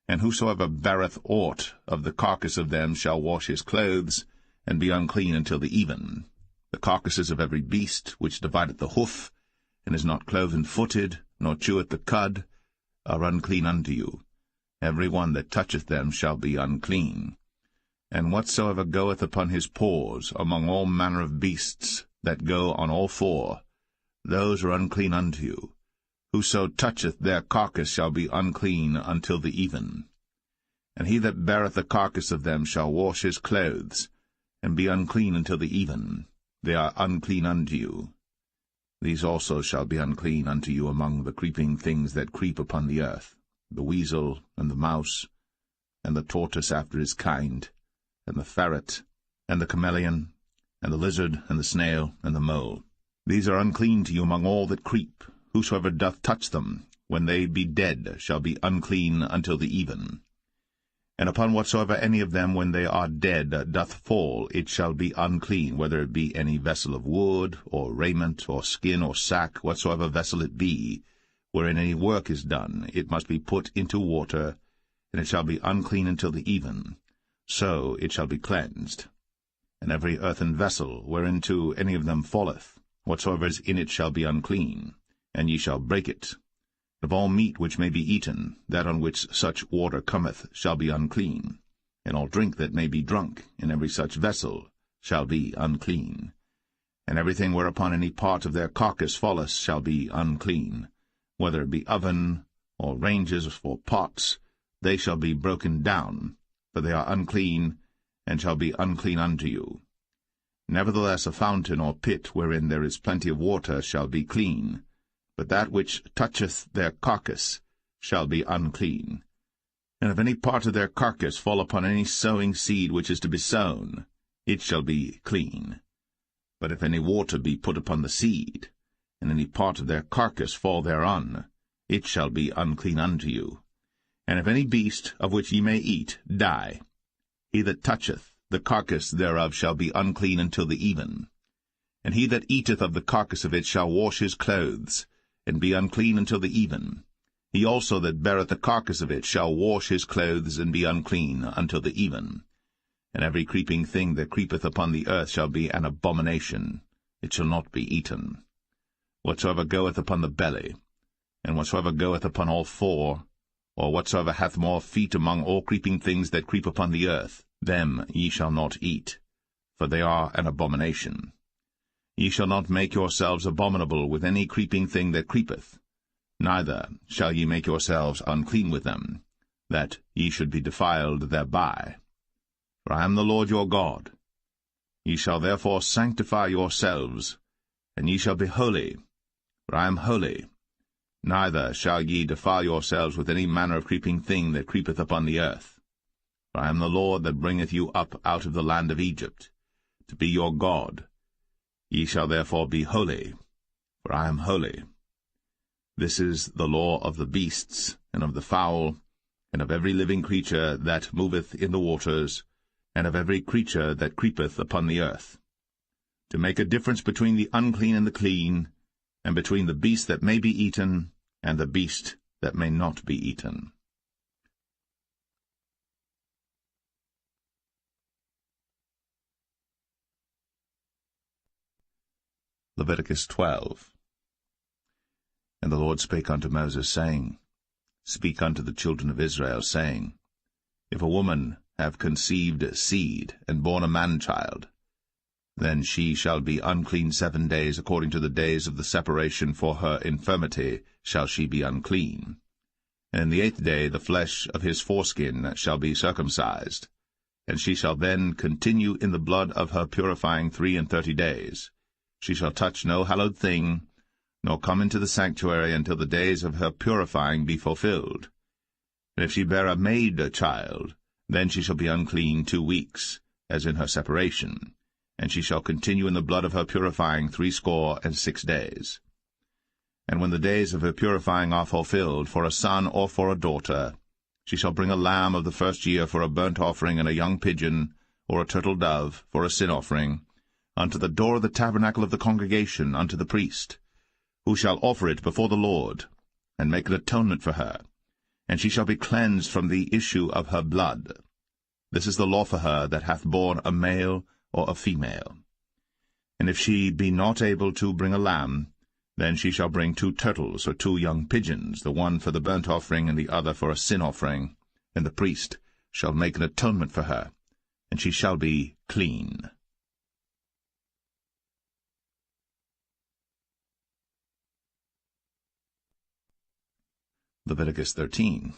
And whosoever beareth aught of the carcass of them shall wash his clothes, and be unclean until the even. The carcasses of every beast which divideth the hoof, and is not cloven-footed, nor cheweth the cud, are unclean unto you. Every one that toucheth them shall be unclean. And whatsoever goeth upon his paws among all manner of beasts that go on all four, those are unclean unto you. Whoso toucheth their carcass shall be unclean until the even. And he that beareth the carcass of them shall wash his clothes, and be unclean until the even. They are unclean unto you. These also shall be unclean unto you among the creeping things that creep upon the earth, the weasel, and the mouse, and the tortoise after his kind, and the ferret, and the chameleon, and the lizard, and the snail, and the mole. These are unclean to you among all that creep. Whosoever doth touch them, when they be dead, shall be unclean until the even. And upon whatsoever any of them, when they are dead, doth fall, it shall be unclean, whether it be any vessel of wood, or raiment, or skin, or sack, whatsoever vessel it be, wherein any work is done, it must be put into water, and it shall be unclean until the even. So it shall be cleansed. And every earthen vessel, whereinto any of them falleth, whatsoever is in it shall be unclean, and ye shall break it. Of all meat which may be eaten, that on which such water cometh shall be unclean, and all drink that may be drunk in every such vessel shall be unclean. And everything whereupon any part of their carcass falleth shall be unclean, whether it be oven, or ranges, or pots, they shall be broken down, for they are unclean, and shall be unclean unto you. Nevertheless a fountain or pit wherein there is plenty of water shall be clean, but that which toucheth their carcass shall be unclean. And if any part of their carcass fall upon any sowing seed which is to be sown, it shall be clean. But if any water be put upon the seed, and any part of their carcass fall thereon, it shall be unclean unto you. And if any beast, of which ye may eat, die, he that toucheth the carcass thereof shall be unclean until the even. And he that eateth of the carcass of it shall wash his clothes, and be unclean until the even. He also that beareth the carcass of it shall wash his clothes, and be unclean until the even. And every creeping thing that creepeth upon the earth shall be an abomination, it shall not be eaten. Whatsoever goeth upon the belly, and whatsoever goeth upon all four, or whatsoever hath more feet among all creeping things that creep upon the earth, them ye shall not eat, for they are an abomination. Ye shall not make yourselves abominable with any creeping thing that creepeth, neither shall ye make yourselves unclean with them, that ye should be defiled thereby. For I am the Lord your God. Ye shall therefore sanctify yourselves, and ye shall be holy, for I am holy. Neither shall ye defile yourselves with any manner of creeping thing that creepeth upon the earth. For I am the Lord that bringeth you up out of the land of Egypt, to be your God. Ye shall therefore be holy, for I am holy. This is the law of the beasts, and of the fowl, and of every living creature that moveth in the waters, and of every creature that creepeth upon the earth, to make a difference between the unclean and the clean, and between the beast that may be eaten, and the beast that may not be eaten. Leviticus 12. And the Lord spake unto Moses, saying, Speak unto the children of Israel, saying, If a woman have conceived seed, and born a man-child, then she shall be unclean 7 days, according to the days of the separation for her infirmity shall she be unclean. And in the 8th day the flesh of his foreskin shall be circumcised, and she shall then continue in the blood of her purifying 33 days. She shall touch no hallowed thing, nor come into the sanctuary until the days of her purifying be fulfilled. And if she bear a maid child, then she shall be unclean 2 weeks, as in her separation, and she shall continue in the blood of her purifying 66 days. And when the days of her purifying are fulfilled, for a son or for a daughter, she shall bring a lamb of the first year for a burnt offering, and a young pigeon, or a turtle dove, for a sin offering, unto the door of the tabernacle of the congregation, unto the priest, who shall offer it before the Lord, and make an atonement for her, and she shall be cleansed from the issue of her blood. This is the law for her that hath borne a male or a female. And if she be not able to bring a lamb, then she shall bring 2 turtles or 2 young pigeons, the one for the burnt offering and the other for a sin offering, and the priest shall make an atonement for her, and she shall be clean. Leviticus 13.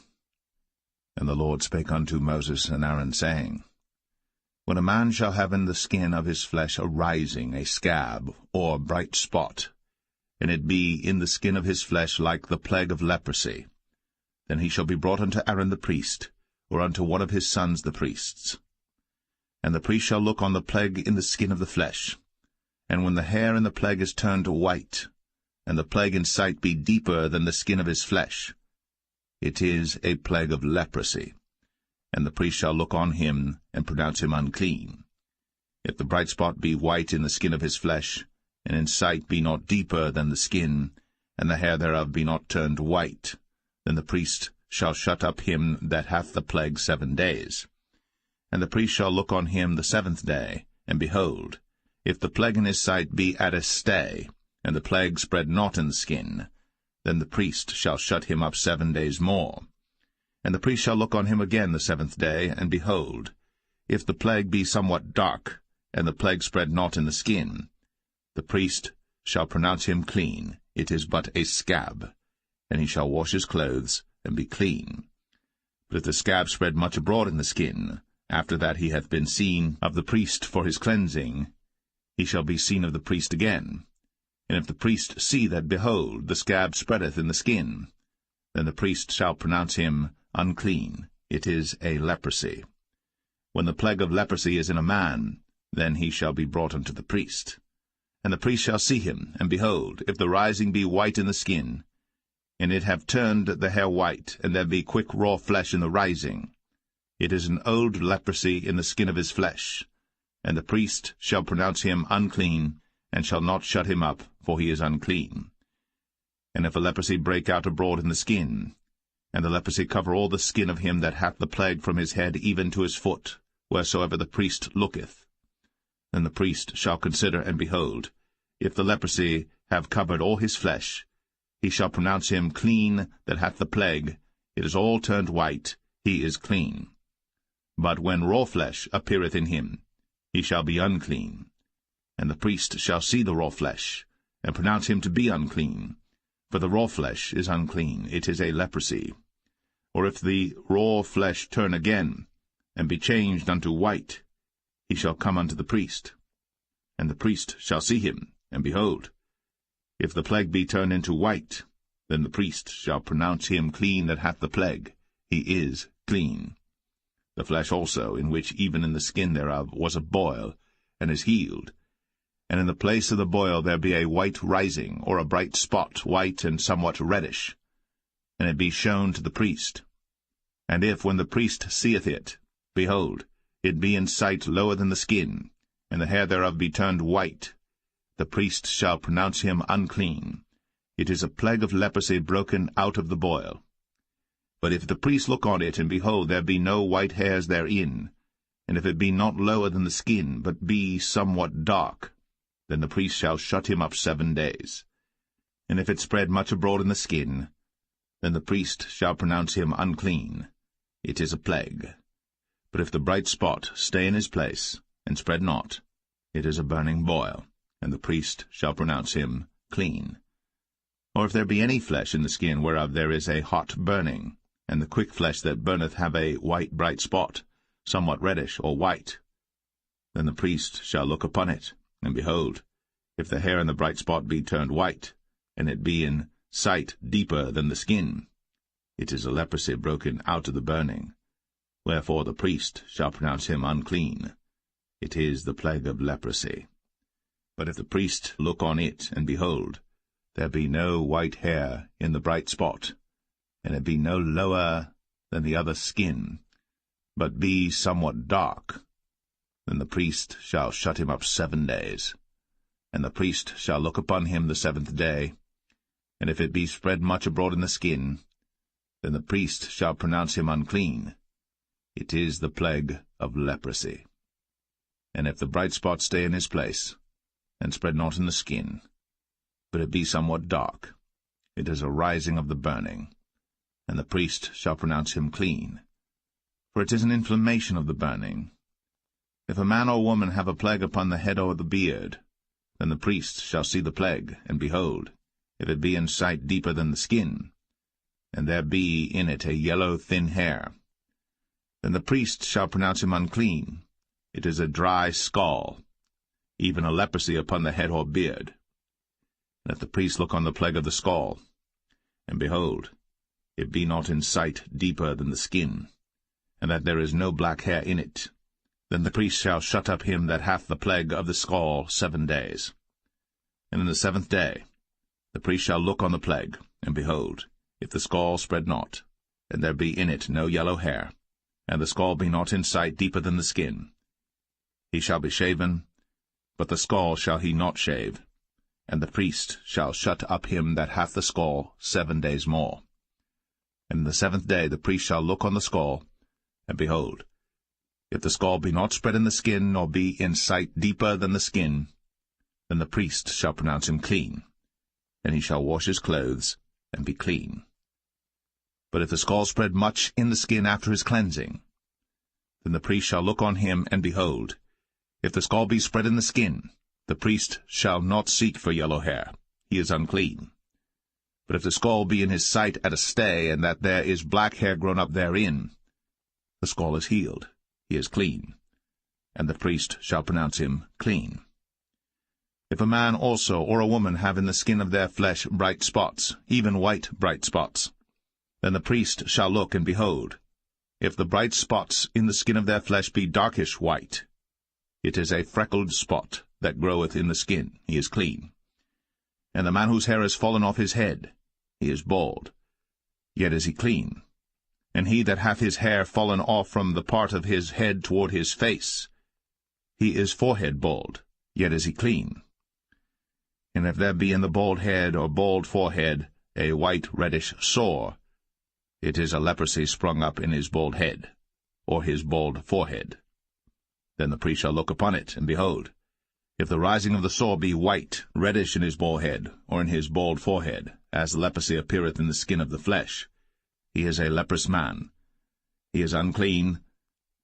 And the Lord spake unto Moses and Aaron, saying, When a man shall have in the skin of his flesh a rising, a scab, or bright spot, and it be in the skin of his flesh like the plague of leprosy, then he shall be brought unto Aaron the priest, or unto one of his sons the priests. And the priest shall look on the plague in the skin of the flesh. And when the hair in the plague is turned white, and the plague in sight be deeper than the skin of his flesh, it is a plague of leprosy. And the priest shall look on him, and pronounce him unclean. If the bright spot be white in the skin of his flesh, and in sight be not deeper than the skin, and the hair thereof be not turned white, then the priest shall shut up him that hath the plague 7 days. And the priest shall look on him the 7th day, and behold, if the plague in his sight be at a stay, and the plague spread not in the skin, then the priest shall shut him up 7 days more. And the priest shall look on him again the 7th day, and behold, if the plague be somewhat dark, and the plague spread not in the skin, the priest shall pronounce him clean. It is but a scab, and he shall wash his clothes, and be clean. But if the scab spread much abroad in the skin, after that he hath been seen of the priest for his cleansing, he shall be seen of the priest again. And if the priest see that, behold, the scab spreadeth in the skin, then the priest shall pronounce him unclean. It is a leprosy. When the plague of leprosy is in a man, then he shall be brought unto the priest. And the priest shall see him, and behold, if the rising be white in the skin, and it have turned the hair white, and there be quick raw flesh in the rising, it is an old leprosy in the skin of his flesh. And the priest shall pronounce him unclean, and shall not shut him up, for he is unclean. And if a leprosy break out abroad in the skin, and the leprosy cover all the skin of him that hath the plague from his head even to his foot, wheresoever the priest looketh, then the priest shall consider, and behold, if the leprosy have covered all his flesh, he shall pronounce him clean that hath the plague. It is all turned white, he is clean. But when raw flesh appeareth in him, he shall be unclean. And the priest shall see the raw flesh, and pronounce him to be unclean. For the raw flesh is unclean, it is a leprosy. Or if the raw flesh turn again, and be changed unto white, he shall come unto the priest. And the priest shall see him, and behold, if the plague be turned into white, then the priest shall pronounce him clean that hath the plague. He is clean. The flesh also, in which even in the skin thereof was a boil, and is healed, and in the place of the boil there be a white rising, or a bright spot, white and somewhat reddish, and it be shown to the priest. And if, when the priest seeth it, behold, it be in sight lower than the skin, and the hair thereof be turned white, the priest shall pronounce him unclean. It is a plague of leprosy broken out of the boil. But if the priest look on it, and behold, there be no white hairs therein, and if it be not lower than the skin, but be somewhat dark, then the priest shall shut him up 7 days. And if it spread much abroad in the skin, then the priest shall pronounce him unclean. It is a plague. But if the bright spot stay in his place, and spread not, it is a burning boil, and the priest shall pronounce him clean. Or if there be any flesh in the skin whereof there is a hot burning, and the quick flesh that burneth have a white bright spot, somewhat reddish or white, then the priest shall look upon it, and behold, if the hair in the bright spot be turned white, and it be in sight deeper than the skin, it is a leprosy broken out of the burning. Wherefore the priest shall pronounce him unclean. It is the plague of leprosy. But if the priest look on it, and behold, there be no white hair in the bright spot, and it be no lower than the other skin, but be somewhat dark, then the priest shall shut him up 7 days. And the priest shall look upon him the 7th day, and if it be spread much abroad in the skin, then the priest shall pronounce him unclean. It is the plague of leprosy. And if the bright spot stay in his place, and spread not in the skin, but it be somewhat dark, it is a rising of the burning, and the priest shall pronounce him clean. For it is an inflammation of the burning. If a man or woman have a plague upon the head or the beard, then the priest shall see the plague, and behold, if it be in sight deeper than the skin, and there be in it a yellow thin hair, then the priest shall pronounce him unclean. It is a dry scall, even a leprosy upon the head or beard. And if the priest look on the plague of the scall, and behold, it be not in sight deeper than the skin, and that there is no black hair in it, then the priest shall shut up him that hath the plague of the scall 7 days. And in the 7th day the priest shall look on the plague, and behold, if the scall spread not, and there be in it no yellow hair, and the scall be not in sight deeper than the skin, he shall be shaven, but the scall shall he not shave, and the priest shall shut up him that hath the scall 7 days more. And in the 7th day the priest shall look on the scall, and behold, if the scall be not spread in the skin, nor be in sight deeper than the skin, then the priest shall pronounce him clean, and he shall wash his clothes, and be clean. But if the scall spread much in the skin after his cleansing, then the priest shall look on him, and behold, if the scall be spread in the skin, the priest shall not seek for yellow hair, he is unclean. But if the scall be in his sight at a stay, and that there is black hair grown up therein, the scall is healed, he is clean, and the priest shall pronounce him clean. If a man also or a woman have in the skin of their flesh bright spots, even white bright spots, then the priest shall look, and behold, if the bright spots in the skin of their flesh be darkish white, it is a freckled spot that groweth in the skin, he is clean. And the man whose hair is fallen off his head, he is bald, yet is he clean. And he that hath his hair fallen off from the part of his head toward his face, he is forehead bald, yet is he clean. And if there be in the bald head or bald forehead a white reddish sore, it is a leprosy sprung up in his bald head, or his bald forehead. Then the priest shall look upon it, and behold, if the rising of the sore be white, reddish in his bald head, or in his bald forehead, as leprosy appeareth in the skin of the flesh, he is a leprous man. He is unclean.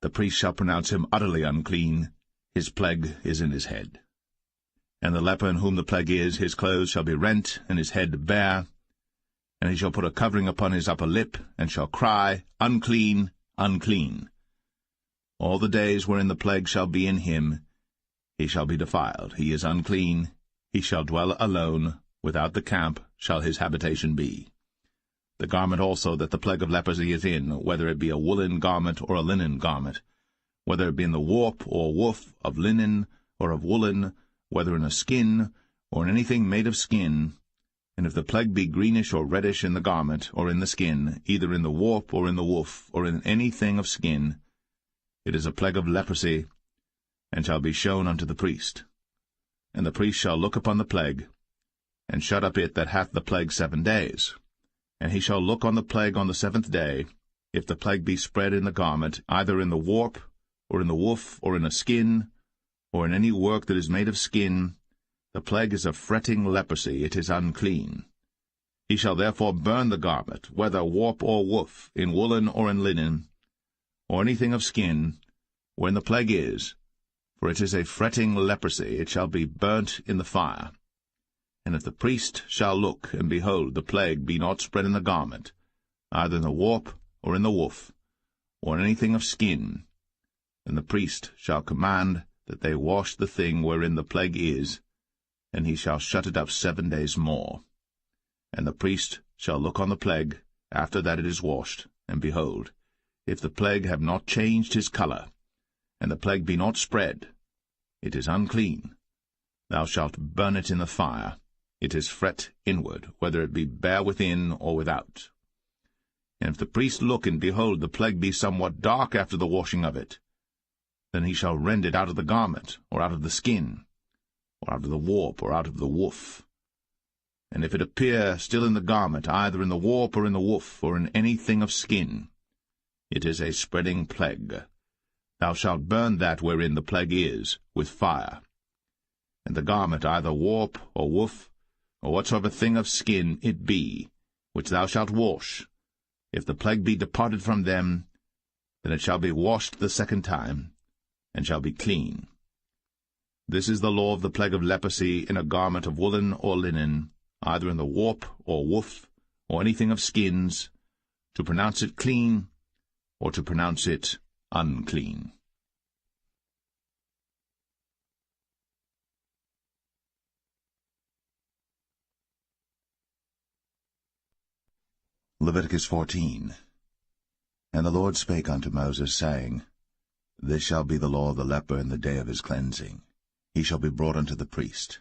The priest shall pronounce him utterly unclean. His plague is in his head. And the leper in whom the plague is, his clothes shall be rent, and his head bare, and he shall put a covering upon his upper lip, and shall cry, Unclean, unclean. All the days wherein the plague shall be in him, he shall be defiled. He is unclean. He shall dwell alone. Without the camp shall his habitation be. The garment also that the plague of leprosy is in, whether it be a woolen garment or a linen garment, whether it be in the warp or woof of linen or of woolen, whether in a skin or in anything made of skin, and if the plague be greenish or reddish in the garment or in the skin, either in the warp or in the woof or in anything of skin, it is a plague of leprosy, and shall be shown unto the priest. And the priest shall look upon the plague, and shut up it that hath the plague 7 days. And he shall look on the plague on the 7th day, if the plague be spread in the garment, either in the warp, or in the woof, or in a skin, or in any work that is made of skin, the plague is a fretting leprosy, it is unclean. He shall therefore burn the garment, whether warp or woof, in woolen or in linen, or anything of skin, wherein the plague is, for it is a fretting leprosy, it shall be burnt in the fire. And if the priest shall look, and behold, the plague be not spread in the garment, either in the warp, or in the woof, or in anything of skin, then the priest shall command that they wash the thing wherein the plague is, and he shall shut it up 7 days more. And the priest shall look on the plague, after that it is washed, and behold, if the plague have not changed his colour, and the plague be not spread, it is unclean. Thou shalt burn it in the fire. It is fret inward, whether it be bare within or without. And if the priest look, and behold, the plague be somewhat dark after the washing of it, then he shall rend it out of the garment, or out of the skin, or out of the warp, or out of the woof. And if it appear still in the garment, either in the warp, or in the woof, or in anything of skin, it is a spreading plague. Thou shalt burn that wherein the plague is, with fire. And the garment, either warp, or woof, or whatsoever thing of skin it be, which thou shalt wash, if the plague be departed from them, then it shall be washed the 2nd time, and shall be clean. This is the law of the plague of leprosy in a garment of woolen or linen, either in the warp or woof, or anything of skins, to pronounce it clean, or to pronounce it unclean. Leviticus 14. And the Lord spake unto Moses, saying, This shall be the law of the leper in the day of his cleansing. He shall be brought unto the priest.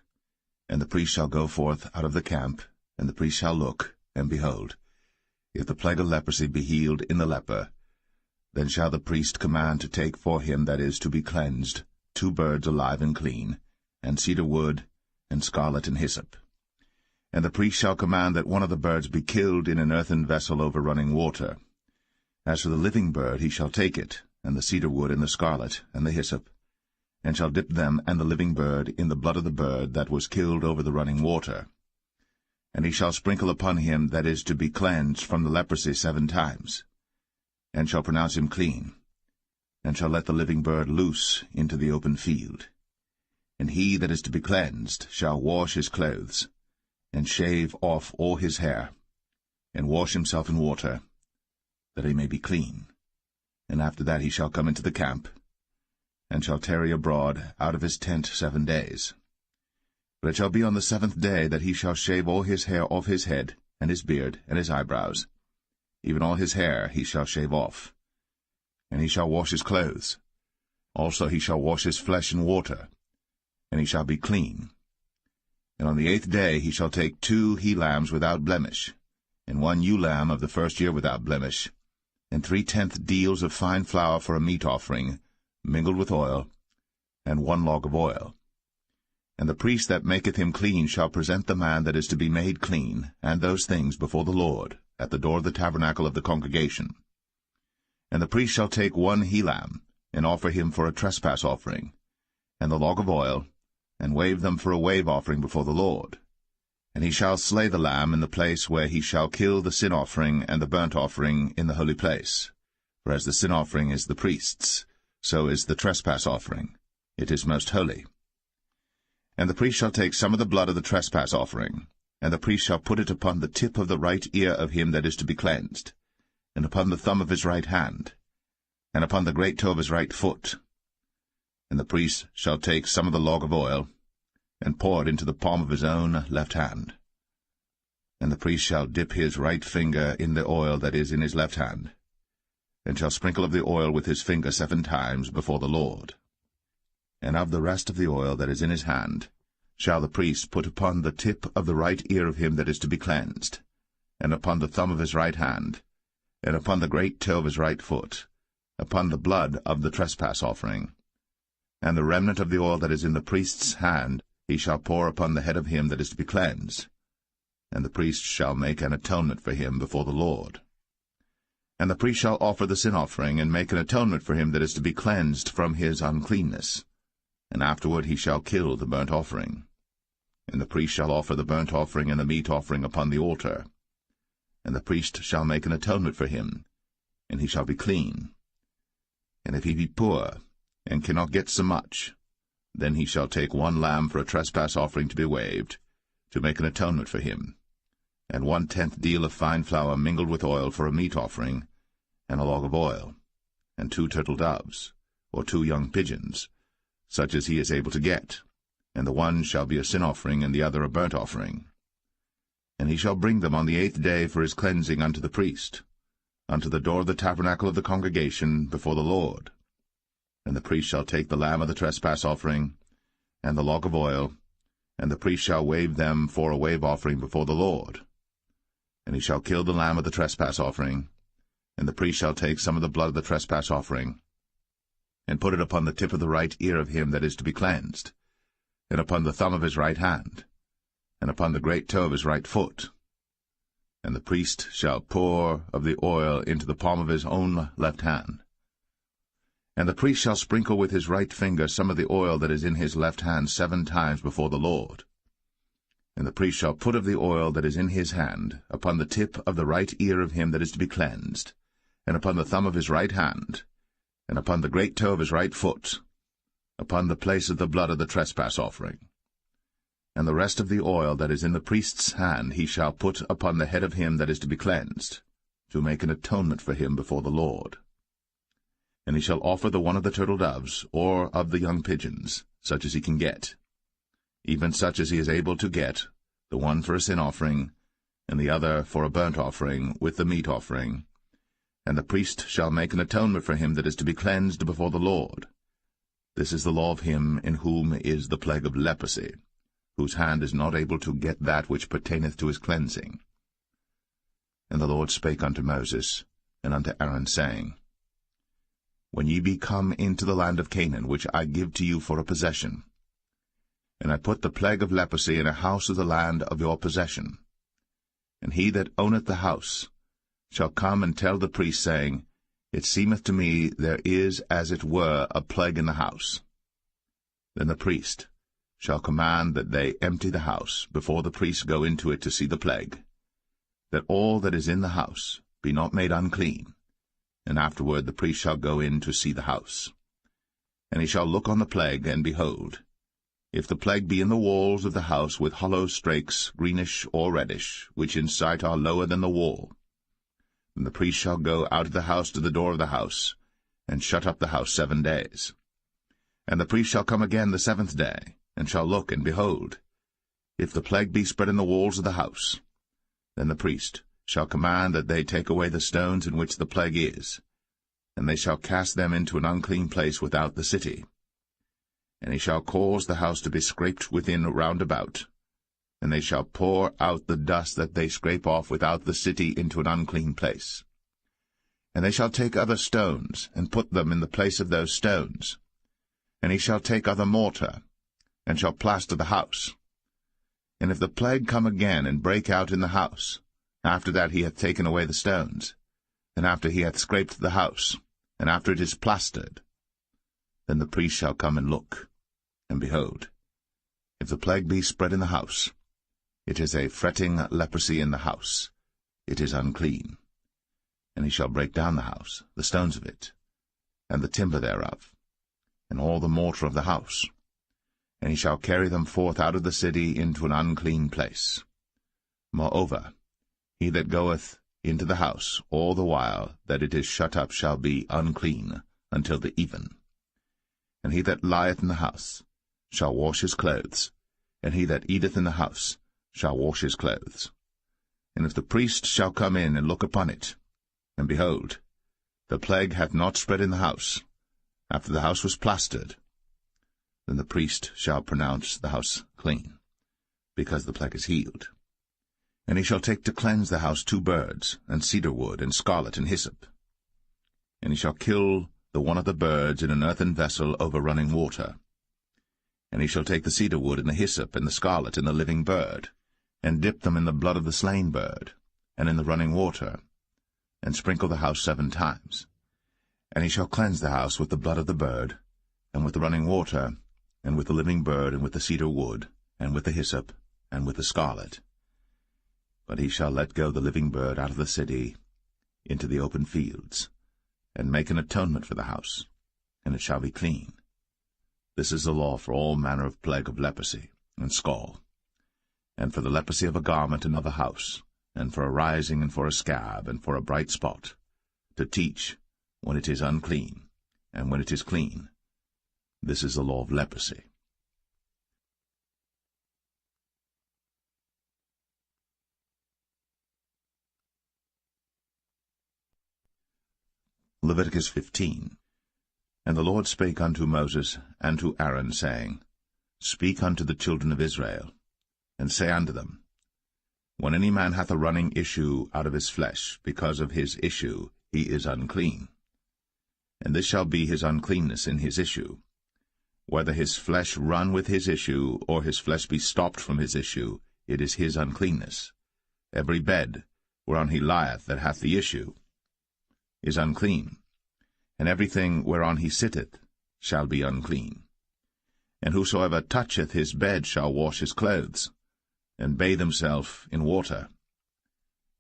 And the priest shall go forth out of the camp, and the priest shall look, and behold, if the plague of leprosy be healed in the leper, then shall the priest command to take for him that is to be cleansed 2 birds alive and clean, and cedar wood, and scarlet and hyssop. And the priest shall command that one of the birds be killed in an earthen vessel over running water. As for the living bird, he shall take it, and the cedar wood, and the scarlet, and the hyssop, and shall dip them and the living bird in the blood of the bird that was killed over the running water. And he shall sprinkle upon him that is to be cleansed from the leprosy 7 times, and shall pronounce him clean, and shall let the living bird loose into the open field. And he that is to be cleansed shall wash his clothes, and shave off all his hair, and wash himself in water, that he may be clean. And after that he shall come into the camp, and shall tarry abroad out of his tent 7 days. But it shall be on the 7th day that he shall shave all his hair off his head, and his beard, and his eyebrows. Even all his hair he shall shave off. And he shall wash his clothes. Also he shall wash his flesh in water, and he shall be clean. And on the 8th day he shall take 2 he-lambs without blemish, and 1 ewe-lamb of the 1st year without blemish, and 3/10 deals of fine flour for a meat offering, mingled with oil, and 1 log of oil. And the priest that maketh him clean shall present the man that is to be made clean, and those things before the Lord, at the door of the tabernacle of the congregation. And the priest shall take 1 he-lamb, and offer him for a trespass offering, and the log of oil, and wave them for a wave offering before the Lord. And he shall slay the lamb in the place where he shall kill the sin offering and the burnt offering in the holy place. For as the sin offering is the priest's, so is the trespass offering. It is most holy. And the priest shall take some of the blood of the trespass offering, and the priest shall put it upon the tip of the right ear of him that is to be cleansed, and upon the thumb of his right hand, and upon the great toe of his right foot. And the priest shall take some of the log of oil, and pour it into the palm of his own left hand. And the priest shall dip his right finger in the oil that is in his left hand, and shall sprinkle of the oil with his finger 7 times before the Lord. And of the rest of the oil that is in his hand shall the priest put upon the tip of the right ear of him that is to be cleansed, and upon the thumb of his right hand, and upon the great toe of his right foot, upon the blood of the trespass offering. And the remnant of the oil that is in the priest's hand he shall pour upon the head of him that is to be cleansed, and the priest shall make an atonement for him before the Lord. And the priest shall offer the sin offering, and make an atonement for him that is to be cleansed from his uncleanness. And afterward he shall kill the burnt offering. And the priest shall offer the burnt offering and the meat offering upon the altar. And the priest shall make an atonement for him, and he shall be clean. And if he be poor, and cannot get so much, then he shall take 1 lamb for a trespass offering to be waved, to make an atonement for him, and 1/10 deal of fine flour mingled with oil for a meat offering, and a log of oil, and 2 turtle doves, or 2 young pigeons, such as he is able to get, and the one shall be a sin offering, and the other a burnt offering. And he shall bring them on the 8th day for his cleansing unto the priest, unto the door of the tabernacle of the congregation before the Lord. And the priest shall take the lamb of the trespass offering, and the log of oil, and the priest shall wave them for a wave offering before the Lord. And he shall kill the lamb of the trespass offering, and the priest shall take some of the blood of the trespass offering, and put it upon the tip of the right ear of him that is to be cleansed, and upon the thumb of his right hand, and upon the great toe of his right foot. And the priest shall pour of the oil into the palm of his own left hand. And the priest shall sprinkle with his right finger some of the oil that is in his left hand 7 times before the Lord. And the priest shall put of the oil that is in his hand upon the tip of the right ear of him that is to be cleansed, and upon the thumb of his right hand, and upon the great toe of his right foot, upon the place of the blood of the trespass offering. And the rest of the oil that is in the priest's hand he shall put upon the head of him that is to be cleansed, to make an atonement for him before the Lord. And he shall offer the one of the turtle doves, or of the young pigeons, such as he can get, even such as he is able to get, the one for a sin offering, and the other for a burnt offering with the meat offering. And the priest shall make an atonement for him that is to be cleansed before the Lord. This is the law of him in whom is the plague of leprosy, whose hand is not able to get that which pertaineth to his cleansing. And the Lord spake unto Moses and unto Aaron, saying, When ye be come into the land of Canaan, which I give to you for a possession, and I put the plague of leprosy in a house of the land of your possession, and he that owneth the house shall come and tell the priest, saying, It seemeth to me there is as it were a plague in the house. Then the priest shall command that they empty the house before the priests go into it to see the plague, that all that is in the house be not made unclean. And afterward the priest shall go in to see the house. And he shall look on the plague, and behold, if the plague be in the walls of the house with hollow strakes, greenish or reddish, which in sight are lower than the wall, then the priest shall go out of the house to the door of the house, and shut up the house 7 days. And the priest shall come again the 7th day, and shall look, and behold, if the plague be spread in the walls of the house, then the priest shall command that they take away the stones in which the plague is, and they shall cast them into an unclean place without the city. And he shall cause the house to be scraped within round about, and they shall pour out the dust that they scrape off without the city into an unclean place. And they shall take other stones, and put them in the place of those stones. And he shall take other mortar, and shall plaster the house. And if the plague come again, and break out in the house, after that he hath taken away the stones, and after he hath scraped the house, and after it is plastered, then the priest shall come and look, and behold, if the plague be spread in the house, it is a fretting leprosy in the house, it is unclean. And he shall break down the house, the stones of it, and the timber thereof, and all the mortar of the house, and he shall carry them forth out of the city into an unclean place. Moreover, he that goeth into the house all the while that it is shut up shall be unclean until the even. And he that lieth in the house shall wash his clothes, and he that eateth in the house shall wash his clothes. And if the priest shall come in and look upon it, and behold, the plague hath not spread in the house, after the house was plastered, then the priest shall pronounce the house clean, because the plague is healed. And he shall take to cleanse the house 2 birds, and cedar wood, and scarlet, and hyssop. And he shall kill the one of the birds in an earthen vessel over running water. And he shall take the cedar wood, and the hyssop, and the scarlet, and the living bird, and dip them in the blood of the slain bird, and in the running water, and sprinkle the house 7 times. And he shall cleanse the house with the blood of the bird, and with the running water, and with the living bird, and with the cedar wood, and with the hyssop, and with the scarlet. But he shall let go the living bird out of the city into the open fields, and make an atonement for the house, and it shall be clean. This is the law for all manner of plague of leprosy, and scall, and for the leprosy of a garment and of a house, and for a rising, and for a scab, and for a bright spot, to teach when it is unclean, and when it is clean. This is the law of leprosy. Leviticus 15. And the Lord spake unto Moses and to Aaron, saying, Speak unto the children of Israel, and say unto them, When any man hath a running issue out of his flesh, because of his issue he is unclean. And this shall be his uncleanness in his issue, whether his flesh run with his issue, or his flesh be stopped from his issue, it is his uncleanness. Every bed whereon he lieth that hath the issue is unclean, and everything whereon he sitteth shall be unclean. And whosoever toucheth his bed shall wash his clothes, and bathe himself in water,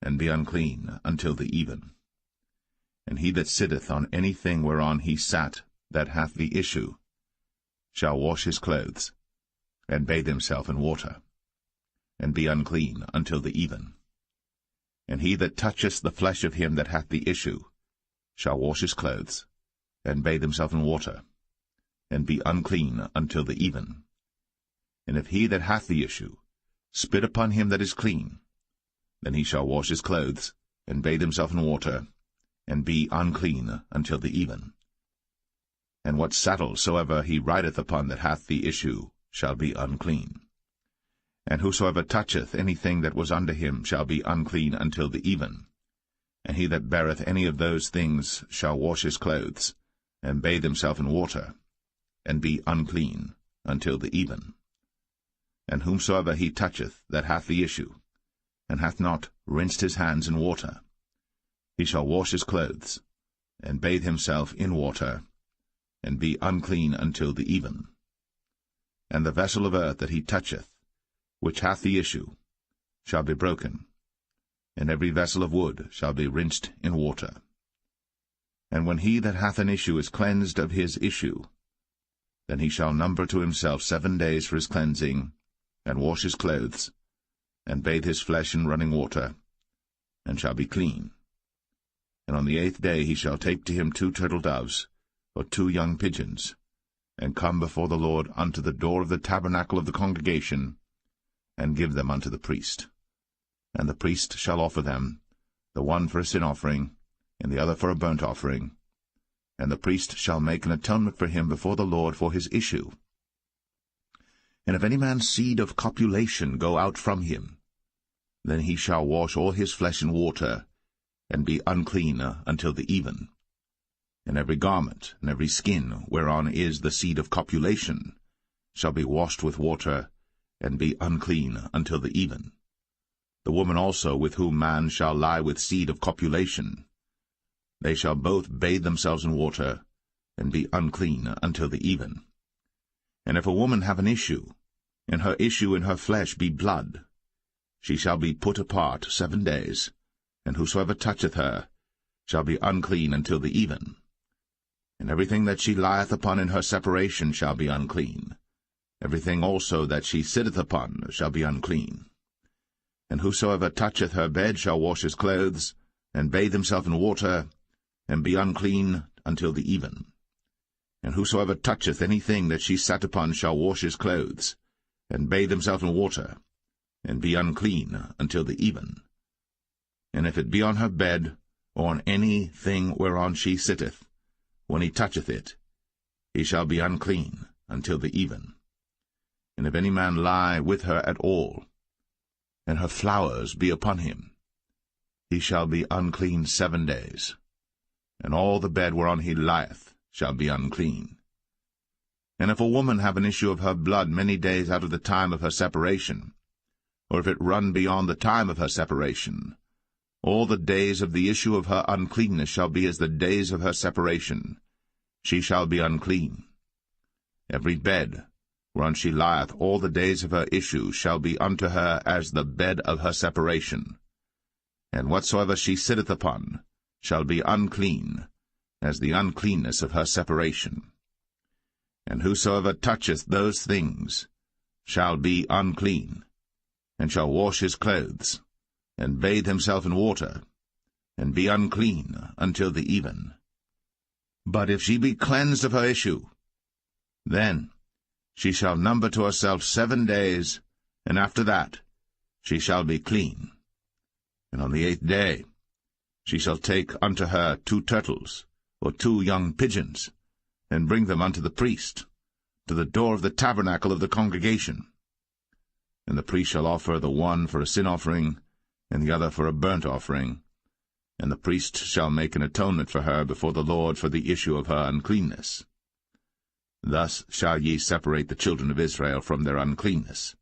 and be unclean until the even. And he that sitteth on anything whereon he sat that hath the issue shall wash his clothes, and bathe himself in water, and be unclean until the even. And he that toucheth the flesh of him that hath the issue shall wash his clothes, and bathe himself in water, and be unclean until the even. And if he that hath the issue spit upon him that is clean, then he shall wash his clothes, and bathe himself in water, and be unclean until the even. And what saddle soever he rideth upon that hath the issue shall be unclean. And whosoever toucheth anything that was under him shall be unclean until the even. And he that beareth any of those things shall wash his clothes, and bathe himself in water, and be unclean until the even. And whomsoever he toucheth that hath the issue, and hath not rinsed his hands in water, he shall wash his clothes, and bathe himself in water, and be unclean until the even. And the vessel of earth that he toucheth, which hath the issue, shall be broken, and every vessel of wood shall be rinsed in water. And when he that hath an issue is cleansed of his issue, then he shall number to himself 7 days for his cleansing, and wash his clothes, and bathe his flesh in running water, and shall be clean. And on the 8th day he shall take to him 2 turtle doves, or 2 young pigeons, and come before the Lord unto the door of the tabernacle of the congregation, and give them unto the priest. And the priest shall offer them, the one for a sin offering, and the other for a burnt offering. And the priest shall make an atonement for him before the Lord for his issue. And if any man's seed of copulation go out from him, then he shall wash all his flesh in water, and be unclean until the even. And every garment, and every skin, whereon is the seed of copulation, shall be washed with water, and be unclean until the even. The woman also with whom man shall lie with seed of copulation, they shall both bathe themselves in water, and be unclean until the even. And if a woman have an issue, and her issue in her flesh be blood, she shall be put apart 7 days, and whosoever toucheth her shall be unclean until the even. And everything that she lieth upon in her separation shall be unclean. Everything also that she sitteth upon shall be unclean. And whosoever toucheth her bed shall wash his clothes, and bathe himself in water, and be unclean until the even. And whosoever toucheth anything that she sat upon shall wash his clothes, and bathe himself in water, and be unclean until the even. And if it be on her bed, or on any thing whereon she sitteth, when he toucheth it, he shall be unclean until the even. And if any man lie with her at all, and her flowers be upon him, he shall be unclean 7 days, and all the bed whereon he lieth shall be unclean. And if a woman have an issue of her blood many days out of the time of her separation, or if it run beyond the time of her separation, all the days of the issue of her uncleanness shall be as the days of her separation. She shall be unclean. Every bed whereon she lieth all the days of her issue shall be unto her as the bed of her separation. And whatsoever she sitteth upon shall be unclean, as the uncleanness of her separation. And whosoever toucheth those things shall be unclean, and shall wash his clothes, and bathe himself in water, and be unclean until the even. But if she be cleansed of her issue, then she shall number to herself 7 days, and after that she shall be clean. And on the 8th day she shall take unto her 2 turtles, or 2 young pigeons, and bring them unto the priest, to the door of the tabernacle of the congregation. And the priest shall offer the one for a sin offering, and the other for a burnt offering, and the priest shall make an atonement for her before the Lord for the issue of her uncleanness. Thus shall ye separate the children of Israel from their uncleanness,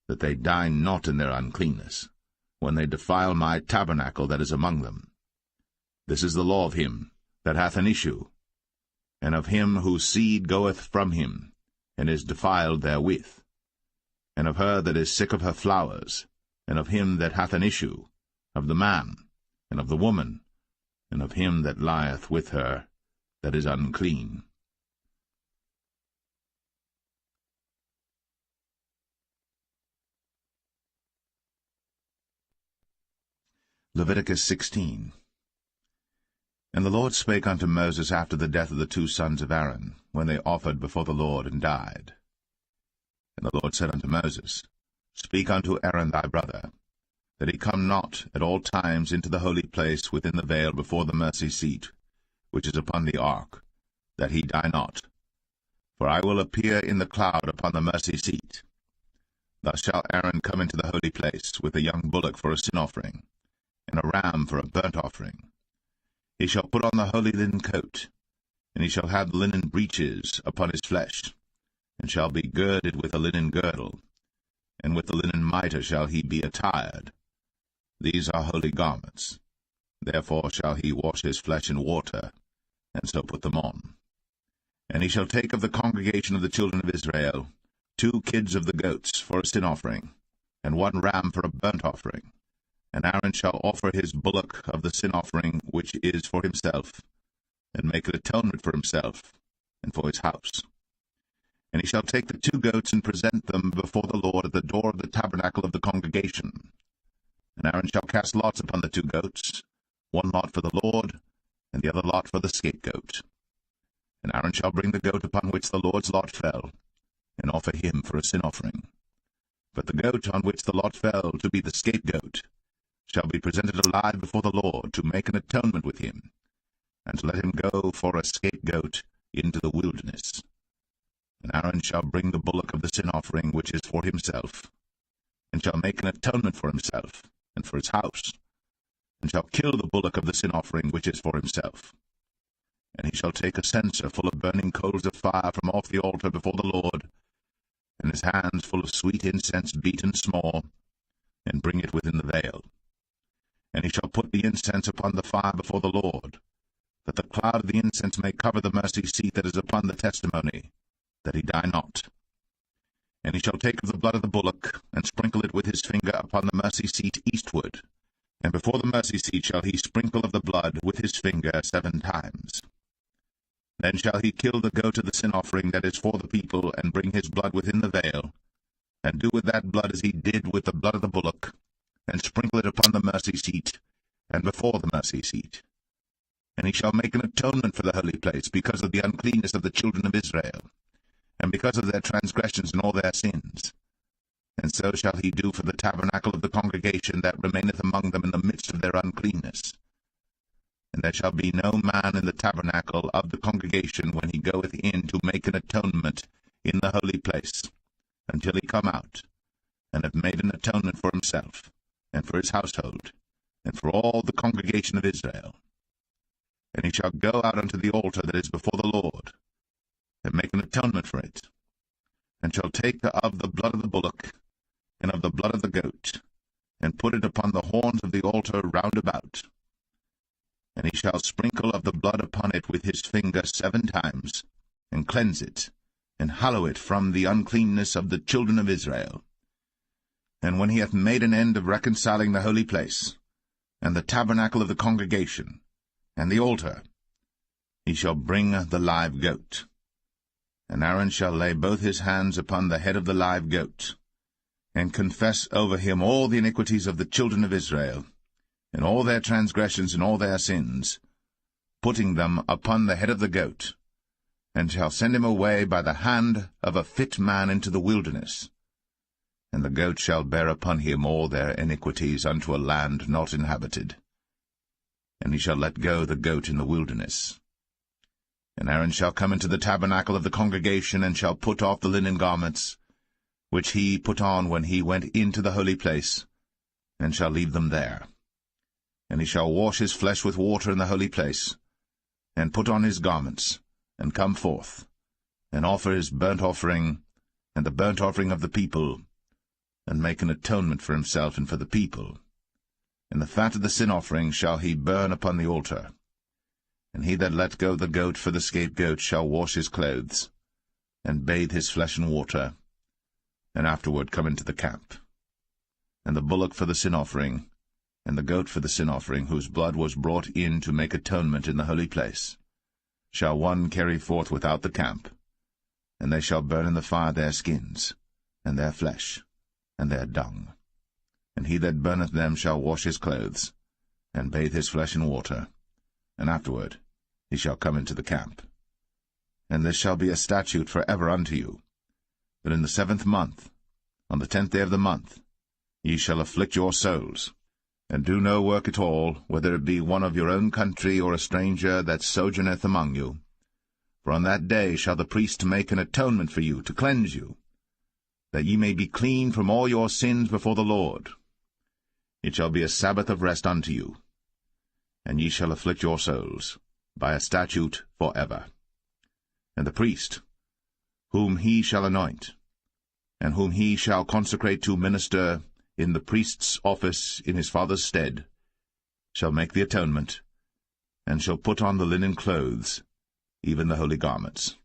that they die not in their uncleanness, when they defile my tabernacle that is among them. This is the law of him that hath an issue, and of him whose seed goeth from him, and is defiled therewith, and of her that is sick of her flowers, and of him that hath an issue, of the man, and of the woman, and of him that lieth with her, that is unclean. Leviticus 16. And the Lord spake unto Moses after the death of the 2 sons of Aaron, when they offered before the Lord and died. And the Lord said unto Moses, Speak unto Aaron thy brother, that he come not at all times into the holy place within the veil before the mercy seat, which is upon the ark, that he die not. For I will appear in the cloud upon the mercy seat. Thus shall Aaron come into the holy place with a young bullock for a sin offering, and a ram for a burnt offering. He shall put on the holy linen coat, and he shall have linen breeches upon his flesh, and shall be girded with a linen girdle, and with the linen mitre shall he be attired. These are holy garments. Therefore shall he wash his flesh in water, and so put them on. And he shall take of the congregation of the children of Israel 2 kids of the goats for a sin offering, and 1 ram for a burnt offering. And Aaron shall offer his bullock of the sin offering which is for himself, and make an atonement for himself, and for his house. And he shall take the 2 goats, and present them before the Lord at the door of the tabernacle of the congregation. And Aaron shall cast lots upon the 2 goats, 1 lot for the Lord, and the other lot for the scapegoat. And Aaron shall bring the goat upon which the Lord's lot fell, and offer him for a sin offering. But the goat on which the lot fell, to be the scapegoat, shall be presented alive before the Lord, to make an atonement with him, and to let him go for a scapegoat into the wilderness. And Aaron shall bring the bullock of the sin offering which is for himself, and shall make an atonement for himself, and for his house, and shall kill the bullock of the sin offering which is for himself. And he shall take a censer full of burning coals of fire from off the altar before the Lord, and his hands full of sweet incense beaten small, and bring it within the veil. And he shall put the incense upon the fire before the Lord, that the cloud of the incense may cover the mercy seat that is upon the testimony, that he die not. And he shall take of the blood of the bullock, and sprinkle it with his finger upon the mercy seat eastward, and before the mercy seat shall he sprinkle of the blood with his finger 7 times. Then shall he kill the goat of the sin offering that is for the people, and bring his blood within the veil, and do with that blood as he did with the blood of the bullock, and sprinkle it upon the mercy seat, and before the mercy seat. And he shall make an atonement for the holy place, because of the uncleanness of the children of Israel, and because of their transgressions and all their sins. And so shall he do for the tabernacle of the congregation that remaineth among them in the midst of their uncleanness. And there shall be no man in the tabernacle of the congregation when he goeth in to make an atonement in the holy place, until he come out, and have made an atonement for himself, and for his household, and for all the congregation of Israel. And he shall go out unto the altar that is before the Lord, and make an atonement for it, and shall take of the blood of the bullock, and of the blood of the goat, and put it upon the horns of the altar round about. And he shall sprinkle of the blood upon it with his finger 7 times, and cleanse it, and hallow it from the uncleanness of the children of Israel. And when he hath made an end of reconciling the holy place, and the tabernacle of the congregation, and the altar, he shall bring the live goat. And Aaron shall lay both his hands upon the head of the live goat, and confess over him all the iniquities of the children of Israel, and all their transgressions and all their sins, putting them upon the head of the goat, and shall send him away by the hand of a fit man into the wilderness. And the goat shall bear upon him all their iniquities unto a land not inhabited. And he shall let go the goat in the wilderness. And Aaron shall come into the tabernacle of the congregation, and shall put off the linen garments, which he put on when he went into the holy place, and shall leave them there. And he shall wash his flesh with water in the holy place, and put on his garments, and come forth, and offer his burnt offering, and the burnt offering of the people, and make an atonement for himself and for the people. And the fat of the sin offering shall he burn upon the altar. And he that let go the goat for the scapegoat shall wash his clothes, and bathe his flesh in water, and afterward come into the camp. And the bullock for the sin offering, and the goat for the sin offering, whose blood was brought in to make atonement in the holy place, shall one carry forth without the camp, and they shall burn in the fire their skins, and their flesh, and their dung. And he that burneth them shall wash his clothes, and bathe his flesh in water, and afterward he shall come into the camp. And this shall be a statute for ever unto you, that in the 7th month, on the 10th day of the month, ye shall afflict your souls, and do no work at all, whether it be one of your own country or a stranger that sojourneth among you. For on that day shall the priest make an atonement for you, to cleanse you, that ye may be clean from all your sins before the Lord. It shall be a Sabbath of rest unto you, and ye shall afflict your souls, by a statute for ever. And the priest, whom he shall anoint, and whom he shall consecrate to minister in the priest's office in his father's stead, shall make the atonement, and shall put on the linen clothes, even the holy garments.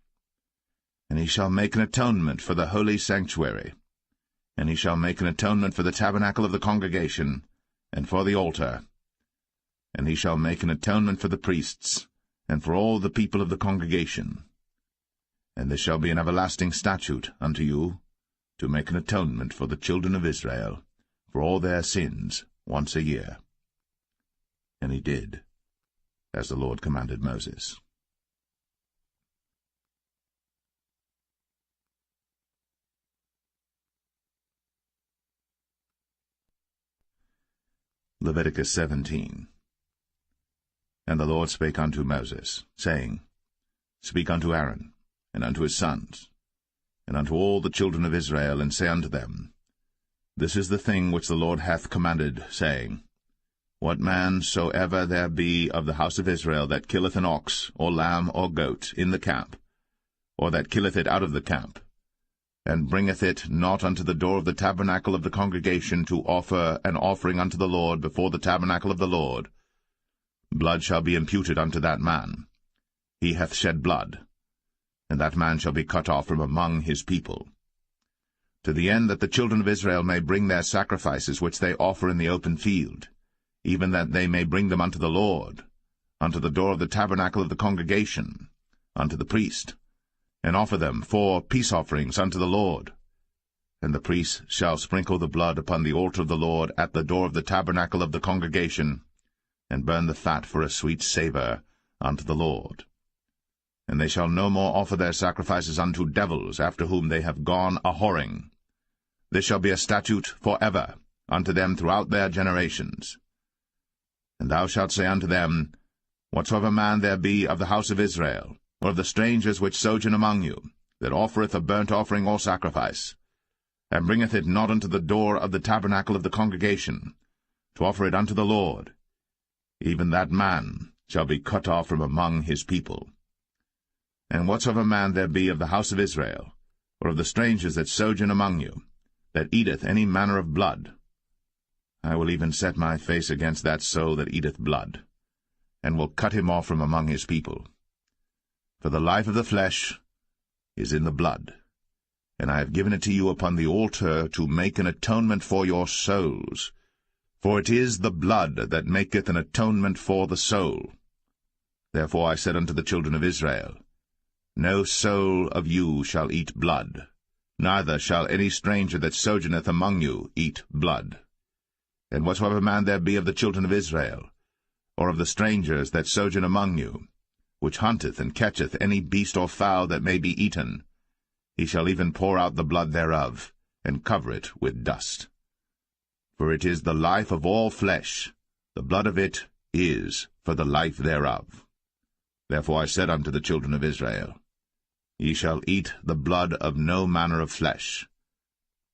And he shall make an atonement for the holy sanctuary, and he shall make an atonement for the tabernacle of the congregation, and for the altar. And he shall make an atonement for the priests, and for all the people of the congregation. And this shall be an everlasting statute unto you, to make an atonement for the children of Israel, for all their sins, once a year. And he did, as the Lord commanded Moses. Leviticus 17. And the Lord spake unto Moses, saying, Speak unto Aaron, and unto his sons, and unto all the children of Israel, and say unto them, This is the thing which the Lord hath commanded, saying, What man soever there be of the house of Israel that killeth an ox, or lamb, or goat, in the camp, or that killeth it out of the camp, and bringeth it not unto the door of the tabernacle of the congregation to offer an offering unto the Lord before the tabernacle of the Lord, blood shall be imputed unto that man. He hath shed blood, and that man shall be cut off from among his people. To the end that the children of Israel may bring their sacrifices which they offer in the open field, even that they may bring them unto the Lord, unto the door of the tabernacle of the congregation, unto the priest, and offer them for peace offerings unto the Lord. And the priest shall sprinkle the blood upon the altar of the Lord at the door of the tabernacle of the congregation, and burn the fat for a sweet savour unto the Lord. And they shall no more offer their sacrifices unto devils, after whom they have gone a-whoring. This shall be a statute for ever unto them throughout their generations. And thou shalt say unto them, Whatsoever man there be of the house of Israel, or of the strangers which sojourn among you, that offereth a burnt offering or sacrifice, and bringeth it not unto the door of the tabernacle of the congregation, to offer it unto the Lord, even that man shall be cut off from among his people. And whatsoever man there be of the house of Israel, or of the strangers that sojourn among you, that eateth any manner of blood, I will even set my face against that soul that eateth blood, and will cut him off from among his people. For the life of the flesh is in the blood, and I have given it to you upon the altar to make an atonement for your souls. For it is the blood that maketh an atonement for the soul. Therefore I said unto the children of Israel, No soul of you shall eat blood, neither shall any stranger that sojourneth among you eat blood. And whatsoever man there be of the children of Israel, or of the strangers that sojourn among you, which hunteth and catcheth any beast or fowl that may be eaten, he shall even pour out the blood thereof, and cover it with dust. For it is the life of all flesh, the blood of it is for the life thereof. Therefore I said unto the children of Israel, Ye shall eat the blood of no manner of flesh,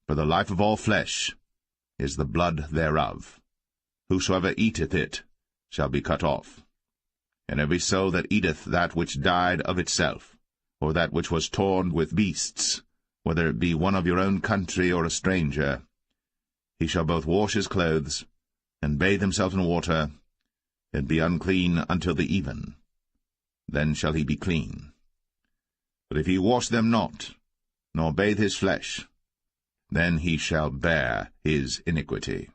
for the life of all flesh is the blood thereof. Whosoever eateth it shall be cut off. And every soul that eateth that which died of itself, or that which was torn with beasts, whether it be one of your own country or a stranger, he shall both wash his clothes, and bathe himself in water, and be unclean until the even. Then shall he be clean. But if he wash them not, nor bathe his flesh, then he shall bear his iniquity.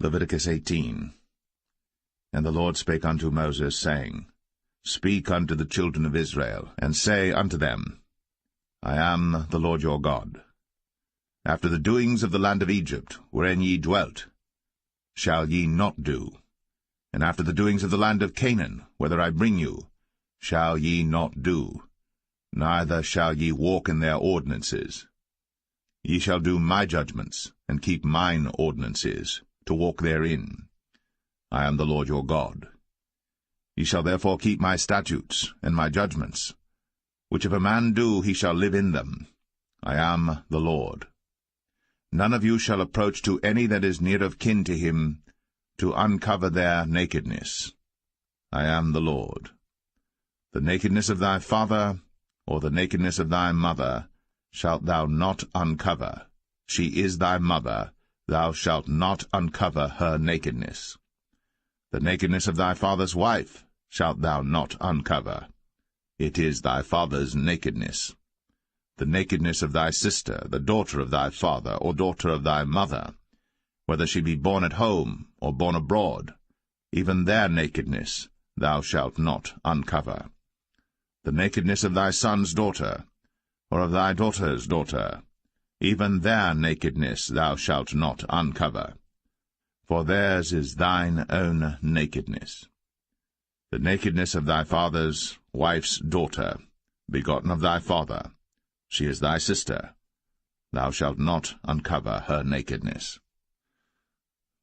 Leviticus 18. And the Lord spake unto Moses, saying, Speak unto the children of Israel, and say unto them, I am the Lord your God. After the doings of the land of Egypt, wherein ye dwelt, shall ye not do, and after the doings of the land of Canaan, whither I bring you, shall ye not do, neither shall ye walk in their ordinances. Ye shall do my judgments, and keep mine ordinances, to walk therein. I am the Lord your God. Ye shall therefore keep my statutes and my judgments, which if a man do, he shall live in them. I am the Lord. None of you shall approach to any that is near of kin to him, to uncover their nakedness. I am the Lord. The nakedness of thy father, or the nakedness of thy mother, shalt thou not uncover. She is thy mother, thou shalt not uncover her nakedness. The nakedness of thy father's wife shalt thou not uncover. It is thy father's nakedness. The nakedness of thy sister, the daughter of thy father, or daughter of thy mother, whether she be born at home, or born abroad, even their nakedness thou shalt not uncover. The nakedness of thy son's daughter, or of thy daughter's daughter, even their nakedness thou shalt not uncover. For theirs is thine own nakedness. The nakedness of thy father's wife's daughter, begotten of thy father, she is thy sister. Thou shalt not uncover her nakedness.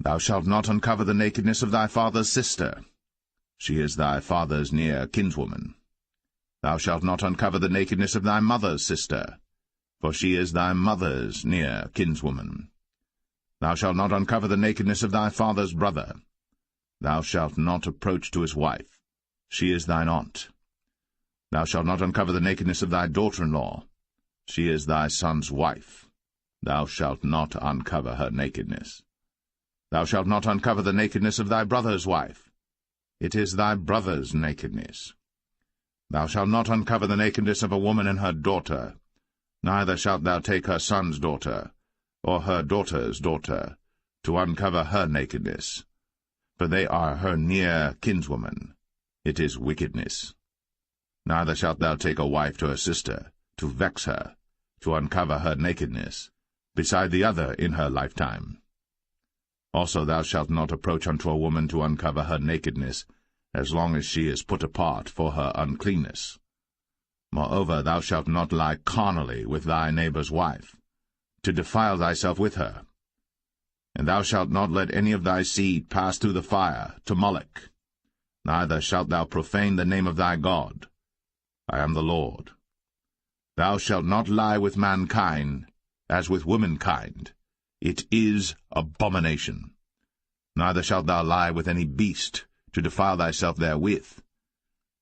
Thou shalt not uncover the nakedness of thy father's sister. She is thy father's near kinswoman. Thou shalt not uncover the nakedness of thy mother's sister, for she is thy mother's near kinswoman. Thou shalt not uncover the nakedness of thy father's brother. Thou shalt not approach to his wife. She is thine aunt. Thou shalt not uncover the nakedness of thy daughter-in-law. She is thy son's wife. Thou shalt not uncover her nakedness. Thou shalt not uncover the nakedness of thy brother's wife. It is thy brother's nakedness. Thou shalt not uncover the nakedness of a woman and her daughter, neither shalt thou take her son's daughter, or her daughter's daughter, to uncover her nakedness, for they are her near kinswoman. It is wickedness. Neither shalt thou take a wife to her sister, to vex her, to uncover her nakedness, beside the other in her lifetime. Also thou shalt not approach unto a woman to uncover her nakedness, as long as she is put apart for her uncleanness. Moreover, thou shalt not lie carnally with thy neighbor's wife, to defile thyself with her. And thou shalt not let any of thy seed pass through the fire to Moloch. Neither shalt thou profane the name of thy God. I am the Lord. Thou shalt not lie with mankind, as with womankind. It is abomination. Neither shalt thou lie with any beast, to defile thyself therewith.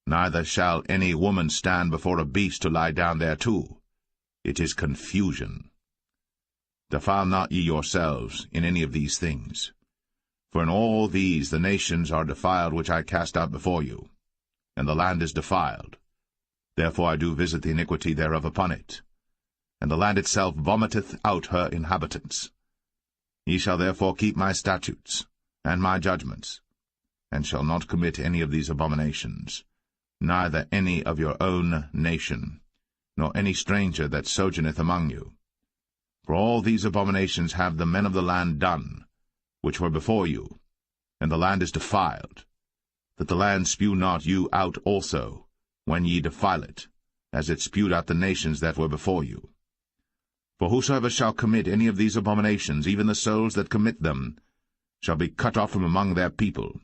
Neither shall any woman stand before a beast to lie down thereto. It is confusion. Defile not ye yourselves in any of these things. For in all these the nations are defiled which I cast out before you, and the land is defiled. Therefore I do visit the iniquity thereof upon it, and the land itself vomiteth out her inhabitants. Ye shall therefore keep my statutes and my judgments, and shall not commit any of these abominations, neither any of your own nation, nor any stranger that sojourneth among you. For all these abominations have the men of the land done, which were before you, and the land is defiled, that the land spew not you out also, when ye defile it, as it spewed out the nations that were before you. For whosoever shall commit any of these abominations, even the souls that commit them, shall be cut off from among their people.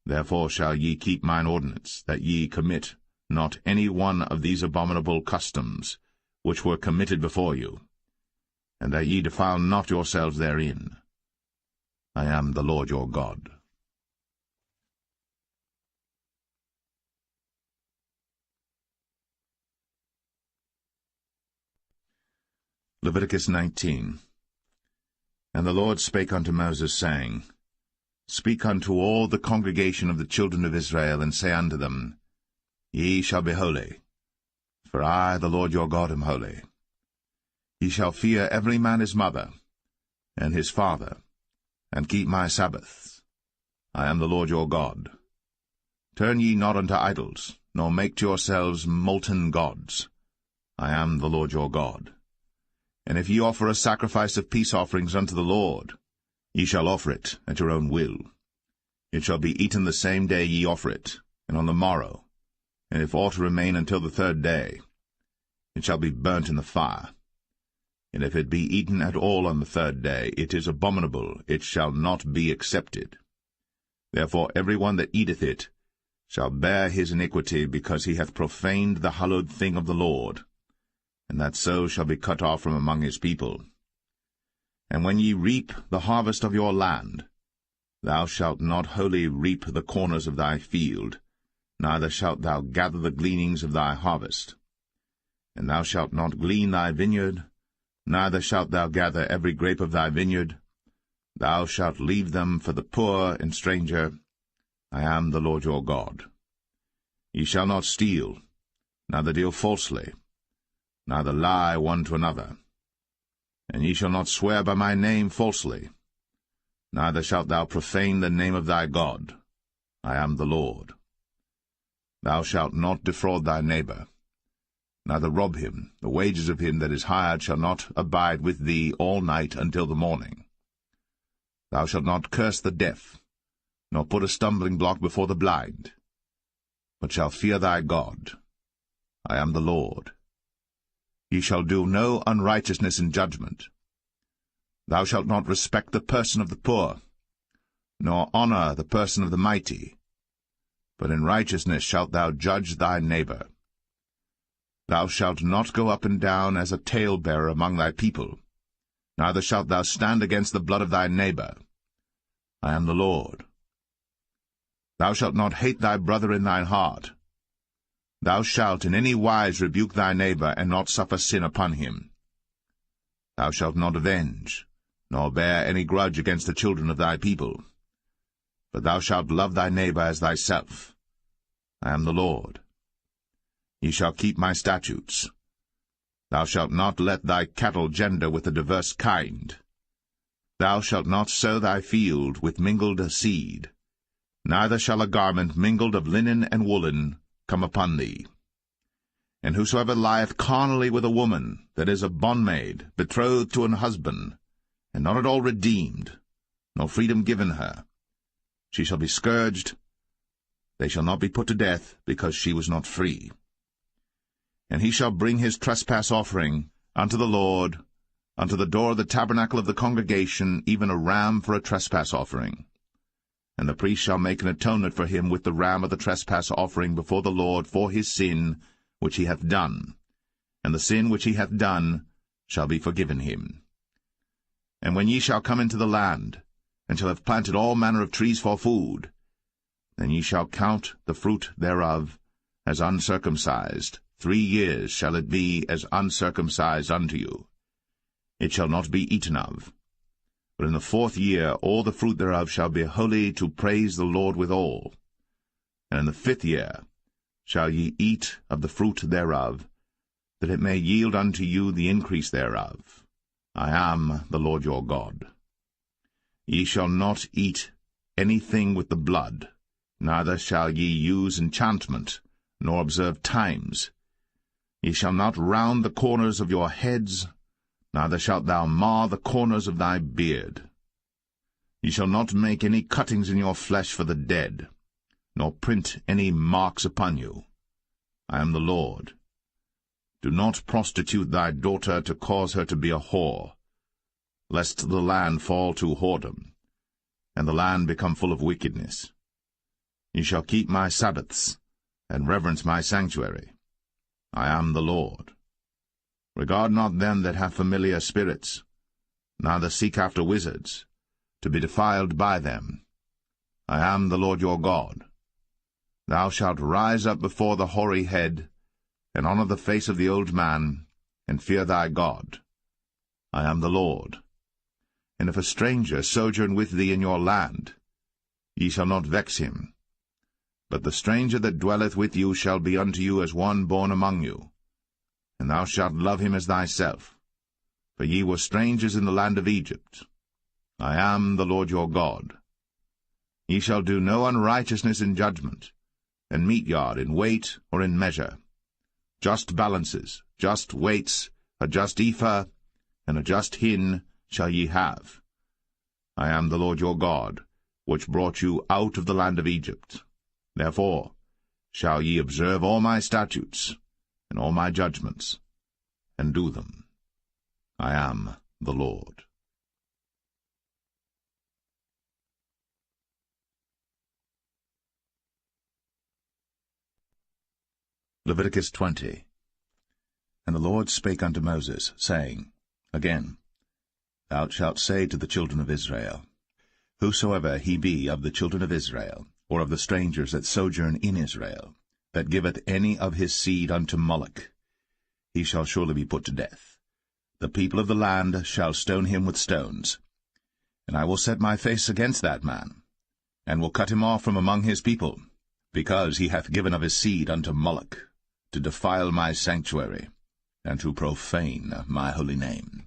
Therefore shall ye keep mine ordinance, that ye commit not any one of these abominable customs, which were committed before you, and that ye defile not yourselves therein. I am the Lord your God. Leviticus 19. And the Lord spake unto Moses, saying, Speak unto all the congregation of the children of Israel, and say unto them, Ye shall be holy, for I, the Lord your God, am holy. Ye shall fear every man his mother, and his father, and keep my Sabbaths. I am the Lord your God. Turn ye not unto idols, nor make to yourselves molten gods. I am the Lord your God. And if ye offer a sacrifice of peace offerings unto the Lord, ye shall offer it at your own will. It shall be eaten the same day ye offer it, and on the morrow, and if aught remain until the 3rd day, it shall be burnt in the fire. And if it be eaten at all on the 3rd day, it is abominable, it shall not be accepted. Therefore every one that eateth it shall bear his iniquity, because he hath profaned the hallowed thing of the Lord, and that so shall be cut off from among his people. And when ye reap the harvest of your land, thou shalt not wholly reap the corners of thy field, neither shalt thou gather the gleanings of thy harvest. And thou shalt not glean thy vineyard, neither shalt thou gather every grape of thy vineyard. Thou shalt leave them for the poor and stranger. I am the Lord your God. Ye shall not steal, neither deal falsely, neither lie one to another. And ye shall not swear by my name falsely, neither shalt thou profane the name of thy God. I am the Lord. Thou shalt not defraud thy neighbor, neither rob him. The wages of him that is hired shall not abide with thee all night until the morning. Thou shalt not curse the deaf, nor put a stumbling block before the blind, but shall fear thy God. I am the Lord. Ye shall do no unrighteousness in judgment. Thou shalt not respect the person of the poor, nor honor the person of the mighty, but in righteousness shalt thou judge thy neighbor. Thou shalt not go up and down as a talebearer among thy people, neither shalt thou stand against the blood of thy neighbor. I am the Lord. Thou shalt not hate thy brother in thine heart. Thou shalt in any wise rebuke thy neighbor, and not suffer sin upon him. Thou shalt not avenge, nor bear any grudge against the children of thy people. But thou shalt love thy neighbor as thyself. I am the Lord. Ye shall keep my statutes. Thou shalt not let thy cattle gender with a diverse kind. Thou shalt not sow thy field with mingled seed, neither shall a garment mingled of linen and woolen come upon thee. And whosoever lieth carnally with a woman that is a bondmaid, betrothed to an husband, and not at all redeemed, nor freedom given her, she shall be scourged. They shall not be put to death, because she was not free. And he shall bring his trespass offering unto the Lord, unto the door of the tabernacle of the congregation, even a ram for a trespass offering. And the priest shall make an atonement for him with the ram of the trespass offering before the Lord for his sin which he hath done, and the sin which he hath done shall be forgiven him. And when ye shall come into the land, and shall have planted all manner of trees for food, then ye shall count the fruit thereof as uncircumcised. 3 years shall it be as uncircumcised unto you. It shall not be eaten of. But in the 4th year all the fruit thereof shall be holy, to praise the Lord withal. And in the 5th year shall ye eat of the fruit thereof, that it may yield unto you the increase thereof. I am the Lord your God. Ye shall not eat anything with the blood, neither shall ye use enchantment, nor observe times. Ye shall not round the corners of your heads, neither shalt thou mar the corners of thy beard. Ye shall not make any cuttings in your flesh for the dead, nor print any marks upon you. I am the Lord. Do not prostitute thy daughter to cause her to be a whore, lest the land fall to whoredom, and the land become full of wickedness. Ye shall keep my Sabbaths, and reverence my sanctuary. I am the Lord. Regard not them that have familiar spirits, neither seek after wizards, to be defiled by them. I am the Lord your God. Thou shalt rise up before the hoary head, and honor the face of the old man, and fear thy God. I am the Lord. And if a stranger sojourn with thee in your land, ye shall not vex him. But the stranger that dwelleth with you shall be unto you as one born among you, and thou shalt love him as thyself. For ye were strangers in the land of Egypt. I am the Lord your God. Ye shall do no unrighteousness in judgment, and meat yard in weight or in measure. Just balances, just weights, a just ephah, and a just hin shall ye have. I am the Lord your God, which brought you out of the land of Egypt. Therefore shall ye observe all my statutes and all my judgments, and do them. I am the Lord. Leviticus 20. And the Lord spake unto Moses, saying, Again, thou shalt say to the children of Israel, Whosoever he be of the children of Israel, or of the strangers that sojourn in Israel, that giveth any of his seed unto Moloch, he shall surely be put to death. The people of the land shall stone him with stones. And I will set my face against that man, and will cut him off from among his people, because he hath given of his seed unto Moloch, to defile my sanctuary, and to profane my holy name.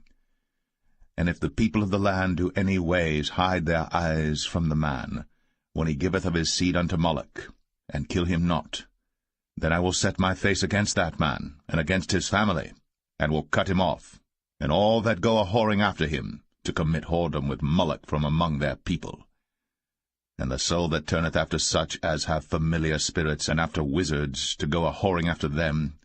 And if the people of the land do any ways hide their eyes from the man, when he giveth of his seed unto Moloch, and kill him not, then I will set my face against that man, and against his family, and will cut him off, and all that go a-whoring after him, to commit whoredom with Moloch from among their people. And the soul that turneth after such as have familiar spirits, and after wizards, to go a-whoring after them,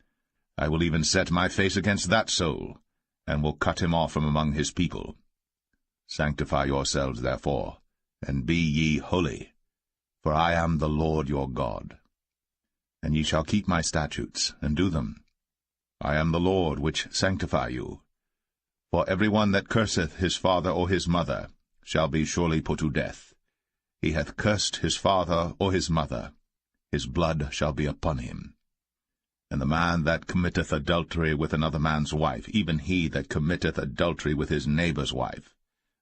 I will even set my face against that soul, and will cut him off from among his people. Sanctify yourselves, therefore, and be ye holy, for I am the Lord your God. And ye shall keep my statutes, and do them. I am the Lord which sanctify you. For every one that curseth his father or his mother shall be surely put to death. He hath cursed his father or his mother, his blood shall be upon him. And the man that committeth adultery with another man's wife, even he that committeth adultery with his neighbour's wife,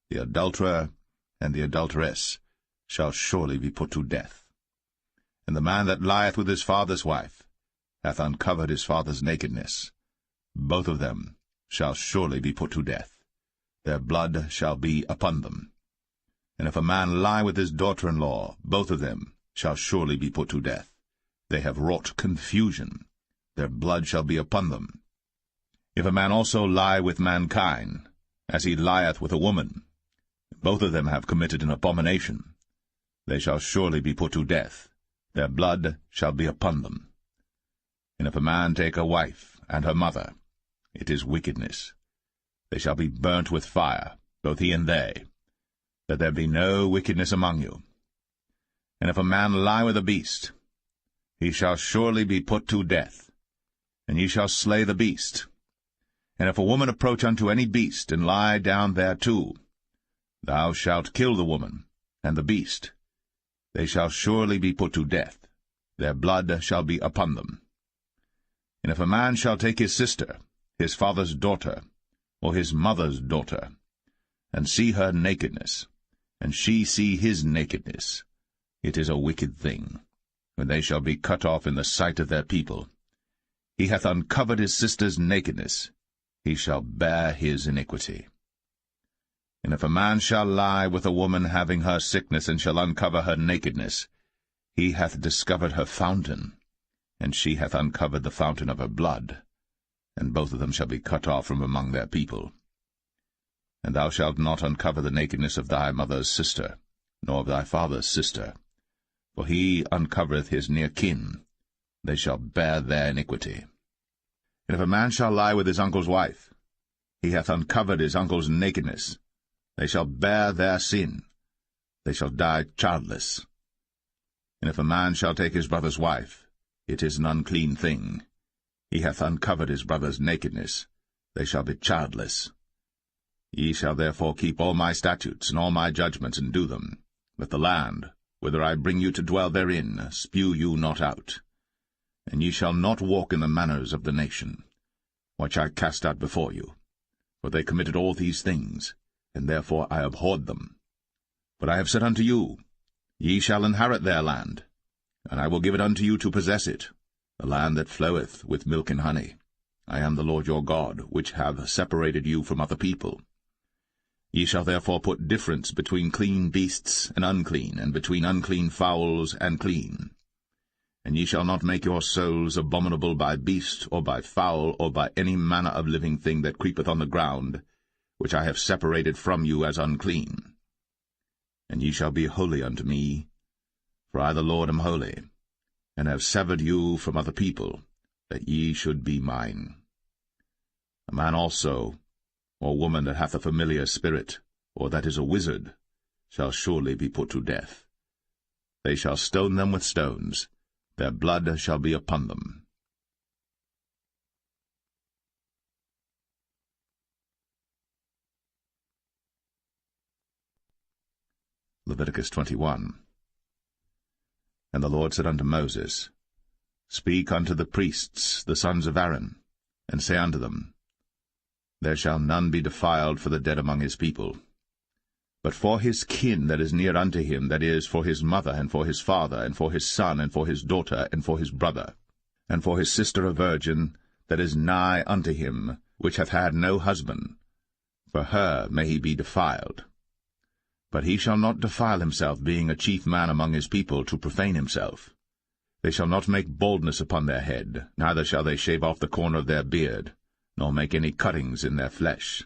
the adulterer and the adulteress, shall surely be put to death. And the man that lieth with his father's wife hath uncovered his father's nakedness. Both of them shall surely be put to death. Their blood shall be upon them. And if a man lie with his daughter-in-law, both of them shall surely be put to death. They have wrought confusion. Their blood shall be upon them. If a man also lie with mankind, as he lieth with a woman, both of them have committed an abomination. They shall surely be put to death. Their blood shall be upon them. And if a man take a wife and her mother, it is wickedness. They shall be burnt with fire, both he and they, that there be no wickedness among you. And if a man lie with a beast, he shall surely be put to death, and ye shall slay the beast. And if a woman approach unto any beast, and lie down thereto, thou shalt kill the woman and the beast. They shall surely be put to death. Their blood shall be upon them. And if a man shall take his sister, his father's daughter, or his mother's daughter, and see her nakedness, and she see his nakedness, it is a wicked thing, when they shall be cut off in the sight of their people. He hath uncovered his sister's nakedness, he shall bear his iniquity. And if a man shall lie with a woman having her sickness, and shall uncover her nakedness, he hath discovered her fountain, and she hath uncovered the fountain of her blood, and both of them shall be cut off from among their people. And thou shalt not uncover the nakedness of thy mother's sister, nor of thy father's sister, for he uncovereth his near kin. They shall bear their iniquity. And if a man shall lie with his uncle's wife, he hath uncovered his uncle's nakedness. They shall bear their sin. They shall die childless. And if a man shall take his brother's wife, it is an unclean thing. He hath uncovered his brother's nakedness. They shall be childless. Ye shall therefore keep all my statutes and all my judgments, and do them, that the land, whither I bring you to dwell therein, spew you not out. And ye shall not walk in the manners of the nation, which I cast out before you. For they committed all these things, and therefore I abhorred them. But I have said unto you, Ye shall inherit their land, and I will give it unto you to possess it, the land that floweth with milk and honey. I am the Lord your God, which have separated you from other people. Ye shall therefore put difference between clean beasts and unclean, and between unclean fowls and clean. And ye shall not make your souls abominable by beast, or by fowl, or by any manner of living thing that creepeth on the ground, which I have separated from you as unclean. And ye shall be holy unto me, for I the Lord am holy. and have severed you from other people, that ye should be mine. A man also, or woman that hath a familiar spirit, or that is a wizard, shall surely be put to death. They shall stone them with stones, their blood shall be upon them. Leviticus 21. And the Lord said unto Moses, Speak unto the priests, the sons of Aaron, and say unto them, There shall none be defiled for the dead among his people. But for his kin that is near unto him, that is, for his mother, and for his father, and for his son, and for his daughter, and for his brother, and for his sister a virgin, that is nigh unto him, which hath had no husband, for her may he be defiled. But he shall not defile himself, being a chief man among his people, to profane himself. They shall not make baldness upon their head, neither shall they shave off the corner of their beard, nor make any cuttings in their flesh.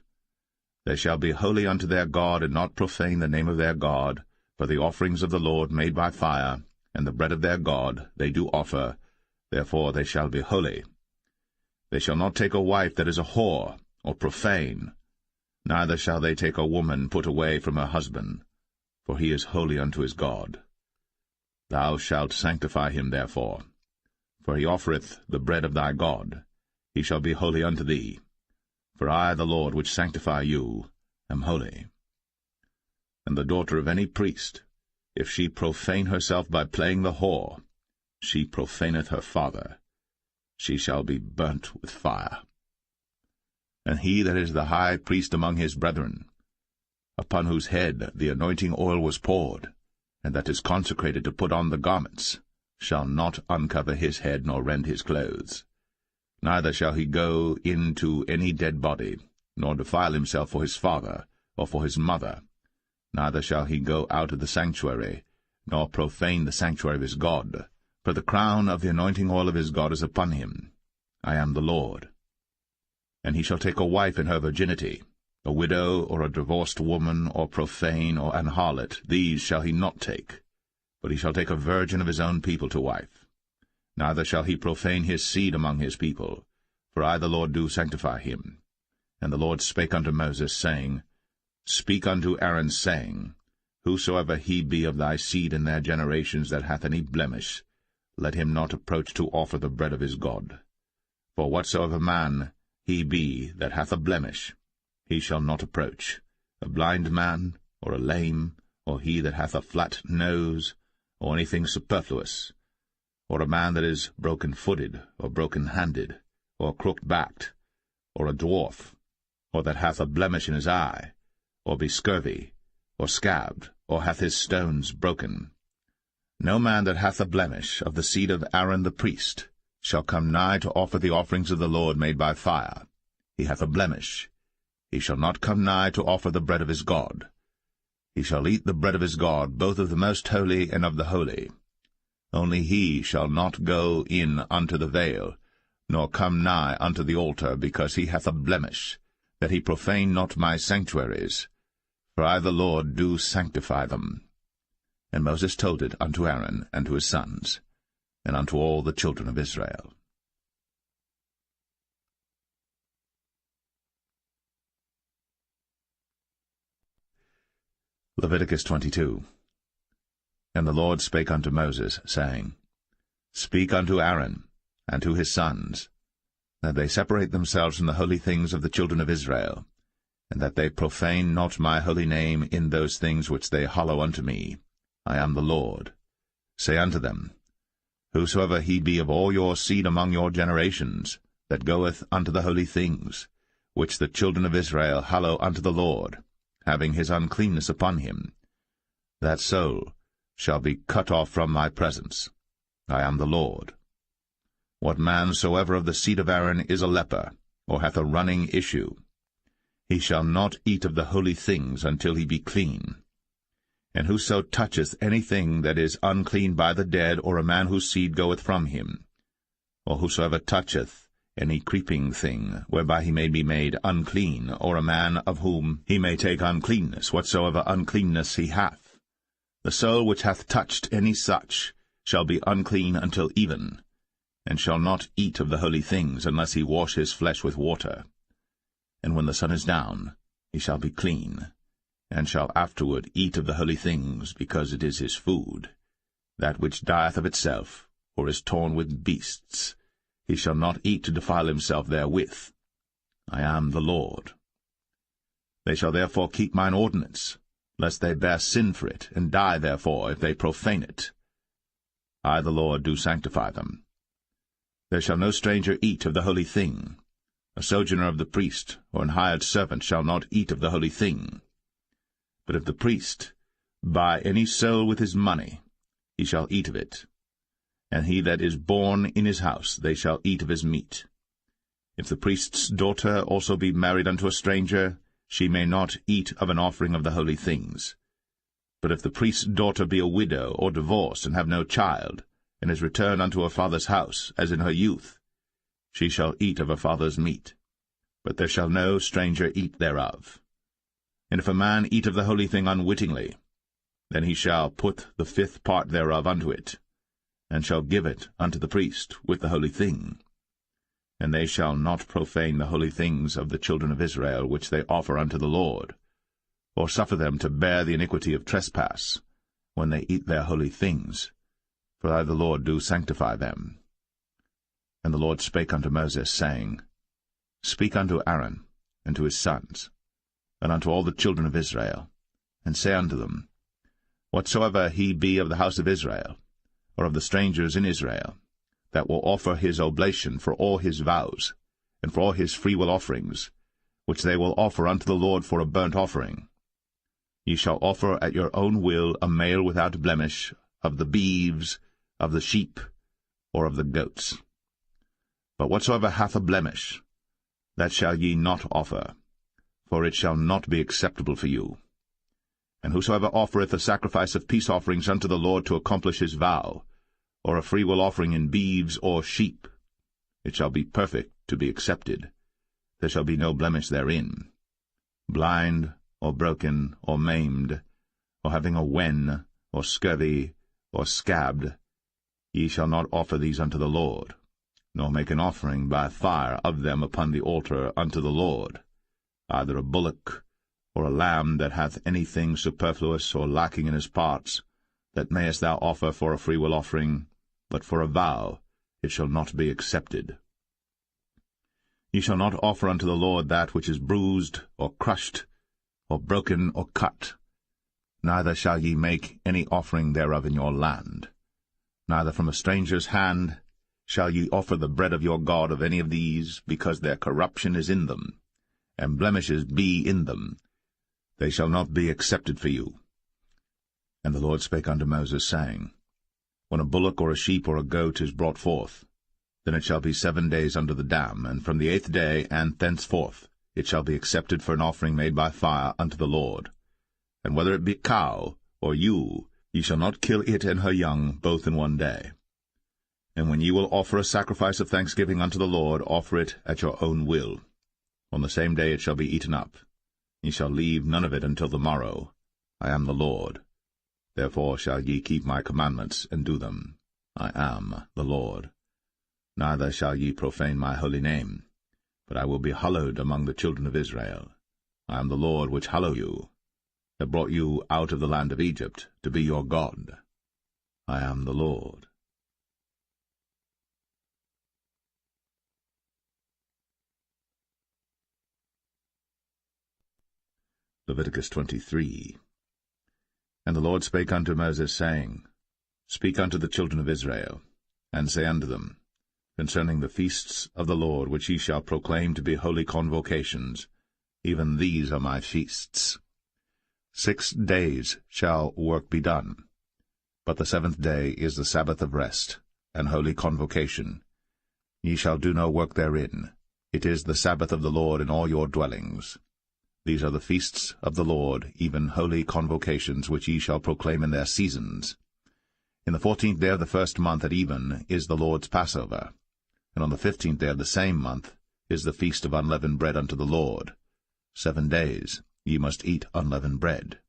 They shall be holy unto their God, and not profane the name of their God, for the offerings of the Lord made by fire, and the bread of their God, they do offer, therefore they shall be holy. They shall not take a wife that is a whore, or profane, neither shall they take a woman put away from her husband, for he is holy unto his God. Thou shalt sanctify him therefore, for he offereth the bread of thy God. He shall be holy unto thee. For I, the Lord, which sanctify you, am holy. And the daughter of any priest, if she profane herself by playing the whore, she profaneth her father. She shall be burnt with fire. And he that is the high priest among his brethren, upon whose head the anointing oil was poured, and that is consecrated to put on the garments, shall not uncover his head nor rend his clothes. Neither shall he go into any dead body, nor defile himself for his father, or for his mother. Neither shall he go out of the sanctuary, nor profane the sanctuary of his God. For the crown of the anointing oil of his God is upon him. I am the Lord. And he shall take a wife in her virginity, a widow, or a divorced woman, or profane, or an harlot. These shall he not take, but he shall take a virgin of his own people to wife. Neither shall he profane his seed among his people, for I the Lord do sanctify him. And the Lord spake unto Moses, saying, Speak unto Aaron, saying, Whosoever he be of thy seed in their generations that hath any blemish, let him not approach to offer the bread of his God. For whatsoever man he be that hath a blemish, he shall not approach, a blind man, or a lame, or he that hath a flat nose, or anything superfluous, or a man that is broken-footed, or broken-handed, or crooked-backed, or a dwarf, or that hath a blemish in his eye, or be scurvy, or scabbed, or hath his stones broken. No man that hath a blemish of the seed of Aaron the priest shall come nigh to offer the offerings of the Lord made by fire. He hath a blemish. He shall not come nigh to offer the bread of his God. He shall eat the bread of his God, both of the most holy and of the holy. Only he shall not go in unto the veil, nor come nigh unto the altar, because he hath a blemish, that he profane not my sanctuaries. For I the Lord do sanctify them. And Moses told it unto Aaron and to his sons, and unto all the children of Israel. Leviticus 22. And the Lord spake unto Moses, saying, Speak unto Aaron and to his sons, that they separate themselves from the holy things of the children of Israel, and that they profane not my holy name in those things which they hallow unto me. I am the Lord. Say unto them, Whosoever he be of all your seed among your generations, that goeth unto the holy things, which the children of Israel hallow unto the Lord, having his uncleanness upon him, that soul shall be cut off from my presence. I am the Lord. What man soever of the seed of Aaron is a leper, or hath a running issue, he shall not eat of the holy things until he be clean. And whoso toucheth anything that is unclean by the dead, or a man whose seed goeth from him, or whosoever toucheth any creeping thing, whereby he may be made unclean, or a man of whom he may take uncleanness, whatsoever uncleanness he hath, the soul which hath touched any such shall be unclean until even, and shall not eat of the holy things, unless he wash his flesh with water. And when the sun is down, he shall be clean, and shall afterward eat of the holy things, because it is his food. That which dieth of itself, or is torn with beasts, he shall not eat to defile himself therewith. I am the Lord. They shall therefore keep mine ordinance, lest they bear sin for it, and die therefore, if they profane it. I the Lord do sanctify them. There shall no stranger eat of the holy thing. A sojourner of the priest, or an hired servant, shall not eat of the holy thing. But if the priest buy any soul with his money, he shall eat of it. And he that is born in his house, they shall eat of his meat. If the priest's daughter also be married unto a stranger, she may not eat of an offering of the holy things. But if the priest's daughter be a widow or divorced, and have no child, and is returned unto her father's house, as in her youth, she shall eat of her father's meat. But there shall no stranger eat thereof. And if a man eat of the holy thing unwittingly, then he shall put the 5th part thereof unto it, and shall give it unto the priest with the holy thing. And they shall not profane the holy things of the children of Israel, which they offer unto the Lord, or suffer them to bear the iniquity of trespass, when they eat their holy things. For I the Lord do sanctify them. And the Lord spake unto Moses, saying, Speak unto Aaron, and to his sons, and unto all the children of Israel, and say unto them, Whatsoever he be of the house of Israel, or of the strangers in Israel, that will offer his oblation for all his vows, and for all his freewill offerings, which they will offer unto the Lord for a burnt offering, ye shall offer at your own will a male without blemish, of the beeves, of the sheep, or of the goats. But whatsoever hath a blemish, that shall ye not offer, for it shall not be acceptable for you. And whosoever offereth a sacrifice of peace offerings unto the Lord to accomplish his vow, or a freewill offering in beeves or sheep, it shall be perfect to be accepted. There shall be no blemish therein. Blind, or broken, or maimed, or having a wen, or scurvy, or scabbed, ye shall not offer these unto the Lord, nor make an offering by fire of them upon the altar unto the Lord, either a bullock, or a lamb that hath anything superfluous or lacking in his parts, that mayest thou offer for a freewill offering, but for a vow it shall not be accepted. Ye shall not offer unto the Lord that which is bruised, or crushed, or broken, or cut. Neither shall ye make any offering thereof in your land. Neither from a stranger's hand shall ye offer the bread of your God of any of these, because their corruption is in them, and blemishes be in them. They shall not be accepted for you. And the Lord spake unto Moses, saying, When a bullock or a sheep or a goat is brought forth, then it shall be 7 days under the dam, and from the 8th day and thenceforth it shall be accepted for an offering made by fire unto the Lord. And whether it be cow or ewe, ye shall not kill it and her young both in 1 day. And when ye will offer a sacrifice of thanksgiving unto the Lord, offer it at your own will. On the same day it shall be eaten up. Ye shall leave none of it until the morrow. I am the Lord. Therefore shall ye keep my commandments, and do them. I am the Lord. Neither shall ye profane my holy name, but I will be hallowed among the children of Israel. I am the Lord which hallow you, that brought you out of the land of Egypt, to be your God. I am the Lord. Leviticus 23. And the Lord spake unto Moses, saying, Speak unto the children of Israel, and say unto them, Concerning the feasts of the Lord, which ye shall proclaim to be holy convocations, even these are my feasts. 6 days shall work be done, but the 7th day is the Sabbath of rest, and holy convocation. Ye shall do no work therein. It is the Sabbath of the Lord in all your dwellings. These are the feasts of the Lord, even holy convocations, which ye shall proclaim in their seasons. In the 14th day of the 1st month at even is the Lord's Passover, and on the 15th day of the same month is the feast of unleavened bread unto the Lord. 7 days ye must eat unleavened bread.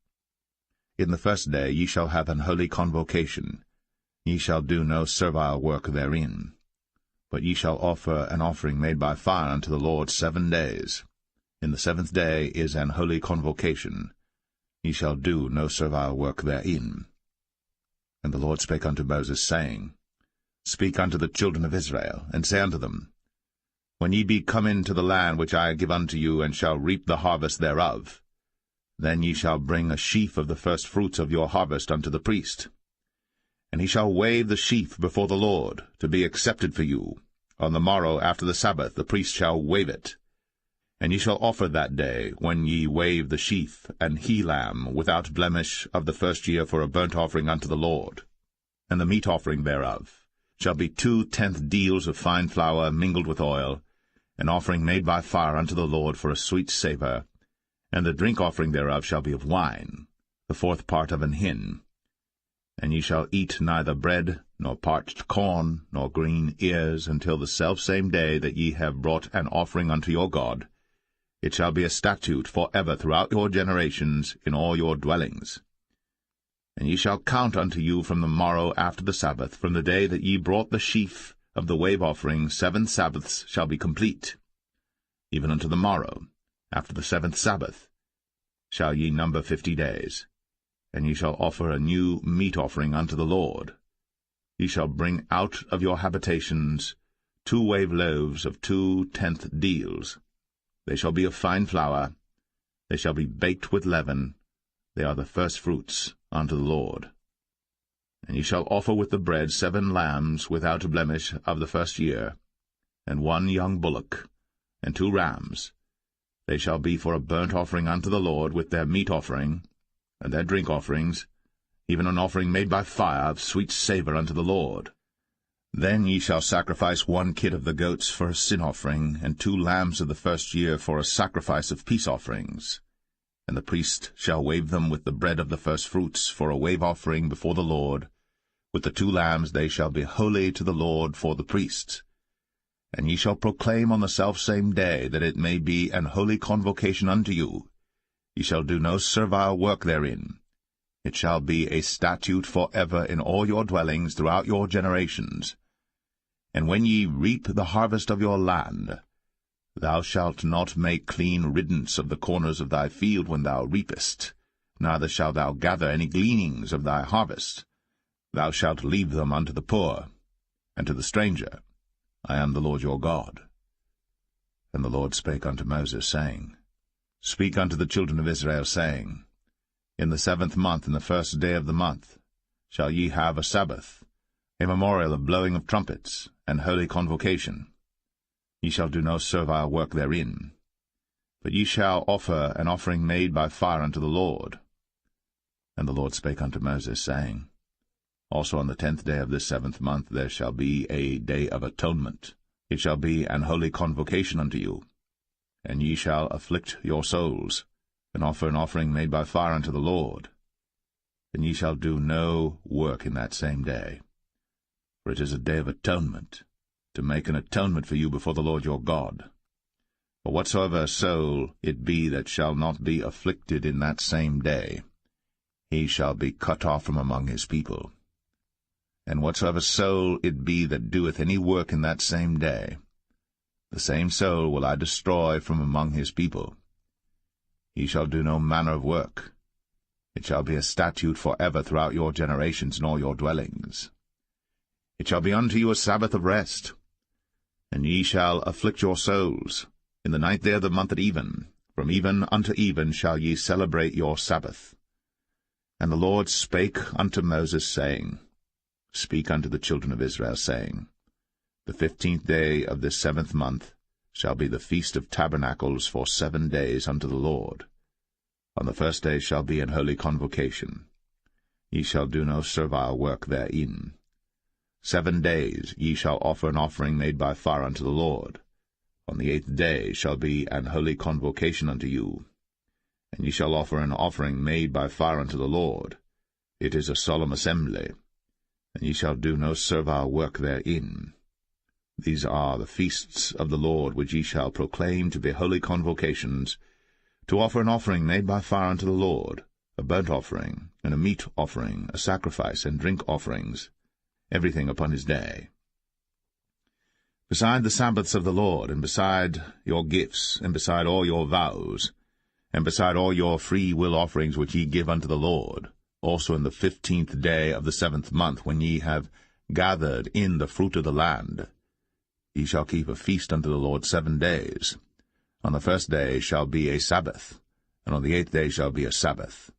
In the 1st day ye shall have an holy convocation. Ye shall do no servile work therein, but ye shall offer an offering made by fire unto the Lord 7 days. In the 7th day is an holy convocation. Ye shall do no servile work therein. And the Lord spake unto Moses, saying, Speak unto the children of Israel, and say unto them, When ye be come into the land which I give unto you, and shall reap the harvest thereof, then ye shall bring a sheaf of the first fruits of your harvest unto the priest. And he shall wave the sheaf before the Lord, to be accepted for you. On the morrow after the Sabbath the priest shall wave it. And ye shall offer that day, when ye wave the sheaf, an he-lamb without blemish of the first year for a burnt offering unto the Lord. And the meat offering thereof shall be 2/10 deals of fine flour mingled with oil, an offering made by fire unto the Lord for a sweet savour. And the drink offering thereof shall be of wine, the 4th part of an hin. And ye shall eat neither bread, nor parched corn, nor green ears, until the selfsame day that ye have brought an offering unto your God. It shall be a statute for ever throughout your generations in all your dwellings. And ye shall count unto you from the morrow after the Sabbath, from the day that ye brought the sheaf of the wave offering, 7 Sabbaths shall be complete. Even unto the morrow, after the 7th Sabbath, shall ye number 50 days. And ye shall offer a new meat offering unto the Lord. Ye shall bring out of your habitations 2 wave loaves of 2/10 deals. They shall be of fine flour. They shall be baked with leaven. They are the first fruits unto the Lord. And ye shall offer with the bread 7 lambs without blemish of the first year, and 1 young bullock, and 2 rams. They shall be for a burnt offering unto the Lord, with their meat offering, and their drink offerings, even an offering made by fire of sweet savour unto the Lord. Then ye shall sacrifice 1 kid of the goats for a sin offering, and 2 lambs of the first year for a sacrifice of peace offerings. And the priest shall wave them with the bread of the first fruits for a wave offering before the Lord. With the 2 lambs they shall be holy to the Lord for the priests. And ye shall proclaim on the selfsame day, that it may be an holy convocation unto you. Ye shall do no servile work therein. It shall be a statute for ever in all your dwellings throughout your generations. And when ye reap the harvest of your land, thou shalt not make clean riddance of the corners of thy field when thou reapest, neither shalt thou gather any gleanings of thy harvest. Thou shalt leave them unto the poor, and to the stranger. I am the Lord your God. And the Lord spake unto Moses, saying, Speak unto the children of Israel, saying, In the 7th month, in the 1st day of the month, shall ye have a Sabbath, a memorial of blowing of trumpets, and holy convocation. Ye shall do no servile work therein, but ye shall offer an offering made by fire unto the Lord. And the Lord spake unto Moses, saying, Also on the 10th day of this 7th month there shall be a day of atonement. It shall be an holy convocation unto you. And ye shall afflict your souls, and offer an offering made by fire unto the Lord. And ye shall do no work in that same day. For it is a day of atonement, to make an atonement for you before the Lord your God. For whatsoever soul it be that shall not be afflicted in that same day, he shall be cut off from among his people. And whatsoever soul it be that doeth any work in that same day, the same soul will I destroy from among his people. He shall do no manner of work. It shall be a statute for ever throughout your generations in all your dwellings. It shall be unto you a Sabbath of rest. And ye shall afflict your souls. In the 9th day of the month at even, from even unto even shall ye celebrate your Sabbath. And the Lord spake unto Moses, saying, Speak unto the children of Israel, saying, The 15th day of this 7th month shall be the Feast of Tabernacles for 7 days unto the Lord. On the 1st day shall be an holy convocation. Ye shall do no servile work therein. 7 days ye shall offer an offering made by fire unto the Lord. On the 8th day shall be an holy convocation unto you. And ye shall offer an offering made by fire unto the Lord. It is a solemn assembly. And ye shall do no servile work therein. These are the feasts of the Lord, which ye shall proclaim to be holy convocations, to offer an offering made by fire unto the Lord, a burnt offering, and a meat offering, a sacrifice, and drink offerings. everything upon his day. Beside the Sabbaths of the Lord, and beside your gifts, and beside all your vows, and beside all your free will offerings which ye give unto the Lord, also in the 15th day of the 7th month, when ye have gathered in the fruit of the land, ye shall keep a feast unto the Lord 7 days. On the 1st day shall be a Sabbath, and on the 8th day shall be a Sabbath.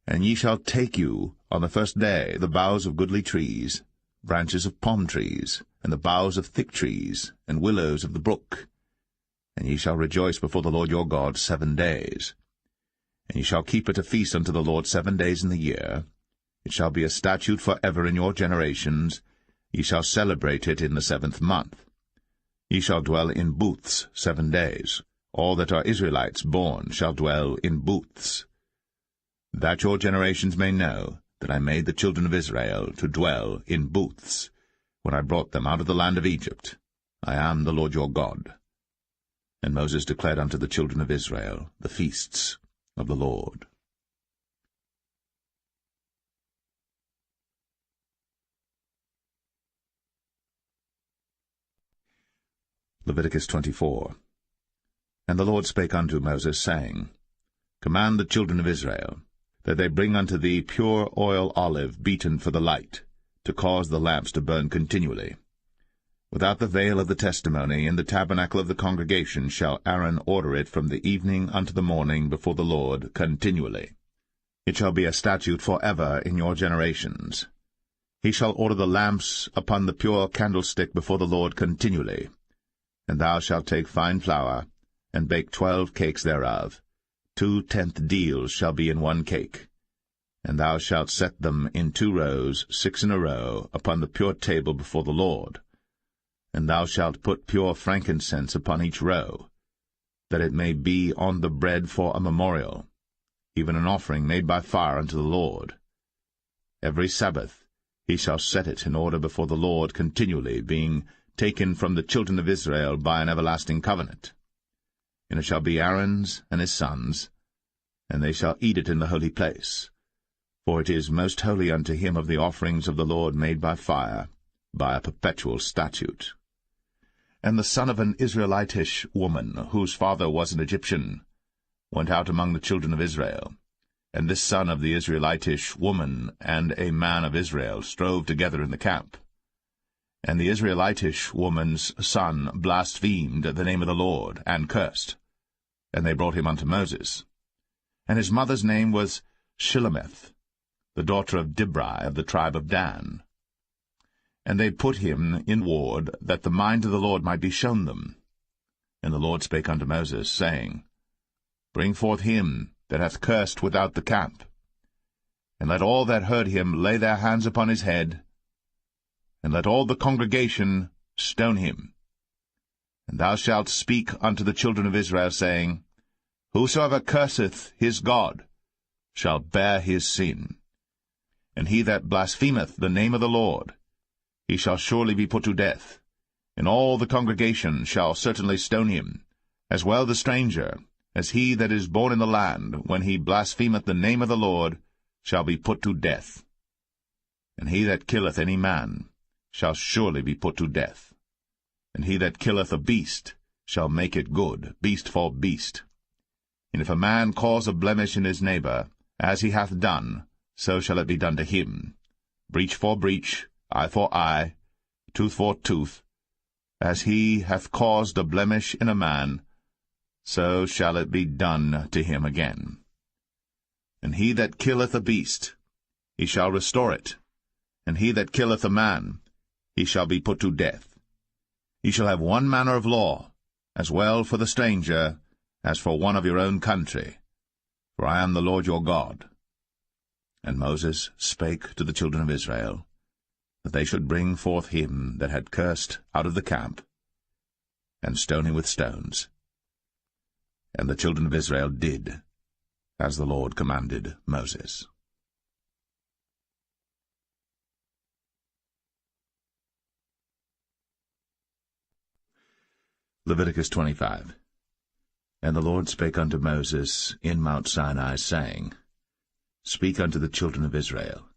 And ye shall take you on the 1st day the boughs of goodly trees, branches of palm trees, and the boughs of thick trees, and willows of the brook. And ye shall rejoice before the Lord your God 7 days. And ye shall keep it a feast unto the Lord 7 days in the year. It shall be a statute for ever in your generations. Ye shall celebrate it in the 7th month. Ye shall dwell in booths 7 days. All that are Israelites born shall dwell in booths. That your generations may know that I made the children of Israel to dwell in booths, when I brought them out of the land of Egypt. I am the Lord your God. And Moses declared unto the children of Israel the feasts of the Lord. Leviticus 24. And the Lord spake unto Moses, saying, Command the children of Israel, that they bring unto thee pure oil olive beaten for the light, to cause the lamps to burn continually. Without the veil of the testimony, in the tabernacle of the congregation, shall Aaron order it from the evening unto the morning before the Lord continually. It shall be a statute for ever in your generations. He shall order the lamps upon the pure candlestick before the Lord continually. And thou shalt take fine flour, and bake 12 cakes thereof. 2 tenth deals shall be in 1 cake. And thou shalt set them in 2 rows, 6 in a row, upon the pure table before the Lord. And thou shalt put pure frankincense upon each row, that it may be on the bread for a memorial, even an offering made by fire unto the Lord. Every Sabbath he shall set it in order before the Lord continually, being taken from the children of Israel by an everlasting covenant. And it shall be Aaron's and his sons, and they shall eat it in the holy place. For it is most holy unto him of the offerings of the Lord made by fire, by a perpetual statute. And the son of an Israelitish woman, whose father was an Egyptian, went out among the children of Israel. And this son of the Israelitish woman and a man of Israel strove together in the camp. And the Israelitish woman's son blasphemed the name of the Lord, and cursed. And they brought him unto Moses. And his mother's name was Shilemeth, the daughter of Dibri of the tribe of Dan. And they put him in ward, that the mind of the Lord might be shown them. And the Lord spake unto Moses, saying, Bring forth him that hath cursed without the camp, and let all that heard him lay their hands upon his head, and let all the congregation stone him. And thou shalt speak unto the children of Israel, saying, Whosoever curseth his God shall bear his sin. And he that blasphemeth the name of the Lord, he shall surely be put to death. And all the congregation shall certainly stone him, as well the stranger, as he that is born in the land, when he blasphemeth the name of the Lord, shall be put to death. And he that killeth any man shall surely be put to death. And he that killeth a beast shall make it good, beast for beast. And if a man cause a blemish in his neighbor, as he hath done, so shall it be done to him. Breach for breach, eye for eye, tooth for tooth. As he hath caused a blemish in a man, so shall it be done to him again. And he that killeth a beast, he shall restore it. And he that killeth a man, he shall be put to death. Ye shall have one manner of law, as well for the stranger as for one of your own country. For I am the Lord your God. And Moses spake to the children of Israel, that they should bring forth him that had cursed out of the camp, and stone him with stones. And the children of Israel did as the Lord commanded Moses. Leviticus 25. And the Lord spake unto Moses in Mount Sinai, saying, Speak unto the children of Israel,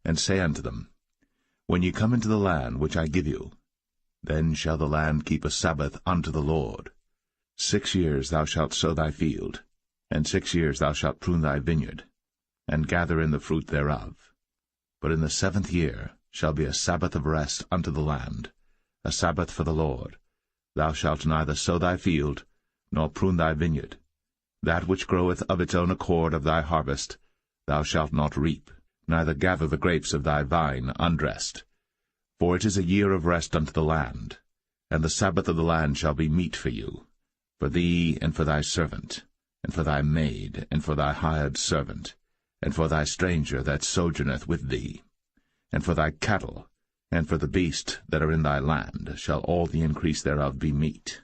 and say unto them, When ye come into the land which I give you, then shall the land keep a Sabbath unto the Lord. 6 years thou shalt sow thy field, and 6 years thou shalt prune thy vineyard, and gather in the fruit thereof. But in the 7th year shall be a Sabbath of rest unto the land, a Sabbath for the Lord. Thou shalt neither sow thy field, nor prune thy vineyard. That which groweth of its own accord of thy harvest thou shalt not reap, neither gather the grapes of thy vine undressed. For it is a year of rest unto the land, and the Sabbath of the land shall be meat for you, for thee and for thy servant, and for thy maid, and for thy hired servant, and for thy stranger that sojourneth with thee, and for thy cattle, and for the beast that are in thy land shall all the increase thereof be meat.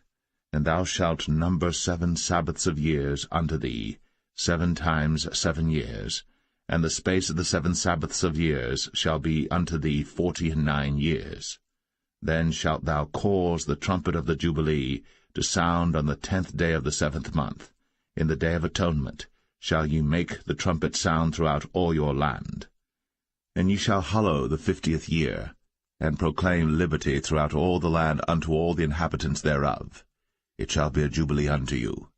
And thou shalt number 7 Sabbaths of years unto thee, 7 times 7 years, and the space of the 7 Sabbaths of years shall be unto thee 49 years. Then shalt thou cause the trumpet of the Jubilee to sound on the 10th day of the 7th month. In the day of atonement shall ye make the trumpet sound throughout all your land. And ye shall hallow the 50th year, and proclaim liberty throughout all the land unto all the inhabitants thereof. It shall be a jubilee unto you.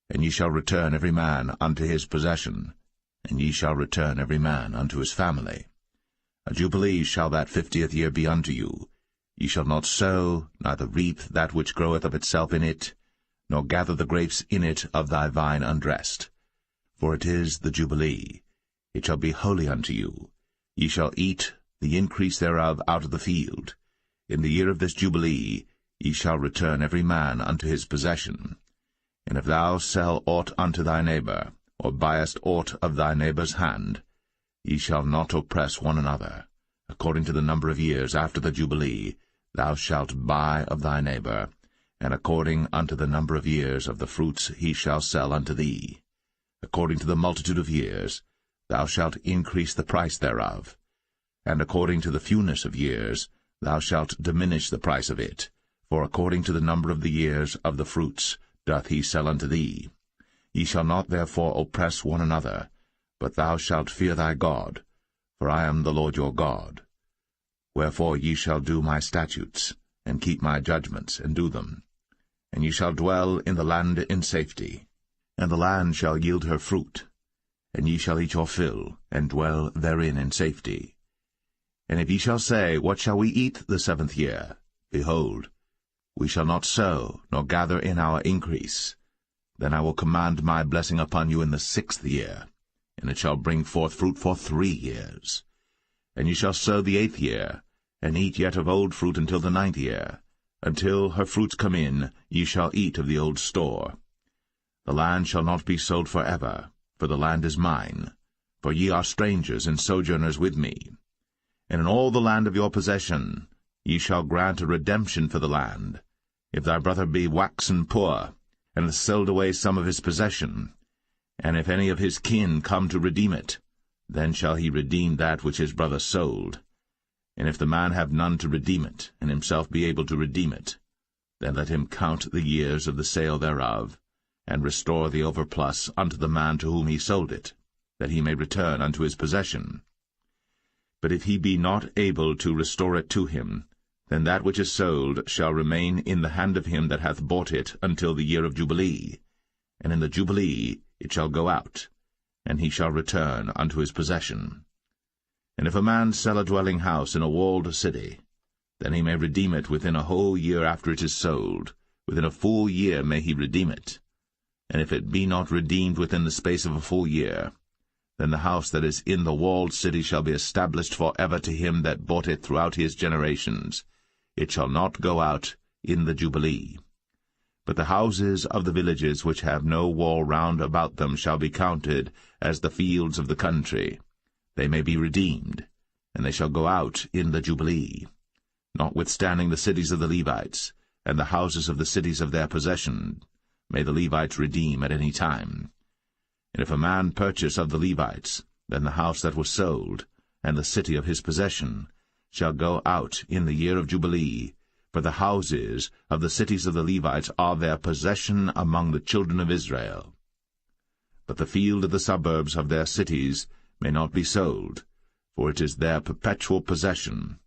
And ye shall return every man unto his possession, and ye shall return every man unto his family. A jubilee shall that 50th year be unto you. Ye shall not sow, neither reap that which groweth of itself in it, nor gather the grapes in it of thy vine undressed. For it is the jubilee. It shall be holy unto you. Ye shall eat the increase thereof out of the field. In the year of this jubilee ye shall return every man unto his possession. And if thou sell aught unto thy neighbor, or buyest aught of thy neighbor's hand, ye shall not oppress one another. According to the number of years after the jubilee thou shalt buy of thy neighbor, and according unto the number of years of the fruits he shall sell unto thee. According to the multitude of years thou shalt increase the price thereof, and according to the fewness of years thou shalt diminish the price of it, for according to the number of the years of the fruits doth he sell unto thee. Ye shall not therefore oppress one another, but thou shalt fear thy God, for I am the Lord your God. Wherefore ye shall do my statutes, and keep my judgments, and do them. And ye shall dwell in the land in safety, and the land shall yield her fruit, and ye shall eat your fill, and dwell therein in safety. And if ye shall say, What shall we eat the 7th year? Behold, we shall not sow, nor gather in our increase. Then I will command my blessing upon you in the 6th year, and it shall bring forth fruit for 3 years. And ye shall sow the 8th year, and eat yet of old fruit until the 9th year. Until her fruits come in, ye shall eat of the old store. The land shall not be sold for ever, for the land is mine, for ye are strangers and sojourners with me. And in all the land of your possession ye shall grant a redemption for the land. If thy brother be waxen poor, and hath sold away some of his possession, and if any of his kin come to redeem it, then shall he redeem that which his brother sold. And if the man have none to redeem it, and himself be able to redeem it, then let him count the years of the sale thereof, and restore the overplus unto the man to whom he sold it, that he may return unto his possession. But if he be not able to restore it to him, then that which is sold shall remain in the hand of him that hath bought it until the year of Jubilee, and in the Jubilee it shall go out, and he shall return unto his possession. And if a man sell a dwelling house in a walled city, then he may redeem it within a whole year after it is sold. Within a full year may he redeem it. And if it be not redeemed within the space of a full year, then the house that is in the walled city shall be established for ever to him that bought it throughout his generations. It shall not go out in the Jubilee. But the houses of the villages which have no wall round about them shall be counted as the fields of the country. They may be redeemed, and they shall go out in the Jubilee. Notwithstanding the cities of the Levites, and the houses of the cities of their possession, may the Levites redeem at any time. And if a man purchase of the Levites, then the house that was sold, and the city of his possession, shall go out in the year of Jubilee, for the houses of the cities of the Levites are their possession among the children of Israel. But the field of the suburbs of their cities may not be sold, for it is their perpetual possession.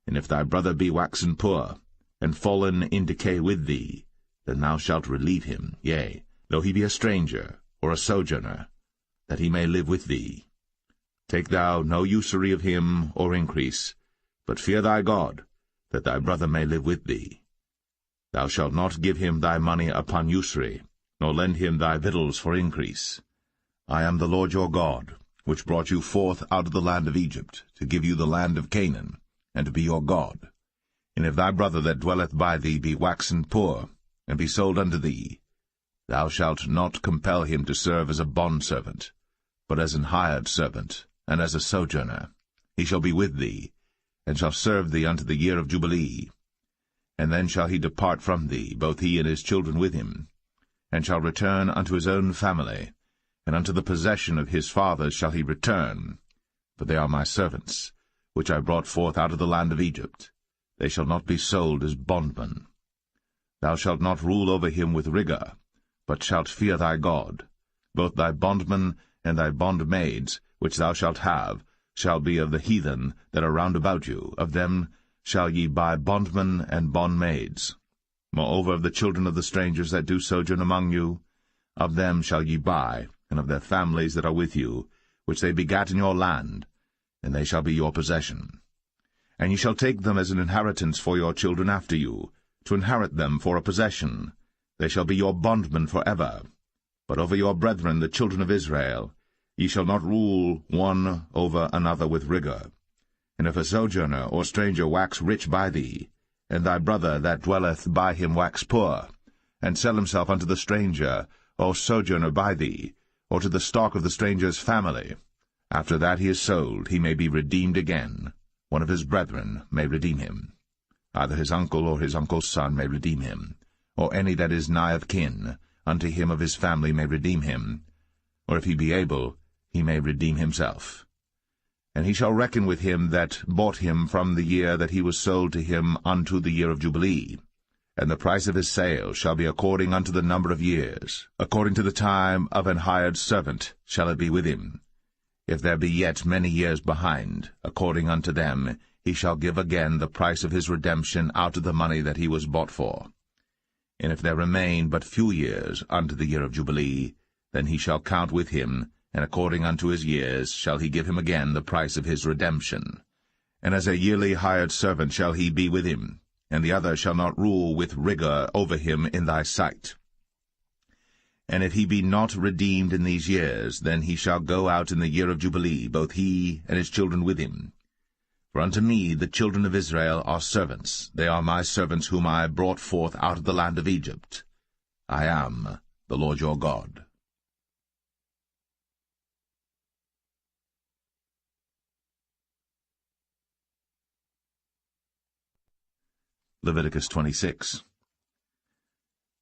And if thy brother be waxen poor, and fallen in decay with thee, then thou shalt relieve him, yea, though he be a stranger, or a sojourner, that he may live with thee. Take thou no usury of him, or increase, but fear thy God, that thy brother may live with thee. Thou shalt not give him thy money upon usury, nor lend him thy victuals for increase. I am the Lord your God, which brought you forth out of the land of Egypt, to give you the land of Canaan, and to be your God. And if thy brother that dwelleth by thee be waxen poor, and be sold unto thee, thou shalt not compel him to serve as a bondservant, but as an hired servant, and as a sojourner. He shall be with thee, and shall serve thee unto the year of Jubilee. And then shall he depart from thee, both he and his children with him, and shall return unto his own family, and unto the possession of his fathers shall he return. For they are my servants, which I brought forth out of the land of Egypt. They shall not be sold as bondmen. Thou shalt not rule over him with rigor, but shalt fear thy God. Both thy bondmen and thy bondmaids, which thou shalt have, shall be of the heathen that are round about you. Of them shall ye buy bondmen and bondmaids. Moreover, of the children of the strangers that do sojourn among you, of them shall ye buy, and of their families that are with you, which they begat in your land, and they shall be your possession. And ye shall take them as an inheritance for your children after you, to inherit them for a possession. They shall be your bondmen for ever. But over your brethren, the children of Israel, ye shall not rule one over another with rigor. And if a sojourner or stranger wax rich by thee, and thy brother that dwelleth by him wax poor, and sell himself unto the stranger or sojourner by thee, or to the stock of the stranger's family, after that he is sold, he may be redeemed again. One of his brethren may redeem him. Either his uncle or his uncle's son may redeem him, or any that is nigh of kin unto him of his family may redeem him, or if he be able, he may redeem himself. And he shall reckon with him that bought him from the year that he was sold to him unto the year of Jubilee. And the price of his sale shall be according unto the number of years, according to the time of an hired servant shall it be with him. If there be yet many years behind, according unto them, he shall give again the price of his redemption out of the money that he was bought for. And if there remain but few years unto the year of Jubilee, then he shall count with him, and according unto his years shall he give him again the price of his redemption. And as a yearly hired servant shall he be with him, and the other shall not rule with rigor over him in thy sight. And if he be not redeemed in these years, then he shall go out in the year of Jubilee, both he and his children with him. For unto me the children of Israel are servants. They are my servants whom I brought forth out of the land of Egypt. I am the Lord your God. Leviticus 26.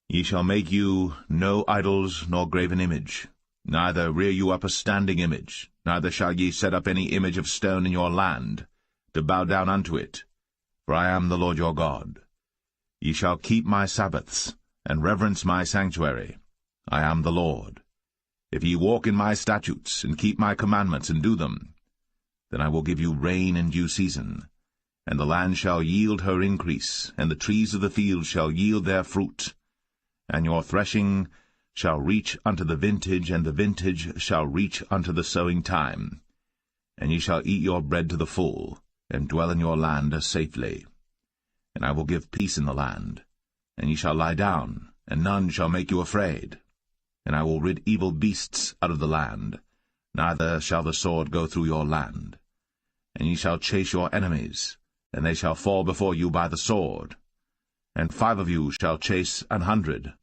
Ye shall make you no idols nor graven image, neither rear you up a standing image, neither shall ye set up any image of stone in your land, to bow down unto it, for I am the Lord your God. Ye shall keep my Sabbaths, and reverence my sanctuary. I am the Lord. If ye walk in my statutes, and keep my commandments, and do them, then I will give you rain in due season, and the land shall yield her increase, and the trees of the field shall yield their fruit. And your threshing shall reach unto the vintage, and the vintage shall reach unto the sowing time. And ye shall eat your bread to the full, and dwell in your land safely. And I will give peace in the land, and ye shall lie down, and none shall make you afraid. And I will rid evil beasts out of the land, neither shall the sword go through your land. And ye shall chase your enemies, and they shall fall before you by the sword. And 5 of you shall chase 100,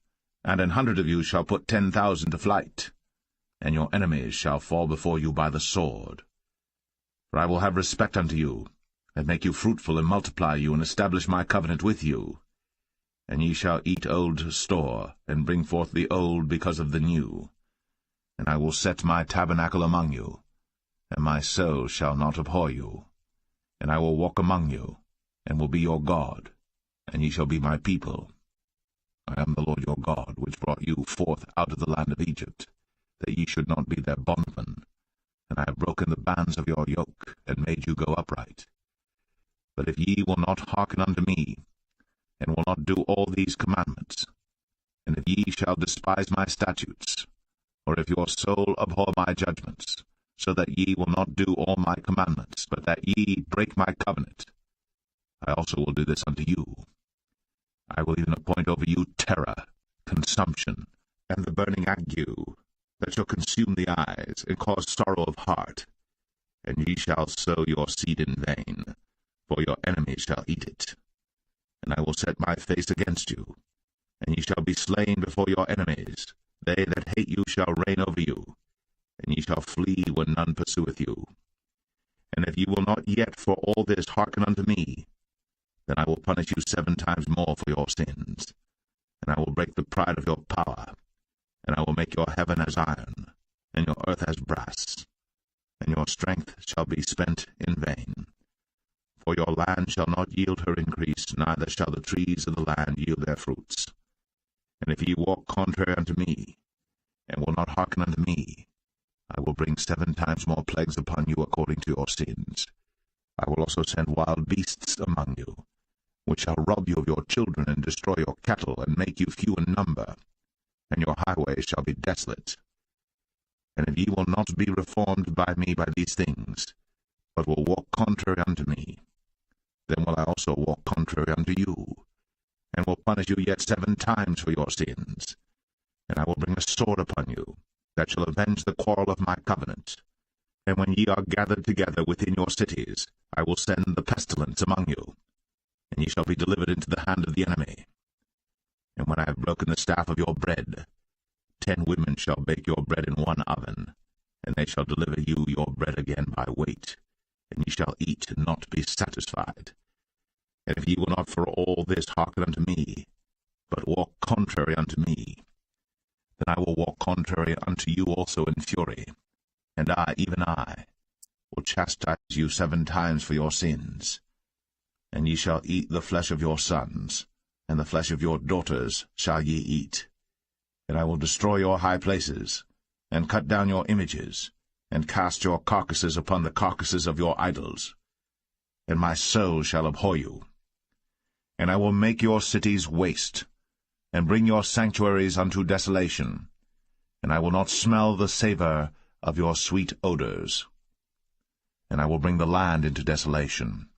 and 100 of you shall put 10,000 to flight, and your enemies shall fall before you by the sword. For I will have respect unto you, and make you fruitful, and multiply you, and establish my covenant with you. And ye shall eat old store, and bring forth the old because of the new. And I will set my tabernacle among you, and my soul shall not abhor you. And I will walk among you, and will be your God, and ye shall be my people. I am the Lord your God, which brought you forth out of the land of Egypt, that ye should not be their bondmen. And I have broken the bands of your yoke, and made you go upright. But if ye will not hearken unto me, and will not do all these commandments, and if ye shall despise my statutes, or if your soul abhor my judgments, so that ye will not do all my commandments, but that ye break my covenant, I also will do this unto you. I will even appoint over you terror, consumption, and the burning ague, that shall consume the eyes, and cause sorrow of heart. And ye shall sow your seed in vain, for your enemies shall eat it. And I will set my face against you, and ye shall be slain before your enemies. They that hate you shall reign over you, and ye shall flee when none pursueth you. And if ye will not yet for all this hearken unto me, then I will punish you 7 times more for your sins. And I will break the pride of your power, and I will make your heaven as iron, and your earth as brass, and your strength shall be spent in vain. For your land shall not yield her increase, neither shall the trees of the land yield their fruits. And if ye walk contrary unto me, and will not hearken unto me, I will bring 7 times more plagues upon you according to your sins. I will also send wild beasts among you, which shall rob you of your children, and destroy your cattle, and make you few in number, and your highways shall be desolate. And if ye will not be reformed by me by these things, but will walk contrary unto me, then will I also walk contrary unto you, and will punish you yet 7 times for your sins. And I will bring a sword upon you, that shall avenge the quarrel of my covenant. And when ye are gathered together within your cities, I will send the pestilence among you, and ye shall be delivered into the hand of the enemy. And when I have broken the staff of your bread, 10 women shall bake your bread in one oven, and they shall deliver you your bread again by weight, and ye shall eat and not be satisfied. And if ye will not for all this hearken unto me, but walk contrary unto me, then I will walk contrary unto you also in fury, and I, even I, will chastise you 7 times for your sins. And ye shall eat the flesh of your sons, and the flesh of your daughters shall ye eat. And I will destroy your high places, and cut down your images, and cast your carcasses upon the carcasses of your idols. And my soul shall abhor you. And I will make your cities waste, and bring your sanctuaries unto desolation, and I will not smell the savour of your sweet odours. And I will bring the land into desolation,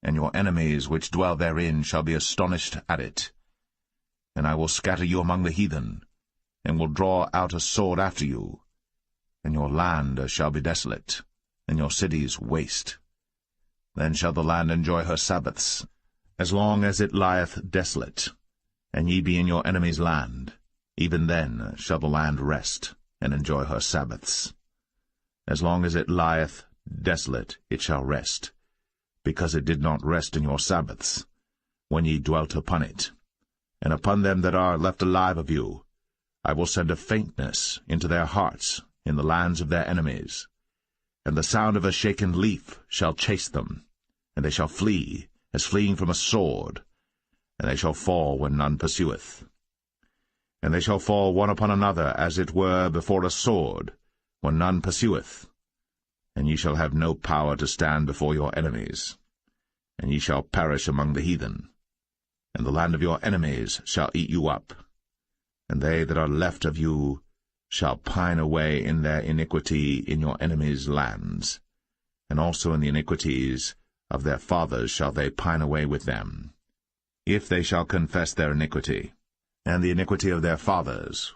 and your enemies which dwell therein shall be astonished at it. And I will scatter you among the heathen, and will draw out a sword after you, and your land shall be desolate, and your cities waste. Then shall the land enjoy her Sabbaths, as long as it lieth desolate, and ye be in your enemy's land. Even then shall the land rest, and enjoy her Sabbaths. As long as it lieth desolate it shall rest, because it did not rest in your Sabbaths, when ye dwelt upon it. And upon them that are left alive of you I will send a faintness into their hearts in the lands of their enemies, and the sound of a shaken leaf shall chase them, and they shall flee, as fleeing from a sword, and they shall fall when none pursueth. And they shall fall one upon another, as it were before a sword, when none pursueth. And ye shall have no power to stand before your enemies, and ye shall perish among the heathen. And the land of your enemies shall eat you up, and they that are left of you shall pine away in their iniquity in your enemies' lands, and also in the iniquities of their fathers shall they pine away with them, if they shall confess their iniquity, and the iniquity of their fathers,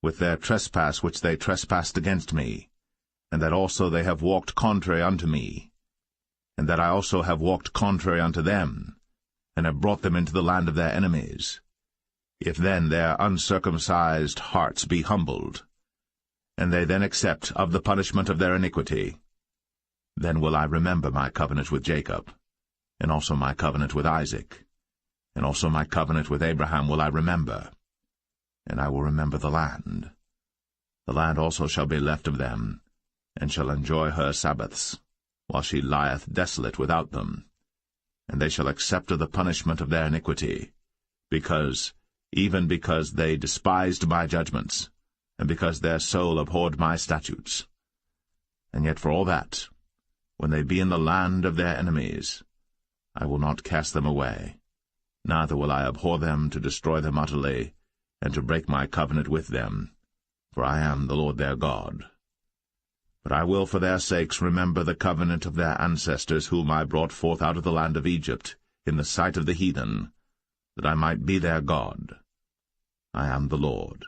with their trespass which they trespassed against me, and that also they have walked contrary unto me, and that I also have walked contrary unto them, and have brought them into the land of their enemies. If then their uncircumcised hearts be humbled, and they then accept of the punishment of their iniquity, then will I remember my covenant with Jacob, and also my covenant with Isaac, and also my covenant with Abraham will I remember, and I will remember the land. The land also shall be left of them, and shall enjoy her Sabbaths, while she lieth desolate without them. And they shall accept of the punishment of their iniquity, even because they despised my judgments, and because their soul abhorred my statutes. And yet for all that, when they be in the land of their enemies, I will not cast them away, neither will I abhor them to destroy them utterly, and to break my covenant with them, for I am the Lord their God. But I will for their sakes remember the covenant of their ancestors, whom I brought forth out of the land of Egypt, in the sight of the heathen, that I might be their God. I am the Lord.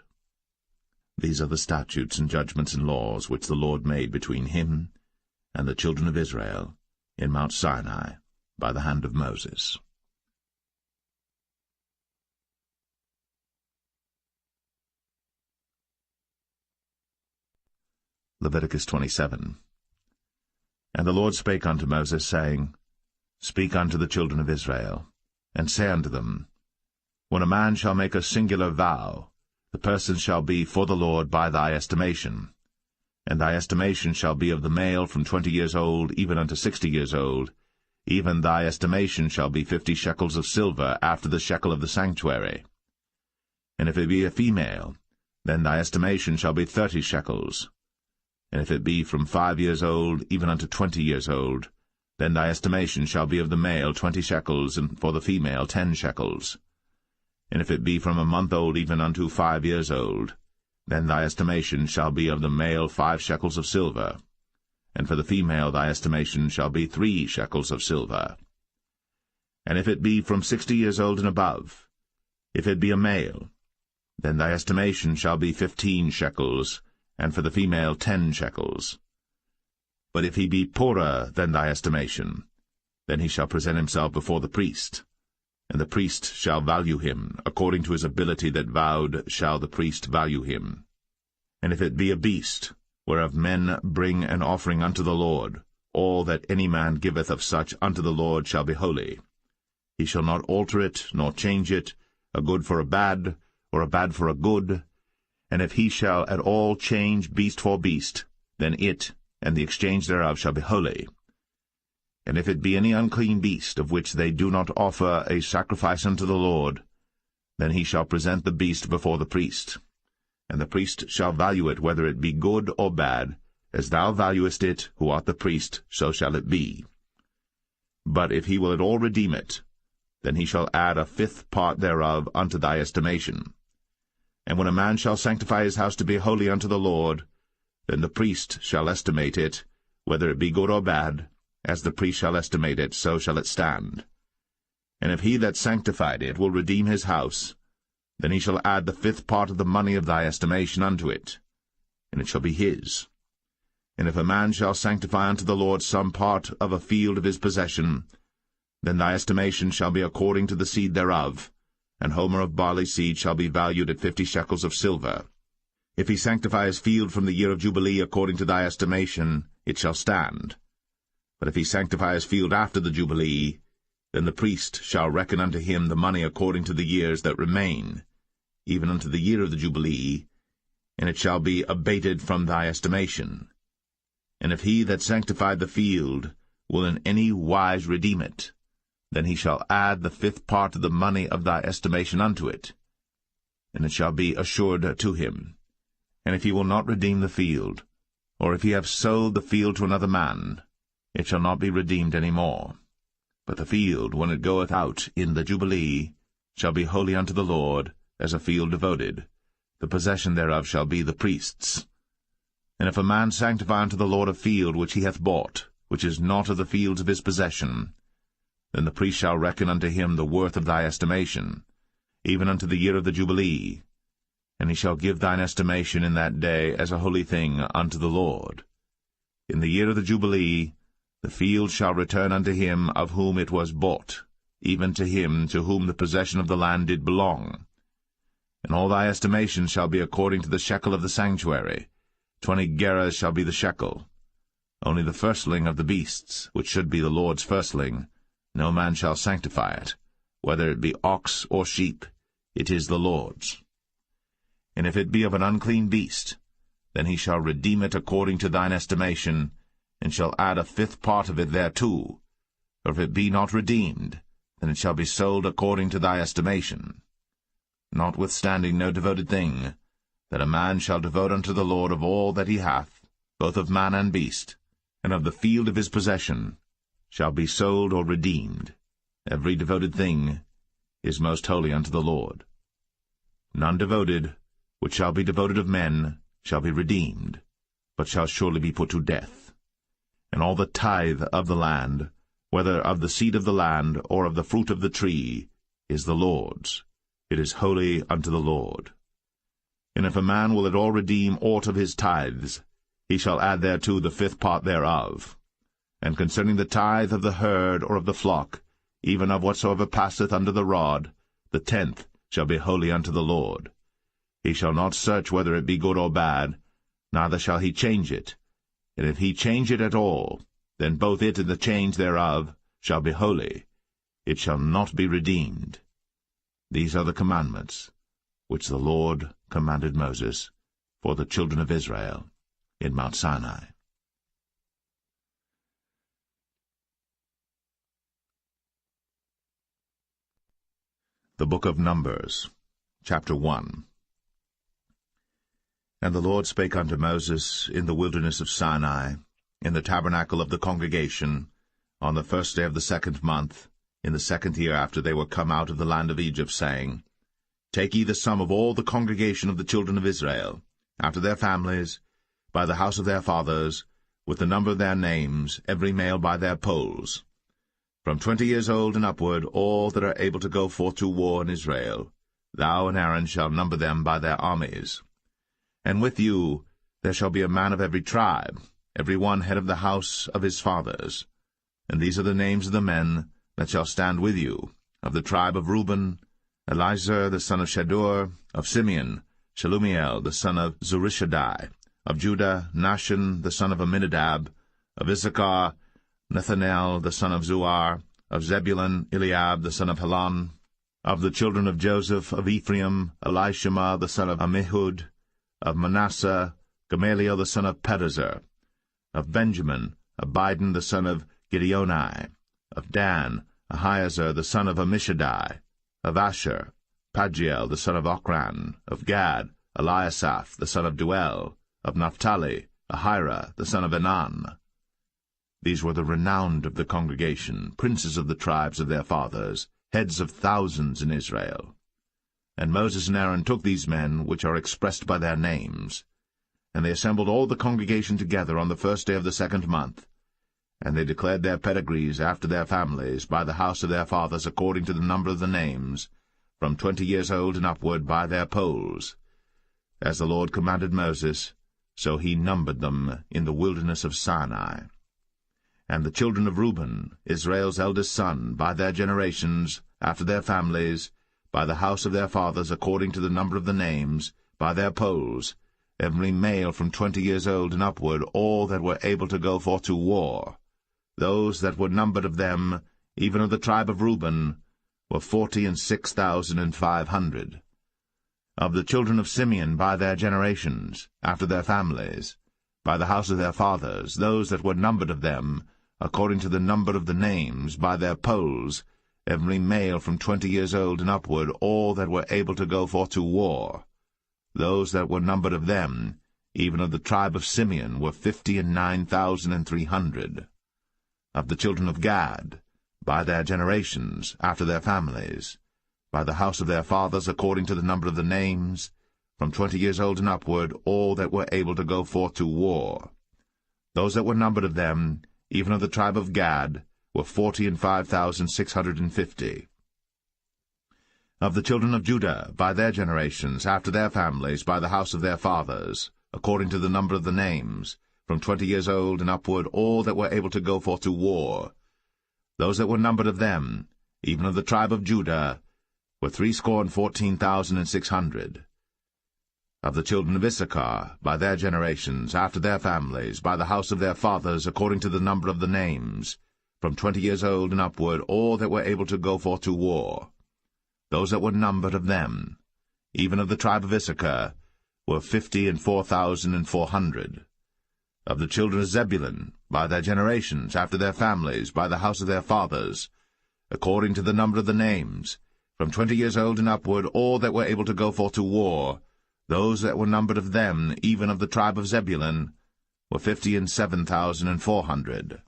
These are the statutes and judgments and laws which the Lord made between him and the children of Israel in Mount Sinai by the hand of Moses. Leviticus 27. And the Lord spake unto Moses, saying, Speak unto the children of Israel, and say unto them, When a man shall make a singular vow, the person shall be for the Lord by thy estimation. And thy estimation shall be of the male from 20 years old even unto 60 years old. Even thy estimation shall be 50 shekels of silver after the shekel of the sanctuary. And if it be a female, then thy estimation shall be 30 shekels. And if it be from 5 years old even unto 20 years old, then thy estimation shall be of the male 20 shekels, and for the female 10 shekels. And if it be from a month old even unto 5 years old, then thy estimation shall be of the male 5 shekels of silver, and for the female thy estimation shall be 3 shekels of silver. And if it be from 60 years old and above, if it be a male, then thy estimation shall be 15 shekels, and for the female 10 shekels. But if he be poorer than thy estimation, then he shall present himself before the priest, and the priest shall value him, according to his ability that vowed shall the priest value him. And if it be a beast, whereof men bring an offering unto the Lord, all that any man giveth of such unto the Lord shall be holy. He shall not alter it, nor change it, a good for a bad, or a bad for a good. And if he shall at all change beast for beast, then it, and the exchange thereof, shall be holy. And if it be any unclean beast, of which they do not offer a sacrifice unto the Lord, then he shall present the beast before the priest. And the priest shall value it, whether it be good or bad, as thou valuest it, who art the priest, so shall it be. But if he will at all redeem it, then he shall add 1/5 part thereof unto thy estimation. And when a man shall sanctify his house to be holy unto the Lord, then the priest shall estimate it, whether it be good or bad, as the priest shall estimate it, so shall it stand. And if he that sanctified it will redeem his house, then he shall add 1/5 part of the money of thy estimation unto it, and it shall be his. And if a man shall sanctify unto the Lord some part of a field of his possession, then thy estimation shall be according to the seed thereof, and homer of barley seed shall be valued at 50 shekels of silver. If he sanctify his field from the year of Jubilee according to thy estimation, it shall stand. But if he sanctify his field after the Jubilee, then the priest shall reckon unto him the money according to the years that remain, even unto the year of the Jubilee, and it shall be abated from thy estimation. And if he that sanctified the field will in any wise redeem it, then he shall add 1/5 part of the money of thy estimation unto it, and it shall be assured to him. And if he will not redeem the field, or if he have sold the field to another man, it shall not be redeemed any more. But the field, when it goeth out in the Jubilee, shall be holy unto the Lord, as a field devoted. The possession thereof shall be the priest's. And if a man sanctify unto the Lord a field which he hath bought, which is not of the fields of his possession, then the priest shall reckon unto him the worth of thy estimation, even unto the year of the Jubilee, and he shall give thine estimation in that day as a holy thing unto the Lord. In the year of the Jubilee the field shall return unto him of whom it was bought, even to him to whom the possession of the land did belong. And all thy estimation shall be according to the shekel of the sanctuary. 20 gerahs shall be the shekel. Only the firstling of the beasts, which should be the Lord's firstling, no man shall sanctify it, whether it be ox or sheep, it is the Lord's. And if it be of an unclean beast, then he shall redeem it according to thine estimation, and shall add 1/5 part of it thereto. Or if it be not redeemed, then it shall be sold according to thy estimation. Notwithstanding no devoted thing, that a man shall devote unto the Lord of all that he hath, both of man and beast, and of the field of his possession, shall be sold or redeemed. Every devoted thing is most holy unto the Lord. None devoted, which shall be devoted of men, shall be redeemed, but shall surely be put to death. And all the tithe of the land, whether of the seed of the land, or of the fruit of the tree, is the Lord's. It is holy unto the Lord. And if a man will at all redeem aught of his tithes, he shall add thereto the fifth part thereof. And concerning the tithe of the herd or of the flock, even of whatsoever passeth under the rod, the 10th shall be holy unto the Lord. He shall not search whether it be good or bad, neither shall he change it. And if he change it at all, then both it and the change thereof shall be holy. It shall not be redeemed. These are the commandments which the Lord commanded Moses for the children of Israel in Mount Sinai. The Book of Numbers, chapter 1. And the Lord spake unto Moses in the wilderness of Sinai, in the tabernacle of the congregation, on the 1st day of the 2nd month, in the 2nd year after they were come out of the land of Egypt, saying, Take ye the sum of all the congregation of the children of Israel, after their families, by the house of their fathers, with the number of their names, every male by their polls. From 20 years old and upward, all that are able to go forth to war in Israel, thou and Aaron shall number them by their armies. And with you there shall be a man of every tribe, every one head of the house of his fathers. And these are the names of the men that shall stand with you. Of the tribe of Reuben, Elizur the son of Shadur; of Simeon, Shelumiel the son of Zurishaddai; of Judah, Nahshon the son of Amminadab; of Issachar, Nethanel the son of Zuar; of Zebulun, Eliab the son of Helon; of the children of Joseph; of Ephraim, Elishama the son of Ammihud; of Manasseh, Gamaliel the son of Pedazur; of Benjamin, Abidan the son of Gideoni; of Dan, Ahiezer the son of Ammishaddai; of Asher, Pagiel the son of Ochran; of Gad, Eliasaph the son of Duel; of Naphtali, Ahira the son of Enan. These were the renowned of the congregation, princes of the tribes of their fathers, heads of thousands in Israel. And Moses and Aaron took these men, which are expressed by their names, and they assembled all the congregation together on the 1st day of the 2nd month, and they declared their pedigrees after their families, by the house of their fathers, according to the number of the names, from 20 years old and upward, by their polls. As the Lord commanded Moses, so he numbered them in the wilderness of Sinai. And the children of Reuben, Israel's eldest son, by their generations, after their families, by the house of their fathers, according to the number of the names, by their polls, every male from 20 years old and upward, all that were able to go forth to war. Those that were numbered of them, even of the tribe of Reuben, were 46,500. Of the children of Simeon by their generations, after their families, by the house of their fathers, those that were numbered of them, according to the number of the names, by their polls, every male from 20 years old and upward, all that were able to go forth to war. Those that were numbered of them, even of the tribe of Simeon, were 59,300. Of the children of Gad, by their generations, after their families, by the house of their fathers, according to the number of the names, from 20 years old and upward, all that were able to go forth to war. Those that were numbered of them, even of the tribe of Gad, were 45,650. Of the children of Judah, by their generations, after their families, by the house of their fathers, according to the number of the names, from 20 years old and upward, all that were able to go forth to war. Those that were numbered of them, even of the tribe of Judah, were 314,600. Of the children of Issachar, by their generations, after their families, by the house of their fathers, according to the number of the names, from 20 years old and upward, all that were able to go forth to war. Those that were numbered of them, even of the tribe of Issachar, were 54,400. Of the children of Zebulun, by their generations, after their families, by the house of their fathers, according to the number of the names, from 20 years old and upward, all that were able to go forth to war, those that were numbered of them, even of the tribe of Zebulun, were 57,400.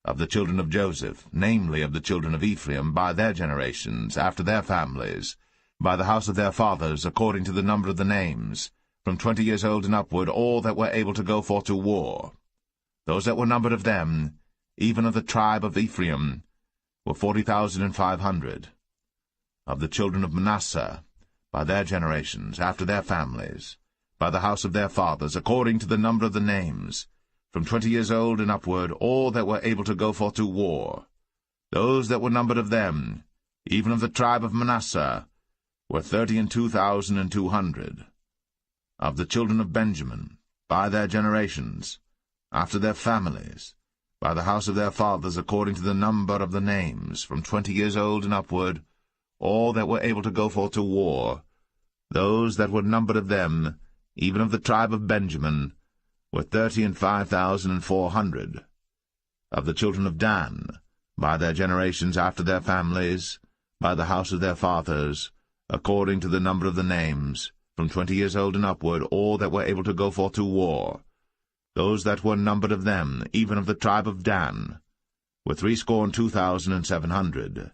Of the children of Joseph, namely of the children of Ephraim, by their generations, after their families, by the house of their fathers, according to the number of the names, from 20 years old and upward, all that were able to go forth to war. Those that were numbered of them, even of the tribe of Ephraim, were 40,500. Of the children of Manasseh, by their generations, after their families, by the house of their fathers, according to the number of the names, from 20 years old and upward, all that were able to go forth to war. Those that were numbered of them, even of the tribe of Manasseh, were 32,200. Of the children of Benjamin, by their generations, after their families, by the house of their fathers, according to the number of the names, from 20 years old and upward, all that were able to go forth to war. Those that were numbered of them, even of the tribe of Benjamin, were 35,400. Of the children of Dan, by their generations, after their families, by the house of their fathers, according to the number of the names, from 20 years old and upward, all that were able to go forth to war. Those that were numbered of them, even of the tribe of Dan, were 62,700.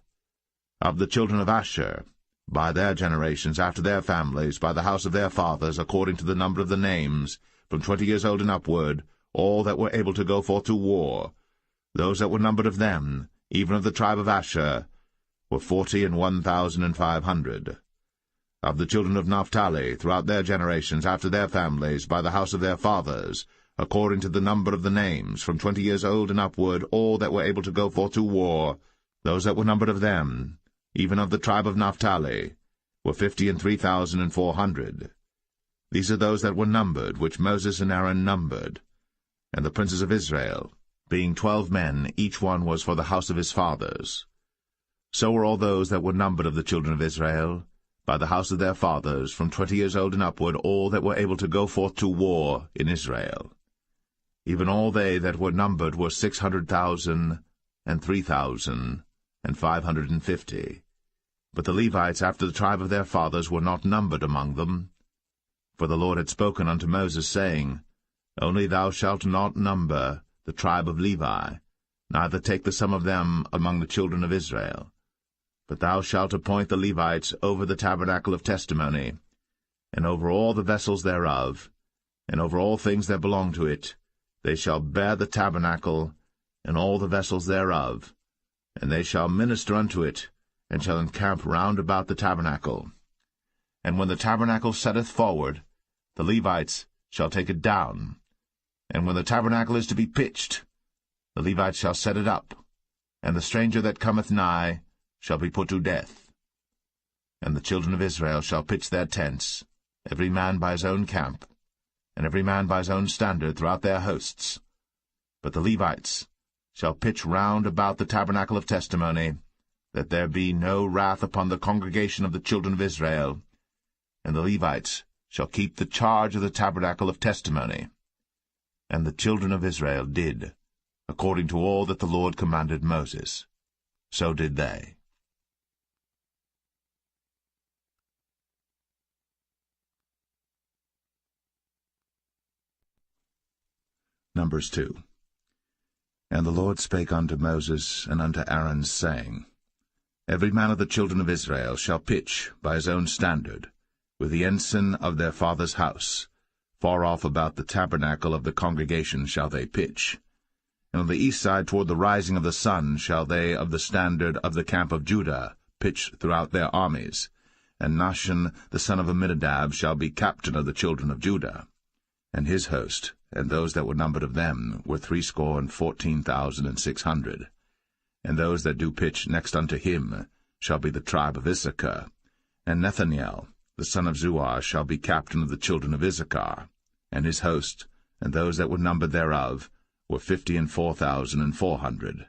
Of the children of Asher, by their generations, after their families, by the house of their fathers, according to the number of the names, from 20 years old and upward, all that were able to go forth to war. Those that were numbered of them, even of the tribe of Asher, were 41,500. Of the children of Naphtali, throughout their generations, after their families, by the house of their fathers, according to the number of the names, from 20 years old and upward, all that were able to go forth to war, those that were numbered of them, even of the tribe of Naphtali, were 53,400. These are those that were numbered, which Moses and Aaron numbered. And the princes of Israel, being 12 men, each one was for the house of his fathers. So were all those that were numbered of the children of Israel, by the house of their fathers, from 20 years old and upward, all that were able to go forth to war in Israel. Even all they that were numbered were 600,000 and 3,550. But the Levites after the tribe of their fathers were not numbered among them. For the Lord had spoken unto Moses, saying, Only thou shalt not number the tribe of Levi, neither take the sum of them among the children of Israel. But thou shalt appoint the Levites over the tabernacle of testimony, and over all the vessels thereof, and over all things that belong to it. They shall bear the tabernacle, and all the vessels thereof, and they shall minister unto it, and shall encamp round about the tabernacle. And when the tabernacle setteth forward, the Levites shall take it down. And when the tabernacle is to be pitched, the Levites shall set it up, and the stranger that cometh nigh shall be put to death. And the children of Israel shall pitch their tents, every man by his own camp, and every man by his own standard throughout their hosts. But the Levites shall pitch round about the tabernacle of testimony, that there be no wrath upon the congregation of the children of Israel. And the Levites shall keep the charge of the tabernacle of testimony. And the children of Israel did, according to all that the Lord commanded Moses. So did they. Numbers 2. And the Lord spake unto Moses and unto Aaron, saying, Every man of the children of Israel shall pitch by his own standard, with the ensign of their father's house. Far off about the tabernacle of the congregation shall they pitch. And on the east side toward the rising of the sun shall they of the standard of the camp of Judah pitch throughout their armies. And Nahshon the son of Amminadab shall be captain of the children of Judah. And his host, and those that were numbered of them, were 314,600. And those that do pitch next unto him shall be the tribe of Issachar. And Nethaniel the son of Zuar shall be captain of the children of Issachar. And his host, and those that were numbered thereof, were 54,400.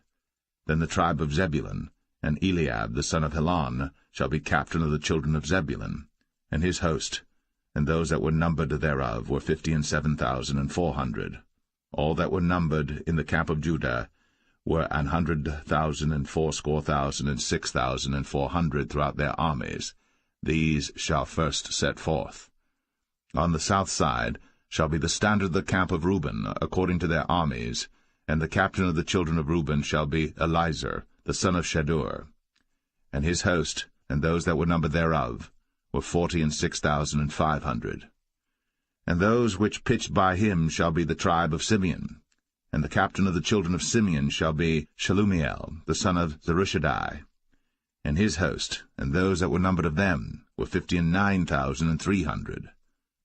Then the tribe of Zebulun, and Eliab the son of Helon, shall be captain of the children of Zebulun. And his host, and those that were numbered thereof, were 57,400. All that were numbered in the camp of Judah were 100,000 and 80,000 and 6,400 throughout their armies. These shall first set forth. On the south side shall be the standard of the camp of Reuben, according to their armies, And the captain of the children of Reuben shall be Elizur, the son of Shedeur. And his host, and those that were numbered thereof, were 46,500. And those which pitched by him shall be the tribe of Simeon. And the captain of the children of Simeon shall be Shelumiel, the son of Zerushadai. And his host, and those that were numbered of them, were 59,300.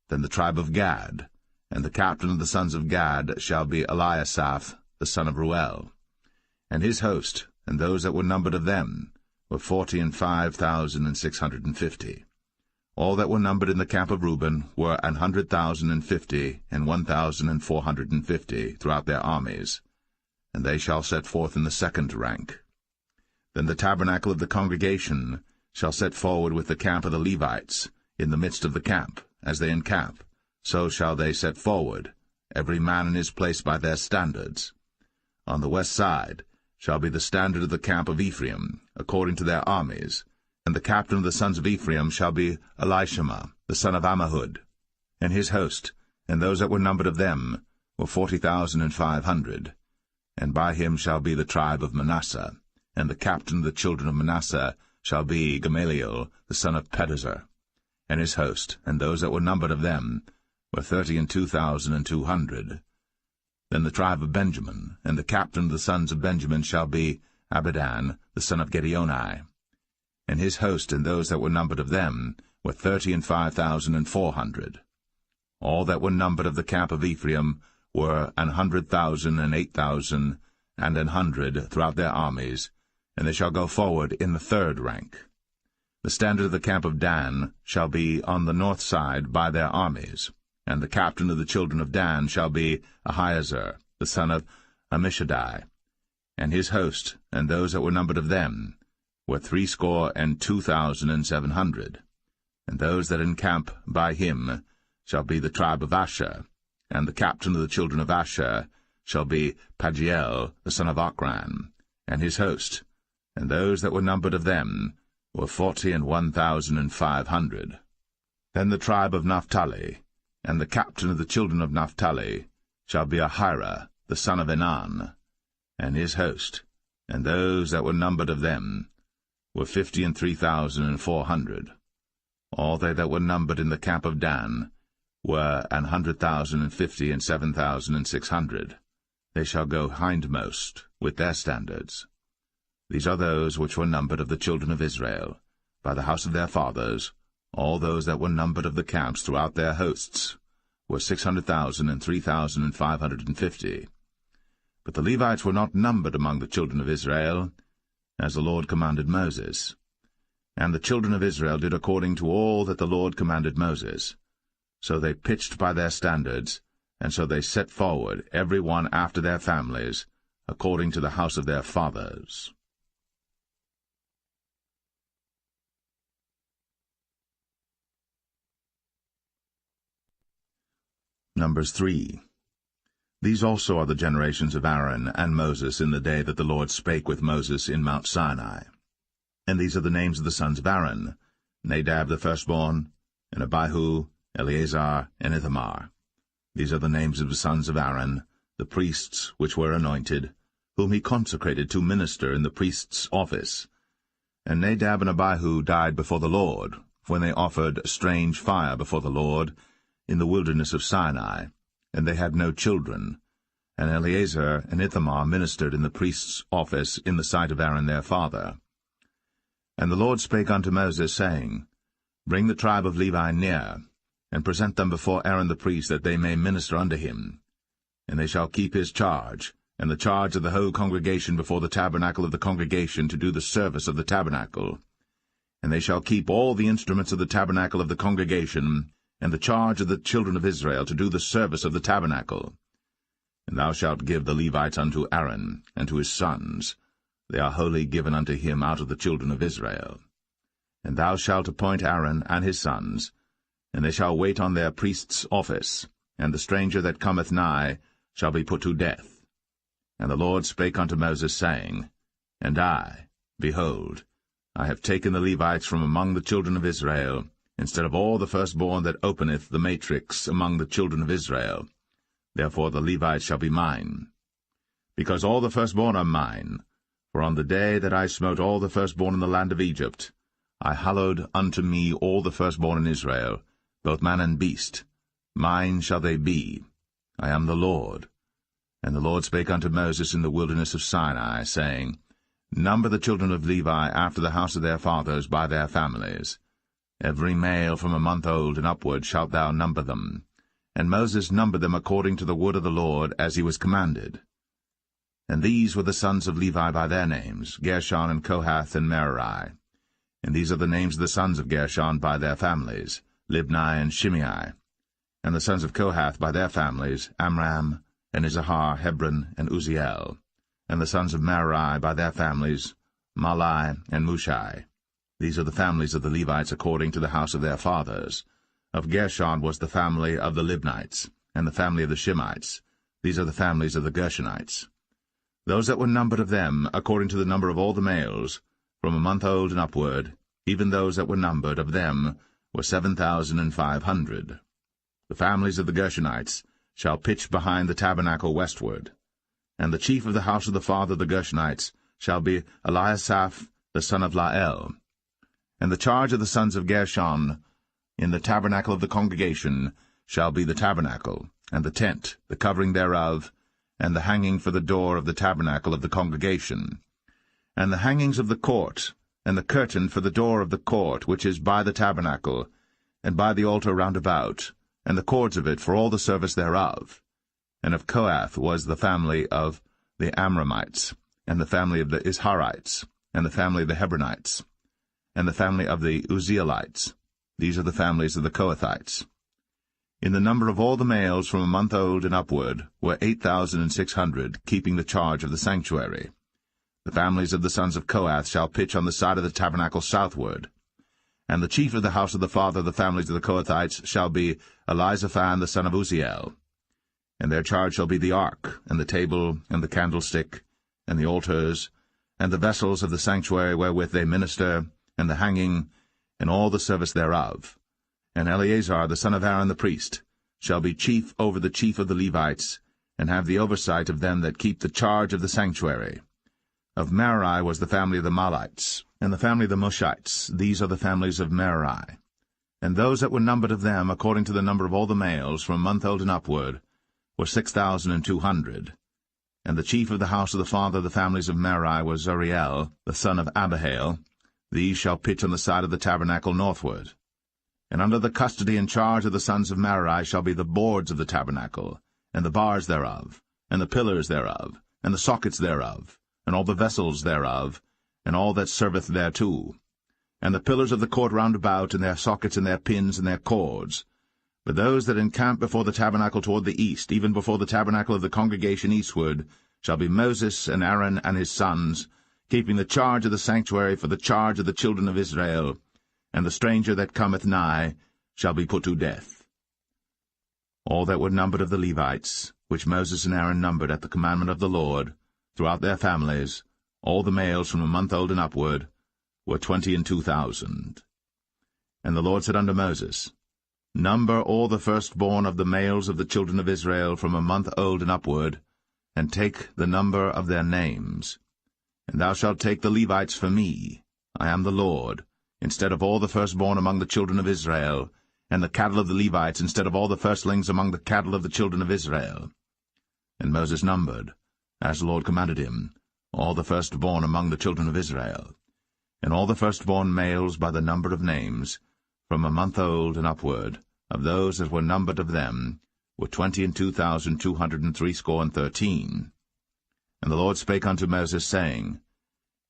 Then the tribe of Gad, and the captain of the sons of Gad shall be Eliasaph, the son of Ruel. And his host, and those that were numbered of them, were 45,650. All that were numbered in the camp of Reuben were 100,050 and 1,450 throughout their armies, and they shall set forth in the second rank. Then the tabernacle of the congregation shall set forward with the camp of the Levites in the midst of the camp, as they encamp, so shall they set forward, every man in his place by their standards. On the west side shall be the standard of the camp of Ephraim, according to their armies, and the captain of the sons of Ephraim shall be Elishama, the son of Ammihud. And his host, and those that were numbered of them, were 40,500. And by him shall be the tribe of Manasseh, and the captain of the children of Manasseh shall be Gamaliel, the son of Pedazur. And his host, and those that were numbered of them, were 32,200. Then the tribe of Benjamin, and the captain of the sons of Benjamin shall be Abidan, the son of Gideoni. And his host, and those that were numbered of them, were 35,400. All that were numbered of the camp of Ephraim were 100,000 and 8,000 and 100 throughout their armies, and they shall go forward in the third rank. The standard of the camp of Dan shall be on the north side by their armies, and the captain of the children of Dan shall be Ahiezer, the son of Ammishaddai. And his host, and those that were numbered of them, were 62,700. And those that encamp by him shall be the tribe of Asher, and the captain of the children of Asher shall be Pagiel, the son of Ochran. And his host, and those that were numbered of them, were 41,500. Then the tribe of Naphtali, and the captain of the children of Naphtali shall be Ahira, the son of Enan. And his host, and those that were numbered of them, were 53,400. All they that were numbered in the camp of Dan were 100,050 and 7,600. They shall go hindmost with their standards. These are those which were numbered of the children of Israel, by the house of their fathers. All those that were numbered of the camps throughout their hosts were 600,000 and 3,550. But the Levites were not numbered among the children of Israel, as the Lord commanded Moses. And the children of Israel did according to all that the Lord commanded Moses. So they pitched by their standards, and so they set forward, every one after their families, according to the house of their fathers. Numbers 3. These also are the generations of Aaron and Moses in the day that the Lord spake with Moses in Mount Sinai. And these are the names of the sons of Aaron, Nadab the firstborn, and Abihu, Eleazar, and Ithamar. These are the names of the sons of Aaron, the priests which were anointed, whom he consecrated to minister in the priest's office. And Nadab and Abihu died before the Lord, when they offered strange fire before the Lord, in the wilderness of Sinai, and they had no children. And Eleazar and Ithamar ministered in the priest's office in the sight of Aaron their father. And the Lord spake unto Moses, saying, Bring the tribe of Levi near, and present them before Aaron the priest, that they may minister unto him. And they shall keep his charge, and the charge of the whole congregation before the tabernacle of the congregation, to do the service of the tabernacle. And they shall keep all the instruments of the tabernacle of the congregation, and the charge of the children of Israel, to do the service of the tabernacle. And thou shalt give the Levites unto Aaron, and to his sons. They are wholly given unto him out of the children of Israel. And thou shalt appoint Aaron and his sons, and they shall wait on their priest's office, and the stranger that cometh nigh shall be put to death. And the Lord spake unto Moses, saying, And I, behold, I have taken the Levites from among the children of Israel, instead of all the firstborn that openeth the matrix among the children of Israel. Therefore the Levites shall be mine. because all the firstborn are mine. For on the day that I smote all the firstborn in the land of Egypt, I hallowed unto me all the firstborn in Israel, both man and beast. Mine shall they be. I am the Lord. And the Lord spake unto Moses in the wilderness of Sinai, saying, Number the children of Levi after the house of their fathers by their families. Every male from a month old and upward shalt thou number them. And Moses numbered them according to the word of the Lord, as he was commanded. And these were the sons of Levi by their names, Gershon and Kohath and Merari. And these are the names of the sons of Gershon by their families, Libni and Shimei. And the sons of Kohath by their families, Amram, and Izahar, Hebron, and Uzziel. And the sons of Merari by their families, Mahli and Mushai. These are the families of the Levites according to the house of their fathers. Of Gershon was the family of the Libnites, and the family of the Shimites. These are the families of the Gershonites. Those that were numbered of them, according to the number of all the males, from a month old and upward, even those that were numbered of them, were 7,500. The families of the Gershonites shall pitch behind the tabernacle westward. And the chief of the house of the father of the Gershonites shall be Eliasaph the son of Lael. And the charge of the sons of Gershon in the tabernacle of the congregation shall be the tabernacle, and the tent, the covering thereof, and the hanging for the door of the tabernacle of the congregation, and the hangings of the court, and the curtain for the door of the court which is by the tabernacle, and by the altar round about, and the cords of it for all the service thereof. And of Kohath was the family of the Amramites, and the family of the Isharites, and the family of the Hebronites, and the family of the Uzzielites. These are the families of the Kohathites. In the number of all the males from a month old and upward were 8,600, keeping the charge of the sanctuary. The families of the sons of Kohath shall pitch on the side of the tabernacle southward. And the chief of the house of the father of the families of the Kohathites shall be Elizaphan the son of Uzziel. And their charge shall be the ark, and the table, and the candlestick, and the altars, and the vessels of the sanctuary wherewith they minister, and the hanging, and all the service thereof. And Eleazar the son of Aaron the priest shall be chief over the chief of the Levites, and have the oversight of them that keep the charge of the sanctuary. Of Merari was the family of the Mahlites, and the family of the Mushites. These are the families of Merari. And those that were numbered of them, according to the number of all the males, from a month old and upward, were 6,200. And the chief of the house of the father of the families of Merari was Zuriel, the son of Abihail. These shall pitch on the side of the tabernacle northward. And under the custody and charge of the sons of Merari shall be the boards of the tabernacle, and the bars thereof, and the pillars thereof, and the sockets thereof, and all the vessels thereof, and all that serveth thereto, and the pillars of the court round about, and their sockets, and their pins, and their cords. But those that encamp before the tabernacle toward the east, even before the tabernacle of the congregation eastward, shall be Moses and Aaron and his sons, keeping the charge of the sanctuary for the charge of the children of Israel, and the stranger that cometh nigh shall be put to death. All that were numbered of the Levites, which Moses and Aaron numbered at the commandment of the Lord, throughout their families, all the males from a month old and upward, were 22,000. And the Lord said unto Moses, Number all the firstborn of the males of the children of Israel from a month old and upward, and take the number of their names. And thou shalt take the Levites for me. I am the Lord, instead of all the firstborn among the children of Israel, and the cattle of the Levites instead of all the firstlings among the cattle of the children of Israel. And Moses numbered, as the Lord commanded him, all the firstborn among the children of Israel, and all the firstborn males by the number of names, from a month old and upward, of those that were numbered of them, were 22,213. And the Lord spake unto Moses, saying,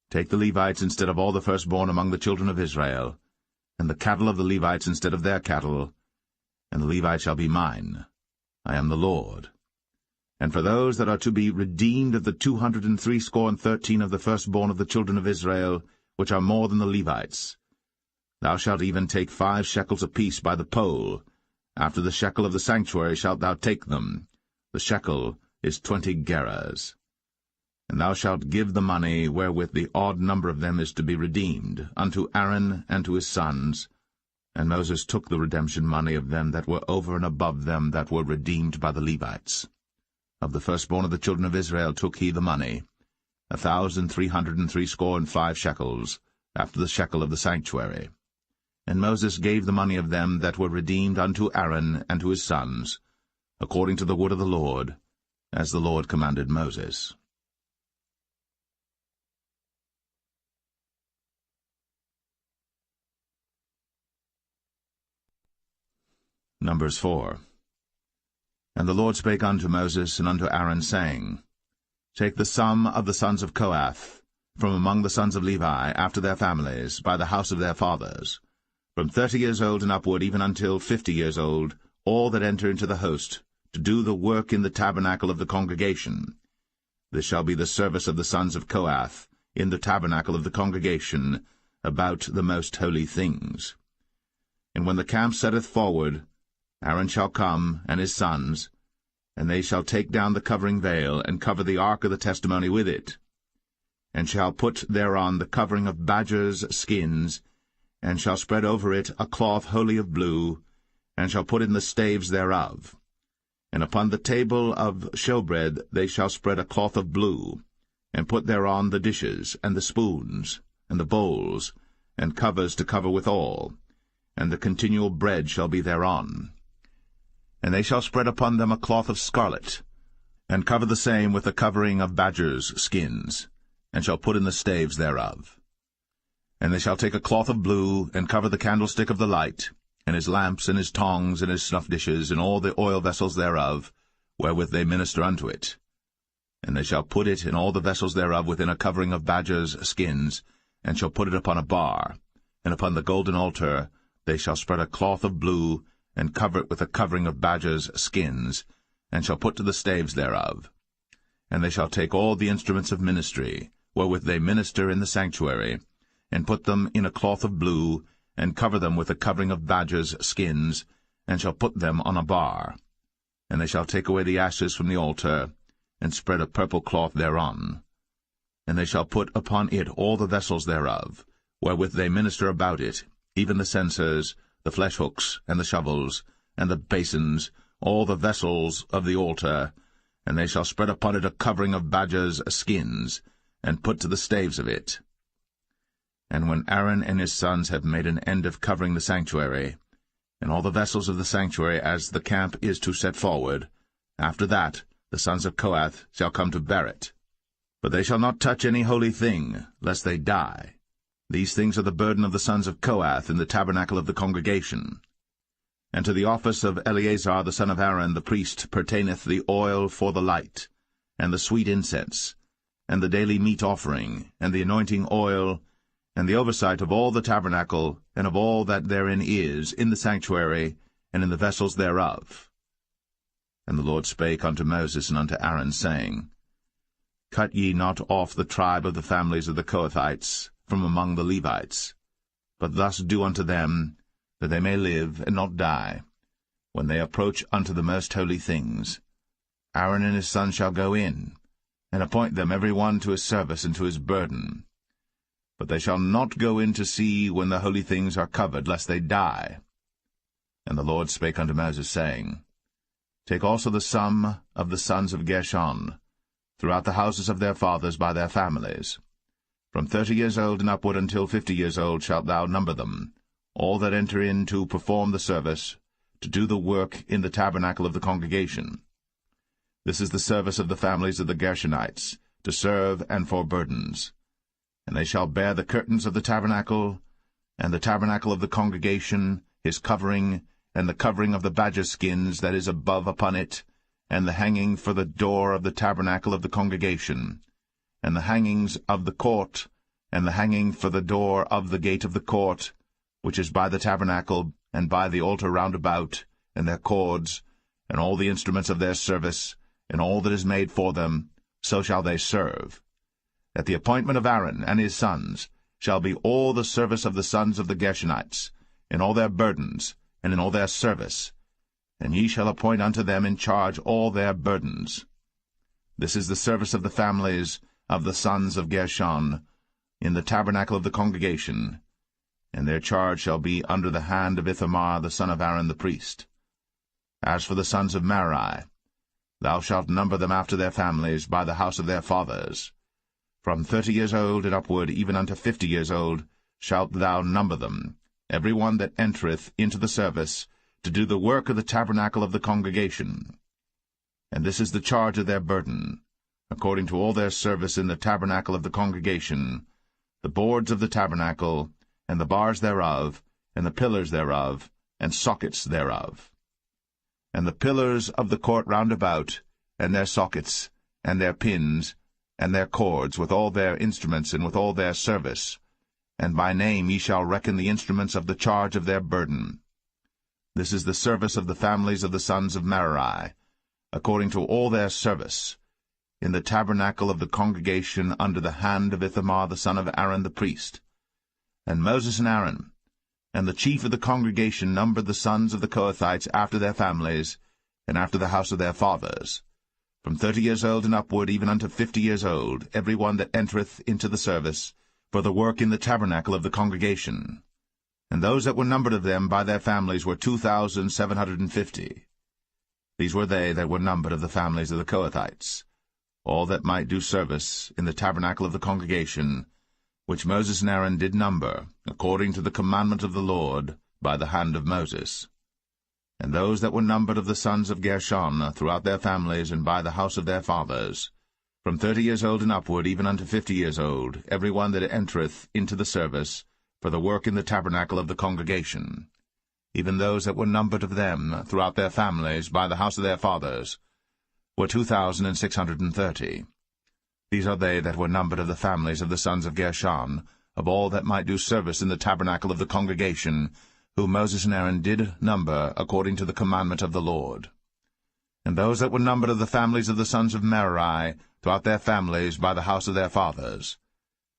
Take the Levites instead of all the firstborn among the children of Israel, and the cattle of the Levites instead of their cattle, and the Levites shall be mine. I am the Lord. And for those that are to be redeemed of the 213 of the firstborn of the children of Israel, which are more than the Levites, thou shalt even take 5 shekels apiece by the poll. After the shekel of the sanctuary shalt thou take them. The shekel is 20 gerahs. And thou shalt give the money wherewith the odd number of them is to be redeemed, unto Aaron and to his sons. And Moses took the redemption money of them that were over and above them that were redeemed by the Levites. Of the firstborn of the children of Israel took he the money, 1,365 shekels, after the shekel of the sanctuary. And Moses gave the money of them that were redeemed unto Aaron and to his sons, according to the word of the Lord, as the Lord commanded Moses. Numbers 4. And the Lord spake unto Moses and unto Aaron, saying, Take the sum of the sons of Kohath, from among the sons of Levi, after their families, by the house of their fathers, from 30 years old and upward, even until 50 years old, all that enter into the host, to do the work in the tabernacle of the congregation. This shall be the service of the sons of Kohath, in the tabernacle of the congregation, about the most holy things. And when the camp setteth forward, Aaron shall come, and his sons, and they shall take down the covering veil, and cover the ark of the testimony with it, and shall put thereon the covering of badgers' skins, and shall spread over it a cloth wholly of blue, and shall put in the staves thereof. And upon the table of showbread they shall spread a cloth of blue, and put thereon the dishes, and the spoons, and the bowls, and covers to cover withal, and the continual bread shall be thereon. And they shall spread upon them a cloth of scarlet, and cover the same with the covering of badgers' skins, and shall put in the staves thereof. And they shall take a cloth of blue, and cover the candlestick of the light, and his lamps, and his tongs, and his snuff dishes, and all the oil vessels thereof, wherewith they minister unto it. And they shall put it and all the vessels thereof within a covering of badgers' skins, and shall put it upon a bar. And upon the golden altar they shall spread a cloth of blue, and cover it with a covering of badgers' skins, and shall put to the staves thereof. And they shall take all the instruments of ministry, wherewith they minister in the sanctuary, and put them in a cloth of blue, and cover them with a covering of badgers' skins, and shall put them on a bar. And they shall take away the ashes from the altar, and spread a purple cloth thereon. And they shall put upon it all the vessels thereof, wherewith they minister about it, even the censers, the flesh hooks, and the shovels, and the basins, all the vessels of the altar, and they shall spread upon it a covering of badgers' skins, and put to the staves of it. And when Aaron and his sons have made an end of covering the sanctuary, and all the vessels of the sanctuary as the camp is to set forward, after that the sons of Kohath shall come to bear it. But they shall not touch any holy thing, lest they die. These things are the burden of the sons of Kohath in the tabernacle of the congregation. And to the office of Eleazar the son of Aaron the priest pertaineth the oil for the light, and the sweet incense, and the daily meat offering, and the anointing oil, and the oversight of all the tabernacle, and of all that therein is, in the sanctuary, and in the vessels thereof. And the Lord spake unto Moses and unto Aaron, saying, Cut ye not off the tribe of the families of the Kohathites from among the Levites, but thus do unto them, that they may live and not die, when they approach unto the most holy things. Aaron and his sons shall go in, and appoint them every one to his service and to his burden. But they shall not go in to see when the holy things are covered, lest they die. And the Lord spake unto Moses, saying, Take also the sum of the sons of Gershon, throughout the houses of their fathers by their families. From 30 years old and upward until 50 years old shalt thou number them, all that enter in to perform the service, to do the work in the tabernacle of the congregation. This is the service of the families of the Gershonites, to serve and for burdens. And they shall bear the curtains of the tabernacle, and the tabernacle of the congregation, his covering, and the covering of the badger skins that is above upon it, and the hanging for the door of the tabernacle of the congregation, and the hangings of the court, and the hanging for the door of the gate of the court, which is by the tabernacle, and by the altar round about, and their cords, and all the instruments of their service, and all that is made for them, so shall they serve. At the appointment of Aaron and his sons shall be all the service of the sons of the Gershonites, in all their burdens, and in all their service, and ye shall appoint unto them in charge all their burdens. This is the service of the families of the sons of Gershon, in the tabernacle of the congregation, and their charge shall be under the hand of Ithamar the son of Aaron the priest. As for the sons of Merari, thou shalt number them after their families by the house of their fathers. From 30 years old and upward, even unto 50 years old, shalt thou number them, every one that entereth into the service, to do the work of the tabernacle of the congregation. And this is the charge of their burden, according to all their service in the tabernacle of the congregation, the boards of the tabernacle, and the bars thereof, and the pillars thereof, and sockets thereof. And the pillars of the court round about, and their sockets, and their pins, and their cords, with all their instruments, and with all their service. And by name ye shall reckon the instruments of the charge of their burden. This is the service of the families of the sons of Merari, according to all their service, in the tabernacle of the congregation under the hand of Ithamar the son of Aaron the priest. And Moses and Aaron, and the chief of the congregation, numbered the sons of the Kohathites after their families, and after the house of their fathers, from 30 years old and upward, even unto 50 years old, every one that entereth into the service, for the work in the tabernacle of the congregation. And those that were numbered of them by their families were 2,750. These were they that were numbered of the families of the Kohathites, all that might do service in the tabernacle of the congregation, which Moses and Aaron did number, according to the commandment of the Lord, by the hand of Moses. And those that were numbered of the sons of Gershon, throughout their families, and by the house of their fathers, from 30 years old and upward, even unto 50 years old, every one that entereth into the service, for the work in the tabernacle of the congregation, even those that were numbered of them, throughout their families, by the house of their fathers, were 2,630. These are they that were numbered of the families of the sons of Gershon, of all that might do service in the tabernacle of the congregation, whom Moses and Aaron did number according to the commandment of the Lord. And those that were numbered of the families of the sons of Merari, throughout their families, by the house of their fathers,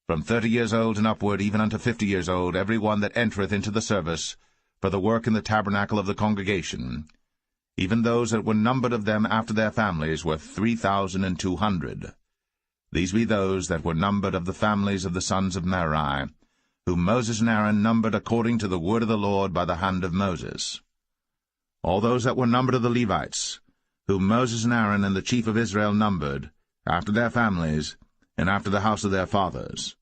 from 30 years old and upward, even unto 50 years old, every one that entereth into the service, for the work in the tabernacle of the congregation, even those that were numbered of them after their families, were 3,200. These be those that were numbered of the families of the sons of Merari, whom Moses and Aaron numbered according to the word of the Lord by the hand of Moses. All those that were numbered of the Levites, whom Moses and Aaron and the chief of Israel numbered, after their families, and after the house of their fathers,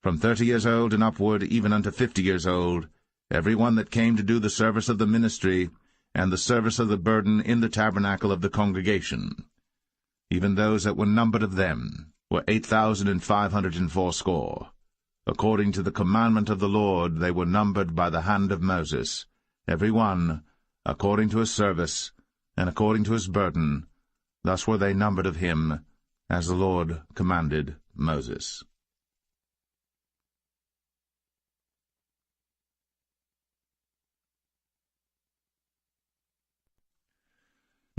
from 30 years old and upward, even unto 50 years old, every one that came to do the service of the ministry, and the service of the burden in the tabernacle of the congregation. Even those that were numbered of them were 8,580. According to the commandment of the Lord they were numbered by the hand of Moses, every one according to his service, and according to his burden. Thus were they numbered of him, as the Lord commanded Moses.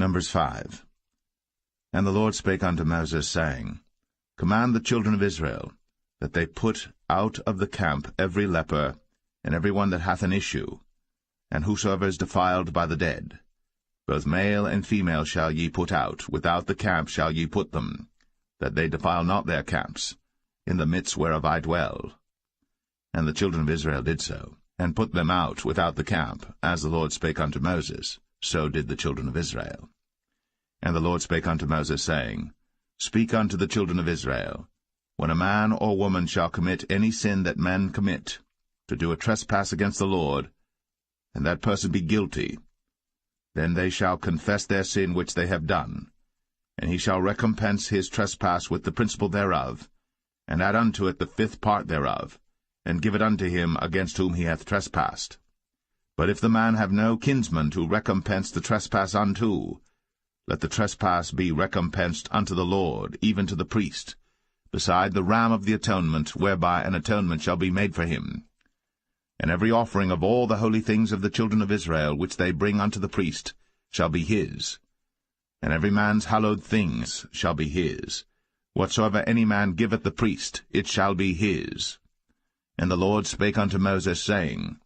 Numbers 5. And the Lord spake unto Moses, saying, Command the children of Israel, that they put out of the camp every leper, and every one that hath an issue, and whosoever is defiled by the dead. Both male and female shall ye put out, without the camp shall ye put them, that they defile not their camps, in the midst whereof I dwell. And the children of Israel did so, and put them out without the camp, as the Lord spake unto Moses, so did the children of Israel. And the Lord spake unto Moses, saying, Speak unto the children of Israel, when a man or woman shall commit any sin that men commit, to do a trespass against the Lord, and that person be guilty, then they shall confess their sin which they have done, and he shall recompense his trespass with the principal thereof, and add unto it the 5th part thereof, and give it unto him against whom he hath trespassed. But if the man have no kinsman to recompense the trespass unto, let the trespass be recompensed unto the Lord, even to the priest, beside the ram of the atonement, whereby an atonement shall be made for him. And every offering of all the holy things of the children of Israel, which they bring unto the priest, shall be his. And every man's hallowed things shall be his. Whatsoever any man giveth the priest, it shall be his. And the Lord spake unto Moses, saying,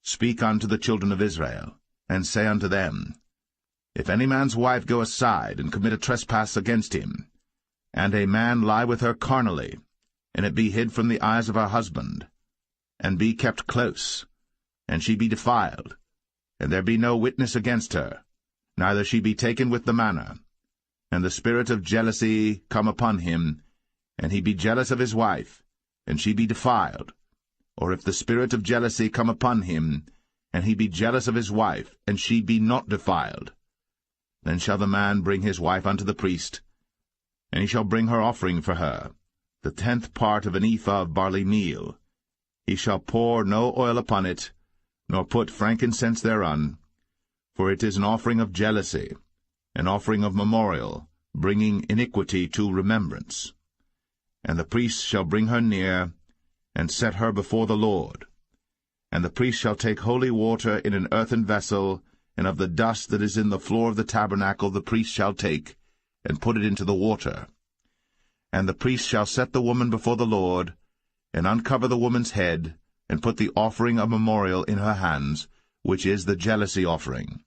Speak unto the children of Israel, and say unto them, If any man's wife go aside, and commit a trespass against him, and a man lie with her carnally, and it be hid from the eyes of her husband, and be kept close, and she be defiled, and there be no witness against her, neither she be taken with the manner, and the spirit of jealousy come upon him, and he be jealous of his wife, and she be defiled, or if the spirit of jealousy come upon him, and he be jealous of his wife, and she be not defiled, then shall the man bring his wife unto the priest, and he shall bring her offering for her, the 10th part of an ephah of barley meal. He shall pour no oil upon it, nor put frankincense thereon, for it is an offering of jealousy, an offering of memorial, bringing iniquity to remembrance. And the priest shall bring her near, and set her before the Lord. And the priest shall take holy water in an earthen vessel, and of the dust that is in the floor of the tabernacle the priest shall take, and put it into the water. And the priest shall set the woman before the Lord, and uncover the woman's head, and put the offering of memorial in her hands, which is the jealousy offering.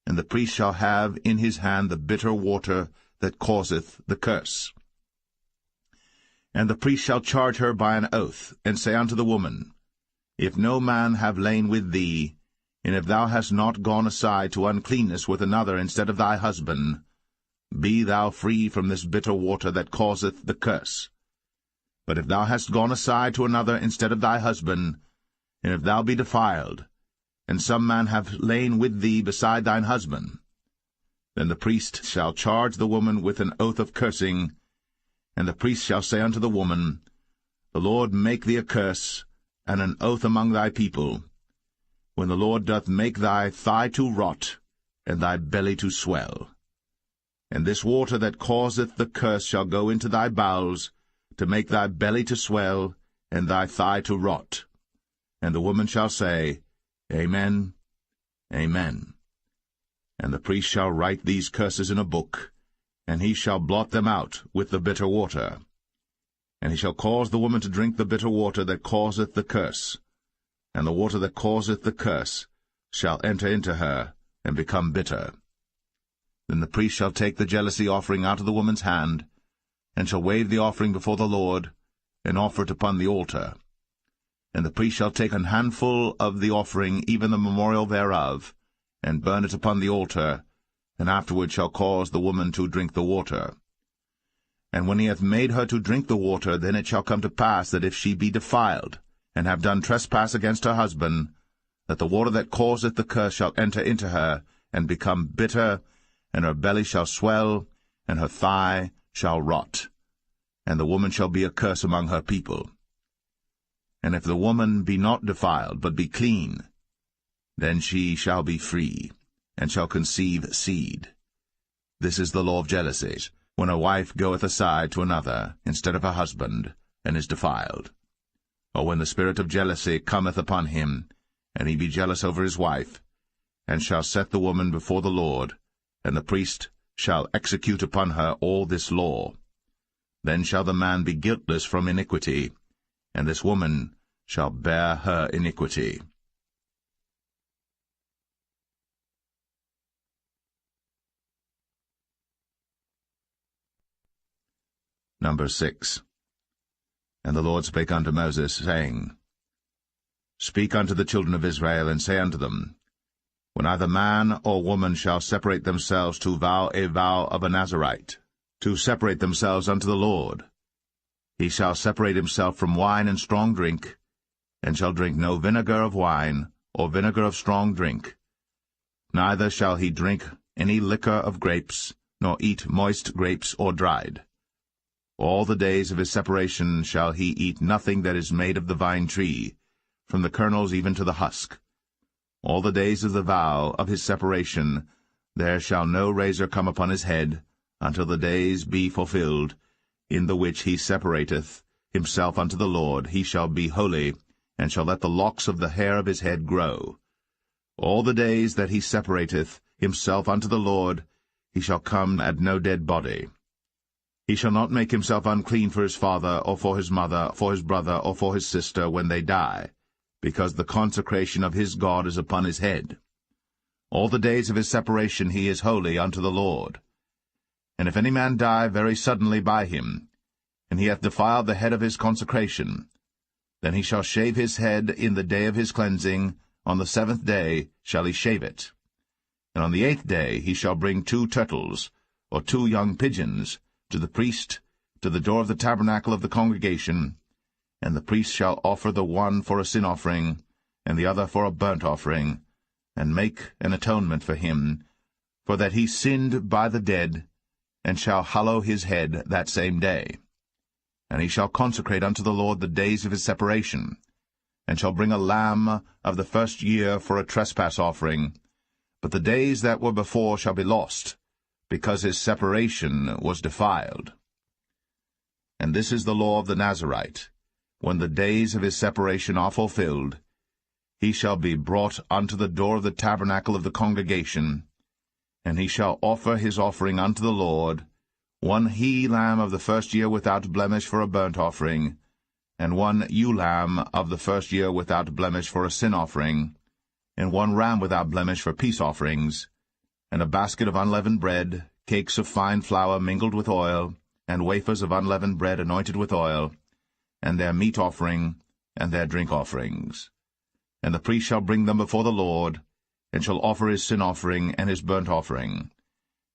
And the priest shall have in his hand the bitter water that causeth the curse. And the priest shall charge her by an oath, and say unto the woman, If no man have lain with thee, and if thou hast not gone aside to uncleanness with another instead of thy husband, be thou free from this bitter water that causeth the curse. But if thou hast gone aside to another instead of thy husband, and if thou be defiled, and some man have lain with thee beside thine husband, then the priest shall charge the woman with an oath of cursing, and the priest shall say unto the woman, The Lord make thee a curse, and an oath among thy people, when the Lord doth make thy thigh to rot, and thy belly to swell. And this water that causeth the curse shall go into thy bowels, to make thy belly to swell, and thy thigh to rot. And the woman shall say, Amen, Amen. And the priest shall write these curses in a book, and he shall blot them out with the bitter water. And he shall cause the woman to drink the bitter water that causeth the curse, and the water that causeth the curse shall enter into her, and become bitter. Then the priest shall take the jealousy offering out of the woman's hand, and shall wave the offering before the Lord, and offer it upon the altar. And the priest shall take an handful of the offering, even the memorial thereof, and burn it upon the altar, and afterward shall cause the woman to drink the water. And when he hath made her to drink the water, then it shall come to pass that if she be defiled, and have done trespass against her husband, that the water that causeth the curse shall enter into her, and become bitter, and her belly shall swell, and her thigh shall rot, and the woman shall be a curse among her people. And if the woman be not defiled, but be clean, then she shall be free, and shall conceive seed. This is the law of jealousies, when a wife goeth aside to another instead of her husband, and is defiled. Or when the spirit of jealousy cometh upon him, and he be jealous over his wife, and shall set the woman before the Lord, and the priest shall execute upon her all this law. Then shall the man be guiltless from iniquity, and this woman shall bear her iniquity. Number 6. And the Lord spake unto Moses, saying, Speak unto the children of Israel, and say unto them, When either man or woman shall separate themselves to vow a vow of a Nazarite, to separate themselves unto the Lord, he shall separate himself from wine and strong drink, and shall drink no vinegar of wine, or vinegar of strong drink. Neither shall he drink any liquor of grapes, nor eat moist grapes or dried. All the days of his separation shall he eat nothing that is made of the vine tree, from the kernels even to the husk. All the days of the vow of his separation there shall no razor come upon his head, until the days be fulfilled, in the which he separateth himself unto the Lord. He shall be holy, and shall let the locks of the hair of his head grow. All the days that he separateth himself unto the Lord, he shall come at no dead body. He shall not make himself unclean for his father, or for his mother, for his brother, or for his sister, when they die, because the consecration of his God is upon his head. All the days of his separation he is holy unto the Lord. And if any man die very suddenly by him, and he hath defiled the head of his consecration, then he shall shave his head in the day of his cleansing. On the 7th day shall he shave it. And on the 8th day he shall bring 2 turtles, or 2 young pigeons, to the priest, to the door of the tabernacle of the congregation, and the priest shall offer the one for a sin offering, and the other for a burnt offering, and make an atonement for him, for that he sinned by the dead, and shall hallow his head that same day. And he shall consecrate unto the Lord the days of his separation, and shall bring a lamb of the first year for a trespass offering, but the days that were before shall be lost, because his separation was defiled. And this is the law of the Nazarite. When the days of his separation are fulfilled, he shall be brought unto the door of the tabernacle of the congregation, and he shall offer his offering unto the Lord, 1 he-lamb of the first year without blemish for a burnt offering, and 1 ewe-lamb of the first year without blemish for a sin offering, and 1 ram without blemish for peace offerings, and a basket of unleavened bread, cakes of fine flour mingled with oil, and wafers of unleavened bread anointed with oil, and their meat offering, and their drink offerings. And the priest shall bring them before the Lord, and shall offer his sin offering and his burnt offering.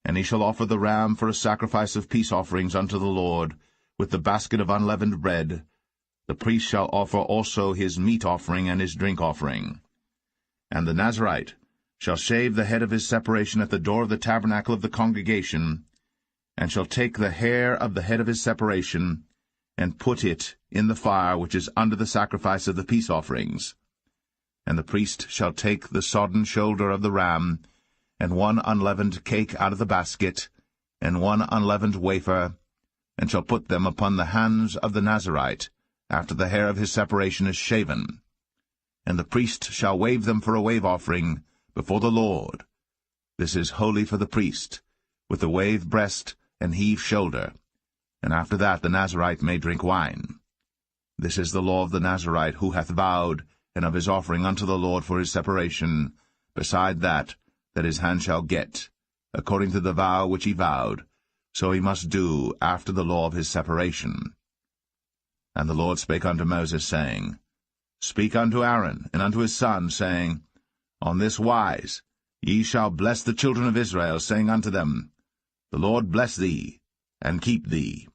And he shall offer the ram for a sacrifice of peace offerings unto the Lord, with the basket of unleavened bread. The priest shall offer also his meat offering and his drink offering. And the Nazarite shall shave the head of his separation at the door of the tabernacle of the congregation, and shall take the hair of the head of his separation, and put it in the fire which is under the sacrifice of the peace offerings. And the priest shall take the sodden shoulder of the ram, and 1 unleavened cake out of the basket, and 1 unleavened wafer, and shall put them upon the hands of the Nazarite, after the hair of his separation is shaven. And the priest shall wave them for a wave offering before the Lord. This is holy for the priest, with the wave breast and heave shoulder. And after that the Nazarite may drink wine. This is the law of the Nazarite who hath vowed, and of his offering unto the Lord for his separation, beside that his hand shall get, according to the vow which he vowed, so he must do after the law of his separation. And the Lord spake unto Moses, saying, Speak unto Aaron and unto his sons, saying, On this wise ye shall bless the children of Israel, saying unto them, The Lord bless thee, and keep thee.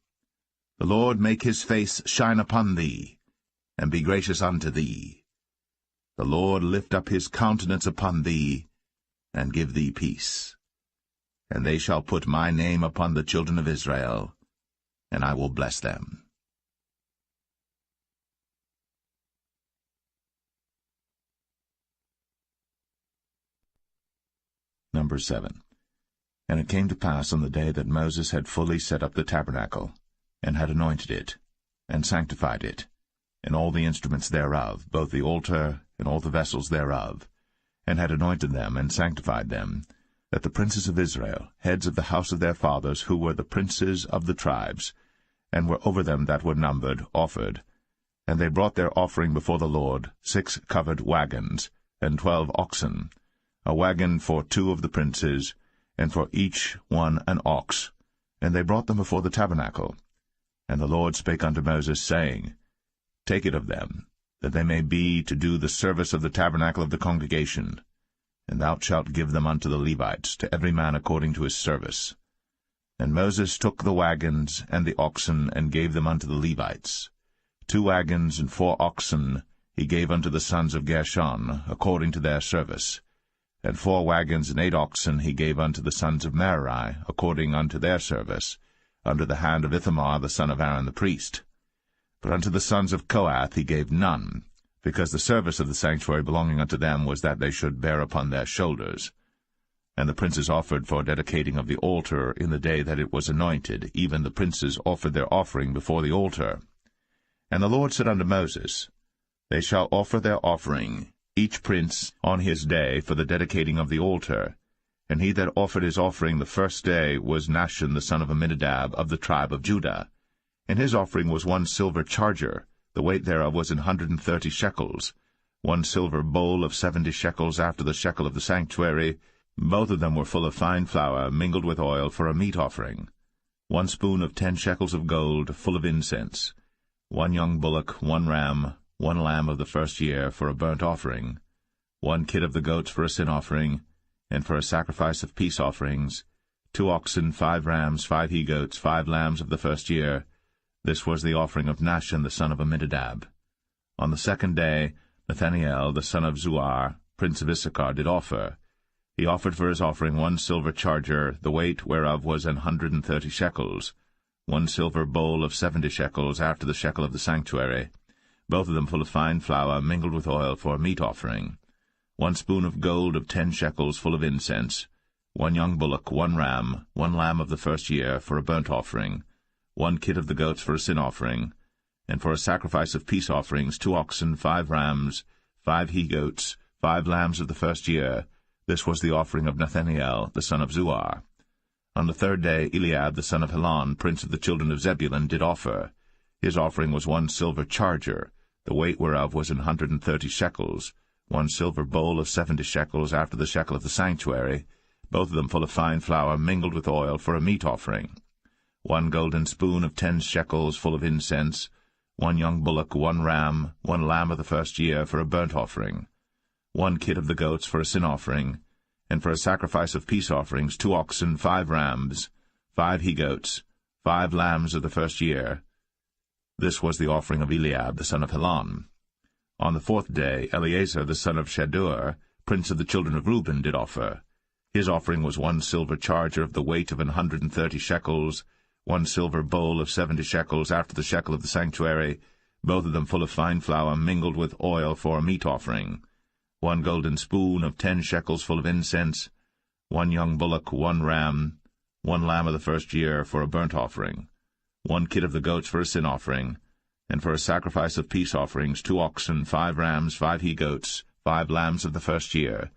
The Lord make his face shine upon thee, and be gracious unto thee. The Lord lift up his countenance upon thee, and give thee peace. And they shall put my name upon the children of Israel, and I will bless them. Number 7. And it came to pass on the day that Moses had fully set up the tabernacle, and had anointed it, and sanctified it, and all the instruments thereof, both the altar and all the vessels thereof, and had anointed them and sanctified them, that the princes of Israel, heads of the house of their fathers, who were the princes of the tribes, and were over them that were numbered, offered. And they brought their offering before the Lord, 6 covered wagons, and 12 oxen, a wagon for 2 of the princes, and for each one an ox. And they brought them before the tabernacle. And the Lord spake unto Moses, saying, Take it of them, that they may be to do the service of the tabernacle of the congregation. And thou shalt give them unto the Levites, to every man according to his service. And Moses took the wagons and the oxen, and gave them unto the Levites. 2 wagons and 4 oxen he gave unto the sons of Gershon, according to their service. And 4 wagons and 8 oxen he gave unto the sons of Merari, according unto their service, under the hand of Ithamar the son of Aaron the priest. But unto the sons of Kohath he gave none, because the service of the sanctuary belonging unto them was that they should bear upon their shoulders. And the princes offered for dedicating of the altar in the day that it was anointed, even the princes offered their offering before the altar. And the Lord said unto Moses, They shall offer their offering, each prince on his day, for the dedicating of the altar. And he that offered his offering the first day was Nahshon the son of Amminadab, of the tribe of Judah. And his offering was 1 silver charger, the weight thereof was 130 shekels, 1 silver bowl of 70 shekels after the shekel of the sanctuary. Both of them were full of fine flour, mingled with oil, for a meat offering. 1 spoon of 10 shekels of gold, full of incense. 1 young bullock, 1 ram, 1 lamb of the first year, for a burnt offering. 1 kid of the goats for a sin offering, and for a sacrifice of peace offerings, 2 oxen, 5 rams, 5 he-goats, 5 lambs of the first year. This was the offering of Nahshon the son of Amminadab. On the 2nd day, Nathaniel the son of Zuar, prince of Issachar, did offer. He offered for his offering 1 silver charger, the weight whereof was 130 shekels, 1 silver bowl of 70 shekels, after the shekel of the sanctuary, both of them full of fine flour, mingled with oil, for a meat offering, 1 spoon of gold of 10 shekels, full of incense, 1 young bullock, 1 ram, 1 lamb of the first year, for a burnt offering, 1 kid of the goats for a sin offering, and for a sacrifice of peace offerings 2 oxen, 5 rams, 5 he-goats, 5 lambs of the first year. This was the offering of Nathaniel the son of Zuar. On the 3rd day Eliab the son of Helon, prince of the children of Zebulun, did offer. His offering was 1 silver charger, the weight whereof was 130 shekels, 1 silver bowl of 70 shekels, after the shekel of the sanctuary, both of them full of fine flour, mingled with oil, for a meat offering, 1 golden spoon of 10 shekels, full of incense, 1 young bullock, 1 ram, 1 lamb of the first year, for a burnt offering, 1 kid of the goats for a sin offering, and for a sacrifice of peace offerings 2 oxen, 5 rams, 5 he-goats, 5 lambs of the first year. This was the offering of Eliab the son of Helon. On the 4th day Eleazar the son of Shedeur, prince of the children of Reuben, did offer. His offering was 1 silver charger of the weight of 130 shekels, 1 silver bowl of 70 shekels, after the shekel of the sanctuary, both of them full of fine flour, mingled with oil, for a meat offering, 1 golden spoon of 10 shekels, full of incense, 1 young bullock, 1 ram, 1 lamb of the first year, for a burnt offering, 1 kid of the goats for a sin offering, and for a sacrifice of peace offerings 2 oxen, 5 rams, 5 he-goats, 5 lambs of the first year.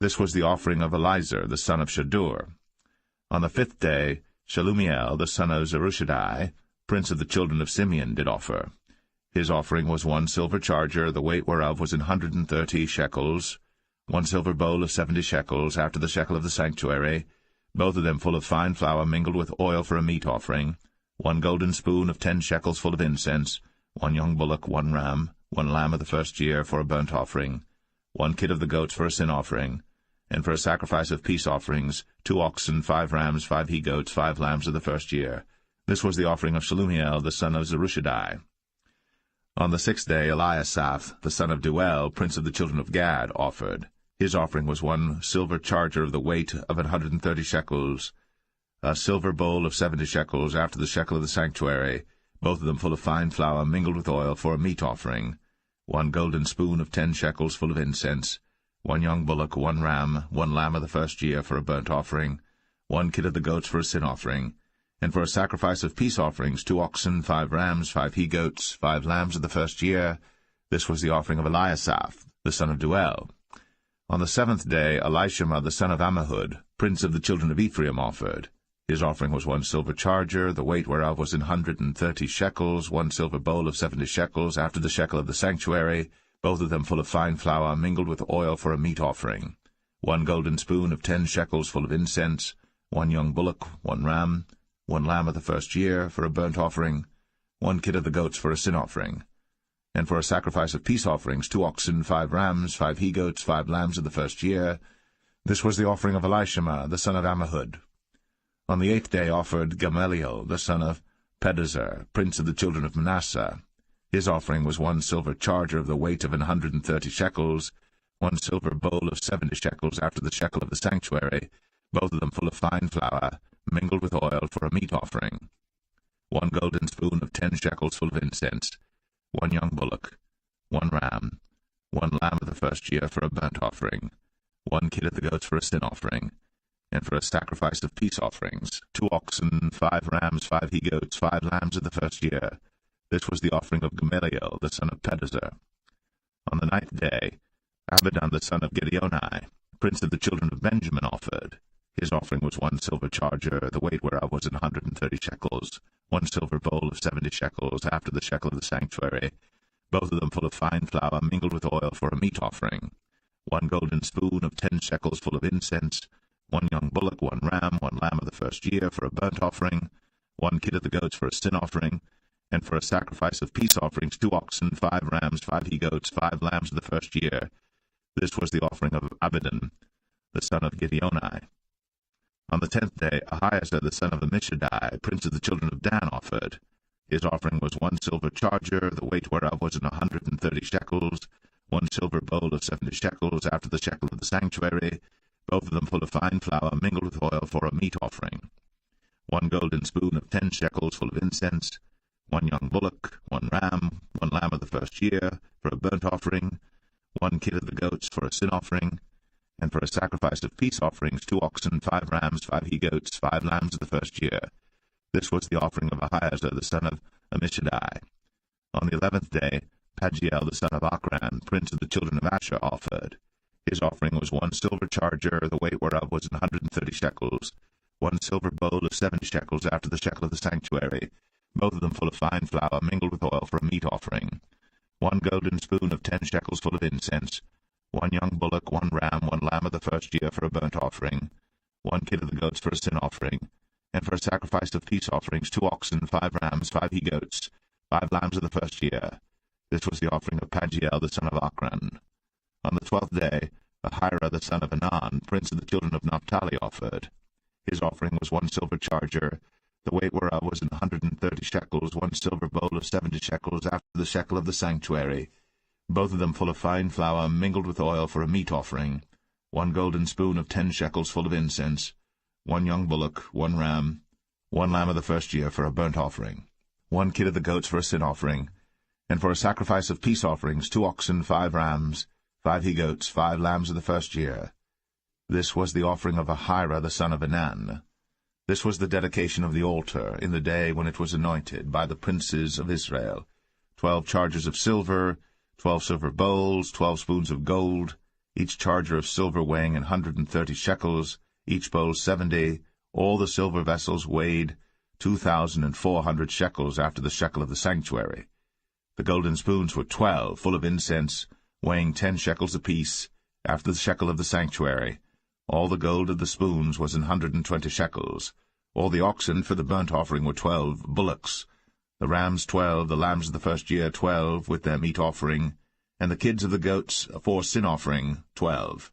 This was the offering of Elizur the son of Shedeur. On the 5th day Shelumiel the son of Zerushadai, prince of the children of Simeon, did offer. His offering was 1 silver charger, the weight whereof was 130 shekels, 1 silver bowl of 70 shekels, after the shekel of the sanctuary, both of them full of fine flour, mingled with oil, for a meat offering, 1 golden spoon of 10 shekels, full of incense, 1 young bullock, 1 ram, 1 lamb of the first year, for a burnt offering, 1 kid of the goats for a sin offering, and for a sacrifice of peace offerings 2 oxen, 5 rams, 5 he-goats, 5 lambs of the first year. This was the offering of Shelumiel the son of Zerushadai. On the 6th day Eliasaph the son of Deuel, prince of the children of Gad, offered. His offering was 1 silver charger of the weight of 130 shekels, a silver bowl of 70 shekels, after the shekel of the sanctuary, both of them full of fine flour, mingled with oil, for a meat offering, 1 golden spoon of 10 shekels, full of incense, 1 young bullock, 1 ram, 1 lamb of the first year, for a burnt offering, 1 kid of the goats for a sin offering, and for a sacrifice of peace offerings 2 oxen, 5 rams, 5 he-goats, 5 lambs of the first year. This was the offering of Eliasaph the son of Deuel. On the 7th day Elishama the son of Ammihud, prince of the children of Ephraim, offered. His offering was 1 silver charger, the weight whereof was 130 shekels, 1 silver bowl of 70 shekels, after the shekel of the sanctuary, both of them full of fine flour, mingled with oil, for a meat offering, 1 golden spoon of 10 shekels, full of incense, 1 young bullock, 1 ram, 1 lamb of the first year, for a burnt offering, 1 kid of the goats for a sin offering, and for a sacrifice of peace offerings 2 oxen, 5 rams, 5 he-goats, 5 lambs of the first year. This was the offering of Elishama the son of Ammihud. On the 8th day offered Gamaliel the son of Pedahzur, prince of the children of Manasseh. His offering was 1 silver charger of the weight of 130 shekels, 1 silver bowl of 70 shekels, after the shekel of the sanctuary, both of them full of fine flour, mingled with oil, for a meat offering, 1 golden spoon of 10 shekels, full of incense, 1 young bullock, 1 ram, 1 lamb of the first year, for a burnt offering, 1 kid of the goats for a sin offering, and for a sacrifice of peace offerings 2 oxen, 5 rams, 5 he-goats, 5 lambs of the first year. This was the offering of Gamaliel the son of Pedahzur. On the 9th day Abidan the son of Gideoni, prince of the children of Benjamin, offered. His offering was 1 silver charger, the weight whereof was 130 shekels, 1 silver bowl of 70 shekels, after the shekel of the sanctuary, both of them full of fine flour, mingled with oil, for a meat offering, 1 golden spoon of 10 shekels, full of incense, 1 young bullock, 1 ram, 1 lamb of the first year, for a burnt offering, 1 kid of the goats for a sin offering, and for a sacrifice of peace offerings 2 oxen, 5 rams, 5 he-goats, 5 lambs of the first year. This was the offering of Abidan the son of Gideoni. On the 10th day, Ahiezer the son of Ammishaddai, prince of the children of Dan, offered. His offering was 1 silver charger, the weight whereof was 130 shekels, 1 silver bowl of 70 shekels, after the shekel of the sanctuary, both of them full of fine flour, mingled with oil for a meat offering. 1 golden spoon of 10 shekels full of incense, 1 young bullock, 1 ram, 1 lamb of the first year, for a burnt offering, 1 kid of the goats for a sin offering, and for a sacrifice of peace offerings 2 oxen, 5 rams, 5 he-goats, 5 lambs of the first year. This was the offering of Ahiezer the son of Ammishaddai. On the 11th day, Pagiel the son of Achran, prince of the children of Asher, offered. His offering was 1 silver charger, the weight whereof was 130 shekels, 1 silver bowl of 70 shekels, after the shekel of the sanctuary, both of them full of fine flour, mingled with oil for a meat offering. 1 golden spoon of 10 shekels full of incense, 1 young bullock, 1 ram, 1 lamb of the first year for a burnt offering, 1 kid of the goats for a sin offering, and for a sacrifice of peace offerings 2 oxen, 5 rams, 5 he-goats, 5 lambs of the first year. This was the offering of Pagiel the son of Achran. On the 12th day, Ahira the son of Anan, prince of the children of Naphtali, offered. His offering was 1 silver charger, the weight whereof was 130 shekels, 1 silver bowl of 70 shekels, after the shekel of the sanctuary, both of them full of fine flour, mingled with oil for a meat offering, 1 golden spoon of 10 shekels full of incense, 1 young bullock, 1 ram, 1 lamb of the first year for a burnt offering, 1 kid of the goats for a sin offering, and for a sacrifice of peace offerings 2 oxen, 5 rams, 5 he-goats, 5 lambs of the first year. This was the offering of Ahira the son of Anan. This was the dedication of the altar in the day when it was anointed by the princes of Israel. 12 chargers of silver, 12 silver bowls, 12 spoons of gold, each charger of silver weighing 130 shekels, each bowl 70, all the silver vessels weighed 2,400 shekels after the shekel of the sanctuary. The golden spoons were 12, full of incense, weighing 10 shekels apiece, after the shekel of the sanctuary. All the gold of the spoons was 120 shekels. All the oxen for the burnt offering were 12 bullocks, the rams 12, the lambs of the first year 12, with their meat offering, and the kids of the goats for sin offering 12.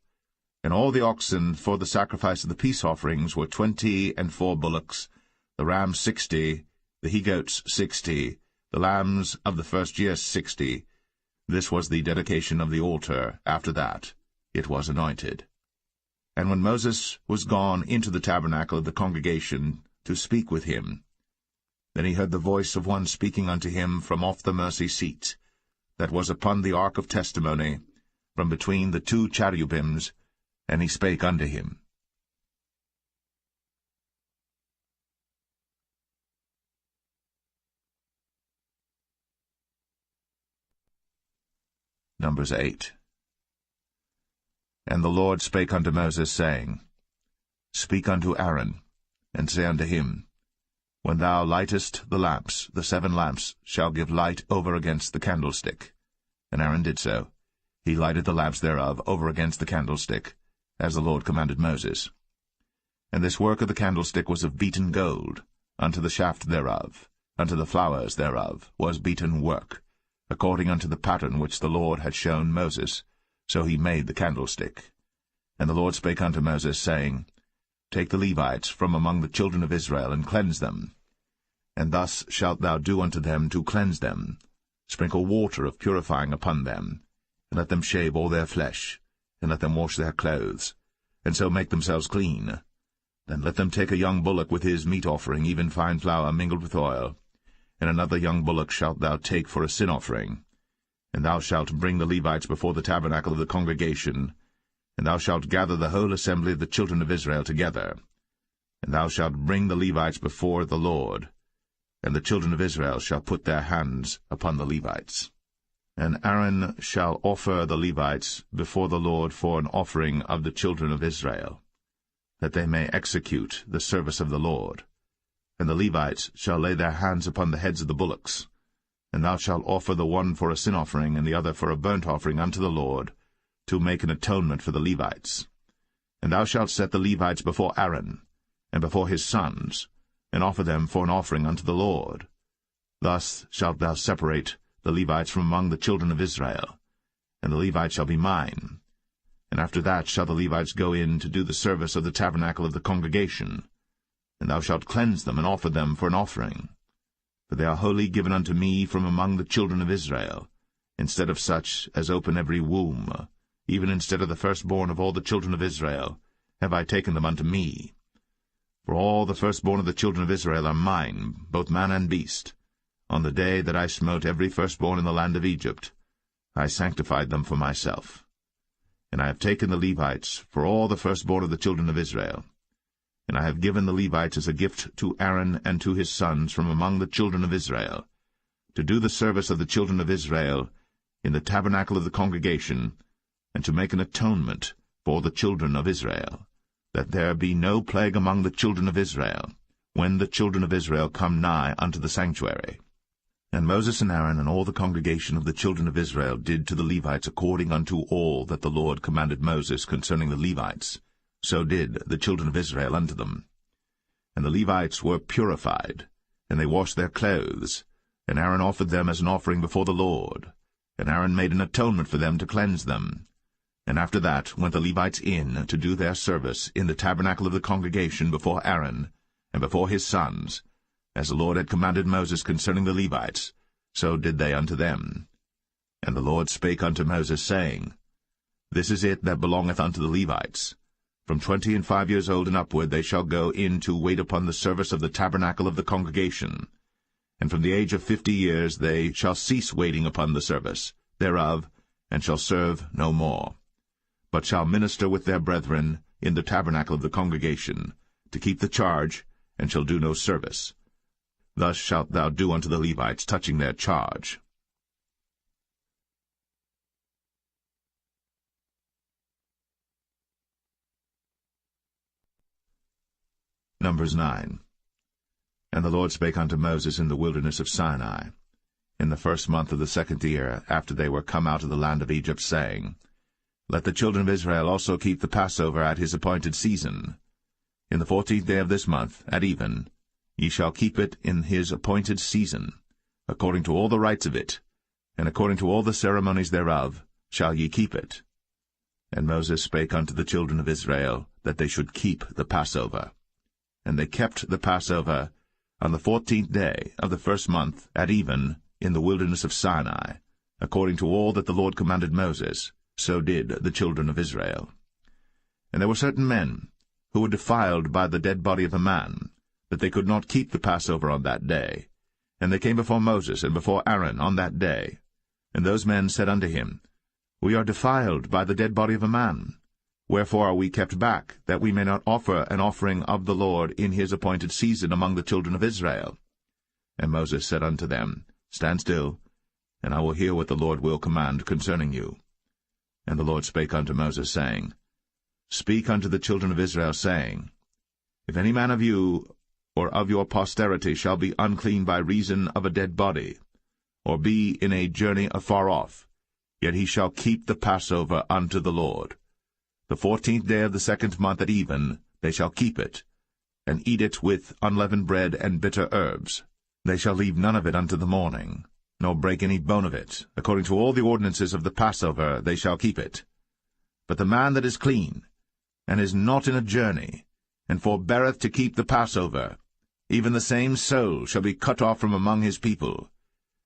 And all the oxen for the sacrifice of the peace offerings were 24 bullocks, the rams 60, the he-goats 60, the lambs of the first year 60. This was the dedication of the altar. After that it was anointed. And when Moses was gone into the tabernacle of the congregation to speak with him, then he heard the voice of one speaking unto him from off the mercy seat, that was upon the ark of testimony, from between the 2 cherubims, and he spake unto him. Numbers 8. And the Lord spake unto Moses, saying, Speak unto Aaron, and say unto him, When thou lightest the lamps, the 7 lamps shall give light over against the candlestick. And Aaron did so. He lighted the lamps thereof over against the candlestick, as the Lord commanded Moses. And this work of the candlestick was of beaten gold, unto the shaft thereof, unto the flowers thereof was beaten work, according unto the pattern which the Lord had shown Moses. So he made the candlestick. And the Lord spake unto Moses, saying, Take the Levites from among the children of Israel, and cleanse them. And thus shalt thou do unto them to cleanse them. Sprinkle water of purifying upon them, and let them shave all their flesh, and let them wash their clothes, and so make themselves clean. Then let them take a young bullock with his meat offering, even fine flour mingled with oil, and another young bullock shalt thou take for a sin offering. And thou shalt bring the Levites before the tabernacle of the congregation, and thou shalt gather the whole assembly of the children of Israel together. And thou shalt bring the Levites before the Lord, and the children of Israel shall put their hands upon the Levites. And Aaron shall offer the Levites before the Lord for an offering of the children of Israel, that they may execute the service of the Lord. And the Levites shall lay their hands upon the heads of the bullocks, and thou shalt offer the one for a sin offering, and the other for a burnt offering unto the Lord, to make an atonement for the Levites. And thou shalt set the Levites before Aaron, and before his sons, and offer them for an offering unto the Lord. Thus shalt thou separate the Levites from among the children of Israel, and the Levites shall be mine. And after that shall the Levites go in to do the service of the tabernacle of the congregation. And thou shalt cleanse them, and offer them for an offering. For they are wholly given unto me from among the children of Israel, instead of such as open every womb, even instead of the firstborn of all the children of Israel, have I taken them unto me. For all the firstborn of the children of Israel are mine, both man and beast. On the day that I smote every firstborn in the land of Egypt, I sanctified them for myself. And I have taken the Levites for all the firstborn of the children of Israel. And I have given the Levites as a gift to Aaron and to his sons from among the children of Israel, to do the service of the children of Israel in the tabernacle of the congregation, and to make an atonement for the children of Israel, that there be no plague among the children of Israel, when the children of Israel come nigh unto the sanctuary. And Moses and Aaron and all the congregation of the children of Israel did to the Levites according unto all that the Lord commanded Moses concerning the Levites. So did the children of Israel unto them. And the Levites were purified, and they washed their clothes, and Aaron offered them as an offering before the Lord. And Aaron made an atonement for them to cleanse them. And after that went the Levites in to do their service in the tabernacle of the congregation before Aaron, and before his sons, as the Lord had commanded Moses concerning the Levites, so did they unto them. And the Lord spake unto Moses, saying, This is it that belongeth unto the Levites. From 25 years old and upward they shall go in to wait upon the service of the tabernacle of the congregation. And from the age of 50 years they shall cease waiting upon the service thereof, and shall serve no more, but shall minister with their brethren in the tabernacle of the congregation, to keep the charge, and shall do no service. Thus shalt thou do unto the Levites touching their charge. Numbers 9. And the Lord spake unto Moses in the wilderness of Sinai, in the first month of the 2nd year, after they were come out of the land of Egypt, saying, Let the children of Israel also keep the Passover at his appointed season. In the 14th day of this month, at even, ye shall keep it in his appointed season, according to all the rites of it, and according to all the ceremonies thereof shall ye keep it. And Moses spake unto the children of Israel, that they should keep the Passover. And they kept the Passover on the 14th day of the first month, at even, in the wilderness of Sinai, according to all that the Lord commanded Moses, so did the children of Israel. And there were certain men who were defiled by the dead body of a man, that they could not keep the Passover on that day. And they came before Moses and before Aaron on that day. And those men said unto him, We are defiled by the dead body of a man. Wherefore are we kept back, that we may not offer an offering of the Lord in his appointed season among the children of Israel? And Moses said unto them, Stand still, and I will hear what the Lord will command concerning you. And the Lord spake unto Moses, saying, Speak unto the children of Israel, saying, If any man of you or of your posterity shall be unclean by reason of a dead body, or be in a journey afar off, yet he shall keep the Passover unto the Lord. The 14th day of the 2nd month at even they shall keep it, and eat it with unleavened bread and bitter herbs. They shall leave none of it unto the morning, nor break any bone of it. According to all the ordinances of the Passover they shall keep it. But the man that is clean, and is not in a journey, and forbeareth to keep the Passover, even the same soul shall be cut off from among his people,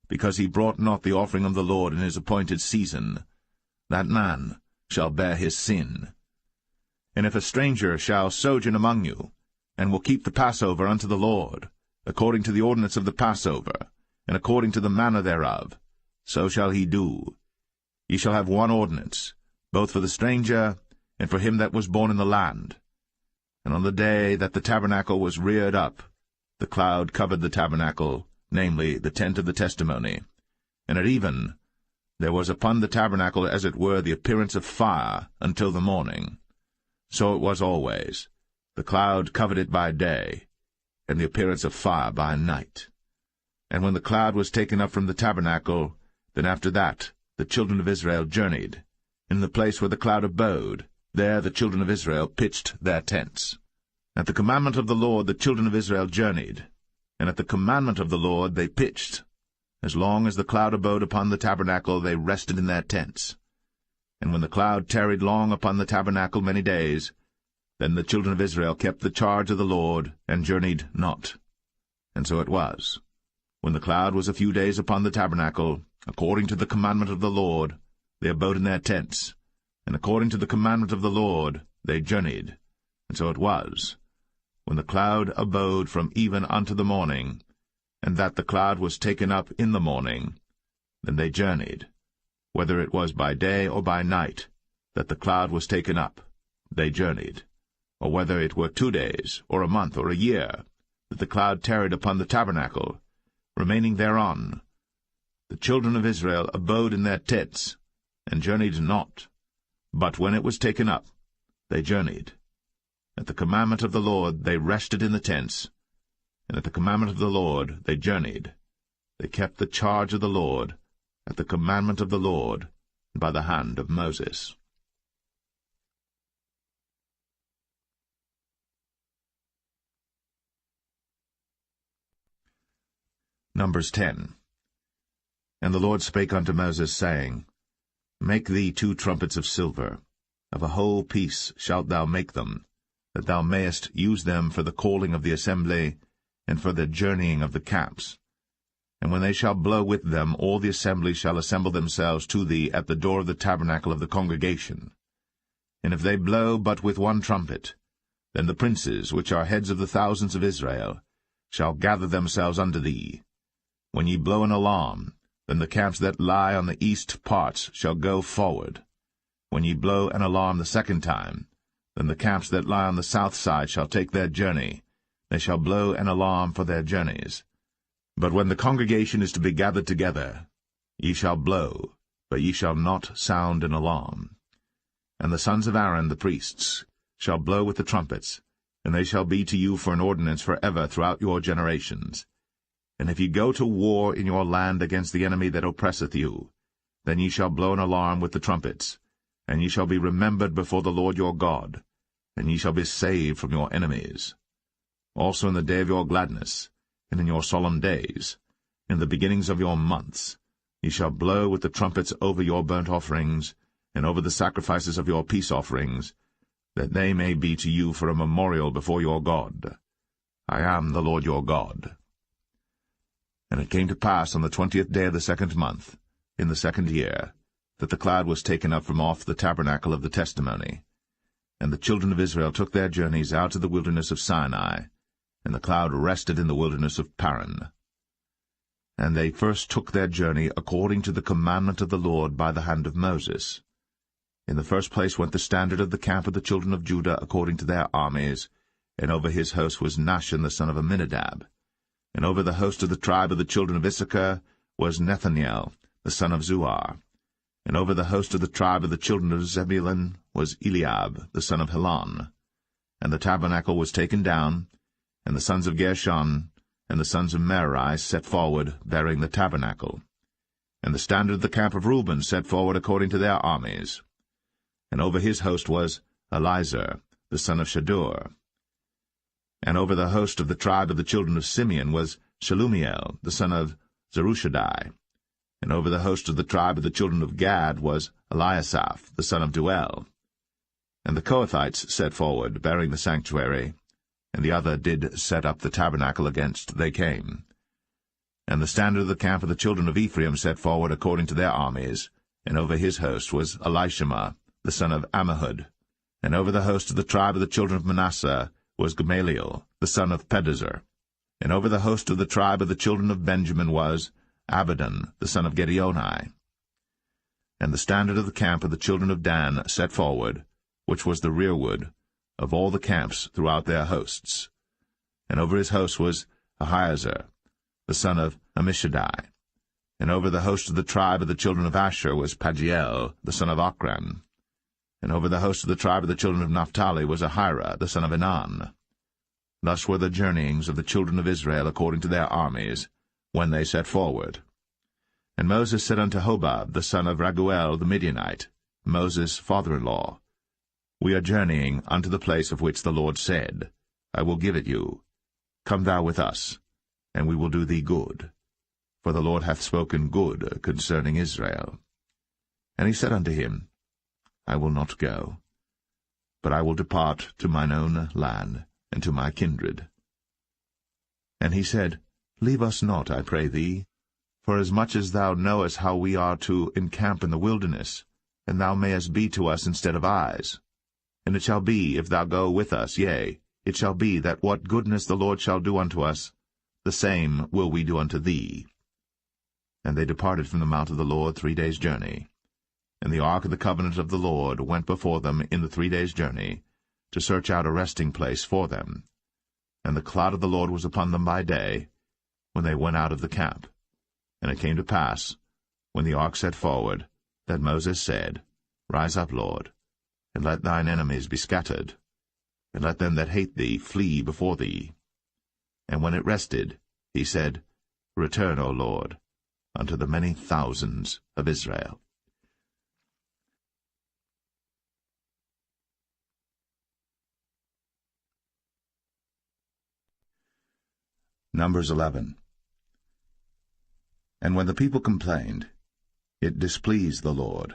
because he brought not the offering of the Lord in his appointed season. That man shall bear his sin. And if a stranger shall sojourn among you, and will keep the Passover unto the Lord, according to the ordinance of the Passover, and according to the manner thereof, so shall he do. Ye shall have one ordinance, both for the stranger and for him that was born in the land. And on the day that the tabernacle was reared up, the cloud covered the tabernacle, namely, the tent of the testimony. And at even there was upon the tabernacle as it were the appearance of fire until the morning. So it was always. The cloud covered it by day, and the appearance of fire by night. And when the cloud was taken up from the tabernacle, then after that the children of Israel journeyed. In the place where the cloud abode, there the children of Israel pitched their tents. At the commandment of the Lord the children of Israel journeyed, and at the commandment of the Lord they pitched. As long as the cloud abode upon the tabernacle they rested in their tents. And when the cloud tarried long upon the tabernacle many days, then the children of Israel kept the charge of the Lord, and journeyed not. And so it was, when the cloud was a few days upon the tabernacle, according to the commandment of the Lord, they abode in their tents, and according to the commandment of the Lord they journeyed. And so it was, when the cloud abode from even unto the morning, and that the cloud was taken up in the morning, then they journeyed, whether it was by day or by night, that the cloud was taken up, they journeyed, or whether it were 2 days, or a month, or a year, that the cloud tarried upon the tabernacle, remaining thereon. The children of Israel abode in their tents, and journeyed not, but when it was taken up, they journeyed. At the commandment of the Lord they rested in the tents, and at the commandment of the Lord they journeyed. They kept the charge of the Lord, at the commandment of the Lord, by the hand of Moses. Numbers 10. And the Lord spake unto Moses, saying, Make thee 2 trumpets of silver, of a whole piece shalt thou make them, that thou mayest use them for the calling of the assembly, and for the journeying of the camps. And when they shall blow with them, all the assembly shall assemble themselves to thee at the door of the tabernacle of the congregation. And if they blow but with 1 trumpet, then the princes, which are heads of the thousands of Israel, shall gather themselves unto thee. When ye blow an alarm, then the camps that lie on the east parts shall go forward. When ye blow an alarm the 2nd time, then the camps that lie on the south side shall take their journey. They shall blow an alarm for their journeys. But when the congregation is to be gathered together, ye shall blow, but ye shall not sound an alarm. And the sons of Aaron the priests shall blow with the trumpets, and they shall be to you for an ordinance for ever throughout your generations. And if ye go to war in your land against the enemy that oppresseth you, then ye shall blow an alarm with the trumpets, and ye shall be remembered before the Lord your God, and ye shall be saved from your enemies. Also in the day of your gladness, and in your solemn days, in the beginnings of your months, ye shall blow with the trumpets over your burnt offerings, and over the sacrifices of your peace offerings, that they may be to you for a memorial before your God. I am the Lord your God. And it came to pass on the 20th day of the 2nd month, in the 2nd year, that the cloud was taken up from off the tabernacle of the testimony. And the children of Israel took their journeys out of the wilderness of Sinai, and the cloud rested in the wilderness of Paran. And they first took their journey according to the commandment of the Lord by the hand of Moses. In the first place went the standard of the camp of the children of Judah according to their armies, and over his host was Nahshon the son of Amminadab. And over the host of the tribe of the children of Issachar was Nethaniel the son of Zuar. And over the host of the tribe of the children of Zebulun was Eliab the son of Helon. And the tabernacle was taken down, and the sons of Gershon and the sons of Merari set forward, bearing the tabernacle. And the standard of the camp of Reuben set forward according to their armies. And over his host was Elizur the son of Shadur. And over the host of the tribe of the children of Simeon was Shelumiel the son of Zerushadai. And over the host of the tribe of the children of Gad was Eliasaph the son of Duel. And the Kohathites set forward, bearing the sanctuary, and the other did set up the tabernacle against they came. And the standard of the camp of the children of Ephraim set forward according to their armies, and over his host was Elishama the son of Ammihud. And over the host of the tribe of the children of Manasseh was Gamaliel the son of Pedazur. And over the host of the tribe of the children of Benjamin was Abidan the son of Gideoni. And the standard of the camp of the children of Dan set forward, which was the rearward of all the camps throughout their hosts. And over his host was Ahiezer the son of Ammishaddai. And over the host of the tribe of the children of Asher was Pagiel the son of Ochran. And over the host of the tribe of the children of Naphtali was Ahira the son of Enan. Thus were the journeyings of the children of Israel according to their armies, when they set forward. And Moses said unto Hobab the son of Raguel the Midianite, Moses' father-in-law, We are journeying unto the place of which the Lord said, I will give it you. Come thou with us, and we will do thee good. For the Lord hath spoken good concerning Israel. And he said unto him, I will not go, but I will depart to mine own land, and to my kindred. And he said, Leave us not, I pray thee, for as much as thou knowest how we are to encamp in the wilderness, and thou mayest be to us instead of eyes. And it shall be, if thou go with us, yea, it shall be that what goodness the Lord shall do unto us, the same will we do unto thee. And they departed from the mount of the Lord 3 days' journey. And the ark of the covenant of the Lord went before them in the 3 days' journey, to search out a resting place for them. And the cloud of the Lord was upon them by day, when they went out of the camp. And it came to pass, when the ark set forward, that Moses said, Rise up, Lord, and let thine enemies be scattered, and let them that hate thee flee before thee. And when it rested, he said, Return, O Lord, unto the many thousands of Israel. Numbers 11. And when the people complained, it displeased the Lord.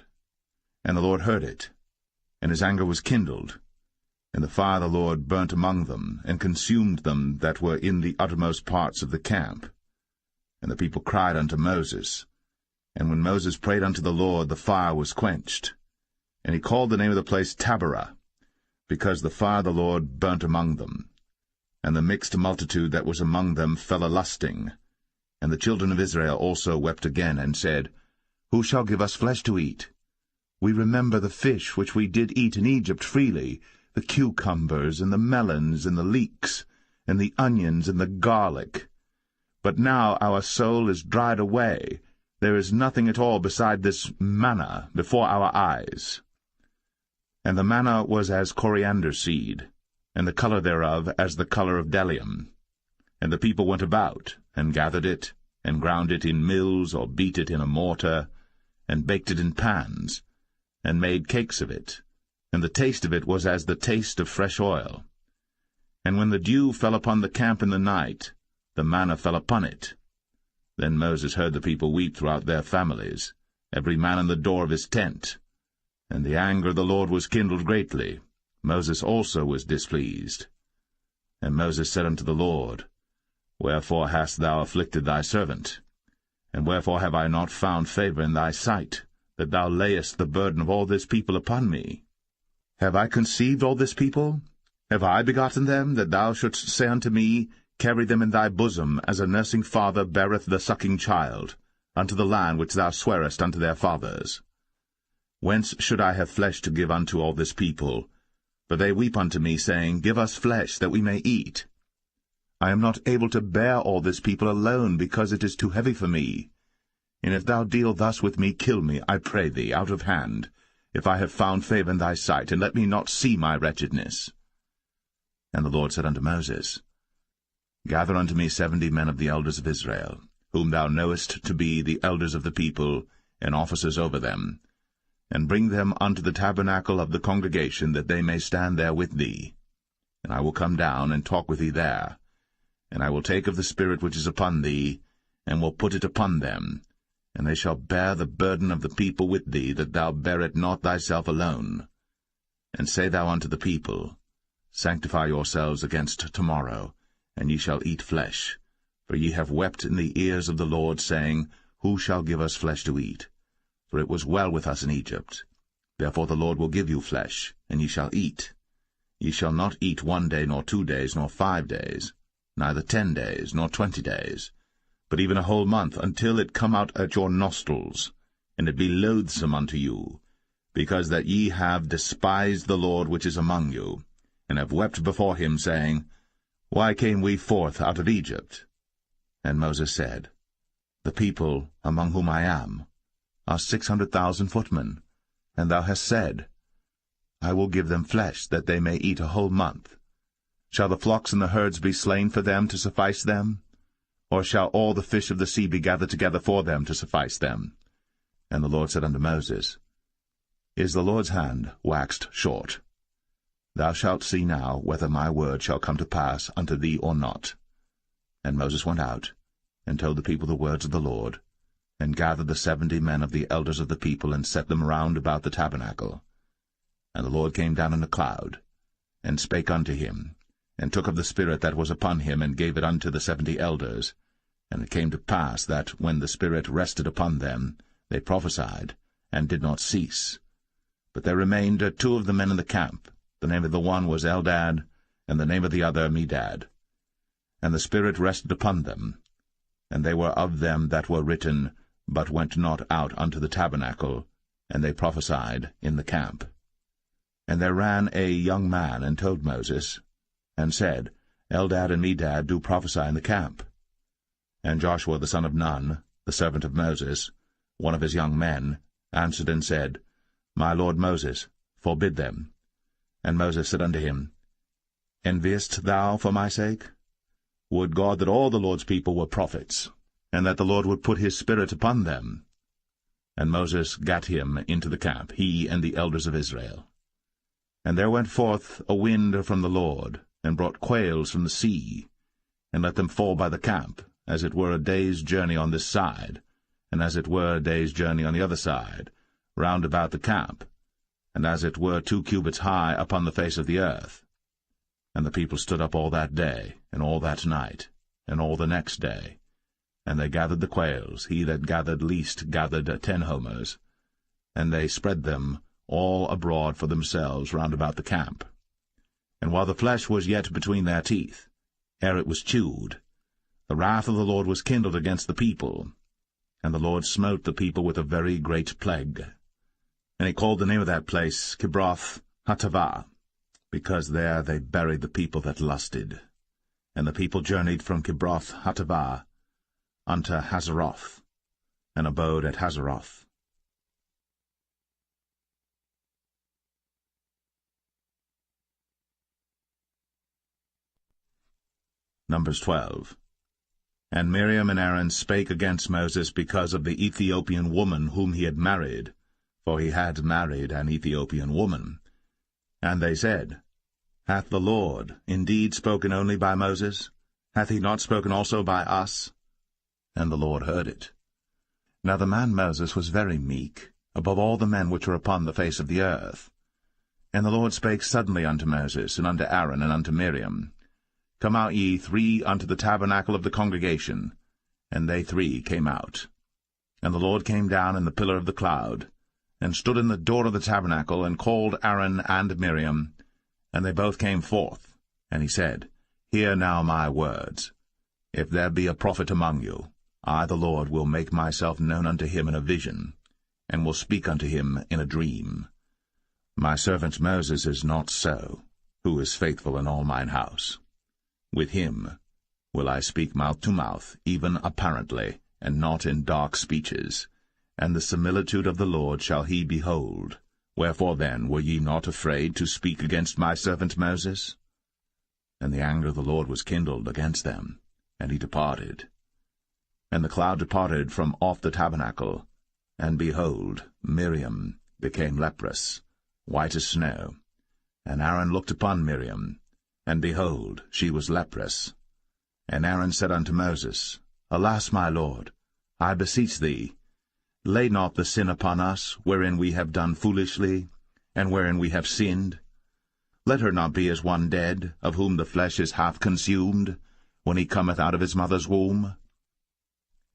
And the Lord heard it, and his anger was kindled. And the fire of the Lord burnt among them, and consumed them that were in the uttermost parts of the camp. And the people cried unto Moses. And when Moses prayed unto the Lord, the fire was quenched. And he called the name of the place Taberah, because the fire of the Lord burnt among them. And the mixed multitude that was among them fell a-lusting. And the children of Israel also wept again, and said, Who shall give us flesh to eat? We remember the fish which we did eat in Egypt freely, the cucumbers, and the melons, and the leeks, and the onions, and the garlic. But now our soul is dried away. There is nothing at all beside this manna before our eyes. And the manna was as coriander seed, and the color thereof as the color of bdellium. And the people went about, and gathered it, and ground it in mills, or beat it in a mortar, and baked it in pans, and made cakes of it. And the taste of it was as the taste of fresh oil. And when the dew fell upon the camp in the night, the manna fell upon it. Then Moses heard the people weep throughout their families, every man in the door of his tent. And the anger of the Lord was kindled greatly. Moses also was displeased. And Moses said unto the Lord, Wherefore hast thou afflicted thy servant? And wherefore have I not found favor in thy sight, that thou layest the burden of all this people upon me? Have I conceived all this people? Have I begotten them, that thou shouldst say unto me, Carry them in thy bosom, as a nursing father beareth the sucking child, unto the land which thou swarest unto their fathers? Whence should I have flesh to give unto all this people? For they weep unto me, saying, Give us flesh, that we may eat. I am not able to bear all this people alone, because it is too heavy for me. And if thou deal thus with me, kill me, I pray thee, out of hand, if I have found favor in thy sight, and let me not see my wretchedness. And the Lord said unto Moses, Gather unto me 70 men of the elders of Israel, whom thou knowest to be the elders of the people, and officers over them, and bring them unto the tabernacle of the congregation, that they may stand there with thee. And I will come down and talk with thee there. And I will take of the Spirit which is upon thee, and will put it upon them, and they shall bear the burden of the people with thee, that thou bear it not thyself alone. And say thou unto the people, Sanctify yourselves against tomorrow, and ye shall eat flesh. For ye have wept in the ears of the Lord, saying, Who shall give us flesh to eat? For it was well with us in Egypt. Therefore the Lord will give you flesh, and ye shall eat. Ye shall not eat 1 day, nor 2 days, nor 5 days, neither 10 days, nor 20 days, but even a whole month, until it come out at your nostrils, and it be loathsome unto you, because that ye have despised the Lord which is among you, and have wept before him, saying, Why came we forth out of Egypt? And Moses said, The people, among whom I am, are 600,000 footmen, and thou hast said, I will give them flesh, that they may eat a whole month. Shall the flocks and the herds be slain for them to suffice them? Or shall all the fish of the sea be gathered together for them to suffice them? And the Lord said unto Moses, Is the Lord's hand waxed short? Thou shalt see now whether my word shall come to pass unto thee or not. And Moses went out, and told the people the words of the Lord, and gathered the 70 men of the elders of the people, and set them round about the tabernacle. And the Lord came down in a cloud, and spake unto him, and took of the Spirit that was upon him, and gave it unto the 70 elders. And it came to pass that, when the Spirit rested upon them, they prophesied, and did not cease. But there remained 2 of the men in the camp. The name of the one was Eldad, and the name of the other Medad. And the Spirit rested upon them, and they were of them that were written, but went not out unto the tabernacle, and they prophesied in the camp. And there ran a young man, and told Moses, and said, Eldad and Medad do prophesy in the camp. And Joshua the son of Nun, the servant of Moses, one of his young men, answered and said, My lord Moses, forbid them. And Moses said unto him, Enviest thou for my sake? Would God that all the Lord's people were prophets, and that the Lord would put his Spirit upon them. And Moses gat him into the camp, he and the elders of Israel. And there went forth a wind from the Lord, and brought quails from the sea, and let them fall by the camp, as it were a day's journey on this side, and as it were a day's journey on the other side, round about the camp, and as it were 2 cubits high upon the face of the earth. And the people stood up all that day, and all that night, and all the next day. And they gathered the quails, he that gathered least gathered 10 homers, and they spread them all abroad for themselves round about the camp. And while the flesh was yet between their teeth, ere it was chewed, the wrath of the Lord was kindled against the people, and the Lord smote the people with a very great plague. And he called the name of that place Kibroth Hattaavah, because there they buried the people that lusted. And the people journeyed from Kibroth Hattaavah unto Hazeroth, and abode at Hazeroth. Numbers 12. And Miriam and Aaron spake against Moses because of the Ethiopian woman whom he had married, for he had married an Ethiopian woman. And they said, Hath the Lord indeed spoken only by Moses? Hath he not spoken also by us? And the Lord heard it. Now the man Moses was very meek, above all the men which were upon the face of the earth. And the Lord spake suddenly unto Moses, and unto Aaron, and unto Miriam, Come out ye 3 unto the tabernacle of the congregation. And they 3 came out. And the Lord came down in the pillar of the cloud, and stood in the door of the tabernacle, and called Aaron and Miriam. And they both came forth. And he said, Hear now my words. If there be a prophet among you, I the Lord will make myself known unto him in a vision, and will speak unto him in a dream. My servant Moses is not so, who is faithful in all mine house. With him will I speak mouth to mouth, even apparently, and not in dark speeches. And the similitude of the Lord shall he behold. Wherefore then were ye not afraid to speak against my servant Moses? And the anger of the Lord was kindled against them, and he departed. And the cloud departed from off the tabernacle, and behold, Miriam became leprous, white as snow. And Aaron looked upon Miriam, and behold, she was leprous. And Aaron said unto Moses, Alas, my lord, I beseech thee, lay not the sin upon us, wherein we have done foolishly, and wherein we have sinned. Let her not be as one dead, of whom the flesh is half consumed, when he cometh out of his mother's womb.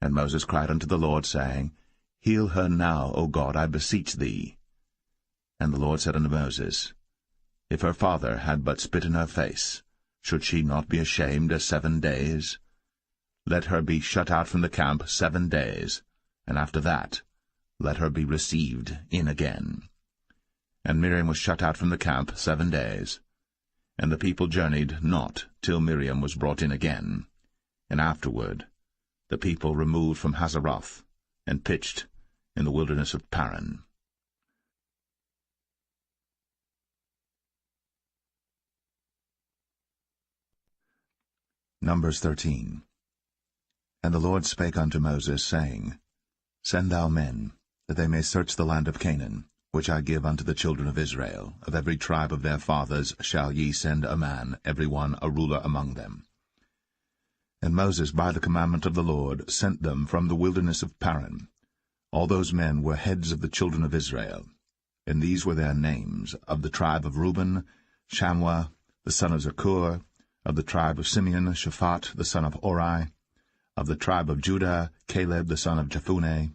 And Moses cried unto the Lord, saying, Heal her now, O God, I beseech thee. And the Lord said unto Moses, If her father had but spit in her face, should she not be ashamed 7 days? Let her be shut out from the camp 7 days, and after that let her be received in again. And Miriam was shut out from the camp 7 days. And the people journeyed not till Miriam was brought in again. And afterward the people removed from Hazeroth, and pitched in the wilderness of Paran. Numbers 13. And the Lord spake unto Moses, saying, Send thou men, that they may search the land of Canaan, which I give unto the children of Israel. Of every tribe of their fathers shall ye send a man, every one a ruler among them. And Moses, by the commandment of the Lord, sent them from the wilderness of Paran. All those men were heads of the children of Israel. And these were their names: of the tribe of Reuben, Shammua, the son of Zakur; of the tribe of Simeon, Shaphat, the son of Ori; of the tribe of Judah, Caleb, the son of Jephunneh;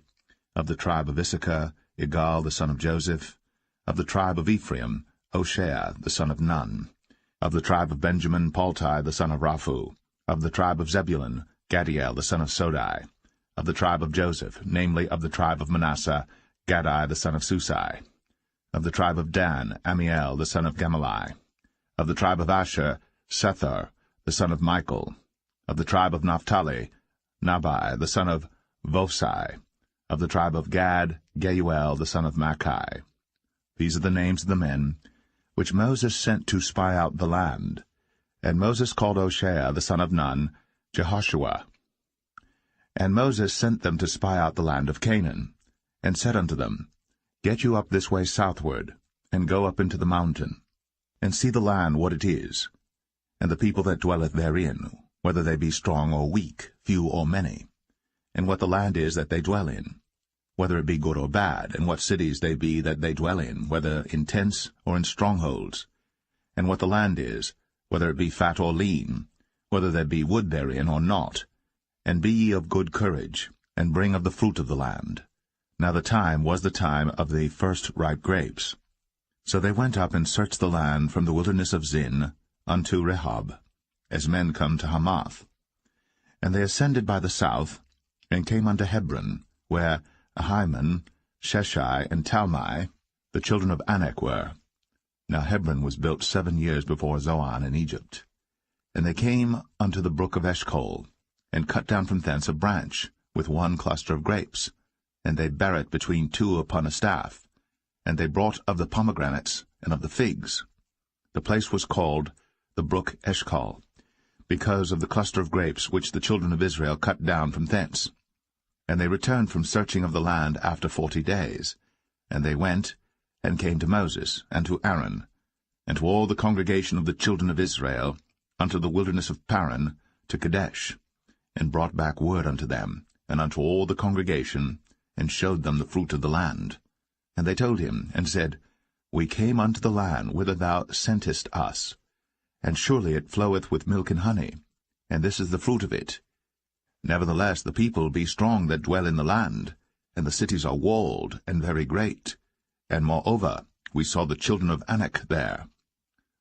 of the tribe of Issachar, Igal, the son of Joseph; of the tribe of Ephraim, Hoshea, the son of Nun; of the tribe of Benjamin, Paltai, the son of Raphu; of the tribe of Zebulun, Gadiel, the son of Sodai; of the tribe of Joseph, namely, of the tribe of Manasseh, Gadai, the son of Susai; of the tribe of Dan, Amiel, the son of Gamaliel; of the tribe of Asher, Sethar, the son of Michael; of the tribe of Naphtali, Nabai, the son of Vosai; of the tribe of Gad, Geuel, the son of Machi. These are the names of the men which Moses sent to spy out the land. And Moses called Hoshea, the son of Nun, Jehoshua. And Moses sent them to spy out the land of Canaan, and said unto them, Get you up this way southward, and go up into the mountain, and see the land what it is, and the people that dwelleth therein, whether they be strong or weak, few or many, and what the land is that they dwell in, whether it be good or bad, and what cities they be that they dwell in, whether in tents or in strongholds, and what the land is, whether it be fat or lean, whether there be wood therein or not. And be ye of good courage, and bring of the fruit of the land. Now the time was the time of the first ripe grapes. So they went up and searched the land from the wilderness of Zin unto Rehob, as men come to Hamath. And they ascended by the south, and came unto Hebron, where Ahiman, Sheshai, and Talmai, the children of Anak, were. Now Hebron was built 7 years before Zoan in Egypt. And they came unto the brook of Eshcol, and cut down from thence a branch, with one cluster of grapes, and they bare it between two upon a staff. And they brought of the pomegranates and of the figs. The place was called the brook Eshcol, because of the cluster of grapes which the children of Israel cut down from thence. And they returned from searching of the land after 40 days. And they went, and came to Moses, and to Aaron, and to all the congregation of the children of Israel, unto the wilderness of Paran, to Kadesh, and brought back word unto them, and unto all the congregation, and showed them the fruit of the land. And they told him, and said, We came unto the land whither thou sentest us, and surely it floweth with milk and honey, and this is the fruit of it. Nevertheless the people be strong that dwell in the land, and the cities are walled, and very great. And moreover, we saw the children of Anak there.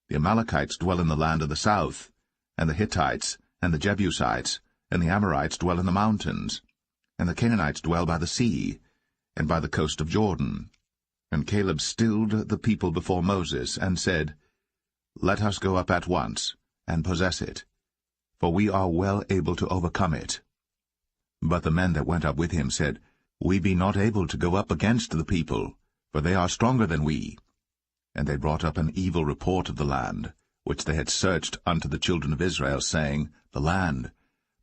The Amalekites dwell in the land of the south, and the Hittites, and the Jebusites, and the Amorites dwell in the mountains, and the Canaanites dwell by the sea, and by the coast of Jordan. And Caleb stilled the people before Moses, and said, Let us go up at once, and possess it, for we are well able to overcome it. But the men that went up with him said, We be not able to go up against the people, for they are stronger than we. And they brought up an evil report of the land, which they had searched unto the children of Israel, saying, The land,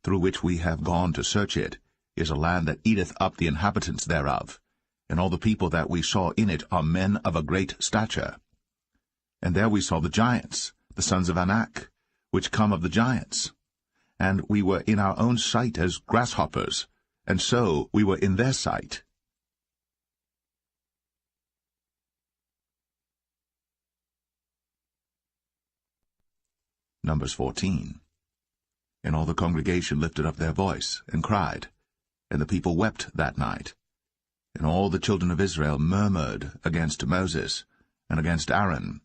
through which we have gone to search it, is a land that eateth up the inhabitants thereof, and all the people that we saw in it are men of a great stature. And there we saw the giants, the sons of Anak, which come of the giants. And we were in our own sight as grasshoppers, and so we were in their sight. Numbers 14. And all the congregation lifted up their voice, and cried, and the people wept that night. And all the children of Israel murmured against Moses, and against Aaron.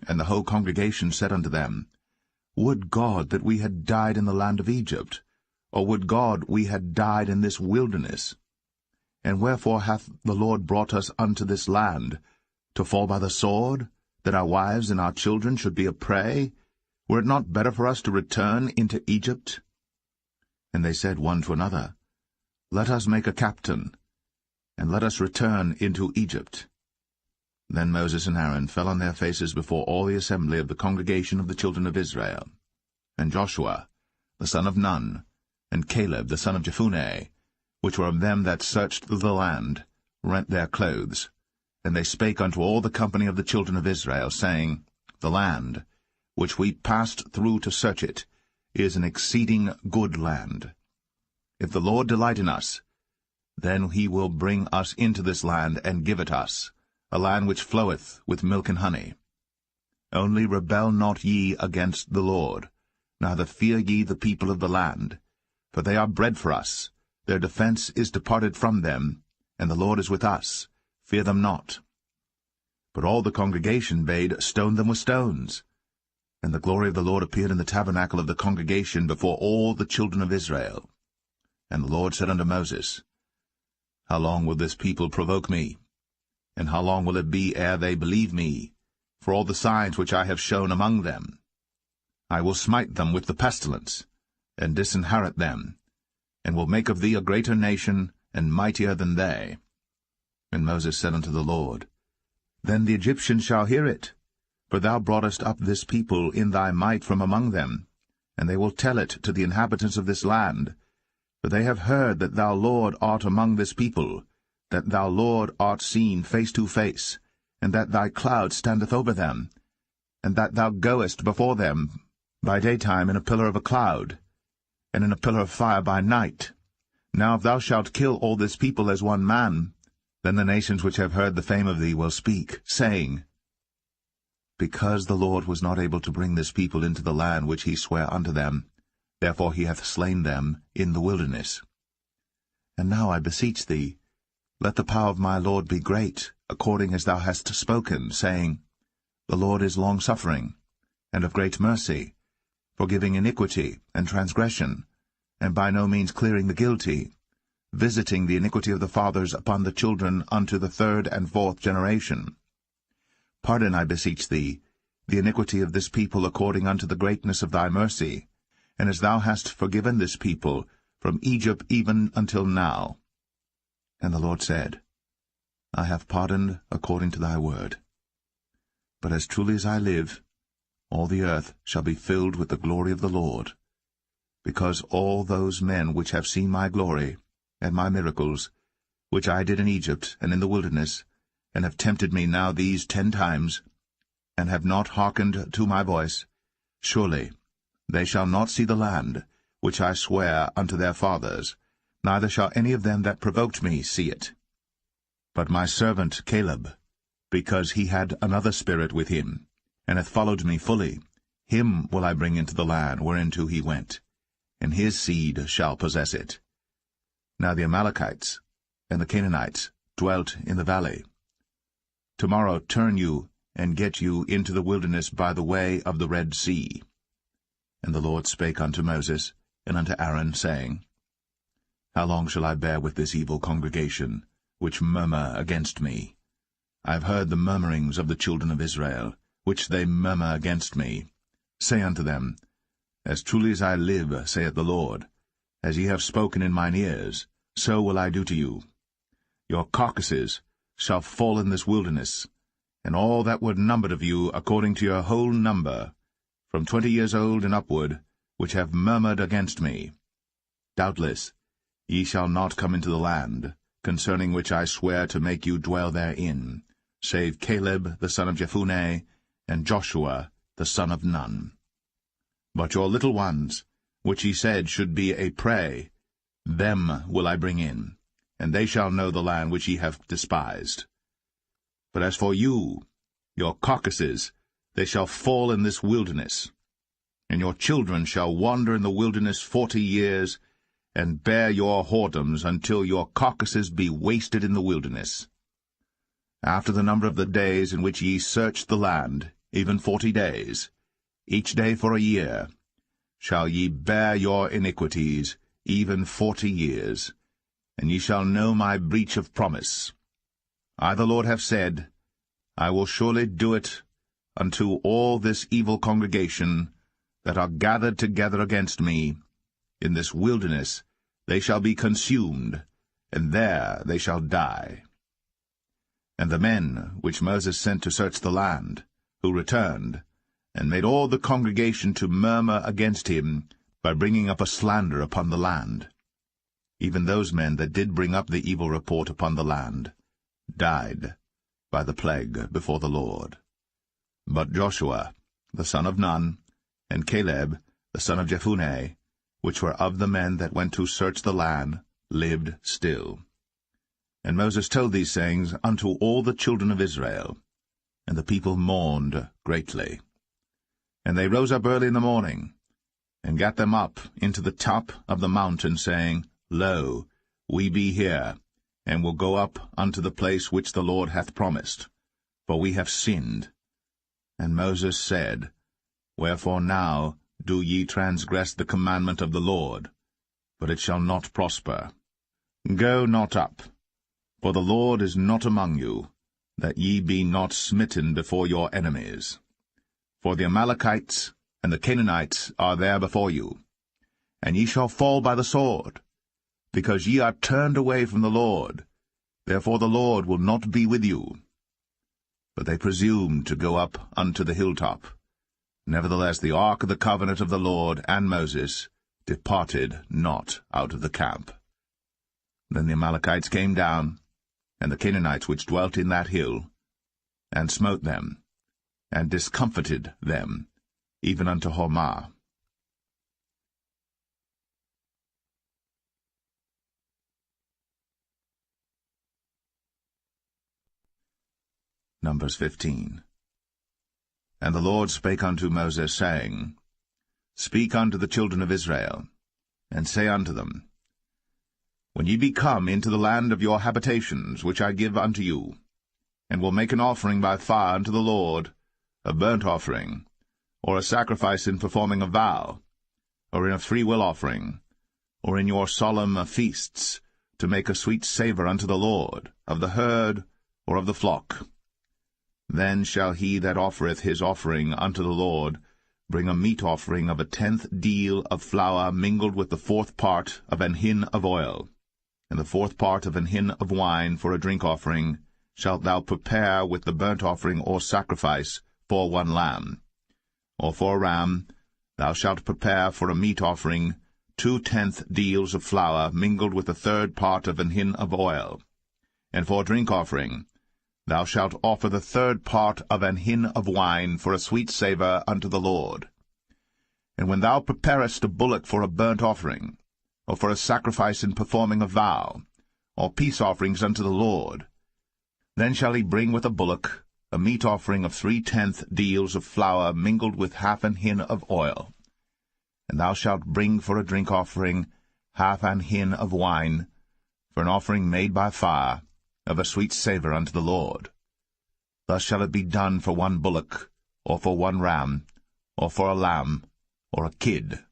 And the whole congregation said unto them, Would God that we had died in the land of Egypt, or would God we had died in this wilderness? And wherefore hath the Lord brought us unto this land, to fall by the sword, that our wives and our children should be a prey? Were it not better for us to return into Egypt? And they said one to another, Let us make a captain, and let us return into Egypt. Then Moses and Aaron fell on their faces before all the assembly of the congregation of the children of Israel. And Joshua, the son of Nun, and Caleb, the son of Jephunneh, which were of them that searched the land, rent their clothes. And they spake unto all the company of the children of Israel, saying, The land, which we passed through to search it, is an exceeding good land. If the Lord delight in us, then he will bring us into this land, and give it us, a land which floweth with milk and honey. Only rebel not ye against the Lord, neither fear ye the people of the land. For they are bread for us, their defense is departed from them, and the Lord is with us. Fear them not. But all the congregation bade stone them with stones. And the glory of the Lord appeared in the tabernacle of the congregation before all the children of Israel. And the Lord said unto Moses, How long will this people provoke me? And how long will it be ere they believe me, for all the signs which I have shown among them? I will smite them with the pestilence, and disinherit them, and will make of thee a greater nation, and mightier than they. And Moses said unto the Lord, Then the Egyptians shall hear it, for thou broughtest up this people in thy might from among them, and they will tell it to the inhabitants of this land. For they have heard that thou, Lord, art among this people, that thou, Lord, art seen face to face, and that thy cloud standeth over them, and that thou goest before them by daytime in a pillar of a cloud, and in a pillar of fire by night. Now if thou shalt kill all this people as one man, then the nations which have heard the fame of thee will speak, saying, Because the Lord was not able to bring this people into the land which he sware unto them, therefore he hath slain them in the wilderness. And now I beseech thee, let the power of my Lord be great, according as thou hast spoken, saying, The Lord is long-suffering, and of great mercy, forgiving iniquity and transgression, and by no means clearing the guilty, visiting the iniquity of the fathers upon the children unto the third and fourth generation. Pardon, I beseech thee, the iniquity of this people according unto the greatness of thy mercy, and as thou hast forgiven this people from Egypt even until now. And the Lord said, I have pardoned according to thy word. But as truly as I live, all the earth shall be filled with the glory of the Lord, because all those men which have seen my glory and my miracles, which I did in Egypt and in the wilderness, and have tempted me now these 10 times, and have not hearkened to my voice, surely they shall not see the land which I sware unto their fathers, neither shall any of them that provoked me see it. But my servant Caleb, because he had another spirit with him, and hath followed me fully, him will I bring into the land whereinto he went, and his seed shall possess it. Now the Amalekites and the Canaanites dwelt in the valley. Tomorrow turn you, and get you into the wilderness by the way of the Red Sea. And the Lord spake unto Moses and unto Aaron, saying, How long shall I bear with this evil congregation, which murmur against me? I have heard the murmurings of the children of Israel, which they murmur against me. Say unto them, As truly as I live, saith the Lord, as ye have spoken in mine ears, so will I do to you. Your carcasses shall fall in this wilderness, and all that were numbered of you according to your whole number, from 20 years old and upward, which have murmured against me. Doubtless ye shall not come into the land, concerning which I swear to make you dwell therein, save Caleb the son of Jephunneh, and Joshua the son of Nun. But your little ones, which ye said should be a prey, them will I bring in, and they shall know the land which ye have despised. But as for you, your carcasses, they shall fall in this wilderness, and your children shall wander in the wilderness 40 years, and bear your whoredoms until your carcasses be wasted in the wilderness. After the number of the days in which ye searched the land, even 40 days, each day for a year, shall ye bear your iniquities, even 40 years, and ye shall know my breach of promise. I the Lord have said, I will surely do it unto all this evil congregation that are gathered together against me. In this wilderness they shall be consumed, and there they shall die. And the men which Moses sent to search the land, who returned, and made all the congregation to murmur against him, by bringing up a slander upon the land, even those men that did bring up the evil report upon the land, died by the plague before the Lord. But Joshua, the son of Nun, and Caleb, the son of Jephunneh, which were of the men that went to search the land, lived still. And Moses told these sayings unto all the children of Israel. And the people mourned greatly. And they rose up early in the morning, and gat them up into the top of the mountain, saying, Lo, we be here, and will go up unto the place which the Lord hath promised, for we have sinned. And Moses said, Wherefore now do ye transgress the commandment of the Lord? But it shall not prosper. Go not up, for the Lord is not among you, that ye be not smitten before your enemies. For the Amalekites and the Canaanites are there before you, and ye shall fall by the sword, because ye are turned away from the Lord. Therefore the Lord will not be with you. But they presumed to go up unto the hilltop. Nevertheless the ark of the covenant of the Lord and Moses departed not out of the camp. Then the Amalekites came down, and the Canaanites which dwelt in that hill, and smote them, and discomfited them, even unto Hormah. Numbers 15. And the Lord spake unto Moses, saying, Speak unto the children of Israel, and say unto them, When ye be come into the land of your habitations, which I give unto you, and will make an offering by fire unto the Lord, a burnt offering, or a sacrifice in performing a vow, or in a freewill offering, or in your solemn feasts, to make a sweet savour unto the Lord, of the herd or of the flock. Then shall he that offereth his offering unto the Lord bring a meat offering of 1/10 deal of flour mingled with the 4th part of an hin of oil, and the 4th part of an hin of wine for a drink offering shalt thou prepare with the burnt offering or sacrifice for 1 lamb. Or for a ram thou shalt prepare for a meat offering 2/10 deals of flour mingled with the 3rd part of an hin of oil. And for a drink offering thou shalt offer the 3rd part of an hin of wine for a sweet savour unto the Lord. And when thou preparest a bullock for a burnt offering, or for a sacrifice in performing a vow, or peace offerings unto the Lord, then shall he bring with a bullock a meat offering of 3/10 deals of flour mingled with 1/2 an hin of oil. And thou shalt bring for a drink offering 1/2 an hin of wine, for an offering made by fire, of a sweet savour unto the Lord. Thus shall it be done for 1 bullock, or for 1 ram, or for a lamb, or a kid,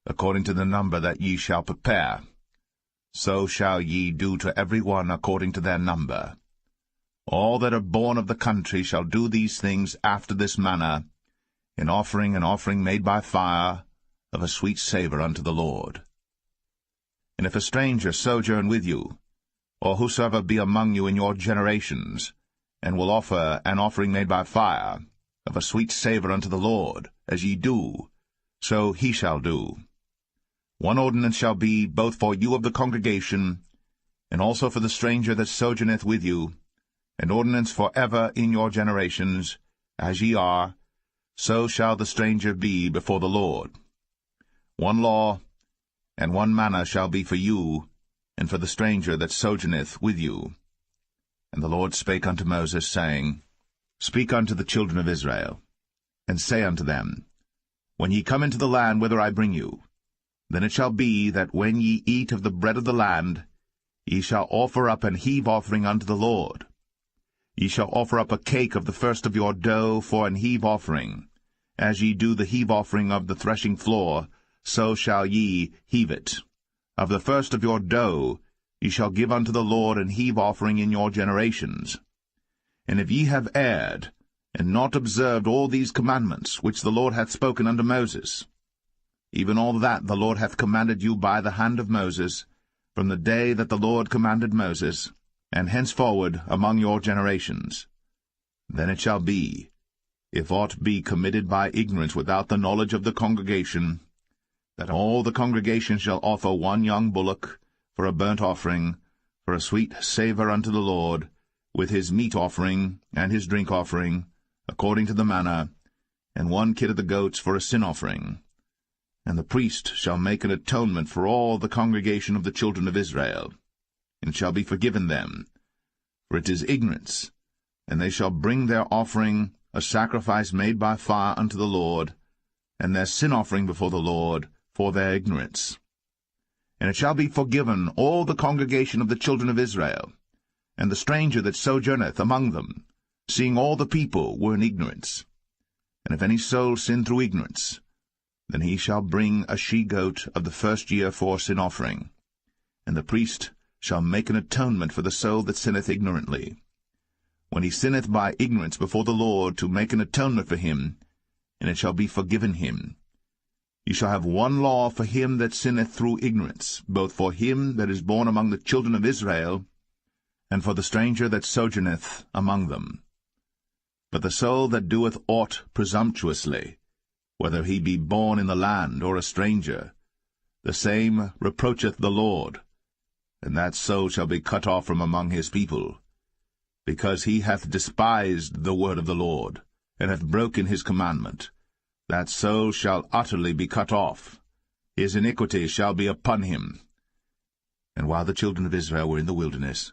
according to the number that ye shall prepare. So shall ye do to every one according to their number. All that are born of the country shall do these things after this manner, in offering an offering made by fire, of a sweet savour unto the Lord. And if a stranger sojourn with you, or whosoever be among you in your generations, and will offer an offering made by fire, of a sweet savour unto the Lord, as ye do, so he shall do. 1 ordinance shall be both for you of the congregation, and also for the stranger that sojourneth with you, an ordinance for ever in your generations, as ye are, so shall the stranger be before the Lord. 1 law and 1 manner shall be for you, and for the stranger that sojourneth with you. And the Lord spake unto Moses, saying, Speak unto the children of Israel, and say unto them, When ye come into the land whither I bring you, then it shall be that when ye eat of the bread of the land, ye shall offer up an heave offering unto the Lord. Ye shall offer up a cake of the first of your dough for an heave offering. As ye do the heave offering of the threshing floor, so shall ye heave it. Of the first of your dough ye shall give unto the Lord an heave offering in your generations. And if ye have erred, and not observed all these commandments which the Lord hath spoken unto Moses, even all that the Lord hath commanded you by the hand of Moses, from the day that the Lord commanded Moses, and henceforward among your generations, then it shall be, if aught be committed by ignorance without the knowledge of the congregation, that all the congregation shall offer 1 young bullock for a burnt offering, for a sweet savour unto the Lord, with his meat offering and his drink offering, according to the manner, and 1 kid of the goats for a sin offering. And the priest shall make an atonement for all the congregation of the children of Israel. and shall be forgiven them. For it is ignorance, and they shall bring their offering, a sacrifice made by fire unto the Lord, and their sin offering before the Lord, for their ignorance. And it shall be forgiven all the congregation of the children of Israel, and the stranger that sojourneth among them, seeing all the people were in ignorance. And if any soul sin through ignorance, then he shall bring a she-goat of the first year for sin offering, and the priest shall make an atonement for the soul that sinneth ignorantly. When he sinneth by ignorance before the Lord, to make an atonement for him, and it shall be forgiven him. Ye shall have one law for him that sinneth through ignorance, both for him that is born among the children of Israel, and for the stranger that sojourneth among them. But the soul that doeth aught presumptuously, whether he be born in the land or a stranger, the same reproacheth the Lord, and that soul shall be cut off from among his people, because he hath despised the word of the Lord, and hath broken his commandment. That soul shall utterly be cut off. His iniquity shall be upon him. And while the children of Israel were in the wilderness,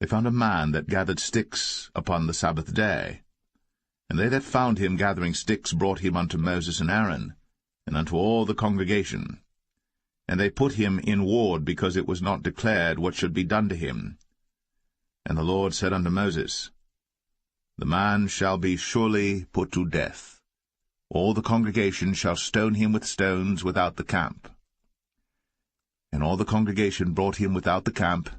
they found a man that gathered sticks upon the Sabbath day. And they that found him gathering sticks brought him unto Moses and Aaron, and unto all the congregation. And they put him in ward, because it was not declared what should be done to him. And the Lord said unto Moses, The man shall be surely put to death. All the congregation shall stone him with stones without the camp. And all the congregation brought him without the camp,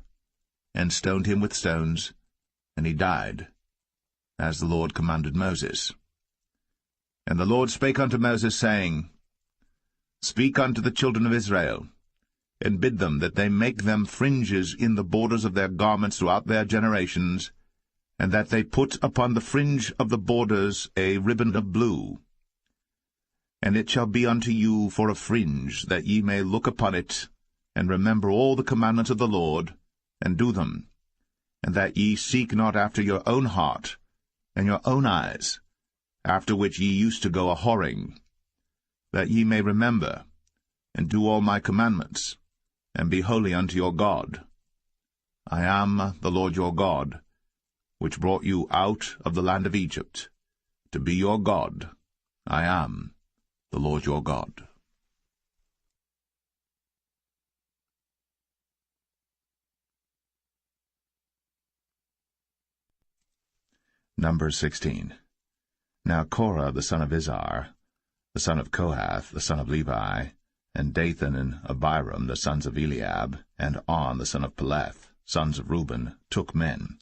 and stoned him with stones, and he died, as the Lord commanded Moses. And the Lord spake unto Moses, saying, Speak unto the children of Israel, and bid them that they make them fringes in the borders of their garments throughout their generations, and that they put upon the fringe of the borders a ribbon of blue. And it shall be unto you for a fringe, that ye may look upon it, and remember all the commandments of the Lord, and do them, and that ye seek not after your own heart, and your own eyes, after which ye used to go a-whoring, that ye may remember, and do all my commandments, and be holy unto your God. I am the Lord your God, which brought you out of the land of Egypt, to be your God. I am the Lord your God. Numbers 16. Now Korah the son of Izhar, the son of Kohath, the son of Levi, and Dathan and Abiram, the sons of Eliab, and On the son of Paulett, sons of Reuben, took men.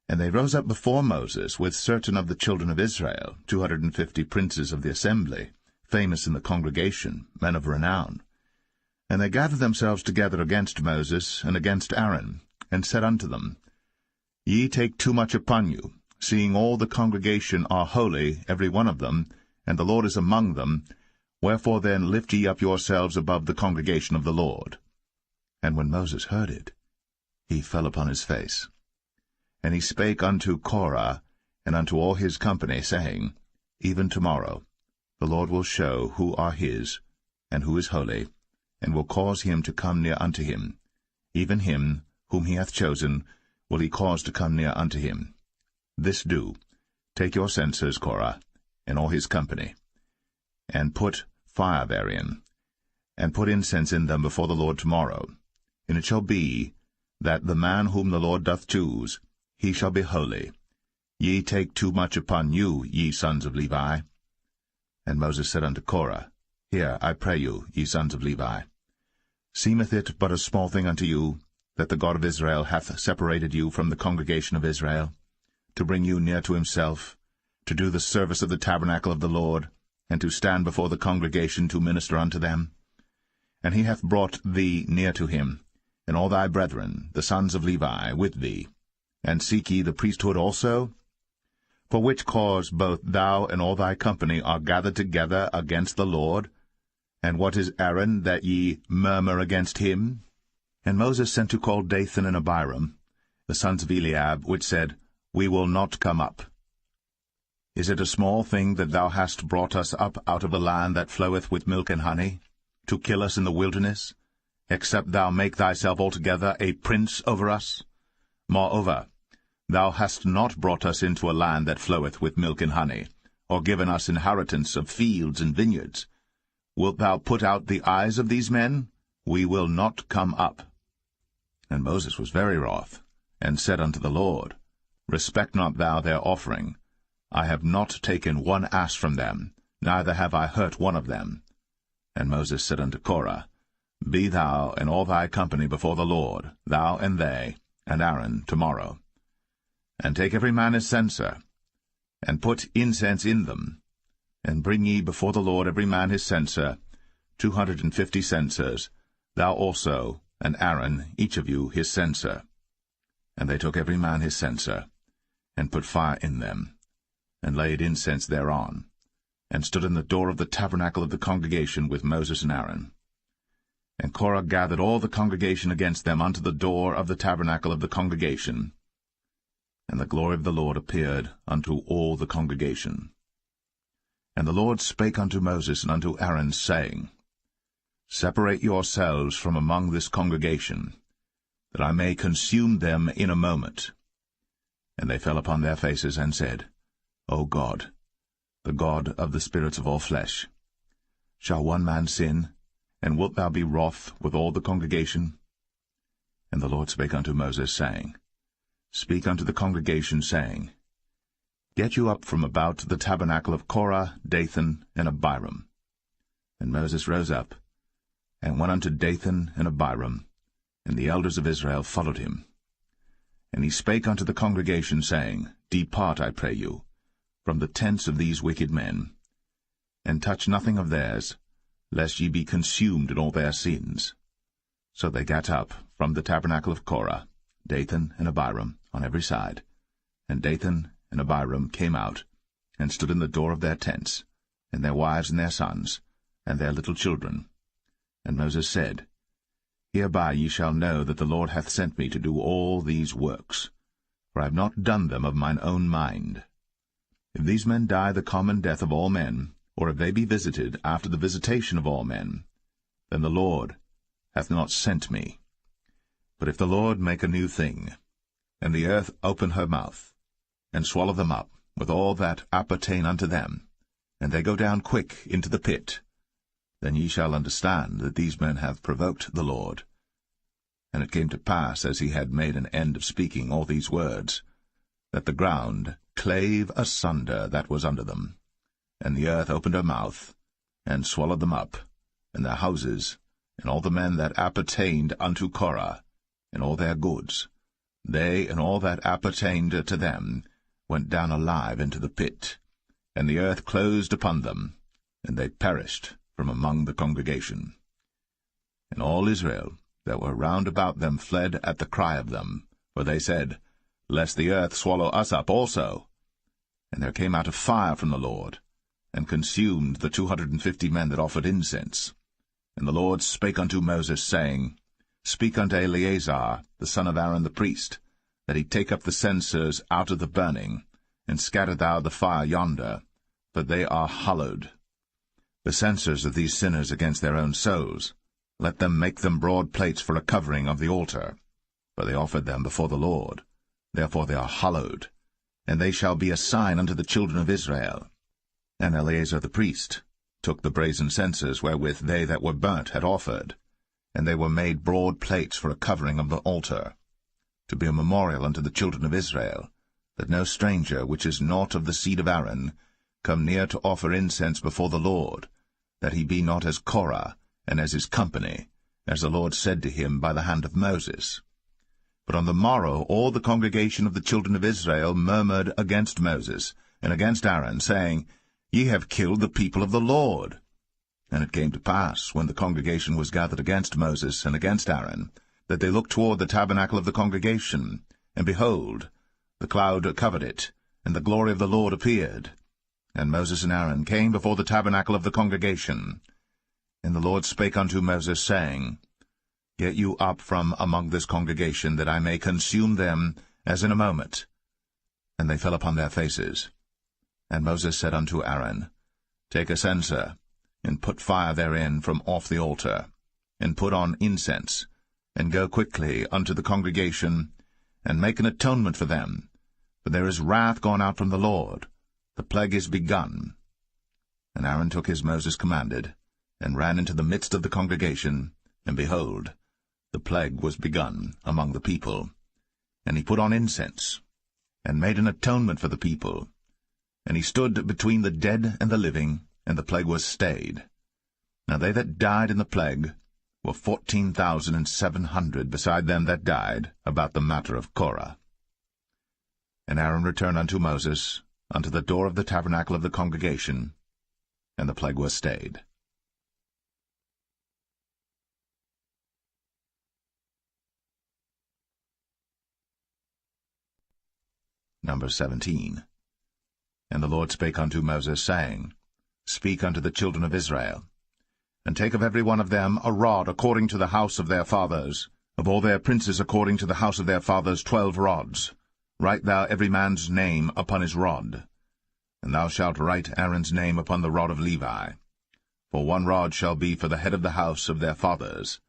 And they rose up before Moses with certain of the children of Israel, 250 princes of the assembly, famous in the congregation, men of renown. And they gathered themselves together against Moses and against Aaron, and said unto them, Ye take too much upon you, seeing all the congregation are holy, every one of them, and the Lord is among them. Wherefore then lift ye up yourselves above the congregation of the Lord. And when Moses heard it, he fell upon his face. And he spake unto Korah and unto all his company, saying, Even tomorrow the Lord will show who are his, and who is holy, and will cause him to come near unto him. Even him whom he hath chosen will he cause to come near unto him. This do, take your censers, Korah, and all his company, and put fire therein, and put incense in them before the Lord tomorrow. And it shall be, that the man whom the Lord doth choose, he shall be holy. Ye take too much upon you, ye sons of Levi. And Moses said unto Korah, Hear, I pray you, ye sons of Levi. Seemeth it but a small thing unto you, that the God of Israel hath separated you from the congregation of Israel, to bring you near to himself, to do the service of the tabernacle of the Lord, and to stand before the congregation to minister unto them? And he hath brought thee near to him, and all thy brethren, the sons of Levi, with thee. And seek ye the priesthood also? For which cause both thou and all thy company are gathered together against the Lord? And what is Aaron, that ye murmur against him? And Moses sent to call Dathan and Abiram, the sons of Eliab, which said, We will not come up. Is it a small thing that thou hast brought us up out of a land that floweth with milk and honey, to kill us in the wilderness, except thou make thyself altogether a prince over us? Moreover, thou hast not brought us into a land that floweth with milk and honey, or given us inheritance of fields and vineyards. Wilt thou put out the eyes of these men? We will not come up. And Moses was very wroth, and said unto the Lord, Respect not thou their offering. I have not taken one ass from them, neither have I hurt one of them. And Moses said unto Korah, Be thou and all thy company before the Lord, thou and they, and Aaron, tomorrow. And take every man his censer, and put incense in them, and bring ye before the Lord every man his censer, 250 censers, thou also, and Aaron, each of you, his censer. And they took every man his censer, and put fire in them, and laid incense thereon, and stood in the door of the tabernacle of the congregation with Moses and Aaron. And Korah gathered all the congregation against them unto the door of the tabernacle of the congregation. And the glory of the Lord appeared unto all the congregation. And the Lord spake unto Moses and unto Aaron, saying, Separate yourselves from among this congregation, that I may consume them in a moment. And they fell upon their faces, and said, O God, the God of the spirits of all flesh, shall one man sin, and wilt thou be wroth with all the congregation? And the Lord spake unto Moses, saying, Speak unto the congregation, saying, Get you up from about the tabernacle of Korah, Dathan, and Abiram. And Moses rose up, and went unto Dathan and Abiram, and the elders of Israel followed him. And he spake unto the congregation, saying, Depart, I pray you, from the tents of these wicked men, and touch nothing of theirs, lest ye be consumed in all their sins. So they gat up from the tabernacle of Korah, Dathan and Abiram, on every side. And Dathan and Abiram came out, and stood in the door of their tents, and their wives and their sons, and their little children. And Moses said, Hereby ye shall know that the Lord hath sent me to do all these works, for I have not done them of mine own mind. If these men die the common death of all men, or if they be visited after the visitation of all men, then the Lord hath not sent me. But if the Lord make a new thing, and the earth open her mouth, and swallow them up with all that appertain unto them, and they go down quick into the pit, then ye shall understand that these men have provoked the Lord. And it came to pass, as he had made an end of speaking all these words, that the ground clave asunder that was under them, and the earth opened her mouth, and swallowed them up, and their houses, and all the men that appertained unto Korah, and all their goods. They and all that appertained to them went down alive into the pit, and the earth closed upon them, and they perished from among the congregation. And all Israel that were round about them fled at the cry of them, for they said, Lest the earth swallow us up also. And there came out a fire from the Lord, and consumed the 250 men that offered incense. And the Lord spake unto Moses, saying, Speak unto Eleazar, the son of Aaron the priest, that he take up the censers out of the burning, and scatter thou the fire yonder, for they are hallowed. The censers of these sinners against their own souls, let them make them broad plates for a covering of the altar, for they offered them before the Lord. Therefore they are hallowed, and they shall be a sign unto the children of Israel. And Eleazar the priest took the brazen censers wherewith they that were burnt had offered, and they were made broad plates for a covering of the altar, to be a memorial unto the children of Israel, that no stranger which is not of the seed of Aaron come near to offer incense before the Lord, that he be not as Korah, and as his company, as the Lord said to him by the hand of Moses. But on the morrow all the congregation of the children of Israel murmured against Moses, and against Aaron, saying, Ye have killed the people of the Lord. And it came to pass, when the congregation was gathered against Moses and against Aaron, that they looked toward the tabernacle of the congregation, and behold, the cloud covered it, and the glory of the Lord appeared. And Moses and Aaron came before the tabernacle of the congregation. And the Lord spake unto Moses, saying, Get you up from among this congregation, that I may consume them as in a moment. And they fell upon their faces. And Moses said unto Aaron, Take a censer, and put fire therein from off the altar, and put on incense, and go quickly unto the congregation, and make an atonement for them. For there is wrath gone out from the Lord, the plague is begun. And Aaron took as Moses commanded, and ran into the midst of the congregation, and behold, the plague was begun among the people. And he put on incense, and made an atonement for the people. And he stood between the dead and the living, and the plague was stayed. Now they that died in the plague were 14,700, beside them that died about the matter of Korah. And Aaron returned unto Moses, unto the door of the tabernacle of the congregation, and the plague was stayed. Number 17. And the Lord spake unto Moses, saying, Speak unto the children of Israel, and take of every one of them a rod according to the house of their fathers, of all their princes according to the house of their fathers 12 rods. Write thou every man's name upon his rod. And thou shalt write Aaron's name upon the rod of Levi. For 1 rod shall be for the head of the house of their fathers.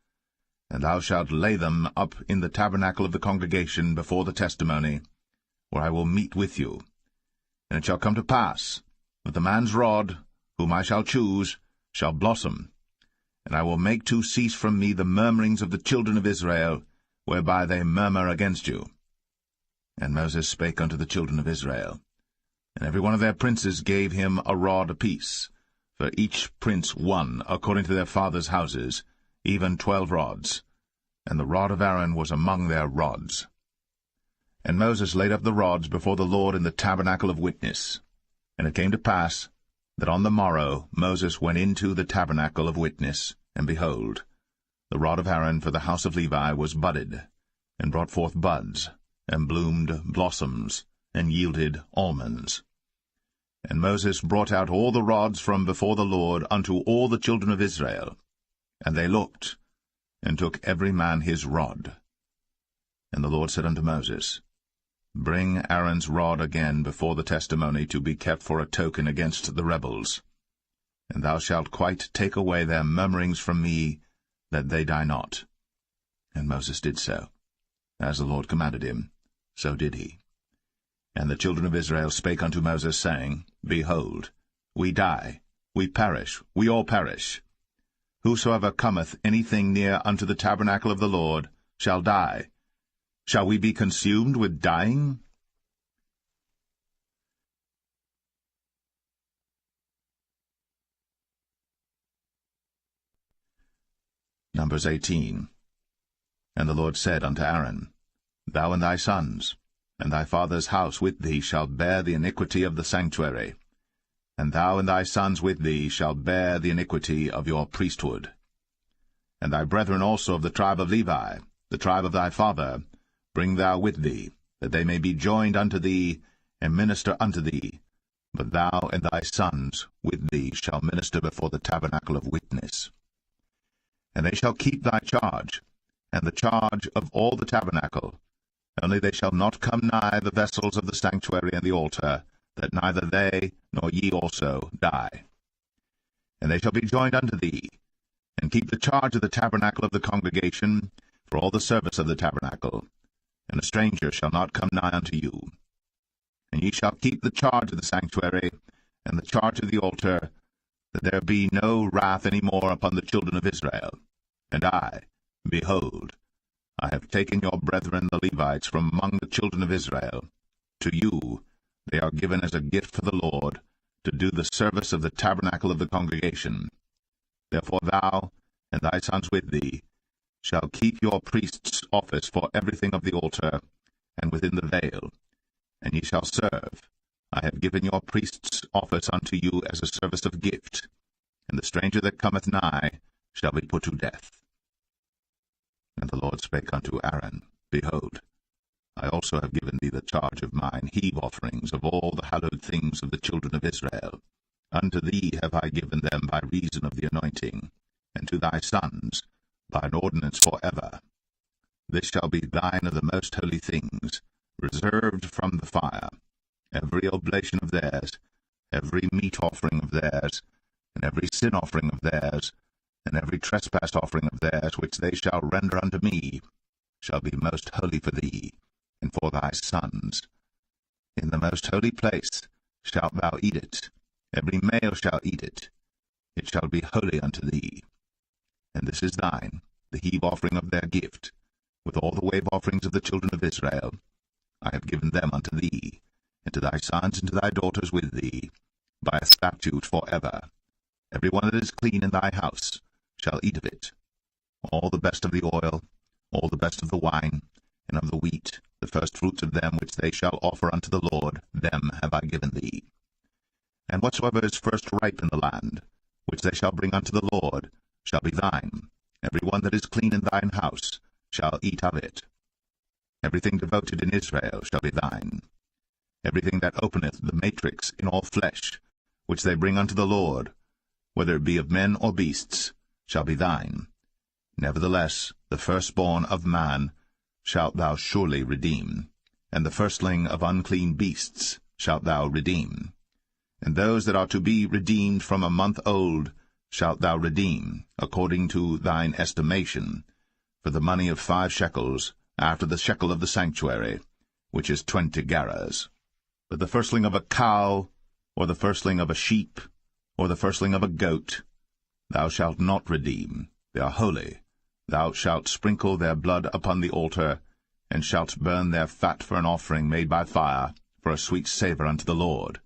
And thou shalt lay them up in the tabernacle of the congregation before the testimony, where I will meet with you. And it shall come to pass, that the man's rod, whom I shall choose, shall blossom, and I will make to cease from me the murmurings of the children of Israel, whereby they murmur against you. And Moses spake unto the children of Israel, and every one of their princes gave him a rod apiece, for each prince 1 according to their fathers' houses, even 12 rods, and the rod of Aaron was among their rods. And Moses laid up the rods before the Lord in the tabernacle of witness. And it came to pass, that on the morrow Moses went into the tabernacle of witness, and behold, the rod of Aaron for the house of Levi was budded, and brought forth buds, and bloomed blossoms, and yielded almonds. And Moses brought out all the rods from before the Lord unto all the children of Israel. And they looked, and took every man his rod. And the Lord said unto Moses, Bring Aaron's rod again before the testimony to be kept for a token against the rebels. And thou shalt quite take away their murmurings from me, that they die not. And Moses did so. As the Lord commanded him, so did he. And the children of Israel spake unto Moses, saying, Behold, we die, we perish, we all perish. Whosoever cometh anything near unto the tabernacle of the Lord shall die. Shall we be consumed with dying? Numbers 18. And the Lord said unto Aaron, Thou and thy sons, and thy father's house with thee shall bear the iniquity of the sanctuary, and thou and thy sons with thee shall bear the iniquity of your priesthood. And thy brethren also of the tribe of Levi, the tribe of thy father, bring thou with thee, that they may be joined unto thee, and minister unto thee. But thou and thy sons with thee shall minister before the tabernacle of witness. And they shall keep thy charge, and the charge of all the tabernacle. Only they shall not come nigh the vessels of the sanctuary and the altar, that neither they nor ye also die. And they shall be joined unto thee, and keep the charge of the tabernacle of the congregation, for all the service of the tabernacle. And a stranger shall not come nigh unto you. And ye shall keep the charge of the sanctuary, and the charge of the altar, that there be no wrath any more upon the children of Israel. And I, behold, I have taken your brethren the Levites from among the children of Israel. To you they are given as a gift for the Lord, to do the service of the tabernacle of the congregation. Therefore thou and thy sons with thee shall keep your priest's office for everything of the altar, and within the veil, and ye shall serve. I have given your priest's office unto you as a service of gift, and the stranger that cometh nigh shall be put to death. And the Lord spake unto Aaron, Behold, I also have given thee the charge of mine heave offerings of all the hallowed things of the children of Israel. Unto thee have I given them by reason of the anointing, and to thy sons by an ordinance for ever. This shall be thine of the most holy things, reserved from the fire, every oblation of theirs, every meat offering of theirs, and every sin offering of theirs, And every trespass offering of theirs which they shall render unto me shall be most holy for thee, and for thy sons. In the most holy place shalt thou eat it, every male shall eat it. It shall be holy unto thee. And this is thine, the heave offering of their gift, with all the wave offerings of the children of Israel. I have given them unto thee, and to thy sons and to thy daughters with thee, by a statute for ever. Every one that is clean in thy house shall eat of it. All the best of the oil, all the best of the wine, and of the wheat, the first fruits of them which they shall offer unto the Lord, them have I given thee. And whatsoever is first ripe in the land, which they shall bring unto the Lord, shall be thine. Every one that is clean in thine house shall eat of it. Everything devoted in Israel shall be thine. Everything that openeth the matrix in all flesh, which they bring unto the Lord, whether it be of men or beasts, shall be thine. Nevertheless, the firstborn of man shalt thou surely redeem, and the firstling of unclean beasts shalt thou redeem. And those that are to be redeemed from a month old shalt thou redeem, according to thine estimation, for the money of 5 shekels, after the shekel of the sanctuary, which is 20 gerahs. But the firstling of a cow, or the firstling of a sheep, or the firstling of a goat, thou shalt not redeem. They are holy. Thou shalt sprinkle their blood upon the altar, and shalt burn their fat for an offering made by fire, for a sweet savour unto the Lord.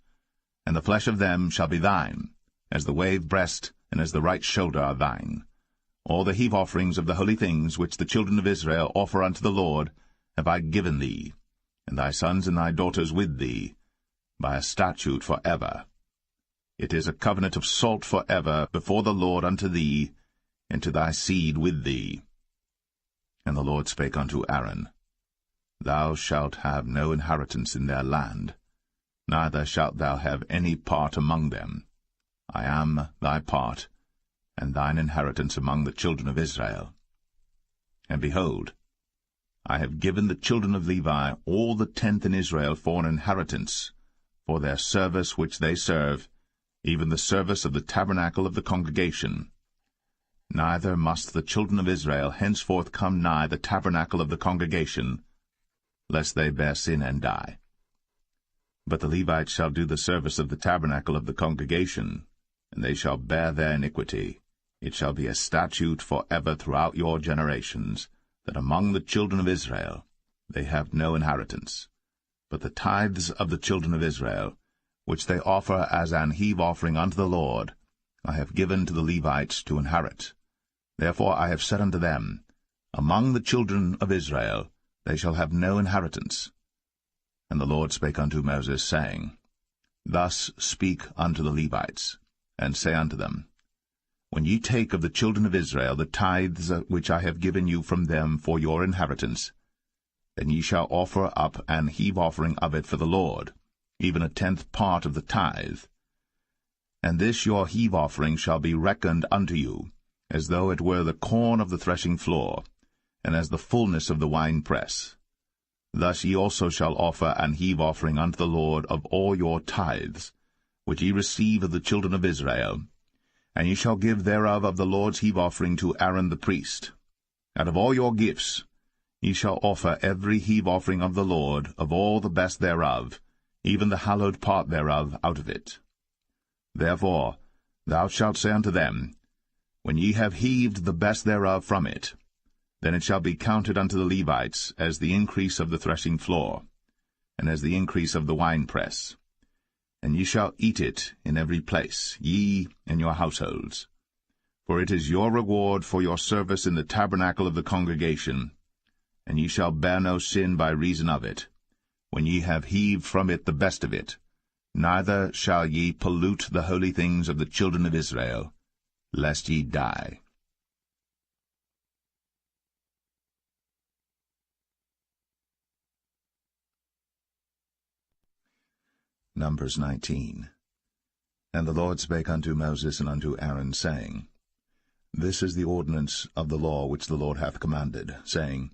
And the flesh of them shall be thine, as the wave breast and as the right shoulder are thine. All the heave offerings of the holy things which the children of Israel offer unto the Lord have I given thee, and thy sons and thy daughters with thee, by a statute for ever. It is a covenant of salt for ever before the Lord unto thee, and to thy seed with thee. And the Lord spake unto Aaron, Thou shalt have no inheritance in their land, neither shalt thou have any part among them. I am thy part, and thine inheritance among the children of Israel. And behold, I have given the children of Levi all the 10th in Israel for an inheritance, for their service which they serve, even the service of the tabernacle of the congregation. Neither must the children of Israel henceforth come nigh the tabernacle of the congregation, lest they bear sin and die. But the Levites shall do the service of the tabernacle of the congregation, and they shall bear their iniquity. It shall be a statute for ever throughout your generations, that among the children of Israel they have no inheritance. But the tithes of the children of Israel, which they offer as an heave offering unto the Lord, I have given to the Levites to inherit. Therefore I have said unto them, Among the children of Israel they shall have no inheritance. And the Lord spake unto Moses, saying, Thus speak unto the Levites, and say unto them, When ye take of the children of Israel the tithes which I have given you from them for your inheritance, then ye shall offer up an heave offering of it for the Lord, even a 10th part of the tithe. And this your heave offering shall be reckoned unto you, as though it were the corn of the threshing floor, and as the fullness of the winepress. Thus ye also shall offer an heave offering unto the Lord of all your tithes, which ye receive of the children of Israel, and ye shall give thereof of the Lord's heave offering to Aaron the priest. Out of all your gifts ye shall offer every heave offering of the Lord, of all the best thereof, even the hallowed part thereof out of it. Therefore thou shalt say unto them, When ye have heaved the best thereof from it, then it shall be counted unto the Levites as the increase of the threshing floor, and as the increase of the winepress. And ye shall eat it in every place, ye and your households. For it is your reward for your service in the tabernacle of the congregation, and ye shall bear no sin by reason of it, when ye have heaved from it the best of it, neither shall ye pollute the holy things of the children of Israel, lest ye die. Numbers 19. And the Lord spake unto Moses and unto Aaron, saying, This is the ordinance of the law which the Lord hath commanded, saying,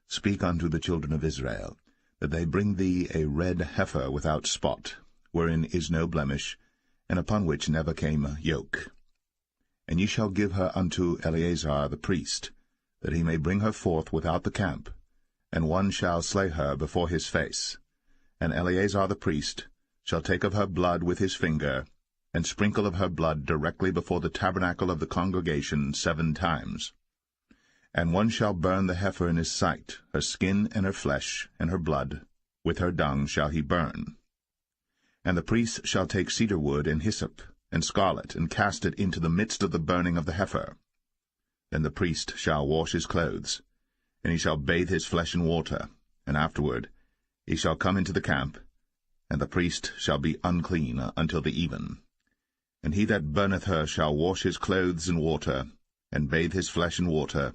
Speak unto the children of Israel, that they bring thee a red heifer without spot, wherein is no blemish, and upon which never came yoke. And ye shall give her unto Eleazar the priest, that he may bring her forth without the camp, and one shall slay her before his face. And Eleazar the priest shall take of her blood with his finger, and sprinkle of her blood directly before the tabernacle of the congregation 7 times. And one shall burn the heifer in his sight, her skin and her flesh and her blood, with her dung shall he burn. And the priest shall take cedar wood and hyssop and scarlet, and cast it into the midst of the burning of the heifer. Then the priest shall wash his clothes, and he shall bathe his flesh in water, and afterward he shall come into the camp, and the priest shall be unclean until the even. And he that burneth her shall wash his clothes in water, and bathe his flesh in water,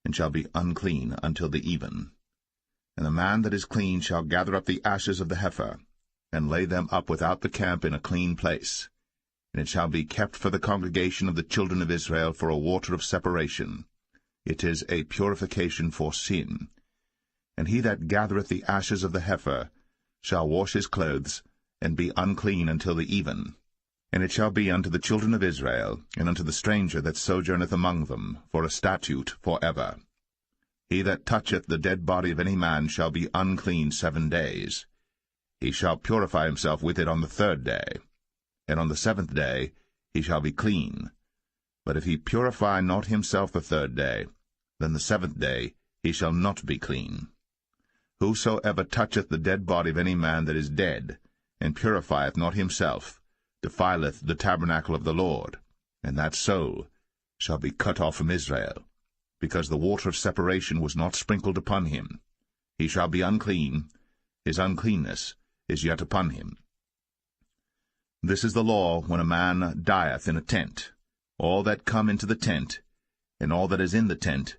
and shall be unclean until the even. And the man that is clean shall gather up the ashes of the heifer, and lay them up without the camp in a clean place. And it shall be kept for the congregation of the children of Israel for a water of separation. It is a purification for sin. And he that gathereth the ashes of the heifer shall wash his clothes, and be unclean until the even. And it shall be unto the children of Israel, and unto the stranger that sojourneth among them, for a statute for ever. He that toucheth the dead body of any man shall be unclean 7 days. He shall purify himself with it on the 3rd day, and on the 7th day he shall be clean. But if he purify not himself the 3rd day, then the 7th day he shall not be clean. Whosoever toucheth the dead body of any man that is dead, and purifieth not himself, defileth the tabernacle of the Lord, and that soul shall be cut off from Israel, because the water of separation was not sprinkled upon him. He shall be unclean, his uncleanness is yet upon him. This is the law when a man dieth in a tent. All that come into the tent, and all that is in the tent,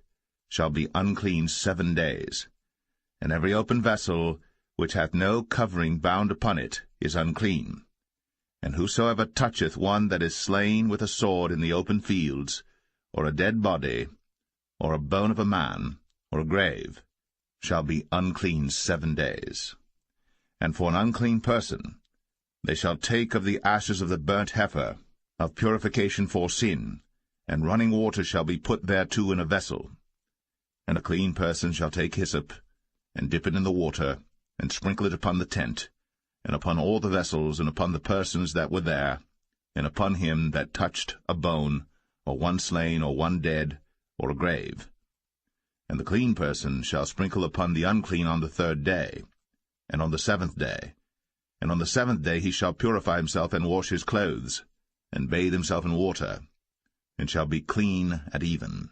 shall be unclean 7 days. And every open vessel, which hath no covering bound upon it, is unclean. And whosoever toucheth one that is slain with a sword in the open fields, or a dead body, or a bone of a man, or a grave, shall be unclean 7 days. And for an unclean person they shall take of the ashes of the burnt heifer, of purification for sin, and running water shall be put thereto in a vessel. And a clean person shall take hyssop, and dip it in the water, and sprinkle it upon the tent, and upon all the vessels, and upon the persons that were there, and upon him that touched a bone, or one slain, or one dead, or a grave. And the clean person shall sprinkle upon the unclean on the 3rd day, and on the 7th day. And on the 7th day he shall purify himself, and wash his clothes, and bathe himself in water, and shall be clean at even.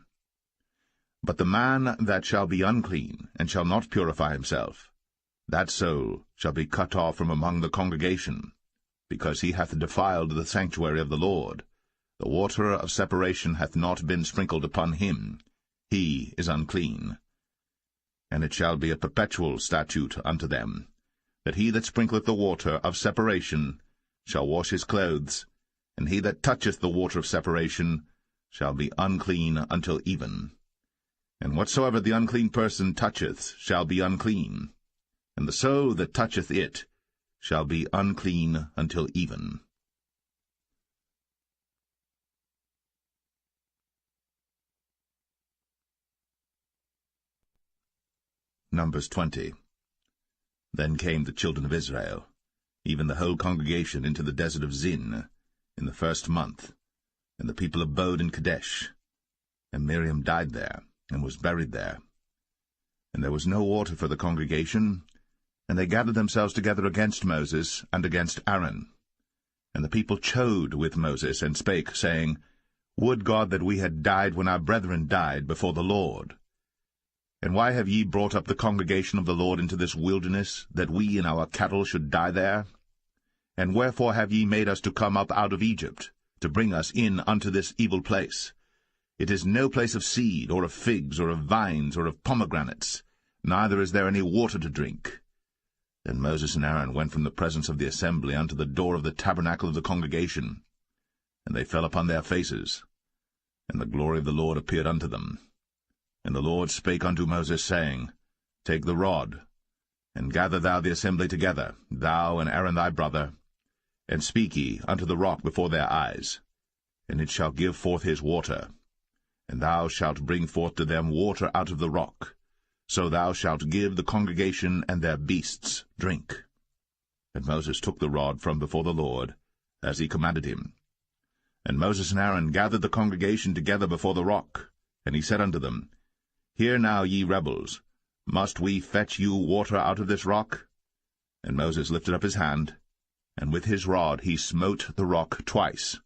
But the man that shall be unclean, and shall not purify himself, that soul shall be cut off from among the congregation, because he hath defiled the sanctuary of the Lord. The water of separation hath not been sprinkled upon him. He is unclean. And it shall be a perpetual statute unto them, that he that sprinkleth the water of separation shall wash his clothes, and he that toucheth the water of separation shall be unclean until even. And whatsoever the unclean person toucheth shall be unclean, and the soul that toucheth it shall be unclean until even. Numbers 20. Then came the children of Israel, even the whole congregation, into the desert of Zin, in the 1st month, and the people abode in Kadesh. And Miriam died there, and was buried there. And there was no water for the congregation, and they gathered themselves together against Moses and against Aaron. And the people chode with Moses, and spake, saying, Would God that we had died when our brethren died before the Lord! And why have ye brought up the congregation of the Lord into this wilderness, that we and our cattle should die there? And wherefore have ye made us to come up out of Egypt, to bring us in unto this evil place? It is no place of seed, or of figs, or of vines, or of pomegranates, neither is there any water to drink. Then Moses and Aaron went from the presence of the assembly unto the door of the tabernacle of the congregation, and they fell upon their faces, and the glory of the Lord appeared unto them. And the Lord spake unto Moses, saying, Take the rod, and gather thou the assembly together, thou and Aaron thy brother, and speak ye unto the rock before their eyes. and it shall give forth his water. And thou shalt bring forth to them water out of the rock. So thou shalt give the congregation and their beasts drink. And Moses took the rod from before the Lord, as he commanded him. And Moses and Aaron gathered the congregation together before the rock. And he said unto them, Hear now, ye rebels, must we fetch you water out of this rock? And Moses lifted up his hand, and with his rod he smote the rock twice.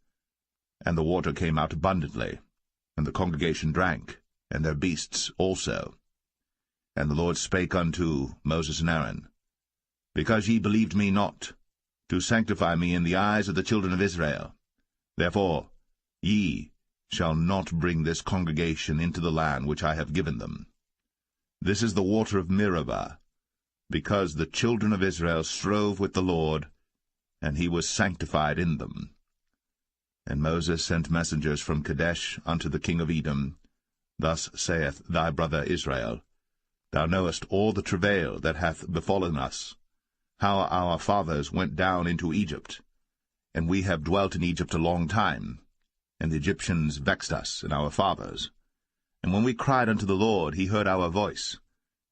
And the water came out abundantly, and the congregation drank, and their beasts also. And the Lord spake unto Moses and Aaron, Because ye believed me not, to sanctify me in the eyes of the children of Israel, therefore ye shall not bring this congregation into the land which I have given them. This is the water of Meribah, because the children of Israel strove with the Lord, and he was sanctified in them. And Moses sent messengers from Kadesh unto the king of Edom. Thus saith thy brother Israel, Thou knowest all the travail that hath befallen us, how our fathers went down into Egypt, and we have dwelt in Egypt a long time, and the Egyptians vexed us and our fathers. And when we cried unto the Lord, he heard our voice,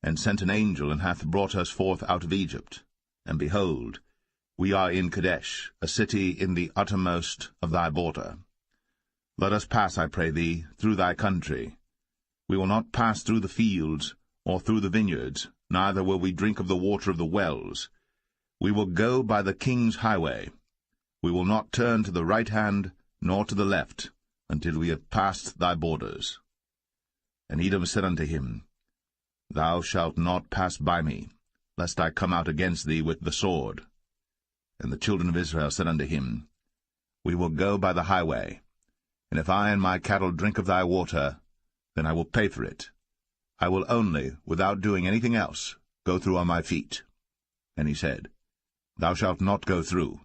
and sent an angel, and hath brought us forth out of Egypt. And behold, we are in Kadesh, a city in the uttermost of thy border. Let us pass, I pray thee, through thy country. We will not pass through the fields, or through the vineyards, neither will we drink of the water of the wells. We will go by the king's highway. We will not turn to the right hand, nor to the left, until we have passed thy borders. And Edom said unto him, Thou shalt not pass by me, lest I come out against thee with the sword. And the children of Israel said unto him, We will go by the highway, and if I and my cattle drink of thy water, then I will pay for it. I will only, without doing anything else, go through on my feet. And he said, Thou shalt not go through.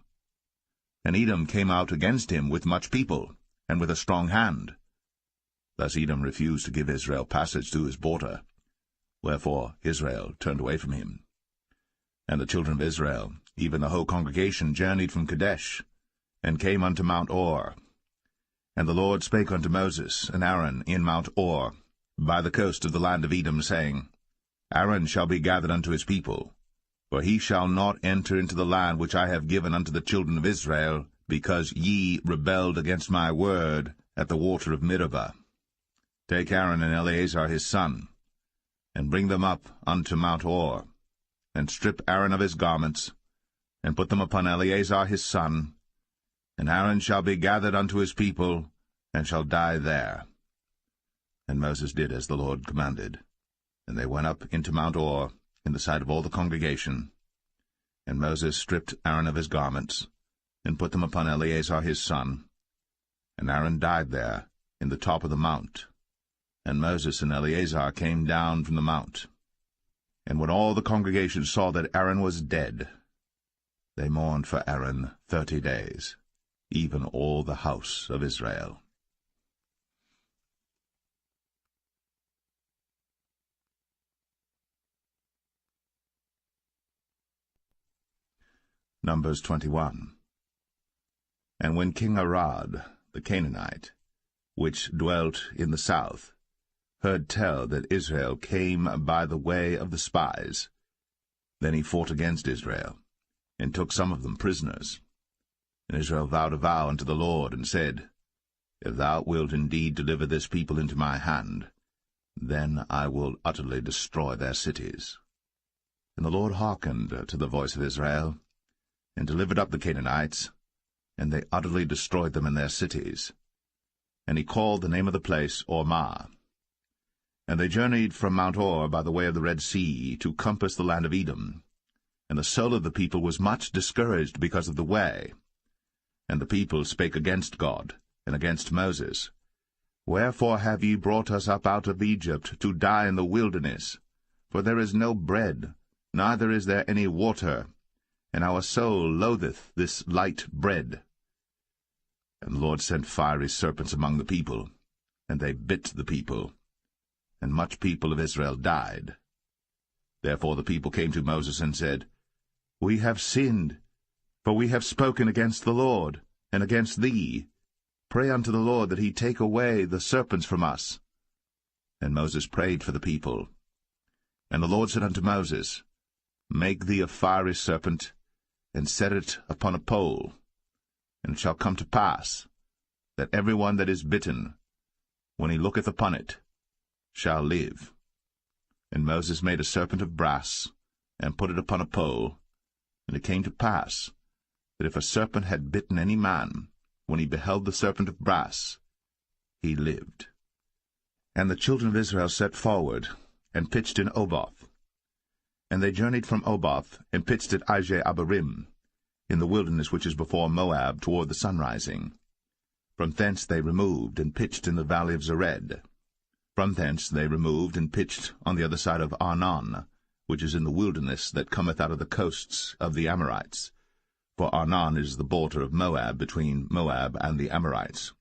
And Edom came out against him with much people, and with a strong hand. Thus Edom refused to give Israel passage through his border. Wherefore Israel turned away from him. And the children of Israel, even the whole congregation, journeyed from Kadesh, and came unto Mount Or. And the Lord spake unto Moses and Aaron in Mount Or, by the coast of the land of Edom, saying, Aaron shall be gathered unto his people, for he shall not enter into the land which I have given unto the children of Israel, because ye rebelled against my word at the water of Meribah. Take Aaron and Eleazar his son, and bring them up unto Mount Or, and strip Aaron of his garments, and put them upon Eleazar his son, and Aaron shall be gathered unto his people, and shall die there. And Moses did as the Lord commanded. And they went up into Mount Or, in the sight of all the congregation. And Moses stripped Aaron of his garments, and put them upon Eleazar his son. And Aaron died there, in the top of the mount. And Moses and Eleazar came down from the mount. And when all the congregation saw that Aaron was dead, they mourned for Aaron 30 days, even all the house of Israel. Numbers 21. And when King Arad, the Canaanite, which dwelt in the south, heard tell that Israel came by the way of the spies, then he fought against Israel, and took some of them prisoners. And Israel vowed a vow unto the Lord, and said, If thou wilt indeed deliver this people into my hand, then I will utterly destroy their cities. And the Lord hearkened to the voice of Israel, and delivered up the Canaanites, and they utterly destroyed them in their cities. And he called the name of the place Ormah. And they journeyed from Mount Or by the way of the Red Sea, to compass the land of Edom. And the soul of the people was much discouraged because of the way. And the people spake against God, and against Moses. Wherefore have ye brought us up out of Egypt, to die in the wilderness? For there is no bread, neither is there any water, and our soul loatheth this light bread. And the Lord sent fiery serpents among the people, and they bit the people, and much people of Israel died. Therefore the people came to Moses and said, We have sinned, for we have spoken against the Lord, and against thee. Pray unto the Lord that he take away the serpents from us. And Moses prayed for the people. And the Lord said unto Moses, Make thee a fiery serpent, and set it upon a pole. And it shall come to pass, that every one that is bitten, when he looketh upon it, shall live. And Moses made a serpent of brass, and put it upon a pole. And it came to pass, that if a serpent had bitten any man, when he beheld the serpent of brass, he lived. And the children of Israel set forward, and pitched in Oboth. And they journeyed from Oboth, and pitched at Abarim, in the wilderness which is before Moab, toward the sunrising. From thence they removed, and pitched in the valley of Zered. From thence they removed, and pitched on the other side of Arnon, which is in the wilderness that cometh out of the coasts of the Amorites. For Arnon is the border of Moab, between Moab and the Amorites.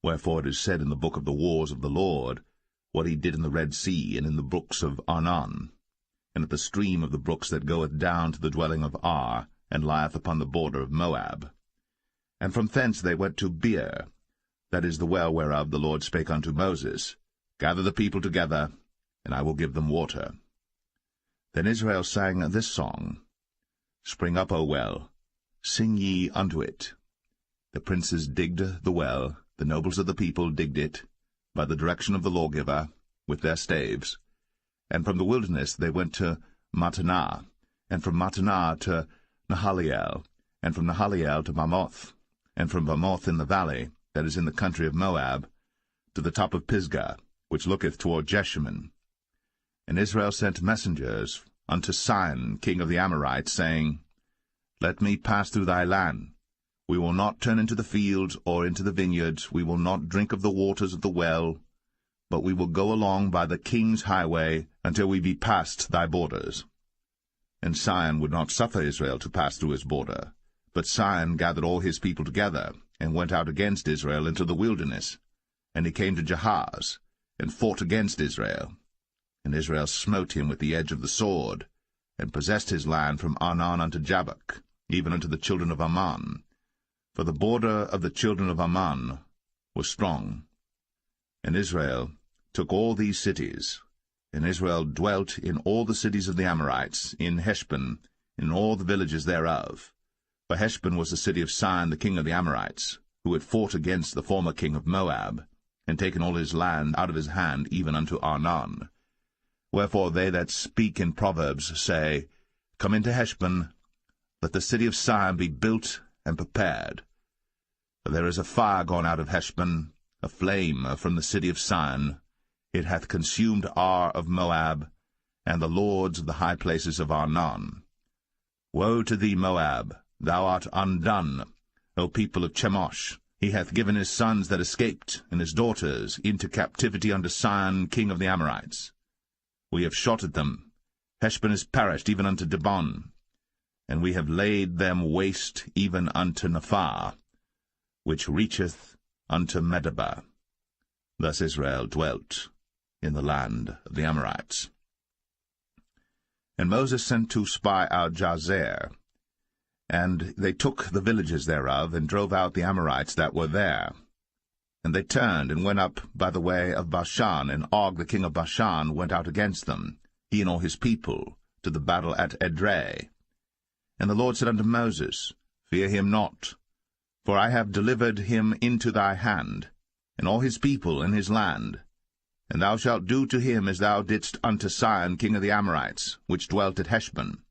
Wherefore it is said in the book of the wars of the Lord, what he did in the Red Sea, and in the brooks of Arnon, and at the stream of the brooks that goeth down to the dwelling of Ar, and lieth upon the border of Moab. And from thence they went to Beer, that is the well whereof the Lord spake unto Moses, Gather the people together, and I will give them water. Then Israel sang this song, Spring up, O well, sing ye unto it. The princes digged the well, the nobles of the people digged it, by the direction of the lawgiver, with their staves. And from the wilderness they went to Mattanah, and from Mattanah to Nahaliel, and from Nahaliel to Bamoth, and from Bamoth in the valley, that is in the country of Moab, to the top of Pisgah, which looketh toward Jeshimon. And Israel sent messengers unto Sihon, king of the Amorites, saying, Let me pass through thy land. We will not turn into the fields or into the vineyards, we will not drink of the waters of the well, but we will go along by the king's highway until we be past thy borders. And Sihon would not suffer Israel to pass through his border. But Sihon gathered all his people together, and went out against Israel into the wilderness. And he came to Jahaz, and fought against Israel. And Israel smote him with the edge of the sword, and possessed his land from Arnon unto Jabbok, even unto the children of Ammon. For the border of the children of Ammon was strong. And Israel took all these cities, and Israel dwelt in all the cities of the Amorites, in Heshbon, in all the villages thereof. For Heshbon was the city of Sihon the king of the Amorites, who had fought against the former king of Moab, and taken all his land out of his hand, even unto Arnon. Wherefore they that speak in Proverbs say, Come into Heshbon, let the city of Sihon be built and prepared. For there is a fire gone out of Heshbon, a flame from the city of Sihon. It hath consumed Ar of Moab, and the lords of the high places of Arnon. Woe to thee, Moab! Thou art undone, O people of Chemosh. He hath given his sons that escaped, and his daughters, into captivity unto Sihon king of the Amorites. We have shot at them. Heshbon is perished even unto Dibon, and we have laid them waste even unto Nephah, which reacheth unto Medeba. Thus Israel dwelt in the land of the Amorites. And Moses sent to spy out Jazer, and they took the villages thereof, and drove out the Amorites that were there. And they turned, and went up by the way of Bashan, and Og the king of Bashan went out against them, he and all his people, to the battle at Edrei. And the Lord said unto Moses, Fear him not, for I have delivered him into thy hand, and all his people and his land. And thou shalt do to him as thou didst unto Sihon king of the Amorites, which dwelt at Heshbon.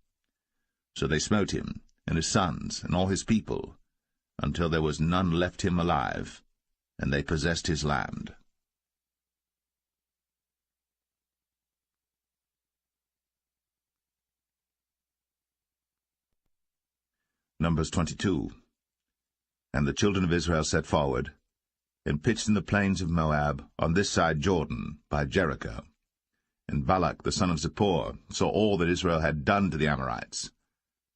So they smote him, and his sons, and all his people, until there was none left him alive, and they possessed his land. Numbers 22. And the children of Israel set forward, and pitched in the plains of Moab, on this side Jordan, by Jericho. And Balak the son of Zippor saw all that Israel had done to the Amorites.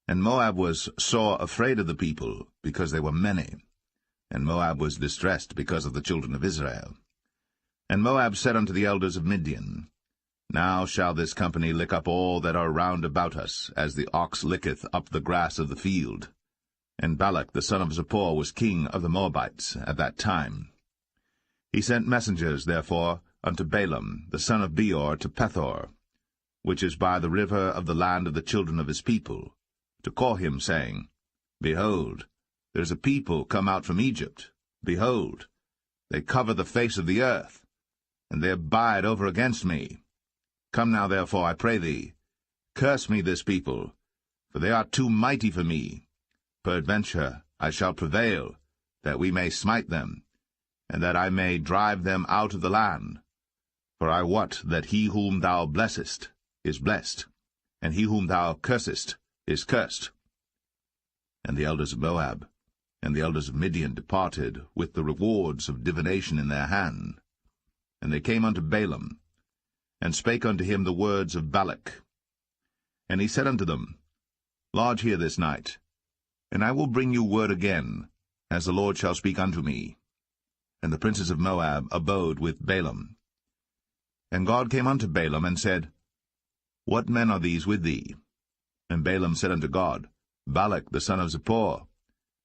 And Moab was sore afraid of the people, because they were many. And Moab was distressed because of the children of Israel. And Moab said unto the elders of Midian, Now shall this company lick up all that are round about us, as the ox licketh up the grass of the field. And Balak the son of Zippor was king of the Moabites at that time. He sent messengers, therefore, unto Balaam the son of Beor to Pethor, which is by the river of the land of the children of his people, to call him, saying, Behold, there is a people come out from Egypt. Behold, they cover the face of the earth, and they abide over against me. Come now, therefore, I pray thee, curse me this people, for they are too mighty for me. Peradventure I shall prevail, that we may smite them, and that I may drive them out of the land. For I wot that he whom thou blessest is blessed, and he whom thou cursest is cursed. And the elders of Moab and the elders of Midian departed with the rewards of divination in their hand. And they came unto Balaam, and spake unto him the words of Balak. And he said unto them, Lodge here this night, and I will bring you word again, as the Lord shall speak unto me. And the princes of Moab abode with Balaam. And God came unto Balaam, and said, What men are these with thee? And Balaam said unto God, Balak the son of Zippor,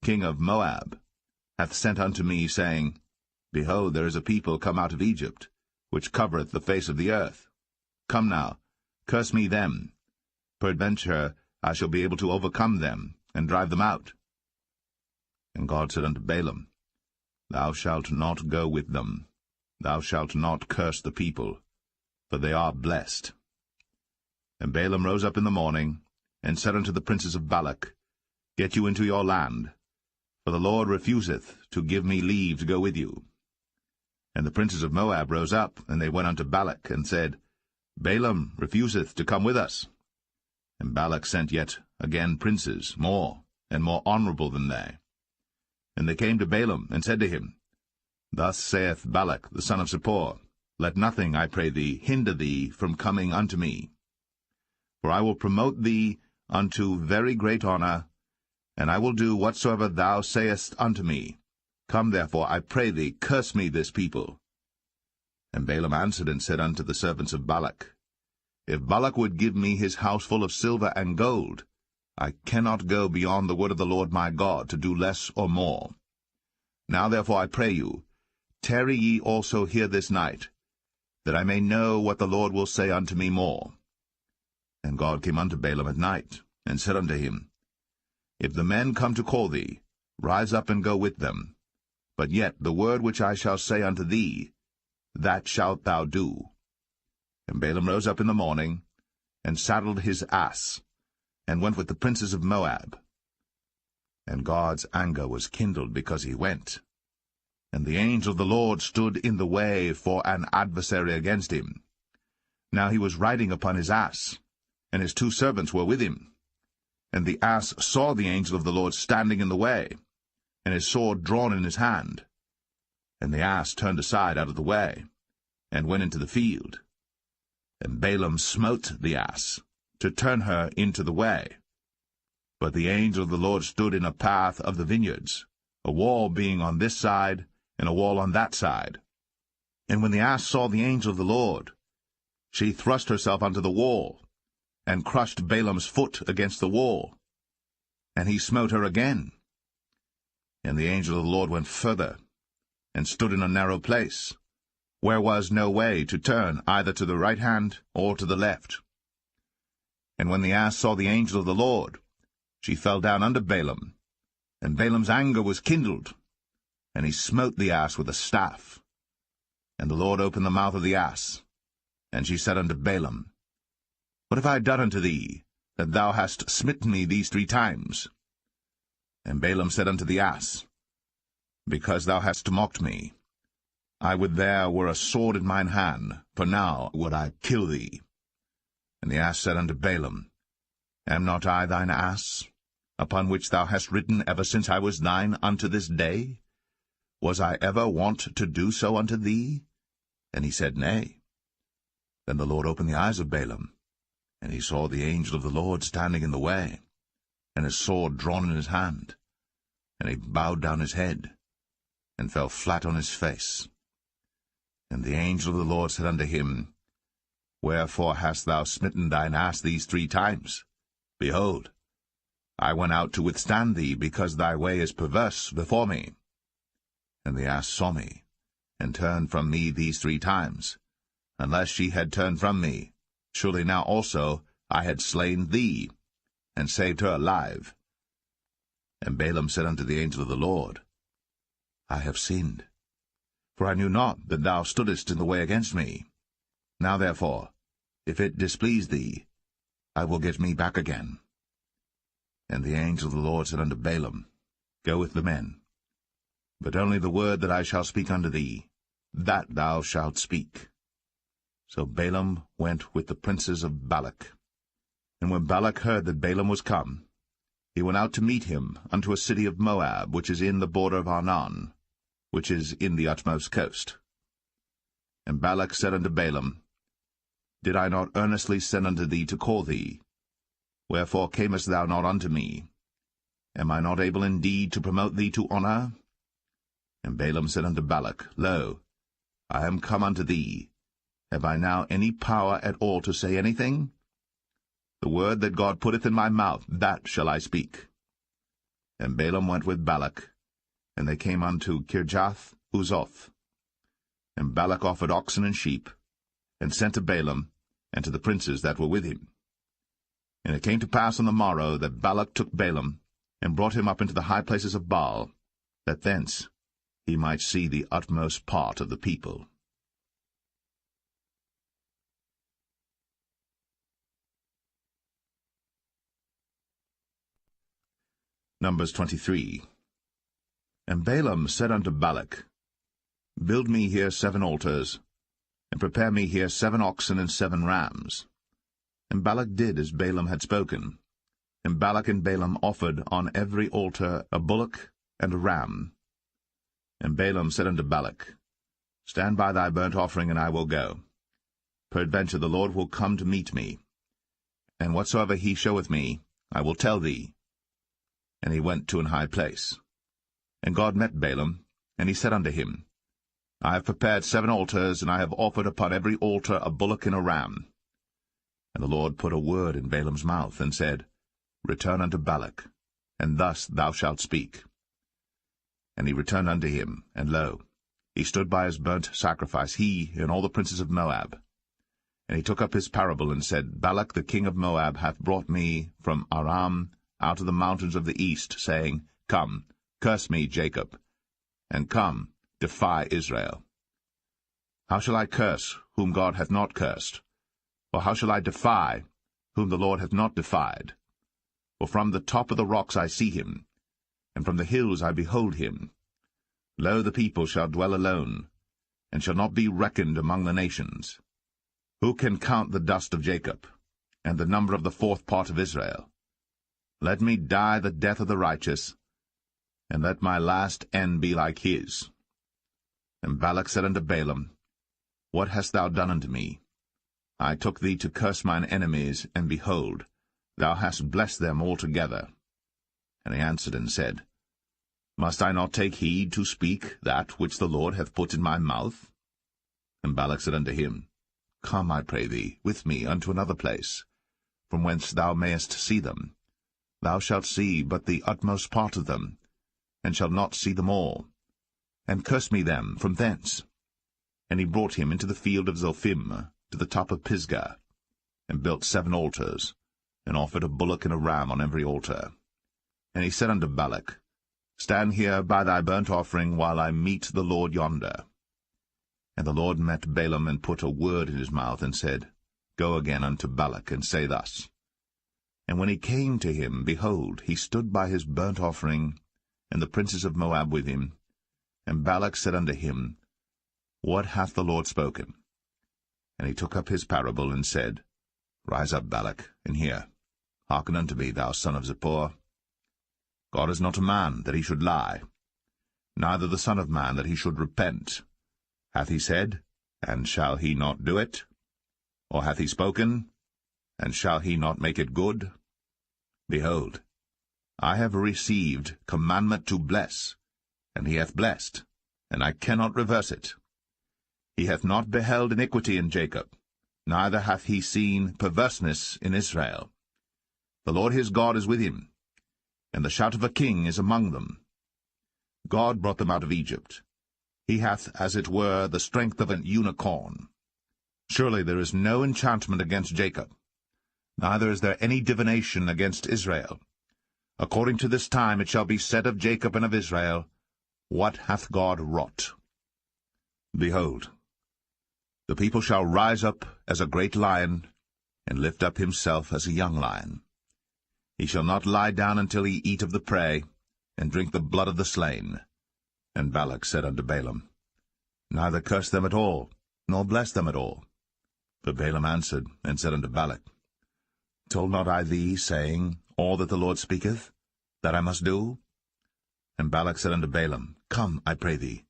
king of Moab, hath sent unto me, saying, Behold, there is a people come out of Egypt, which covereth the face of the earth. Come now, curse me them. Peradventure I shall be able to overcome them, and drive them out. And God said unto Balaam, Thou shalt not go with them. Thou shalt not curse the people, for they are blessed. And Balaam rose up in the morning, and said unto the princes of Balak, Get you into your land, for the Lord refuseth to give me leave to go with you. And the princes of Moab rose up, and they went unto Balak, and said, Balaam refuseth to come with us. And Balak sent yet again princes, more and more honorable than they. And they came to Balaam, and said to him, Thus saith Balak the son of Zippor, Let nothing, I pray thee, hinder thee from coming unto me. For I will promote thee unto very great honor, and I will do whatsoever thou sayest unto me. Come therefore, I pray thee, curse me this people. And Balaam answered and said unto the servants of Balak, If Balak would give me his house full of silver and gold, I cannot go beyond the word of the Lord my God to do less or more. Now therefore I pray you, tarry ye also here this night, that I may know what the Lord will say unto me more. And God came unto Balaam at night, and said unto him, If the men come to call thee, rise up and go with them. But yet the word which I shall say unto thee, that shalt thou do. And Balaam rose up in the morning, and saddled his ass, and went with the princes of Moab. And God's anger was kindled because he went. And the angel of the Lord stood in the way for an adversary against him. Now he was riding upon his ass, and his 2 servants were with him. And the ass saw the angel of the Lord standing in the way, and his sword drawn in his hand. And the ass turned aside out of the way, and went into the field. And Balaam smote the ass, to turn her into the way. But the angel of the Lord stood in a path of the vineyards, a wall being on this side, and a wall on that side. And when the ass saw the angel of the Lord, she thrust herself unto the wall, and crushed Balaam's foot against the wall. And he smote her again. And the angel of the Lord went further, and stood in a narrow place, where was no way to turn either to the right hand or to the left. And when the ass saw the angel of the Lord, she fell down under Balaam, and Balaam's anger was kindled, and he smote the ass with a staff. And the Lord opened the mouth of the ass, and she said unto Balaam, What have I done unto thee, that thou hast smitten me these 3 times? And Balaam said unto the ass, Because thou hast mocked me. I would there were a sword in mine hand, for now would I kill thee. And the ass said unto Balaam, Am not I thine ass, upon which thou hast ridden ever since I was thine unto this day? Was I ever wont to do so unto thee? And he said, Nay. Then the Lord opened the eyes of Balaam, and he saw the angel of the Lord standing in the way, and his sword drawn in his hand. And he bowed down his head, and fell flat on his face. And the angel of the Lord said unto him, Wherefore hast thou smitten thine ass these 3 times? Behold, I went out to withstand thee, because thy way is perverse before me. And the ass saw me, and turned from me these 3 times. Unless she had turned from me, surely now also I had slain thee, and saved her alive. And Balaam said unto the angel of the Lord, I have sinned, for I knew not that thou stoodest in the way against me. Now therefore, if it displease thee, I will get me back again. And the angel of the Lord said unto Balaam, Go with the men, but only the word that I shall speak unto thee, that thou shalt speak. So Balaam went with the princes of Balak. And when Balak heard that Balaam was come, he went out to meet him unto a city of Moab, which is in the border of Arnon, which is in the utmost coast. And Balak said unto Balaam, Did I not earnestly send unto thee to call thee? Wherefore camest thou not unto me? Am I not able indeed to promote thee to honour? And Balaam said unto Balak, Lo, I am come unto thee. Have I now any power at all to say anything? The word that God putteth in my mouth, that shall I speak. And Balaam went with Balak, and they came unto Kirjath-Huzoth. And Balak offered oxen and sheep, and sent to Balaam, and to the princes that were with him. And it came to pass on the morrow that Balak took Balaam, and brought him up into the high places of Baal, that thence he might see the utmost part of the people. Numbers 23. And Balaam said unto Balak, Build me here 7 altars, and prepare me here 7 oxen and 7 rams. And Balak did as Balaam had spoken. And Balak and Balaam offered on every altar a bullock and a ram. And Balaam said unto Balak, Stand by thy burnt offering, and I will go. Peradventure the Lord will come to meet me. And whatsoever he showeth me, I will tell thee. And he went to an high place. And God met Balaam, and he said unto him, I have prepared 7 altars, and I have offered upon every altar a bullock and a ram. And the Lord put a word in Balaam's mouth, and said, Return unto Balak, and thus thou shalt speak. And he returned unto him, and lo, he stood by his burnt sacrifice, he and all the princes of Moab. And he took up his parable, and said, Balak the king of Moab hath brought me from Aram out of the mountains of the east, saying, Come, curse me, Jacob, and come, defy Israel. How shall I curse whom God hath not cursed? Or how shall I defy whom the Lord hath not defied? For from the top of the rocks I see him, and from the hills I behold him. Lo, the people shall dwell alone, and shall not be reckoned among the nations. Who can count the dust of Jacob, and the number of the 4th part of Israel? Let me die the death of the righteous, and let my last end be like his. And Balak said unto Balaam, What hast thou done unto me? I took thee to curse mine enemies, and behold, thou hast blessed them altogether. And he answered and said, Must I not take heed to speak that which the Lord hath put in my mouth? And Balak said unto him, Come, I pray thee, with me unto another place, from whence thou mayest see them. Thou shalt see but the utmost part of them, and shalt not see them all. And curse me them from thence. And he brought him into the field of Zophim, to the top of Pisgah, and built 7 altars, and offered a bullock and a ram on every altar. And he said unto Balak, Stand here by thy burnt offering, while I meet the Lord yonder. And the Lord met Balaam, and put a word in his mouth, and said, Go again unto Balak, and say thus. And when he came to him, behold, he stood by his burnt offering, and the princes of Moab with him. And Balak said unto him, What hath the Lord spoken? And he took up his parable, and said, Rise up, Balak, and hear. Hearken unto me, thou son of Zippor. God is not a man, that he should lie, neither the Son of Man, that he should repent. Hath he said, and shall he not do it? Or hath he spoken, and shall he not make it good? Behold, I have received commandment to bless, and he hath blessed, and I cannot reverse it. He hath not beheld iniquity in Jacob, neither hath he seen perverseness in Israel. The Lord his God is with him, and the shout of a king is among them. God brought them out of Egypt. He hath, as it were, the strength of an unicorn. Surely there is no enchantment against Jacob, neither is there any divination against Israel. According to this time it shall be said of Jacob and of Israel, What hath God wrought? Behold, the people shall rise up as a great lion, and lift up himself as a young lion. He shall not lie down until he eat of the prey, and drink the blood of the slain. And Balak said unto Balaam, Neither curse them at all, nor bless them at all. But Balaam answered, and said unto Balak, Told not I thee, saying, All that the Lord speaketh, that I must do? And Balak said unto Balaam, Come, I pray thee,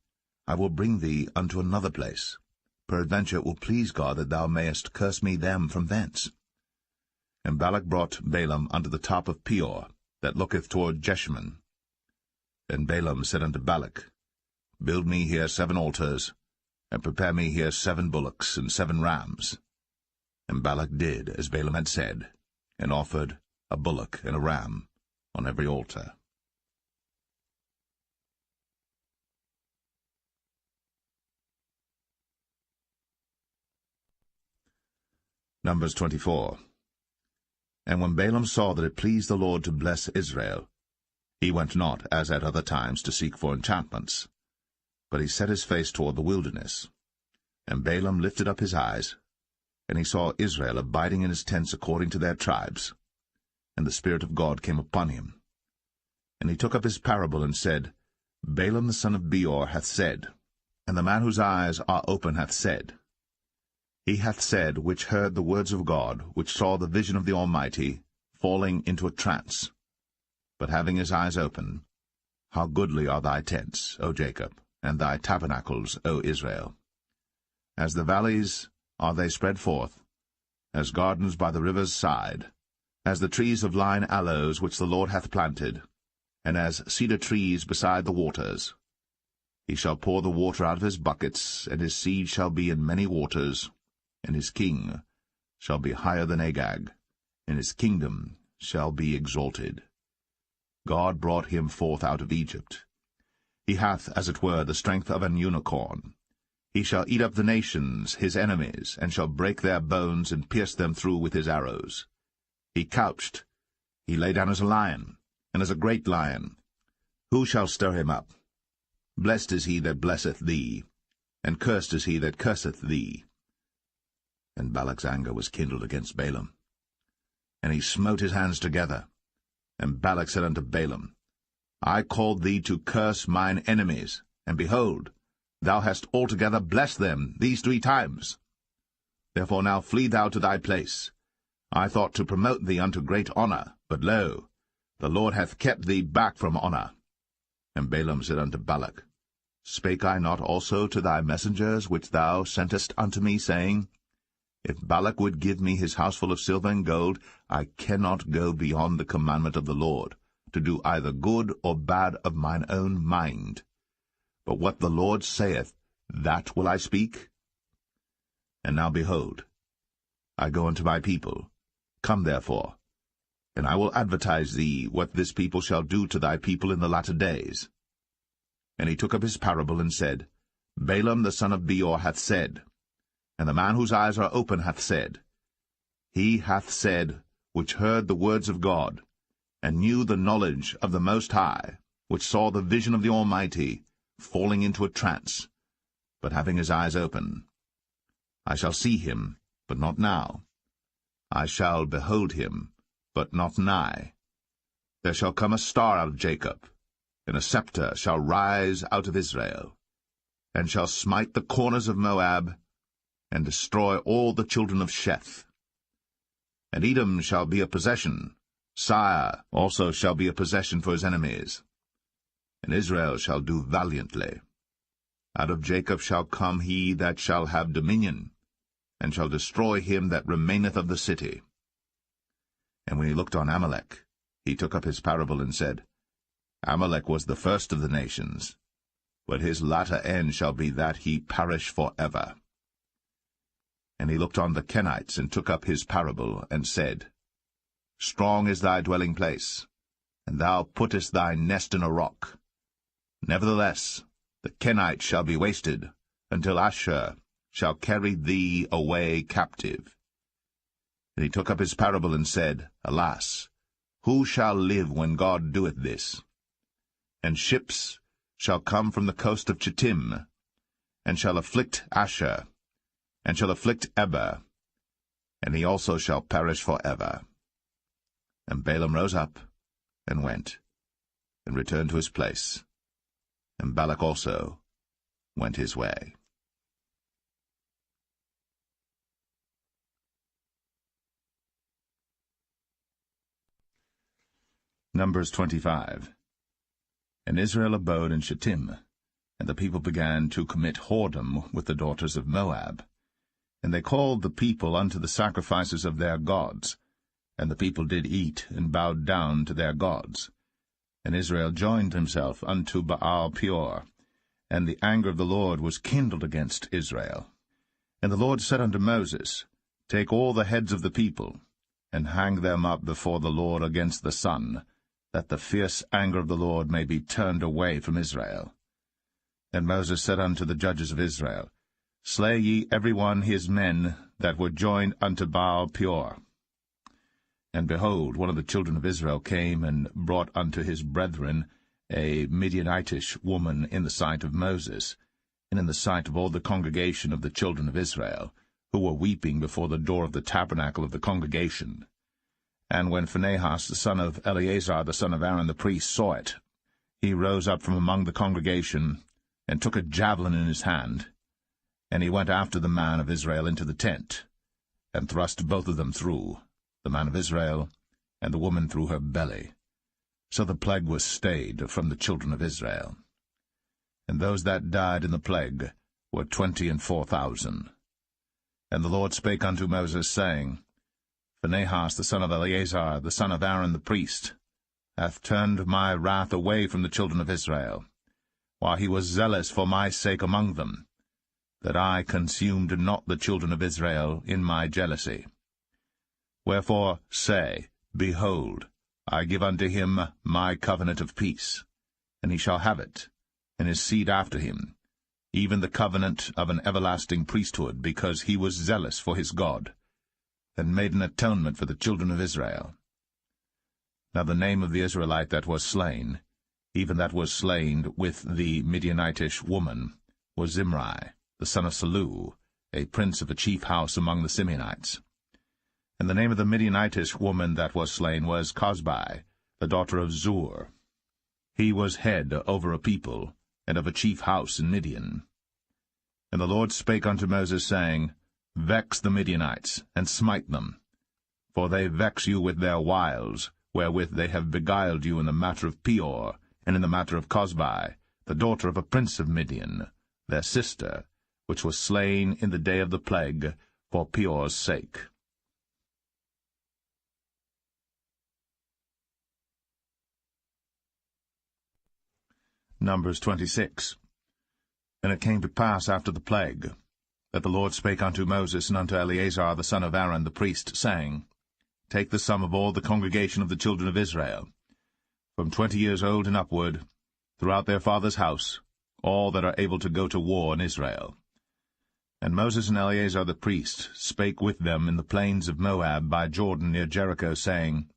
I will bring thee unto another place. Peradventure it will please God that thou mayest curse me them from thence. And Balak brought Balaam unto the top of Peor, that looketh toward Jeshimon. And Balaam said unto Balak, Build me here 7 altars, and prepare me here 7 bullocks and 7 rams. And Balak did as Balaam had said, and offered a bullock and a ram on every altar. Numbers 24. And when Balaam saw that it pleased the Lord to bless Israel, he went not, as at other times, to seek for enchantments, but he set his face toward the wilderness. And Balaam lifted up his eyes, and he saw Israel abiding in his tents according to their tribes. And the Spirit of God came upon him. And he took up his parable, and said, Balaam the son of Beor hath said, and the man whose eyes are open hath said, He hath said, which heard the words of God, which saw the vision of the Almighty, falling into a trance, but having his eyes open, How goodly are thy tents, O Jacob, and thy tabernacles, O Israel! As the valleys are they spread forth, as gardens by the river's side, as the trees of lign aloes which the Lord hath planted, and as cedar trees beside the waters. He shall pour the water out of his buckets, and his seed shall be in many waters, and his king shall be higher than Agag, and his kingdom shall be exalted. God brought him forth out of Egypt. He hath, as it were, the strength of an unicorn. He shall eat up the nations, his enemies, and shall break their bones and pierce them through with his arrows. He couched, he lay down as a lion, and as a great lion. Who shall stir him up? Blessed is he that blesseth thee, and cursed is he that curseth thee. And Balak's anger was kindled against Balaam. And he smote his hands together. And Balak said unto Balaam, I called thee to curse mine enemies, and behold, thou hast altogether blessed them these 3 times. Therefore now flee thou to thy place. I thought to promote thee unto great honor, but lo, the Lord hath kept thee back from honor. And Balaam said unto Balak, Spake I not also to thy messengers which thou sentest unto me, saying, If Balak would give me his house full of silver and gold, I cannot go beyond the commandment of the Lord, to do either good or bad of mine own mind. But what the Lord saith, that will I speak. And now behold, I go unto my people. Come therefore, and I will advertise thee what this people shall do to thy people in the latter days. And he took up his parable, and said, Balaam the son of Beor hath said, and the man whose eyes are open hath said, He hath said, which heard the words of God, and knew the knowledge of the Most High, which saw the vision of the Almighty, falling into a trance, but having his eyes open. I shall see him, but not now. I shall behold him, but not nigh. There shall come a star out of Jacob, and a scepter shall rise out of Israel, and shall smite the corners of Moab, and destroy all the children of Sheth. And Edom shall be a possession, Sire also shall be a possession for his enemies. And Israel shall do valiantly. Out of Jacob shall come he that shall have dominion, and shall destroy him that remaineth of the city. And when he looked on Amalek, he took up his parable, and said, Amalek was the first of the nations, but his latter end shall be that he perish for ever. And he looked on the Kenites, and took up his parable, and said, Strong is thy dwelling place, and thou puttest thy nest in a rock. Nevertheless, the Kenites shall be wasted, until Asshur shall carry thee away captive. And he took up his parable and said, Alas, who shall live when God doeth this? And ships shall come from the coast of Chittim, and shall afflict Asshur, and shall afflict Eber, and he also shall perish for ever. And Balaam rose up, and went, and returned to his place, and Balak also went his way. Numbers 25. And Israel abode in Shittim, and the people began to commit whoredom with the daughters of Moab. And they called the people unto the sacrifices of their gods, and the people did eat, and bowed down to their gods. And Israel joined himself unto Baal Peor, and the anger of the Lord was kindled against Israel. And the Lord said unto Moses, Take all the heads of the people, and hang them up before the Lord against the sun, that the fierce anger of the Lord may be turned away from Israel. And Moses said unto the judges of Israel, Slay ye every one his men that were joined unto Baal Peor. And behold, one of the children of Israel came and brought unto his brethren a Midianitish woman in the sight of Moses, and in the sight of all the congregation of the children of Israel, who were weeping before the door of the tabernacle of the congregation. And when Phinehas the son of Eleazar the son of Aaron the priest saw it, he rose up from among the congregation, and took a javelin in his hand, and he went after the man of Israel into the tent, and thrust both of them through, the man of Israel, and the woman through her belly. So the plague was stayed from the children of Israel. And those that died in the plague were 24,000. And the Lord spake unto Moses, saying, Phinehas the son of Eleazar, the son of Aaron the priest, hath turned my wrath away from the children of Israel, while he was zealous for my sake among them, that I consumed not the children of Israel in my jealousy. Wherefore say, Behold, I give unto him my covenant of peace, and he shall have it, and his seed after him, even the covenant of an everlasting priesthood, because he was zealous for his God, and made an atonement for the children of Israel. Now the name of the Israelite that was slain, even that was slain with the Midianitish woman, was Zimri, the son of Salu, a prince of a chief house among the Simeonites. And the name of the Midianitish woman that was slain was Cosbi, the daughter of Zur. He was head over a people, and of a chief house in Midian. And the Lord spake unto Moses, saying, Vex the Midianites, and smite them, for they vex you with their wiles, wherewith they have beguiled you in the matter of Peor, and in the matter of Cosbi, the daughter of a prince of Midian, their sister, which was slain in the day of the plague, for Peor's sake. Numbers 26. And it came to pass after the plague, that the Lord spake unto Moses and unto Eleazar the son of Aaron the priest, saying, Take the sum of all the congregation of the children of Israel, from 20 years old and upward, throughout their father's house, all that are able to go to war in Israel. And Moses and Eleazar the priest spake with them in the plains of Moab by Jordan near Jericho, saying,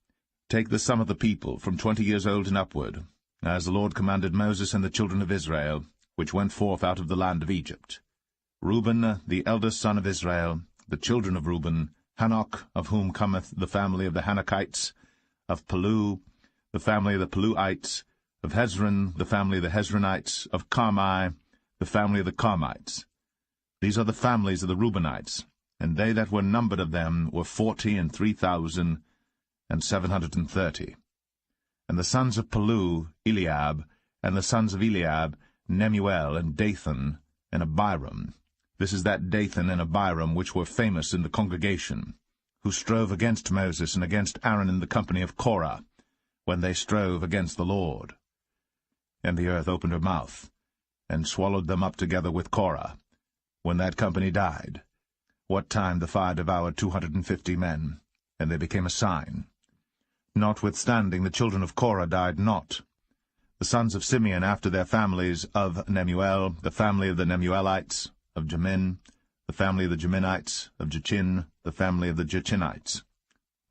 Take the sum of the people from 20 years old and upward, as the Lord commanded Moses and the children of Israel, which went forth out of the land of Egypt. Reuben, the eldest son of Israel, the children of Reuben, Hanok, of whom cometh the family of the Hanokites, of Palu, the family of the Paluites, of Hezron, the family of the Hezronites, of Carmi, the family of the Carmites. These are the families of the Reubenites, and they that were numbered of them were 40,003,730. And the sons of Palu, Eliab, and the sons of Eliab, Nemuel, and Dathan, and Abiram. This is that Dathan and Abiram which were famous in the congregation, who strove against Moses and against Aaron in the company of Korah, when they strove against the Lord. And the earth opened her mouth, and swallowed them up together with Korah, when that company died, what time the fire devoured 250 men, and they became a sign. Notwithstanding, the children of Korah died not. The sons of Simeon after their families, of Nemuel, the family of the Nemuelites, of Jamin, the family of the Jaminites, of Jachin, the family of the Jachinites,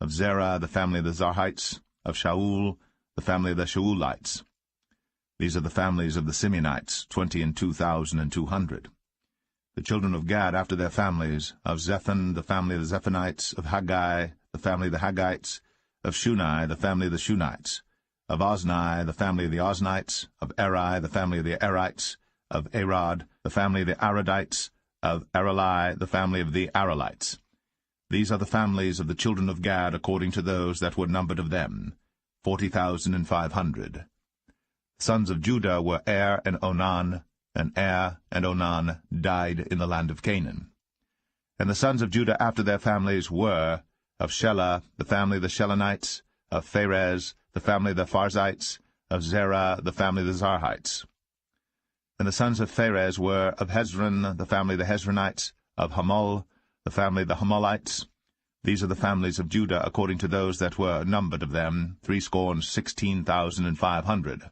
of Zerah, the family of the Zarhites, of Shaul, the family of the Shaulites. These are the families of the Simeonites, 22,200. The children of Gad after their families, of Zephan, the family of the Zephanites, of Haggai, the family of the Haggites, of Shuni, the family of the Shunites, of Ozni, the family of the Oznites, of Eri, the family of the Erites, of Arad, the family of the Aradites, of Areli, the family of the Arelites. These are the families of the children of Gad according to those that were numbered of them, 40,500. Sons of Judah were Er and Onan, and Er and Onan died in the land of Canaan. And the sons of Judah after their families were, of Shelah, the family of the Shelonites, of Pharez, the family of the Pharzites, of Zerah, the family of the Zarhites. And the sons of Pharez were, of Hezron, the family of the Hezronites, of Hamul, the family of the Hamulites. These are the families of Judah according to those that were numbered of them, 16,500.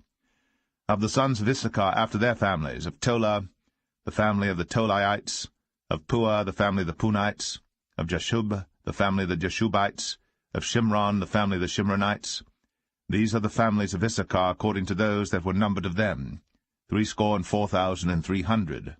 Of the sons of Issachar after their families, of Tola, the family of the Tolaites, of Puah, the family of the Punites, of Jashub, the family of the Jashubites, of Shimron, the family of the Shimronites. These are the families of Issachar according to those that were numbered of them, 64,300.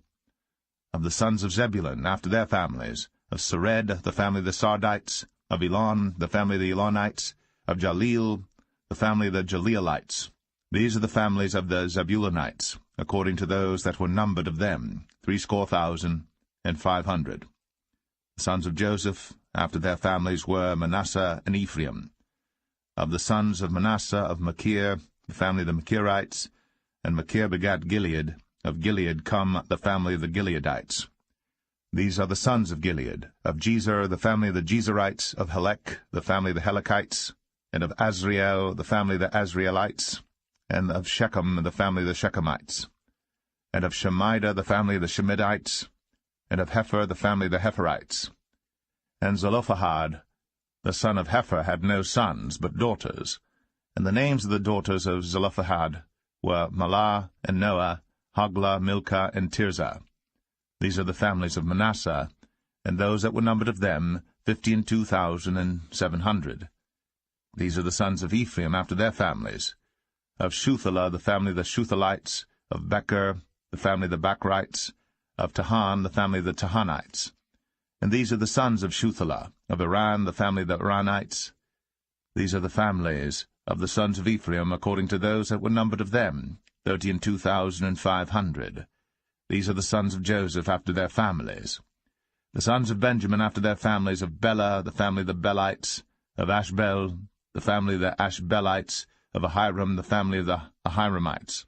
Of the sons of Zebulun after their families, of Sered, the family of the Sardites, of Elon, the family of the Elonites, of Jaleel, the family of the Jaleelites. These are the families of the Zebulunites, according to those that were numbered of them, 60,500. The sons of Joseph after their families were Manasseh and Ephraim. Of the sons of Manasseh, of Machir, the family of the Machirites, and Machir begat Gilead. Of Gilead come the family of the Gileadites. These are the sons of Gilead. Of Jezer, the family of the Jezerites, of Helek, the family of the Helekites, and of Azriel, the family of the Azrielites, and of Shechem, the family of the Shechemites, and of Shemida, the family of the Shemidites, and of Hepher, the family of the Hepherites. And Zelophehad, the son of Hepher, had no sons, but daughters. And the names of the daughters of Zelophehad were Mahlah and Noah, Hoglah, Milcah, and Tirzah. These are the families of Manasseh, and those that were numbered of them, 52,700. These are the sons of Ephraim after their families. Of Shuthelah, the family of the Shuthalites, of Becher, the family of the Bachrites, of Tahan, the family of the Tahanites. And these are the sons of Shuthelah, of Iran, the family of the Iranites. These are the families of the sons of Ephraim according to those that were numbered of them, 32,500. These are the sons of Joseph after their families. The sons of Benjamin after their families, of Bela, the family of the Belites, of Ashbel, the family of the Ashbelites, of Ahiram, the family of the Ahiramites,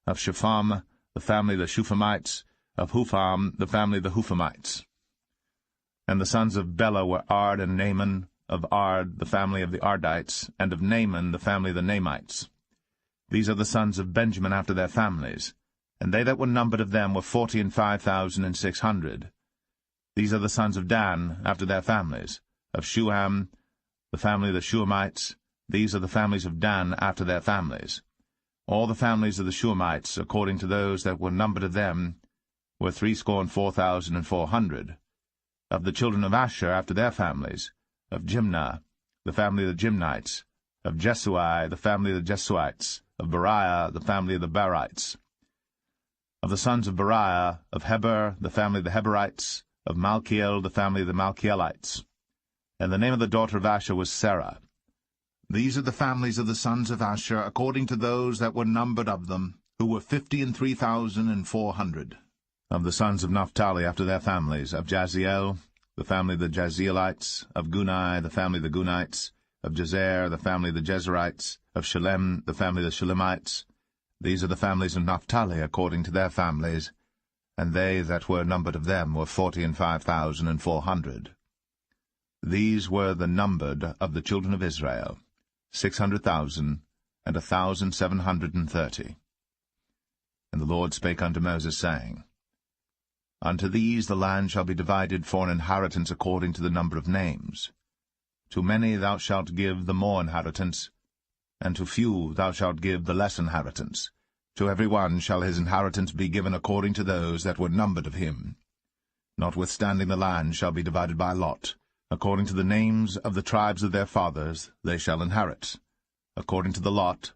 of Shepham, the family of the Shuphamites, of Hupham, the family of the Huphamites. And the sons of Bela were Ard and Naaman, of Ard, the family of the Ardites, and of Naaman, the family of the Naamites. These are the sons of Benjamin after their families, and they that were numbered of them were 45,600. These are the sons of Dan after their families, of Shuham, the family of the Shuhamites. These are the families of Dan after their families. All the families of the Shuhamites, according to those that were numbered of them, were 64,400. Of the children of Asher after their families, of Jimnah, the family of the Jimnites, of Jesui, the family of the Jesuites, of Beriah, the family of the Berites. Of the sons of Beriah, of Heber, the family of the Heberites, of Malkiel, the family of the Malkielites. And the name of the daughter of Asher was Sarah. These are the families of the sons of Asher, according to those that were numbered of them, who were 53,400. Of the sons of Naphtali after their families, of Jaziel, the family of the Jazielites, of Gunai, the family of the Gunites, of Jezer, the family of the Jezerites, of Shalem, the family of the Shalemites. These are the families of Naphtali according to their families, and they that were numbered of them were 45,400. These were the numbered of the children of Israel, 600,000 and 1,730. And the Lord spake unto Moses, saying, Unto these the land shall be divided for an inheritance according to the number of names. To many thou shalt give the more inheritance, and to few thou shalt give the less inheritance. To every one shall his inheritance be given according to those that were numbered of him. Notwithstanding the land shall be divided by lot. According to the names of the tribes of their fathers they shall inherit. According to the lot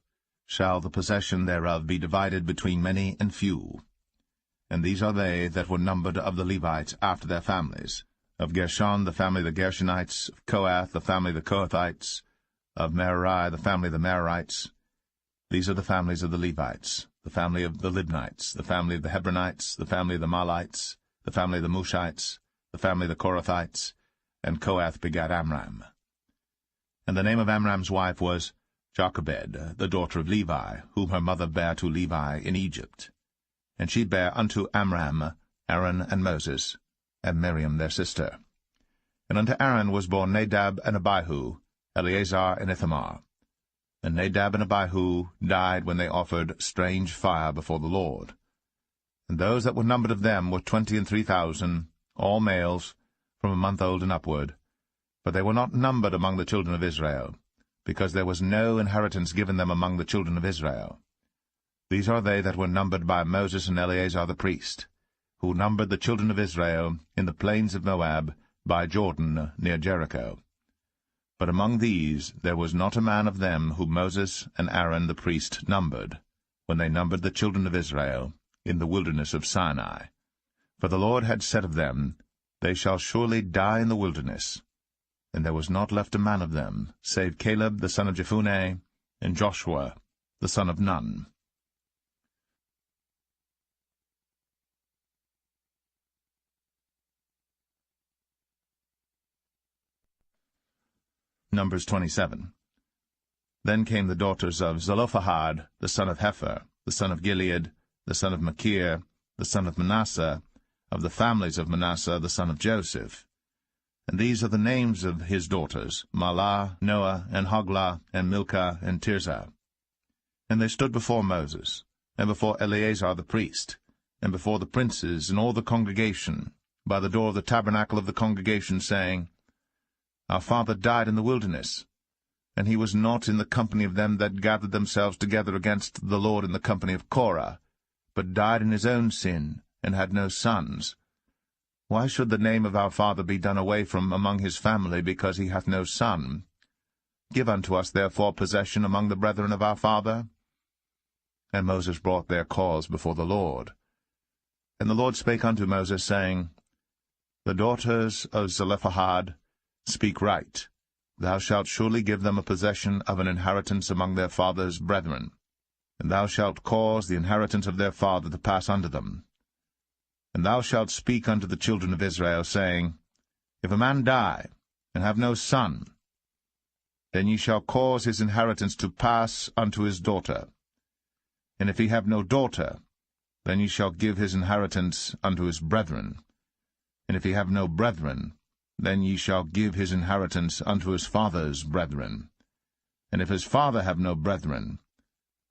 shall the possession thereof be divided between many and few. And these are they that were numbered of the Levites after their families. Of Gershon, the family of the Gershonites. Of Kohath, the family of the Kohathites. Of Merari, the family of the Merarites. These are the families of the Levites, the family of the Libnites, the family of the Hebronites, the family of the Mahlites, the family of the Mushites, the family of the Korathites, and Kohath begat Amram. And the name of Amram's wife was Jochebed, the daughter of Levi, whom her mother bare to Levi in Egypt. And she bare unto Amram Aaron and Moses, and Miriam their sister. And unto Aaron was born Nadab and Abihu, Eleazar and Ithamar. And Nadab and Abihu died when they offered strange fire before the Lord. And those that were numbered of them were 23,000, all males, from a month old and upward. But they were not numbered among the children of Israel, because there was no inheritance given them among the children of Israel. These are they that were numbered by Moses and Eleazar the priest, who numbered the children of Israel in the plains of Moab, by Jordan near Jericho. But among these there was not a man of them whom Moses and Aaron the priest numbered, when they numbered the children of Israel in the wilderness of Sinai. For the Lord had said of them, They shall surely die in the wilderness. And there was not left a man of them, save Caleb the son of Jephunneh, and Joshua the son of Nun. Numbers 27. Then came the daughters of Zelophehad, the son of Hepher, the son of Gilead, the son of Machir, the son of Manasseh, of the families of Manasseh, the son of Joseph. And these are the names of his daughters, Mahlah, Noah, and Hoglah, and Milcah, and Tirzah. And they stood before Moses, and before Eleazar the priest, and before the princes and all the congregation, by the door of the tabernacle of the congregation, saying, Our father died in the wilderness, and he was not in the company of them that gathered themselves together against the Lord in the company of Korah, but died in his own sin, and had no sons. Why should the name of our father be done away from among his family, because he hath no son? Give unto us therefore possession among the brethren of our father. And Moses brought their cause before the Lord. And the Lord spake unto Moses, saying, The daughters of Zelophehad speak right. Thou shalt surely give them a possession of an inheritance among their father's brethren, and thou shalt cause the inheritance of their father to pass unto them. And thou shalt speak unto the children of Israel, saying, If a man die, and have no son, then ye shall cause his inheritance to pass unto his daughter. And if he have no daughter, then ye shall give his inheritance unto his brethren. And if he have no brethren, then ye shall give his inheritance unto his father's brethren. And if his father have no brethren,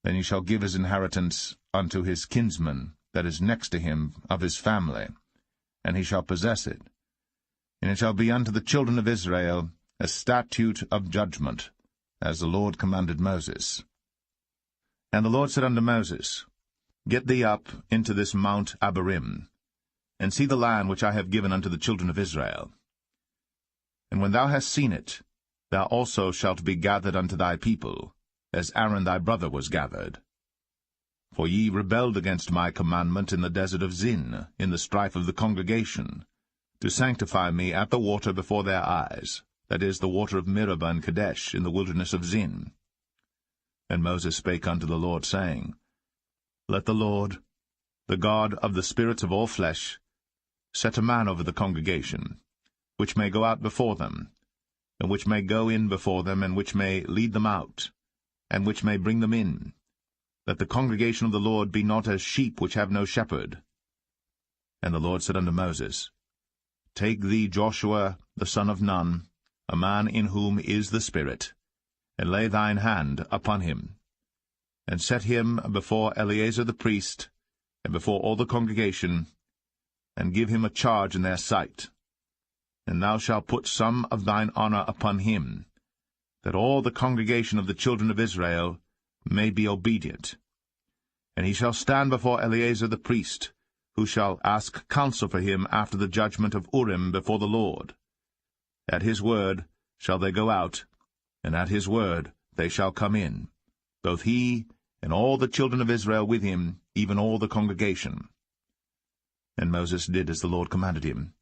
then ye shall give his inheritance unto his kinsman that is next to him of his family, and he shall possess it. And it shall be unto the children of Israel a statute of judgment, as the Lord commanded Moses. And the Lord said unto Moses, Get thee up into this Mount Abarim, and see the land which I have given unto the children of Israel. And when thou hast seen it, thou also shalt be gathered unto thy people, as Aaron thy brother was gathered. For ye rebelled against my commandment in the desert of Zin, in the strife of the congregation, to sanctify me at the water before their eyes, that is, the water of Meribah and Kadesh, in the wilderness of Zin. And Moses spake unto the Lord, saying, Let the Lord, the God of the spirits of all flesh, set a man over the congregation, which may go out before them, and which may go in before them, and which may lead them out, and which may bring them in, that the congregation of the Lord be not as sheep which have no shepherd. And the Lord said unto Moses, Take thee Joshua the son of Nun, a man in whom is the Spirit, and lay thine hand upon him, and set him before Eleazar the priest, and before all the congregation, and give him a charge in their sight. and thou shalt put some of thine honour upon him, that all the congregation of the children of Israel may be obedient. And he shall stand before Eleazar the priest, who shall ask counsel for him after the judgment of Urim before the Lord. At his word shall they go out, and at his word they shall come in, both he and all the children of Israel with him, even all the congregation. And Moses did as the Lord commanded him.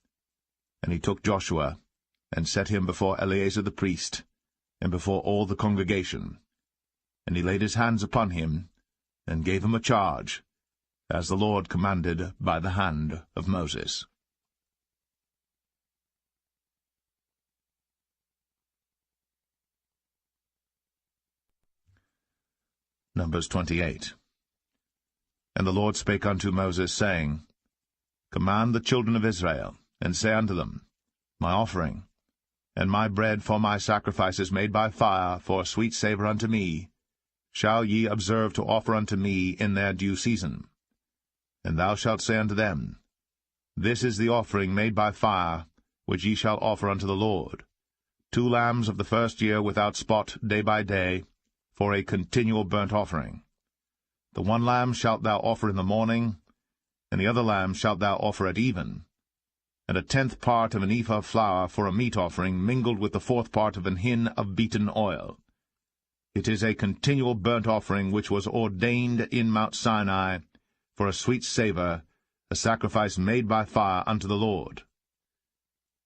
And he took Joshua, and set him before Eleazar the priest, and before all the congregation. And he laid his hands upon him, and gave him a charge, as the Lord commanded by the hand of Moses. Numbers 28. And the Lord spake unto Moses, saying, Command the children of Israel, and say unto them, My offering, and my bread for my sacrifices made by fire for a sweet savour unto me, shall ye observe to offer unto me in their due season. And thou shalt say unto them, This is the offering made by fire, which ye shall offer unto the Lord, 2 lambs of the first year without spot day by day, for a continual burnt offering. The 1 lamb shalt thou offer in the morning, and the other lamb shalt thou offer at even, and 1/10 part of an ephah of flour for a meat offering, mingled with the 4th part of an hin of beaten oil. It is a continual burnt offering which was ordained in Mount Sinai for a sweet savour, a sacrifice made by fire unto the Lord.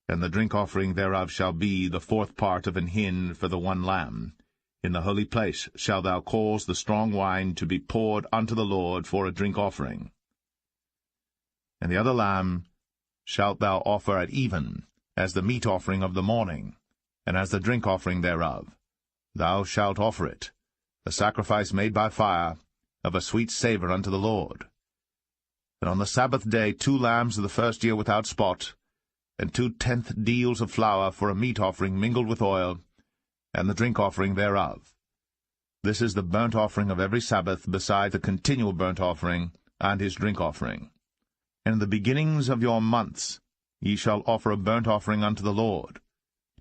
And the drink offering thereof shall be the 4th part of an hin for the 1 lamb. In the holy place shalt thou cause the strong wine to be poured unto the Lord for a drink offering. And the other lamb shalt thou offer at even, as the meat offering of the morning, and as the drink offering thereof. Thou shalt offer it, a sacrifice made by fire, of a sweet savour unto the Lord. And on the Sabbath day 2 lambs of the first year without spot, and 2/10 deals of flour for a meat offering mingled with oil, and the drink offering thereof. This is the burnt offering of every Sabbath, beside the continual burnt offering, and his drink offering. And in the beginnings of your months ye shall offer a burnt offering unto the Lord,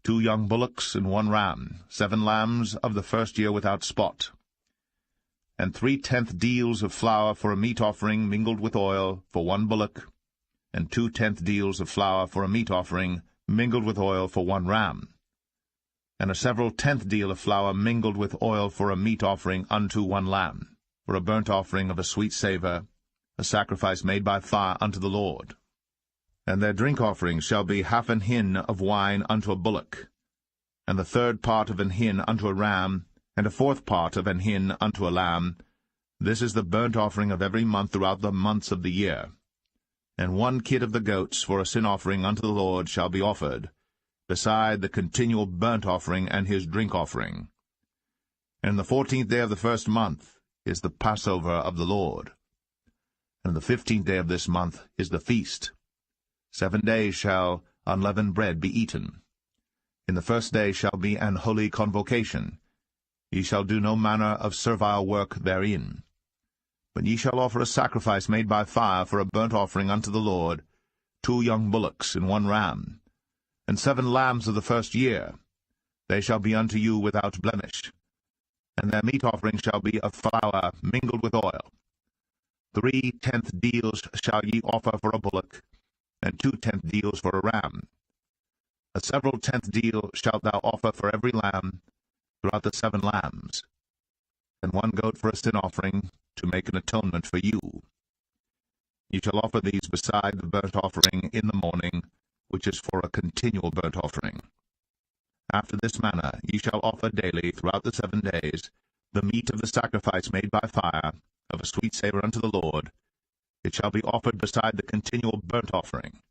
2 young bullocks and 1 ram, 7 lambs of the first year without spot, and 3/10 deals of flour for a meat offering mingled with oil for 1 bullock, and 2/10 deals of flour for a meat offering mingled with oil for 1 ram, and a several 10th deal of flour mingled with oil for a meat offering unto 1 lamb, for a burnt offering of a sweet savour, a sacrifice made by fire unto the Lord. And their drink offering shall be 1/2 an hin of wine unto a bullock, and the 1/3 part of an hin unto a ram, and a 4th part of an hin unto a lamb. This is the burnt offering of every month throughout the months of the year. And 1 kid of the goats for a sin offering unto the Lord shall be offered, beside the continual burnt offering and his drink offering. And the 14th day of the first month is the Passover of the Lord. And the 15th day of this month is the feast. 7 days shall unleavened bread be eaten. In the first day shall be an holy convocation. Ye shall do no manner of servile work therein. But ye shall offer a sacrifice made by fire for a burnt offering unto the Lord, 2 young bullocks and 1 ram, and 7 lambs of the first year. They shall be unto you without blemish. And their meat offering shall be of flour mingled with oil. 3/10 deals shall ye offer for a bullock, and 2/10 deals for a ram. A several 10th deal shalt thou offer for every lamb throughout the 7 lambs, and 1 goat for a sin offering, to make an atonement for you. Ye shall offer these beside the burnt offering in the morning, which is for a continual burnt offering. After this manner ye shall offer daily throughout the 7 days the meat of the sacrifice made by fire, of a sweet savour unto the Lord. It shall be offered beside the continual burnt offering,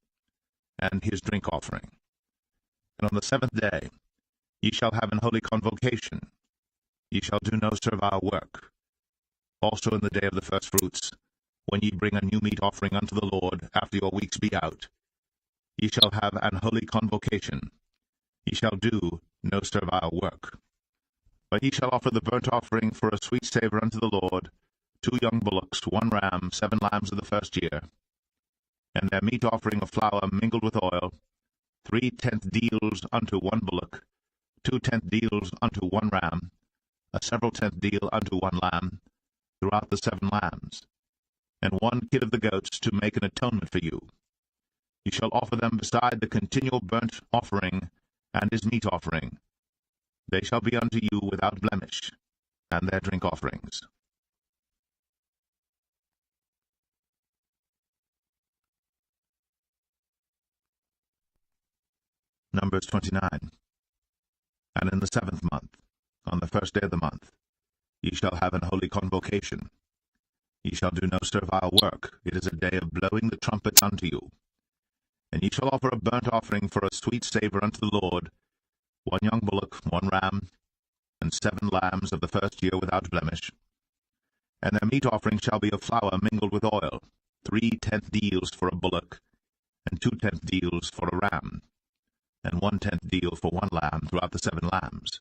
and his drink offering. And on the 7th day ye shall have an holy convocation. Ye shall do no servile work. Also in the day of the firstfruits, when ye bring a new meat offering unto the Lord, after your weeks be out, ye shall have an holy convocation. Ye shall do no servile work. But ye shall offer the burnt offering for a sweet savour unto the Lord, 2 young bullocks, 1 ram, 7 lambs of the first year, and their meat offering of flour mingled with oil, 3/10 deals unto 1 bullock, 2/10 deals unto 1 ram, a several tenth deal unto 1 lamb, throughout the 7 lambs, and 1 kid of the goats to make an atonement for you. You shall offer them beside the continual burnt offering and his meat offering. They shall be unto you without blemish, and their drink offerings. Numbers 29. And in the 7th month, on the 1st day of the month, ye shall have an holy convocation. Ye shall do no servile work. It is a day of blowing the trumpets unto you. And ye shall offer a burnt offering for a sweet savour unto the Lord, 1 young bullock, 1 ram, and 7 lambs of the 1st year without blemish. And their meat offering shall be of flour mingled with oil, 3/10 deals for a bullock, and 2/10 deals for a ram, and 1/10 deal for 1 lamb throughout the 7 lambs,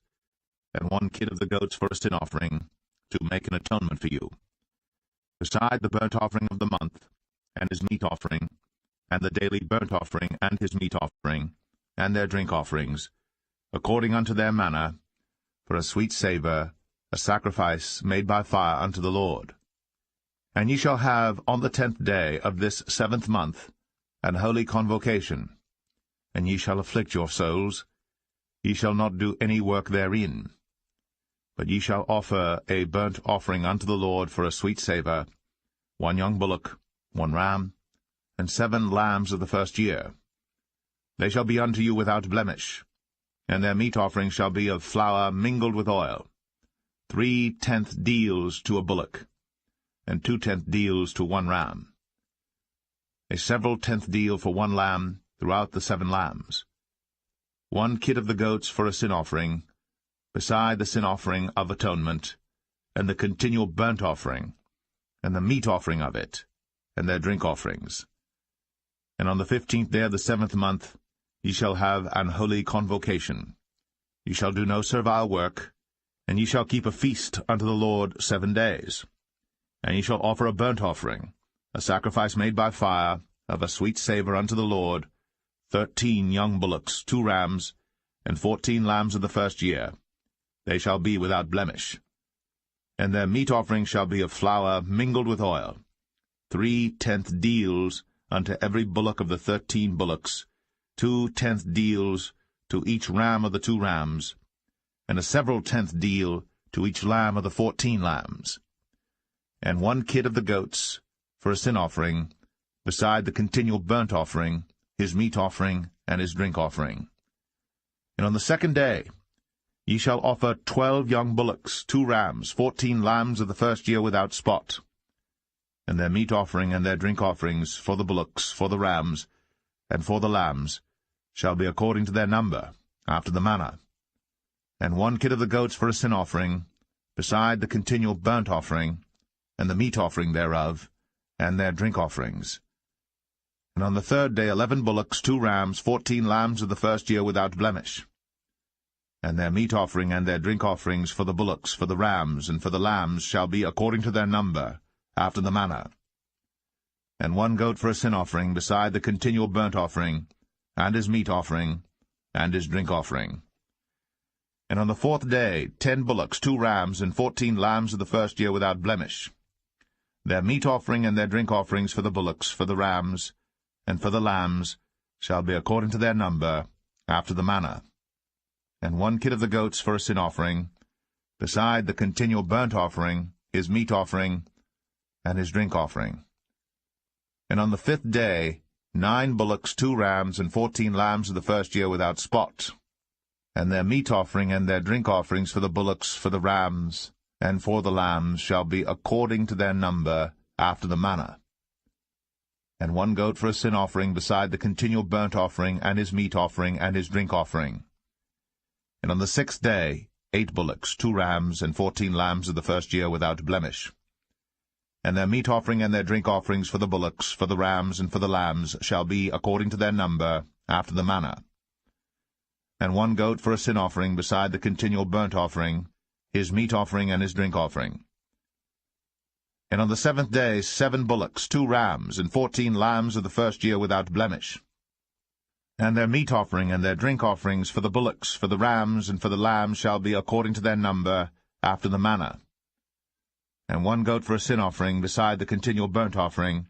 and 1 kid of the goats for a sin offering, to make an atonement for you, beside the burnt offering of the month, and his meat offering, and the daily burnt offering and his meat offering, and their drink offerings, according unto their manner, for a sweet savour, a sacrifice made by fire unto the Lord. And ye shall have on the 10th day of this 7th month an holy convocation, and ye shall afflict your souls. Ye shall not do any work therein. But ye shall offer a burnt offering unto the Lord for a sweet savour, 1 young bullock, 1 ram, and 7 lambs of the 1st year. They shall be unto you without blemish, and their meat offering shall be of flour mingled with oil, 3/10 deals to a bullock, and 2/10 deals to 1 ram, a several tenth deal for 1 lamb throughout the 7 lambs, 1 kid of the goats for a sin offering, beside the sin offering of atonement, and the continual burnt offering, and the meat offering of it, and their drink offerings. And on the 15th day of the 7th month ye shall have an holy convocation. Ye shall do no servile work, and ye shall keep a feast unto the Lord 7 days. And ye shall offer a burnt offering, a sacrifice made by fire, of a sweet savour unto the Lord, 13 young bullocks, 2 rams, and 14 lambs of the 1st year. They shall be without blemish. And their meat offering shall be of flour mingled with oil, 3/10 deals unto every bullock of the 13 bullocks, 2/10 deals to each ram of the 2 rams, and a several tenth deal to each lamb of the 14 lambs, and 1 kid of the goats for a sin offering, beside the continual burnt offering, his meat offering, and his drink offering. And on the 2nd day ye shall offer 12 young bullocks, 2 rams, 14 lambs of the 1st year without spot, and their meat offering and their drink offerings for the bullocks, for the rams, and for the lambs, shall be according to their number, after the manner, and 1 kid of the goats for a sin offering, beside the continual burnt offering, and the meat offering thereof, and their drink offerings. And on the 3rd day 11 bullocks, 2 rams, 14 lambs of the 1st year without blemish, and their meat offering and their drink offerings for the bullocks, for the rams, and for the lambs shall be according to their number, after the manner, and 1 goat for a sin offering, beside the continual burnt offering, and his meat offering, and his drink offering. And on the 4th day 10 bullocks, 2 rams, and 14 lambs of the 1st year without blemish, their meat offering and their drink offerings for the bullocks, for the rams, and for the lambs shall be according to their number, after the manner, and 1 kid of the goats for a sin offering, beside the continual burnt offering, his meat offering, and his drink offering. And on the 5th day 9 bullocks, 2 rams, and 14 lambs of the 1st year without spot, and their meat offering and their drink offerings for the bullocks, for the rams, and for the lambs shall be according to their number, after the manner, and 1 goat for a sin offering, beside the continual burnt offering, and his meat offering, and his drink offering. And on the 6th day 8 bullocks, 2 rams, and 14 lambs of the 1st year without blemish, and their meat offering and their drink offerings for the bullocks, for the rams, and for the lambs shall be according to their number, after the manner, and 1 goat for a sin offering, beside the continual burnt offering, his meat offering, and his drink offering. And on the 7th day 7 bullocks, 2 rams, and 14 lambs of the 1st year without blemish, And their meat offering and their drink offerings for the bullocks, for the rams, and for the lambs shall be according to their number, after the manner. And 1 goat for a sin offering, beside the continual burnt offering,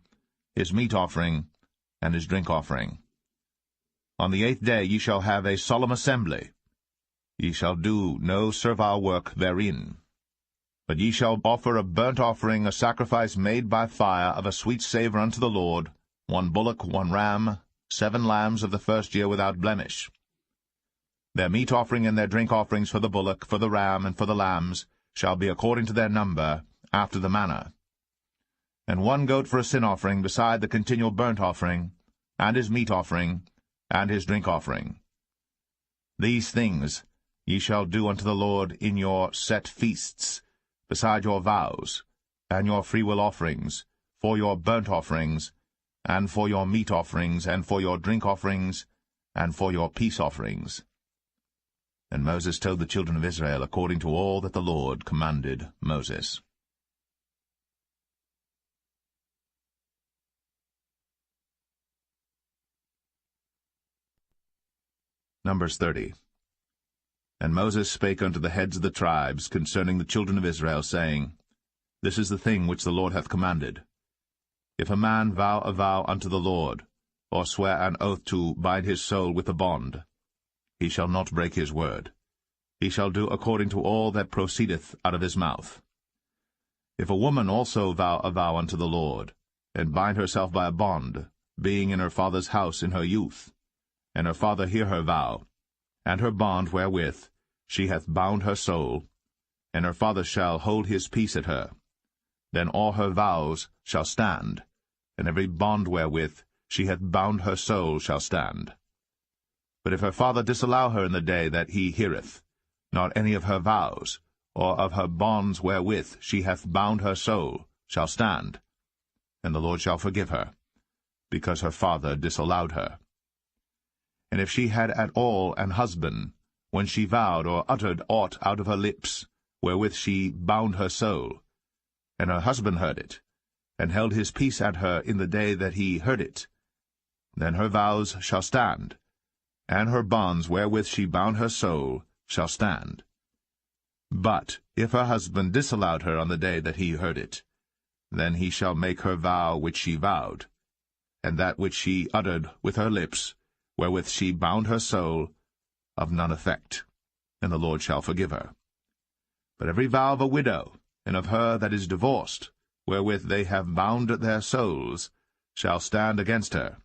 his meat offering, and his drink offering. On the 8th day ye shall have a solemn assembly. Ye shall do no servile work therein. But ye shall offer a burnt offering, a sacrifice made by fire, of a sweet savour unto the Lord, 1 bullock, 1 ram, 7 lambs of the first year without blemish. Their meat offering and their drink offerings for the bullock, for the ram, and for the lambs shall be according to their number, after the manner. And 1 goat for a sin offering, beside the continual burnt offering, and his meat offering, and his drink offering. These things ye shall do unto the Lord in your set feasts, beside your vows, and your freewill offerings, for your burnt offerings, and for your meat offerings, and for your drink offerings, and for your peace offerings. And Moses told the children of Israel according to all that the Lord commanded Moses. Numbers 30. And Moses spake unto the heads of the tribes concerning the children of Israel, saying, This is the thing which the Lord hath commanded. If a man vow a vow unto the Lord, or swear an oath to bind his soul with a bond, he shall not break his word. He shall do according to all that proceedeth out of his mouth. If a woman also vow a vow unto the Lord, and bind herself by a bond, being in her father's house in her youth, and her father hear her vow, and her bond wherewith she hath bound her soul, and her father shall hold his peace at her, then all her vows shall stand, and every bond wherewith she hath bound her soul shall stand. But if her father disallow her in the day that he heareth, not any of her vows, or of her bonds wherewith she hath bound her soul, shall stand, and the Lord shall forgive her, because her father disallowed her. And if she had at all an husband, when she vowed or uttered aught out of her lips, wherewith she bound her soul, and her husband heard it, and held his peace at her in the day that he heard it, then her vows shall stand, and her bonds wherewith she bound her soul shall stand. But if her husband disallowed her on the day that he heard it, then he shall make her vow which she vowed, and that which she uttered with her lips, wherewith she bound her soul, of none effect, and the Lord shall forgive her. But every vow of a widow, and of her that is divorced, wherewith they have bound their souls, shall stand against her.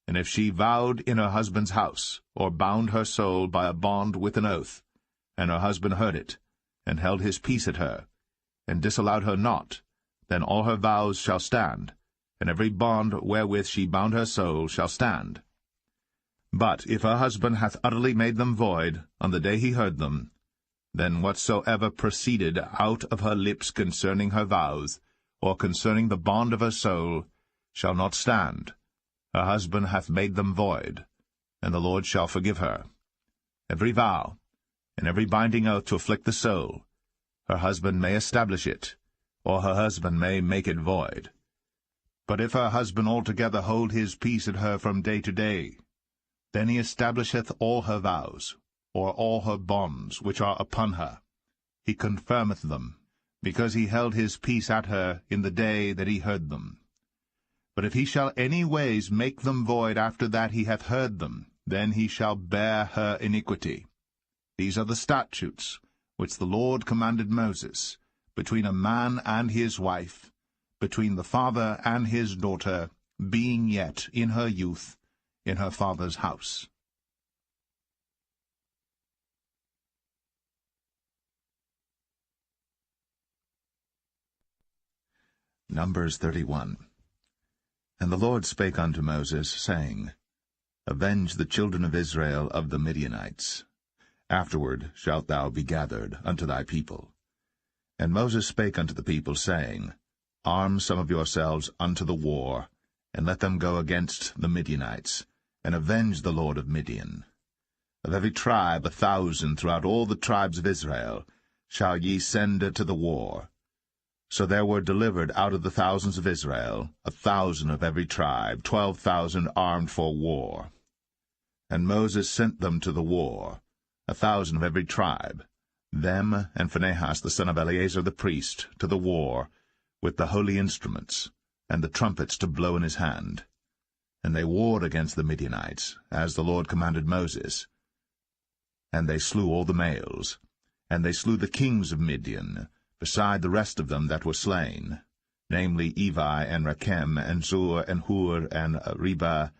And if she vowed in her husband's house, or bound her soul by a bond with an oath, and her husband heard it, and held his peace at her, and disallowed her not, then all her vows shall stand, and every bond wherewith she bound her soul shall stand. But if her husband hath utterly made them void on the day he heard them, then whatsoever proceeded out of her lips concerning her vows, or concerning the bond of her soul, shall not stand. Her husband hath made them void, and the Lord shall forgive her. Every vow, and every binding oath to afflict the soul, her husband may establish it, or her husband may make it void. But if her husband altogether hold his peace at her from day to day, then he establisheth all her vows, or all her bonds which are upon her. He confirmeth them, because he held his peace at her in the day that he heard them. But if he shall any ways make them void after that he hath heard them, then he shall bear her iniquity. These are the statutes which the Lord commanded Moses, between a man and his wife, between the father and his daughter, being yet in her youth, in her father's house. Numbers 31. And the Lord spake unto Moses, saying, Avenge the children of Israel of the Midianites. Afterward shalt thou be gathered unto thy people. And Moses spake unto the people, saying, Arm some of yourselves unto the war, and let them go against the Midianites, and avenge the Lord of Midian. Of every tribe 1,000 throughout all the tribes of Israel shall ye send to the war. So there were delivered out of the thousands of Israel 1,000 of every tribe, 12,000 armed for war. And Moses sent them to the war, 1,000 of every tribe, them and Phinehas the son of Eleazar the priest, to the war, with the holy instruments, and the trumpets to blow in his hand. And they warred against the Midianites, as the Lord commanded Moses. And they slew all the males, and they slew the kings of Midian, beside the rest of them that were slain, namely Evi, and Rechem, and Zur, and Hur, and Reba,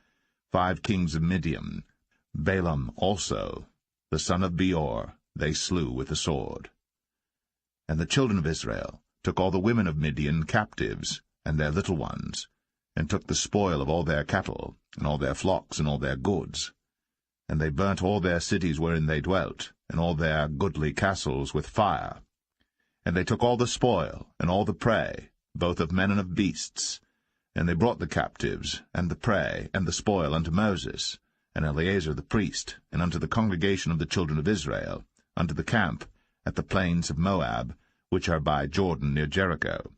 5 kings of Midian. Balaam also, the son of Beor, they slew with the sword. And the children of Israel took all the women of Midian captives, and their little ones, and took the spoil of all their cattle, and all their flocks, and all their goods. And they burnt all their cities wherein they dwelt, and all their goodly castles with fire. And they took all the spoil, and all the prey, both of men and of beasts. And they brought the captives, and the prey, and the spoil unto Moses, and Eleazar the priest, and unto the congregation of the children of Israel, unto the camp at the plains of Moab, which are by Jordan near Jericho.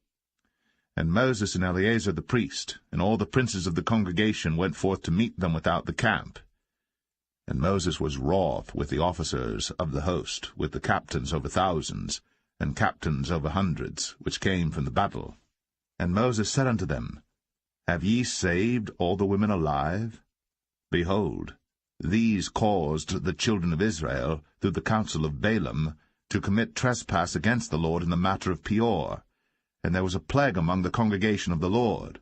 And Moses and Eleazar the priest, and all the princes of the congregation went forth to meet them without the camp. And Moses was wroth with the officers of the host, with the captains over thousands, and captains over hundreds, which came from the battle. And Moses said unto them, Have ye saved all the women alive? Behold, these caused the children of Israel, through the counsel of Balaam, to commit trespass against the Lord in the matter of Peor, and there was a plague among the congregation of the Lord.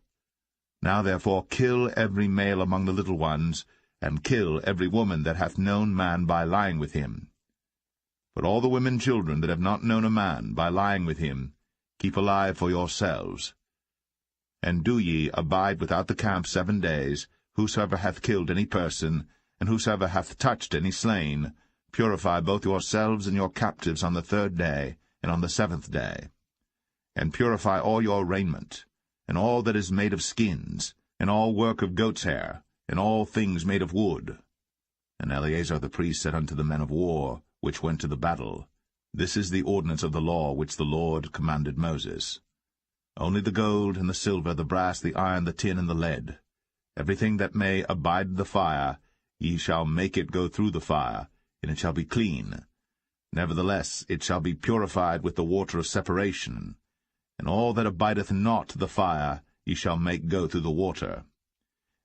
Now therefore kill every male among the little ones, and kill every woman that hath known man by lying with him. But all the women children that have not known a man by lying with him, keep alive for yourselves. And do ye abide without the camp 7 days, whosoever hath killed any person, and whosoever hath touched any slain, purify both yourselves and your captives on the 3rd day, and on the 7th day. And purify all your raiment, and all that is made of skins, and all work of goat's hair, and all things made of wood. And Eleazar the priest said unto the men of war, which went to the battle, This is the ordinance of the law which the Lord commanded Moses. Only the gold, and the silver, the brass, the iron, the tin, and the lead, everything that may abide the fire, ye shall make it go through the fire, and it shall be clean. Nevertheless it shall be purified with the water of separation, and all that abideth not the fire ye shall make go through the water.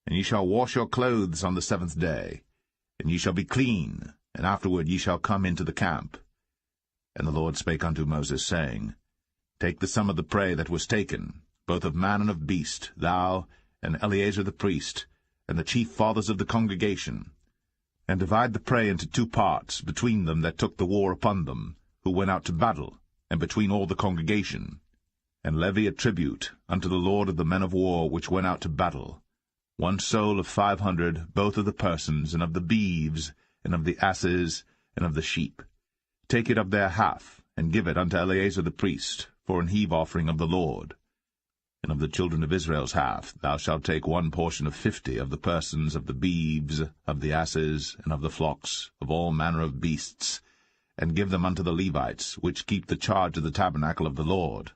And ye shall wash your clothes on the 7th day, and ye shall be clean, and afterward ye shall come into the camp. And the Lord spake unto Moses, saying, Take the sum of the prey that was taken, both of man and of beast, thou, and Eleazar the priest, and the chief fathers of the congregation, and divide the prey into 2 parts, between them that took the war upon them, who went out to battle, and between all the congregation. And levy a tribute unto the Lord of the men of war which went out to battle, 1 soul of 500, both of the persons, and of the beeves, and of the asses, and of the sheep. Take it of their half, and give it unto Eleazar the priest, for an heave offering of the Lord. And of the children of Israel's half thou shalt take 1 portion of 50 of the persons, of the beeves, of the asses, and of the flocks, of all manner of beasts, and give them unto the Levites, which keep the charge of the tabernacle of the Lord.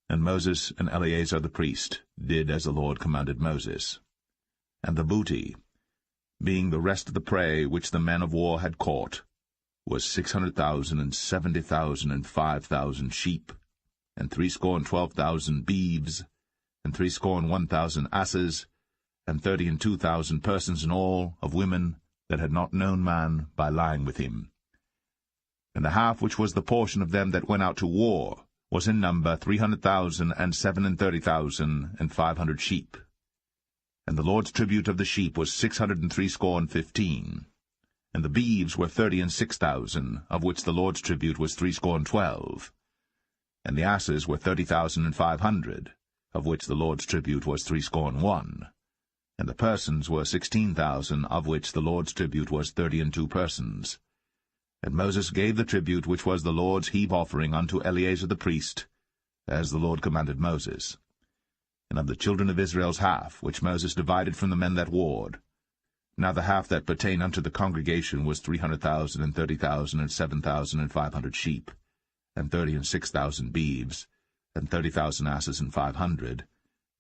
And Moses and Eleazar the priest did as the Lord commanded Moses. And the booty, being the rest of the prey which the men of war had caught, was 600,000, and 70,000, and 5,000 sheep, and 312,000 beeves, and 1,000 asses, and 32,000 persons in all, of women that had not known man by lying with him. And the half which was the portion of them that went out to war was in number 300,000, and 37,000, and 500 sheep. And the Lord's tribute of the sheep was 615. And the beeves were 36,000, of which the Lord's tribute was 312. And the asses were 30,500, of which the Lord's tribute was 301. And the persons were 16,000, of which the Lord's tribute was 32 persons. And Moses gave the tribute which was the Lord's heave offering unto Eleazar the priest, as the Lord commanded Moses. And of the children of Israel's half, which Moses divided from the men that warred, now the half that pertained unto the congregation was 300,000, and 30,000, and 7,500 sheep, and 36,000 beeves, and 30,000 asses, and 500,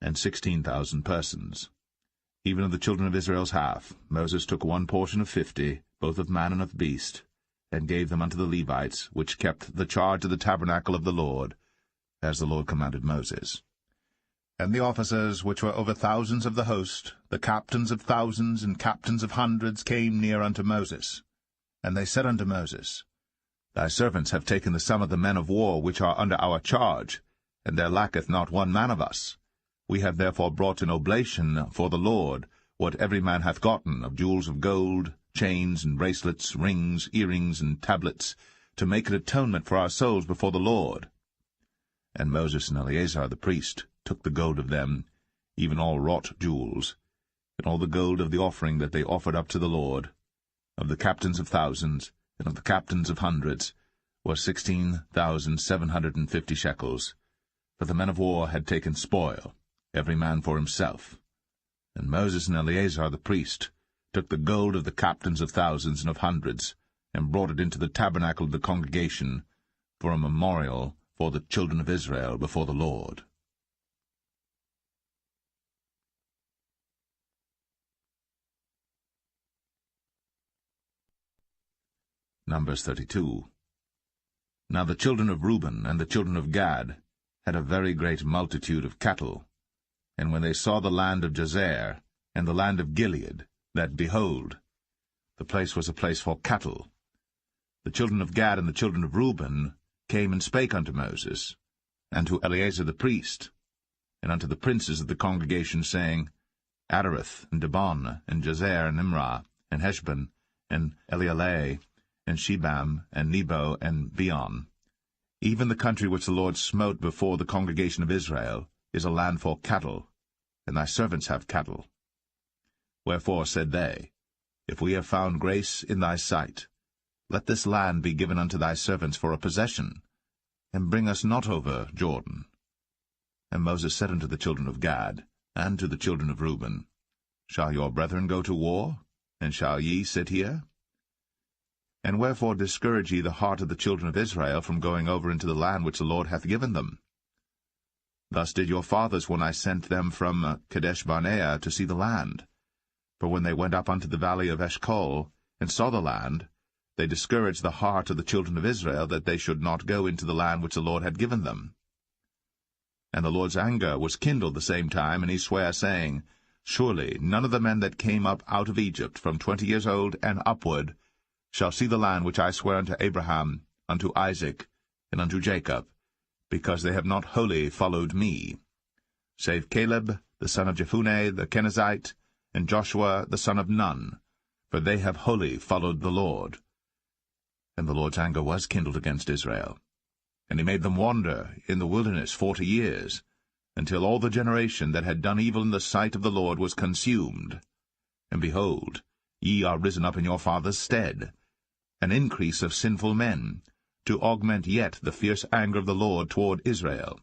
and 16,000 persons. even of the children of Israel's half, Moses took 1 portion of 50, both of man and of beast, and gave them unto the Levites, which kept the charge of the tabernacle of the Lord, as the Lord commanded Moses. And the officers which were over thousands of the host, the captains of thousands and captains of hundreds, came near unto Moses. And they said unto Moses, Thy servants have taken the sum of the men of war which are under our charge, and there lacketh not one man of us. We have therefore brought an oblation for the Lord, what every man hath gotten, of jewels of gold, chains and bracelets, rings, earrings, and tablets, to make an atonement for our souls before the Lord. And Moses and Eleazar the priest took the gold of them, even all wrought jewels, and all the gold of the offering that they offered up to the Lord, of the captains of thousands, and of the captains of hundreds, was 16,750 shekels. For the men of war had taken spoil, every man for himself. And Moses and Eleazar the priest took the gold of the captains of thousands and of hundreds, and brought it into the tabernacle of the congregation, for a memorial for the children of Israel before the Lord. Numbers 32. Now the children of Reuben and the children of Gad had a very great multitude of cattle. And when they saw the land of Jazer, and the land of Gilead, that, behold, the place was a place for cattle, the children of Gad and the children of Reuben came and spake unto Moses, and to Eleazar the priest, and unto the princes of the congregation, saying, Adareth, and Dibon, and Jazer, and Imrah, and Heshbon, and Elealeh, and Shebam, and Nebo, and Beon, even the country which the Lord smote before the congregation of Israel, is a land for cattle, and thy servants have cattle. Wherefore said they, If we have found grace in thy sight, let this land be given unto thy servants for a possession, and bring us not over Jordan. And Moses said unto the children of Gad, and to the children of Reuben, Shall your brethren go to war, and shall ye sit here? And wherefore discourage ye the heart of the children of Israel from going over into the land which the Lord hath given them? Thus did your fathers when I sent them from Kadesh-barnea to see the land. For when they went up unto the valley of Eshcol, and saw the land, they discouraged the heart of the children of Israel, that they should not go into the land which the Lord had given them. And the Lord's anger was kindled the same time, and he sware, saying, Surely none of the men that came up out of Egypt from 20 years old and upward shall see the land which I swear unto Abraham, unto Isaac, and unto Jacob, because they have not wholly followed me, save Caleb the son of Jephunneh the Kenizzite, and Joshua the son of Nun, for they have wholly followed the Lord. And the Lord's anger was kindled against Israel, and he made them wander in the wilderness 40 years, until all the generation that had done evil in the sight of the Lord was consumed. And behold, ye are risen up in your father's stead, an increase of sinful men, to augment yet the fierce anger of the Lord toward Israel.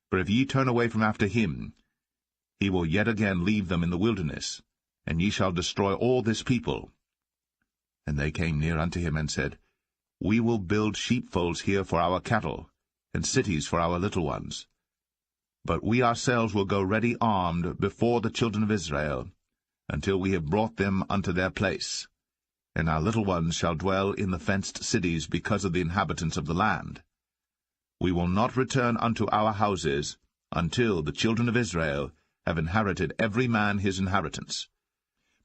For if ye turn away from after him, he will yet again leave them in the wilderness, and ye shall destroy all this people. And they came near unto him, and said, We will build sheepfolds here for our cattle, and cities for our little ones. But we ourselves will go ready armed before the children of Israel, until we have brought them unto their place. And our little ones shall dwell in the fenced cities because of the inhabitants of the land. We will not return unto our houses until the children of Israel have inherited every man his inheritance.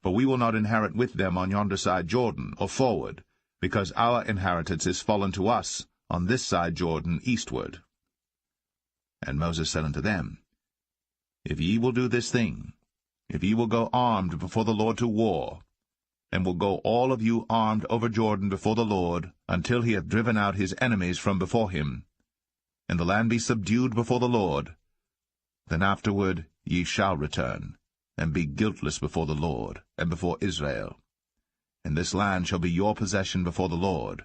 For we will not inherit with them on yonder side Jordan, or forward, because our inheritance is fallen to us on this side Jordan eastward. And Moses said unto them, If ye will do this thing, if ye will go armed before the Lord to war, and will go all of you armed over Jordan before the Lord, until he hath driven out his enemies from before him, and the land be subdued before the Lord, then afterward ye shall return, and be guiltless before the Lord, and before Israel. And this land shall be your possession before the Lord.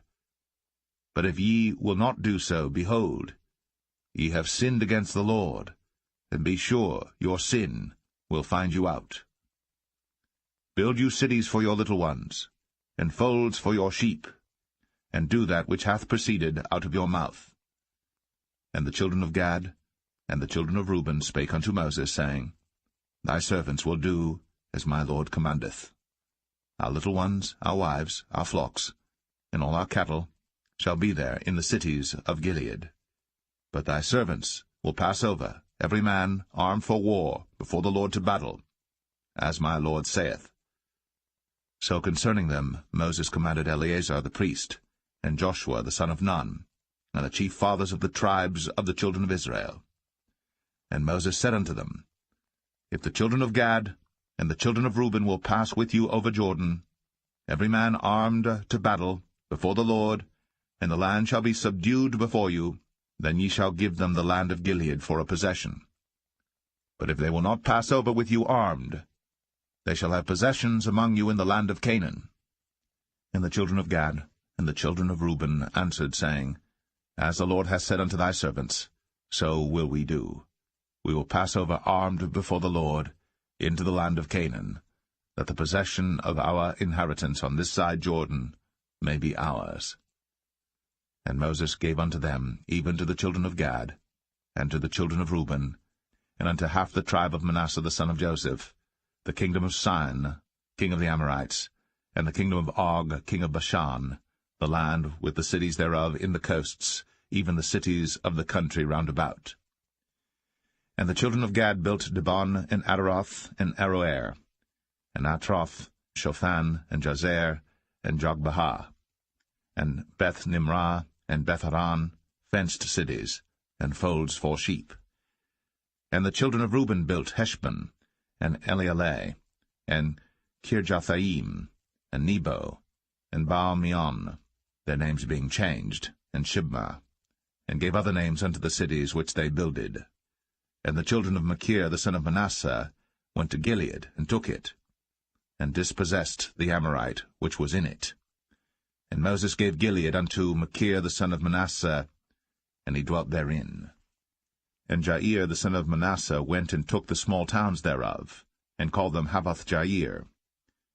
But if ye will not do so, behold, ye have sinned against the Lord, and be sure your sin will find you out. Build you cities for your little ones, and folds for your sheep, and do that which hath proceeded out of your mouth. And the children of Gad and the children of Reuben spake unto Moses, saying, Thy servants will do as my lord commandeth. Our little ones, our wives, our flocks, and all our cattle shall be there in the cities of Gilead. But thy servants will pass over, every man armed for war, before the Lord to battle, as my lord saith. So concerning them Moses commanded Eleazar the priest, and Joshua the son of Nun, and the chief fathers of the tribes of the children of Israel. And Moses said unto them, If the children of Gad and the children of Reuben will pass with you over Jordan, every man armed to battle, before the Lord, and the land shall be subdued before you, then ye shall give them the land of Gilead for a possession. But if they will not pass over with you armed, they shall have possessions among you in the land of Canaan. And the children of Gad and the children of Reuben answered, saying, As the Lord hath said unto thy servants, so will we do. We will pass over armed before the Lord into the land of Canaan, that the possession of our inheritance on this side Jordan may be ours. And Moses gave unto them, even to the children of Gad, and to the children of Reuben, and unto half the tribe of Manasseh the son of Joseph, the kingdom of Sihon, king of the Amorites, and the kingdom of Og, king of Bashan, the land with the cities thereof in the coasts, even the cities of the country round about. And the children of Gad built Dibon, and Adaroth, and Aroer, and Atroth, Shophan, and Jazer, and Jogbehah, and Beth-Nimrah, and Beth-Haran, fenced cities, and folds for sheep. And the children of Reuben built Heshbon, and Elealeh, and Kirjathaim, and Nebo, and Baal-meon, their names being changed, and Shibmah, and gave other names unto the cities which they builded. And the children of Machir the son of Manasseh went to Gilead, and took it, and dispossessed the Amorite which was in it. And Moses gave Gilead unto Machir the son of Manasseh, and he dwelt therein. And Jair the son of Manasseh went and took the small towns thereof, and called them Havoth-Jair.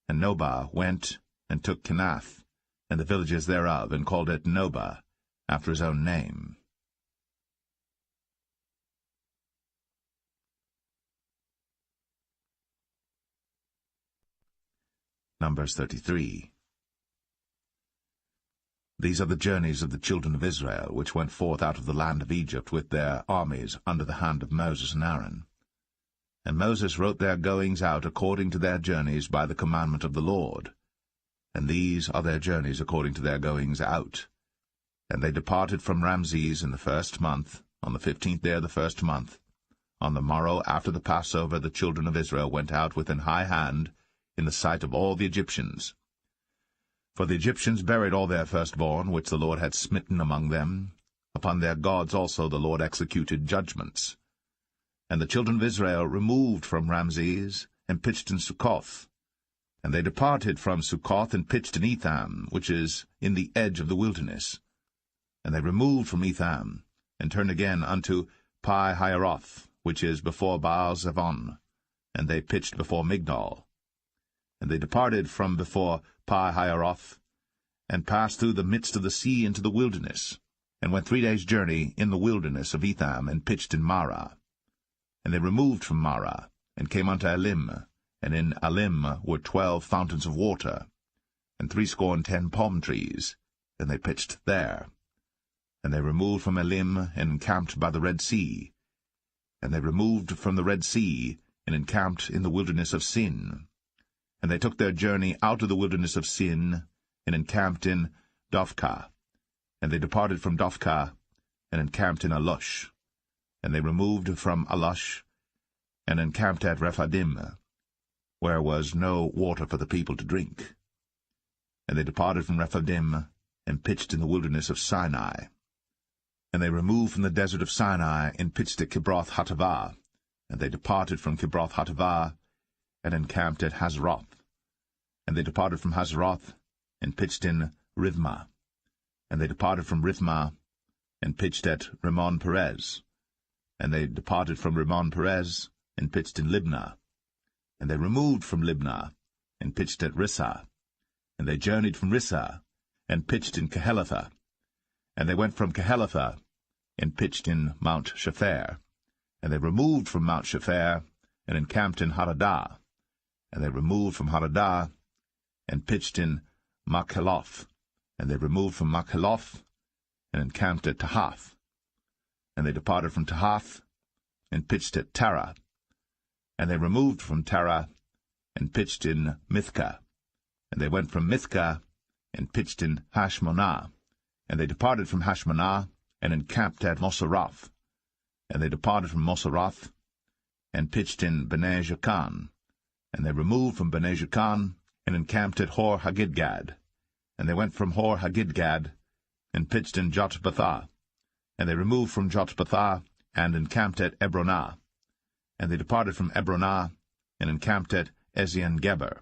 And Nobah went and took Kenath, and the villages thereof, and called it Nobah, after his own name. Numbers 33. These are the journeys of the children of Israel, which went forth out of the land of Egypt with their armies under the hand of Moses and Aaron. And Moses wrote their goings out according to their journeys by the commandment of the Lord. And these are their journeys according to their goings out. And they departed from Ramses in the 1st month, on the 15th day of the 1st month. On the morrow after the Passover the children of Israel went out with an high hand in the sight of all the Egyptians. For the Egyptians buried all their firstborn, which the Lord had smitten among them. Upon their gods also the Lord executed judgments. And the children of Israel removed from Ramses, and pitched in Succoth. And they departed from Succoth, and pitched in Etham, which is in the edge of the wilderness. And they removed from Etham, and turned again unto Pi-Hahiroth, which is before Baal-Zevon, and they pitched before Migdol. And they departed from before Pi-Hahiroth, and passed through the midst of the sea into the wilderness, and went 3 days' journey in the wilderness of Etham, and pitched in Marah. And they removed from Marah, and came unto Elim, and in Elim were 12 fountains of water, and 70 palm trees, and they pitched there. And they removed from Elim, and encamped by the Red Sea. And they removed from the Red Sea, and encamped in the wilderness of Sin. And they took their journey out of the wilderness of Sin, and encamped in Dophkah. And they departed from Dophkah, and encamped in Alush. And they removed from Alush, and encamped at Rephidim, where was no water for the people to drink. And they departed from Rephidim, and pitched in the wilderness of Sinai. And they removed from the desert of Sinai, and pitched at Kibroth-Hattaavah. And they departed from Kibroth-Hattaavah, and encamped at Hazeroth. And they departed from Hazeroth, and pitched in Rithmah. And they departed from Rithmah, and pitched at Rimmon-Perez. And they departed from Rimmon-Perez, and pitched in Libnah. And they removed from Libnah, and pitched at Rissah. And they journeyed from Rissah, and pitched in Kehelatha. And they went from Kehelatha, and pitched in Mount Shepher. And they removed from Mount Shepher, and encamped in Hadadah. And they removed from Hadadah, and pitched in Makheloth. And they removed from Makheloth, and encamped at Tahath. And they departed from Tahath, and pitched at Tara. And they removed from Tara, and pitched in Mithkah. And they went from Mithkah, and pitched in Hashmonah. And they departed from Hashmonah, and encamped at Moseroth. And they departed from Moseroth, and pitched in Bene Jaakan. And they removed from Bene Jaakan, and encamped at Hor-Haggidgad. And they went from Hor-Haggidgad, and pitched in Jotbathah. And they removed from Jotbathah, and encamped at Ebronah. And they departed from Ebronah, and encamped at Ezion-Geber.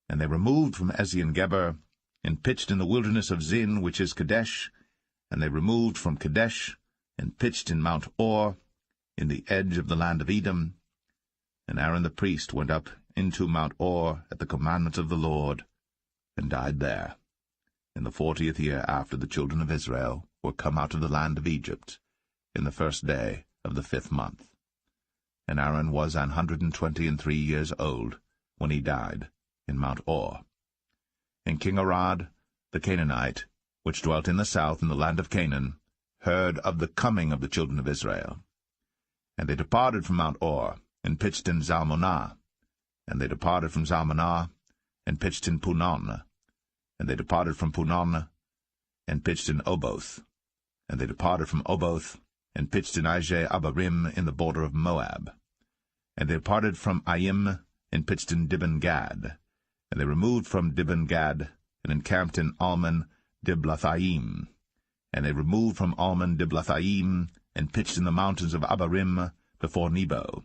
And they removed from Ezion-Geber, and pitched in the wilderness of Zin, which is Kadesh. And they removed from Kadesh, and pitched in Mount Or, in the edge of the land of Edom. And Aaron the priest went up into Mount Or at the commandment of the Lord, and died there, in the 40th year after the children of Israel were come out of the land of Egypt, in the 1st day of the 5th month. And Aaron was 123 years old when he died in Mount Or. And King Arad, the Canaanite, which dwelt in the south in the land of Canaan, heard of the coming of the children of Israel. And they departed from Mount Or, and pitched in Zalmonah. And they departed from Zalmonah, and pitched in Punon. And they departed from Punon, and pitched in Oboth. And they departed from Oboth, and pitched in Ije-Abarim in the border of Moab. And they departed from Aim, and pitched in Dibon-Gad. And they removed from Dibon-Gad, and encamped in Almon-Diblathaim. And they removed from Almon-Diblathaim, and pitched in the mountains of Abarim before Nebo.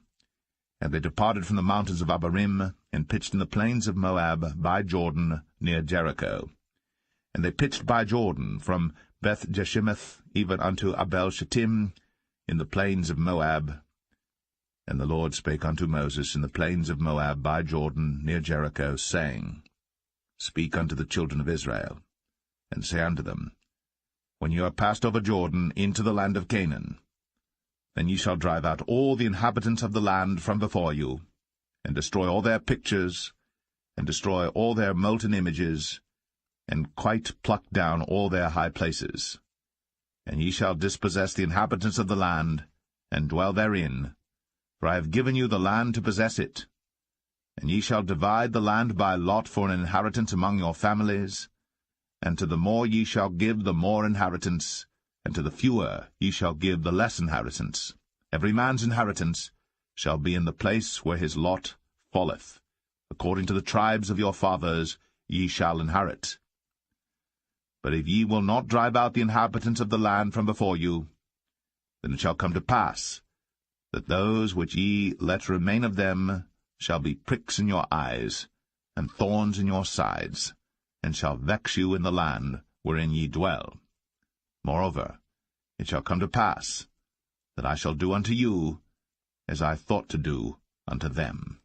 And they departed from the mountains of Abarim, and pitched in the plains of Moab by Jordan near Jericho. And they pitched by Jordan from Beth-Jeshimoth even unto Abel-Shittim in the plains of Moab. And the Lord spake unto Moses in the plains of Moab by Jordan near Jericho, saying, Speak unto the children of Israel, and say unto them, When you are passed over Jordan into the land of Canaan, then ye shall drive out all the inhabitants of the land from before you, and destroy all their pictures, and destroy all their molten images, and quite pluck down all their high places. And ye shall dispossess the inhabitants of the land, and dwell therein, for I have given you the land to possess it. And ye shall divide the land by lot for an inheritance among your families, and to the more ye shall give the more inheritance, and to the fewer ye shall give the less inheritance. Every man's inheritance shall be in the place where his lot falleth. According to the tribes of your fathers ye shall inherit. But if ye will not drive out the inhabitants of the land from before you, then it shall come to pass that those which ye let remain of them shall be pricks in your eyes, and thorns in your sides, and shall vex you in the land wherein ye dwell. Moreover, it shall come to pass that I shall do unto you as I thought to do unto them.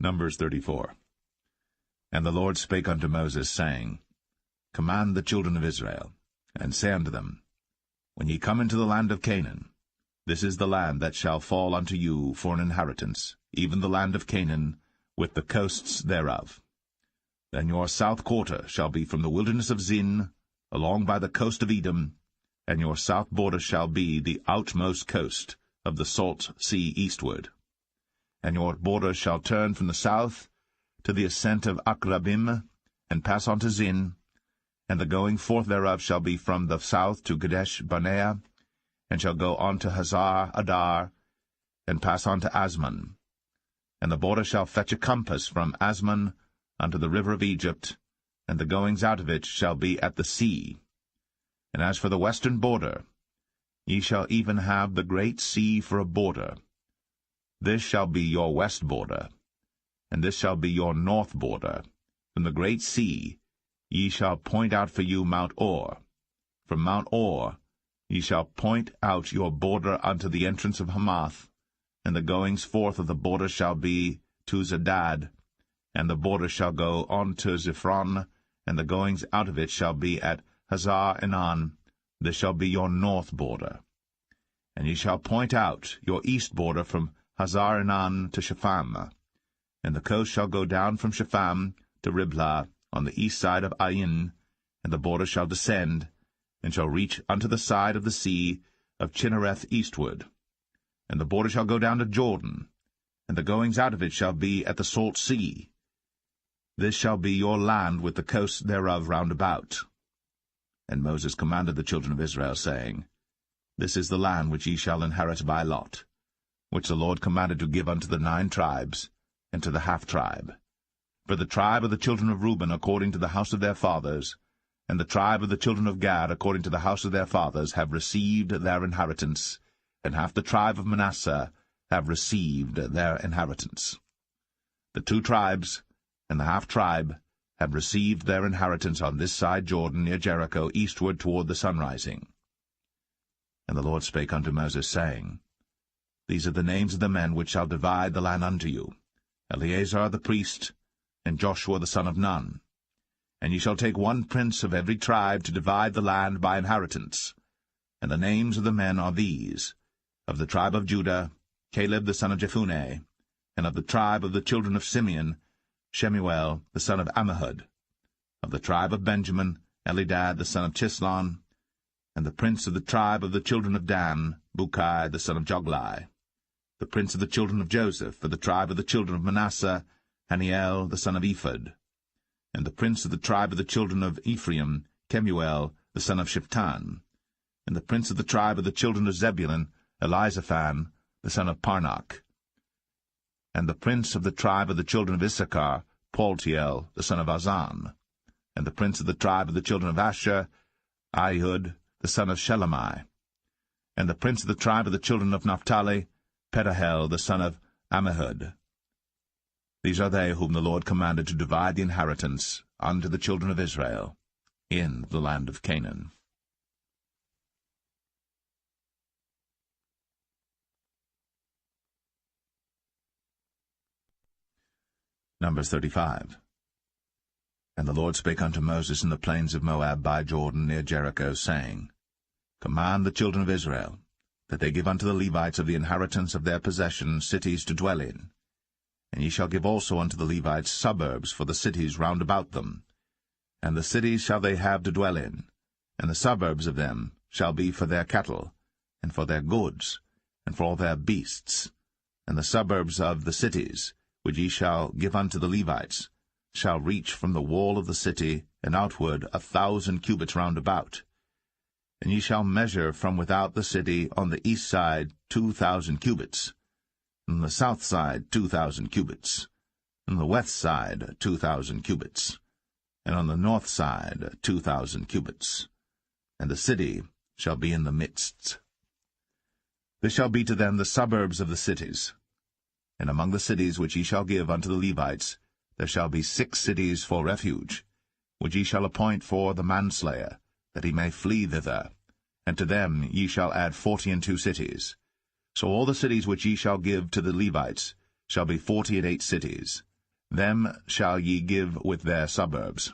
Numbers 34. And the Lord spake unto Moses, saying, Command the children of Israel, and say unto them, When ye come into the land of Canaan, this is the land that shall fall unto you for an inheritance, even the land of Canaan, with the coasts thereof. Then your south quarter shall be from the wilderness of Zin, along by the coast of Edom, and your south border shall be the outmost coast of the salt sea eastward. And your border shall turn from the south to the ascent of Akrabim, and pass on to Zin, and the going forth thereof shall be from the south to Kadesh Barnea, and shall go on to Hazar Adar, and pass on to Asmon. And the border shall fetch a compass from Asmon unto the river of Egypt, and the goings out of it shall be at the sea. And as for the western border, ye shall even have the great sea for a border. This shall be your west border, and this shall be your north border. From the great sea ye shall point out for you Mount Or. From Mount Or ye shall point out your border unto the entrance of Hamath, and the goings forth of the border shall be to Zedad, and the border shall go on to Ziphron, and the goings out of it shall be at Hazar Enan, This shall be your north border. And ye shall point out your east border from Hazar-Enan to Shepham, and the coast shall go down from Shepham to Riblah on the east side of Ain, and the border shall descend, and shall reach unto the side of the sea of Chinnereth eastward. And the border shall go down to Jordan, and the goings out of it shall be at the salt sea. This shall be your land with the coasts thereof round about. And Moses commanded the children of Israel, saying, This is the land which ye shall inherit by lot, which the Lord commanded to give unto the 9 tribes, and to the half-tribe. For the tribe of the children of Reuben according to the house of their fathers, and the tribe of the children of Gad according to the house of their fathers, have received their inheritance, and half the tribe of Manasseh have received their inheritance. The 2 tribes and the half-tribe have received their inheritance on this side Jordan near Jericho, eastward toward the sunrising. And the Lord spake unto Moses, saying, These are the names of the men which shall divide the land unto you, Eleazar the priest, and Joshua the son of Nun. And ye shall take 1 prince of every tribe to divide the land by inheritance. And the names of the men are these: of the tribe of Judah, Caleb the son of Jephunneh, and of the tribe of the children of Simeon, Shemuel the son of Ammihud, of the tribe of Benjamin, Elidad the son of Chislon, and the prince of the tribe of the children of Dan, Bukai the son of Joglai, the prince of the children of Joseph, for the tribe of the children of Manasseh, Haniel the son of Ephod, and the prince of the tribe of the children of Ephraim, Kemuel the son of Shiptan, and the prince of the tribe of the children of Zebulun, Elizaphan the son of Parnach, and the prince of the tribe of the children of Issachar, Paltiel the son of Azan, and the prince of the tribe of the children of Asher, Ahihud the son of Shelomai, and the prince of the tribe of the children of Naphtali, Pedahel the son of Ammihud. These are they whom the Lord commanded to divide the inheritance unto the children of Israel in the land of Canaan. Numbers 35. And the Lord spake unto Moses in the plains of Moab by Jordan near Jericho, saying, Command the children of Israel, that they give unto the Levites of the inheritance of their possession cities to dwell in. And ye shall give also unto the Levites suburbs for the cities round about them. And the cities shall they have to dwell in, and the suburbs of them shall be for their cattle, and for their goods, and for all their beasts. And the suburbs of the cities, which ye shall give unto the Levites, shall reach from the wall of the city and outward 1,000 cubits round about. And ye shall measure from without the city on the east side 2,000 cubits, and on the south side 2,000 cubits, and on the west side 2,000 cubits, and on the north side 2,000 cubits. And the city shall be in the midst. This shall be to them the suburbs of the cities. And among the cities which ye shall give unto the Levites, there shall be 6 cities for refuge, which ye shall appoint for the manslayer, that he may flee thither. And to them ye shall add 42 cities. So all the cities which ye shall give to the Levites shall be 48 cities. Them shall ye give with their suburbs.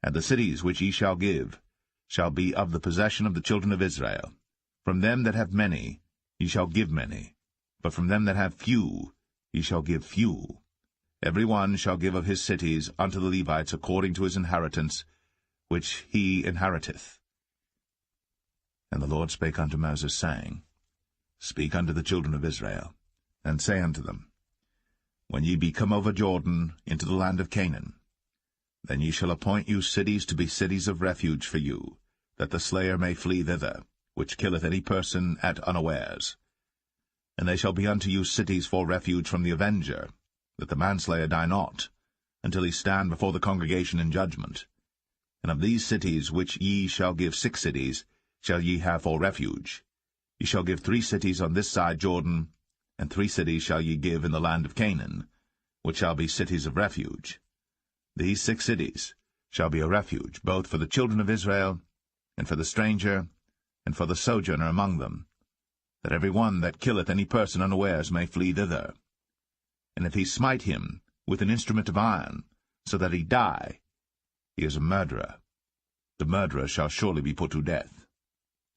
And the cities which ye shall give shall be of the possession of the children of Israel. From them that have many ye shall give many, but from them that have few ye shall give few. Every one shall give of his cities unto the Levites according to his inheritance, which he inheriteth. And the Lord spake unto Moses, saying, Speak unto the children of Israel, and say unto them, When ye be come over Jordan into the land of Canaan, then ye shall appoint you cities to be cities of refuge for you, that the slayer may flee thither, which killeth any person at unawares. And they shall be unto you cities for refuge from the avenger, that the manslayer die not, until he stand before the congregation in judgment. And of these cities which ye shall give 6 cities shall ye have for refuge. Ye shall give 3 cities on this side Jordan, and 3 cities shall ye give in the land of Canaan, which shall be cities of refuge. These 6 cities shall be a refuge, both for the children of Israel, and for the stranger, and for the sojourner among them, that every one that killeth any person unawares may flee thither. And if he smite him with an instrument of iron, so that he die, he is a murderer. The murderer shall surely be put to death.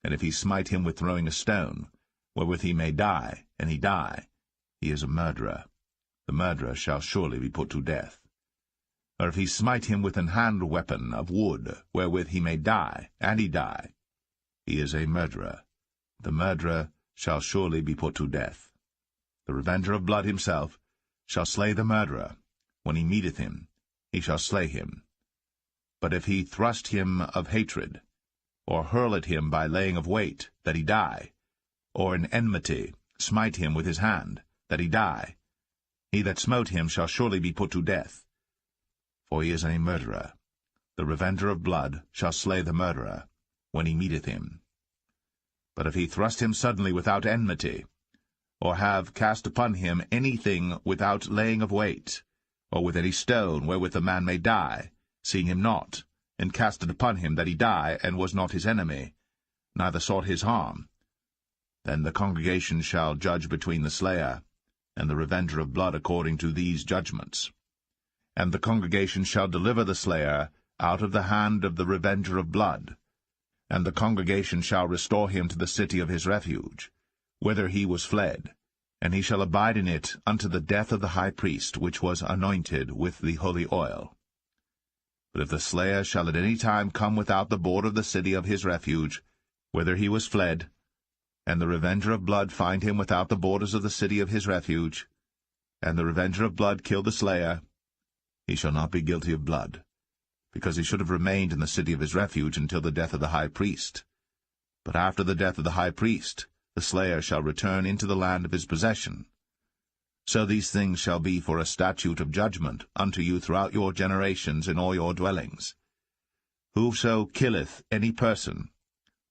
and if he smite him with throwing a stone, wherewith he may die, and he die, he is a murderer. The murderer shall surely be put to death. Or if he smite him with an hand weapon of wood, wherewith he may die, and he die, he is a murderer. The murderer shall surely be put to death. The revenger of blood himself shall slay the murderer. When he meeteth him, he shall slay him. But if he thrust him of hatred, or hurl at him by laying of weight, that he die, or in enmity smite him with his hand, that he die, he that smote him shall surely be put to death, for he is a murderer. The revenger of blood shall slay the murderer, when he meeteth him. But if he thrust him suddenly without enmity, or have cast upon him anything without laying of weight, or with any stone wherewith the man may die, seeing him not, and cast it upon him that he die, and was not his enemy, neither sought his harm, then the congregation shall judge between the slayer and the revenger of blood according to these judgments. And the congregation shall deliver the slayer out of the hand of the revenger of blood, and the congregation shall restore him to the city of his refuge, whither he was fled, and he shall abide in it unto the death of the high priest, which was anointed with the holy oil. But if the slayer shall at any time come without the border of the city of his refuge, whither he was fled, and the revenger of blood find him without the borders of the city of his refuge, and the revenger of blood kill the slayer, he shall not be guilty of blood, because he should have remained in the city of his refuge until the death of the high priest. But after the death of the high priest, the slayer shall return into the land of his possession. So these things shall be for a statute of judgment unto you throughout your generations in all your dwellings. Whoso killeth any person,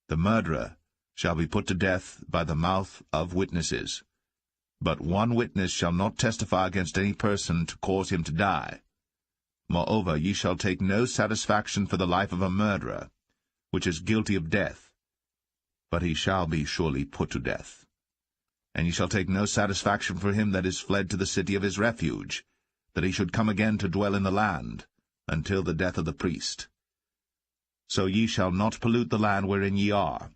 the murderer, shall be put to death by the mouth of witnesses. But one witness shall not testify against any person to cause him to die. Moreover, ye shall take no satisfaction for the life of a murderer, which is guilty of death, but he shall be surely put to death. And ye shall take no satisfaction for him that is fled to the city of his refuge, that he should come again to dwell in the land, until the death of the priest. So ye shall not pollute the land wherein ye are,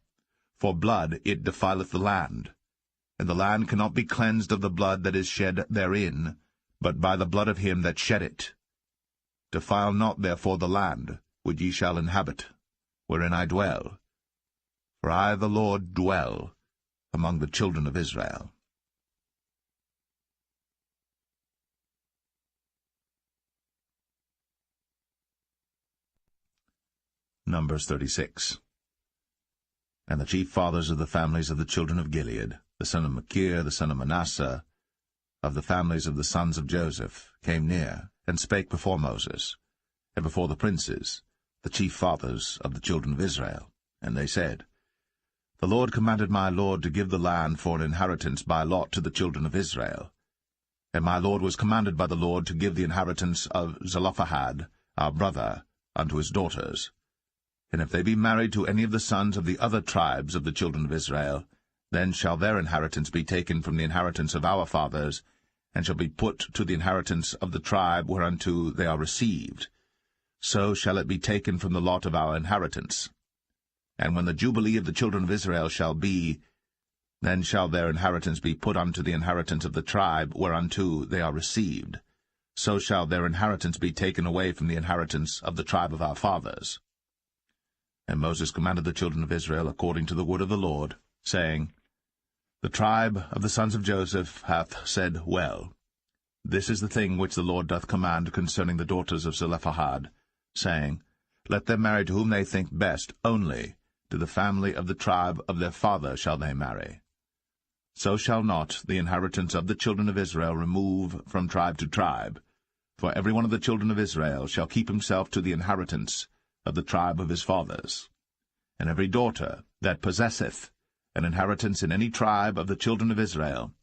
for blood it defileth the land, and the land cannot be cleansed of the blood that is shed therein, but by the blood of him that shed it. Defile not therefore the land which ye shall inhabit, wherein I dwell, for I the Lord dwell among the children of Israel. Numbers 36. And the chief fathers of the families of the children of Gilead, the son of Machir, the son of Manasseh, of the families of the sons of Joseph, came near, and spake before Moses, and before the princes, the chief fathers of the children of Israel. And they said, The Lord commanded my Lord to give the land for an inheritance by lot to the children of Israel. And my Lord was commanded by the Lord to give the inheritance of Zelophehad, our brother, unto his daughters. And if they be married to any of the sons of the other tribes of the children of Israel, then shall their inheritance be taken from the inheritance of our fathers, and shall be put to the inheritance of the tribe whereunto they are received. So shall it be taken from the lot of our inheritance. And when the jubilee of the children of Israel shall be, then shall their inheritance be put unto the inheritance of the tribe whereunto they are received. So shall their inheritance be taken away from the inheritance of the tribe of our fathers. And Moses commanded the children of Israel according to the word of the Lord, saying, The tribe of the sons of Joseph hath said well. This is the thing which the Lord doth command concerning the daughters of Zelophehad, saying, Let them marry to whom they think best, only to the family of the tribe of their father shall they marry. So shall not the inheritance of the children of Israel remove from tribe to tribe, for every one of the children of Israel shall keep himself to the inheritance of the tribe of his fathers. And every daughter that possesseth an inheritance in any tribe of the children of Israel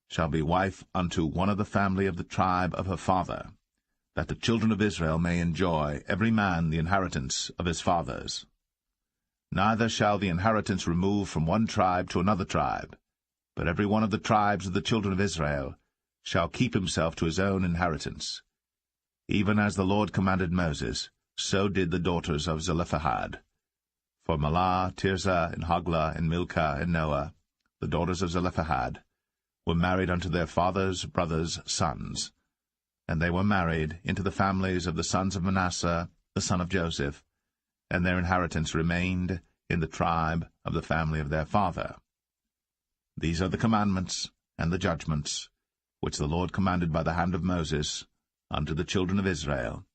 shall be wife unto one of the family of the tribe of her father, that the children of Israel may enjoy every man the inheritance of his fathers. Neither shall the inheritance remove from one tribe to another tribe, but every one of the tribes of the children of Israel shall keep himself to his own inheritance. Even as the Lord commanded Moses, so did the daughters of Zelophehad. For Mahlah, Tirzah, and Hoglah, and Milcah, and Noah, the daughters of Zelophehad, were married unto their fathers' brothers' sons. And they were married into the families of the sons of Manasseh, the son of Joseph, and their inheritance remained in the tribe of the family of their father. These are the commandments and the judgments which the Lord commanded by the hand of Moses unto the children of Israel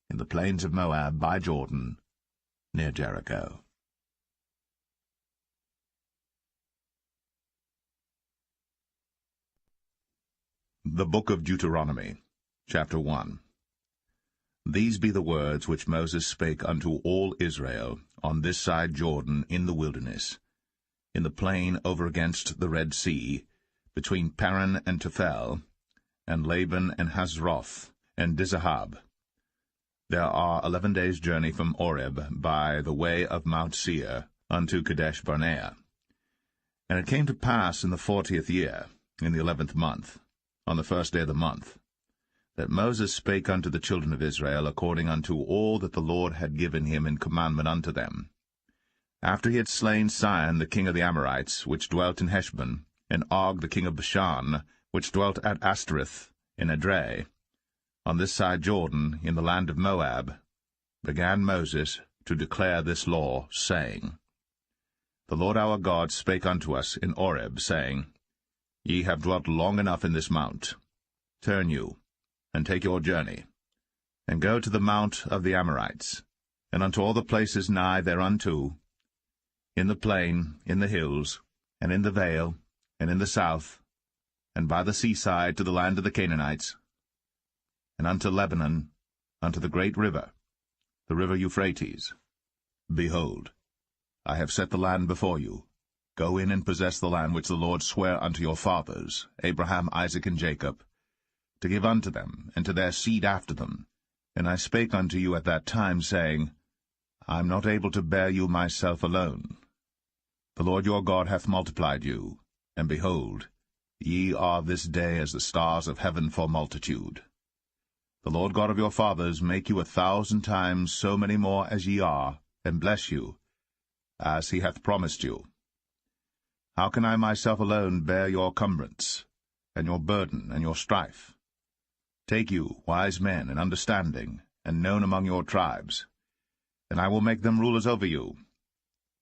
in the plains of Moab by Jordan, near Jericho. The Book of Deuteronomy, Chapter 1. These be the words which Moses spake unto all Israel on this side Jordan in the wilderness, in the plain over against the Red Sea, between Paran and Tophel, and Laban and Hazroth, and Dizahab. There are 11 days' journey from Oreb by the way of Mount Seir unto Kadesh Barnea. And it came to pass in the 40th year, in the 11th month, on the first day of the month, that Moses spake unto the children of Israel according unto all that the Lord had given him in commandment unto them. After he had slain Sihon the king of the Amorites, which dwelt in Heshbon, and Og the king of Bashan, which dwelt at Ashtoreth in Edrei, on this side Jordan, in the land of Moab, began Moses to declare this law, saying, The Lord our God spake unto us in Oreb, saying, Ye have dwelt long enough in this mount. Turn you, and take your journey, and go to the mount of the Amorites, and unto all the places nigh thereunto, in the plain, in the hills, and in the vale, and in the south, and by the seaside to the land of the Canaanites, and unto Lebanon, unto the great river, the river Euphrates. Behold, I have set the land before you. Go in and possess the land which the Lord sware unto your fathers, Abraham, Isaac, and Jacob, to give unto them, and to their seed after them. And I spake unto you at that time, saying, I am not able to bear you myself alone. The Lord your God hath multiplied you, and behold, ye are this day as the stars of heaven for multitude. The Lord God of your fathers make you 1,000 times so many more as ye are, and bless you, as he hath promised you. How can I myself alone bear your cumbrance, and your burden, and your strife? Take you wise men and understanding, and known among your tribes, and I will make them rulers over you.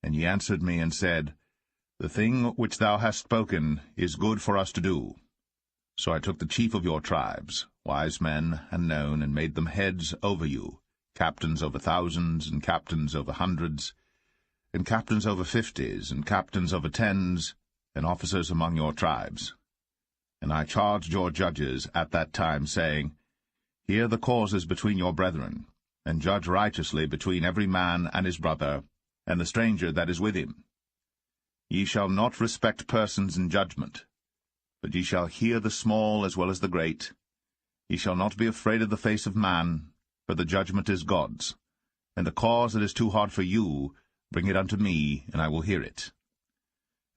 And ye answered me, and said, The thing which thou hast spoken is good for us to do. So I took the chief of your tribes, wise men and known, and made them heads over you, captains over thousands, and captains over hundreds, and captains over 50s, and captains over 10s, and officers among your tribes. And I charged your judges at that time, saying, Hear the causes between your brethren, and judge righteously between every man and his brother, and the stranger that is with him. Ye shall not respect persons in judgment, but ye shall hear the small as well as the great. Ye shall not be afraid of the face of man, for the judgment is God's. And the cause that is too hard for you, bring it unto me, and I will hear it.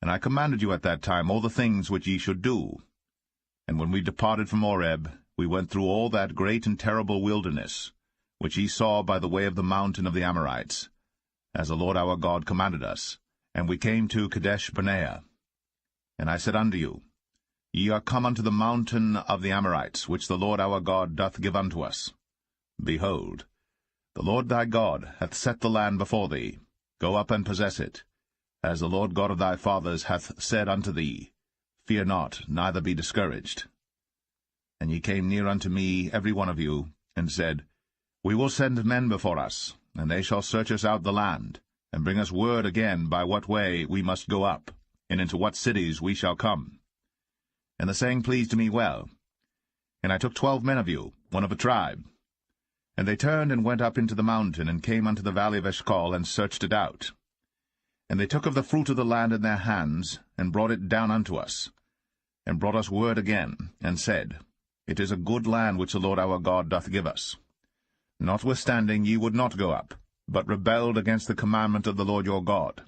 And I commanded you at that time all the things which ye should do. And when we departed from Oreb, we went through all that great and terrible wilderness, which ye saw by the way of the mountain of the Amorites, as the Lord our God commanded us. And we came to Kadesh Barnea. And I said unto you, Ye are come unto the mountain of the Amorites, which the Lord our God doth give unto us. Behold, the Lord thy God hath set the land before thee. Go up and possess it, as the Lord God of thy fathers hath said unto thee. Fear not, neither be discouraged. And ye came near unto me, every one of you, and said, We will send men before us, and they shall search us out the land, and bring us word again by what way we must go up, and into what cities we shall come. And the saying pleased me well. And I took 12 men of you, one of a tribe. And they turned and went up into the mountain, and came unto the valley of Eshcol, and searched it out. And they took of the fruit of the land in their hands, and brought it down unto us, and brought us word again, and said, It is a good land which the Lord our God doth give us. Notwithstanding ye would not go up, but rebelled against the commandment of the Lord your God.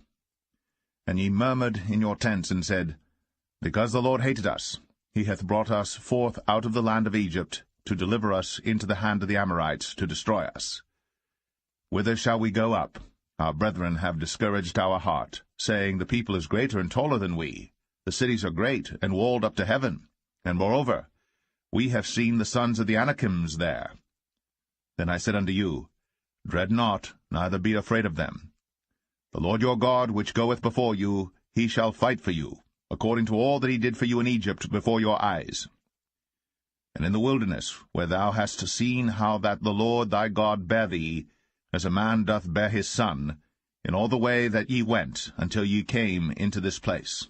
And ye murmured in your tents, and said, Because the Lord hated us, he hath brought us forth out of the land of Egypt, to deliver us into the hand of the Amorites, to destroy us. Whither shall we go up? Our brethren have discouraged our heart, saying, The people is greater and taller than we. The cities are great, and walled up to heaven. And moreover, we have seen the sons of the Anakims there. Then I said unto you, Dread not, neither be afraid of them. The Lord your God, which goeth before you, he shall fight for you, according to all that he did for you in Egypt before your eyes. And in the wilderness, where thou hast seen how that the Lord thy God bare thee, as a man doth bear his son, in all the way that ye went, until ye came into this place.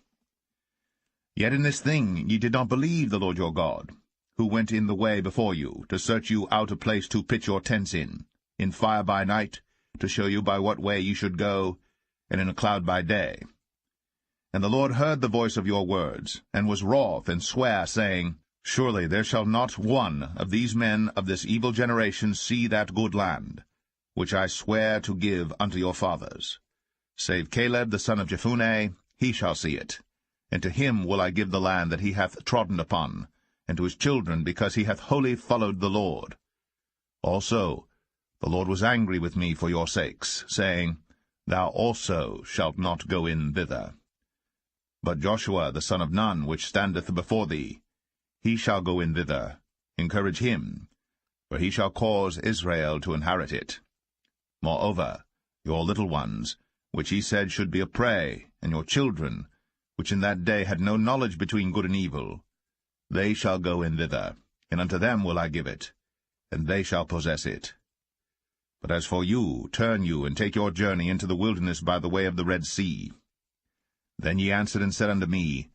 Yet in this thing ye did not believe the Lord your God, who went in the way before you, to search you out a place to pitch your tents in fire by night, to show you by what way ye should go, and in a cloud by day. And the Lord heard the voice of your words, and was wroth, and sware, saying, Surely there shall not one of these men of this evil generation see that good land, which I swear to give unto your fathers. Save Caleb the son of Jephunneh, he shall see it. And to him will I give the land that he hath trodden upon, and to his children, because he hath wholly followed the Lord. Also the Lord was angry with me for your sakes, saying, Thou also shalt not go in thither. But Joshua the son of Nun, which standeth before thee, he shall go in thither. Encourage him, for he shall cause Israel to inherit it. Moreover, your little ones, which he said should be a prey, and your children, which in that day had no knowledge between good and evil, they shall go in thither, and unto them will I give it, and they shall possess it. But as for you, turn you, and take your journey into the wilderness by the way of the Red Sea. Then ye answered and said unto me,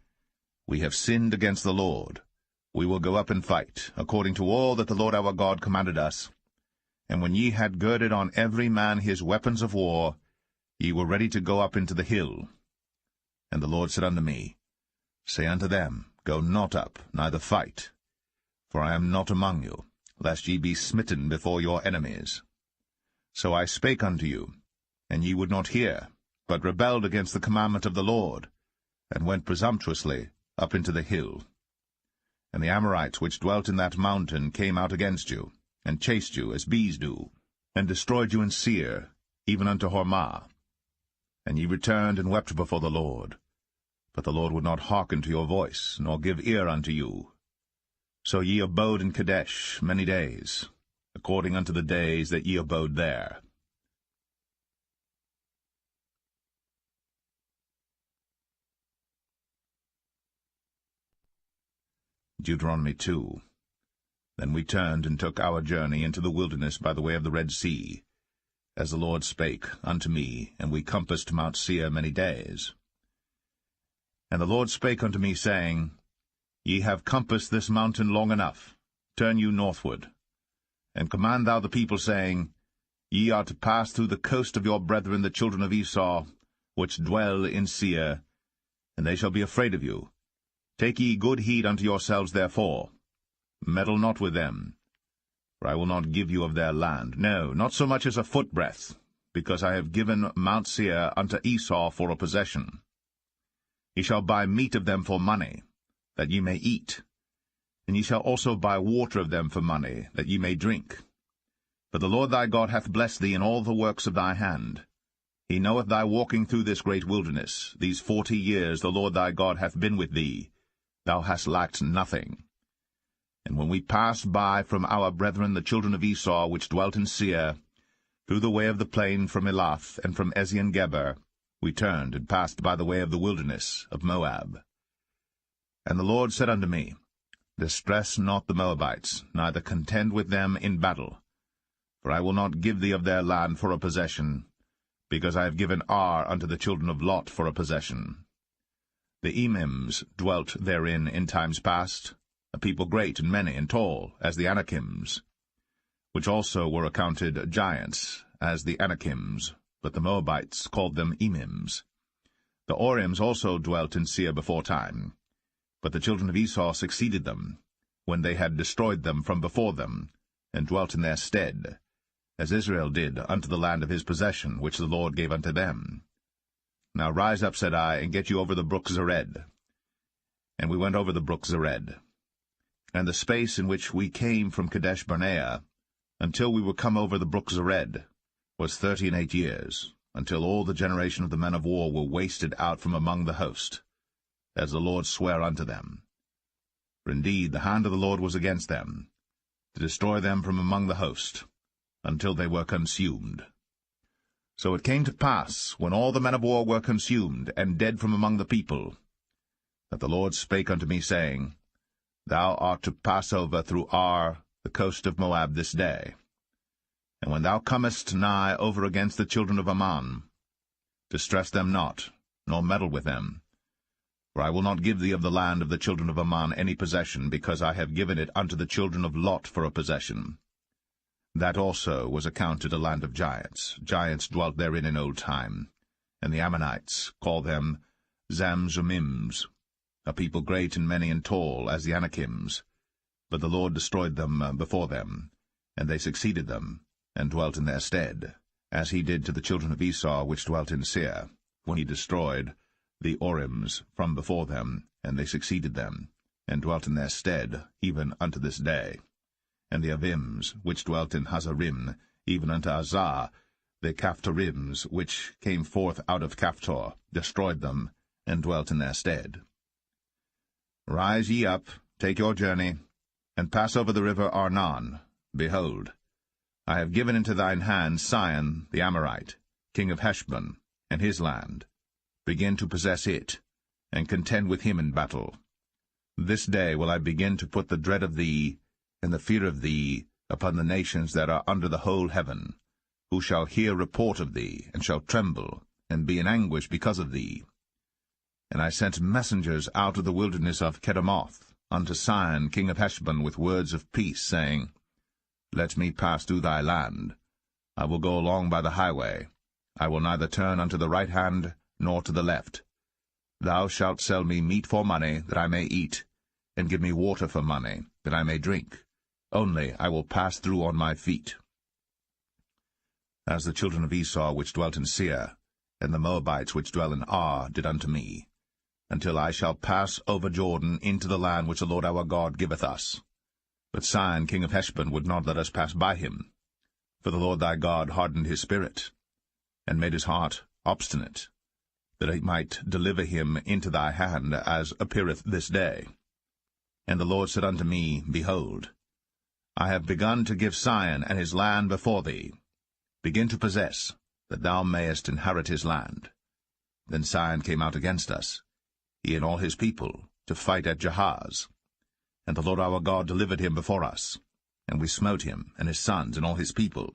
We have sinned against the Lord. We will go up and fight, according to all that the Lord our God commanded us. And when ye had girded on every man his weapons of war, ye were ready to go up into the hill. And the Lord said unto me, Say unto them, Go not up, neither fight, for I am not among you, lest ye be smitten before your enemies. So I spake unto you, and ye would not hear, but rebelled against the commandment of the Lord, and went presumptuously up into the hill. And the Amorites which dwelt in that mountain came out against you, and chased you as bees do, and destroyed you in Seir, even unto Hormah. And ye returned and wept before the Lord. But the Lord would not hearken to your voice, nor give ear unto you. So ye abode in Kadesh many days, according unto the days that ye abode there. Deuteronomy 2. Then we turned and took our journey into the wilderness by the way of the Red Sea, as the Lord spake unto me, and we compassed Mount Seir many days. And the Lord spake unto me, saying, Ye have compassed this mountain long enough. Turn you northward. And command thou the people, saying, Ye are to pass through the coast of your brethren the children of Esau, which dwell in Seir, and they shall be afraid of you. Take ye good heed unto yourselves therefore. Meddle not with them, for I will not give you of their land, no, not so much as a footbreadth, because I have given Mount Seir unto Esau for a possession. Ye shall buy meat of them for money, that ye may eat, and ye shall also buy water of them for money, that ye may drink. For the Lord thy God hath blessed thee in all the works of thy hand. He knoweth thy walking through this great wilderness. These 40 years the Lord thy God hath been with thee. Thou hast lacked nothing. And when we passed by from our brethren the children of Esau, which dwelt in Seir, through the way of the plain from Elath and from Ezion-Geber, we turned and passed by the way of the wilderness of Moab. And the Lord said unto me, Distress not the Moabites, neither contend with them in battle. For I will not give thee of their land for a possession, because I have given Ar unto the children of Lot for a possession. The Emims dwelt therein in times past, a people great and many and tall, as the Anakims, which also were accounted giants, as the Anakims, but the Moabites called them Emims. The Orims also dwelt in Seir before time, but the children of Esau succeeded them, when they had destroyed them from before them, and dwelt in their stead, as Israel did unto the land of his possession, which the Lord gave unto them. Now rise up, said I, and get you over the brook Zered. And we went over the brook Zered. And the space in which we came from Kadesh-barnea, until we were come over the brook Zered, was 38 years, until all the generation of the men of war were wasted out from among the host, as the Lord sware unto them. For indeed the hand of the Lord was against them, to destroy them from among the host, until they were consumed. So it came to pass, when all the men of war were consumed, and dead from among the people, that the Lord spake unto me, saying, Thou art to pass over through Ar, the coast of Moab, this day. And when thou comest nigh over against the children of Ammon, distress them not, nor meddle with them. For I will not give thee of the land of the children of Ammon any possession, because I have given it unto the children of Lot for a possession. That also was accounted a land of giants. Giants dwelt therein in old time, and the Ammonites call them Zamzummims, a people great and many and tall as the Anakims. But the Lord destroyed them before them, and they succeeded them, and dwelt in their stead, as he did to the children of Esau which dwelt in Seir, when he destroyed the Orims from before them, and they succeeded them, and dwelt in their stead, even unto this day. And the Avims, which dwelt in Hazarim, even unto Azar, the Caphtorims, which came forth out of Caphtor, destroyed them, and dwelt in their stead. Rise ye up, take your journey, and pass over the river Arnon. Behold, I have given into thine hand Sihon the Amorite, king of Heshbon, and his land. Begin to possess it, and contend with him in battle. This day will I begin to put the dread of thee, and the fear of thee, upon the nations that are under the whole heaven, who shall hear report of thee, and shall tremble, and be in anguish because of thee. And I sent messengers out of the wilderness of Kedemoth unto Sihon king of Heshbon with words of peace, saying, Let me pass through thy land. I will go along by the highway. I will neither turn unto the right hand, nor to the left. Thou shalt sell me meat for money, that I may eat, and give me water for money, that I may drink. Only I will pass through on my feet. As the children of Esau which dwelt in Seir, and the Moabites which dwell in Ar, did unto me, until I shall pass over Jordan into the land which the Lord our God giveth us. But Sihon king of Heshbon would not let us pass by him, for the Lord thy God hardened his spirit, and made his heart obstinate, that he might deliver him into thy hand, as appeareth this day. And the Lord said unto me, Behold, I have begun to give Sihon and his land before thee. Begin to possess, that thou mayest inherit his land. Then Sihon came out against us, he and all his people, to fight at Jahaz. And the Lord our God delivered him before us, and we smote him, and his sons, and all his people.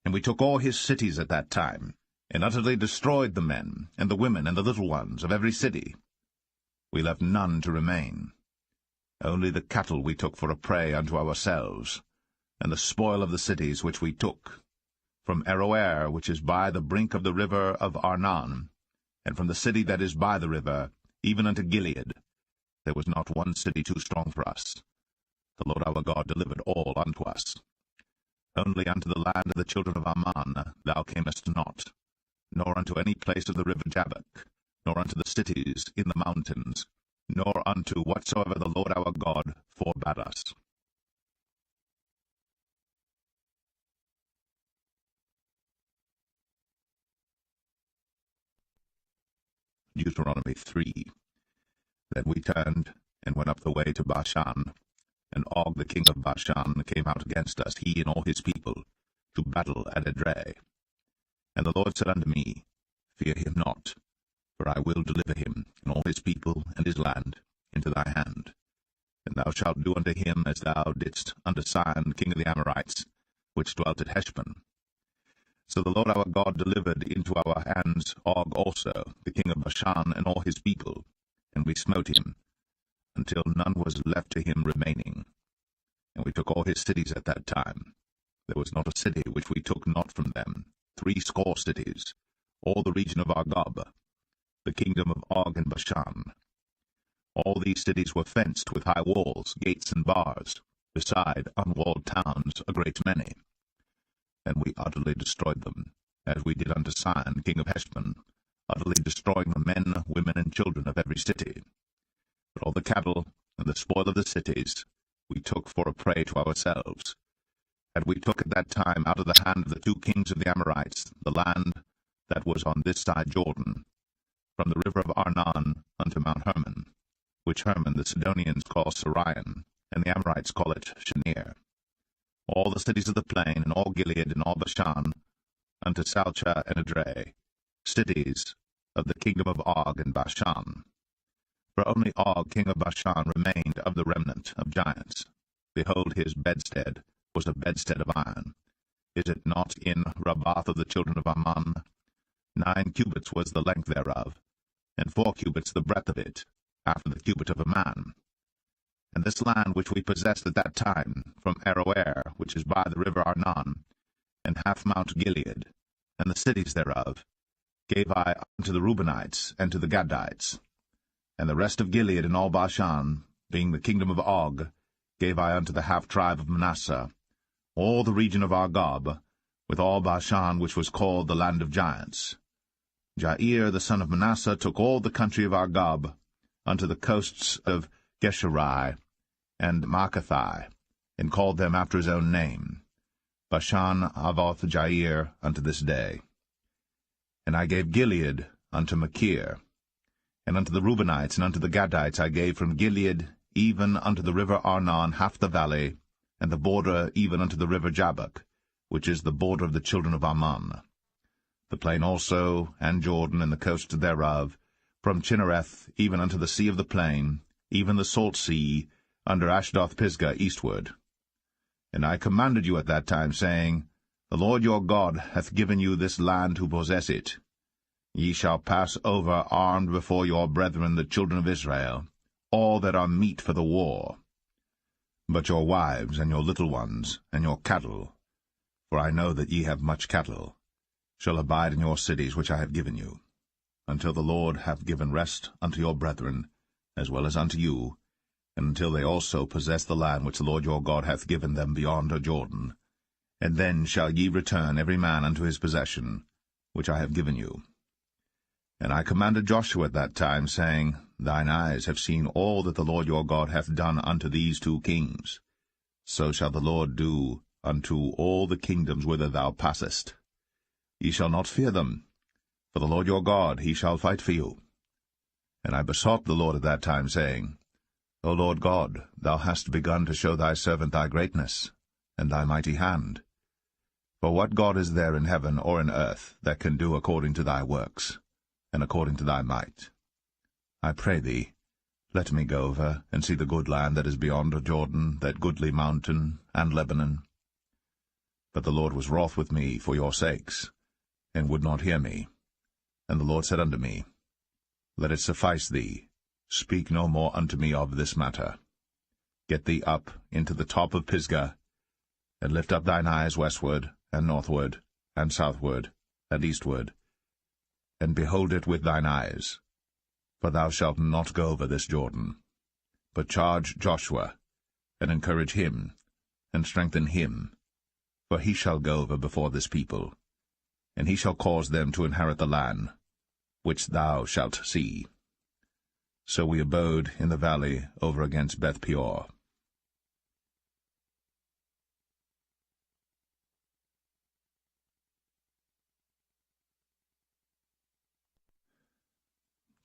And we took all his cities at that time, and utterly destroyed the men, and the women, and the little ones of every city. We left none to remain. Only the cattle we took for a prey unto ourselves, and the spoil of the cities which we took, from Aroer, which is by the brink of the river of Arnon, and from the city that is by the river, even unto Gilead. There was not one city too strong for us. The Lord our God delivered all unto us. Only unto the land of the children of Ammon thou camest not, nor unto any place of the river Jabbok, nor unto the cities in the mountains, nor unto whatsoever the Lord our God forbade us. Deuteronomy 3. Then we turned and went up the way to Bashan, and Og the king of Bashan came out against us, he and all his people, to battle at Edrei. And the Lord said unto me, Fear him not, for I will deliver him, and all his people, and his land, into thy hand. And thou shalt do unto him as thou didst unto Sihon king of the Amorites, which dwelt at Heshbon. So the Lord our God delivered into our hands Og also, the king of Bashan, and all his people, and we smote him, until none was left to him remaining. And we took all his cities at that time. There was not a city which we took not from them, 80 cities, all the region of Argob, the kingdom of Og and Bashan. All these cities were fenced with high walls, gates, and bars, beside unwalled towns a great many. And we utterly destroyed them, as we did unto Sihon king of Heshbon, utterly destroying the men, women, and children of every city. But all the cattle and the spoil of the cities we took for a prey to ourselves. And we took at that time out of the hand of the 2 kings of the Amorites the land that was on this side Jordan, from the river of Arnon unto Mount Hermon, which Hermon the Sidonians call Sirion, and the Amorites call it Shenir. All the cities of the plain, and all Gilead, and all Bashan, unto Salcha and Edrei, cities of the kingdom of Og and Bashan. For only Og king of Bashan remained of the remnant of giants. Behold, his bedstead was a bedstead of iron. Is it not in Rabbath of the children of Ammon? 9 cubits was the length thereof, and 4 cubits the breadth of it, after the cubit of a man. And this land which we possessed at that time, from Aroer, which is by the river Arnon, and half Mount Gilead, and the cities thereof, gave I unto the Reubenites and to the Gadites. And the rest of Gilead and all Bashan, being the kingdom of Og, gave I unto the half-tribe of Manasseh, all the region of Argob, with all Bashan which was called the land of giants. Jair the son of Manasseh took all the country of Argob, unto the coasts of Geshurai and Maacathai, and called them after his own name, Bashan Avoth Jair, unto this day. And I gave Gilead unto Machir, and unto the Reubenites and unto the Gadites I gave from Gilead even unto the river Arnon half the valley, and the border even unto the river Jabbok, which is the border of the children of Ammon. The plain also, and Jordan, and the coast thereof, from Chinnereth even unto the sea of the plain, even the salt sea, under Ashdoth-Pisgah eastward. And I commanded you at that time, saying, The Lord your God hath given you this land to possess it. Ye shall pass over armed before your brethren the children of Israel, all that are meet for the war. But your wives, and your little ones, and your cattle, for I know that ye have much cattle, shall abide in your cities which I have given you, until the Lord hath given rest unto your brethren, as well as unto you, and until they also possess the land which the Lord your God hath given them beyond Jordan. And then shall ye return every man unto his possession, which I have given you. And I commanded Joshua at that time, saying, Thine eyes have seen all that the Lord your God hath done unto these 2 kings. So shall the Lord do unto all the kingdoms whither thou passest. Ye shall not fear them, for the Lord your God, he shall fight for you. And I besought the Lord at that time, saying, O Lord God, thou hast begun to show thy servant thy greatness, and thy mighty hand. For what God is there in heaven or in earth that can do according to thy works, and according to thy might? I pray thee, let me go over and see the good land that is beyond Jordan, that goodly mountain, and Lebanon. But the Lord was wroth with me for your sakes, and would not hear me. And the Lord said unto me, Let it suffice thee, speak no more unto me of this matter. Get thee up into the top of Pisgah, and lift up thine eyes westward, and northward, and southward, and eastward, and behold it with thine eyes. For thou shalt not go over this Jordan, but charge Joshua, and encourage him, and strengthen him, for he shall go over before this people, and he shall cause them to inherit the land, which thou shalt see. So we abode in the valley over against Beth-peor.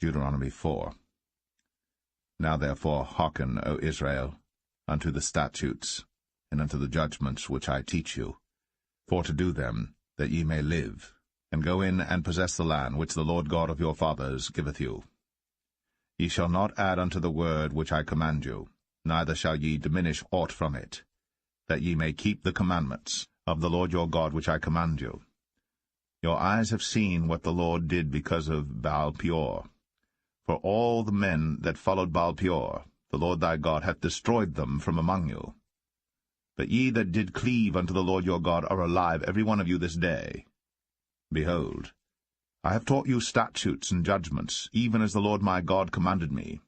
Deuteronomy 4. Now therefore hearken, O Israel, unto the statutes, and unto the judgments which I teach you, for to do them, that ye may live, and go in and possess the land which the Lord God of your fathers giveth you. Ye shall not add unto the word which I command you, neither shall ye diminish aught from it, that ye may keep the commandments of the Lord your God which I command you. Your eyes have seen what the Lord did because of Baal-peor. For all the men that followed Baal-peor, the Lord thy God hath destroyed them from among you. But ye that did cleave unto the Lord your God are alive, every one of you this day. Behold, I have taught you statutes and judgments, even as the Lord my God commanded me,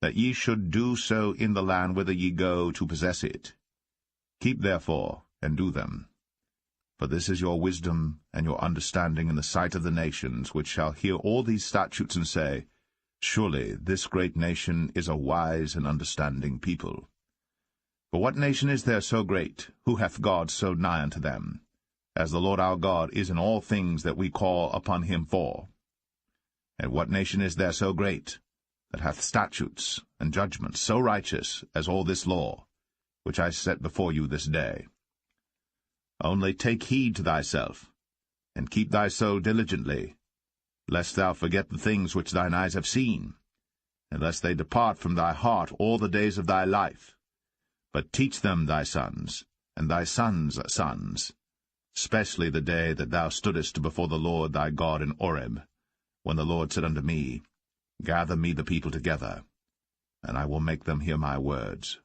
that ye should do so in the land whither ye go to possess it. Keep therefore, and do them. For this is your wisdom and your understanding in the sight of the nations, which shall hear all these statutes and say, Surely this great nation is a wise and understanding people. For what nation is there so great, who hath God so nigh unto them, as the Lord our God is in all things that we call upon him for. And what nation is there so great, that hath statutes and judgments so righteous as all this law, which I set before you this day? Only take heed to thyself, and keep thy soul diligently, lest thou forget the things which thine eyes have seen, and lest they depart from thy heart all the days of thy life. But teach them thy sons, and thy sons' sons, especially the day that thou stoodest before the Lord thy God in Horeb, when the Lord said unto me, Gather me the people together, and I will make them hear my words,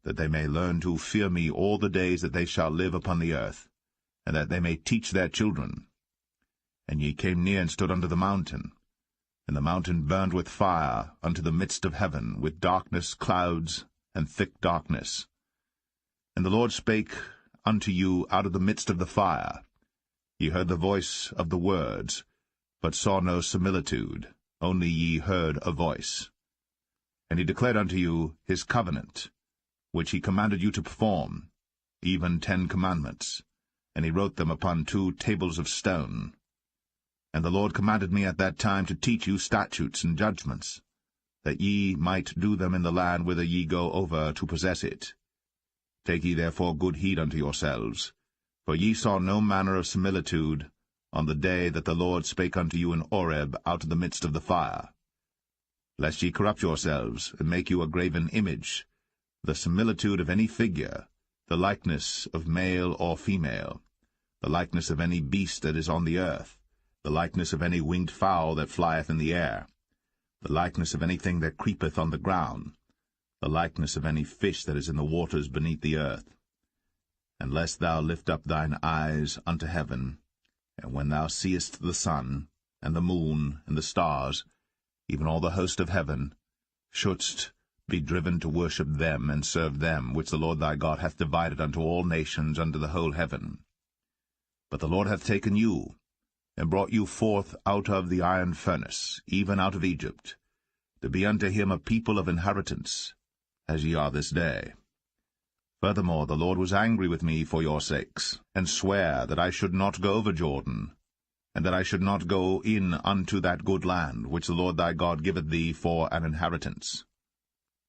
that they may learn to fear me all the days that they shall live upon the earth, and that they may teach their children. And ye came near and stood under the mountain, and the mountain burned with fire unto the midst of heaven, with darkness, clouds, and thick darkness. And the Lord spake unto you out of the midst of the fire. Ye heard the voice of the words, but saw no similitude, only ye heard a voice. And he declared unto you his covenant, which he commanded you to perform, even 10 commandments, and he wrote them upon 2 tables of stone. And the Lord commanded me at that time to teach you statutes and judgments, that ye might do them in the land whither ye go over to possess it. Take ye therefore good heed unto yourselves, for ye saw no manner of similitude on the day that the Lord spake unto you in Horeb out of the midst of the fire, lest ye corrupt yourselves, and make you a graven image, the similitude of any figure, the likeness of male or female, the likeness of any beast that is on the earth, the likeness of any winged fowl that flieth in the air, the likeness of anything that creepeth on the ground, the likeness of any fish that is in the waters beneath the earth. And lest thou lift up thine eyes unto heaven, and when thou seest the sun, and the moon, and the stars, even all the host of heaven, shouldst be driven to worship them and serve them, which the Lord thy God hath divided unto all nations under the whole heaven. But the Lord hath taken you, and brought you forth out of the iron furnace, even out of Egypt, to be unto him a people of inheritance, as ye are this day. Furthermore, the Lord was angry with me for your sakes, and sware that I should not go over Jordan, and that I should not go in unto that good land, which the Lord thy God giveth thee for an inheritance.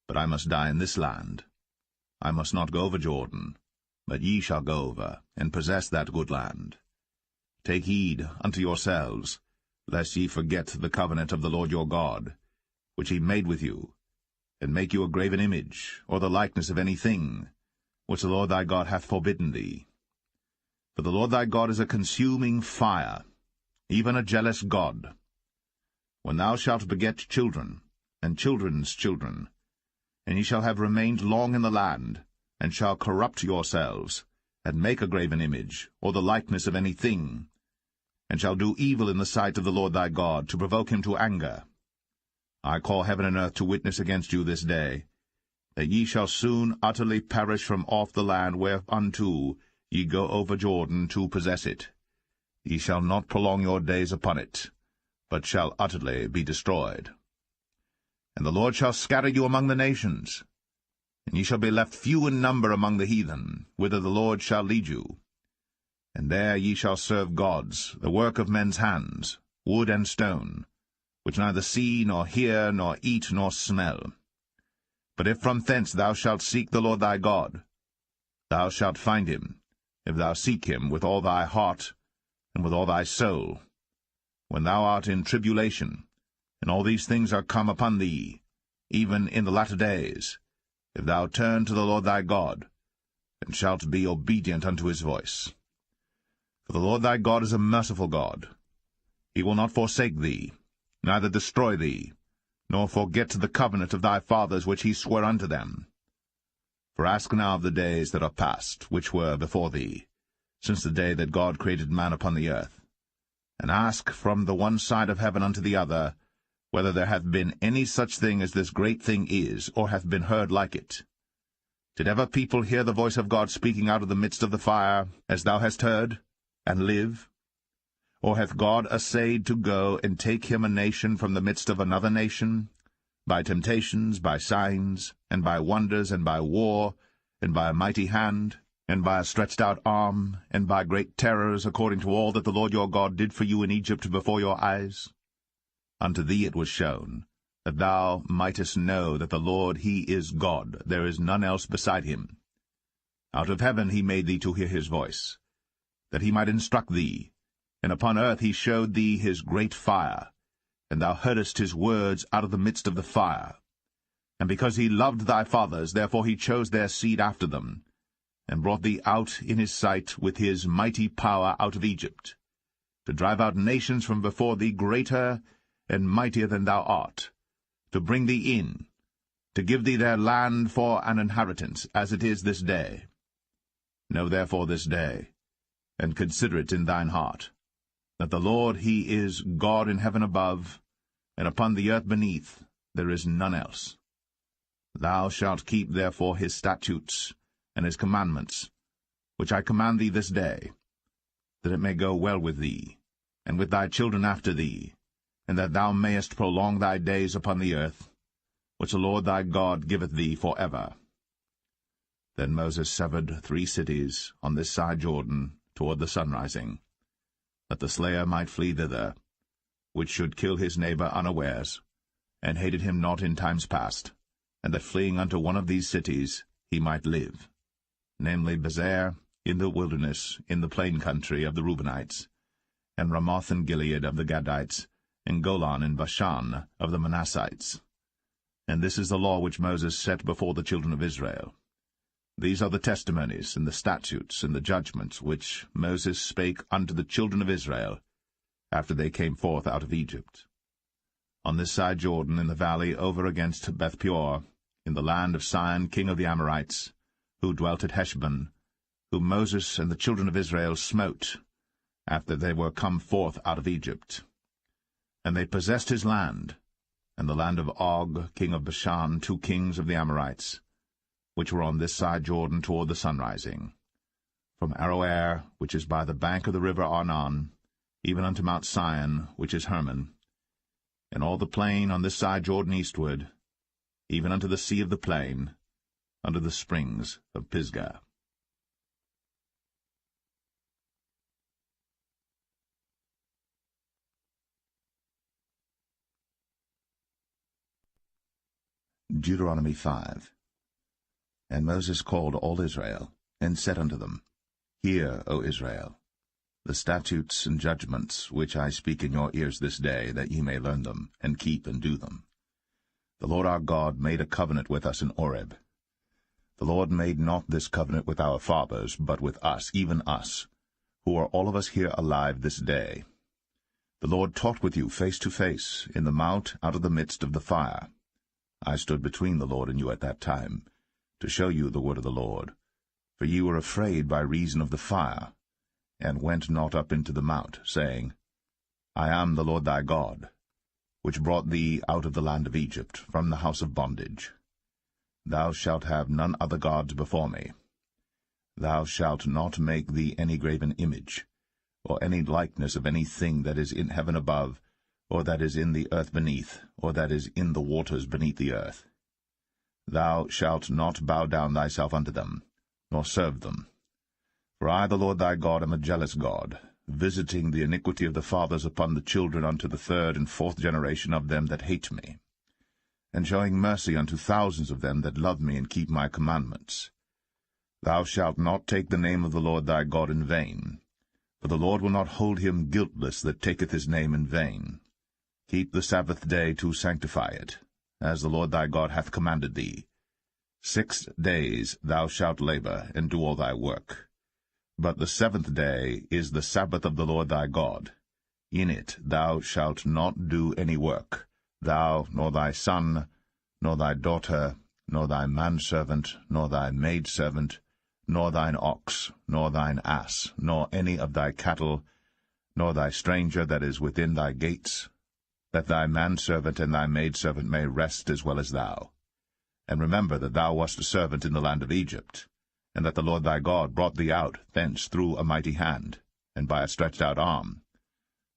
But I must die in this land. I must not go over Jordan, but ye shall go over, and possess that good land. Take heed unto yourselves, lest ye forget the covenant of the Lord your God, which he made with you, and make you a graven image, or the likeness of any thing, which the Lord thy God hath forbidden thee. For the Lord thy God is a consuming fire, even a jealous God. When thou shalt beget children, and children's children, and ye shall have remained long in the land, and shall corrupt yourselves, and make a graven image, or the likeness of any thing, and shall do evil in the sight of the Lord thy God, to provoke him to anger, I call heaven and earth to witness against you this day, that ye shall soon utterly perish from off the land whereunto ye go over Jordan to possess it. Ye shall not prolong your days upon it, but shall utterly be destroyed. And the Lord shall scatter you among the nations, and ye shall be left few in number among the heathen, whither the Lord shall lead you. And there ye shall serve gods, the work of men's hands, wood and stone, which neither see, nor hear, nor eat, nor smell. But if from thence thou shalt seek the Lord thy God, thou shalt find him, if thou seek him with all thy heart and with all thy soul. When thou art in tribulation, and all these things are come upon thee, even in the latter days, if thou turn to the Lord thy God, and shalt be obedient unto his voice. For the Lord thy God is a merciful God. He will not forsake thee, neither destroy thee, nor forget the covenant of thy fathers which he sware unto them. For ask now of the days that are past, which were before thee, since the day that God created man upon the earth, and ask from the one side of heaven unto the other, whether there hath been any such thing as this great thing is, or hath been heard like it. Did ever people hear the voice of God speaking out of the midst of the fire, as thou hast heard, and live? Or hath God essayed to go and take him a nation from the midst of another nation, by temptations, by signs, and by wonders, and by war, and by a mighty hand? and by a stretched-out arm, and by great terrors, according to all that the Lord your God did for you in Egypt before your eyes? Unto thee it was shown, that thou mightest know that the Lord he is God, there is none else beside him. Out of heaven he made thee to hear his voice, that he might instruct thee, and upon earth he showed thee his great fire, and thou heardest his words out of the midst of the fire. And because he loved thy fathers, therefore he chose their seed after them, and brought thee out in his sight with his mighty power out of Egypt, to drive out nations from before thee greater and mightier than thou art, to bring thee in, to give thee their land for an inheritance, as it is this day. Know therefore this day, and consider it in thine heart, that the Lord he is God in heaven above, and upon the earth beneath there is none else. Thou shalt keep therefore his statutes and his commandments, which I command thee this day, that it may go well with thee, and with thy children after thee, and that thou mayest prolong thy days upon the earth, which the Lord thy God giveth thee for ever. Then Moses severed 3 cities on this side Jordan toward the sunrising, that the slayer might flee thither, which should kill his neighbor unawares, and hated him not in times past, and that fleeing unto one of these cities he might live, namely Bezer in the wilderness, in the plain country of the Reubenites, and Ramoth in Gilead of the Gadites, and Golan in Bashan of the Manassites. And this is the law which Moses set before the children of Israel. These are the testimonies, and the statutes, and the judgments, which Moses spake unto the children of Israel, after they came forth out of Egypt. On this side Jordan, in the valley over against Beth-peor, in the land of Sihon king of the Amorites, who dwelt at Heshbon, whom Moses and the children of Israel smote, after they were come forth out of Egypt. And they possessed his land, and the land of Og king of Bashan, 2 kings of the Amorites, which were on this side Jordan toward the sunrising, from Aroer, which is by the bank of the river Arnon, even unto Mount Sion, which is Hermon, and all the plain on this side Jordan eastward, even unto the sea of the plain, unto the springs of Pisgah. Deuteronomy 5. And Moses called all Israel, and said unto them, Hear, O Israel, the statutes and judgments which I speak in your ears this day, that ye may learn them, and keep and do them. The Lord our God made a covenant with us in Horeb. The Lord made not this covenant with our fathers, but with us, even us, who are all of us here alive this day. The Lord talked with you face to face, in the mount out of the midst of the fire. I stood between the Lord and you at that time, to show you the word of the Lord. For ye were afraid by reason of the fire, and went not up into the mount, saying, I am the Lord thy God, which brought thee out of the land of Egypt, from the house of bondage. Thou shalt have none other gods before me. Thou shalt not make thee any graven image, or any likeness of any thing that is in heaven above, or that is in the earth beneath, or that is in the waters beneath the earth. Thou shalt not bow down thyself unto them, nor serve them. For I, the Lord thy God, am a jealous God, visiting the iniquity of the fathers upon the children unto the 3rd and 4th generation of them that hate me, and showing mercy unto thousands of them that love me and keep my commandments. Thou shalt not take the name of the Lord thy God in vain, for the Lord will not hold him guiltless that taketh his name in vain. Keep the Sabbath day to sanctify it, as the Lord thy God hath commanded thee. 6 days thou shalt labor, and do all thy work. But the 7th day is the Sabbath of the Lord thy God. In it thou shalt not do any work, thou, nor thy son, nor thy daughter, nor thy manservant, nor thy maidservant, nor thine ox, nor thine ass, nor any of thy cattle, nor thy stranger that is within thy gates, that thy manservant and thy maidservant may rest as well as thou. And remember that thou wast a servant in the land of Egypt, and that the Lord thy God brought thee out thence through a mighty hand, and by a stretched out arm.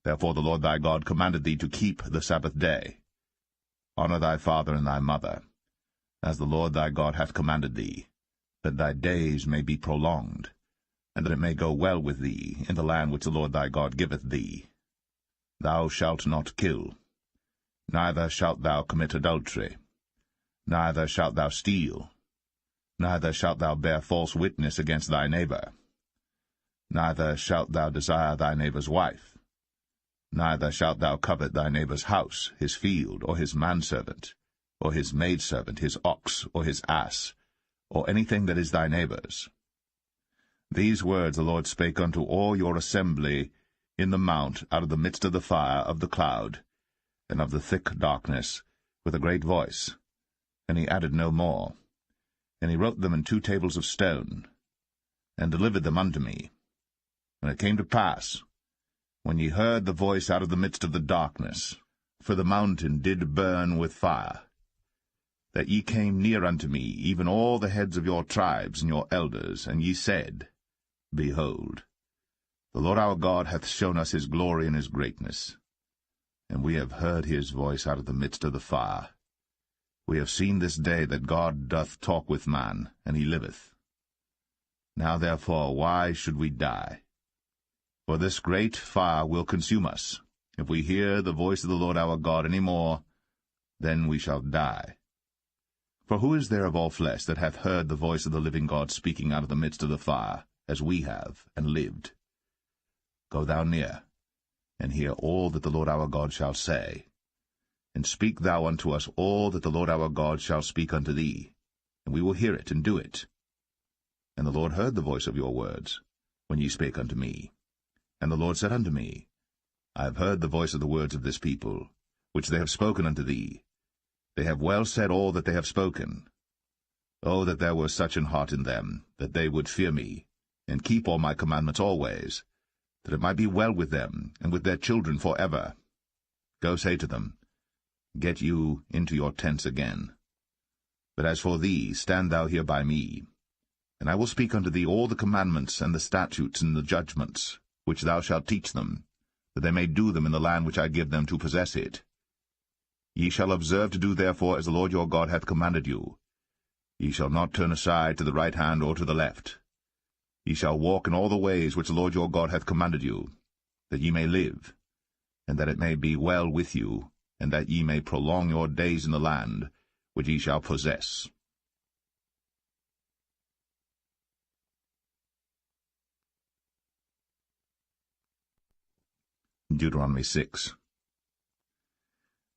Therefore the Lord thy God commanded thee to keep the Sabbath day. Honor thy father and thy mother, as the Lord thy God hath commanded thee, that thy days may be prolonged, and that it may go well with thee in the land which the Lord thy God giveth thee. Thou shalt not kill, neither shalt thou commit adultery, neither shalt thou steal, neither shalt thou bear false witness against thy neighbor, neither shalt thou desire thy neighbor's wife, neither shalt thou covet thy neighbor's house, his field, or his manservant, or his maidservant, his ox, or his ass, or anything that is thy neighbor's. These words the Lord spake unto all your assembly in the mount out of the midst of the fire, of the cloud, and of the thick darkness, with a great voice. And he added no more. And he wrote them in 2 tables of stone, and delivered them unto me. And it came to pass, when ye heard the voice out of the midst of the darkness, for the mountain did burn with fire, that ye came near unto me, even all the heads of your tribes and your elders, and ye said, Behold, the Lord our God hath shown us his glory and his greatness, and we have heard his voice out of the midst of the fire. We have seen this day that God doth talk with man, and he liveth. Now therefore why should we die? For this great fire will consume us. If we hear the voice of the Lord our God any more, then we shall die. For who is there of all flesh that hath heard the voice of the living God speaking out of the midst of the fire, as we have, and lived? Go thou near, and hear all that the Lord our God shall say. And speak thou unto us all that the Lord our God shall speak unto thee, and we will hear it and do it. And the Lord heard the voice of your words, when ye spake unto me. And the Lord said unto me, I have heard the voice of the words of this people, which they have spoken unto thee. They have well said all that they have spoken. Oh, that there were such an heart in them, that they would fear me, and keep all my commandments always, that it might be well with them, and with their children for ever. Go say to them, Get you into your tents again. But as for thee, stand thou here by me, and I will speak unto thee all the commandments and the statutes and the judgments, which thou shalt teach them, that they may do them in the land which I give them to possess it. Ye shall observe to do therefore as the Lord your God hath commanded you. Ye shall not turn aside to the right hand or to the left. Ye shall walk in all the ways which the Lord your God hath commanded you, that ye may live, and that it may be well with you, and that ye may prolong your days in the land which ye shall possess. Deuteronomy 6.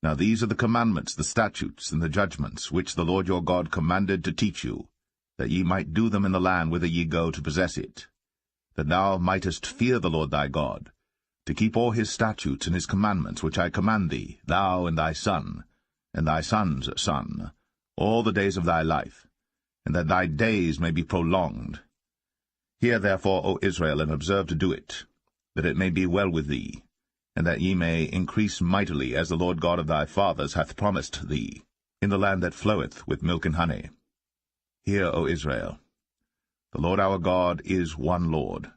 Now these are the commandments, the statutes, and the judgments, which the Lord your God commanded to teach you, that ye might do them in the land whither ye go to possess it, that thou mightest fear the Lord thy God, to keep all his statutes and his commandments which I command thee, thou and thy son, and thy son's son, all the days of thy life, and that thy days may be prolonged. Hear therefore, O Israel, and observe to do it, that it may be well with thee, and that ye may increase mightily, as the Lord God of thy fathers hath promised thee, in the land that floweth with milk and honey. Hear, O Israel, the Lord our God is one Lord.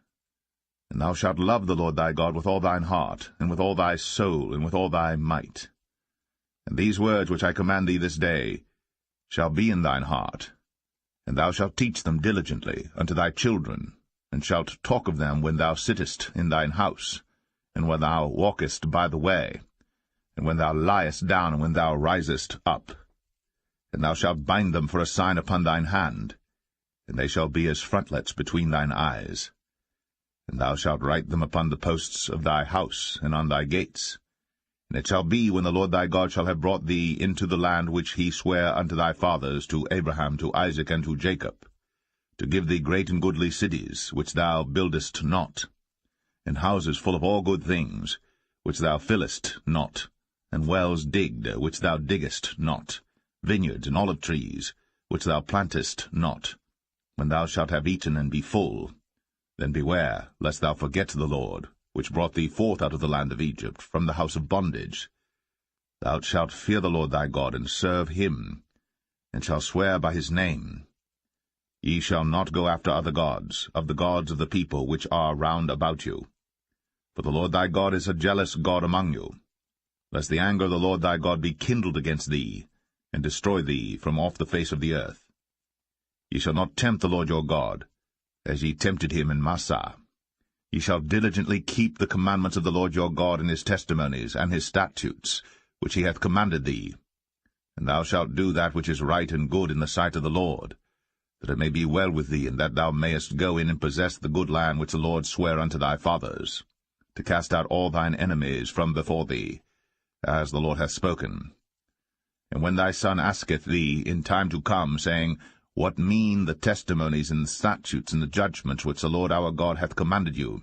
And thou shalt love the Lord thy God with all thine heart, and with all thy soul, and with all thy might. And these words which I command thee this day shall be in thine heart, and thou shalt teach them diligently unto thy children, and shalt talk of them when thou sittest in thine house, and when thou walkest by the way, and when thou liest down, and when thou risest up. And thou shalt bind them for a sign upon thine hand, and they shall be as frontlets between thine eyes. And thou shalt write them upon the posts of thy house, and on thy gates. And it shall be, when the Lord thy God shall have brought thee into the land which he sware unto thy fathers, to Abraham, to Isaac, and to Jacob, to give thee great and goodly cities, which thou buildest not, and houses full of all good things, which thou fillest not, and wells digged, which thou diggest not, vineyards and olive trees, which thou plantest not. When thou shalt have eaten and be full, then beware, lest thou forget the Lord, which brought thee forth out of the land of Egypt, from the house of bondage. Thou shalt fear the Lord thy God, and serve him, and shalt swear by his name. Ye shall not go after other gods, of the gods of the people which are round about you. For the Lord thy God is a jealous God among you, lest the anger of the Lord thy God be kindled against thee, and destroy thee from off the face of the earth. Ye shall not tempt the Lord your God, as ye tempted him in Massah. Ye shall diligently keep the commandments of the Lord your God, and his testimonies, and his statutes, which he hath commanded thee. And thou shalt do that which is right and good in the sight of the Lord, that it may be well with thee, and that thou mayest go in and possess the good land which the Lord sware unto thy fathers, to cast out all thine enemies from before thee, as the Lord hath spoken. And when thy son asketh thee in time to come, saying, What mean the testimonies and the statutes and the judgments which the Lord our God hath commanded you?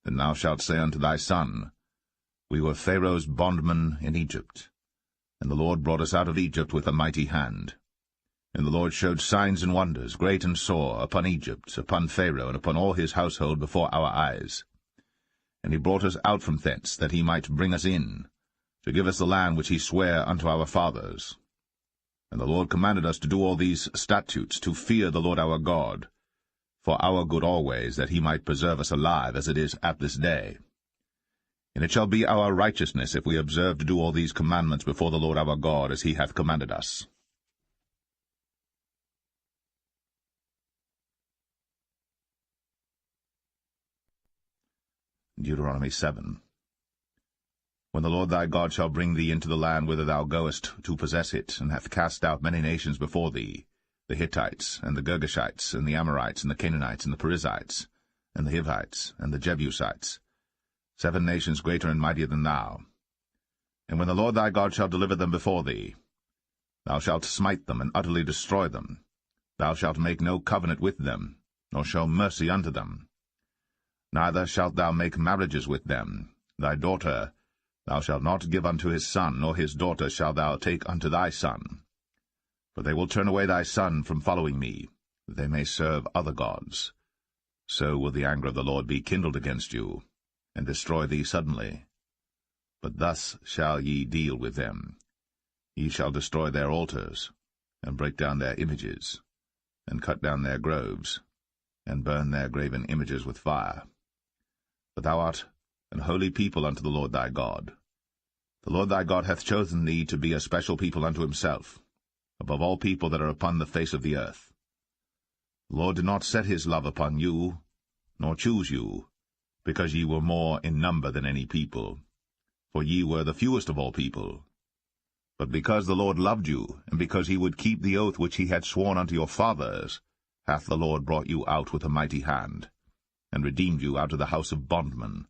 Then thou shalt say unto thy son, We were Pharaoh's bondmen in Egypt, and the Lord brought us out of Egypt with a mighty hand. And the Lord showed signs and wonders, great and sore, upon Egypt, upon Pharaoh, and upon all his household before our eyes. And he brought us out from thence, that he might bring us in, to give us the land which he sware unto our fathers. And the Lord commanded us to do all these statutes, to fear the Lord our God, for our good always, that he might preserve us alive, as it is at this day. And it shall be our righteousness, if we observe to do all these commandments before the Lord our God, as he hath commanded us. Deuteronomy 7. When the Lord thy God shall bring thee into the land whither thou goest to possess it, and hath cast out many nations before thee, the Hittites, and the Girgashites, and the Amorites, and the Canaanites, and the Perizzites, and the Hivites, and the Jebusites, 7 nations greater and mightier than thou. And when the Lord thy God shall deliver them before thee, thou shalt smite them, and utterly destroy them. Thou shalt make no covenant with them, nor show mercy unto them. Neither shalt thou make marriages with them. Thy daughter thou shalt not give unto his son, nor his daughter shalt thou take unto thy son. For they will turn away thy son from following me, that they may serve other gods. So will the anger of the Lord be kindled against you, and destroy thee suddenly. But thus shall ye deal with them. Ye shall destroy their altars, and break down their images, and cut down their groves, and burn their graven images with fire. For thou art an holy people unto the Lord thy God. The Lord thy God hath chosen thee to be a special people unto himself, above all people that are upon the face of the earth. The Lord did not set his love upon you, nor choose you, because ye were more in number than any people, for ye were the fewest of all people. But because the Lord loved you, and because he would keep the oath which he had sworn unto your fathers, hath the Lord brought you out with a mighty hand, and redeemed you out of the house of bondmen,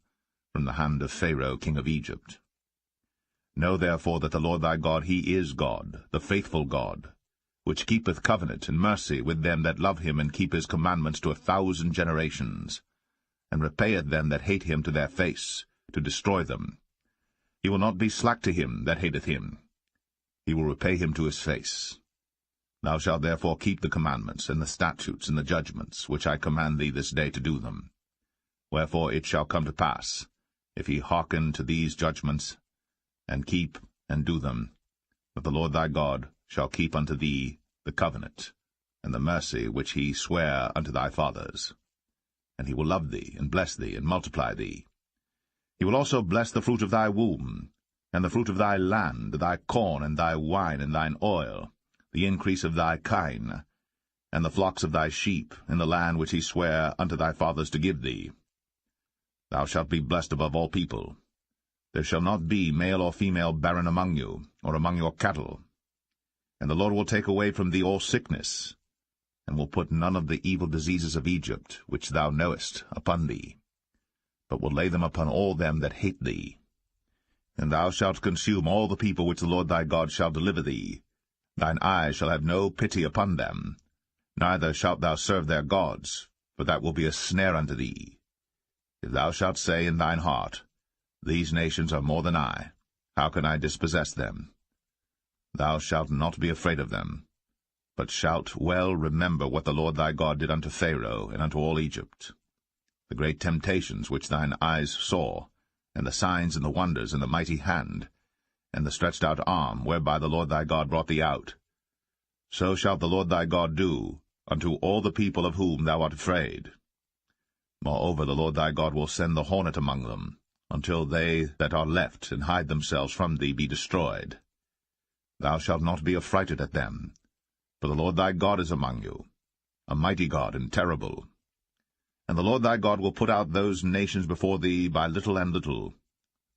from the hand of Pharaoh king of Egypt. Know therefore that the Lord thy God, he is God, the faithful God, which keepeth covenant and mercy with them that love him, and keep his commandments to 1,000 generations, and repayeth them that hate him to their face, to destroy them. He will not be slack to him that hateth him. He will repay him to his face. Thou shalt therefore keep the commandments, and the statutes, and the judgments, which I command thee this day to do them. Wherefore it shall come to pass, if ye hearken to these judgments, and keep and do them, that the Lord thy God shall keep unto thee the covenant, and the mercy which he sware unto thy fathers. And he will love thee, and bless thee, and multiply thee. He will also bless the fruit of thy womb, and the fruit of thy land, thy corn, and thy wine, and thine oil, the increase of thy kine, and the flocks of thy sheep, in the land which he sware unto thy fathers to give thee. Thou shalt be blessed above all people. There shall not be male or female barren among you, or among your cattle. And the Lord will take away from thee all sickness, and will put none of the evil diseases of Egypt, which thou knowest, upon thee, but will lay them upon all them that hate thee. And thou shalt consume all the people which the Lord thy God shall deliver thee. Thine eyes shall have no pity upon them, neither shalt thou serve their gods, for that will be a snare unto thee. If thou shalt say in thine heart, These nations are more than I, how can I dispossess them? Thou shalt not be afraid of them, but shalt well remember what the Lord thy God did unto Pharaoh and unto all Egypt, the great temptations which thine eyes saw, and the signs and the wonders, and the mighty hand, and the stretched out arm, whereby the Lord thy God brought thee out. So shalt the Lord thy God do unto all the people of whom thou art afraid. Moreover, the Lord thy God will send the hornet among them, until they that are left and hide themselves from thee be destroyed. Thou shalt not be affrighted at them, for the Lord thy God is among you, a mighty God and terrible. And the Lord thy God will put out those nations before thee by little and little.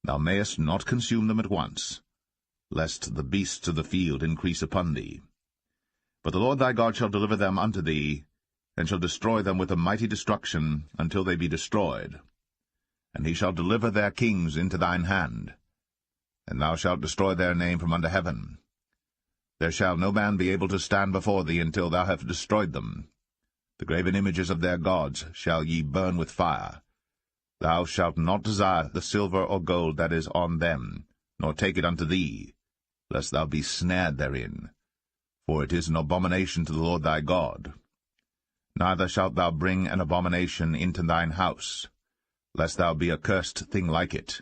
Thou mayest not consume them at once, lest the beasts of the field increase upon thee. But the Lord thy God shall deliver them unto thee, and shall destroy them with a mighty destruction until they be destroyed. And he shall deliver their kings into thine hand, and thou shalt destroy their name from under heaven. There shall no man be able to stand before thee until thou have destroyed them. The graven images of their gods shall ye burn with fire. Thou shalt not desire the silver or gold that is on them, nor take it unto thee, lest thou be snared therein. For it is an abomination to the Lord thy God. Neither shalt thou bring an abomination into thine house, lest thou be a cursed thing like it.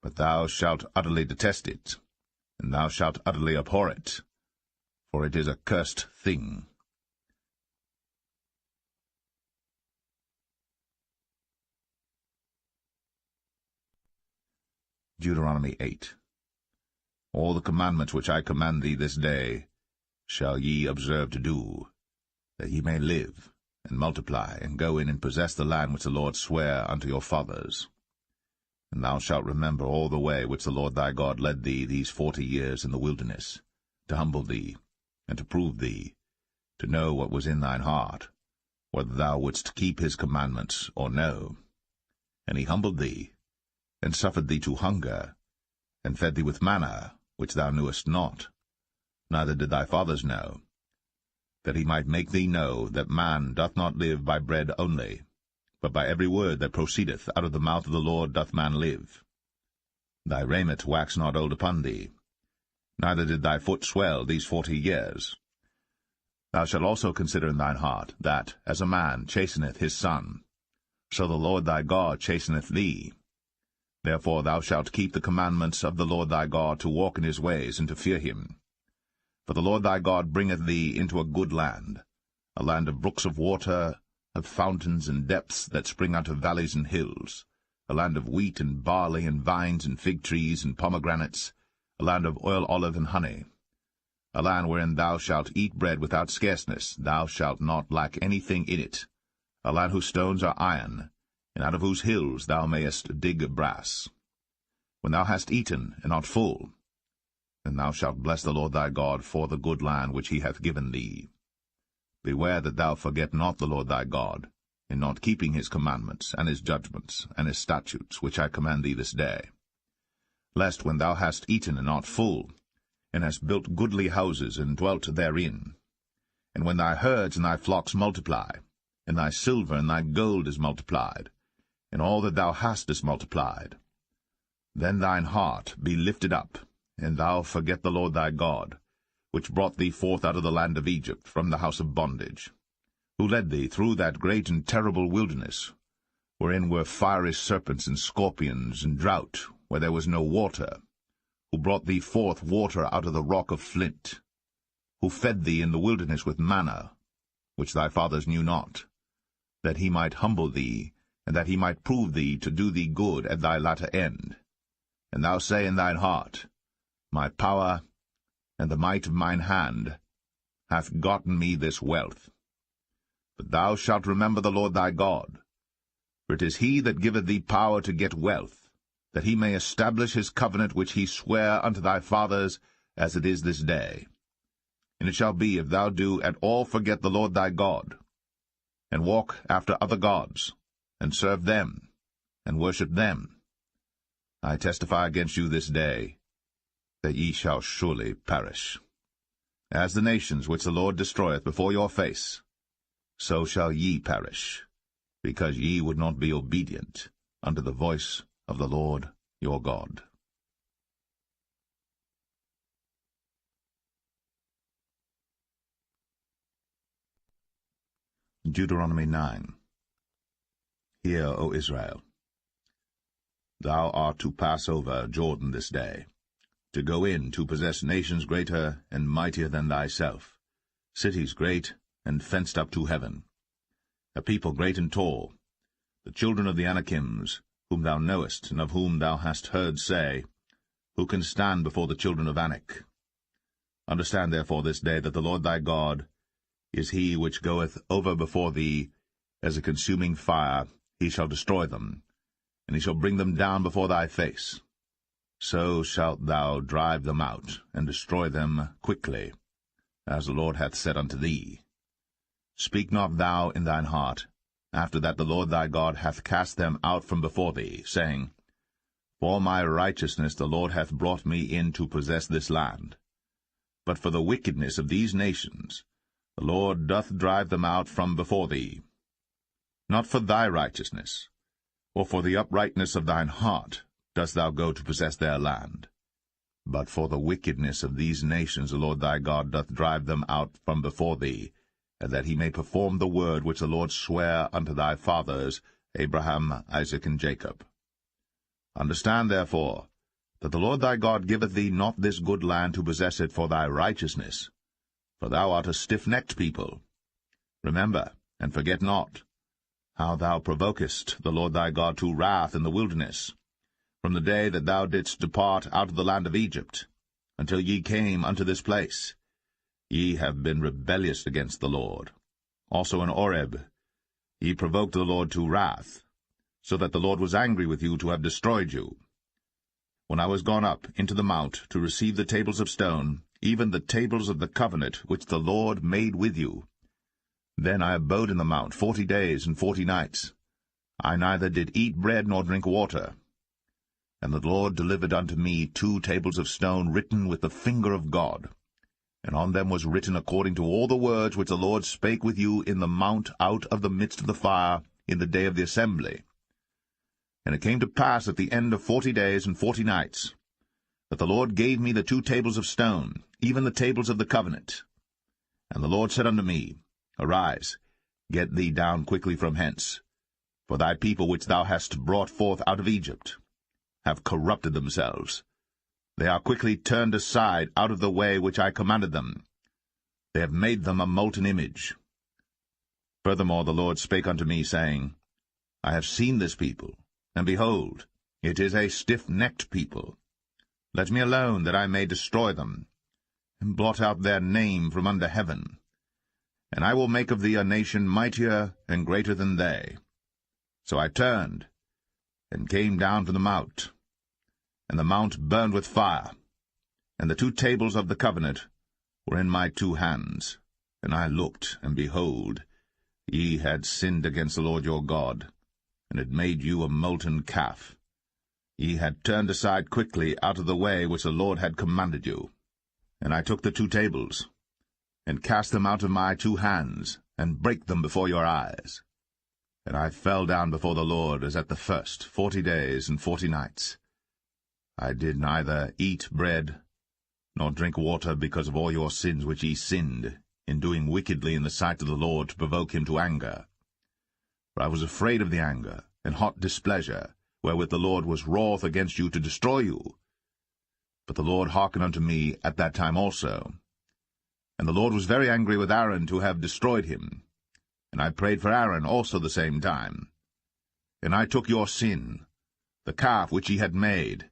But thou shalt utterly detest it, and thou shalt utterly abhor it, for it is a cursed thing. Deuteronomy 8. All the commandments which I command thee this day shall ye observe to do, that ye may live, and multiply, and go in and possess the land which the Lord sware unto your fathers. And thou shalt remember all the way which the Lord thy God led thee these 40 years in the wilderness, to humble thee, and to prove thee, to know what was in thine heart, whether thou wouldst keep his commandments or no. And he humbled thee, and suffered thee to hunger, and fed thee with manna, which thou knewest not, neither did thy fathers know, that he might make thee know that man doth not live by bread only, but by every word that proceedeth out of the mouth of the Lord doth man live. Thy raiment waxed not old upon thee, neither did thy foot swell these 40 years. Thou shalt also consider in thine heart, that, as a man chasteneth his son, so the Lord thy God chasteneth thee. Therefore thou shalt keep the commandments of the Lord thy God, to walk in his ways, and to fear him. For the Lord thy God bringeth thee into a good land, a land of brooks of water, of fountains and depths that spring out of valleys and hills, a land of wheat and barley and vines and fig trees and pomegranates, a land of oil, olive, and honey, a land wherein thou shalt eat bread without scarceness, thou shalt not lack anything in it, a land whose stones are iron, and out of whose hills thou mayest dig brass. When thou hast eaten and art full, then thou shalt bless the Lord thy God for the good land which he hath given thee. Beware that thou forget not the Lord thy God, in not keeping his commandments, and his judgments, and his statutes, which I command thee this day. Lest when thou hast eaten and art full, and hast built goodly houses, and dwelt therein, and when thy herds and thy flocks multiply, and thy silver and thy gold is multiplied, and all that thou hast is multiplied, then thine heart be lifted up, and thou forget the Lord thy God, which brought thee forth out of the land of Egypt, from the house of bondage, who led thee through that great and terrible wilderness, wherein were fiery serpents and scorpions, and drought, where there was no water, who brought thee forth water out of the rock of flint, who fed thee in the wilderness with manna, which thy fathers knew not, that he might humble thee, and that he might prove thee to do thee good at thy latter end. And thou say in thine heart, My power and the might of mine hand hath gotten me this wealth. But thou shalt remember the Lord thy God, for it is he that giveth thee power to get wealth, that he may establish his covenant which he sware unto thy fathers, as it is this day. And it shall be, if thou do at all forget the Lord thy God, and walk after other gods, and serve them, and worship them, I testify against you this day, that ye shall surely perish. As the nations which the Lord destroyeth before your face, so shall ye perish, because ye would not be obedient unto the voice of the Lord your God. Deuteronomy 9. Hear, O Israel, thou art to pass over Jordan this day, to go in to possess nations greater and mightier than thyself, cities great and fenced up to heaven, a people great and tall, the children of the Anakims, whom thou knowest, and of whom thou hast heard say, Who can stand before the children of Anak? Understand therefore this day that the Lord thy God is he which goeth over before thee as a consuming fire. He shall destroy them, and he shall bring them down before thy face. So shalt thou drive them out, and destroy them quickly, as the Lord hath said unto thee. Speak not thou in thine heart, after that the Lord thy God hath cast them out from before thee, saying, For my righteousness the Lord hath brought me in to possess this land. But for the wickedness of these nations the Lord doth drive them out from before thee. Not for thy righteousness, or for the uprightness of thine heart, dost thou go to possess their land. But for the wickedness of these nations the Lord thy God doth drive them out from before thee, and that he may perform the word which the Lord sware unto thy fathers, Abraham, Isaac, and Jacob. Understand, therefore, that the Lord thy God giveth thee not this good land to possess it for thy righteousness, for thou art a stiff-necked people. Remember, and forget not, how thou provokest the Lord thy God to wrath in the wilderness, from the day that thou didst depart out of the land of Egypt, until ye came unto this place. Ye have been rebellious against the Lord. Also in Oreb ye provoked the Lord to wrath, so that the Lord was angry with you to have destroyed you. When I was gone up into the mount to receive the tables of stone, even the tables of the covenant which the Lord made with you, then I abode in the mount 40 days and 40 nights. I neither did eat bread nor drink water. And the Lord delivered unto me 2 tables of stone written with the finger of God, and on them was written according to all the words which the Lord spake with you in the mount out of the midst of the fire in the day of the assembly. And it came to pass at the end of 40 days and 40 nights, that the Lord gave me the 2 tables of stone, even the tables of the covenant. And the Lord said unto me, Arise, get thee down quickly from hence, for thy people which thou hast brought forth out of Egypt have corrupted themselves. They are quickly turned aside out of the way which I commanded them. They have made them a molten image. Furthermore the Lord spake unto me, saying, I have seen this people, and behold, it is a stiff-necked people. Let me alone, that I may destroy them, and blot out their name from under heaven. And I will make of thee a nation mightier and greater than they. So I turned, and came down from the mount, and the mount burned with fire, and the 2 tables of the covenant were in my 2 hands. And I looked, and behold, ye had sinned against the Lord your God, and had made you a molten calf. Ye had turned aside quickly out of the way which the Lord had commanded you. And I took the 2 tables, and cast them out of my 2 hands, and brake them before your eyes. And I fell down before the Lord as at the first 40 days and 40 nights. I did neither eat bread nor drink water, because of all your sins which ye sinned, in doing wickedly in the sight of the Lord, to provoke him to anger. For I was afraid of the anger and hot displeasure, wherewith the Lord was wroth against you to destroy you. But the Lord hearkened unto me at that time also. And the Lord was very angry with Aaron to have destroyed him. And I prayed for Aaron also the same time. And I took your sin, the calf which ye had made,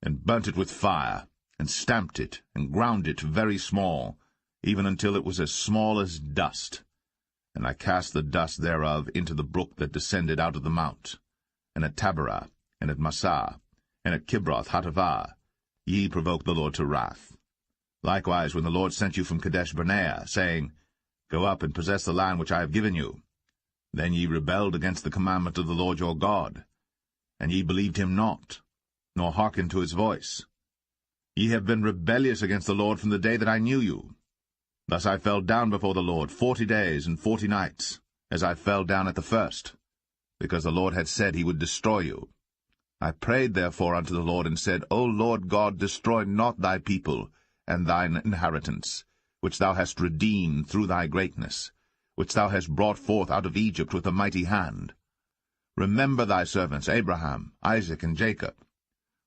and burnt it with fire, and stamped it, and ground it very small, even until it was as small as dust. And I cast the dust thereof into the brook that descended out of the mount. And at Taberah, and at Massah, and at Kibroth Hattaavah, ye provoked the Lord to wrath. Likewise, when the Lord sent you from Kadesh-barnea, saying, Go up and possess the land which I have given you, then ye rebelled against the commandment of the Lord your God, and ye believed him not, nor hearkened to his voice. Ye have been rebellious against the Lord from the day that I knew you. Thus I fell down before the Lord 40 days and 40 nights, as I fell down at the first, because the Lord had said he would destroy you. I prayed therefore unto the Lord, and said, O Lord God, destroy not thy people and thine inheritance, which thou hast redeemed through thy greatness, which thou hast brought forth out of Egypt with a mighty hand. Remember thy servants Abraham, Isaac, and Jacob.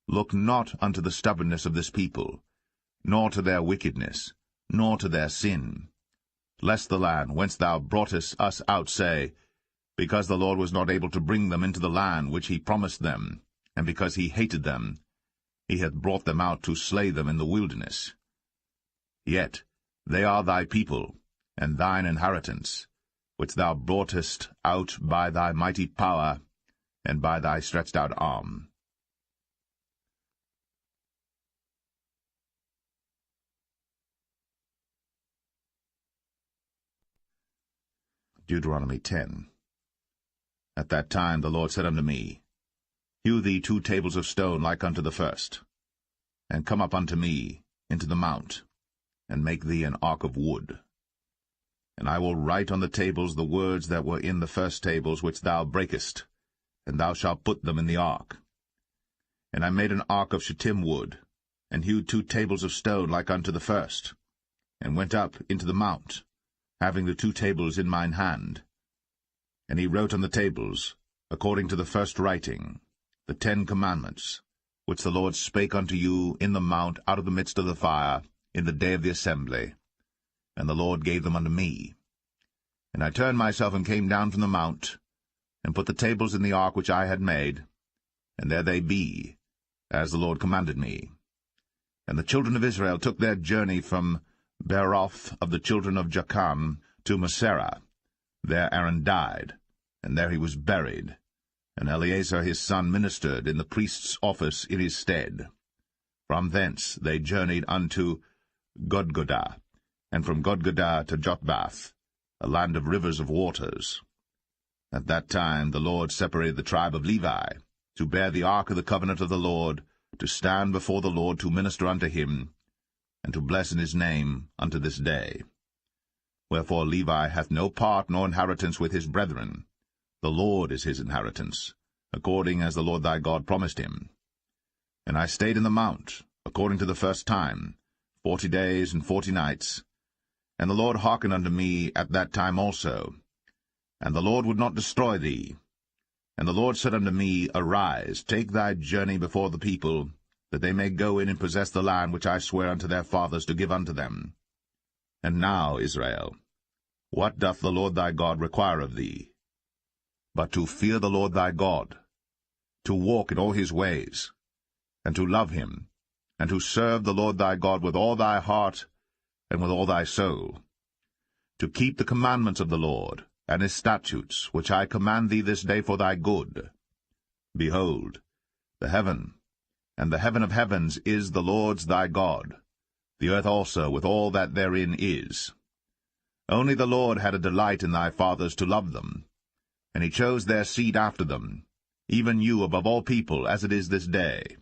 Look not unto the stubbornness of this people, nor to their wickedness, nor to their sin. Lest the land whence thou broughtest us out say, Because the Lord was not able to bring them into the land which he promised them, and because he hated them, he hath brought them out to slay them in the wilderness. Yet they are thy people, and thine inheritance, which thou broughtest out by thy mighty power, and by thy stretched out arm. Deuteronomy 10. At that time the Lord said unto me, Hew thee 2 tables of stone like unto the first, and come up unto me into the mount, and make thee an ark of wood. And I will write on the tables the words that were in the first tables which thou breakest, and thou shalt put them in the ark. And I made an ark of shittim wood, and hewed 2 tables of stone like unto the first, and went up into the mount, having the 2 tables in mine hand. And he wrote on the tables, according to the first writing, the 10 commandments, which the Lord spake unto you in the mount out of the midst of the fire, in the day of the assembly. And the Lord gave them unto me. And I turned myself and came down from the mount, and put the tables in the ark which I had made, and there they be, as the Lord commanded me. And the children of Israel took their journey from Beeroth of the children of Jachan to Moserah. There Aaron died, and there he was buried, and Eleazar his son ministered in the priest's office in his stead. From thence they journeyed unto Gudgodah, and from Gudgodah to Jotbath, a land of rivers of waters. At that time the Lord separated the tribe of Levi, to bear the ark of the covenant of the Lord, to stand before the Lord to minister unto him, and to bless in his name unto this day. Wherefore Levi hath no part nor inheritance with his brethren. The Lord is his inheritance, according as the Lord thy God promised him. And I stayed in the mount, according to the first time, 40 days and 40 nights. And the Lord hearkened unto me at that time also. And the Lord would not destroy thee. And the Lord said unto me, Arise, take thy journey before the people, that they may go in and possess the land which I swear unto their fathers to give unto them. And now, Israel, what doth the Lord thy God require of thee? But to fear the Lord thy God, to walk in all his ways, and to love him, and to serve the Lord thy God with all thy heart and with all thy soul, to keep the commandments of the Lord, and his statutes, which I command thee this day for thy good. Behold, the heaven, and the heaven of heavens is the Lord's thy God, the earth also with all that therein is. Only the Lord had a delight in thy fathers to love them, and he chose their seed after them, even you above all people, as it is this day.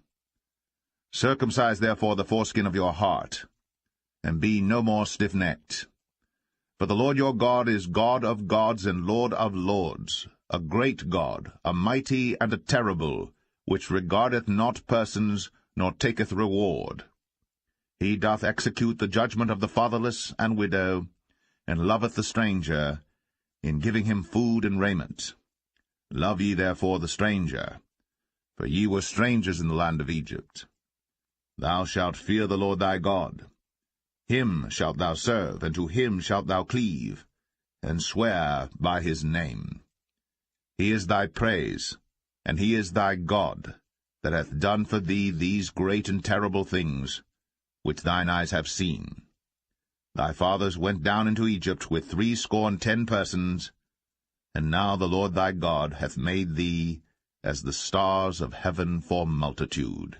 Circumcise therefore the foreskin of your heart, and be no more stiff-necked. For the Lord your God is God of gods and Lord of lords, a great God, a mighty and a terrible, which regardeth not persons, nor taketh reward. He doth execute the judgment of the fatherless and widow, and loveth the stranger, in giving him food and raiment. Love ye therefore the stranger, for ye were strangers in the land of Egypt. Thou shalt fear the Lord thy God. Him shalt thou serve, and to him shalt thou cleave, and swear by his name. He is thy praise, and he is thy God, that hath done for thee these great and terrible things, which thine eyes have seen. Thy fathers went down into Egypt with 70 persons, and now the Lord thy God hath made thee as the stars of heaven for multitude.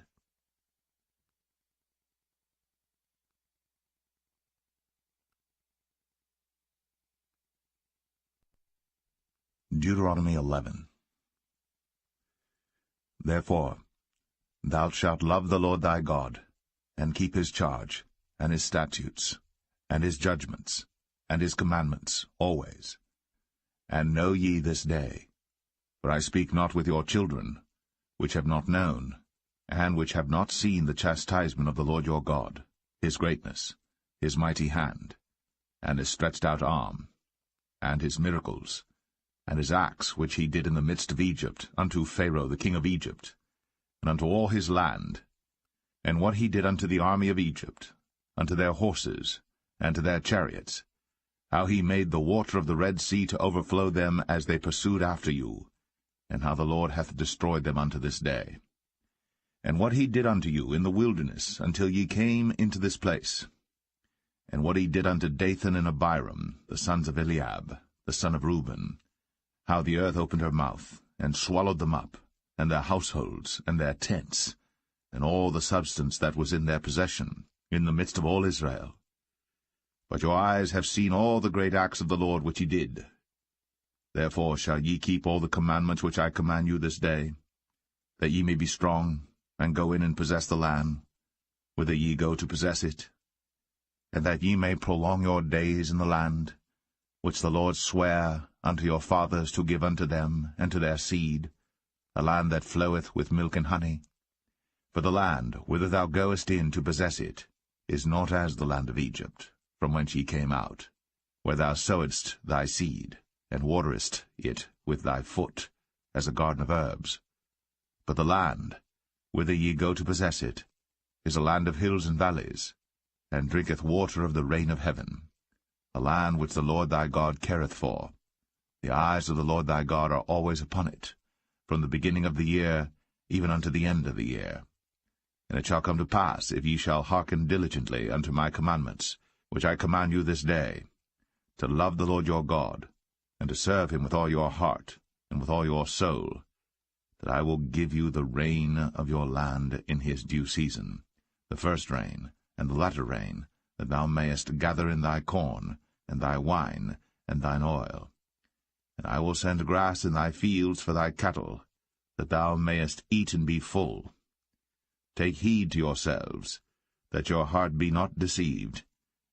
Deuteronomy 11. Therefore thou shalt love the Lord thy God, and keep his charge, and his statutes, and his judgments, and his commandments always. And know ye this day, for I speak not with your children, which have not known, and which have not seen the chastisement of the Lord your God, his greatness, his mighty hand, and his stretched out arm, and his miracles, and his acts which he did in the midst of Egypt, unto Pharaoh the king of Egypt, and unto all his land, and what he did unto the army of Egypt, unto their horses, and to their chariots, how he made the water of the Red Sea to overflow them as they pursued after you, and how the Lord hath destroyed them unto this day. And what he did unto you in the wilderness, until ye came into this place. and what he did unto Dathan and Abiram, the sons of Eliab, the son of Reuben, how the earth opened her mouth, and swallowed them up, and their households, and their tents, and all the substance that was in their possession, in the midst of all Israel. But your eyes have seen all the great acts of the Lord which he did. Therefore shall ye keep all the commandments which I command you this day, that ye may be strong, and go in and possess the land, whither ye go to possess it, and that ye may prolong your days in the land, which the Lord sware unto your fathers to give unto them and to their seed, a land that floweth with milk and honey. For the land whither thou goest in to possess it is not as the land of Egypt, from whence ye came out, where thou sowedst thy seed, and waterest it with thy foot, as a garden of herbs. But the land whither ye go to possess it is a land of hills and valleys, and drinketh water of the rain of heaven, a land which the Lord thy God careth for. The eyes of the Lord thy God are always upon it, from the beginning of the year even unto the end of the year. And it shall come to pass, if ye shall hearken diligently unto my commandments, which I command you this day, to love the Lord your God, and to serve him with all your heart and with all your soul, that I will give you the rain of your land in his due season, the first rain and the latter rain, that thou mayest gather in thy corn, and thy wine, and thine oil. And I will send grass in thy fields for thy cattle, that thou mayest eat and be full. Take heed to yourselves, that your heart be not deceived,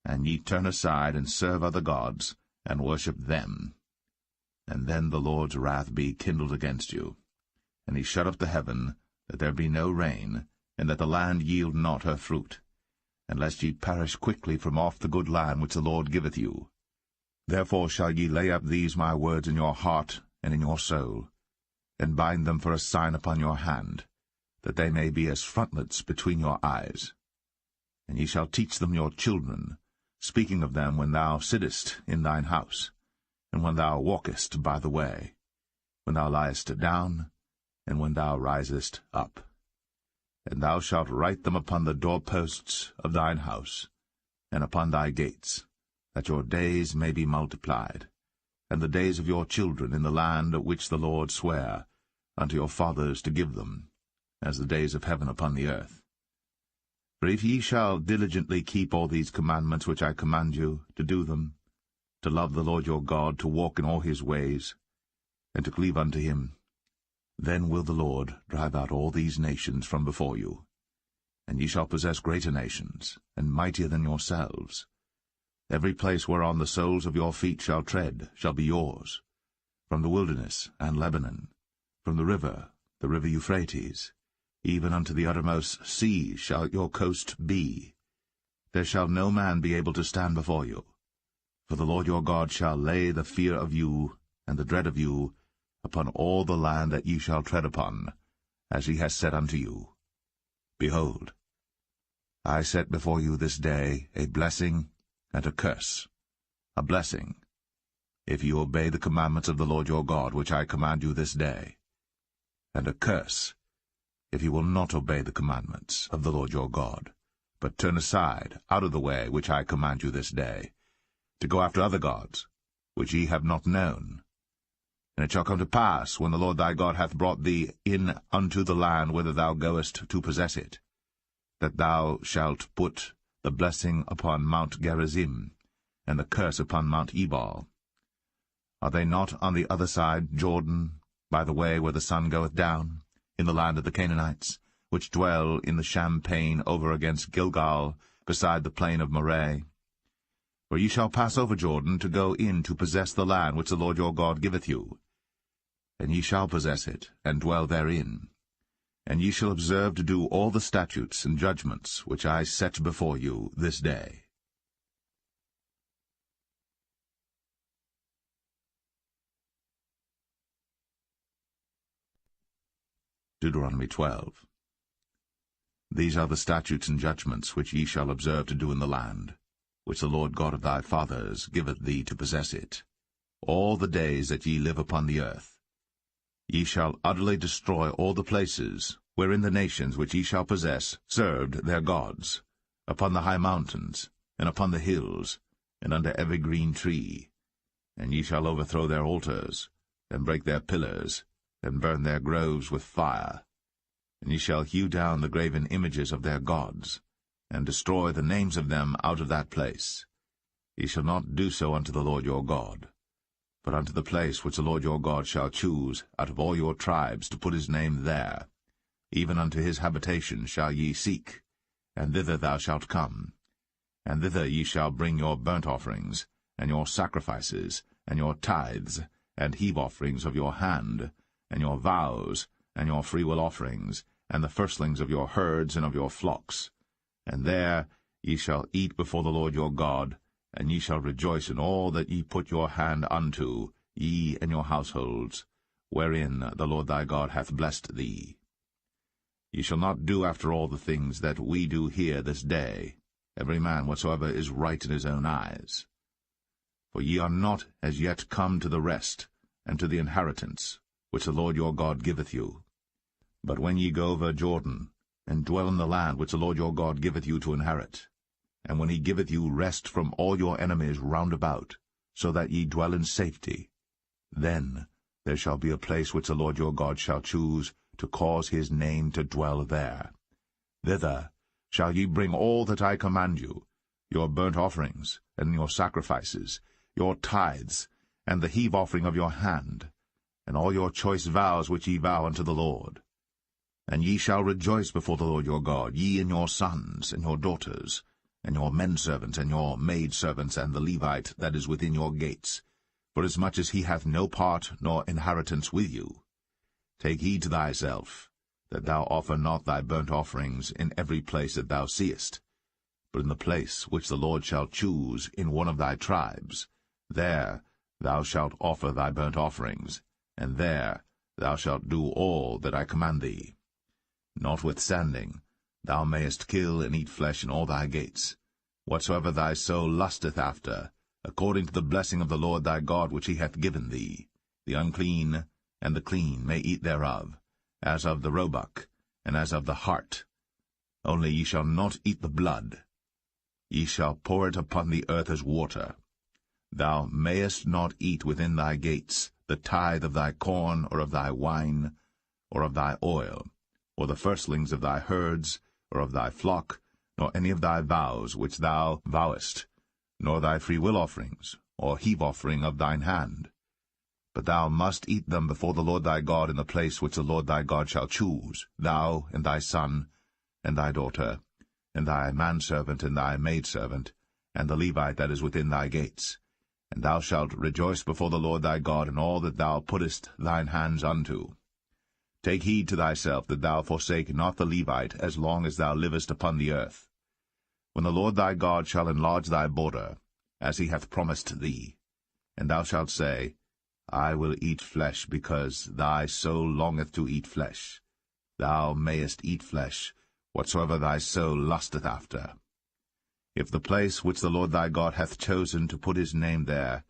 and ye turn aside and serve other gods, and worship them. And then the Lord's wrath be kindled against you, and he shut up the heaven, that there be no rain, and that the land yield not her fruit, and lest ye perish quickly from off the good land which the Lord giveth you. Therefore shall ye lay up these my words in your heart and in your soul, and bind them for a sign upon your hand, that they may be as frontlets between your eyes. And ye shall teach them your children, speaking of them when thou sittest in thine house, and when thou walkest by the way, when thou liest down, and when thou risest up. And thou shalt write them upon the doorposts of thine house, and upon thy gates, that your days may be multiplied, and the days of your children in the land which the Lord sware unto your fathers to give them, as the days of heaven upon the earth. For if ye shall diligently keep all these commandments which I command you, to do them, to love the Lord your God, to walk in all his ways, and to cleave unto him, then will the Lord drive out all these nations from before you, and ye shall possess greater nations, and mightier than yourselves. Every place whereon the soles of your feet shall tread shall be yours, from the wilderness and Lebanon, from the river Euphrates, even unto the uttermost sea shall your coast be. There shall no man be able to stand before you. For the Lord your God shall lay the fear of you and the dread of you upon all the land that ye shall tread upon, as he has said unto you. Behold, I set before you this day a blessing and a curse. A blessing, if you obey the commandments of the Lord your God, which I command you this day, and a curse, if you will not obey the commandments of the Lord your God, but turn aside out of the way which I command you this day, to go after other gods, which ye have not known. And it shall come to pass, when the Lord thy God hath brought thee in unto the land whither thou goest to possess it, that thou shalt put the blessing upon Mount Gerizim, and the curse upon Mount Ebal. Are they not on the other side Jordan, by the way where the sun goeth down, in the land of the Canaanites, which dwell in the champaign over against Gilgal, beside the plain of Moreh? For ye shall pass over Jordan to go in to possess the land which the Lord your God giveth you. And ye shall possess it, and dwell therein. And ye shall observe to do all the statutes and judgments which I set before you this day. Deuteronomy 12. These are the statutes and judgments which ye shall observe to do in the land, which the Lord God of thy fathers giveth thee to possess it, all the days that ye live upon the earth. Ye shall utterly destroy all the places wherein the nations which ye shall possess served their gods, upon the high mountains, and upon the hills, and under every green tree. And ye shall overthrow their altars, and break their pillars, and burn their groves with fire. And ye shall hew down the graven images of their gods, and destroy the names of them out of that place. Ye shall not do so unto the Lord your God, but unto the place which the Lord your God shall choose out of all your tribes to put his name there, even unto his habitation shall ye seek, and thither thou shalt come. And thither ye shall bring your burnt offerings, and your sacrifices, and your tithes, and heave offerings of your hand, and your vows, and your freewill offerings, and the firstlings of your herds and of your flocks. And there ye shall eat before the Lord your God, and ye shall rejoice in all that ye put your hand unto, ye and your households, wherein the Lord thy God hath blessed thee. Ye shall not do after all the things that we do here this day, every man whatsoever is right in his own eyes. For ye are not as yet come to the rest, and to the inheritance, which the Lord your God giveth you. But when ye go over Jordan, and dwell in the land which the Lord your God giveth you to inherit, and when he giveth you rest from all your enemies round about, so that ye dwell in safety, then there shall be a place which the Lord your God shall choose to cause his name to dwell there. Thither shall ye bring all that I command you, your burnt offerings, and your sacrifices, your tithes, and the heave offering of your hand, and all your choice vows which ye vow unto the Lord. And ye shall rejoice before the Lord your God, ye and your sons, and your daughters, and your menservants, and your maidservants, and the Levite that is within your gates, forasmuch as he hath no part nor inheritance with you. Take heed to thyself, that thou offer not thy burnt offerings in every place that thou seest, but in the place which the Lord shall choose in one of thy tribes, there thou shalt offer thy burnt offerings, and there thou shalt do all that I command thee. Notwithstanding, thou mayest kill and eat flesh in all thy gates, whatsoever thy soul lusteth after, according to the blessing of the Lord thy God which he hath given thee. The unclean and the clean may eat thereof, as of the roebuck, and as of the hart. Only ye shall not eat the blood. Ye shall pour it upon the earth as water. Thou mayest not eat within thy gates the tithe of thy corn, or of thy wine, or of thy oil, or the firstlings of thy herds, or of thy flock, nor any of thy vows which thou vowest, nor thy freewill offerings, or heave offering of thine hand. But thou must eat them before the Lord thy God in the place which the Lord thy God shall choose, thou, and thy son, and thy daughter, and thy manservant, and thy maidservant, and the Levite that is within thy gates. And thou shalt rejoice before the Lord thy God in all that thou puttest thine hands unto. Take heed to thyself that thou forsake not the Levite as long as thou livest upon the earth. When the Lord thy God shall enlarge thy border, as he hath promised thee, and thou shalt say, I will eat flesh, because thy soul longeth to eat flesh. Thou mayest eat flesh, whatsoever thy soul lusteth after. If the place which the Lord thy God hath chosen to put his name there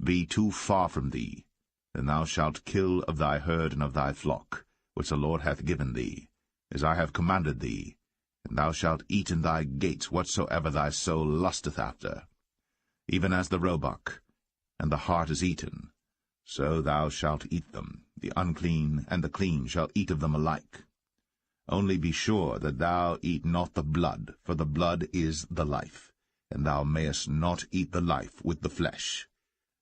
be too far from thee, then thou shalt kill of thy herd and of thy flock, which the Lord hath given thee, as I have commanded thee, and thou shalt eat in thy gates whatsoever thy soul lusteth after. Even as the roebuck and the hart is eaten, so thou shalt eat them. The unclean and the clean shall eat of them alike. Only be sure that thou eat not the blood, for the blood is the life, and thou mayest not eat the life with the flesh.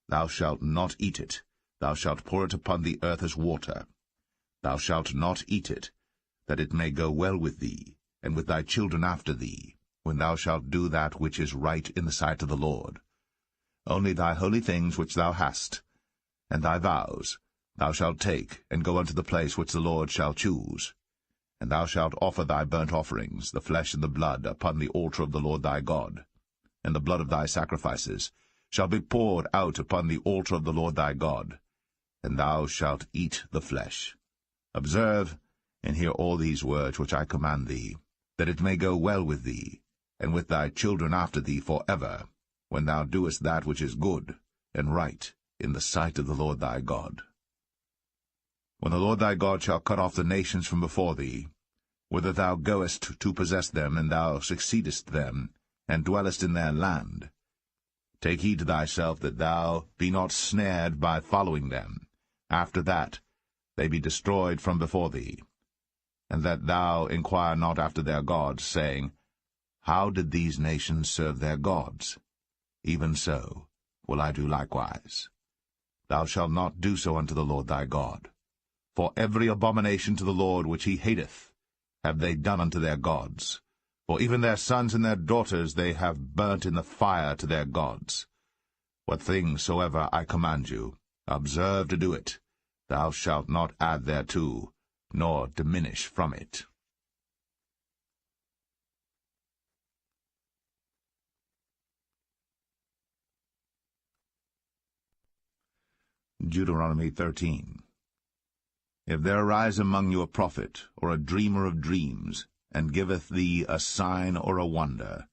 Thou shalt not eat it. Thou shalt pour it upon the earth as water. Thou shalt not eat it, that it may go well with thee, and with thy children after thee, when thou shalt do that which is right in the sight of the Lord. Only thy holy things which thou hast, and thy vows, thou shalt take, and go unto the place which the Lord shall choose. And thou shalt offer thy burnt offerings, the flesh and the blood, upon the altar of the Lord thy God. And the blood of thy sacrifices shall be poured out upon the altar of the Lord thy God, and thou shalt eat the flesh. Observe and hear all these words which I command thee, that it may go well with thee, and with thy children after thee for ever, when thou doest that which is good and right in the sight of the Lord thy God. When the Lord thy God shall cut off the nations from before thee, whither thou goest to possess them, and thou succeedest them, and dwellest in their land. Take heed to thyself that thou be not snared by following them, after that they be destroyed from before thee, and that thou inquire not after their gods, saying, How did these nations serve their gods? Even so will I do likewise. Thou shalt not do so unto the Lord thy God. For every abomination to the Lord which he hateth have they done unto their gods. For even their sons and their daughters they have burnt in the fire to their gods. What things soever I command you, observe to do it. Thou shalt not add thereto, nor diminish from it. Deuteronomy 13. If there arise among you a prophet, or a dreamer of dreams, and giveth thee a sign or a wonder,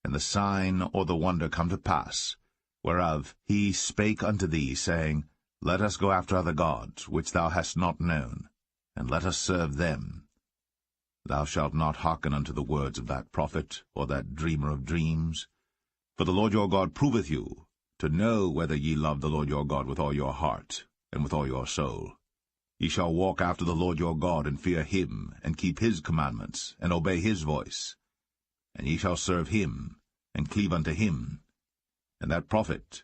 and the sign or the wonder come to pass, whereof he spake unto thee, saying, Let us go after other gods, which thou hast not known, and let us serve them. Thou shalt not hearken unto the words of that prophet, or that dreamer of dreams. For the Lord your God proveth you, to know whether ye love the Lord your God with all your heart, and with all your soul. Ye shall walk after the Lord your God, and fear him, and keep his commandments, and obey his voice. And ye shall serve him, and cleave unto him. And that prophet,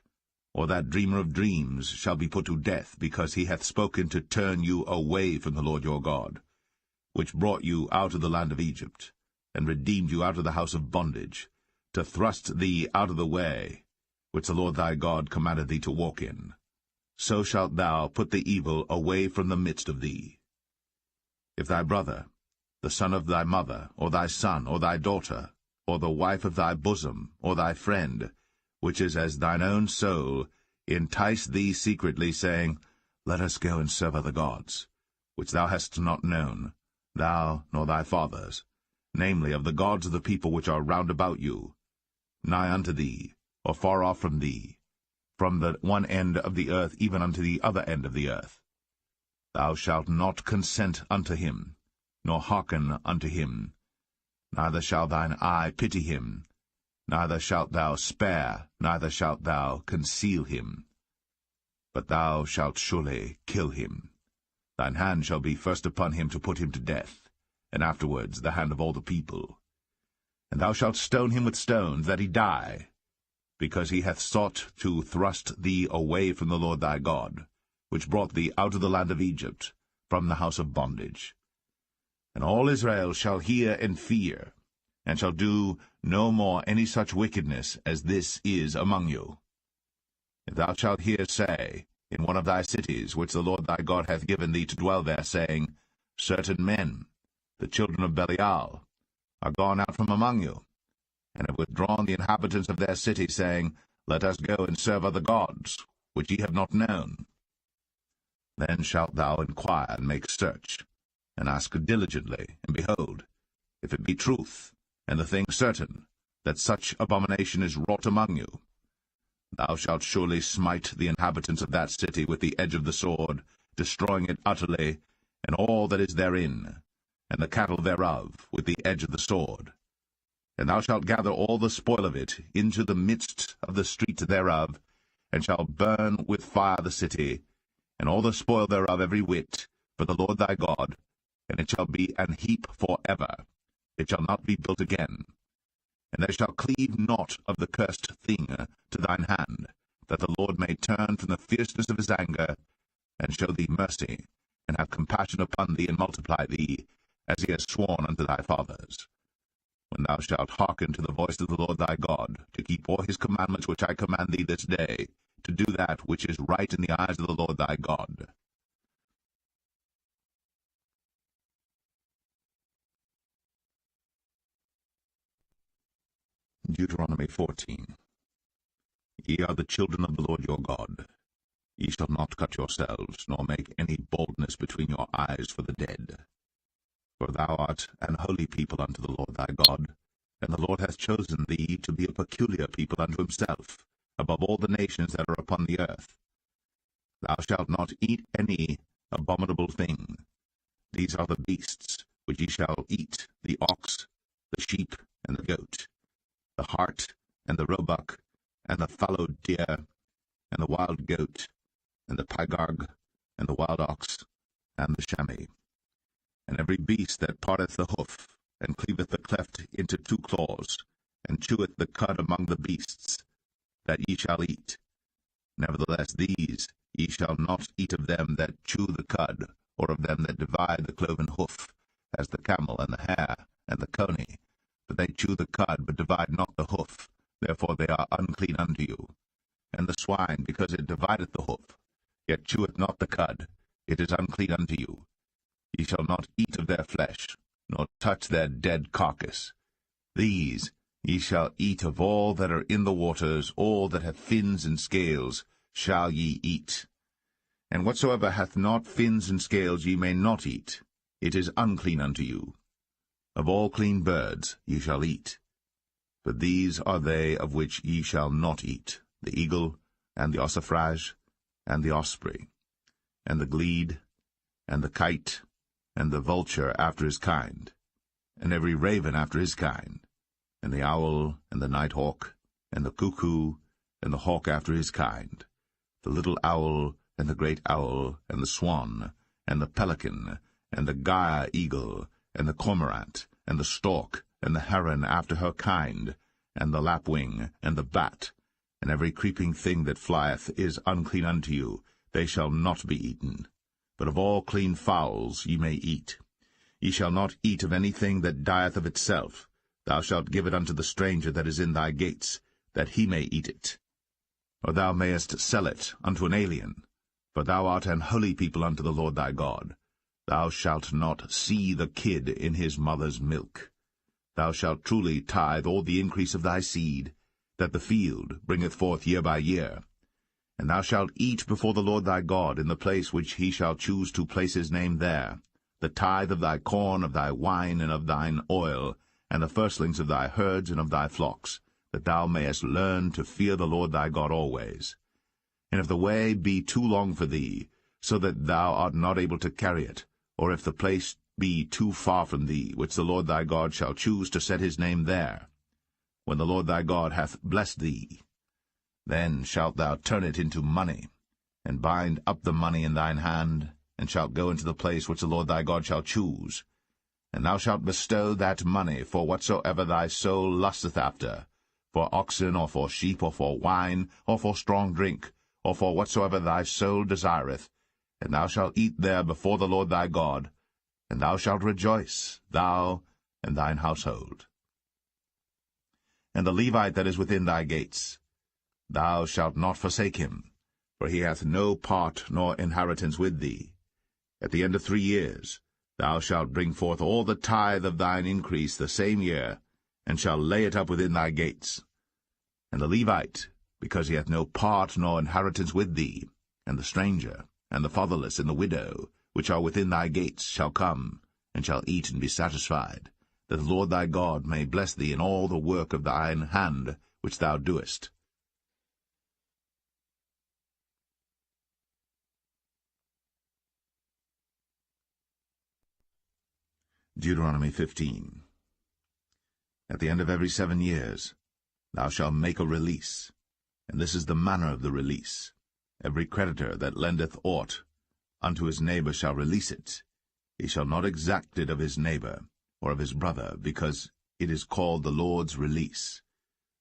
or that dreamer of dreams, shall be put to death, because he hath spoken to turn you away from the Lord your God, which brought you out of the land of Egypt, and redeemed you out of the house of bondage, to thrust thee out of the way, which the Lord thy God commanded thee to walk in. So shalt thou put the evil away from the midst of thee. If thy brother, the son of thy mother, or thy son, or thy daughter, or the wife of thy bosom, or thy friend, which is as thine own soul, entice thee secretly, saying, Let us go and serve other gods, which thou hast not known, thou nor thy fathers, namely of the gods of the people which are round about you, nigh unto thee, or far off from thee, from the one end of the earth even unto the other end of the earth. Thou shalt not consent unto him, nor hearken unto him, neither shall thine eye pity him, neither shalt thou spare, neither shalt thou conceal him. But thou shalt surely kill him. Thine hand shall be first upon him to put him to death, and afterwards the hand of all the people. And thou shalt stone him with stones, that he die, because he hath sought to thrust thee away from the Lord thy God, which brought thee out of the land of Egypt, from the house of bondage. And all Israel shall hear and fear, and shall do no more any such wickedness as this is among you. If thou shalt hear say, in one of thy cities, which the Lord thy God hath given thee to dwell there, saying, Certain men, the children of Belial, are gone out from among you, and have withdrawn the inhabitants of their city, saying, Let us go and serve other gods, which ye have not known. Then shalt thou inquire and make search, and ask diligently, and behold, if it be truth, and the thing certain, that such abomination is wrought among you, thou shalt surely smite the inhabitants of that city with the edge of the sword, destroying it utterly, and all that is therein, and the cattle thereof, with the edge of the sword. And thou shalt gather all the spoil of it into the midst of the street thereof, and shalt burn with fire the city, and all the spoil thereof every whit, for the Lord thy God, and it shall be an heap for ever. It shall not be built again. And there shall cleave naught of the cursed thing to thine hand, that the Lord may turn from the fierceness of his anger, and show thee mercy, and have compassion upon thee, and multiply thee, as he has sworn unto thy fathers. When thou shalt hearken to the voice of the Lord thy God, to keep all his commandments which I command thee this day, to do that which is right in the eyes of the Lord thy God. Deuteronomy 14. Ye are the children of the Lord your God. Ye shall not cut yourselves, nor make any baldness between your eyes for the dead. For thou art an holy people unto the Lord thy God, and the Lord hath chosen thee to be a peculiar people unto himself, above all the nations that are upon the earth. Thou shalt not eat any abominable thing. These are the beasts which ye shall eat, the ox, the sheep, and the goat. the hart, and the roebuck, and the fallow deer, and the wild goat, and the pygarg, and the wild ox, and the chamois, and every beast that parteth the hoof, and cleaveth the cleft into 2 claws, and cheweth the cud among the beasts, that ye shall eat. Nevertheless these ye shall not eat of them that chew the cud, or of them that divide the cloven hoof, as the camel, and the hare, and the coney. For they chew the cud, but divide not the hoof, therefore they are unclean unto you. And the swine, because it divideth the hoof, yet cheweth not the cud, it is unclean unto you. Ye shall not eat of their flesh, nor touch their dead carcass. These ye shall eat of all that are in the waters, all that have fins and scales shall ye eat. And whatsoever hath not fins and scales ye may not eat, it is unclean unto you. Of all clean birds ye shall eat. But these are they of which ye shall not eat, the eagle, and the ossifrage, and the osprey, and the glede, and the kite, and the vulture after his kind, and every raven after his kind, and the owl, and the night hawk, and the cuckoo, and the hawk after his kind, the little owl, and the great owl, and the swan, and the pelican, and the gyre eagle, and the cormorant, and the stork, and the heron after her kind, and the lapwing, and the bat, and every creeping thing that flieth is unclean unto you, they shall not be eaten. But of all clean fowls ye may eat. Ye shall not eat of anything that dieth of itself. Thou shalt give it unto the stranger that is in thy gates, that he may eat it. Or thou mayest sell it unto an alien, for thou art an holy people unto the Lord thy God. Thou shalt not see the kid in his mother's milk. Thou shalt truly tithe all the increase of thy seed, that the field bringeth forth year by year. And thou shalt eat before the Lord thy God in the place which he shall choose to place his name there, the tithe of thy corn, of thy wine, and of thine oil, and the firstlings of thy herds and of thy flocks, that thou mayest learn to fear the Lord thy God always. And if the way be too long for thee, so that thou art not able to carry it, or if the place be too far from thee, which the Lord thy God shall choose to set his name there, when the Lord thy God hath blessed thee, then shalt thou turn it into money, and bind up the money in thine hand, and shalt go into the place which the Lord thy God shall choose. And thou shalt bestow that money for whatsoever thy soul lusteth after, for oxen, or for sheep, or for wine, or for strong drink, or for whatsoever thy soul desireth, and thou shalt eat there before the Lord thy God, and thou shalt rejoice, thou and thine household. And the Levite that is within thy gates, thou shalt not forsake him, for he hath no part nor inheritance with thee. At the end of 3 years thou shalt bring forth all the tithe of thine increase the same year, and shalt lay it up within thy gates. And the Levite, because he hath no part nor inheritance with thee, and the stranger, and the fatherless, and the widow, which are within thy gates, shall come, and shall eat and be satisfied, that the Lord thy God may bless thee in all the work of thine hand which thou doest. Deuteronomy 15. At the end of every 7 years thou shalt make a release, and this is the manner of the release. Every creditor that lendeth aught unto his neighbor shall release it. He shall not exact it of his neighbor, or of his brother, because it is called the Lord's release.